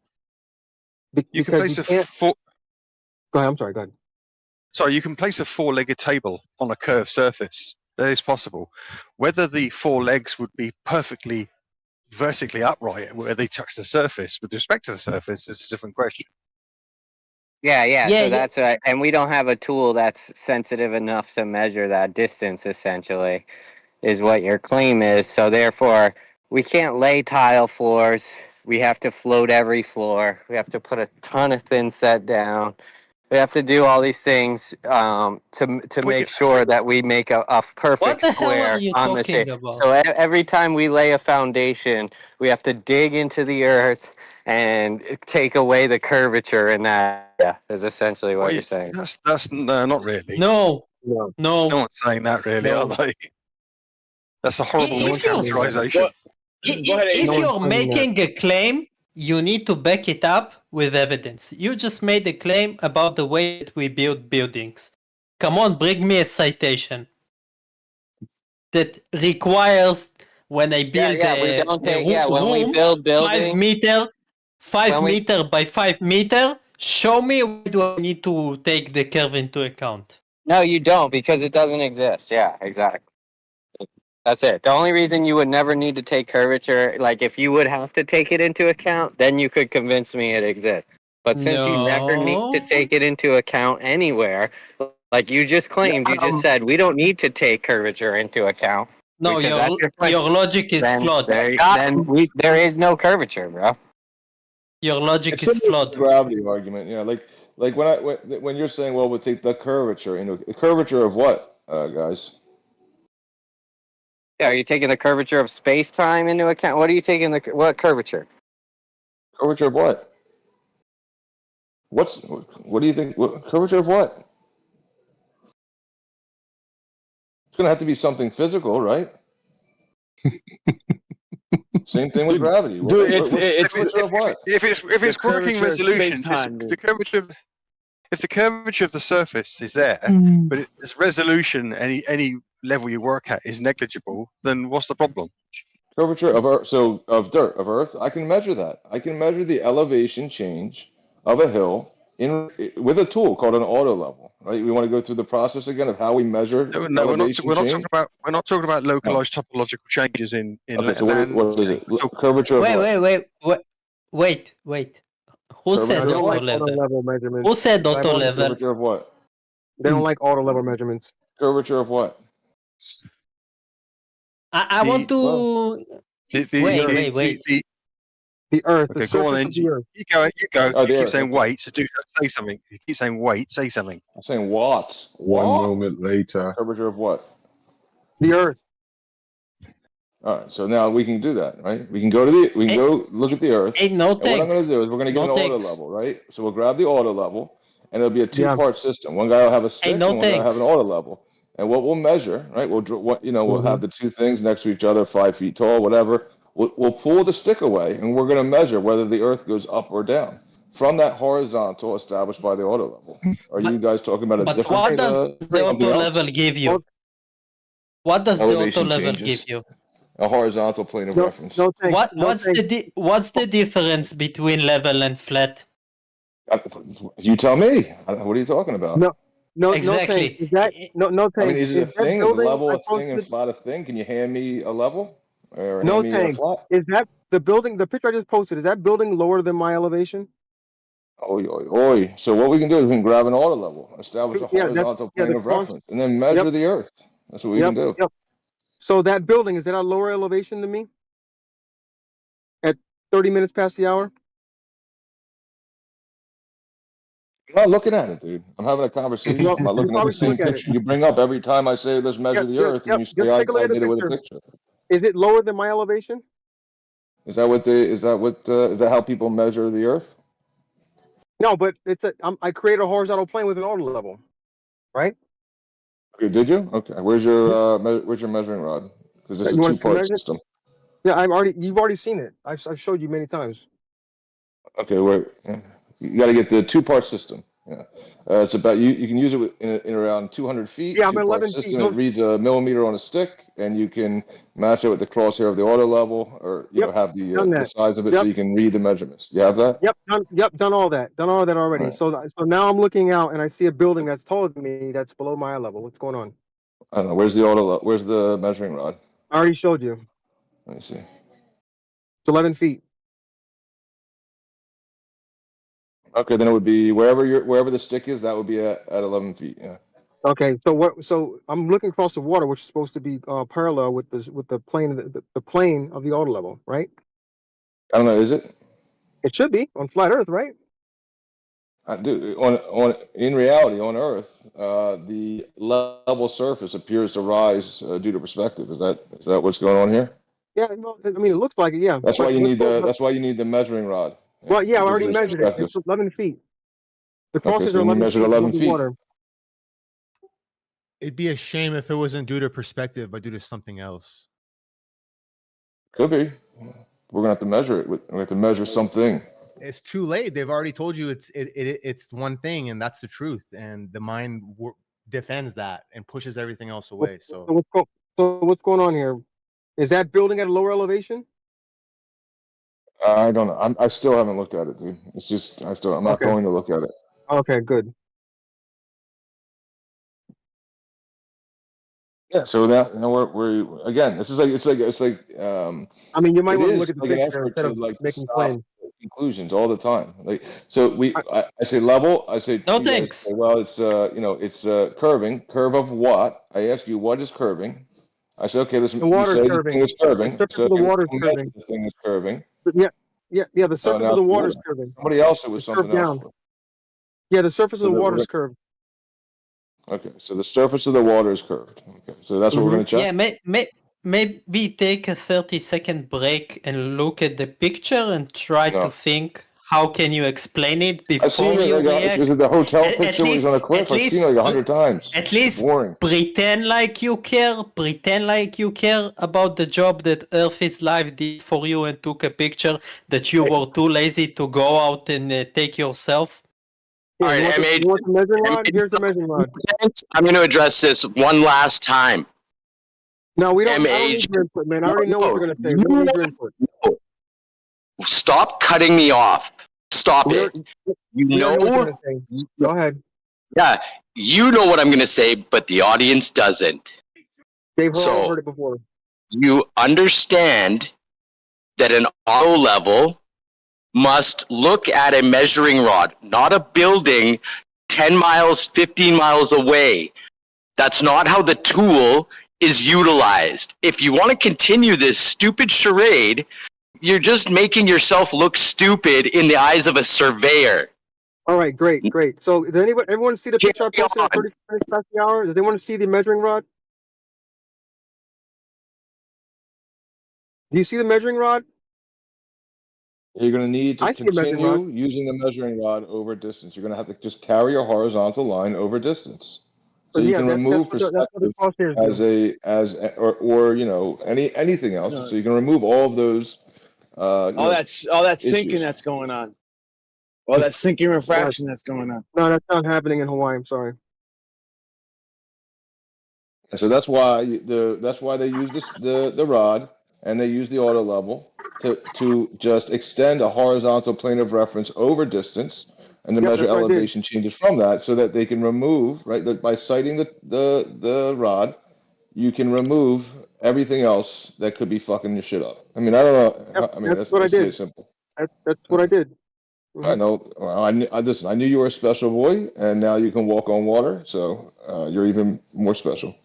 You can place a four. Go ahead. I'm sorry. Go ahead. Sorry, you can place a four-legged table on a curved surface. That is possible. Whether the four legs would be perfectly vertically upright where they touch the surface with respect to the surface is a different question. Yeah. So that's right. And we don't have a tool that's sensitive enough to measure that distance, essentially, is what your claim is. So therefore, we can't lay tile floors. We have to float every floor. We have to put a ton of thin set down. We have to do all these things to make sure that we make a perfect What the hell square are you on the talking shape. about? So every time we lay a foundation, we have to dig into the earth and take away the curvature in that. Yeah, is essentially what you're saying. That's not really. No. No one's saying that really, are they? That's a horrible If you're- mischaracterization. If you're making a claim, you need to back it up with evidence. You just made a claim about the way that we build buildings. Come on, bring me a citation that requires when I build when we build buildings, 5 meter by 5 meter, show me why do I need to take the curve into account. No, you don't, because it doesn't exist. Yeah, exactly. That's it. The only reason you would never need to take curvature, like if you would have to take it into account, then you could convince me it exists. But since you never need to No. take it into account anywhere, like you just claimed, you just said we don't need to take curvature into account. No, because that's claim. your logic is Then flawed. there is no curvature, bro. Your logic It's is similar to flawed. the gravity argument. You know, like when you're saying, well, we'll take the curvature. You know, the curvature of what, guys? Yeah, are you taking the curvature of space time into account? What are you taking what curvature? Curvature of what? What do you think? Curvature of what? It's gonna have to be something physical, right? Same thing with gravity. Dude, If it's working curvature of resolution, space-time, the dude. curvature of if the curvature of the surface is there, but its resolution, any level you work at, is negligible, then what's the problem? Curvature of Earth, so of Earth, I can measure that. I can measure the elevation change of a hill with a tool called an auto level. Right? We want to go through the process again of how we measure No, elevation we're not change. talking about localized topological changes in Okay, so land. what is it? Curvature of what? Wait. Who said They don't auto like level? auto level measurements. Who said auto level? Curvature of what? They don't like auto level measurements. Curvature of what? I want to wait. The Earth, Okay, the go on surface then. of the Earth. You go. Oh, You keep Earth, saying okay. wait, so say something. You keep saying wait, say something. I'm saying watts. One moment later. Curvature of what? The Earth. All right, so now we can do that, right? We can go look at the Earth. Hey, no and what I'm going thanks. to do is we're going to get No an auto thanks. level, right? So we'll grab the auto level, and it'll be a two-part system. One guy will have a stick, no and one guy will have an thanks. auto level. And what we'll measure, right? We'll have the two things next to each other, 5 feet tall, whatever. We'll pull the stick away, and we're going to measure whether the Earth goes up or down from that horizontal established by the auto level. Are you guys talking about a But different? what does the something auto else? level give you? What does the Elevation auto level changes. give you? A horizontal plane of reference. What's the difference between level and flat? You tell me. What are you talking about? No, Exactly. no tanks. Is that no I mean, tanks? is it a Is that thing? Is a building level I a thing and posted? flat a thing? Can you hand me a level or No hand me a tanks. flat? Is that the building? The picture I just posted. Is that building lower than my elevation? Oi, oi, oi. So what we can do is we can grab an auto level, establish a horizontal plane the of reference, and then measure the Earth. That's what we can do. Yep. So that building is at a lower elevation than me? At 30 minutes past the hour? I'm not looking at it, dude. I'm having a conversation. I'm not looking at the same picture you bring up every time I say let's measure the Earth, and you say Just take a look I at the did it with a picture. picture. Is it lower than my elevation? Is that how people measure the Earth? No, but I created a horizontal plane with an auto level, right? Okay, did you? Okay. Where's your measuring rod? Because this is You a want to two-part measure? system. Yeah, you've already seen it. I've showed you many times. Okay, wait. You got to get the two-part system. Yeah, it's about you can use it in around 200 feet. Yeah, I'm two-part 11 feet. system. It reads a millimeter on a stick, and you can match it with the crosshair of the auto level, or have the size of it so you can read the measurements. You have that? Done all that. Done all that already. Right. So now I'm looking out and I see a building that's taller than me that's below my eye level. What's going on? I don't know. Where's the auto? Where's the measuring rod? I already showed you. Let me see. It's 11 feet. Okay, then it would be wherever the stick is. That would be at 11 feet. Yeah. Okay, so I'm looking across the water, which is supposed to be parallel with the plane the plane of the auto level, right? I don't know. Is it? It should be on flat Earth, right? Dude, in reality, on Earth, the level surface appears to rise due to perspective. Is that what's going on here? Yeah, I mean, it looks like it. Yeah. That's why you need the measuring rod. Well, yeah, I already there's measured it. perspective. It's 11 feet. The Okay, crosses so are you 11 measured feet 11 above the feet. water. It'd be a shame if it wasn't due to perspective, but due to something else. Could be. We're gonna have to measure it. We have to measure something. It's too late. They've already told you it's one thing, and that's the truth. And the mind defends that and pushes everything else away. So what's going on here? Is that building at a lower elevation? I don't know. I still haven't looked at it, dude. It's just I'm not going to look at it. Okay, good. Yeah. So that we're again. This is it's like. I mean, you might It want to is look at the like an picture effort instead to of like making stop claims. conclusions all the time. Like so, I say level. I say No you guys thanks. say, well, it's it's curving. Curve of what? I ask you, what is curving? I say, okay, listen. The You water's say the curving. thing is The curving. surface So of the okay, water's we'll measure curving. the thing is curving. But yeah. The Oh, surface now of the water's curving. somebody else. It was It's curved something else. down. Yeah, the surface So of the that water's curved. okay, so the surface of the water is curved. Okay, so that's what we're going to check. Yeah, maybe take a 30-second break and look at the picture and try to think how can you explain it I've seen before it. you Like, react. is it the hotel At picture where he's on a cliff? I've seen it like 100 times. At least boring. pretend like you care. Pretend like you care about the job that Earth is Live did for you and took a picture that you were too lazy to go out and take yourself. All right, You want the measuring rod? Here's the measuring rod. I'm going to address this one last time. No, we don't. I don't need your input, man. I already know what you're going to say. We don't need your input. Stop cutting me off. Stop it. You know what you're going to say. Go ahead. Yeah, you know what I'm going to say, but the audience doesn't. They've all heard it before. You understand that an auto level must look at a measuring rod, not a building 10 miles, 15 miles away. That's not how the tool is utilized. If you want to continue this stupid charade, you're just making yourself look stupid in the eyes of a surveyor. All right, great. So, does everyone see the picture I posted at 30 minutes past the hour? Does anyone see the measuring rod? Do you see the measuring rod? You're going to need to I see a measuring continue using the measuring rod over distance. You're going to have to just carry a horizontal line over distance. So you can remove perspective or anything else. So you can remove all of those. All that sinking that's going on. All that sinking refraction that's going on. No, that's not happening in Hawaii. I'm sorry. So that's why they use the rod and they use the auto level to just extend a horizontal plane of reference over distance and to measure elevation changes from that, so that they can remove by sighting the rod, you can remove everything else that could be fucking your shit up. I mean, I don't know. I mean, that's what I did. Simple. That's what I did. I know. Well, listen. I knew you were a special boy, and now you can walk on water. So you're even more special.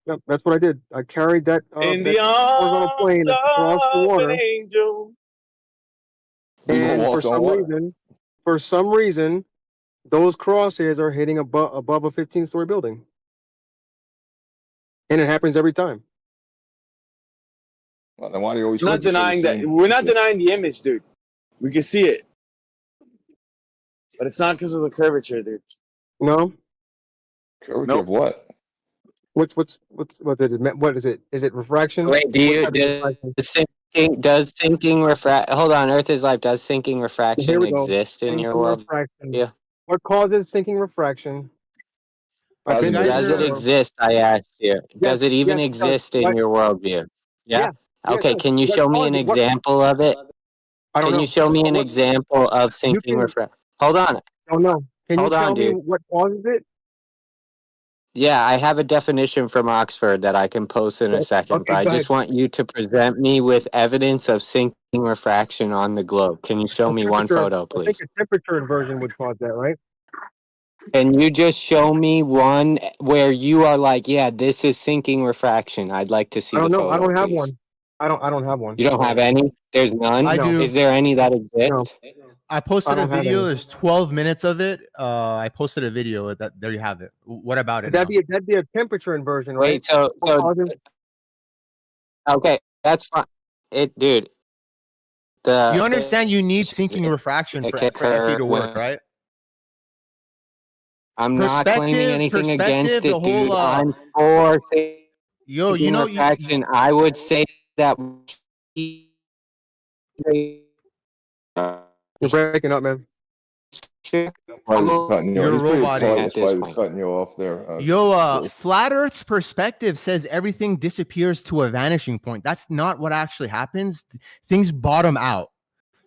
Yep, that's what I did. I carried that in the horizontal plane across the water. Angel. And for some reason, those crosshairs are hitting above a 15-story building, and it happens every time. Well, then why do you always? We're not denying that. We're not denying the image, dude. We can see it, but it's not because of the curvature, dude. No. Curvature of what? What is it? Is it refraction? Wait, does sinking refract? Hold on, Earth is Life. Does sinking refraction exist in your world? Yeah. What causes sinking refraction? Does it exist? I asked you. Does it even exist in your worldview? Yeah. Okay. Can you show me an example of it? Can you show me an example of sinking refraction? Hold on. Oh no. Can you tell me dude. what causes it? Yeah, I have a definition from Oxford that I can post in a second, but I just want you to present me with evidence of sinking refraction on the globe. Can you show me one photo, please? I think a temperature inversion would cause that, right? Can you just show me one where you are like, yeah, this is sinking refraction? I'd like to see the photo. I don't have please. one. I don't have one. You don't have any? There's none? I do. Is there any that exist? I posted I a don't have video. any. There's 12 minutes of it. I posted a video. There you have it. What about it? That'd be a temperature inversion, right? Wait, so okay, that's fine. Dude. You understand you need sinking refraction for FE to work, right? I'm not claiming anything against it, dude. I'm for sinking refraction. I would say that You're breaking up, man. You're robotic That's why he was cutting you off there. Flat Earth's perspective says everything disappears to a vanishing point. That's not what actually happens. Things bottom out.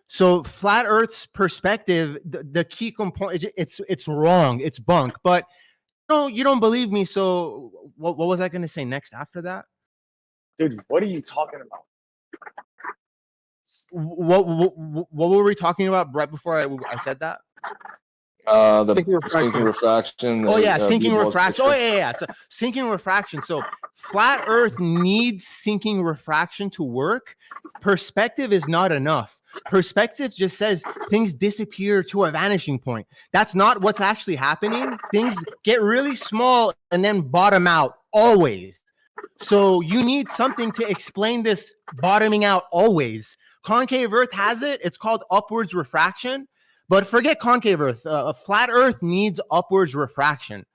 So Flat Earth's perspective, the key component, it's wrong. It's bunk. But no, you don't believe me. So what was I going to say next after that? Dude, what are you talking about? What were we talking about right before I said that? The sinking refraction. Oh yeah, sinking refraction. Oh yeah. So sinking refraction. So flat Earth needs sinking refraction to work. Perspective is not enough. Perspective just says things disappear to a vanishing point. That's not what's actually happening. Things get really small and then bottom out always. So you need something to explain this bottoming out always. Concave Earth has it. It's called upwards refraction. But forget concave Earth. A flat Earth needs upwards refraction.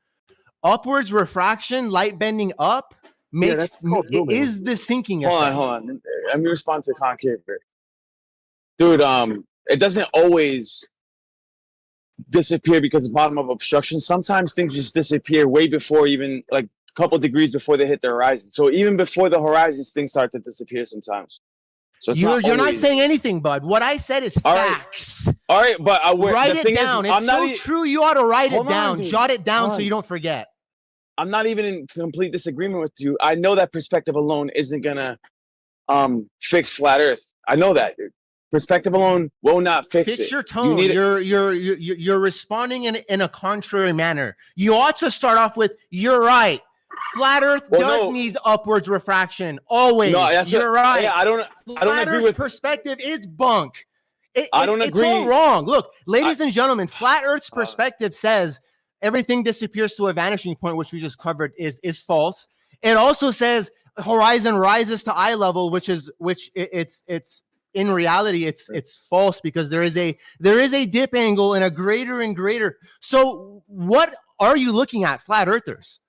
Upwards refraction, light bending up, is the sinking effect. Hold on. Let me respond to concave Earth. Dude, it doesn't always disappear because of the bottom of obstruction. Sometimes things just disappear way before even, like, a couple degrees before they hit the horizon. So even before the horizon, things start to disappear sometimes. So you're not saying anything, bud. What I said is facts. All right, but write it down. It's so true. You ought to write it down. Jot it down so you don't forget. I'm not even in complete disagreement with you. I know that perspective alone isn't gonna fix flat Earth. I know that, dude. Perspective alone will not fix it. Fix your tone. You're responding in a contrary manner. You ought to start off with, "You're right. Flat Earth needs upwards refraction always." No, you're right. Yeah, I don't agree with perspective is bunk. I don't agree. It's all wrong. Look, ladies and gentlemen, Flat Earth's perspective says everything disappears to a vanishing point, which we just covered is false. It also says horizon rises to eye level, which it's in reality it's false because there is a dip angle and a greater and greater. So what are you looking at, flat earthers?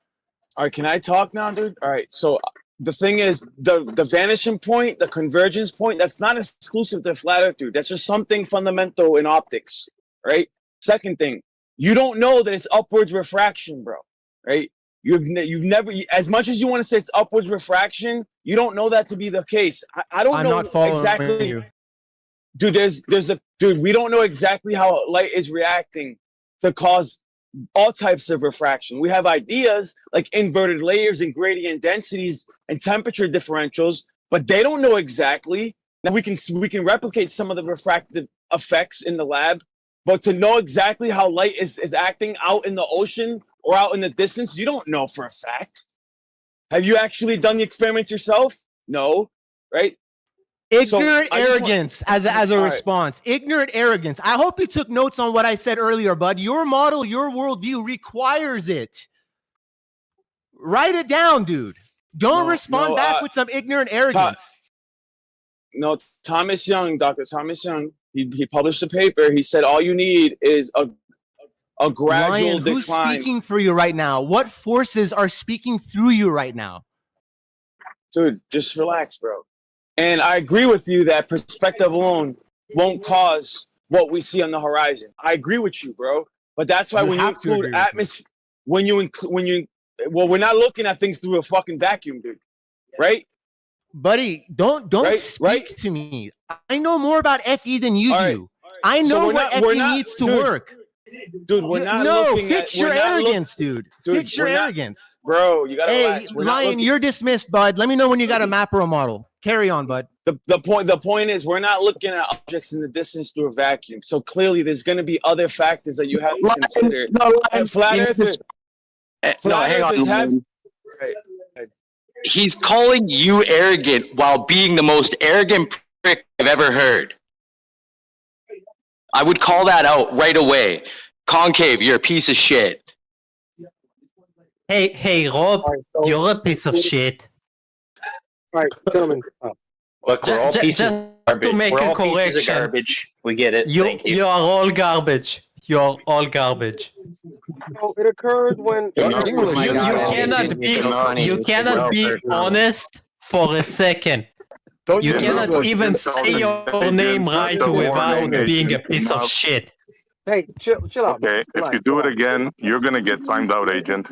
All right, can I talk now, dude? All right, so the thing is, the vanishing point, the convergence point, that's not exclusive to flat Earth, dude. That's just something fundamental in optics, right? Second thing, you don't know that it's upwards refraction, bro, right? You've never, as much as you want to say it's upwards refraction, you don't know that to be the case. I don't know exactly. You. Dude, we don't know exactly how light is reacting to cause all types of refraction. We have ideas like inverted layers and gradient densities and temperature differentials, but they don't know exactly. Now we can replicate some of the refractive effects in the lab, but to know exactly how light is acting out in the ocean or out in the distance, you don't know for a fact. Have you actually done the experiments yourself? No, right? Ignorant arrogance as a response. Ignorant arrogance. I hope you took notes on what I said earlier, bud. Your model, your worldview requires it. Write it down, dude. Don't respond back with some ignorant arrogance. Thomas Young, Dr. Thomas Young, he published a paper. He said all you need is a gradual Ryan, decline. who's speaking for you right now? What forces are speaking through you right now? Dude, just relax, bro. And I agree with you that perspective alone won't cause what we see on the horizon. I agree with you, bro. But that's why when you include atmosphere, we're not looking at things through a fucking vacuum, dude. Right? Buddy, don't speak to me. I know more about FE than you do. I know what FE needs to work. Dude, we're not looking fix your arrogance, dude. Fix your arrogance. Bro, you gotta relax. Hey, Ryan, you're dismissed, bud. Let me know when you got a map or a model. Carry on, bud. The point is we're not looking at objects in the distance through a vacuum. So clearly there's gonna be other factors that you have to consider. He's calling you arrogant while being the most arrogant prick I've ever heard. I would call that out right away. Concave, you're a piece of shit. Hey, Rob, you're a piece of shit. All right, gentlemen. Look, we're all pieces of garbage. To make we're a all correction. pieces of garbage. We get it. Thank you. You are all garbage. You're all garbage. So it occurs when You cannot be honest for a second. You cannot even say your name right without being a piece of shit. Hey, chill out. Okay, if you do it again, you're gonna get timed out, agent.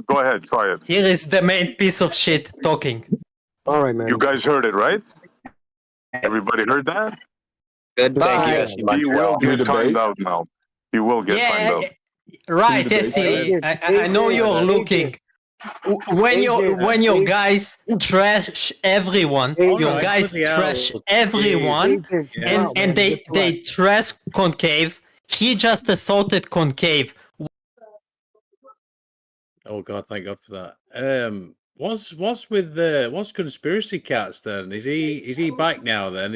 Go ahead, try it. Here is the main piece of shit talking. All right, man. You guys heard it, right? Everybody heard that? Goodbye. He will get timed out now. He will get timed out. Right, Essie, I know you're looking. When your guys trash everyone, your guys trash everyone, and they trash Concave. He just assaulted Concave. Oh God, thank God for that. What's Conspiracy Cats then? Is he back now then?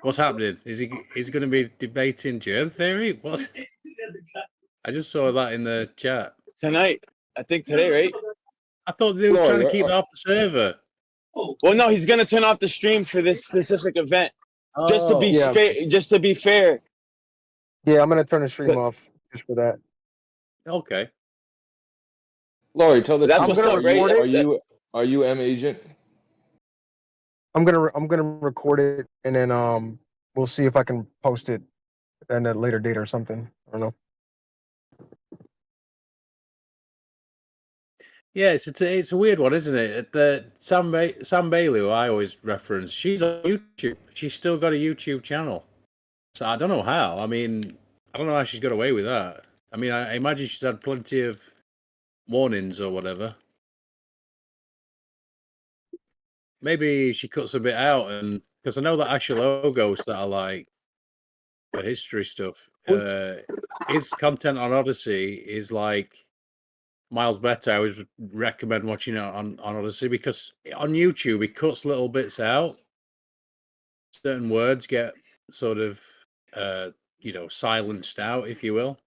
What's happening? Is he going to be debating germ theory? I just saw that in the chat tonight. I think today, right? I thought they were trying to keep it off the server. Well, no, he's gonna turn off the stream for this specific event. Just to be fair. Just to be fair. Yeah, I'm gonna turn the stream off just for that. Okay. Laurie, tell the That's team, what's up, right? are you M agent? I'm gonna record it and then we'll see if I can post it at a later date or something. I don't know. Yeah, it's a weird one, isn't it? The Sam Bailey, who I always reference, she's on YouTube. She's still got a YouTube channel. So I don't know how. I mean, I don't know how she's got away with that. I mean, I imagine she's had plenty of warnings or whatever. Maybe she cuts a bit out, and because I know that actual logos that I like for history stuff. His content on Odyssey is like miles better. I would recommend watching it on Odyssey because on YouTube he cuts little bits out. Certain words get sort of silenced out, if you will,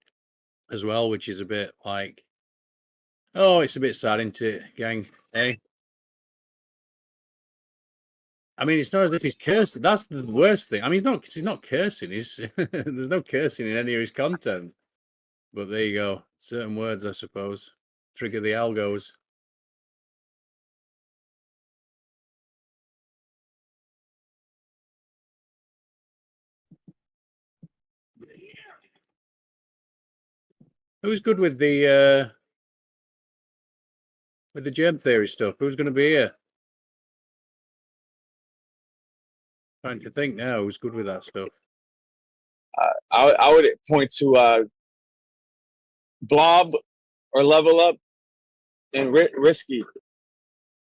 as well, which is a bit like, oh, it's a bit sad, isn't it, gang? Hey. I mean, it's not as if he's cursing. That's the worst thing. I mean, he's not cursing. There's no cursing in any of his content. But there you go. Certain words, I suppose, trigger the algos. Who's good with the germ theory stuff? Who's going to be here? Trying to think now. Who's good with that stuff? I would point to Blob or Level Up and Risky.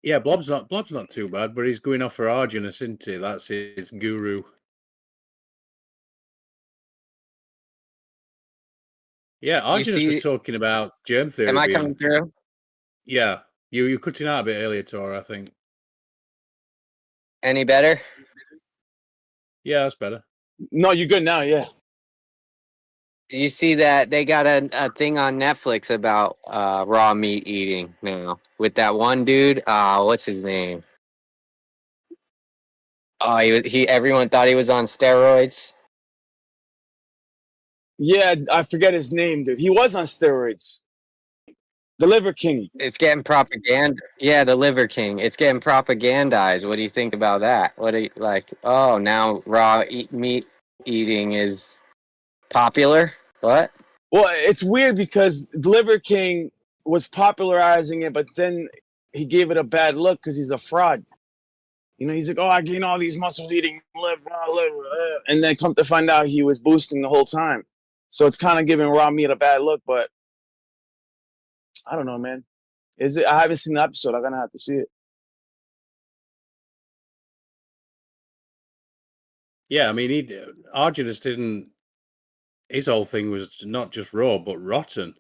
Yeah, Blob's not too bad, but he's going off for Arginus, isn't he? That's his guru. Yeah, Arginus was talking about germ theory. Am I coming through? Yeah, you cutting out a bit earlier, Tora, I think. Any better? Yeah, that's better. No, you're good now. Yeah. You see that they got a thing on Netflix about raw meat eating now with that one dude. What's his name? Oh, everyone thought he was on steroids. Yeah, I forget his name, dude. He was on steroids. The Liver King. It's getting propaganda. Yeah, the Liver King. It's getting propagandized. What do you think about that? What do you like? Oh, now raw meat eating is popular. What? Well, it's weird because the Liver King was popularizing it, but then he gave it a bad look because he's a fraud. You know, he's like, oh, I gain all these muscles eating liver, and then come to find out he was boosting the whole time. So it's kind of giving raw meat a bad look, but I don't know, man. Is it? I haven't seen the episode. I'm gonna have to see it. Yeah, I mean, Arginus didn't. His whole thing was not just raw, but rotten.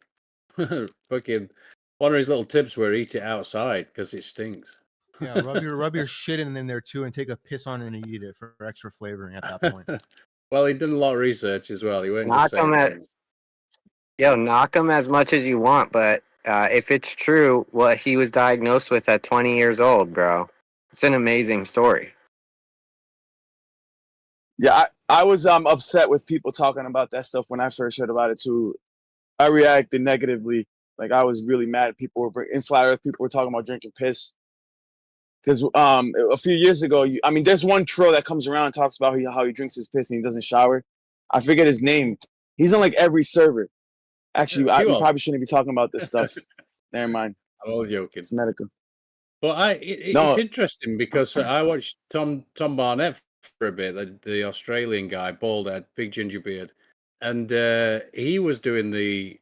Fucking one of his little tips were eat it outside because it stinks. Yeah, rub your shit in there too, and take a piss on it and eat it for extra flavoring at that point. Well, he did a lot of research as well. He went knock him as much as you want, but if it's true, what he was diagnosed with at 20 years old, bro, it's an amazing story. Yeah, I was upset with people talking about that stuff when I first heard about it too. I reacted negatively. Like I was really mad. People were in Flat Earth. People were talking about drinking piss. Because a few years ago, there's one troll that comes around and talks about how he drinks his piss and he doesn't shower. I forget his name. He's on like every server. Actually, we probably shouldn't be talking about this stuff. Never mind. I'm all joking. It's medical. But it's interesting because I watched Tom Barnett for a bit, the Australian guy, bald head, big ginger beard, and he was doing the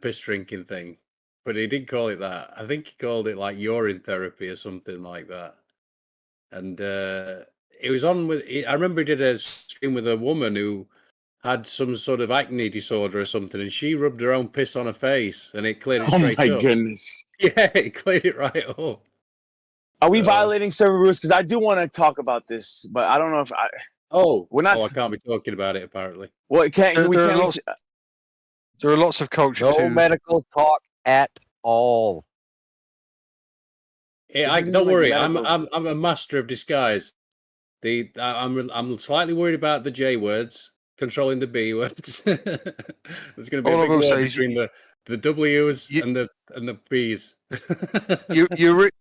piss drinking thing, but he didn't call it that. I think he called it like urine therapy or something like that. And it was on with. I remember he did a stream with a woman who had some sort of acne disorder or something, and she rubbed her own piss on her face, and it cleared it straight up. Oh my goodness! Yeah, it cleared it right up. Are we violating server rules? Because I do want to talk about this, but I don't know if I. We're not. I can't be talking about it. Apparently, what can't we? There are lots of culture. No medical talk at all. Yeah, don't worry. I'm a master of disguise. I'm slightly worried about the J words controlling the B words. There's going to be a big war between the W's and the B's.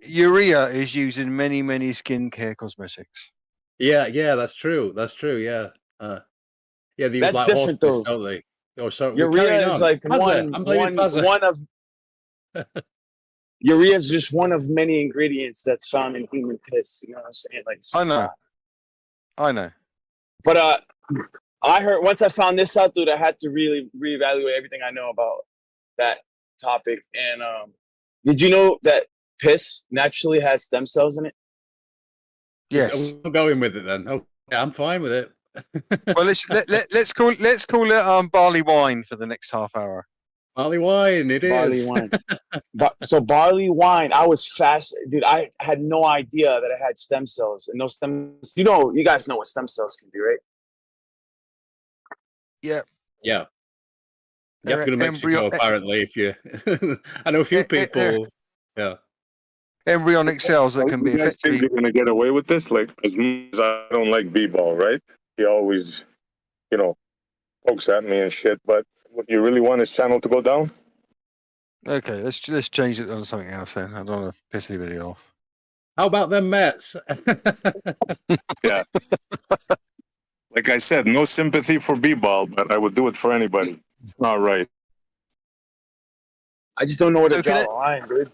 Urea is used in many skincare cosmetics. Yeah, that's true. That's true. Yeah, they use like horse piss, don't they? Oh, so urea is like one of. Urea is just one of many ingredients that's found in human piss. You know what I'm saying? Like, I know. But I heard once I found this out, dude, I had to really reevaluate everything I know about that topic. And did you know that piss naturally has stem cells in it? Yes. I'm going with it then. Oh, yeah, I'm fine with it. Well, let's call it barley wine for the next half hour. Barley wine, it is. Barley wine. So barley wine, I was fast, dude. I had no idea that it had stem cells, and those stems. You guys know what stem cells can be, right? Yeah. Yeah. You have to go to Mexico, apparently. If you, I know a few people. Yeah. Embryonic cells that can be You guys think you're gonna get away with this? Like, as much as I don't like b-ball, right? He always, pokes at me and shit. But what you really want his channel to go down? Okay, let's change it on something else then. I don't want to piss anybody off. How about them Mets? Yeah. Like I said, no sympathy for b-ball, but I would do it for anybody. It's not right. I just don't know where to draw the line, dude.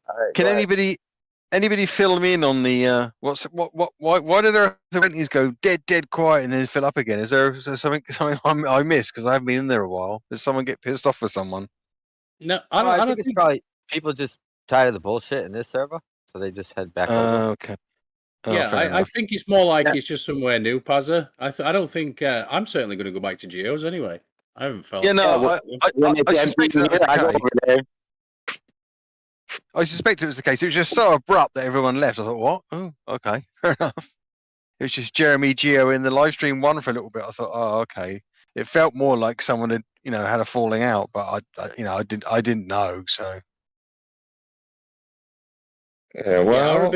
Right, can anybody fill me in on the why did our Atlantis go dead quiet and then fill up again? Is there something I missed because I haven't been in there a while? Did someone get pissed off with someone? No, I think it's probably people just tired of the bullshit in this server, so they just head back over. Okay. Yeah, I think it's more like it's just somewhere new, Pazza. I don't think I'm certainly going to go back to Geo's anyway. I haven't felt. Yeah, no, I suspect that was the case. I suspect it was the case. It was just so abrupt that everyone left. I thought, what? Oh, okay, fair enough. It was just Jeremy, Geo in the live stream one for a little bit. I thought, oh, okay. It felt more like someone had, had a falling out, but I didn't know. So. Yeah, well, I were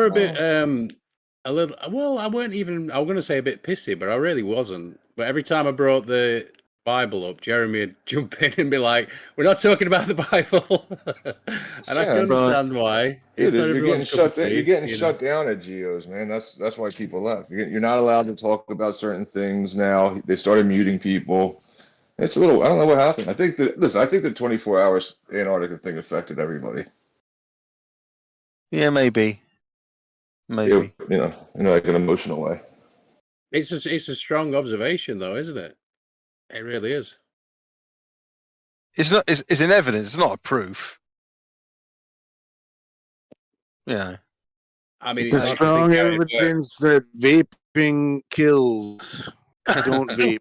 a bit, a little. Well, I weren't even. I was going to say a bit pissy, but I really wasn't. But every time I brought the Bible up, Jeremy would jump in and be like, "We're not talking about the Bible," and I can understand why. It's not everyone's cup of tea, you're getting shut down at Geo's, man. That's why people left. You're not allowed to talk about certain things now. They started muting people. It's a little. I don't know what happened. I think the 24 hours Antarctica thing affected everybody. Yeah, maybe. Like an emotional way. It's a strong observation, though, isn't it? It really is. It's not. It's an evidence. It's not a proof. Yeah. I mean, it's a strong evidence that vaping kills. Don't vape.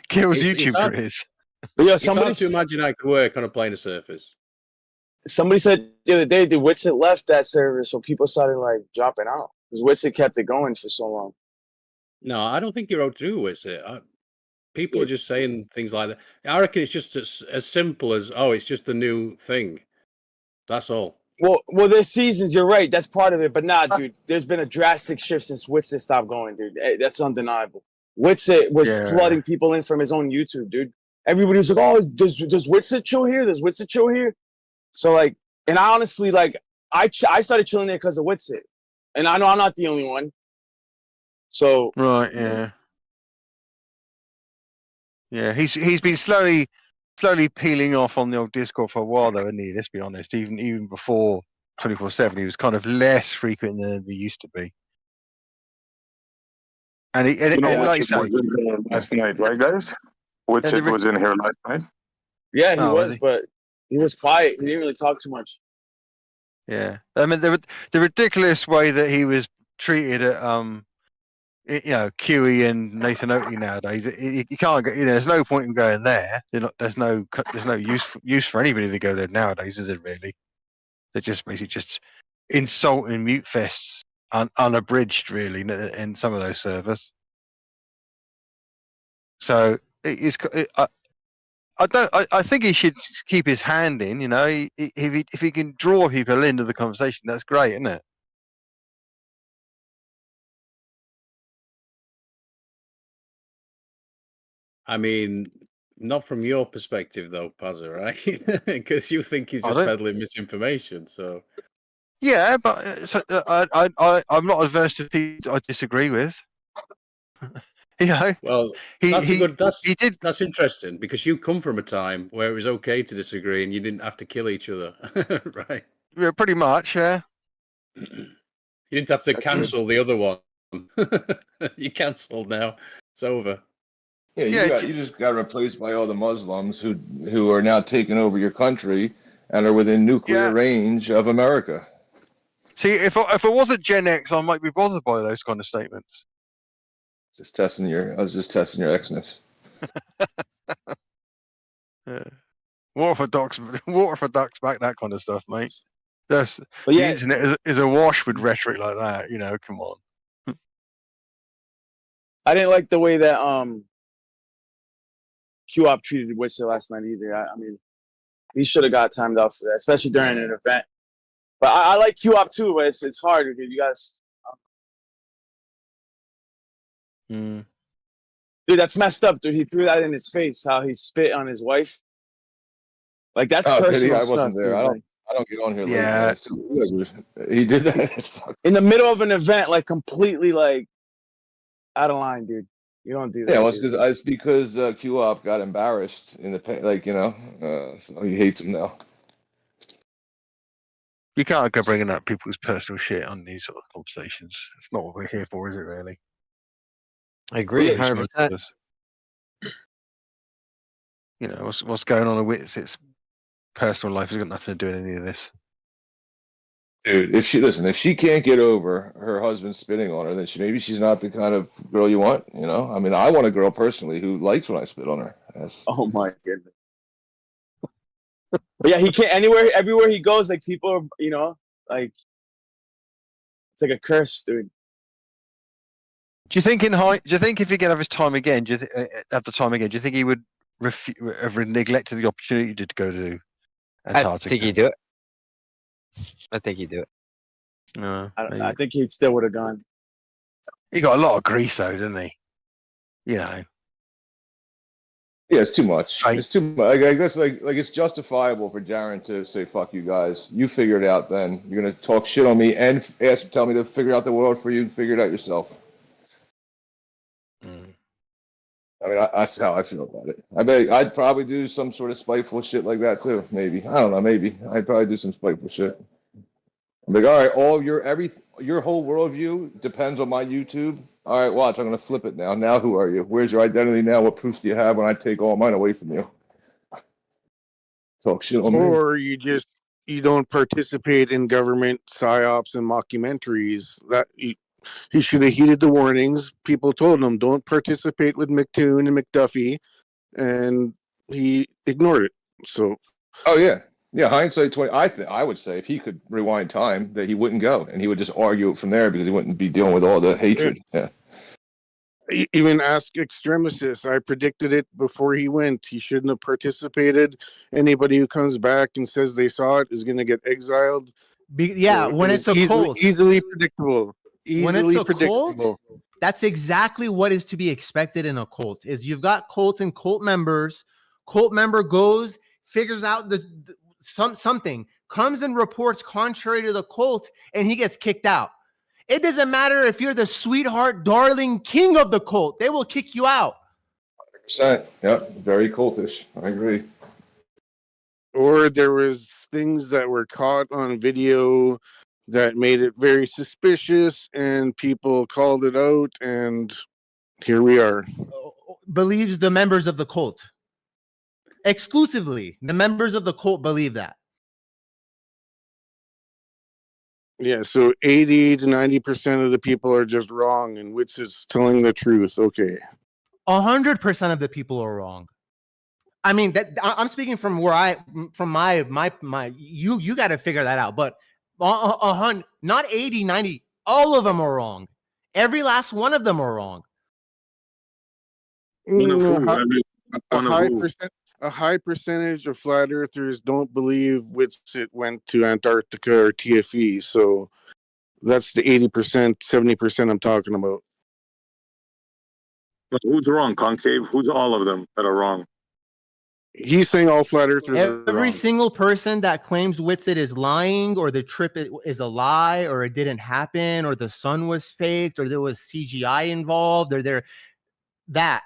Kills YouTubers. Yeah, it's hard to imagine I could work on a planar surface. Somebody said the other day, dude, Witsit left that server, so people started like dropping out because Witsit kept it going for so long. No, I don't think you're owed to do Witsit. People are just saying things like that. I reckon it's just as simple as, it's just the new thing. That's all. Well, there's seasons. You're right. That's part of it. But nah, dude, there's been a drastic shift since Witsit stopped going, dude. That's undeniable. Witsit was flooding people in from his own YouTube, dude. Everybody was like, "Oh, does Witsit show here? Does Witsit show here?" So like, and I honestly like, I started chilling there because of Witsit, and I know I'm not the only one. So right, yeah, yeah. He's been slowly peeling off on the old Discord for a while, though, isn't he? Let's be honest. Even before 24/7, he was kind of less frequent than he used to be. And like I say, was in here last night, right, guys? Witsit was in here last night. yeah, he was, but he was quiet. He didn't really talk too much. Yeah, I mean the ridiculous way that he was treated at QE and Nathan Oakley nowadays. You can't go. There's no point in going there. There's no use for anybody to go there nowadays, is it really? They're just basically just insulting mute fests, unabridged, really, in some of those servers. So I think he should keep his hand in. If he can draw people into the conversation, that's great, isn't it? I mean, not from your perspective, though, Pazza, right? Because you think he's just peddling misinformation. So yeah, but I'm not adverse to people I disagree with. Well, that's interesting because you come from a time where it was okay to disagree and you didn't have to kill each other, right? Yeah, pretty much, yeah. You didn't have to cancel the other one. You cancelled now. It's over. Yeah, you just got replaced by all the Muslims who are now taking over your country and are within nuclear range of America. See, if I wasn't Gen X, I might be bothered by those kind of statements. I was just testing your X-ness. Yeah. Water for ducks back, that kind of stuff, mate. The internet is awash with rhetoric like that. Come on. I didn't like the way that QOP treated Witsit last night either. I mean, he should have got timed out for that, especially during an event. But I like QOP too, but it's hard because you guys. Dude, that's messed up, dude. He threw that in his face. How he spit on his wife. Like that's personal I stuff. wasn't there. Dude. I don't get on here. Yeah. Late, he did that in the middle of an event, like completely like out of line, dude. You don't do that. Yeah, well, it's because QOP got embarrassed in the so he hates him now. You can't go bringing up people's personal shit on these sort of conversations. It's not what we're here for, is it? Really? I agree, 100%. What's going on with Witsit's personal life has got nothing to do with any of this. Dude, if she can't get over her husband spitting on her, then maybe she's not the kind of girl you want. I mean, I want a girl personally who likes when I spit on her. Oh my goodness. But yeah, he can't everywhere he goes. Like people, like it's like a curse, dude. Do you think if he could have his time again, do you think he would have neglected the opportunity to go to Antarctica? I think he'd do it. I think he'd do it. No, I think he still would have gone. He got a lot of grease though, didn't he? Yeah, it's too much. It's too much. I guess like it's justifiable for Darren to say "fuck you guys." You figure it out. Then you're gonna talk shit on me and tell me to figure out the world for you and figure it out yourself. I mean, that's how I feel about it. I bet I'd probably do some sort of spiteful shit like that too. Maybe I don't know. Maybe I'd probably do some spiteful shit. I'm like, all right, your whole worldview depends on my YouTube. All right, watch. I'm gonna flip it now. Now, who are you? Where's your identity now? What proofs do you have when I take all mine away from you? Talk shit on me. Or you don't participate in government psyops and mockumentaries. That he should have heeded the warnings. People told him don't participate with McToon and McDuffie, and he ignored it. So, hindsight 20. I would say if he could rewind time, that he wouldn't go, and he would just argue it from there because he wouldn't be dealing with all the hatred. Yeah. Even ask extremists. I predicted it before he went. He shouldn't have participated. Anybody who comes back and says they saw it is going to get exiled. When it's a cult, easily predictable. When it's a cult, that's exactly what is to be expected in a cult. Is you've got cults and cult members. Cult member goes, figures out something, comes and reports contrary to the cult, and he gets kicked out. It doesn't matter if you're the sweetheart, darling king of the cult. They will kick you out. 100%. Yep, very cultish. I agree. Or there was things that were caught on video that made it very suspicious, and people called it out, and here we are. Believes the members of the cult. Exclusively, the members of the cult believe that. Yeah, so 80 to 90% of the people are just wrong, and Witz is telling the truth. Okay. 100% of the people are wrong. I mean, that I'm speaking from where from my you got to figure that out. But not 80, 90, all of them are wrong. Every last one of them are wrong. A high percentage of flat earthers don't believe Witsit went to Antarctica or TFE. So that's the 80%, 70% I'm talking about. But who's wrong, Concave? Who's all of them that are wrong? He's saying all flat earthers are wrong. Every single person that claims Witsit is lying, or the trip is a lie, or it didn't happen, or the sun was faked, or there was CGI involved, or that.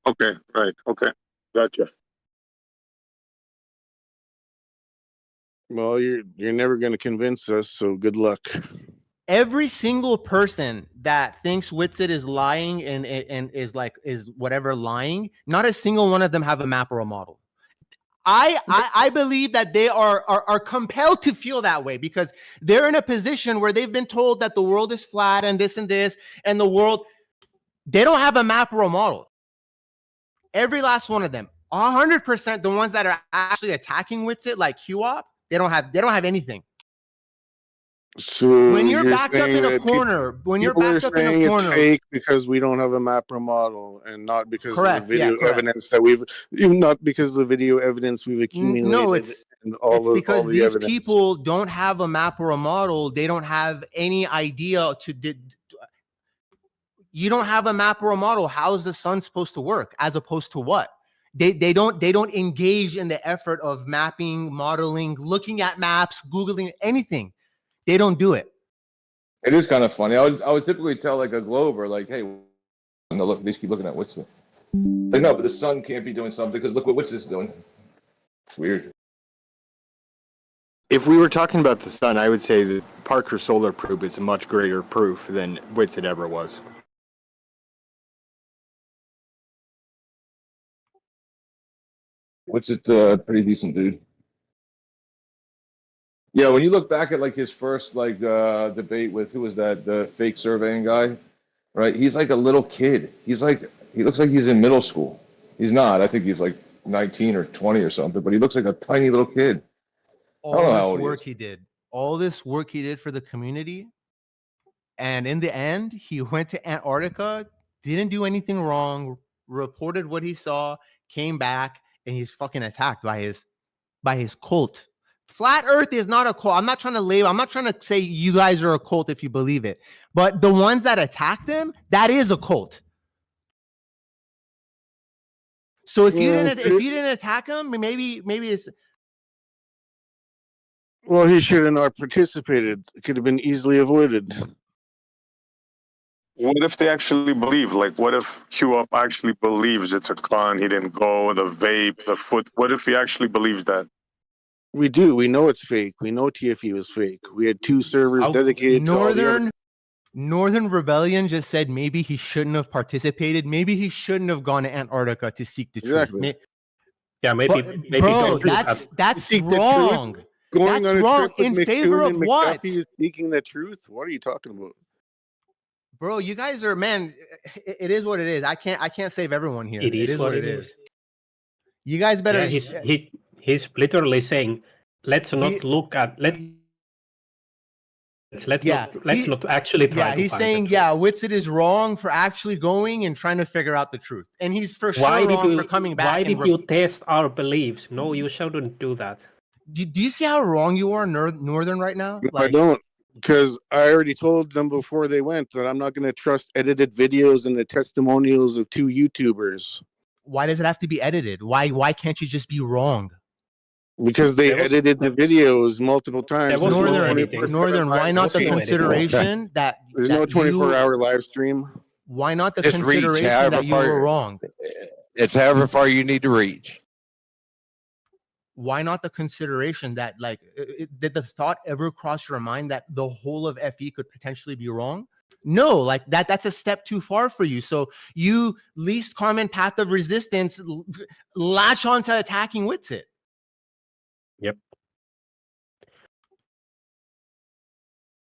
Okay, right. Okay, gotcha. Well, you're never going to convince us, so good luck. Every single person that thinks Witsit is lying and is whatever lying, not a single one of them have a map or a model. I believe that they are compelled to feel that way because they're in a position where they've been told that the world is flat and this, and the world, they don't have a map or a model. Every last one of them, 100%, the ones that are actually attacking Witsit, like QOP, they don't have anything. So when you're backed up in a corner, it's fake because we don't have a map or model, and not because correct, of the video evidence that not because of the video evidence we've accumulated. No, it's because these people don't have a map or a model. They don't have any idea you don't have a map or a model. How is the sun supposed to work? As opposed to what? They don't engage in the effort of mapping, modeling, looking at maps, Googling anything. They don't do it. It is kind of funny. I would typically tell like a Glober, like, hey, no, look, they keep looking at Witsit. Like, no, but the sun can't be doing something because look what Witsit's doing. It's weird. If we were talking about the sun, I would say that Parker solar proof is a much greater proof than Witsit ever was. Witsit's a pretty decent dude. Yeah, when you look back at like his first like debate with who was that, the fake surveying guy, right? He's like a little kid. He looks like he's in middle school. He's not. I think he's like 19 or 20 or something, but he looks like a tiny little kid. All this work he did for the community, and in the end, he went to Antarctica, didn't do anything wrong, reported what he saw, came back, and he's fucking attacked by his cult. Flat Earth is not a cult. I'm not trying to say you guys are a cult if you believe it. But the ones that attacked him, that is a cult. So if you didn't attack him, maybe it's. Well, he should have not participated. It could have been easily avoided. What if they actually believe? Like, what if QUp actually believes it's a con? He didn't go, the vape, the foot. What if he actually believes that? We do. We know it's fake. We know TFE was fake. We had 2 servers dedicated to Northern Rebellion just said maybe he shouldn't have participated. Maybe he shouldn't have gone to Antarctica to seek the truth. Yeah, maybe. Bro, that's wrong. That's wrong. In favor of what? McDuffie is seeking the truth. What are you talking about? Bro, you guys are, man, it is what it is. I can't save everyone here. It is what it is. You guys better. Yeah, he's literally saying, let's not actually try. Yeah, he's saying, Witsit is wrong for actually going and trying to figure out the truth, and he's for sure wrong for coming back. Why did you test our beliefs? No, you shouldn't do that. Do you see how wrong you are, Northern, right now? I don't, because I already told them before they went that I'm not going to trust edited videos and the testimonials of 2 YouTubers. Why does it have to be edited? Why can't you just be wrong? Because they edited the videos multiple times. was no Northern, why not the consideration that there's that no 24 you- hour live stream? Why not the Just reach consideration however that you far were wrong? It's however far you need to reach. Why not the consideration that, like, did the thought ever cross your mind that the whole of FE could potentially be wrong? No, like that's a step too far for you. So you least common path of resistance, latch on to attacking Witsit. Yep.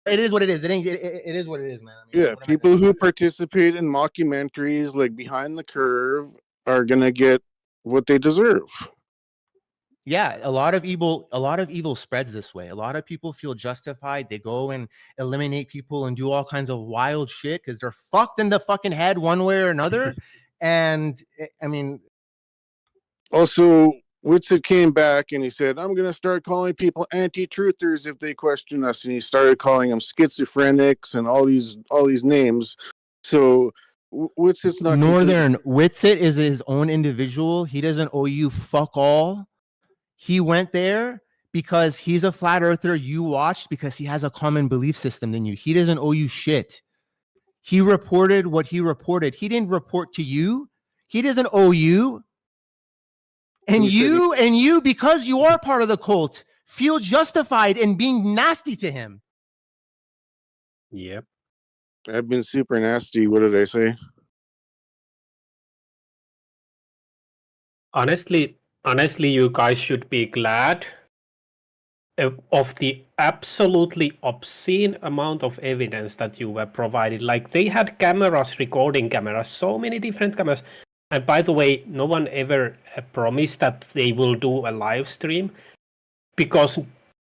It is what it is. It is what it is, man. I mean, Yeah, people who participate in mockumentaries like Behind the Curve are gonna get what they deserve. Yeah, a lot of evil spreads this way. A lot of people feel justified. They go and eliminate people and do all kinds of wild shit because they're fucked in the fucking head one way or another. And I mean, Also, Witsit came back and he said, I'm going to start calling people anti-truthers if they question us. And he started calling them schizophrenics and all these names. So Witsit's not Northern Witsit is his own individual. He doesn't owe you fuck all. He went there because he's a flat earther. You watched because he has a common belief system than you. He doesn't owe you shit. He reported what he reported. He didn't report to you. He doesn't owe you. And you, because you are part of the cult, feel justified in being nasty to him. Yep. I've been super nasty. What did I say? Honestly, you guys should be glad of the absolutely obscene amount of evidence that you were provided. Like, they had cameras, recording cameras, so many different cameras. And by the way, no one ever promised that they will do a live stream because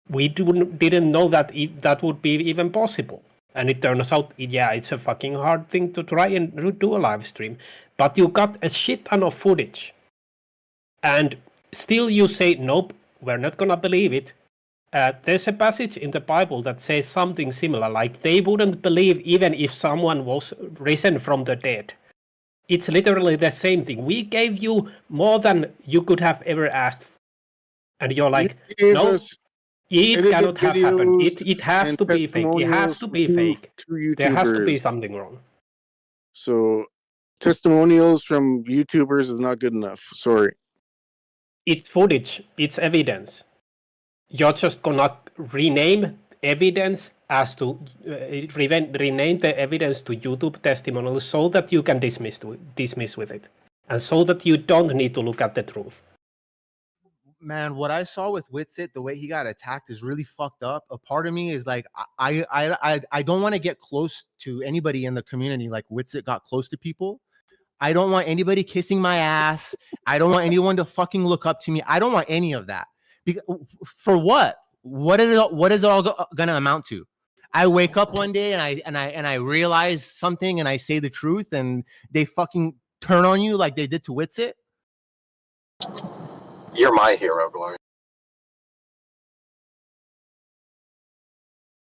we didn't know that that would be even possible. And it turns out, yeah, it's a fucking hard thing to try and do a live stream. But you got a shit ton of footage. And still you say, nope, we're not gonna believe it. There's a passage in the Bible that says something similar, like they wouldn't believe even if someone was risen from the dead. It's literally the same thing. We gave you more than you could have ever asked. And you're like, no, it cannot have happened. It has to be fake. It has to be fake. There has to be something wrong. So testimonials from YouTubers is not good enough. Sorry. It's footage. It's evidence. You're just gonna rename evidence as to rename the evidence to YouTube testimonials so that you can dismiss with it, and so that you don't need to look at the truth. Man, what I saw with Witsit, the way he got attacked is really fucked up. A part of me is like, I don't want to get close to anybody in the community like Witsit got close to people. I don't want anybody kissing my ass. I don't want anyone to fucking look up to me. I don't want any of that. For what? What is it all gonna amount to? I wake up one day and I realize something and I say the truth and they fucking turn on you like they did to Witsit. You're my hero, Glory.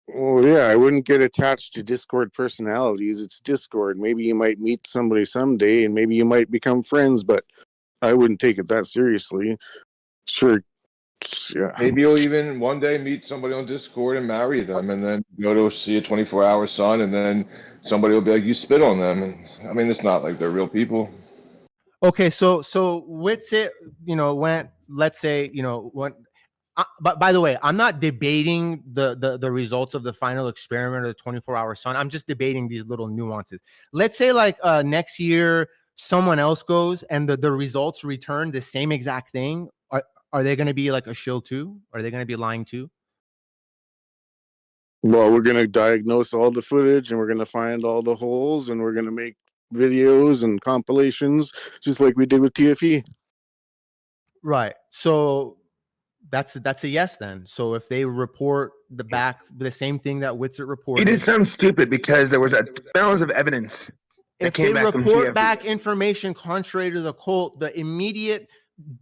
Well, yeah, I wouldn't get attached to Discord personalities. It's Discord. Maybe you might meet somebody someday and maybe you might become friends, but I wouldn't take it that seriously. Sure. Yeah. Maybe you'll even one day meet somebody on Discord and marry them and then go to see a 24-hour sun and then somebody will be like, you spit on them. And I mean, it's not like they're real people. Okay, so Witsit, went, let's say, went. But by the way, I'm not debating the results of the final experiment or the 24-hour sun. I'm just debating these little nuances. Let's say like next year someone else goes and the results return the same exact thing. Are they going to be like a shill too? Are they going to be lying too? Well, we're going to diagnose all the footage and we're going to find all the holes and we're going to make videos and compilations just like we did with TFE. Right. So that's a yes then. So if they report the same thing that Witsit reported. It just sounds stupid because there was a balance of evidence. If they report back information contrary to the cult, the immediate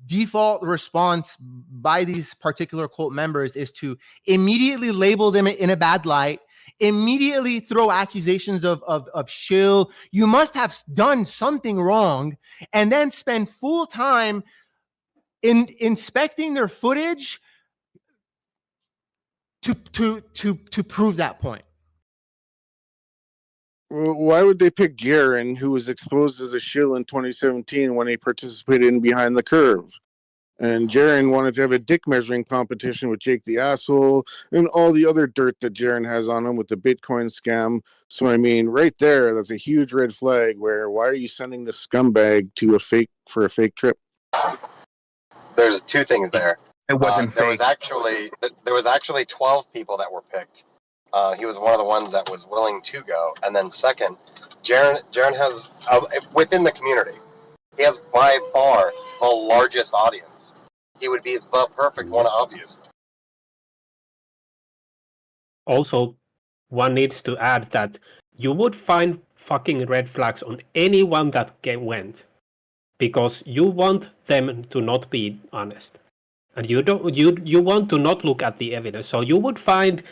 default response by these particular cult members is to immediately label them in a bad light, immediately throw accusations of shill. You must have done something wrong, and then spend full time in inspecting their footage to prove that point. Well, why would they pick Jaron, who was exposed as a shill in 2017 when he participated in Behind the Curve? And Jaron wanted to have a dick measuring competition with Jake the Asshole and all the other dirt that Jaron has on him with the Bitcoin scam. So, I mean, right there, that's a huge red flag where why are you sending this scumbag to a fake trip? There's two things there. It wasn't there fake. was actually 12 people that were picked. He was one of the ones that was willing to go. And then second, Jaron has within the community, he has by far the largest audience. He would be the perfect one, obviously. Also, one needs to add that you would find fucking red flags on anyone that went, because you want them to not be honest, and you want to not look at the evidence. So you would find,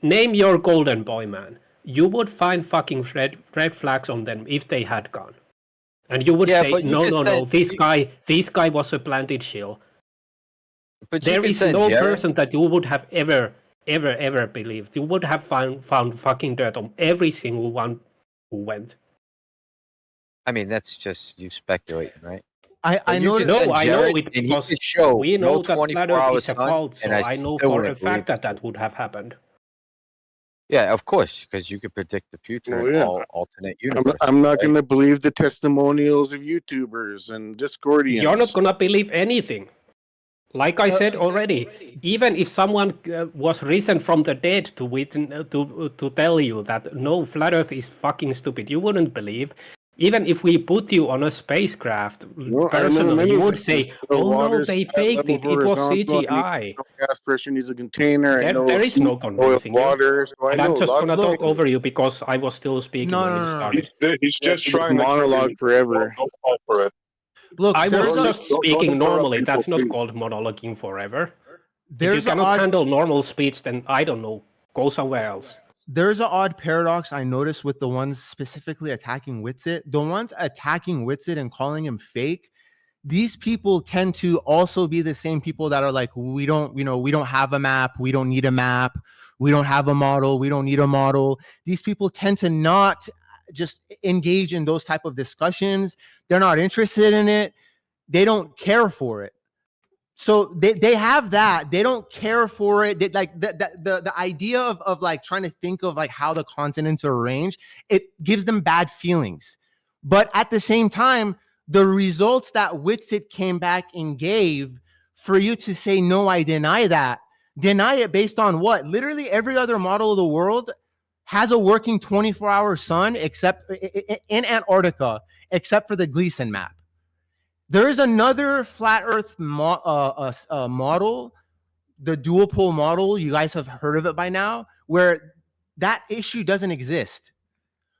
name your golden boy man, you would find fucking red flags on them if they had gone, and you would say no, this guy was a planted shill. But there is no person that you would have ever believed. You would have found fucking dirt on every single one who went. I mean, that's just you speculating, right? I know. No, I know it because we know no that 24-hour is a cult, so I know for a fact that would have happened. Yeah, of course, because you could predict the future in all alternate universes. I'm not going to believe the testimonials of YouTubers and Discordians. You're not going to believe anything. Like I said already, even if someone was risen from the dead to tell you that no, flat Earth is fucking stupid, you wouldn't believe. Even if we put you on a spacecraft, personally, you would say, "Oh no, they faked it. It was CGI." Gas pressure needs a container. There is no convincing water. So and I'm just gonna talk over you because I was still speaking when you started. He's just trying to monologue forever. Don't fall for it. Look, I was there's just speaking normally. That's not called monologuing forever. If you cannot handle normal speech, then I don't know. Go somewhere else. There's an odd paradox I noticed with the ones specifically attacking Witsit. The ones attacking Witsit and calling him fake, these people tend to also be the same people that are like, we don't have a map, we don't need a map, we don't have a model, we don't need a model. These people tend to not just engage in those type of discussions. They're not interested in it. They don't care for it. So they have that. They don't care for it. Like the idea of like trying to think of like how the continents are arranged, it gives them bad feelings. But at the same time, the results that Witsit came back and gave, for you to say, no, I deny that, deny it based on what? Literally every other model of the world has a working 24-hour sun except in Antarctica, except for the Gleason map. There is another flat Earth model, the dual pole model. You guys have heard of it by now, where that issue doesn't exist.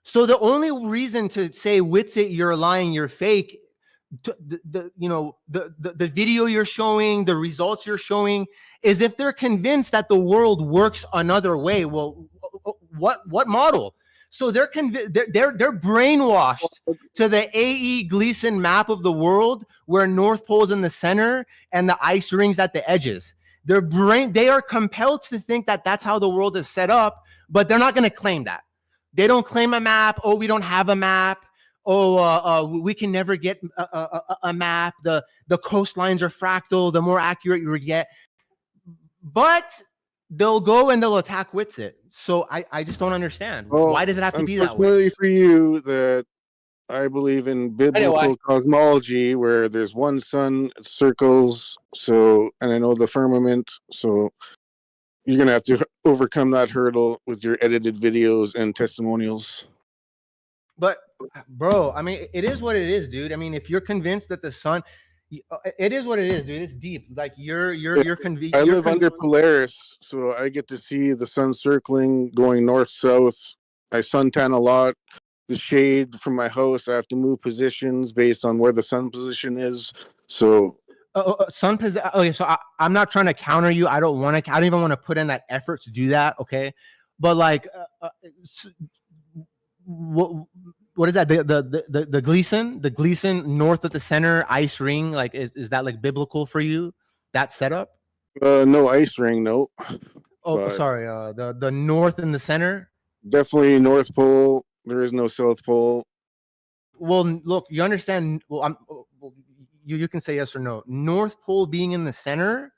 So the only reason to say Witsit, you're lying, you're fake, the video you're showing, the results you're showing, is if they're convinced that the world works another way. Well, what model? So they're brainwashed to the A.E. Gleason map of the world, where North Pole's in the center and the ice rings at the edges. They are compelled to think that that's how the world is set up, but they're not going to claim that. They don't claim a map. Oh, we don't have a map. Oh, we can never get a map. The coastlines are fractal. The more accurate you get, but they'll go and they'll attack Witsit. So I just don't understand. Well, why does it have to be that way? Unfortunately for you, that I believe in biblical cosmology, where there's one sun, circles. So, and I know the firmament. So you're gonna have to overcome that hurdle with your edited videos and testimonials. But bro, I mean, it is what it is, dude. I mean, if you're convinced that the sun, it is what it is, dude. It's deep. Like you're convinced. I live under Polaris, so I get to see the sun circling, going north south. I suntan a lot. The shade from my house, I have to move positions based on where the sun position is. So sun position. Okay, so I'm not trying to counter you. I don't even want to put in that effort to do that. Okay, but like, what is that? The Gleason north of the center ice ring. Like, is that like biblical for you? That setup? No ice ring, no. Oh, But sorry. The north and the center. definitely North Pole. There is no South Pole. Well, look, you understand. Well, you can say yes or no. North Pole being in the center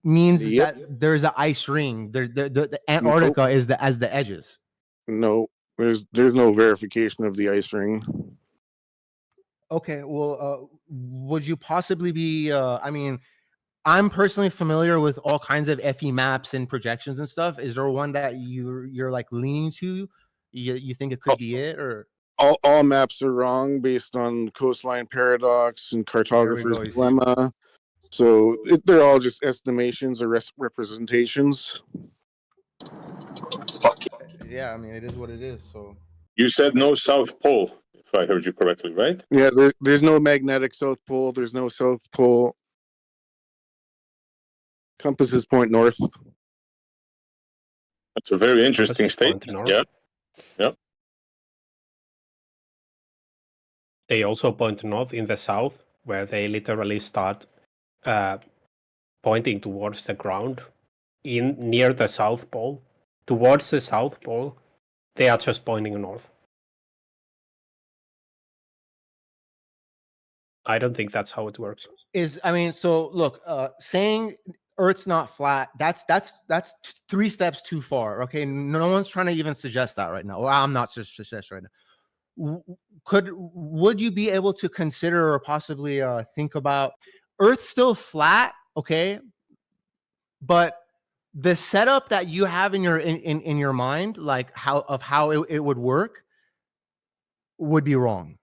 means Yep. that there's an ice ring. The Antarctica is as the edges. No, there's no verification of the ice ring. Okay, well, would you possibly be? I mean, I'm personally familiar with all kinds of FE maps and projections and stuff. Is there one that you're like leaning to? You think it could be it, or All maps are wrong based on coastline paradox and cartographer's go, you see. dilemma. So they're all just estimations or representations. Yeah, I mean, it is what it is. So You said no South Pole, if I heard you correctly, right? Yeah, there's no magnetic South Pole. There's no South Pole. Compasses point north. That's a very interesting statement. Yeah. Yep. They also point north in the south, where they literally start pointing towards the ground near the South Pole. Towards the South Pole, they are just pointing north. I don't think that's how it works. I mean, so look, saying Earth's not flat, that's 3 steps too far. Okay, no one's trying to even suggest that right now. Well, I'm not suggesting right now. Would you be able to consider or possibly think about Earth's still flat, okay, but the setup that you have in your mind, like how it would work, would be wrong.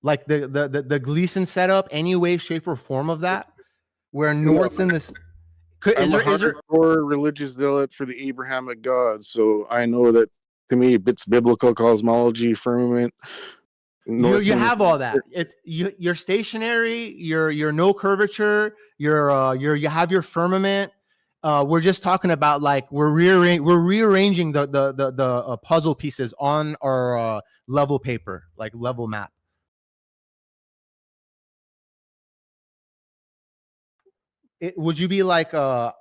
Like the Gleason setup, any way, shape, or form of that, where north's in this. I'm a hardcore religious zealot for the Abrahamic God, so I know that to me it's biblical cosmology, firmament. You have all that. It's you're stationary. You're no curvature. You have your firmament. We're just talking about like we're rearranging the puzzle pieces on our level paper, like level map. Would you be like I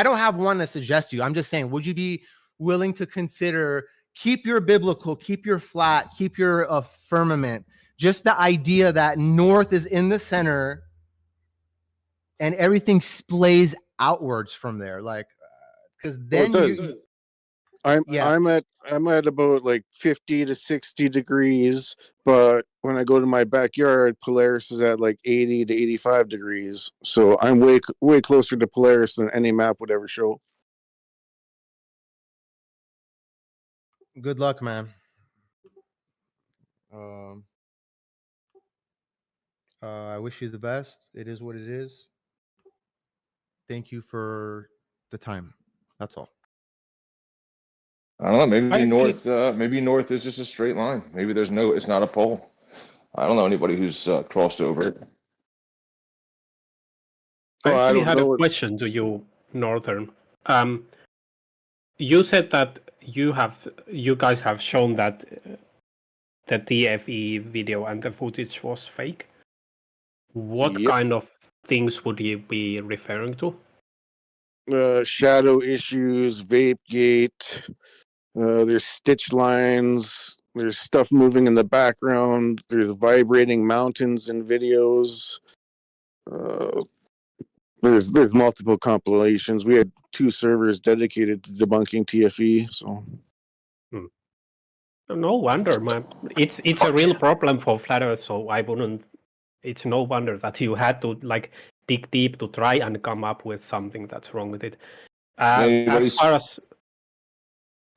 don't have one to suggest to you. I'm just saying, would you be willing to consider keep your biblical, keep your flat, keep your firmament, just the idea that north is in the center and everything splays outwards from there, like because then I'm at about like 50 to 60 degrees, but when I go to my backyard, Polaris is at like 80 to 85 degrees. So I'm way closer to Polaris than any map would ever show. Good luck, man. I wish you the best. It is what it is. Thank you for the time. That's all. I don't know. Maybe north. Maybe north is just a straight line. Maybe there's no. It's not a pole. I don't know anybody who's crossed over it. I actually had a question to you, Northern. You said that you guys have shown that the TFE video and the footage was fake. What kind of things would you be referring to? Shadow issues, vape gate. There's stitch lines. There's stuff moving in the background. There's vibrating mountains in videos. There's multiple compilations. We had 2 servers dedicated to debunking TFE. So no wonder, man. It's a real problem for Flat Earth. So I wouldn't. It's no wonder that you had to like dig deep to try and come up with something that's wrong with it. As far as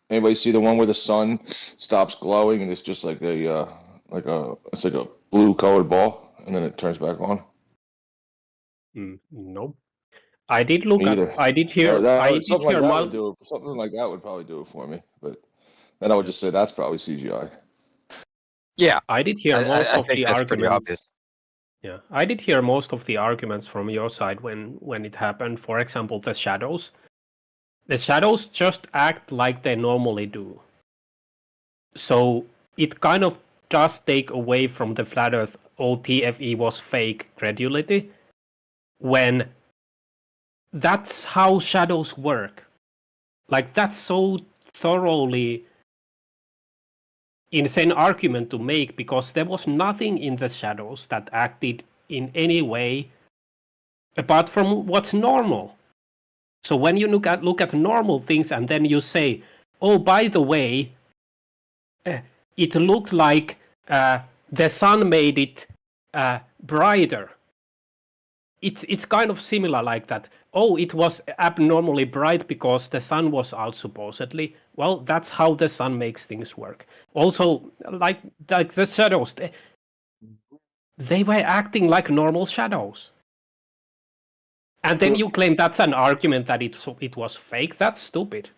anybody see the one where the sun stops glowing and it's just like it's like a blue colored ball and then it turns back on? No, I did look at. I did hear. Something like that would probably do it for me, but then I would just say that's probably CGI. Yeah, I did hear most of the that's pretty arguments. obvious. Yeah, I did hear most of the arguments from your side when it happened. For example, the shadows. The shadows just act like they normally do. So it kind of does take away from the flat Earth TFE was fake credulity, when that's how shadows work. Like, that's so thoroughly insane argument to make, because there was nothing in the shadows that acted in any way apart from what's normal. So when you look at normal things and then you say, oh, by the way, it looked like the sun made it brighter. It's kind of similar like that. Oh, it was abnormally bright because the sun was out, supposedly. Well, that's how the sun makes things work. Also, like the shadows, they were acting like normal shadows. And then you claim that's an argument that it was fake. That's stupid.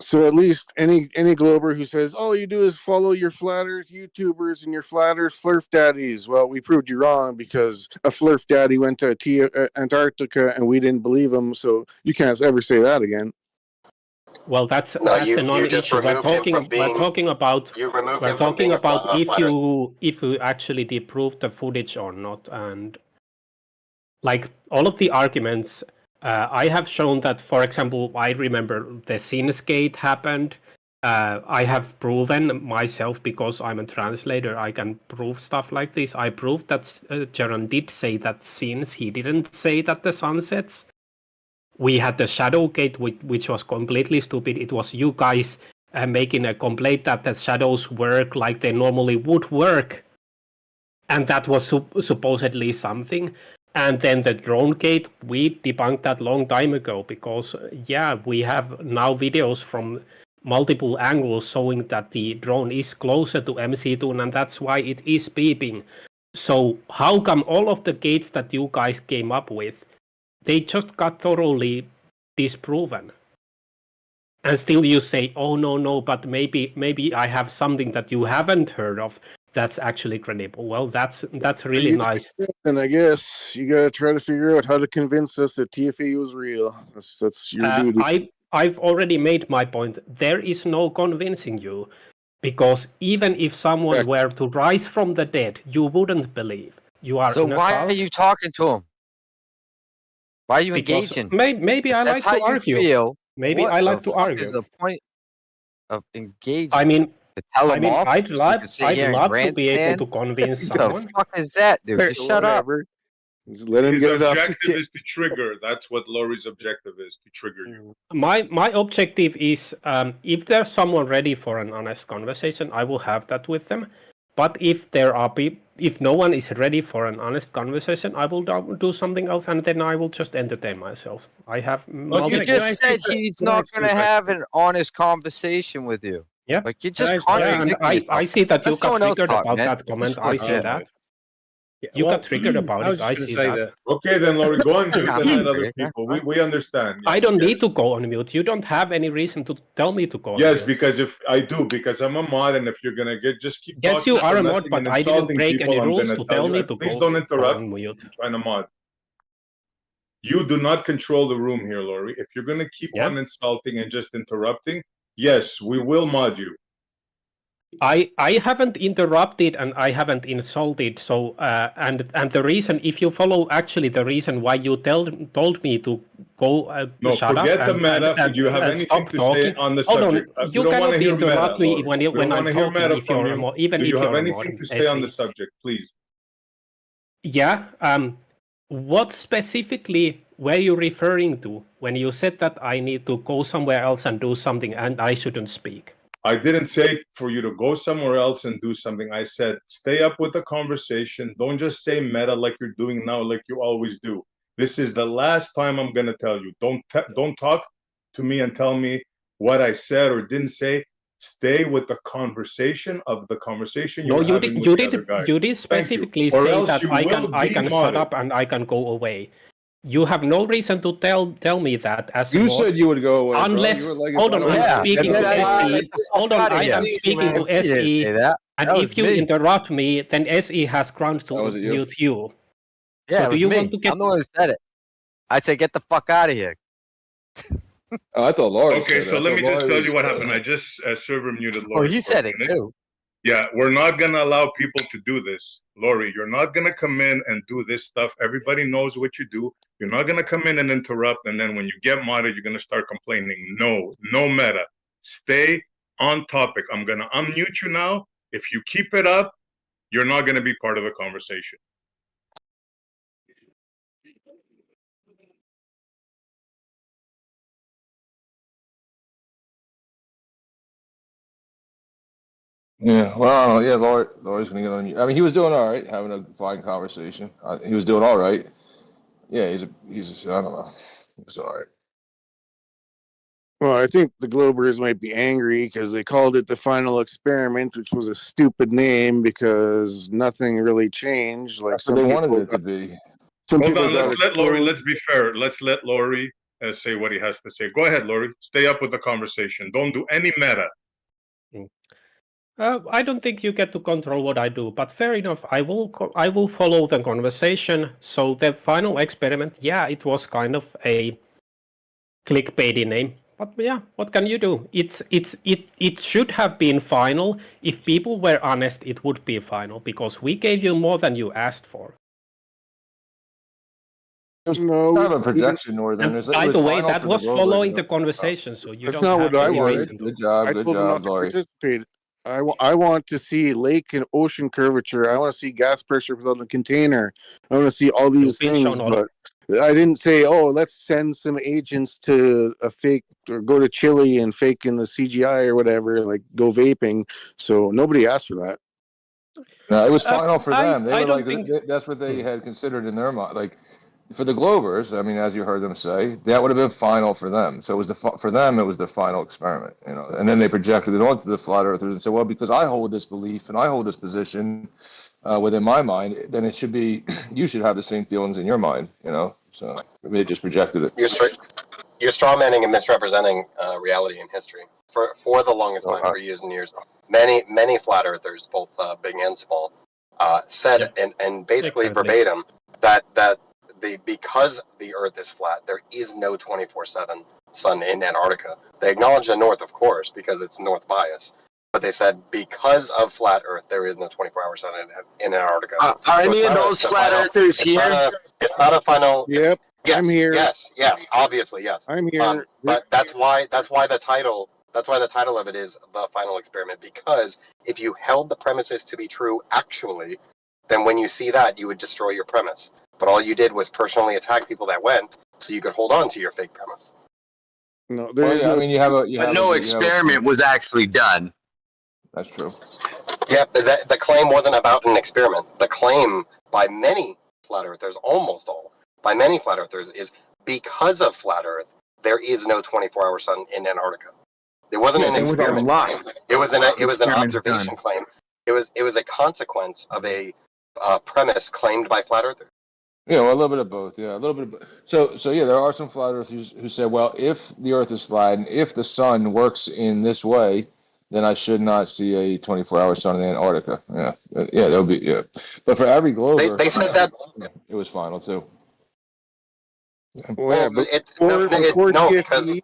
So at least any Glober who says all you do is follow your flat Earth YouTubers and your flat Earth flurf daddies, well, we proved you wrong, because a flurf daddy went to Antarctica and we didn't believe him. So you can't ever say that again. Well, that's No, a you just non-issue. We're removed him from being. we're talking about You removed we're him from talking being about a flat Earth. if you actually did prove the footage or not, and like all of the arguments. I have shown that, for example, I remember the Sinsgate happened. I have proven myself, because I'm a translator, I can prove stuff like this. I proved that Jaron did say that since he didn't say that the sun sets. We had the Shadowgate, which was completely stupid. It was you guys making a complaint that the shadows work like they normally would work. And that was supposedly something. And then the drone gate, we debunked that long time ago, because we have now videos from multiple angles showing that the drone is closer to MC2, and that's why it is beeping. So how come all of the gates that you guys came up with, they just got thoroughly disproven? And still you say, oh no, but maybe I have something that you haven't heard of that's actually credible. Well, that's really nice. And I guess you gotta try to figure out how to convince us that TFE was real. That's your duty. I've already made my point. There is no convincing you, because even if someone were to rise from the dead, you wouldn't believe. You are. So why are you talking to him? Why are you engaging? Maybe I like to argue. Feel, maybe I like to argue. Is the point of engaging? I mean, I'd love to be able to convince someone. What the fuck is that, dude? Just shut up. Just let him His get it off. objective is to trigger. That's what Laurie's objective is, to trigger you. My objective is, if there's someone ready for an honest conversation, I will have that with them. But if if no one is ready for an honest conversation, I will do something else, and then I will just entertain myself. I have. Well, you just said he's not going to have an honest conversation with you. Yeah, like you just. I see that you got triggered about that comment. I see that. You got triggered about it. I see that. Okay, then, Laurie, go on mute and let other people. We understand. I don't need to go on mute. You don't have any reason to tell me to go on yes, mute. because if I do, because I'm a mod, and if you're gonna just keep. Yes, you are a mod, but I didn't break any rules to tell me to please go don't interrupt. on mute. I'm trying to mod. You do not control the room here, Laurie. If you're gonna keep on insulting and just interrupting, yes, we will mod you. I haven't interrupted and I haven't insulted. So and the reason, if you follow actually the reason why you told me to go no, shut forget up the meta. Do you have anything to say on the subject? You don't want to hear interrupt me meta, when I'm talking. If you're even do if you you're have anything to say on the subject, please? Yeah. What specifically were you referring to when you said that I need to go somewhere else and do something and I shouldn't speak? I didn't say for you to go somewhere else and do something. I said stay up with the conversation. Don't just say meta like you're doing now, like you always do. This is the last time I'm gonna tell you. Don't talk to me and tell me what I said or didn't say. Stay with the conversation of the conversation. No, you did specifically say that I can shut up and I can go away. You have no reason to tell me that as you said you would go away, unless bro. You were like, hold on, I'm speaking to SE. Hold on, I am speaking to SE. And if you interrupt me, then SE has grounds to mute you. Yeah, so do you me. want to get? I'm the one who said it. I said, get the fuck out of here. I thought Laurie. Okay, so let me just tell you what happened. I just server muted Laurie. Oh, he said it too. Yeah, we're not going to allow people to do this. Lori, you're not going to come in and do this stuff. Everybody knows what you do. You're not going to come in and interrupt, and then when you get modded, you're going to start complaining. No meta. Stay on topic. I'm going to unmute you now. If you keep it up, you're not going to be part of the conversation. Yeah, well, yeah, Laurie's gonna get on you. I mean, he was doing all right, having a fine conversation. He was doing all right. Yeah, he's I don't know. He's all right. Well, I think the Globers might be angry because they called it the final experiment, which was a stupid name because nothing really changed. Like That's what they wanted it to be. Hold on, let's let Laurie, let's be fair. Let's let Laurie say what he has to say. Go ahead, Laurie. Stay up with the conversation. Don't do any meta. I don't think you get to control what I do, but fair enough. I will follow the conversation. So the final experiment, yeah, it was kind of a clickbaity name, but yeah, what can you do? It should have been final. If people were honest, it would be final because we gave you more than you asked for. No, kind of a projection, Northern. And by the way, that was following the conversation, so you That's don't not have what I any wanted. reason to. Good job, I good told them not job, to Laurie. participate. I want to see lake and ocean curvature. I want to see gas pressure without a container. I want to see all these things, but I didn't say, oh, let's send some agents to a fake or go to Chile and fake in the CGI or whatever, like go vaping. So nobody asked for that. No, it was final for them. They I were don't like, that's what they had considered in their mind. Like for the Globers, I mean, as you heard them say, that would have been final for them. So it was for them, it was the final experiment, you know. And then they projected it onto the flat earthers and said, well, because I hold this belief and I hold this position within my mind, then it should be you should have the same feelings in your mind, you know. So they just projected it. You're strawmanning and misrepresenting reality and history. For the longest time, for years and years, many flat earthers, both big and small, said and basically verbatim that because the Earth is flat, there is no 24/7 sun in Antarctica. They acknowledge the North, of course, because it's North bias. But they said because of flat Earth, there is no 24-hour sun in Antarctica. Are any of those flat earthers here? It's not a final. Yep, Yes, I'm here. Yes, obviously, yes. I'm here. But that's why the title of it is the final experiment, because if you held the premises to be true actually, then when you see that, you would destroy your premise. But all you did was personally attack people that went, so you could hold on to your fake premise. No, I mean, you have a. But no experiment was actually done. That's true. Yeah, but the claim wasn't about an experiment. The claim by many flat earthers, almost all, by many flat earthers, is because of flat Earth, there is no 24-hour sun in Antarctica. It wasn't an experiment claim. It was an observation claim. It was a consequence of a premise claimed by flat earthers. Yeah, well, a little bit of both. Yeah, a little bit of both. So yeah, there are some flat earthers who say, well, if the Earth is flat and if the sun works in this way, then I should not see a 24-hour sun in Antarctica. Yeah, that would be But for every Glober, they said that it was final too. Well, yeah, before TFE,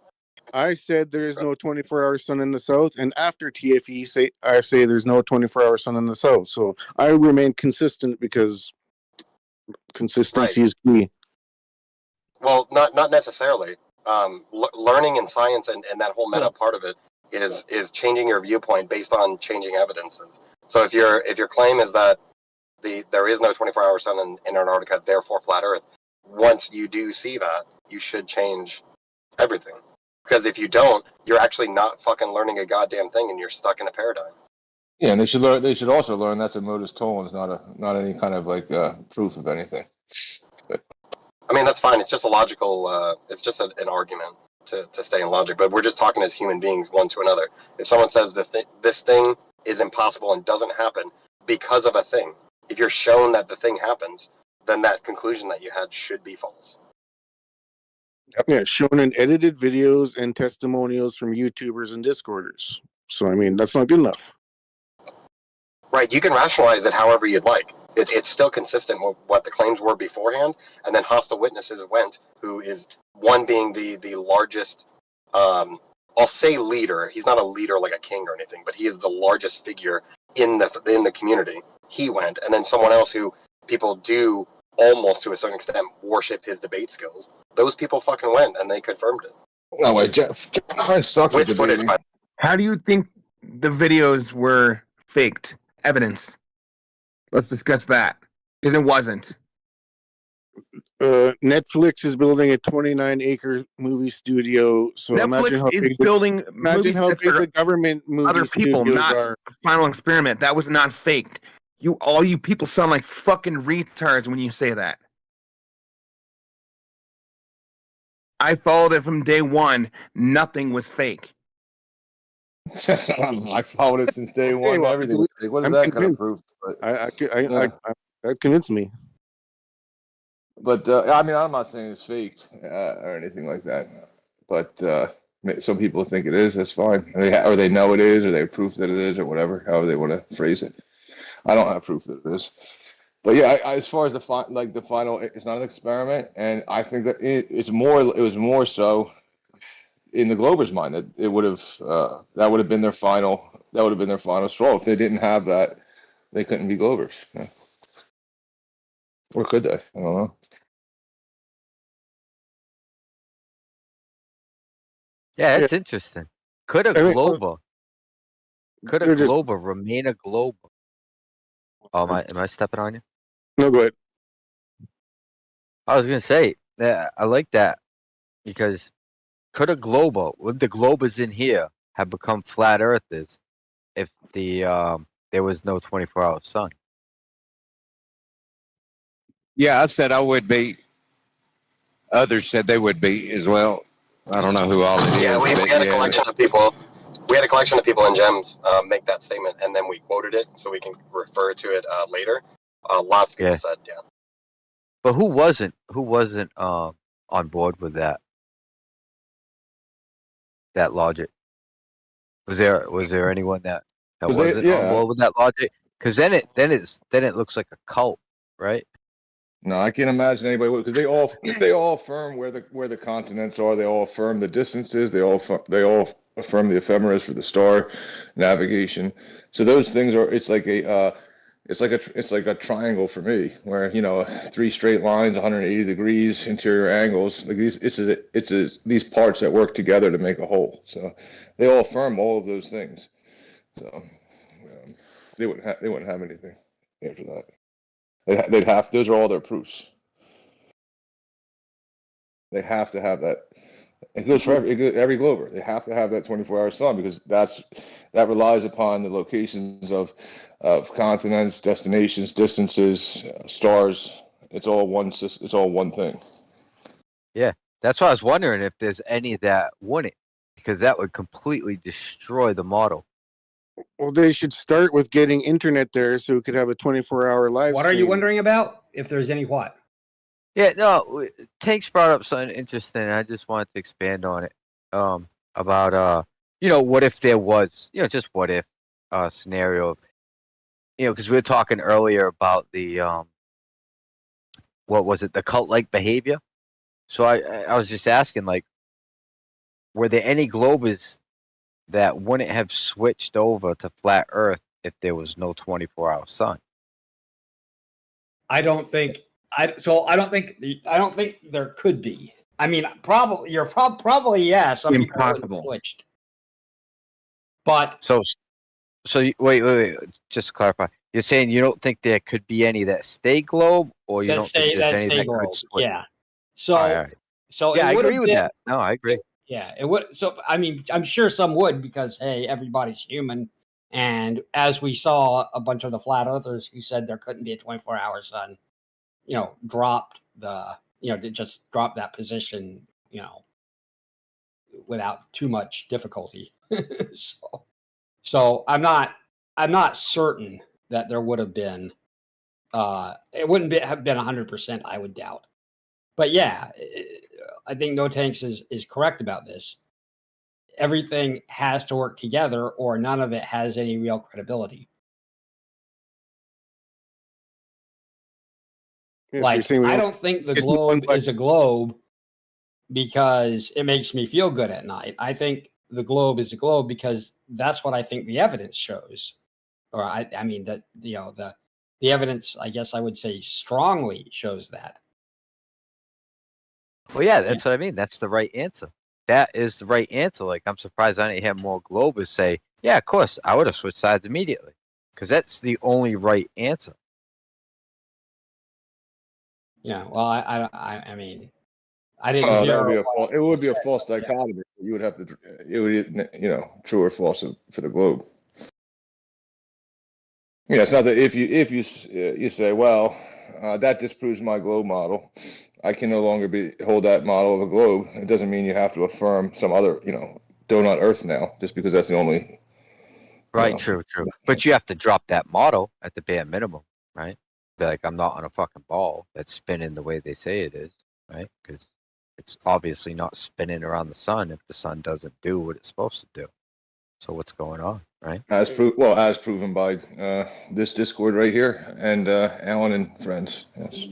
I said there is no 24-hour sun in the south, and after TFE, I say there's no 24-hour sun in the south. So I remain consistent because consistency is key. Well, not necessarily. Learning in science and that whole meta part of it is changing your viewpoint based on changing evidences. So if your claim is that there is no 24-hour sun in Antarctica, therefore flat Earth, once you do see that, you should change everything. Because if you don't, you're actually not fucking learning a goddamn thing, and you're stuck in a paradigm. Yeah, and they should learn. They should also learn that's a modus tollens, not any kind of like proof of anything. I mean, that's fine. It's just a logical. It's just an argument to stay in logic. But we're just talking as human beings, one to another. If someone says this thing is impossible and doesn't happen because of a thing, if you're shown that the thing happens, then that conclusion that you had should be false. Yeah, shown in edited videos and testimonials from YouTubers and Discorders. So, I mean, that's not good enough. Right, you can rationalize it however you'd like. It's still consistent with what the claims were beforehand, and then hostile witnesses went, who is one being the largest, I'll say leader. He's not a leader like a king or anything, but he is the largest figure in the community. He went, and then someone else who people do almost to a certain extent worship his debate skills. Those people fucking went, and they confirmed it. No way, Jeff sucks at debating. How do you think the videos were faked? Evidence. Let's discuss that. Because it wasn't. Netflix is building a 29-acre movie studio. So imagine Netflix how is big building imagine how movies big for the government movie other people, studios not are. Final Experiment. That was not faked. All you people sound like fucking retards when you say that. I followed it from day one. Nothing was fake. I followed it since day one. well, Everything was fake. What is I'm that kind of convinced. proof? That convinced me. But I mean, I'm not saying it's faked or anything like that. But some people think it is. That's fine. Or they know it is, or they have proof that it is, or whatever. However they want to phrase it. I don't have proof that it is. But yeah, as far as the final, it's not an experiment, and I think that it was more so in the Globers' mind that it would have that would have been their final straw. If they didn't have that, they couldn't be Glovers. Yeah. Or could they? I don't know. Yeah, that's interesting. Could a Glober remain a Glober? Oh, am I stepping on you? No, go ahead. I was gonna say that I like that because could a Glober, would the Globers in here have become flat earthers if there was no 24-hour sun? Yeah, I said I would be. Others said they would be as well. I don't know who all it is. Yeah, we had a collection of people. We had a collection of people in Gems make that statement, and then we quoted it so we can refer to it later. Lots of people said, yeah. But who wasn't on board with that logic? Was there anyone that wasn't on board with that logic? Because then it looks like a cult, right? No, I can't imagine anybody would, because they all affirm where the continents are. They all affirm the distances. They all affirm the ephemeris for the star navigation. So those things are. It's like a triangle for me, where 3 straight lines, 180 degrees, interior angles. Like these parts that work together to make a whole. So they all affirm all of those things. So they wouldn't have anything after that. They'd have. Those are all their proofs. They have to have that. It goes for every Glober. They have to have that 24-hour sun because that relies upon the locations of continents, destinations, distances, stars. It's all one. It's all one thing. Yeah, that's why I was wondering if there's any that wouldn't, because that would completely destroy the model. Well, they should start with getting internet there so we could have a 24-hour live. What are you wondering about? If there's any what? Yeah, no, Tanks brought up something interesting. I just wanted to expand on it. About what if there was, just what if scenario, because we were talking earlier about the what was it, the cult-like behavior. So I was just asking, like, were there any Globers that wouldn't have switched over to flat Earth if there was no 24-hour sun? I don't think there could be. I mean, probably probably yeah. Some impossible. Switched. But so wait. Just to clarify, you're saying you don't think there could be any that stay globe, or you don't think there's any that could switch? Yeah. So all right. So yeah, I agree with been, that. No, I agree. Yeah, it would. So I mean, I'm sure some would because hey, everybody's human, and as we saw, a bunch of the flat earthers who said there couldn't be a 24-hour sun, dropped just dropped that position, without too much difficulty. So I'm not certain that there would have been. It wouldn't have been 100%. I would doubt. But yeah, I think No Tanks is correct about this. Everything has to work together, or none of it has any real credibility. Yes, like, I don't think the globe is a globe because it makes me feel good at night. I think the globe is a globe because that's what I think the evidence shows. or I mean that the evidence, I guess I would say, strongly shows that. Well, yeah, that's what I mean. That's the right answer. That is the right answer. Like, I'm surprised I didn't hear more Globers say, yeah, of course, I would have switched sides immediately. Because that's the only right answer. Yeah, well, I mean, I didn't That hear. would be it would be a false dichotomy. You would have to, it would, true or false for the globe. Yeah, it's not that if you say, well, that disproves my globe model, I can no longer hold that model of a globe. It doesn't mean you have to affirm some other, donut Earth now, just because that's the only. Right, true. But you have to drop that model at the bare minimum, right? Be like, I'm not on a fucking ball that's spinning the way they say it is, right? Because it's obviously not spinning around the sun if the sun doesn't do what it's supposed to do. So what's going on, right? As proven by this Discord right here and Alan and friends. Yes.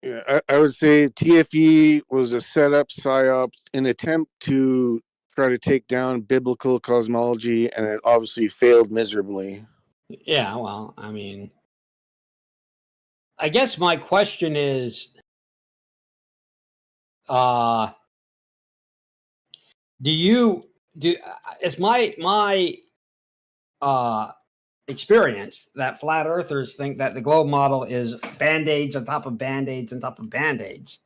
Yeah, I would say TFE was a setup psyop, an attempt to try to take down biblical cosmology, and it obviously failed miserably. Yeah, well, I mean, I guess my question is, it's my experience that flat earthers think that the globe model is band-aids on top of band-aids on top of band-aids,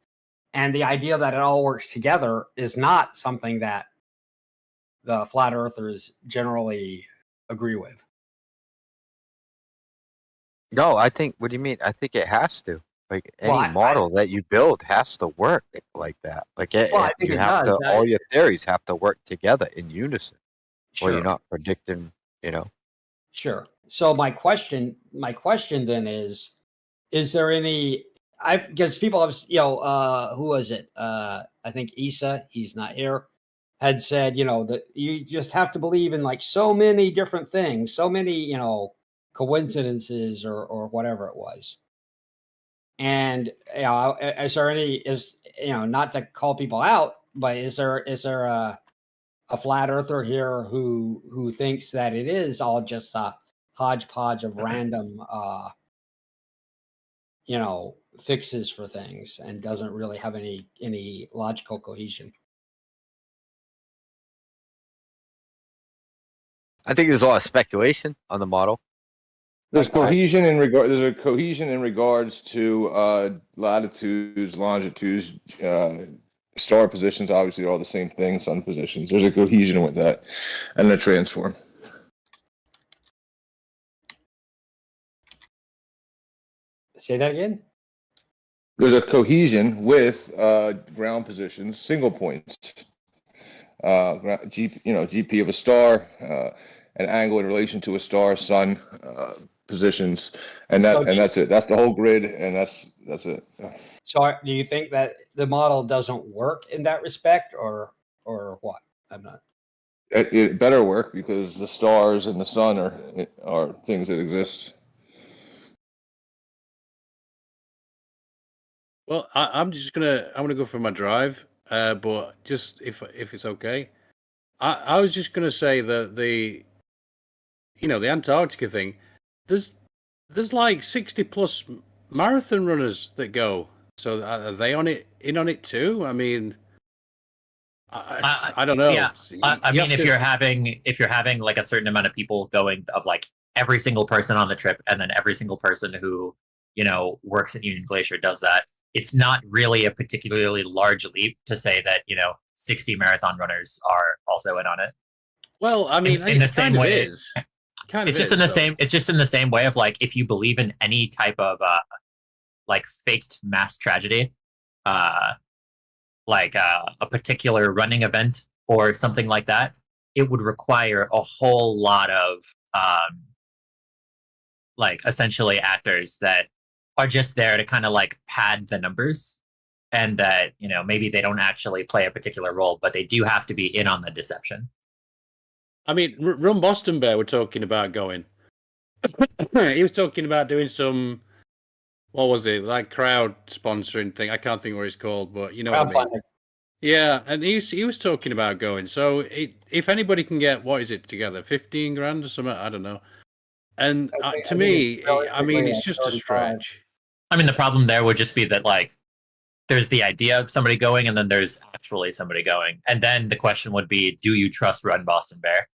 and the idea that it all works together is not something that the flat earthers generally agree with. No, I think, what do you mean? I think it has to. Like, any model that you build has to work like that. Like, I think you it have does. to, all your theories have to work together in unison. Or Sure. you're not predicting, Sure. So my question then is there any? Because people have, who was it? I think Issa, he's not here, had said, that you just have to believe in like so many different things, so many, coincidences or whatever it was. And is there any? Not to call people out, but is there a flat earther here who thinks that it is all just a hodgepodge of random fixes for things and doesn't really have any logical cohesion? I think there's a lot of speculation on the model. There's cohesion There's a cohesion in regards to latitudes, longitudes, star positions. Obviously, are all the same thing. Sun positions. There's a cohesion with that, and the transform. Say that again. There's a cohesion with ground positions, single points. GP of a star, an angle in relation to a star, sun positions, and that's it. That's the whole grid, and that's it. So, do you think that the model doesn't work in that respect, or what? I'm not. It better work because the stars and the sun are things that exist. Well, I'm gonna go for my drive, but just if it's okay, I was just gonna say that the Antarctica thing, there's like 60 plus marathon runners that go. So are they in on it too? I mean, I don't know. Yeah, I mean, if you're having like a certain amount of people going, of like every single person on the trip, and then every single person who works at Union Glacier does that, it's not really a particularly large leap to say that 60 marathon runners are also in on it. Well, I mean, in the same way, it's just in the same way of like, if you believe in any type of like faked mass tragedy, like a particular running event or something like that, it would require a whole lot of like essentially actors that are just there to kind of like pad the numbers, and that maybe they don't actually play a particular role, but they do have to be in on the deception. I mean, Run Boston Bear were talking about going. He was talking about doing some, what was it, like crowd sponsoring thing. I can't think what it's called, but you know what I mean. Yeah, and he was talking about going. So if anybody can get what is it together, 15 grand or something, I don't know. And to me, I mean, it's just a stretch. I mean, the problem there would just be that like there's the idea of somebody going, and then there's actually somebody going, and then the question would be, do you trust Run Boston Bear?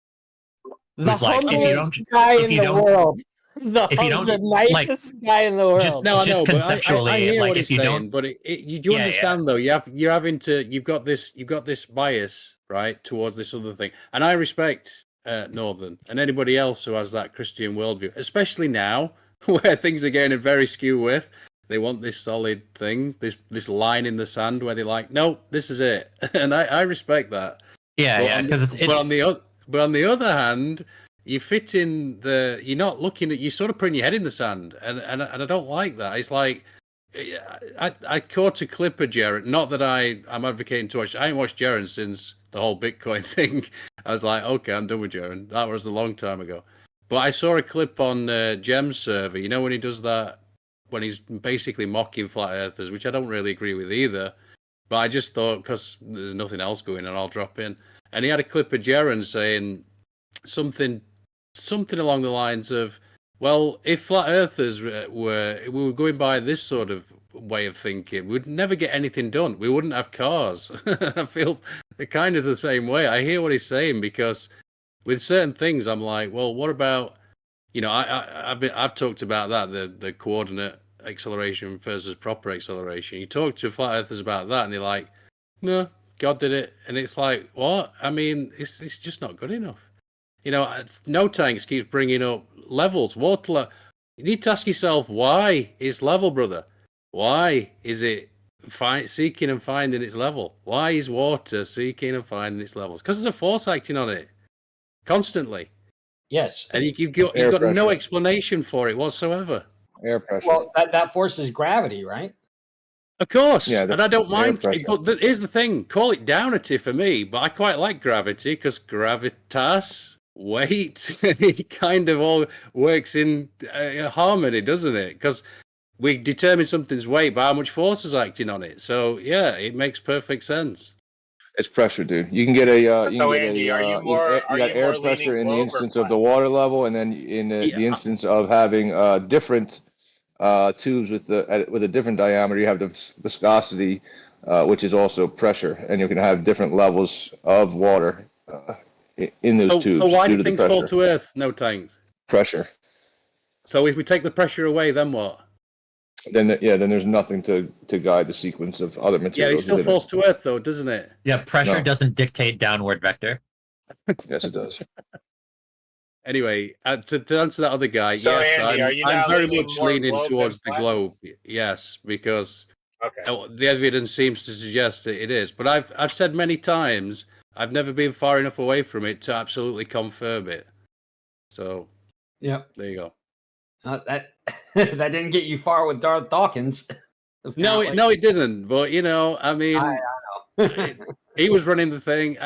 Who's like, if you don't, guy if in you the don't, world, if you don't, the nicest guy in the world. just No, conceptually, but I hear like what if he's you saying, don't, but you do understand though. You've got this bias right towards this other thing, and I respect Northern and anybody else who has that Christian worldview, especially now where things are getting very skew with. They want this solid thing, this line in the sand where they're like, no, this is it, and I respect that. yeah, because But on the other hand, you fit in you're not looking at, you're sort of putting your head in the sand, and I don't like that. It's like, I caught a clip of Jaron, not that I'm advocating to watch, I ain't watched Jaron since the whole Bitcoin thing. I was like, okay, I'm done with Jaron. That was a long time ago. But I saw a clip on Gem's server, you know, when he does that, when he's basically mocking flat earthers, which I don't really agree with either. But I just thought, because there's nothing else going on, I'll drop in. And he had a clip of Jaron saying something along the lines of, well, if flat earthers we were going by this sort of way of thinking, we'd never get anything done. We wouldn't have cars. I feel kind of the same way. I hear what he's saying, because with certain things, I'm like, well, what about, you know, I've talked about that, the coordinate acceleration versus proper acceleration. You talk to flat earthers about that, and they're like, no, God did it. And it's like, what? I mean, it's just not good enough. You know, No Tanks keeps bringing up levels, water. You need to ask yourself, why is level, brother? Why is it seeking and finding its level? Why is water seeking and finding its levels? Because there's a force acting on it constantly. Yes. And you've got no explanation for it whatsoever. Air pressure. Well, that force is gravity, right? Of course, Yeah, and I don't mind. But here's the thing: call it downity for me, but I quite like gravity, because gravitas, weight, it kind of all works in harmony, doesn't it? Because we determine something's weight by how much force is acting on it. So yeah, it makes perfect sense. It's pressure, dude. You can get a you got air pressure in the instance of the water level, and then in the instance of having different tubes with a different diameter, you have the viscosity, which is also pressure, and you can have different levels of water in those tubes. So why do things fall to Earth? No Tanks. Pressure. So if we take the pressure away, then what? Then there's nothing to guide the sequence of other materials. Yeah, it still falls to Earth, though, doesn't it? Yeah, pressure doesn't dictate downward vector. Yes, it does. Anyway, to answer that other guy, So, yes, Andy, I'm very leaning much more leaning globe towards the than globe. Yes, because Okay. the evidence seems to suggest that it is. But I've said many times, I've never been far enough away from it to absolutely confirm it. So, yeah, there you go. That that didn't get you far with Darth Dawkins. No, it didn't. But you know, I mean, I know. he was running the thing.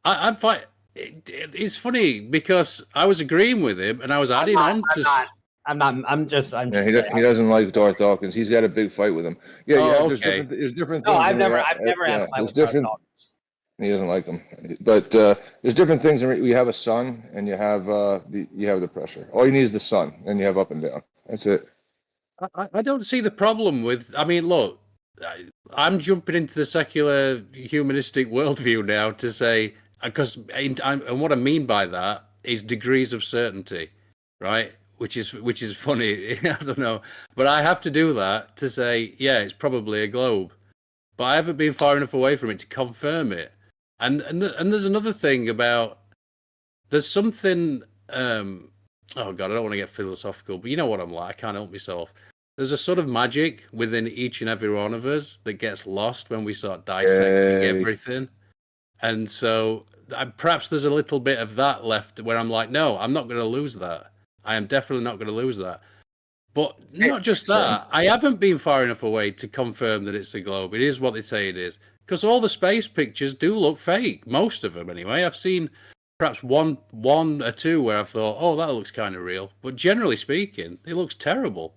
I'm fine. It's funny because I was agreeing with him, and I was adding on to. I'm just Yeah, saying. he doesn't like Darth Dawkins. He's got a big fight with him. Yeah, okay. There's different No, things. I've never had a fight with Darth Dawkins. He doesn't like him, but there's different things. You have a sun, and you have the pressure. All you need is the sun, and you have up and down. That's it. I don't see the problem with. I mean, look, I'm jumping into the secular humanistic worldview now to say, because and what I mean by that is degrees of certainty, right? Which is funny. I don't know, but I have to do that to say, yeah, it's probably a globe, but I haven't been far enough away from it to confirm it. And there's another thing about there's something. Oh God, I don't want to get philosophical, but you know what I'm like. I can't help myself. There's a sort of magic within each and every one of us that gets lost when we start dissecting everything. And so perhaps there's a little bit of that left where I'm like, no, I'm not going to lose that. I am definitely not going to lose that. But not just that. I haven't been far enough away to confirm that it's a globe. It is what they say it is. Because all the space pictures do look fake. Most of them, anyway. I've seen perhaps one or two where I've thought, oh, that looks kind of real. But generally speaking, it looks terrible.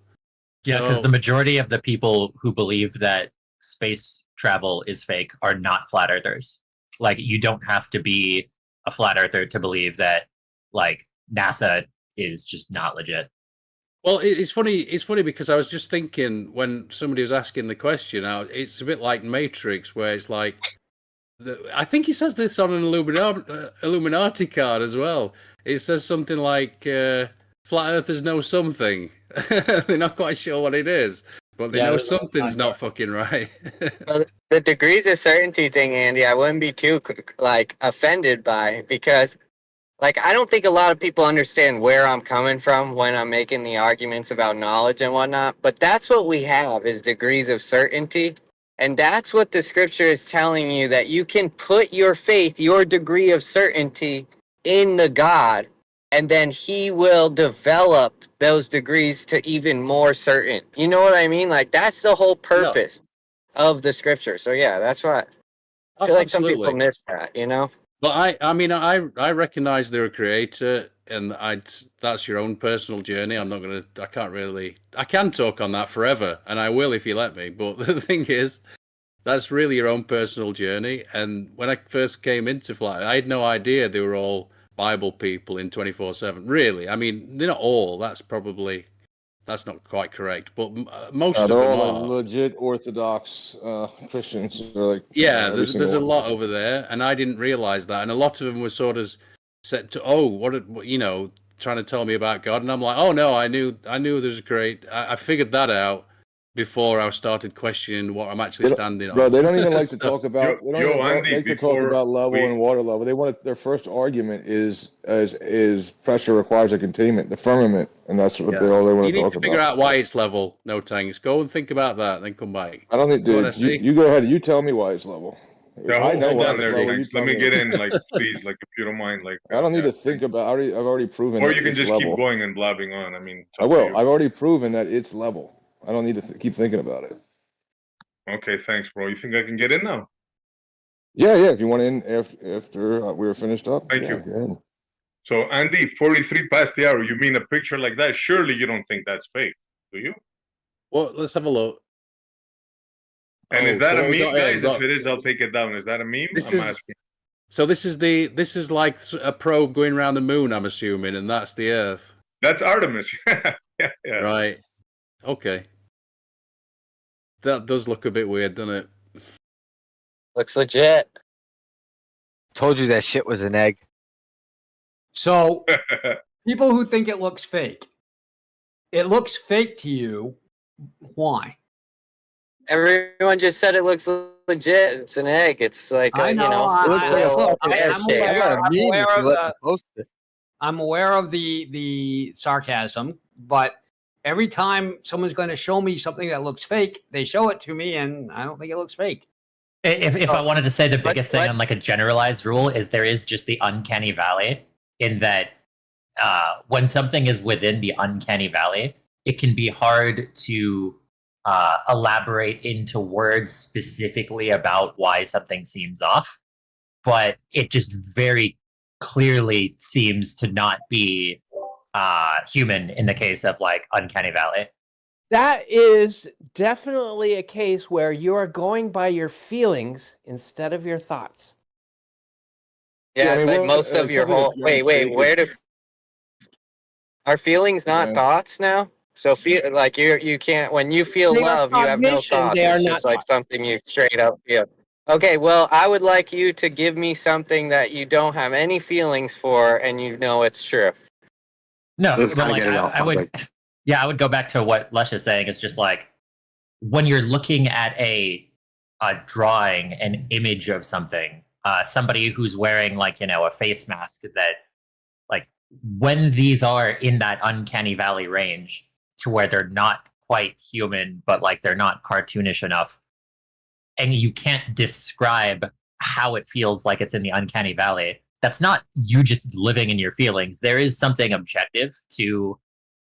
Yeah, because the majority of the people who believe that space travel is fake are not flat earthers. Like, you don't have to be a flat earther to believe that, like, NASA is just not legit. Well, it's funny. It's funny because I was just thinking when somebody was asking the question, it's a bit like Matrix, where it's like, I think he says this on an Illuminati card as well. It says something like, "Flat Earthers know something." They're not quite sure what it is, but they know something's not fucking right. Well, the degrees of certainty thing, Andy, I wouldn't be too like offended by, because like I don't think a lot of people understand where I'm coming from when I'm making the arguments about knowledge and whatnot. But that's what we have is degrees of certainty. And that's what the scripture is telling you, that you can put your faith, your degree of certainty in the God, and then he will develop those degrees to even more certain. You know what I mean? Like, that's the whole purpose of the scripture. So yeah, that's why I feel like some people miss that, you know? But I recognize they're a creator, and that's your own personal journey. I can talk on that forever, and I will if you let me. But the thing is, that's really your own personal journey. And when I first came into flat, I had no idea they were all Bible people in 24/7. Really, I mean, they're not all. That's not quite correct, but most of they're them all are. like legit Orthodox Christians. They're like, Yeah, every there's single a one. lot over there, and I didn't realize that. And a lot of them were sort of set to, trying to tell me about God, and I'm like, oh no, I knew there's a great. I figured that out before I started questioning what I'm actually standing on. Bro, they don't even like to talk about. They don't even Andy, like to talk about level and water level. They want their first argument is pressure requires a containment, the firmament, and that's what they want to talk about. You need to figure out why it's level. No tanks. Go and think about that, then come back. I don't need to. You go ahead. You tell me why it's level. Yeah, I know hold why on it's there, level. thanks. Let me get in, like, please, like, if you don't mind, like. I don't need to think about. I've already proven. Or that you can it's just level. keep going and blabbing on. I mean, I will. I've already proven that it's level. I don't need to keep thinking about it. Okay, thanks, bro. You think I can get in now? Yeah. If you want in after we were finished up. Thank you. Go ahead. So, Andy, 43 past the hour. You mean a picture like that? Surely you don't think that's fake, do you? Well, let's have a look. And is that a meme, guys? If it is, I'll take it down. Is that a meme? Asking. So this is like a probe going around the moon, I'm assuming, and that's the Earth. That's Artemis. yeah. Right. Okay. That does look a bit weird, doesn't it? Looks legit. Told you that shit was an egg. So, people who think it looks fake to you. Why? Everyone just said it looks legit. It's an egg. It's like I'm aware of the sarcasm, but every time someone's going to show me something that looks fake, they show it to me, and I don't think it looks fake. If I wanted to say the biggest thing on like a generalized rule is there is just the uncanny valley, in that when something is within the uncanny valley, it can be hard to elaborate into words specifically about why something seems off, but it just very clearly seems to not be human in the case of like uncanny valley. That is definitely a case where you are going by your feelings instead of your thoughts. Yeah, like most of your whole. Wait, where do are feelings not thoughts now? So feel like you can't, when you feel love, you have no thoughts. It's just like something you straight up feel. Okay, well, I would like you to give me something that you don't have any feelings for, and you know it's true. No, but like I would go back to what Lush is saying. It's just like when you're looking at a drawing, an image of something, somebody who's wearing like, a face mask, that like when these are in that uncanny valley range to where they're not quite human, but like they're not cartoonish enough, and you can't describe how it feels like it's in the uncanny valley, that's not you just living in your feelings. There is something objective to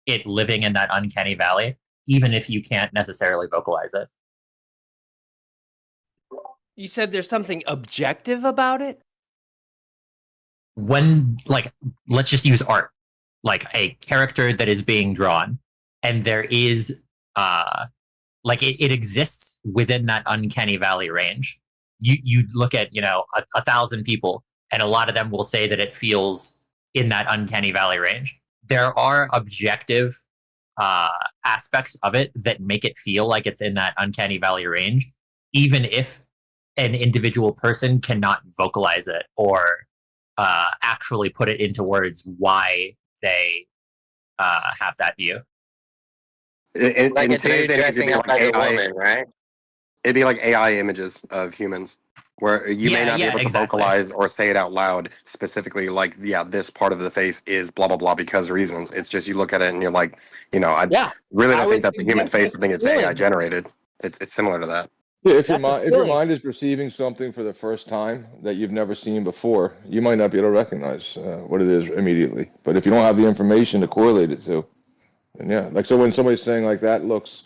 it living in that uncanny valley, even if you can't necessarily vocalize it. You said there's something objective about it? When, like, let's just use art, like a character that is being drawn, and there is like it exists within that uncanny valley range. You look at 1,000 people, and a lot of them will say that it feels in that uncanny valley range. There are objective aspects of it that make it feel like it's in that uncanny valley range, even if an individual person cannot vocalize it or actually put it into words why they have that view. Like In a today's dude day, it'd dressing be up like like a AI. woman, right? It'd be like AI images of humans, where you may not be able to vocalize or say it out loud specifically. Like, yeah, this part of the face is blah blah blah because reasons. It's just you look at it and you're like, I really don't think that's a human face. I think it's AI generated. It's similar to that. Yeah, if your mind is perceiving something for the first time that you've never seen before, you might not be able to recognize what it is immediately. But if you don't have the information to correlate it to, then yeah, like so when somebody's saying like that looks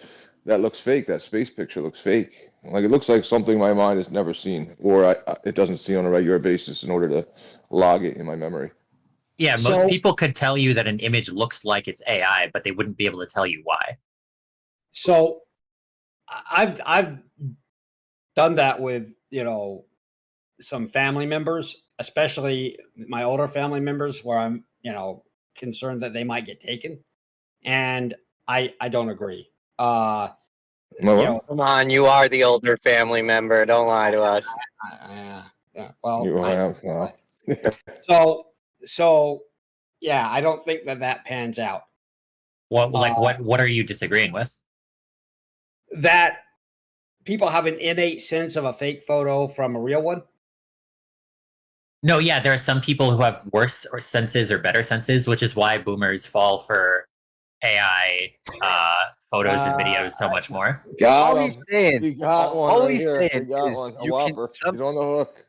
fake, that space picture looks fake. Like it looks like something my mind has never seen, or it doesn't see on a regular basis in order to log it in my memory. Yeah, most people could tell you that an image looks like it's AI, but they wouldn't be able to tell you why. So I've done that with some family members, especially my older family members, where I'm concerned that they might get taken, and I don't agree. Come on, you are the older family member. Don't lie to us. Yeah, well, You have, so yeah, I don't think that pans out. What are you disagreeing with? That people have an innate sense of a fake photo from a real one. No, yeah, there are some people who have worse senses or better senses, which is why boomers fall for AI photos and videos so much more. Got All him. he's saying, We got one all right he's here. saying We got is one. A you can whopper. He's on the hook.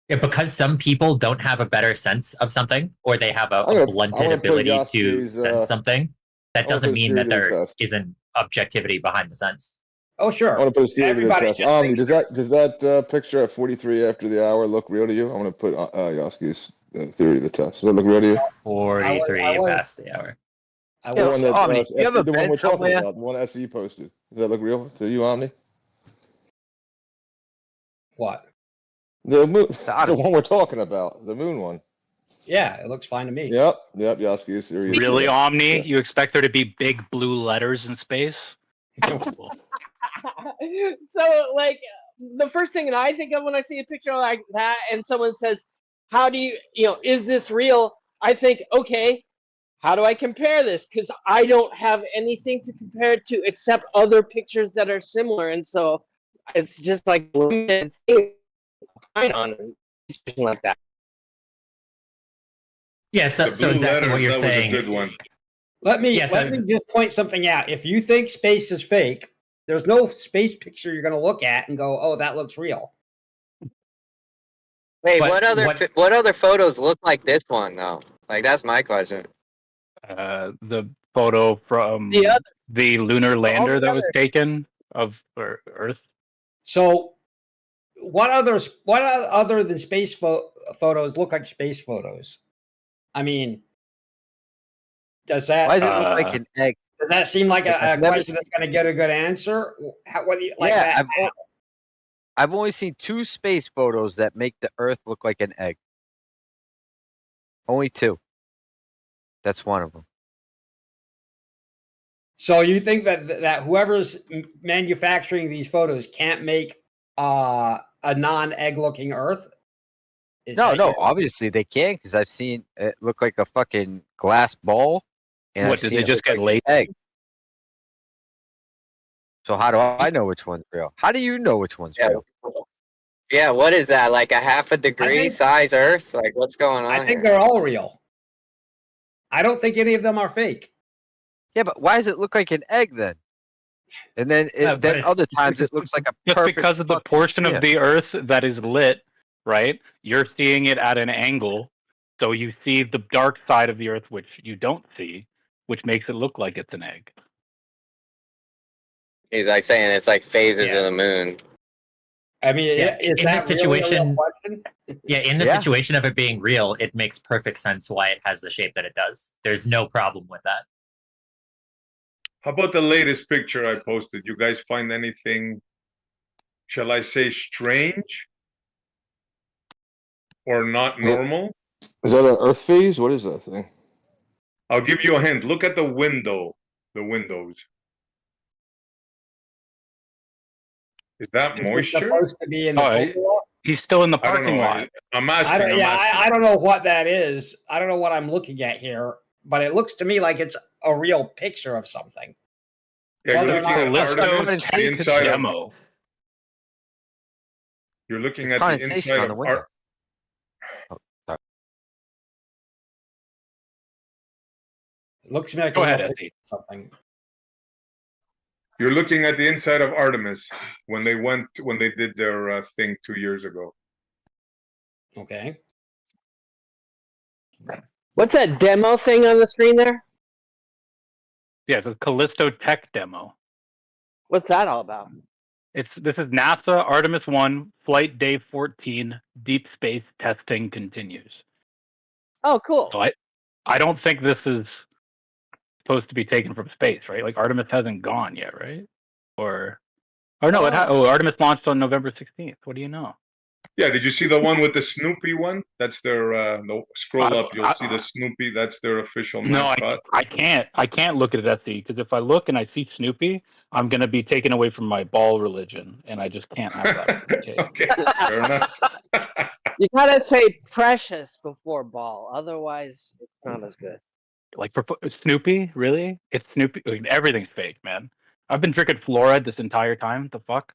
Yeah, because some people don't have a better sense of something, or they have a I blunted wanna put ability to Yasuke's, sense something. That I wanna doesn't put mean that theory to the there test. isn't objectivity behind the sense. Oh, sure. I want to put his theory to the Everybody test. just Omni, thinks does that picture at 43 after the hour look real to you? I want to put Yasuke's theory to the test. Does that look real to you? 43 past the hour. The one that Omni, you ever the one been we're talking somewhere? about, the one SE posted. Does that look real to you, Omni? What? The moon, the one we're talking about, the moon one. Yeah, it looks fine to me. Yep, Yasuke's theory. Really, Omni? Yeah. You expect there to be big blue letters in space? So, like, the first thing that I think of when I see a picture like that, and someone says, "How do you, is this real?" I think, okay, how do I compare this? Because I don't have anything to compare it to except other pictures that are similar, and so it's just like limited thing on like that. Yeah, so exactly what you're saying. That was a good one. Let me Yeah, let me just point something out. If you think space is fake, there's no space picture you're going to look at and go, "Oh, that looks real." Wait, what other photos look like this one though? Like that's my question. The photo from The other- the lunar lander that was other- taken of Earth. So, what other than space photos look like space photos? I mean, does that? Why does it look like an egg? Does that seem like a I've never question that's going to get a good answer? What do you like Yeah, that? I've only seen 2 space photos that make the Earth look like an egg. Only 2. That's one of them. So you think that whoever's manufacturing these photos can't make a non-egg looking Earth? No, obviously they can because I've seen it look like a fucking glass ball. And What, I've did seen they it just look get like an egg. So how do I know which one's real? How do you know which one's real? Yeah, what is that? Like a half a degree think- size Earth? Like what's going on? I think here? they're all real. I don't think any of them are fake. Yeah, but why does it look like an egg then? And then then other times it looks like a Just perfect because of the fucking portion sphere. of the Earth that is lit, right? You're seeing it at an angle, so you see the dark side of the Earth, which you don't see, which makes it look like it's an egg. He's like saying it's like phases of the moon. I mean, Yeah, is in that this really a real situation, question? in the situation of it being real, it makes perfect sense why it has the shape that it does. There's no problem with that. How about the latest picture I posted? You guys find anything, shall I say, strange? Or not normal? Is that an Earth phase? What is that thing? I'll give you a hint. Look at the window. The windows. Is that Is it moisture? supposed to be in the photo op? He's still in the I don't parking know. lot. I'm I asking. don't, I'm asking. I don't know what that is. I don't know what I'm looking at here, but it looks to me like it's a real picture of something. Yeah, you're Whether or looking not- at Artemis, the inside of. You're looking It's at the condensation inside on of the window. Ar- Sorry. It looks to me like Go a ahead, real Eddie. picture of something. You're looking at the inside of Artemis when they did their thing 2 years ago. Okay. What's that demo thing on the screen there? Yeah, it's a Callisto Tech demo. What's that all about? This is NASA Artemis 1 flight day 14. Deep space testing continues. Oh, cool. So I don't think this is supposed to be taken from space, right? Like Artemis hasn't gone yet, right? Or no, Artemis launched on November 16th. What do you know? Yeah, did you see the one with the Snoopy one? That's their no, scroll up, you'll see the Snoopy, that's their official No, mascot. I can't look at it, SE, because if I look and I see Snoopy, I'm gonna be taken away from my ball religion, and I just can't have that. Okay, fair enough. You gotta say precious before ball, otherwise it's not as good. Like for Snoopy, really? It's Snoopy. Like, everything's fake, man. I've been drinking fluoride this entire time. The fuck?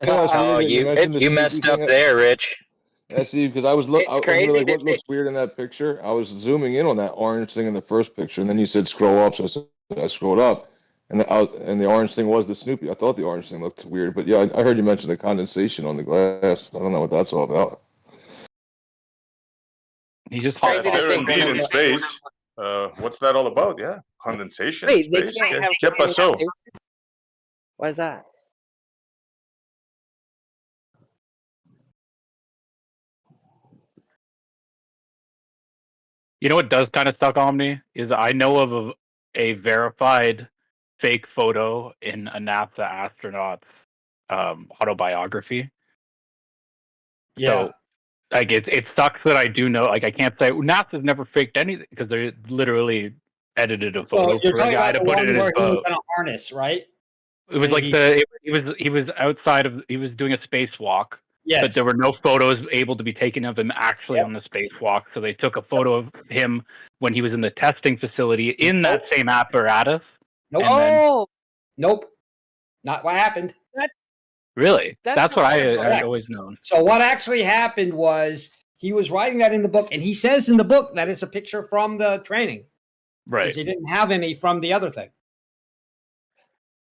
Oh, you messed up there, Rich. Yeah, see, because I was It's I was crazy like, that what looks weird in that picture? I was zooming in on that orange thing in the first picture, and then you said scroll up, so I scrolled up, and the orange thing was the Snoopy. I thought the orange thing looked weird, but yeah, I heard you mention the condensation on the glass. I don't know what that's all about. He just If they're indeed in space, what's that all about? Yeah, condensation in Wait, they space. can't have ¿Qué pasó? Why is that? You know what does kind of suck on me is I know of a verified fake photo in a NASA astronaut's autobiography. Yeah. So, like, it sucks that I do know. Like, I can't say NASA's never faked anything because they literally edited a photo So you're for a talking guy about to the put one it in where his he was boat. in a harness, right? It was And like he- he was outside of, he was doing a spacewalk. Yes. But there were no photos able to be taken of him actually on the spacewalk. So they took a photo of him when he was in the testing facility in that same apparatus. Nope. And then, Nope. Not what happened. really? That's what I correct. always known. So what actually happened was he was writing that in the book, and he says in the book that it's a picture from the training. Right. Because he didn't have any from the other thing.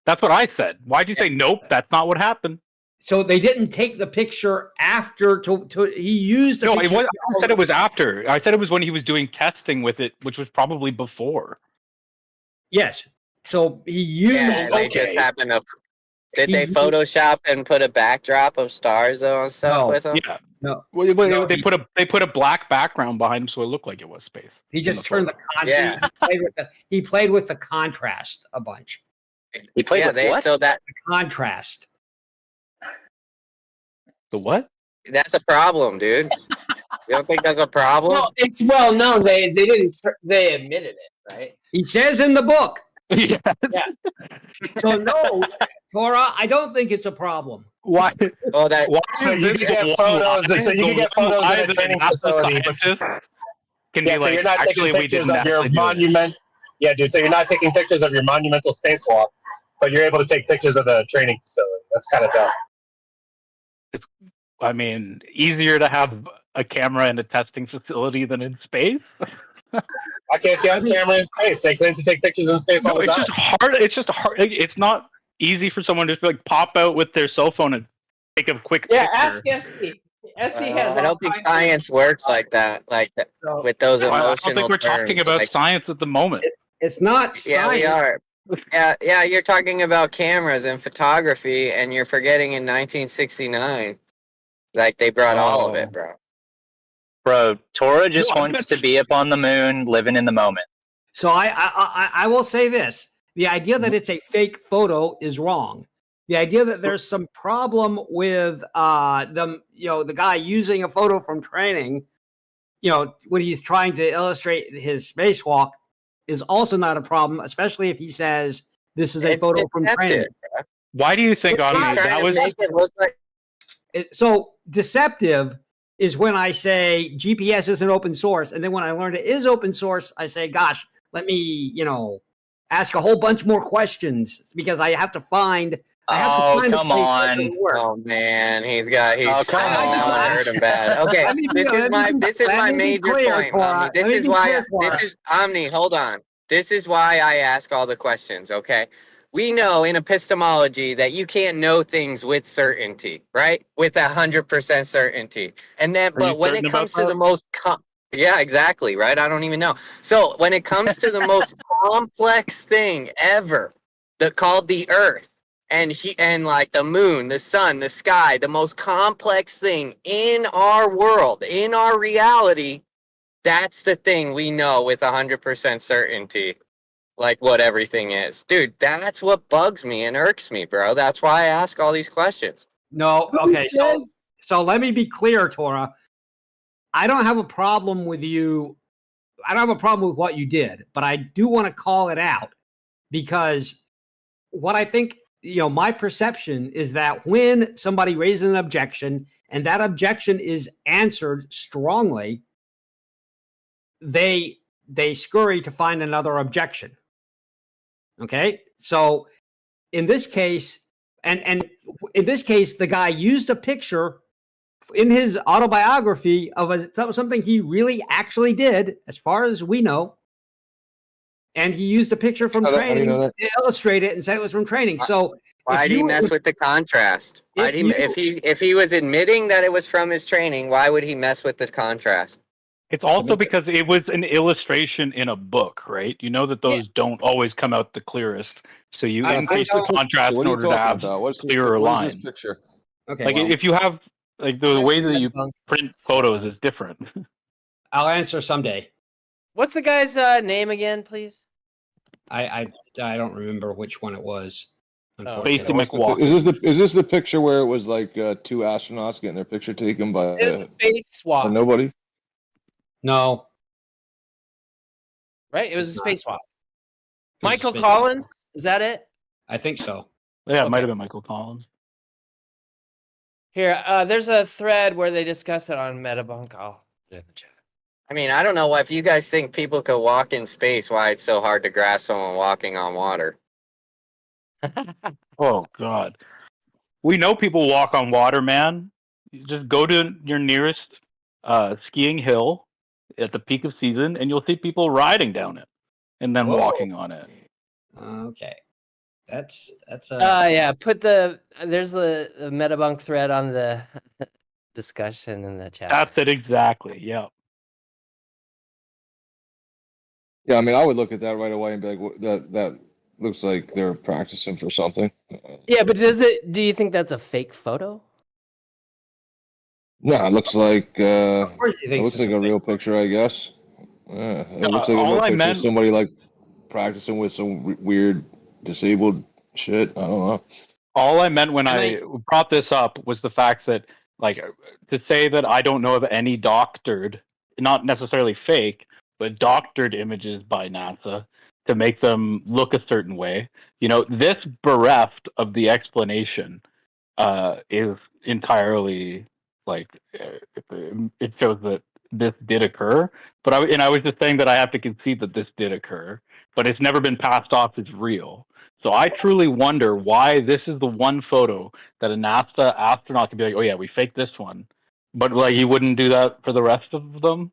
That's what I said. Why'd you say nope? That's not what happened. So they didn't take the picture after he used. No, it was, I said it was after. I said it was when he was doing testing with it, which was probably before. Yes. So he used. Yeah, they just happened to. Did they Photoshop and put a backdrop of stars though and stuff with them? Yeah. No. Well, they put a black background behind him, so it looked like it was space. He just turned the contrast. He played with the contrast a bunch. He played with what? So that the contrast. The what? That's a problem, dude. You don't think that's a problem? Well, it's well known. They didn't. They admitted it, right? He says in the book. Yeah. So no, Torah, I don't think it's a problem. Why? Oh, that. So you can get photos. So you can get photos in a training facility. Can yeah, be so like, you're not taking actually, we pictures didn't of your actually do it. monument. Yeah, dude. So you're not taking pictures of your monumental spacewalk, but you're able to take pictures of the training facility. That's kind of dumb. I mean, easier to have a camera in a testing facility than in space. I can't see a camera in space. They claim to take pictures in space all the time. It's just hard. It's not easy for someone to just like pop out with their cell phone and take a quick picture. Ask SE. SE has. I don't think science works like that. Like with those emotional. I don't think we're talking terms, about like, science at the moment. It's not yeah, science. we are. Yeah, you're talking about cameras and photography, and you're forgetting in 1969, like they brought all of it, bro. Bro, Torah just wants to be up on the moon, living in the moment. So I will say this: The idea that it's a fake photo is wrong. The idea that there's some problem with the guy using a photo from training, when he's trying to illustrate his spacewalk, is also not a problem, especially if he says this is a photo from training. Why do you think Omni that was so deceptive is when I say GPS isn't open source, and then when I learned it is open source, I say, gosh, let me, ask a whole bunch more questions because I have to find. Come on! Oh man, he's that one hurt him bad. Okay, this is my major point, Omni. This is why Omni. Hold on. This is why I ask all the questions. Okay, we know in epistemology that you can't know things with certainty, right? With 100% certainty, and then but when it comes to the most yeah, exactly, right? I don't even know. So when it comes to the most complex thing ever, called the Earth. And like the moon, the sun, the sky, the most complex thing in our world, in our reality, that's the thing we know with 100% certainty, like what everything is. Dude, that's what bugs me and irks me, bro. That's why I ask all these questions. No, okay, so let me be clear, Tora. I don't have a problem with you. I don't have a problem with what you did, but I do want to call it out because what I think, my perception is that when somebody raises an objection and that objection is answered strongly, they scurry to find another objection. Okay? So in this case, and in this case, the guy used a picture in his autobiography of something he really actually did, as far as we know. And he used a picture from training to illustrate it and said it was from training. So why did he mess with the contrast? If he was admitting that it was from his training, why would he mess with the contrast? It's also because it was an illustration in a book, right? You know that those don't always come out the clearest. So you increase the contrast in order to have clearer lines. Picture? Okay. Like if you have the way that you print photos is different. I'll answer someday. What's the guy's name again, please? I don't remember which one it was. Is this the picture where it was like two astronauts getting their picture taken by a spacewalk? Nobody. No. Right, it was a spacewalk. Michael Collins, is that it? I think so. Yeah, it might have been Michael Collins. Here, there's a thread where they discuss it on Metabunk. I'll put it in the chat. I mean, I don't know if you guys think people could walk in space, why it's so hard to grasp someone walking on water. Oh, God. We know people walk on water, man. You just go to your nearest skiing hill at the peak of season, and you'll see people riding down it and then walking on it. Okay. That's yeah, there's the Metabunk thread on the discussion in the chat. That's it exactly, yeah. Yeah, I mean, I would look at that right away and be like, that looks like they're practicing for something. Yeah, but do you think that's a fake photo? No, it looks like of course he thinks it looks like a real picture, I guess. Yeah, it looks like a real picture of somebody like practicing with some weird disabled shit. I don't know. All I meant when I brought this up was the fact that, like, to say that I don't know of any doctored, not necessarily fake, but doctored images by NASA to make them look a certain way. This bereft of the explanation is entirely, like, it shows that this did occur. But I was just saying that I have to concede that this did occur, but it's never been passed off as real. So I truly wonder why this is the one photo that a NASA astronaut could be like, oh yeah, we faked this one. But like he wouldn't do that for the rest of them?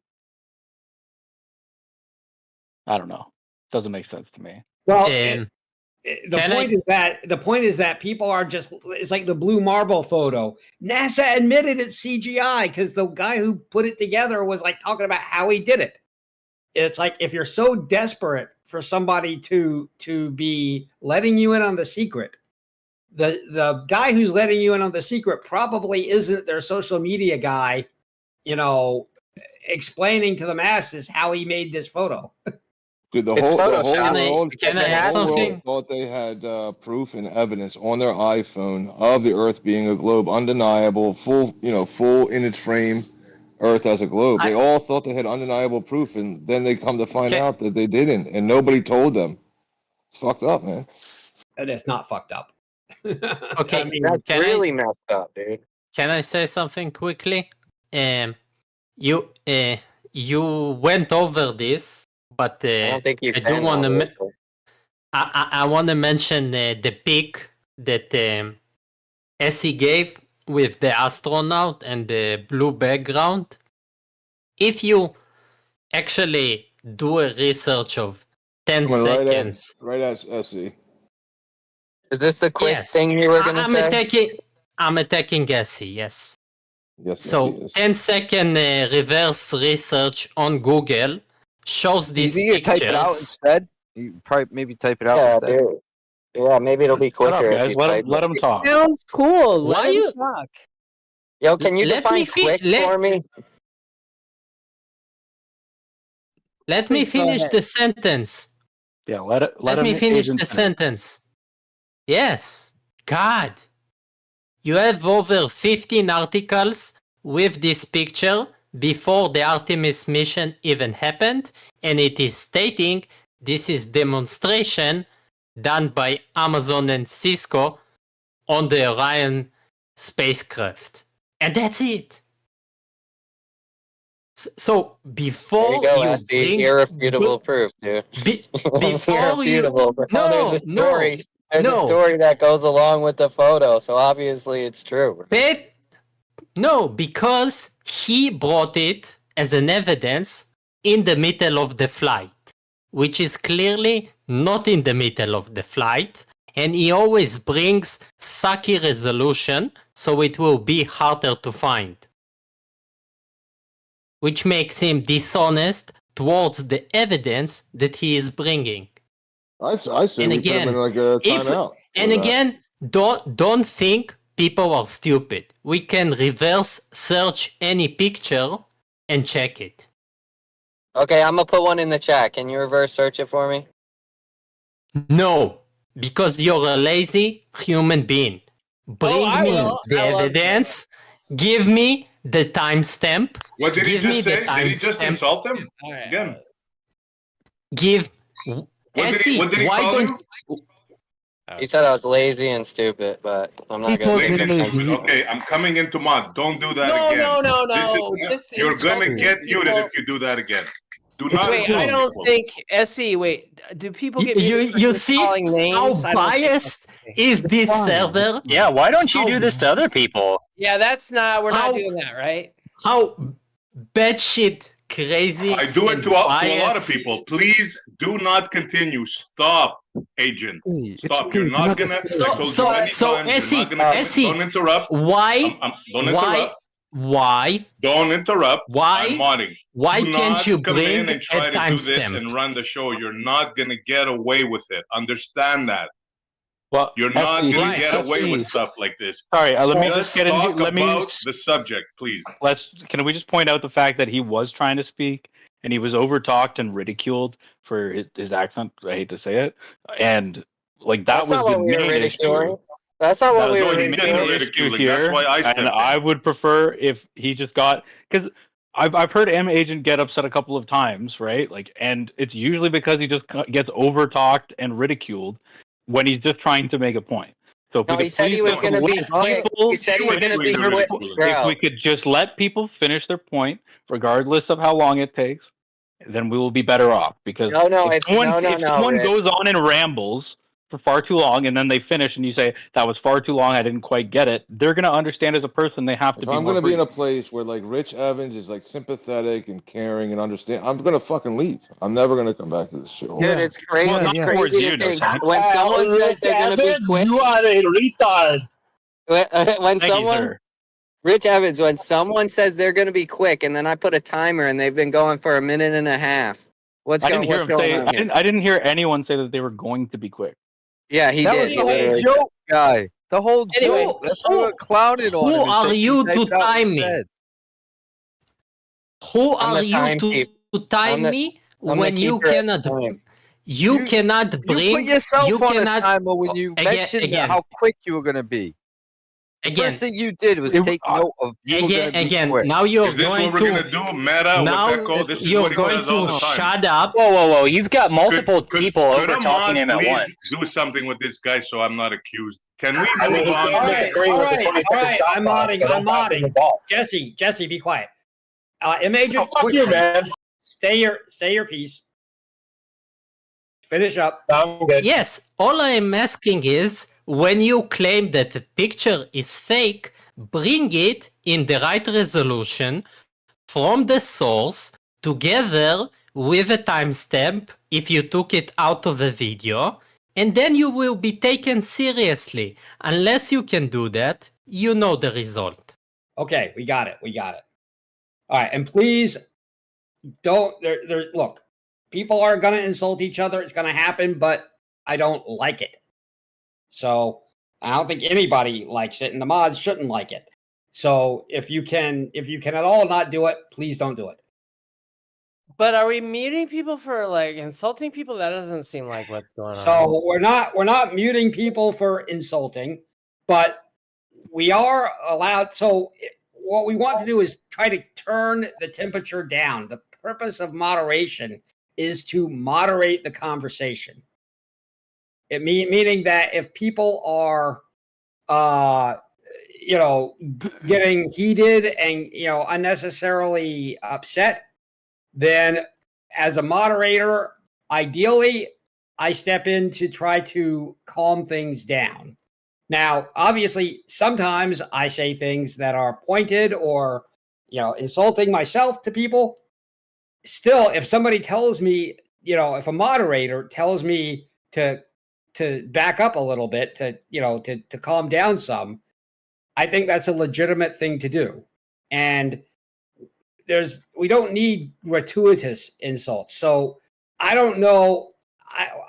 I don't know. Doesn't make sense to me. Well, the point is that people are just, it's like the blue marble photo. NASA admitted it's CGI because the guy who put it together was like talking about how he did it. It's like, if you're so desperate for somebody to be letting you in on the secret, the guy who's letting you in on the secret probably isn't their social media guy, explaining to the masses how he made this photo. Dude, the It's whole Photoshop. world, Can I the add whole world something? thought they had proof and evidence on their iPhone of the Earth being a globe, undeniable, full in its frame, Earth as a globe. They all thought they had undeniable proof, and then they come to find out that they didn't, and nobody told them. It's fucked up, man. And it's not fucked up. Okay, I mean, that's really messed up, dude. Can I say something quickly? You went over this, but I don't think you I do can. want to. Obviously. I want to mention the pic that Essie gave with the astronaut and the blue background. If you actually do a research of 10 Come on, seconds. right at SE. Is this the quick Yes. thing you were gonna say? I'm attacking Essie, yes. Yes, So yes, 10-second reverse research on Google shows these Easy to type pictures. it out instead. You probably maybe type it out Yeah, instead. dude. Yeah, maybe it'll be Shut up, quicker if guys. you Let type him, let it. him talk. Sounds cool. Why Let him you- talk. Yo, can you Let define me fi- quick let- for me? Let me Please go finish ahead. the sentence. Yeah, let Let him me finish agent the finish. sentence. Yes. God. You have over 15 articles with this picture before the Artemis mission even happened, and it is stating this is demonstration done by Amazon and Cisco on the Orion spacecraft. And that's it. So before There you go, you Esty. bring Irrefutable proof, dude. before you Irrefutable. Bro. no There's a story. There's a no story that goes along with the photo, so obviously it's true. no, because he brought it as an evidence in the middle of the flight, which is clearly not in the middle of the flight, and he always brings sucky resolution, so it will be harder to find, which makes him dishonest towards the evidence that he is bringing. I say And we put him in again, like a if timeout. and again, don't think people are stupid. We can reverse search any picture and check it. Okay, I'm gonna put one in the chat. Can you reverse search it for me? No, because you're a lazy human being. Bring I me will. the I love evidence. Give me the timestamp. What did he Give me just the say? Did he just timestamp. insult him? Again. Give. What Essie, did he why call don't you? He said I was lazy and stupid, but I'm not gonna. Lazy and stupid. Okay, I'm coming into mod. Don't do that No, again. no. Just You're gonna insulting get muted people. if you do that again. Do not Wait, I insult don't people. think SE. Wait, do people get muted for you just see calling names? how I don't think biased that's- is this server? Yeah, why don't you do this to other people? Yeah, that's not. We're How- not doing that, right? How batshit crazy. I do it and to a lot of biased. people. Please do not continue. Stop, agent. Stop. You're not gonna. I told you many times. You're Essie, not gonna. Essie, Don't interrupt. Why? Don't why? interrupt. Why? Don't interrupt. Why? I'm modding. Why Do can't not you come bring in and try a to do this timestamp? and run the show? You're not gonna get away with it. Understand that. Well, You're not Essie, gonna right, get away Essie. with stuff like this. Sorry, let me just get into. talk Let me about the subject, please. Can we just point out the fact that he was trying to speak and he was overtalked and ridiculed for his accent? I hate to say it, and like that That's was not the what we were main ridiculing. issue. That's not what we were the he ridiculing. didn't main ridicule issue it. That's here, why I stepped and in. I would prefer if he just got because I've heard M Agent get upset a couple of times, right? Like, and it's usually because he just gets overtalked and ridiculed when he's just trying to make a point. So if No, we he could said he was please gonna be let quick. people He said he was finish gonna be their quick, point. bro. If we could just let people finish their point, regardless of how long it takes, then we will be better off. Because No, if someone Rich. goes on and rambles for far too long, and then they finish, and you say that was far too long, I didn't quite get it, they're gonna understand as a person they have to If be I'm more gonna be in a brief. place where like Rich Evans is like sympathetic and caring and understand, I'm gonna fucking leave. I'm never gonna come back to this show. Dude, it's crazy. Well, It's not towards crazy you, to no, think Tank. when someone says they're gonna be quick. You are a retard. When Thank you, someone, sir. Rich Evans, when someone says they're gonna be quick, and then I put a timer and they've been going for a minute and a half. What's I didn't hear what's him going say. on I here? didn't hear anyone say that they were going to be quick. Yeah, he That did. was He the whole literally joke, guy. The whole Anyway, joke. That's why we got clouded on Who him. and are said he you typed to it out time me? instead. Who I'm are the you time to thief. time I'm the- me when you cannot you cannot bring You put yourself you on cannot a timer when you mentioned how quick you were going to be. The first thing you did was take note of you were going to be quick. now you're Is this going what we're to gonna do, Meta now with Echo? This is you're what he going does all to the time. shut up. Whoa! You've got multiple people Could over a talking mod him at please once. do something with this guy so I'm not accused? Can we I mean, move he on? can't make a green with the 20-second shot I'm clock, modding. so I'm don't pass him the modding. ball. Jesse, be quiet. Imagine. Fuck you, man. Say your piece. Finish up. I'm good. Yes, all I'm asking is when you claim that a picture is fake, bring it in the right resolution from the source together with a timestamp if you took it out of the video, and then you will be taken seriously. Unless you can do that, you know the result. Okay, we got it. All right, and please don't. Look, people are going to insult each other. It's going to happen, but I don't like it. So I don't think anybody likes it, and the mods shouldn't like it. So if you can at all not do it, please don't do it. But are we muting people for like insulting people? That doesn't seem like what's going on. So we're not muting people for insulting, but we are allowed. So what we want to do is try to turn the temperature down. The purpose of moderation is to moderate the conversation. Meaning that if people are, getting heated and unnecessarily upset, then as a moderator, ideally, I step in to try to calm things down. Now, obviously, sometimes I say things that are pointed or, insulting myself to people. Still, if somebody tells me, if a moderator tells me to back up a little bit, to calm down some, I think that's a legitimate thing to do. And we don't need gratuitous insults. So I don't know.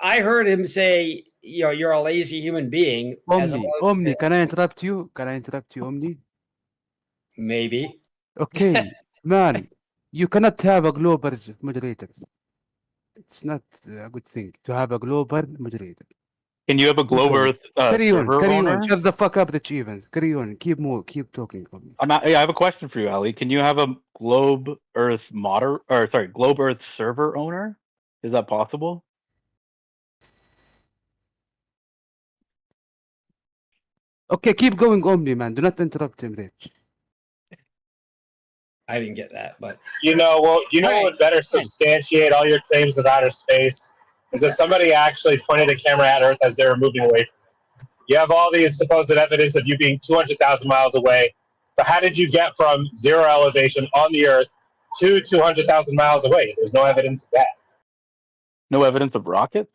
I heard him say, you're a lazy human being. Omni, can I interrupt you? Omni? Maybe. Okay, man, you cannot have a global moderator. It's not a good thing to have a global moderator. Can you have a Globe Earth server owner? Shut the fuck up, Rich Evans. Carry on. Keep talking. I have a question for you, Ali. Can you have a Globe Earth Globe Earth server owner? Is that possible? Okay, keep going, Omni, man. Do not interrupt him, Rich. I didn't get that, but what would better substantiate all your claims of outer space is if somebody actually pointed a camera at Earth as they were moving away from it. You have all these supposed evidence of you being 200,000 miles away, but how did you get from zero elevation on the Earth to 200,000 miles away? There's no evidence of that. No evidence of rockets?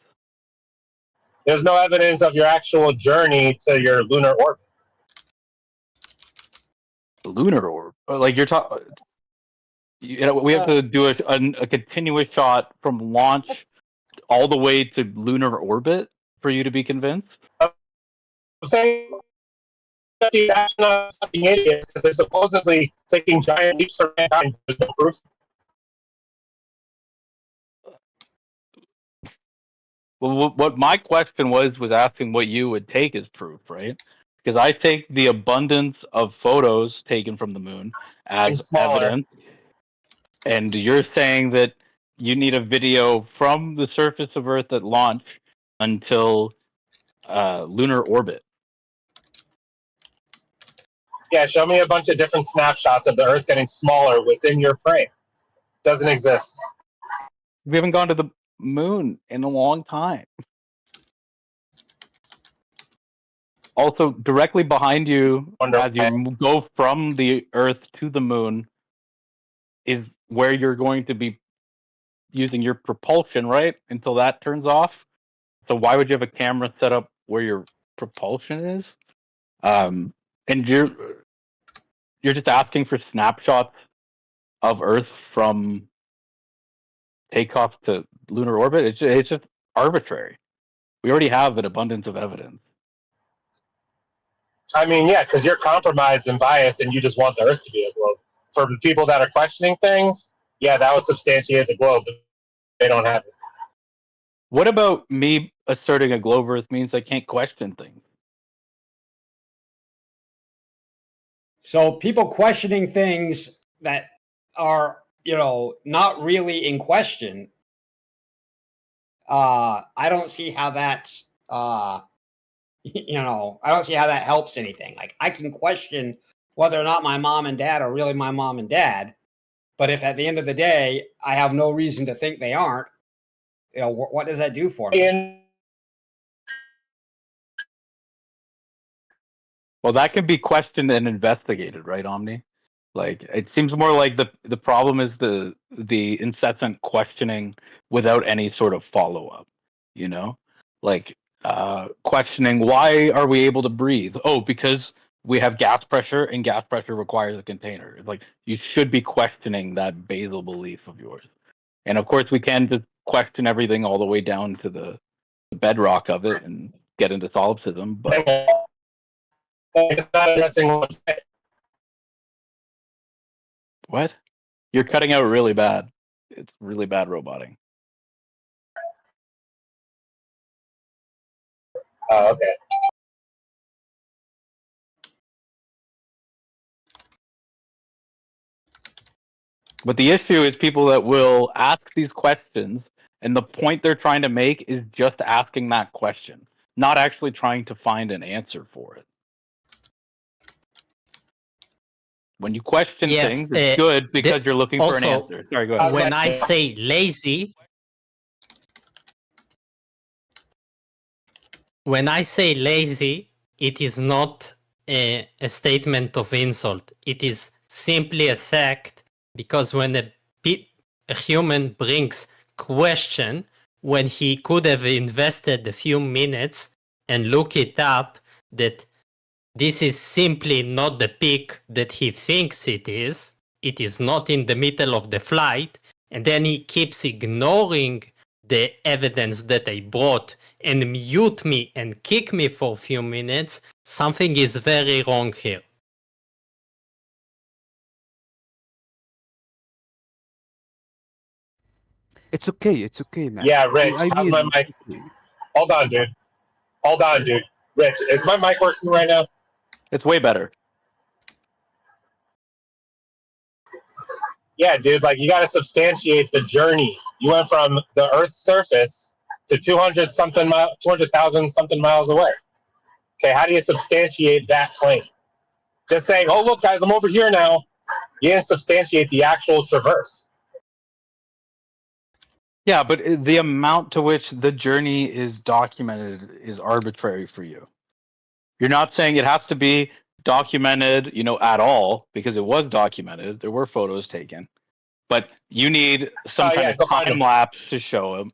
There's no evidence of your actual journey to your lunar orbit. Lunar orb? Like you're talking... we have to do a continuous shot from launch all the way to lunar orbit for you to be convinced? I'm saying that these astronauts are fucking idiots because they're supposedly taking giant leaps for mankind. There's no proof. Well, what my question was asking what you would take as proof, right? Because I take the abundance of photos taken from the moon as evidence, and you're saying that you need a video from the surface of Earth at launch until lunar orbit. Yeah, show me a bunch of different snapshots of the Earth getting smaller within your frame. Doesn't exist. We haven't gone to the moon in a long time. Also, directly behind you, as you go from the Earth to the moon, is where you're going to be using your propulsion, right? Until that turns off. So why would you have a camera set up where your propulsion is? And you're just asking for snapshots of Earth from takeoff to lunar orbit. It's just arbitrary. We already have an abundance of evidence. I mean, yeah, because you're compromised and biased and you just want the Earth to be a globe. For the people that are questioning things, yeah, that would substantiate the globe. they don't have it. What about me asserting a globe Earth means I can't question things? So people questioning things that are, not really in question. I don't see how that's, I don't see how that helps anything. Like, I can question whether or not my mom and dad are really my mom and dad, but if at the end of the day I have no reason to think they aren't, what does that do for me? Well, that can be questioned and investigated, right, Omni? Like, it seems more like the problem is the incessant questioning without any sort of follow up. Like questioning, why are we able to breathe? Oh, because we have gas pressure, and gas pressure requires a container. Like, you should be questioning that basal belief of yours. And of course, we can just question everything all the way down to the bedrock of it and get into solipsism, but It's not addressing what what? You're cutting out really bad. It's really bad roboting. Oh, okay. But the issue is people that will ask these questions, and the point they're trying to make is just asking that question, not actually trying to find an answer for it. When you question things, it's good because you're looking for an answer. Sorry, go ahead. When I say lazy, it is not a statement of insult. It is simply a fact, because when a human brings question, when he could have invested a few minutes and look it up, that this is simply not the peak that he thinks it is not in the middle of the flight, and then he keeps ignoring the evidence that I brought and mute me and kick me for a few minutes, something is very wrong here. It's okay, man. Yeah, Rich, I how's my mean, mic? Hold on, dude. Rich, is my mic working right now? It's way better. Yeah, dude, like, you got to substantiate the journey. You went from the Earth's surface to 200,000 something miles away. Okay, how do you substantiate that claim? Just saying, oh, look, guys, I'm over here now. You didn't substantiate the actual traverse. Yeah, but the amount to which the journey is documented is arbitrary for you. You're not saying it has to be documented, at all, because it was documented. There were photos taken. But you need some kind of time lapse to show them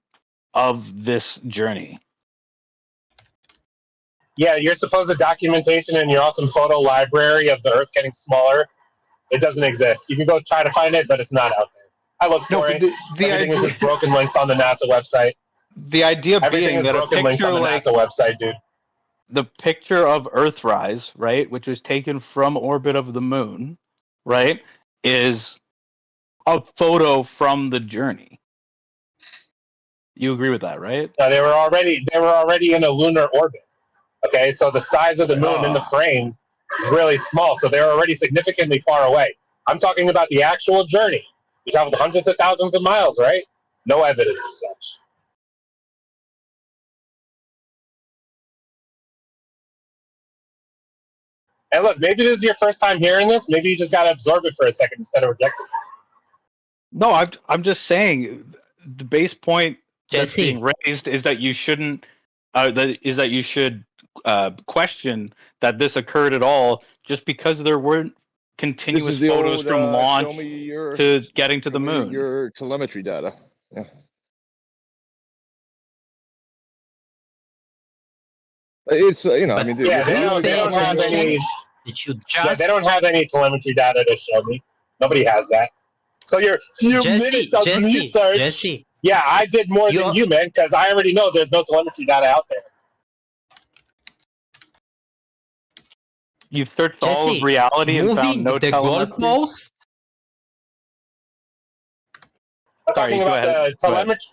of this journey. Yeah, your supposed documentation in your awesome photo library of the Earth getting smaller, it doesn't exist. You can go try to find it, but it's not out there. I looked for it. Everything is just broken links on the NASA website. The idea being that a links on picture the like NASA website, dude. The picture of Earthrise, right, which was taken from orbit of the moon, right, is a photo from the journey. You agree with that, right? No, they were already in a lunar orbit. Okay, so the size of the moon in the frame is really small, so they're already significantly far away. I'm talking about the actual journey. You traveled hundreds of thousands of miles, right? No evidence of such. And look, maybe this is your first time hearing this. Maybe you just got to absorb it for a second instead of reject it. No, I'm just saying the base point that's Jesse. being raised is that you shouldn't. That you should question that this occurred at all, just because there weren't continuous This is the photos old, from launch show me your, to getting to the show me moon. your telemetry data. Yeah. It's I mean, dude, Yeah, if they you don't have any. They don't have any telemetry data to show me. Nobody has that. So your few minutes of research. Jesse, yeah, I did more than you, man, because I already know there's no telemetry data out there. You've searched all of reality and found no telemetry. goalpost. I'm Sorry, talking go about ahead.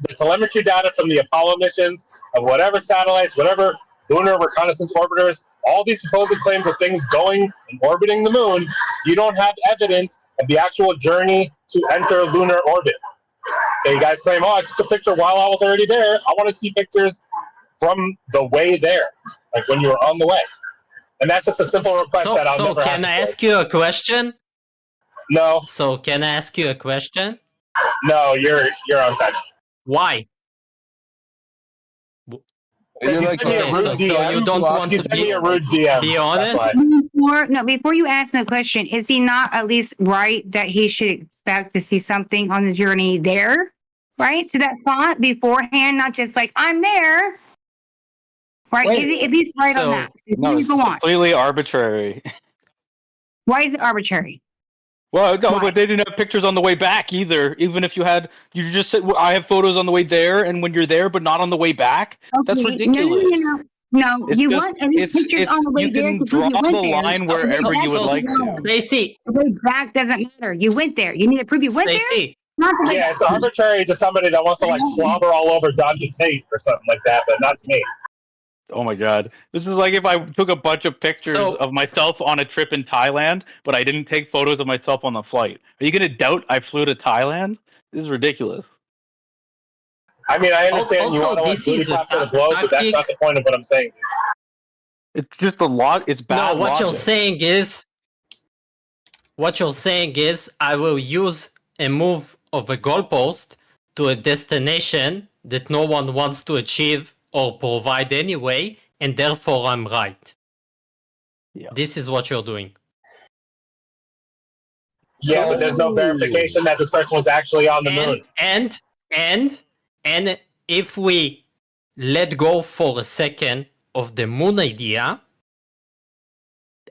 the telemetry data from the Apollo missions of whatever satellites, whatever lunar reconnaissance orbiters, all these supposed claims of things going and orbiting the moon. You don't have evidence of the actual journey to enter lunar orbit. Okay, you guys claim, oh, I took a picture while I was already there. I want to see pictures from the way there, like when you were on the way. And that's just a simple request that I'll never have. So can I ask you a question? No. So can I ask you a question? No, you're on time. Why? Because you sent me a rude DM. So you don't want you to sent me a rude DM. be honest? Before you ask the question, is he not at least right that he should expect to see something on the journey there, right? To that spot beforehand, not just like, I'm there. Right? Wait. Is he's right on that? No, it's Go on. completely arbitrary. Why is it arbitrary? Well, no, but they didn't have pictures on the way back either. Even if you just said, well, I have photos on the way there, and when you're there, but not on the way back. That's ridiculous. No, It's you just- want any pictures on the way you there can to prove you draw went the there. line wherever you would like to. Stacey. The way back doesn't matter. You went there. You need to prove you went there. Not the way Yeah, back. it's arbitrary to somebody that wants to like slobber all over Dante Tate or something like that, but not to me. Oh my god. This is like if I took a bunch of pictures of myself on a trip in Thailand, but I didn't take photos of myself on the flight. Are you going to doubt I flew to Thailand? This is ridiculous. I mean, I understand you want to like booty top to the globe, but that's not the point of what I'm saying. It's just a lot. It's bad. No, what you're logic. saying is, I will use a move of a goalpost to a destination that no one wants to achieve or provide anyway, and therefore I'm right. Yeah. This is what you're doing. Yeah, but there's no verification that this person was actually on the moon. And if we let go for a second of the moon idea,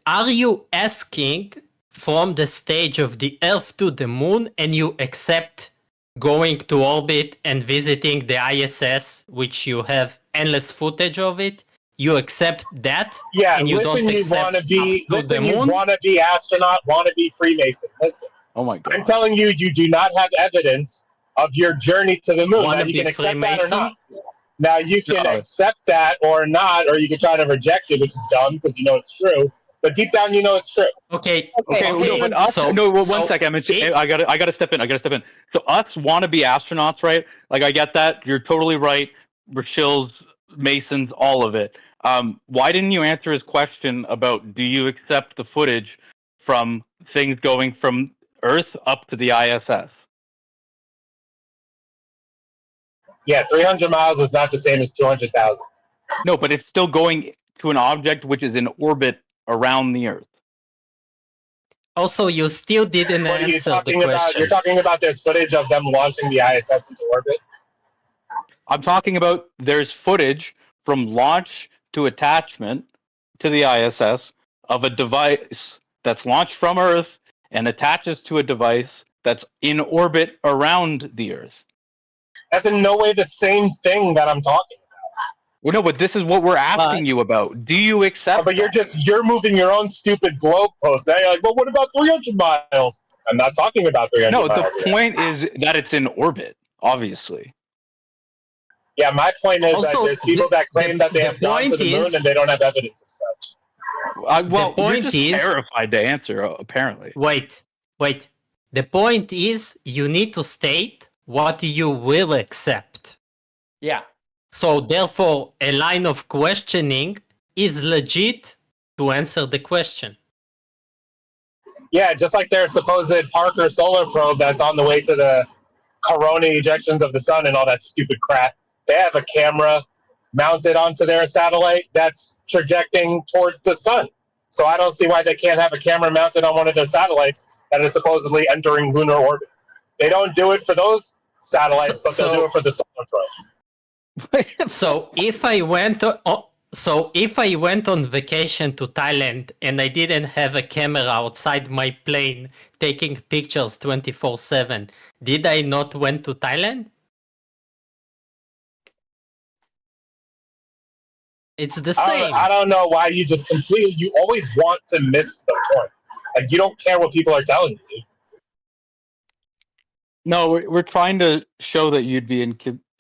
are you asking from the stage of the Earth to the moon and you accept going to orbit and visiting the ISS, which you have endless footage of it? You accept that? Yeah, and you listen, don't you accept want to be, up to listen, the you moon? want to be astronaut, want to be Freemason. Listen. Oh my god. I'm telling you, you do not have evidence of your journey to the moon. Wanna Now, you be can accept that or Freemason? not. Now, you can accept that or not, or you can try to reject it, which is dumb because you know it's true. But deep down, you know it's true. Okay. No, but us. One second. I gotta step in. So us want to be astronauts, right? Like I get that. You're totally right. Rachil's, Masons, all of it. Why didn't you answer his question about do you accept the footage from things going from Earth up to the ISS? Yeah, 300 miles is not the same as 200,000. No, but it's still going to an object which is in orbit around the Earth. Also, you still didn't What are you answer talking the about? question. You're talking about there's footage of them launching the ISS into orbit? I'm talking about there's footage from launch to attachment to the ISS of a device that's launched from Earth and attaches to a device that's in orbit around the Earth. That's in no way the same thing that I'm talking about. Well, no, but this is what we're asking you about. Do you accept? But you're moving your own stupid globe post. Now you're like, well, what about 300 miles? I'm not talking about 300 No, miles. the point is that it's in orbit, obviously. Yeah, my point is that Also, there's people that claim that they have gone to point the moon is- and they don't have evidence of such. Well, The you're point just is- terrified to answer, apparently. Wait. The point is you need to state what you will accept. Yeah. So therefore, a line of questioning is legit to answer the question. Yeah, just like their supposed Parker solar probe that's on the way to the corona ejections of the sun and all that stupid crap. They have a camera mounted onto their satellite that's trajecting towards the sun. So I don't see why they can't have a camera mounted on one of their satellites that is supposedly entering lunar orbit. They don't do it for those satellites, but they'll do it for the solar probe. So if I went on vacation to Thailand and I didn't have a camera outside my plane taking pictures 24/7, did I not went to Thailand? It's the same. I don't know why you just you always want to miss the point. Like, you don't care what people are telling you. No, we're trying to show that you'd be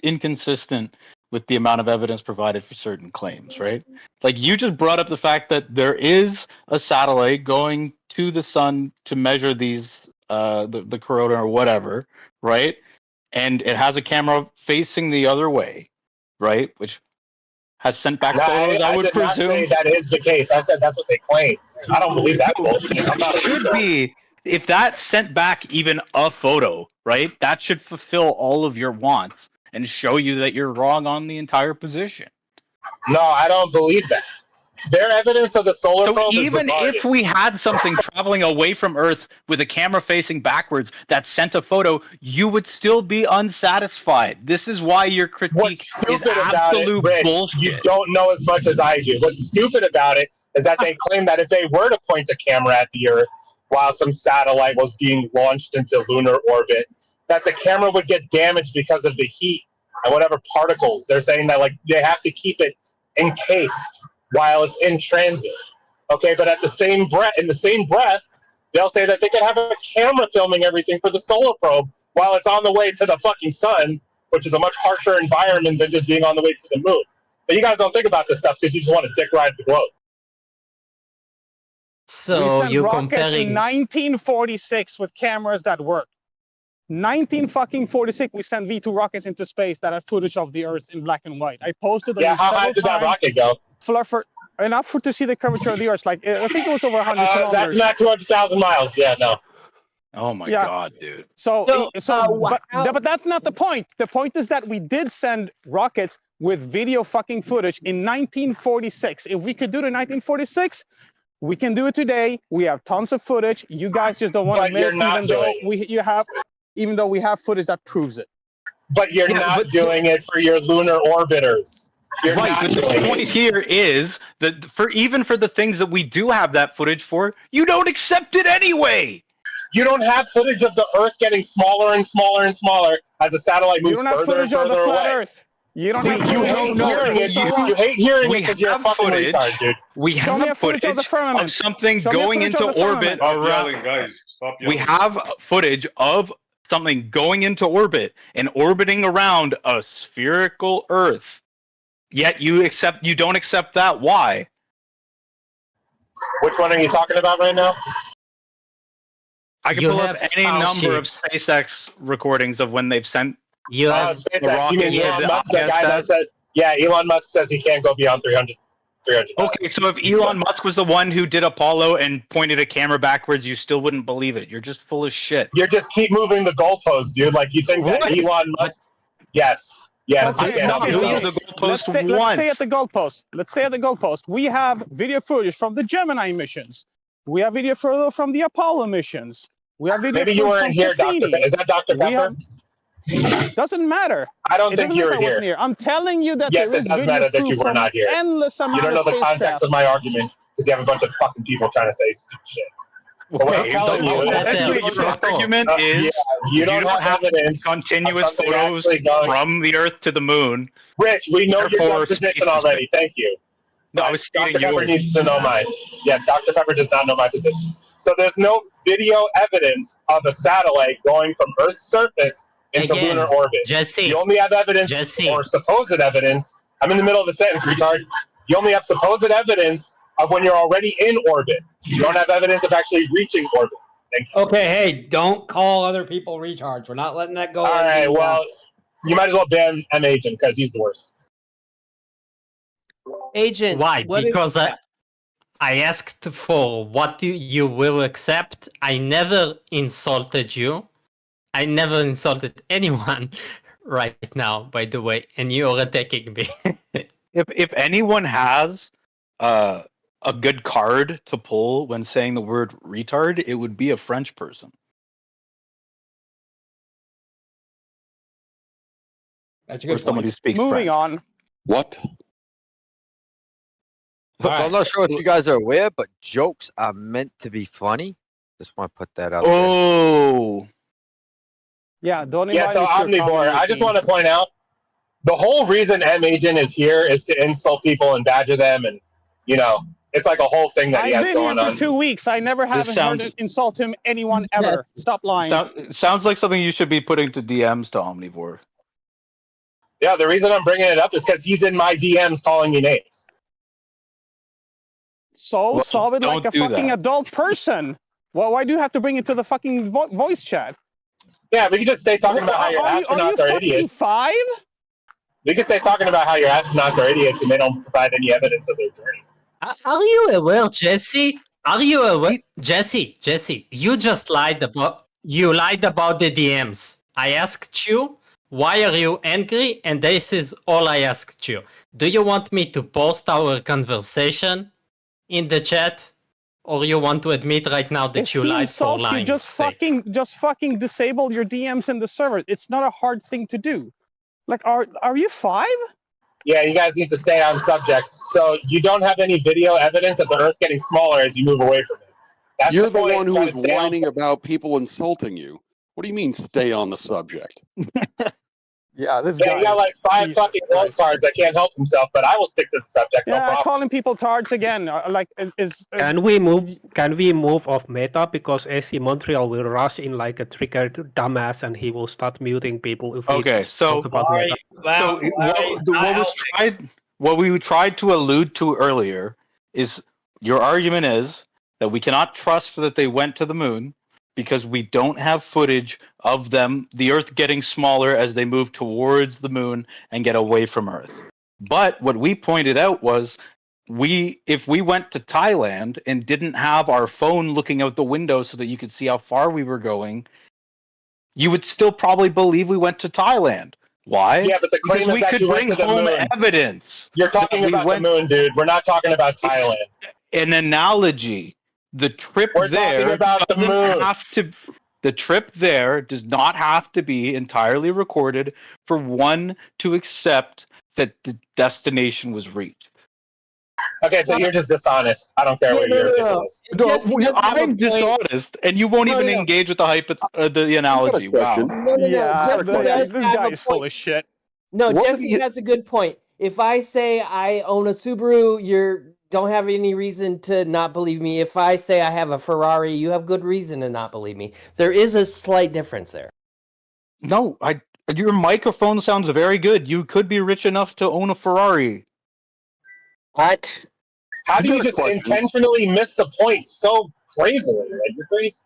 inconsistent with the amount of evidence provided for certain claims, right? Like you just brought up the fact that there is a satellite going to the sun to measure these the corona or whatever, right? And it has a camera facing the other way, right? Which has sent back photos. I would did not presume. say that is the case. I said that's what they claim. I don't believe that bullshit. I'm not a Should retard. be. If that sent back even a photo, right? That should fulfill all of your wants and show you that you're wrong on the entire position. No, I don't believe that. Their evidence of the solar So probe is even retarded. if we had something traveling away from Earth with a camera facing backwards that sent a photo, you would still be unsatisfied. This is why your critique What's stupid is about it, absolute Rich, bullshit. you don't know as much as I do. What's stupid about it is that they claim that if they were to point a camera at the Earth while some satellite was being launched into lunar orbit, that the camera would get damaged because of the heat and whatever particles. They're saying that like they have to keep it encased while it's in transit. Okay, but at the same breath, they'll say that they could have a camera filming everything for the solar probe while it's on the way to the fucking sun, which is a much harsher environment than just being on the way to the moon. But you guys don't think about this stuff because you just want to dick ride the globe. So we sent you're rockets comparing. in 1946 with cameras that worked. 1946, we sent V2 rockets into space that had footage of the Earth in black and white. I posted. Yeah, how high did that rocket go? Enough to see the curvature of the Earth. Like I think it was over 100 kilometers. That's not 200,000 miles. Yeah, no. Oh my Yeah. god, dude. But that's not the point. The point is that we did send rockets with video fucking footage in 1946. If we could do it in 1946, we can do it today. We have tons of footage. You guys just don't want to admit, even though we have footage that proves it. But you're not doing it for your lunar orbiters. You're Right, not but the doing point it. here is that for the things that we do have that footage for, you don't accept it anyway. You don't have footage of the Earth getting smaller and smaller and smaller as a satellite moves further and further away. Earth. You don't See, have you hate hearing it. You hate hearing it because you're a fucking retard, dude. We have footage of something going into orbit around. Guys, stop We have footage of something going into orbit and orbiting around a spherical Earth. Yet you don't accept that. Why? Which one are you talking about right now? I can pull up any number of SpaceX recordings of when they've sent. SpaceX. You mean Elon Musk, the guy that said, yeah, Elon Musk says he can't go beyond 300. Okay, so if Elon Musk was the one who did Apollo and pointed a camera backwards, you still wouldn't believe it. You're just full of shit. You just keep moving the goalposts, dude. Like you think that Elon Musk? Yes. Yes. Let's stay at the goalpost. Let's stay at the goalpost. We have video footage from the Gemini missions. We have video footage from the Apollo missions. We have video. Maybe you weren't here, Dr. Is that Dr. Pepper? Doesn't matter. I don't think you were here. I'm telling you that yes, there it is does video matter that you proof were from not here. Endless amount You don't know of the context spacecraft. of my argument because you have a bunch of fucking people trying to say stupid shit. But what I'm telling you is your argument is you don't have evidence continuous photos from the Earth to the moon. Rich, we know your dumb position already. Thank you. No, I was stating Dr. Pepper yours. needs to know mine. Yes, Dr. Pepper does not know my position. So there's no video evidence of a satellite going from Earth's surface into lunar orbit. You only have evidence or supposed evidence. I'm in the middle of a sentence, retard. You only have supposed evidence of when you're already in orbit. You don't have evidence of actually reaching orbit. Thank you. Okay, hey, don't call other people retards. We're not letting that go. All right, well, you might as well ban M Agent because he's the worst. Agent. Why? what Because is- I asked for what you will accept. I never insulted you. I never insulted anyone right now, by the way, and you're attacking me. If anyone has a good card to pull when saying the word retard, it would be a French person. That's a Or somebody who speaks Moving French. on. What? So I'm not sure if you guys are aware, but jokes are meant to be funny. Just want to put that out there. Oh. Yeah, don't Yeah, so Omnivore, I just want to point out, the whole reason M Agent is here is to insult people and badger them and, It's like a whole thing that he I've has been here going for on. 2 weeks. I never haven't heard sounds- an insult to anyone ever. Stop lying. Sounds like something you should be putting to DMs to Omnivore. Yeah, the reason I'm bringing it up is because he's in my DMs calling me names. So Well, solve it like a don't do fucking that. adult person. Well, why do you have to bring it to the fucking voice chat? Yeah, we can just stay talking about how your astronauts are idiots. 5? We can stay talking about how your astronauts are idiots and they don't provide any evidence of their journey. Are you aware, Jesse? Are you aware, Jesse? Jesse, you just lied about the DMs. I asked you, why are you angry? And this is all I asked you. Do you want me to post our conversation in the chat, or you want to admit right now that If you he lied for insults you, lying? just fucking disable your DMs in the server. It's not a hard thing to do. Like, are you 5? Yeah, you guys need to stay on subject. So you don't have any video evidence of the Earth getting smaller as you move away from it. That's You're the point. one who Try to was stay on- whining about people insulting you. What do you mean, stay on the subject? Yeah, this Yeah, you got like 5 fucking gold cards that can't help himself, but I will stick to the subject. No Yeah, problem. calling people tards again. Can we move off meta, because AC Montreal will rush in like a triggered dumbass and he will start muting people if we Okay, just so talk about meta. What we tried to allude to earlier is your argument is that we cannot trust that they went to the moon because we don't have footage of the Earth getting smaller as they move towards the moon and get away from Earth. But what we pointed out was if we went to Thailand and didn't have our phone looking out the window so that you could see how far we were going, you would still probably believe we went to Thailand. Why? Yeah, but the claim Because is we that could you went bring to the home moon. evidence. You're talking that we about went- the moon, dude. We're not talking about Thailand. An analogy. The trip We're there talking about the doesn't moon. have to. The trip there does not have to be entirely recorded for one to accept that the destination was reached. Okay, so you're just dishonest. I don't care what your opinion is. I'm dishonest, and you won't even engage with the analogy. Wow. Yeah, does this have guy a is full point. of shit. No, What Jesse do you- has a good point. If I say I own a Subaru, you don't have any reason to not believe me. If I say I have a Ferrari, you have good reason to not believe me. There is a slight difference there. No, your microphone sounds very good. You could be rich enough to own a Ferrari. What? How do I've you got a just question. intentionally miss the point so crazily? Like, you're crazy.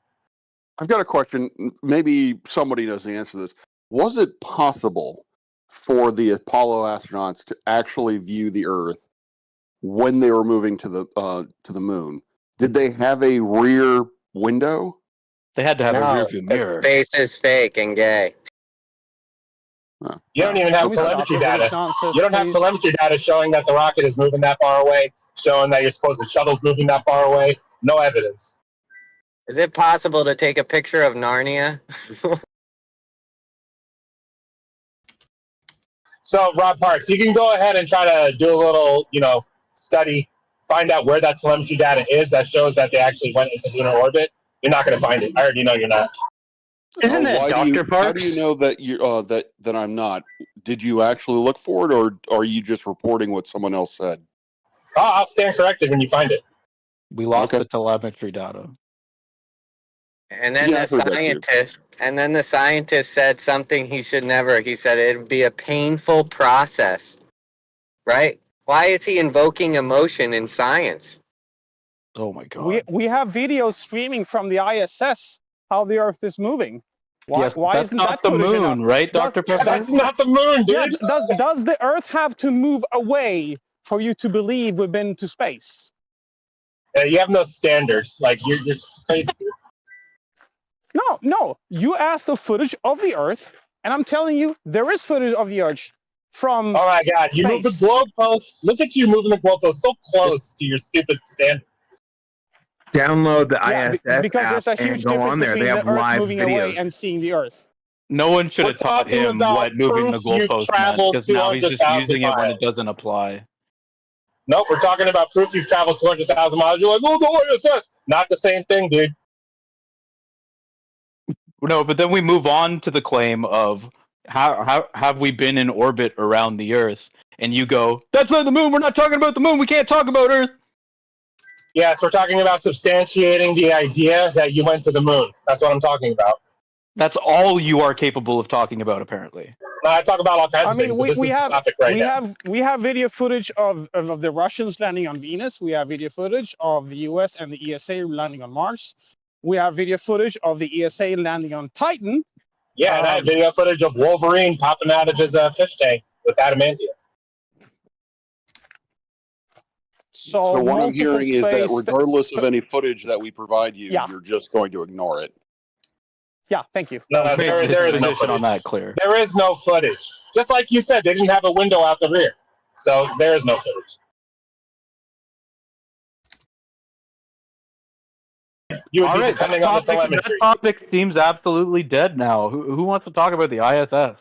I've got a question. Maybe somebody knows the answer to this. Was it possible for the Apollo astronauts to actually view the Earth when they were moving to the moon? Did they have a rear window? They had to have a No, rearview mirror. space is fake and gay. You don't even have Can we stop telemetry with this data. nonsense, You don't have please? telemetry data showing that the rocket is moving that far away, showing that your supposed shuttle's moving that far away. No evidence. Is it possible to take a picture of Narnia? So, Rob Parks, you can go ahead and try to do a little, study, find out where that telemetry data is that shows that they actually went into lunar orbit. You're not going to find it. I already know you're not. Isn't it Why do Dr. you, Parks? How do you know that you that I'm not? Did you actually look for it, or are you just reporting what someone else said? I'll stand corrected when you find it. We lost the telemetry data. And then Yeah, I've heard that too. the scientist said something he should never. He said it'd be a painful process. Right? Why is he invoking emotion in science? Oh my god. We have videos streaming from the ISS how the Earth is moving. Why, Yes, why that's isn't not that the footage enough? moon, right, Dr. Pepper? That's not the moon, Yeah, dude. does the Earth have to move away for you to believe we've been to space? You have no standards. Like, you're just crazy. No. You asked the footage of the Earth, and I'm telling you, there is footage of the Earth from. Oh my god, you move the space. goalpost. Look at you moving the goalpost so close to your stupid standard. Download the Yeah, ISS because app there's a and huge go difference on there. between They have the Earth live moving away videos. and seeing the Earth. No one should We're have taught talking him about what moving the proof you've goalpost meant, traveled because now he's just 200,000 using it when miles. it doesn't apply. Nope, we're talking about proof you've traveled 200,000 miles. You're like, oh, the ISS. Not the same thing, dude. No, but then we move on to the claim of how have we been in orbit around the Earth? And you go, that's not the moon. We're not talking about the moon. We can't talk about Earth. Yes, we're talking about substantiating the idea that you went to the moon. That's what I'm talking about. That's all you are capable of talking about, apparently. I talk about all kinds I of mean, things, but this is the topic right now. we have video footage of the Russians landing on Venus. We have video footage of the US and the ESA landing on Mars. We have video footage of the ESA landing on Titan. Yeah, and I have video footage of Wolverine popping out of his fish tank with adamantium. So what I'm hearing is that regardless of any footage that we provide you, Yeah. you're just going to ignore it. Yeah, thank you. No, there is no footage on that clear. There is no footage. Just like you said, they didn't have a window out the rear. So there is no footage. You would All be right, depending on the that telemetry. topic seems absolutely dead now. Who wants to talk about the ISS?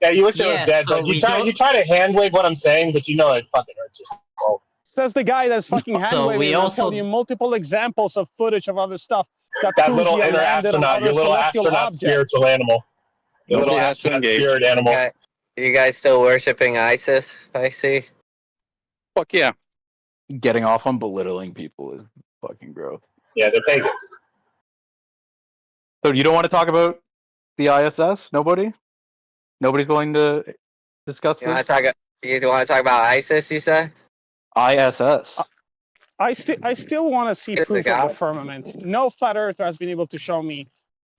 Yeah, you wish it was Yeah, dead, so but we you try to hand wave what I'm saying, but you know it fucking hurts your soul. Says the guy that's fucking hand So waving. we I'll also- tell you multiple examples of footage of other stuff that That proves little we have inner landed on astronaut, other your little celestial astronaut objects. spiritual animal. Your Nobody little has to astronaut engage. spirit animal. You guys still worshiping ISIS? I see. Fuck yeah. Getting off on belittling people is fucking gross. Yeah, they're pagans. So you don't want to talk about the ISS? Nobody? Nobody's willing to discuss You this? want to talk about ISIS? You say? ISS. I still want to see It's a proof of guy. the firmament. No flat earther has been able to show me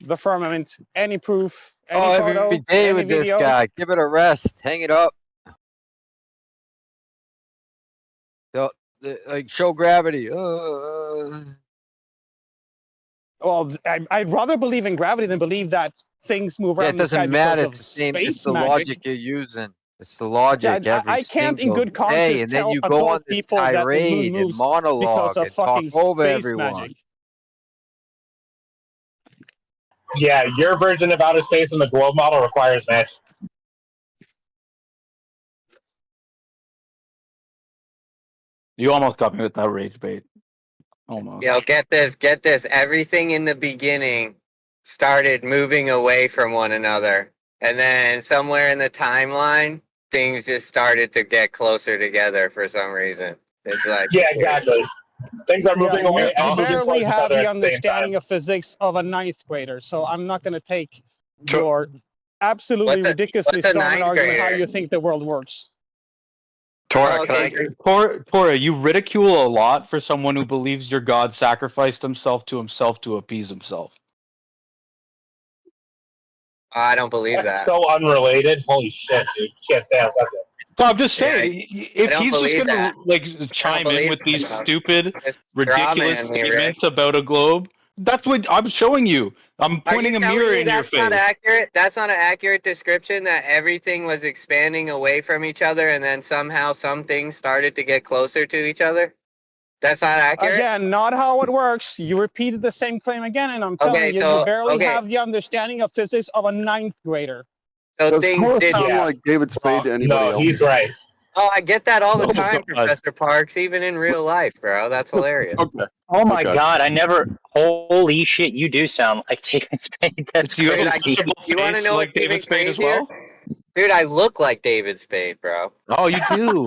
the firmament. Any proof? Any Oh, photo? every day any with this video? guy. Give it a rest. Hang it up. Like show gravity. Well, I'd rather believe in gravity than believe that things move Yeah, around it the sky doesn't matter. because It's of the same. space It's the magic. logic you're using. It's the logic Yeah, every I can't in single good conscience day, and then tell you go on adult this people that the moon tirade and moves because monologue of and talk fucking over space everyone. magic. Yeah, your version of outer space in the globe model requires magic. You almost got me with that rage bait. Almost. Yo, get this. Everything in the beginning started moving away from one another. And then somewhere in the timeline, things just started to get closer together for some reason. It's like Yeah, exactly. Things are moving away You and moving barely towards each have other the at the same understanding time. of physics of a ninth grader, so I'm not going to take your absolutely ridiculously what's a strong ninth argument how grader? you think the world works. Tora, can I? Tora, you ridicule a lot for someone who believes your God sacrificed himself to appease himself. I don't believe That's that. so unrelated. Holy shit, dude. You can't stay on subject. So I'm just saying, if don't he's just believe gonna that. like chime in believe with these that. stupid, It's ridiculous drama in me, Rick. statements about a globe, that's what I'm showing you. I'm Are pointing you a telling mirror me in your that's not face. accurate? That's not an accurate description that everything was expanding away from each other and then somehow some things started to get closer to each other? That's not accurate? Again, not how it works. You repeated the same claim again, and I'm telling you, you barely have the understanding of physics of a ninth grader. So Does things Tora did. sound like David Spade to anybody else? No, he's right. Oh, I get that all the Oh, time, God. Professor Parks, even in real life, bro. That's hilarious. Okay. Oh my Okay. god, I never. Holy shit, you do sound like David Spade. That's Do you have a crazy. visible You want to face know like what's even David Spade as crazier? well? Dude, I look like David Spade, bro. Oh, you do.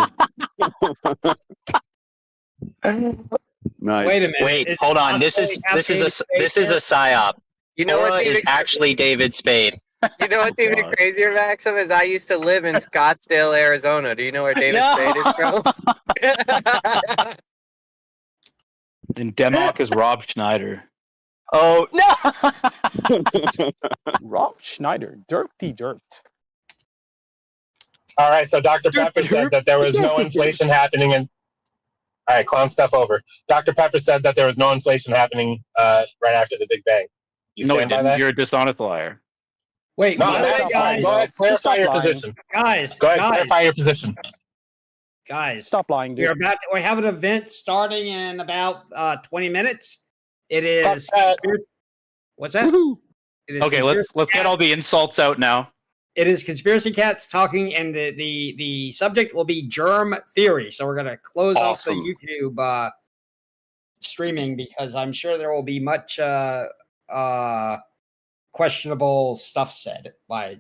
Nice. Wait a minute. Wait, Is hold it on. This is possible we have this is a David Spade psyop. You know Tora what's is even actually David Spade. You know what's even God. crazier, Maxim, is I used to live in Scottsdale, Arizona. Do you know where David No. Spade is from? And Denmark is Rob Schneider. Oh no! Rob Schneider, dirty dirt. All right, so Dr. Pepper said that there was no inflation happening in. All right, clown stuff over. Dr. Pepper said that there was no inflation happening right after the Big Bang. You No, he stand by didn't. that? You're a dishonest liar. Wait, No, by the way, that's fine. guys, Go ahead, clarify Stop your lying. position. guys, Go ahead, guys, clarify your position. guys. Stop lying, dude. We have an event starting in about 20 minutes. It Fuck is. that. What's that? Woohoo. It is Okay, let's get all the insults out now. It is Conspiracy Cats talking, and the subject will be germ theory. So we're gonna close off the Awesome. YouTube streaming because I'm sure there will be much questionable stuff said by.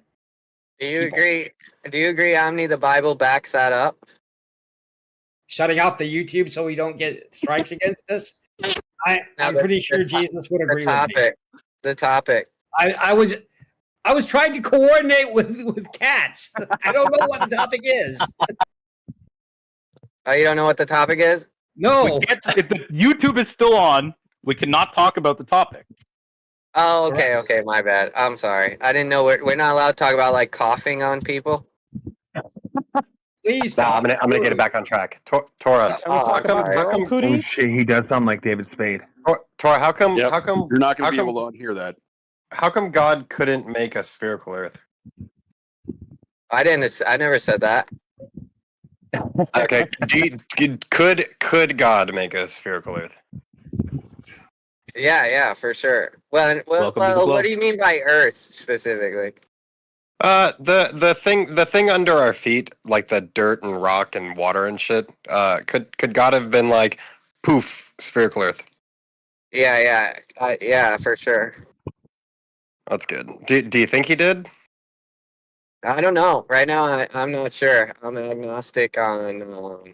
Do you agree? Do you agree, Omni? The Bible backs that up. shutting off the YouTube so we don't get strikes against us. I'm Now pretty sure Jesus would agree with me. The topic. I was trying to coordinate with cats. I don't know what the topic is. Oh, you don't know what the topic is? No. If the YouTube is still on, we cannot talk about the topic. Oh, okay, okay, my bad. I'm sorry. I didn't know we're not allowed to talk about like coughing on people. Please stop. I'm gonna get it back on track. Tora, how come Oh shit, he does sound like David Spade. Tora, how come? Yep. How come You're not going how to be come- able to unhear that? How come God couldn't make a spherical Earth? I never said that. Okay, could God make a spherical Earth? Yeah, for sure. Well, what do you mean by Earth specifically? The thing under our feet, like the dirt and rock and water and shit. Could God have been like, poof, spherical Earth? Yeah, for sure. That's good. Do you think he did? I don't know. Right now, I'm not sure. I'm agnostic on.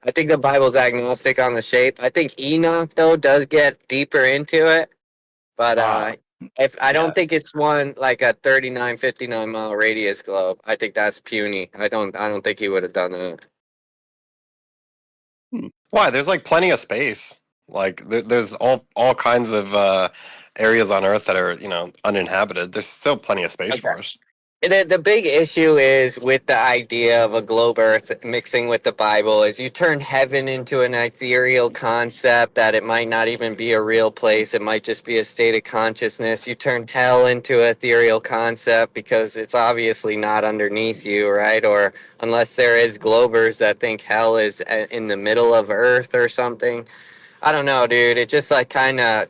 I think the Bible's agnostic on the shape. I think Enoch though does get deeper into it, but I don't think it's one like a 39, 59 mile radius globe. I think that's puny. I don't think he would have done that. Why? There's like plenty of space. Like there's all kinds of areas on Earth that are uninhabited. There's still plenty of space for us. The big issue is with the idea of a globe Earth mixing with the Bible is you turn heaven into an ethereal concept that it might not even be a real place. It might just be a state of consciousness. You turn hell into an ethereal concept because it's obviously not underneath you, right? Or unless there is globers that think hell is in the middle of Earth or something. I don't know, dude. It just like the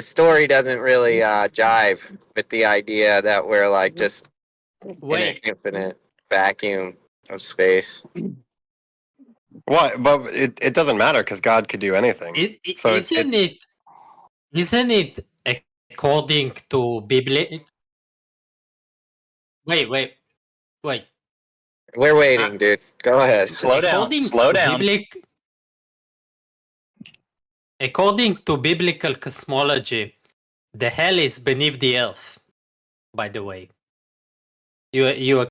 story doesn't really jive with the idea that we're like just in an infinite vacuum of space. Why? But it doesn't matter because God could do anything. Isn't it according to biblical? Wait. We're waiting, dude. Go ahead. Slow down. Slow down. According to biblical cosmology, the hell is beneath the earth. By the way, you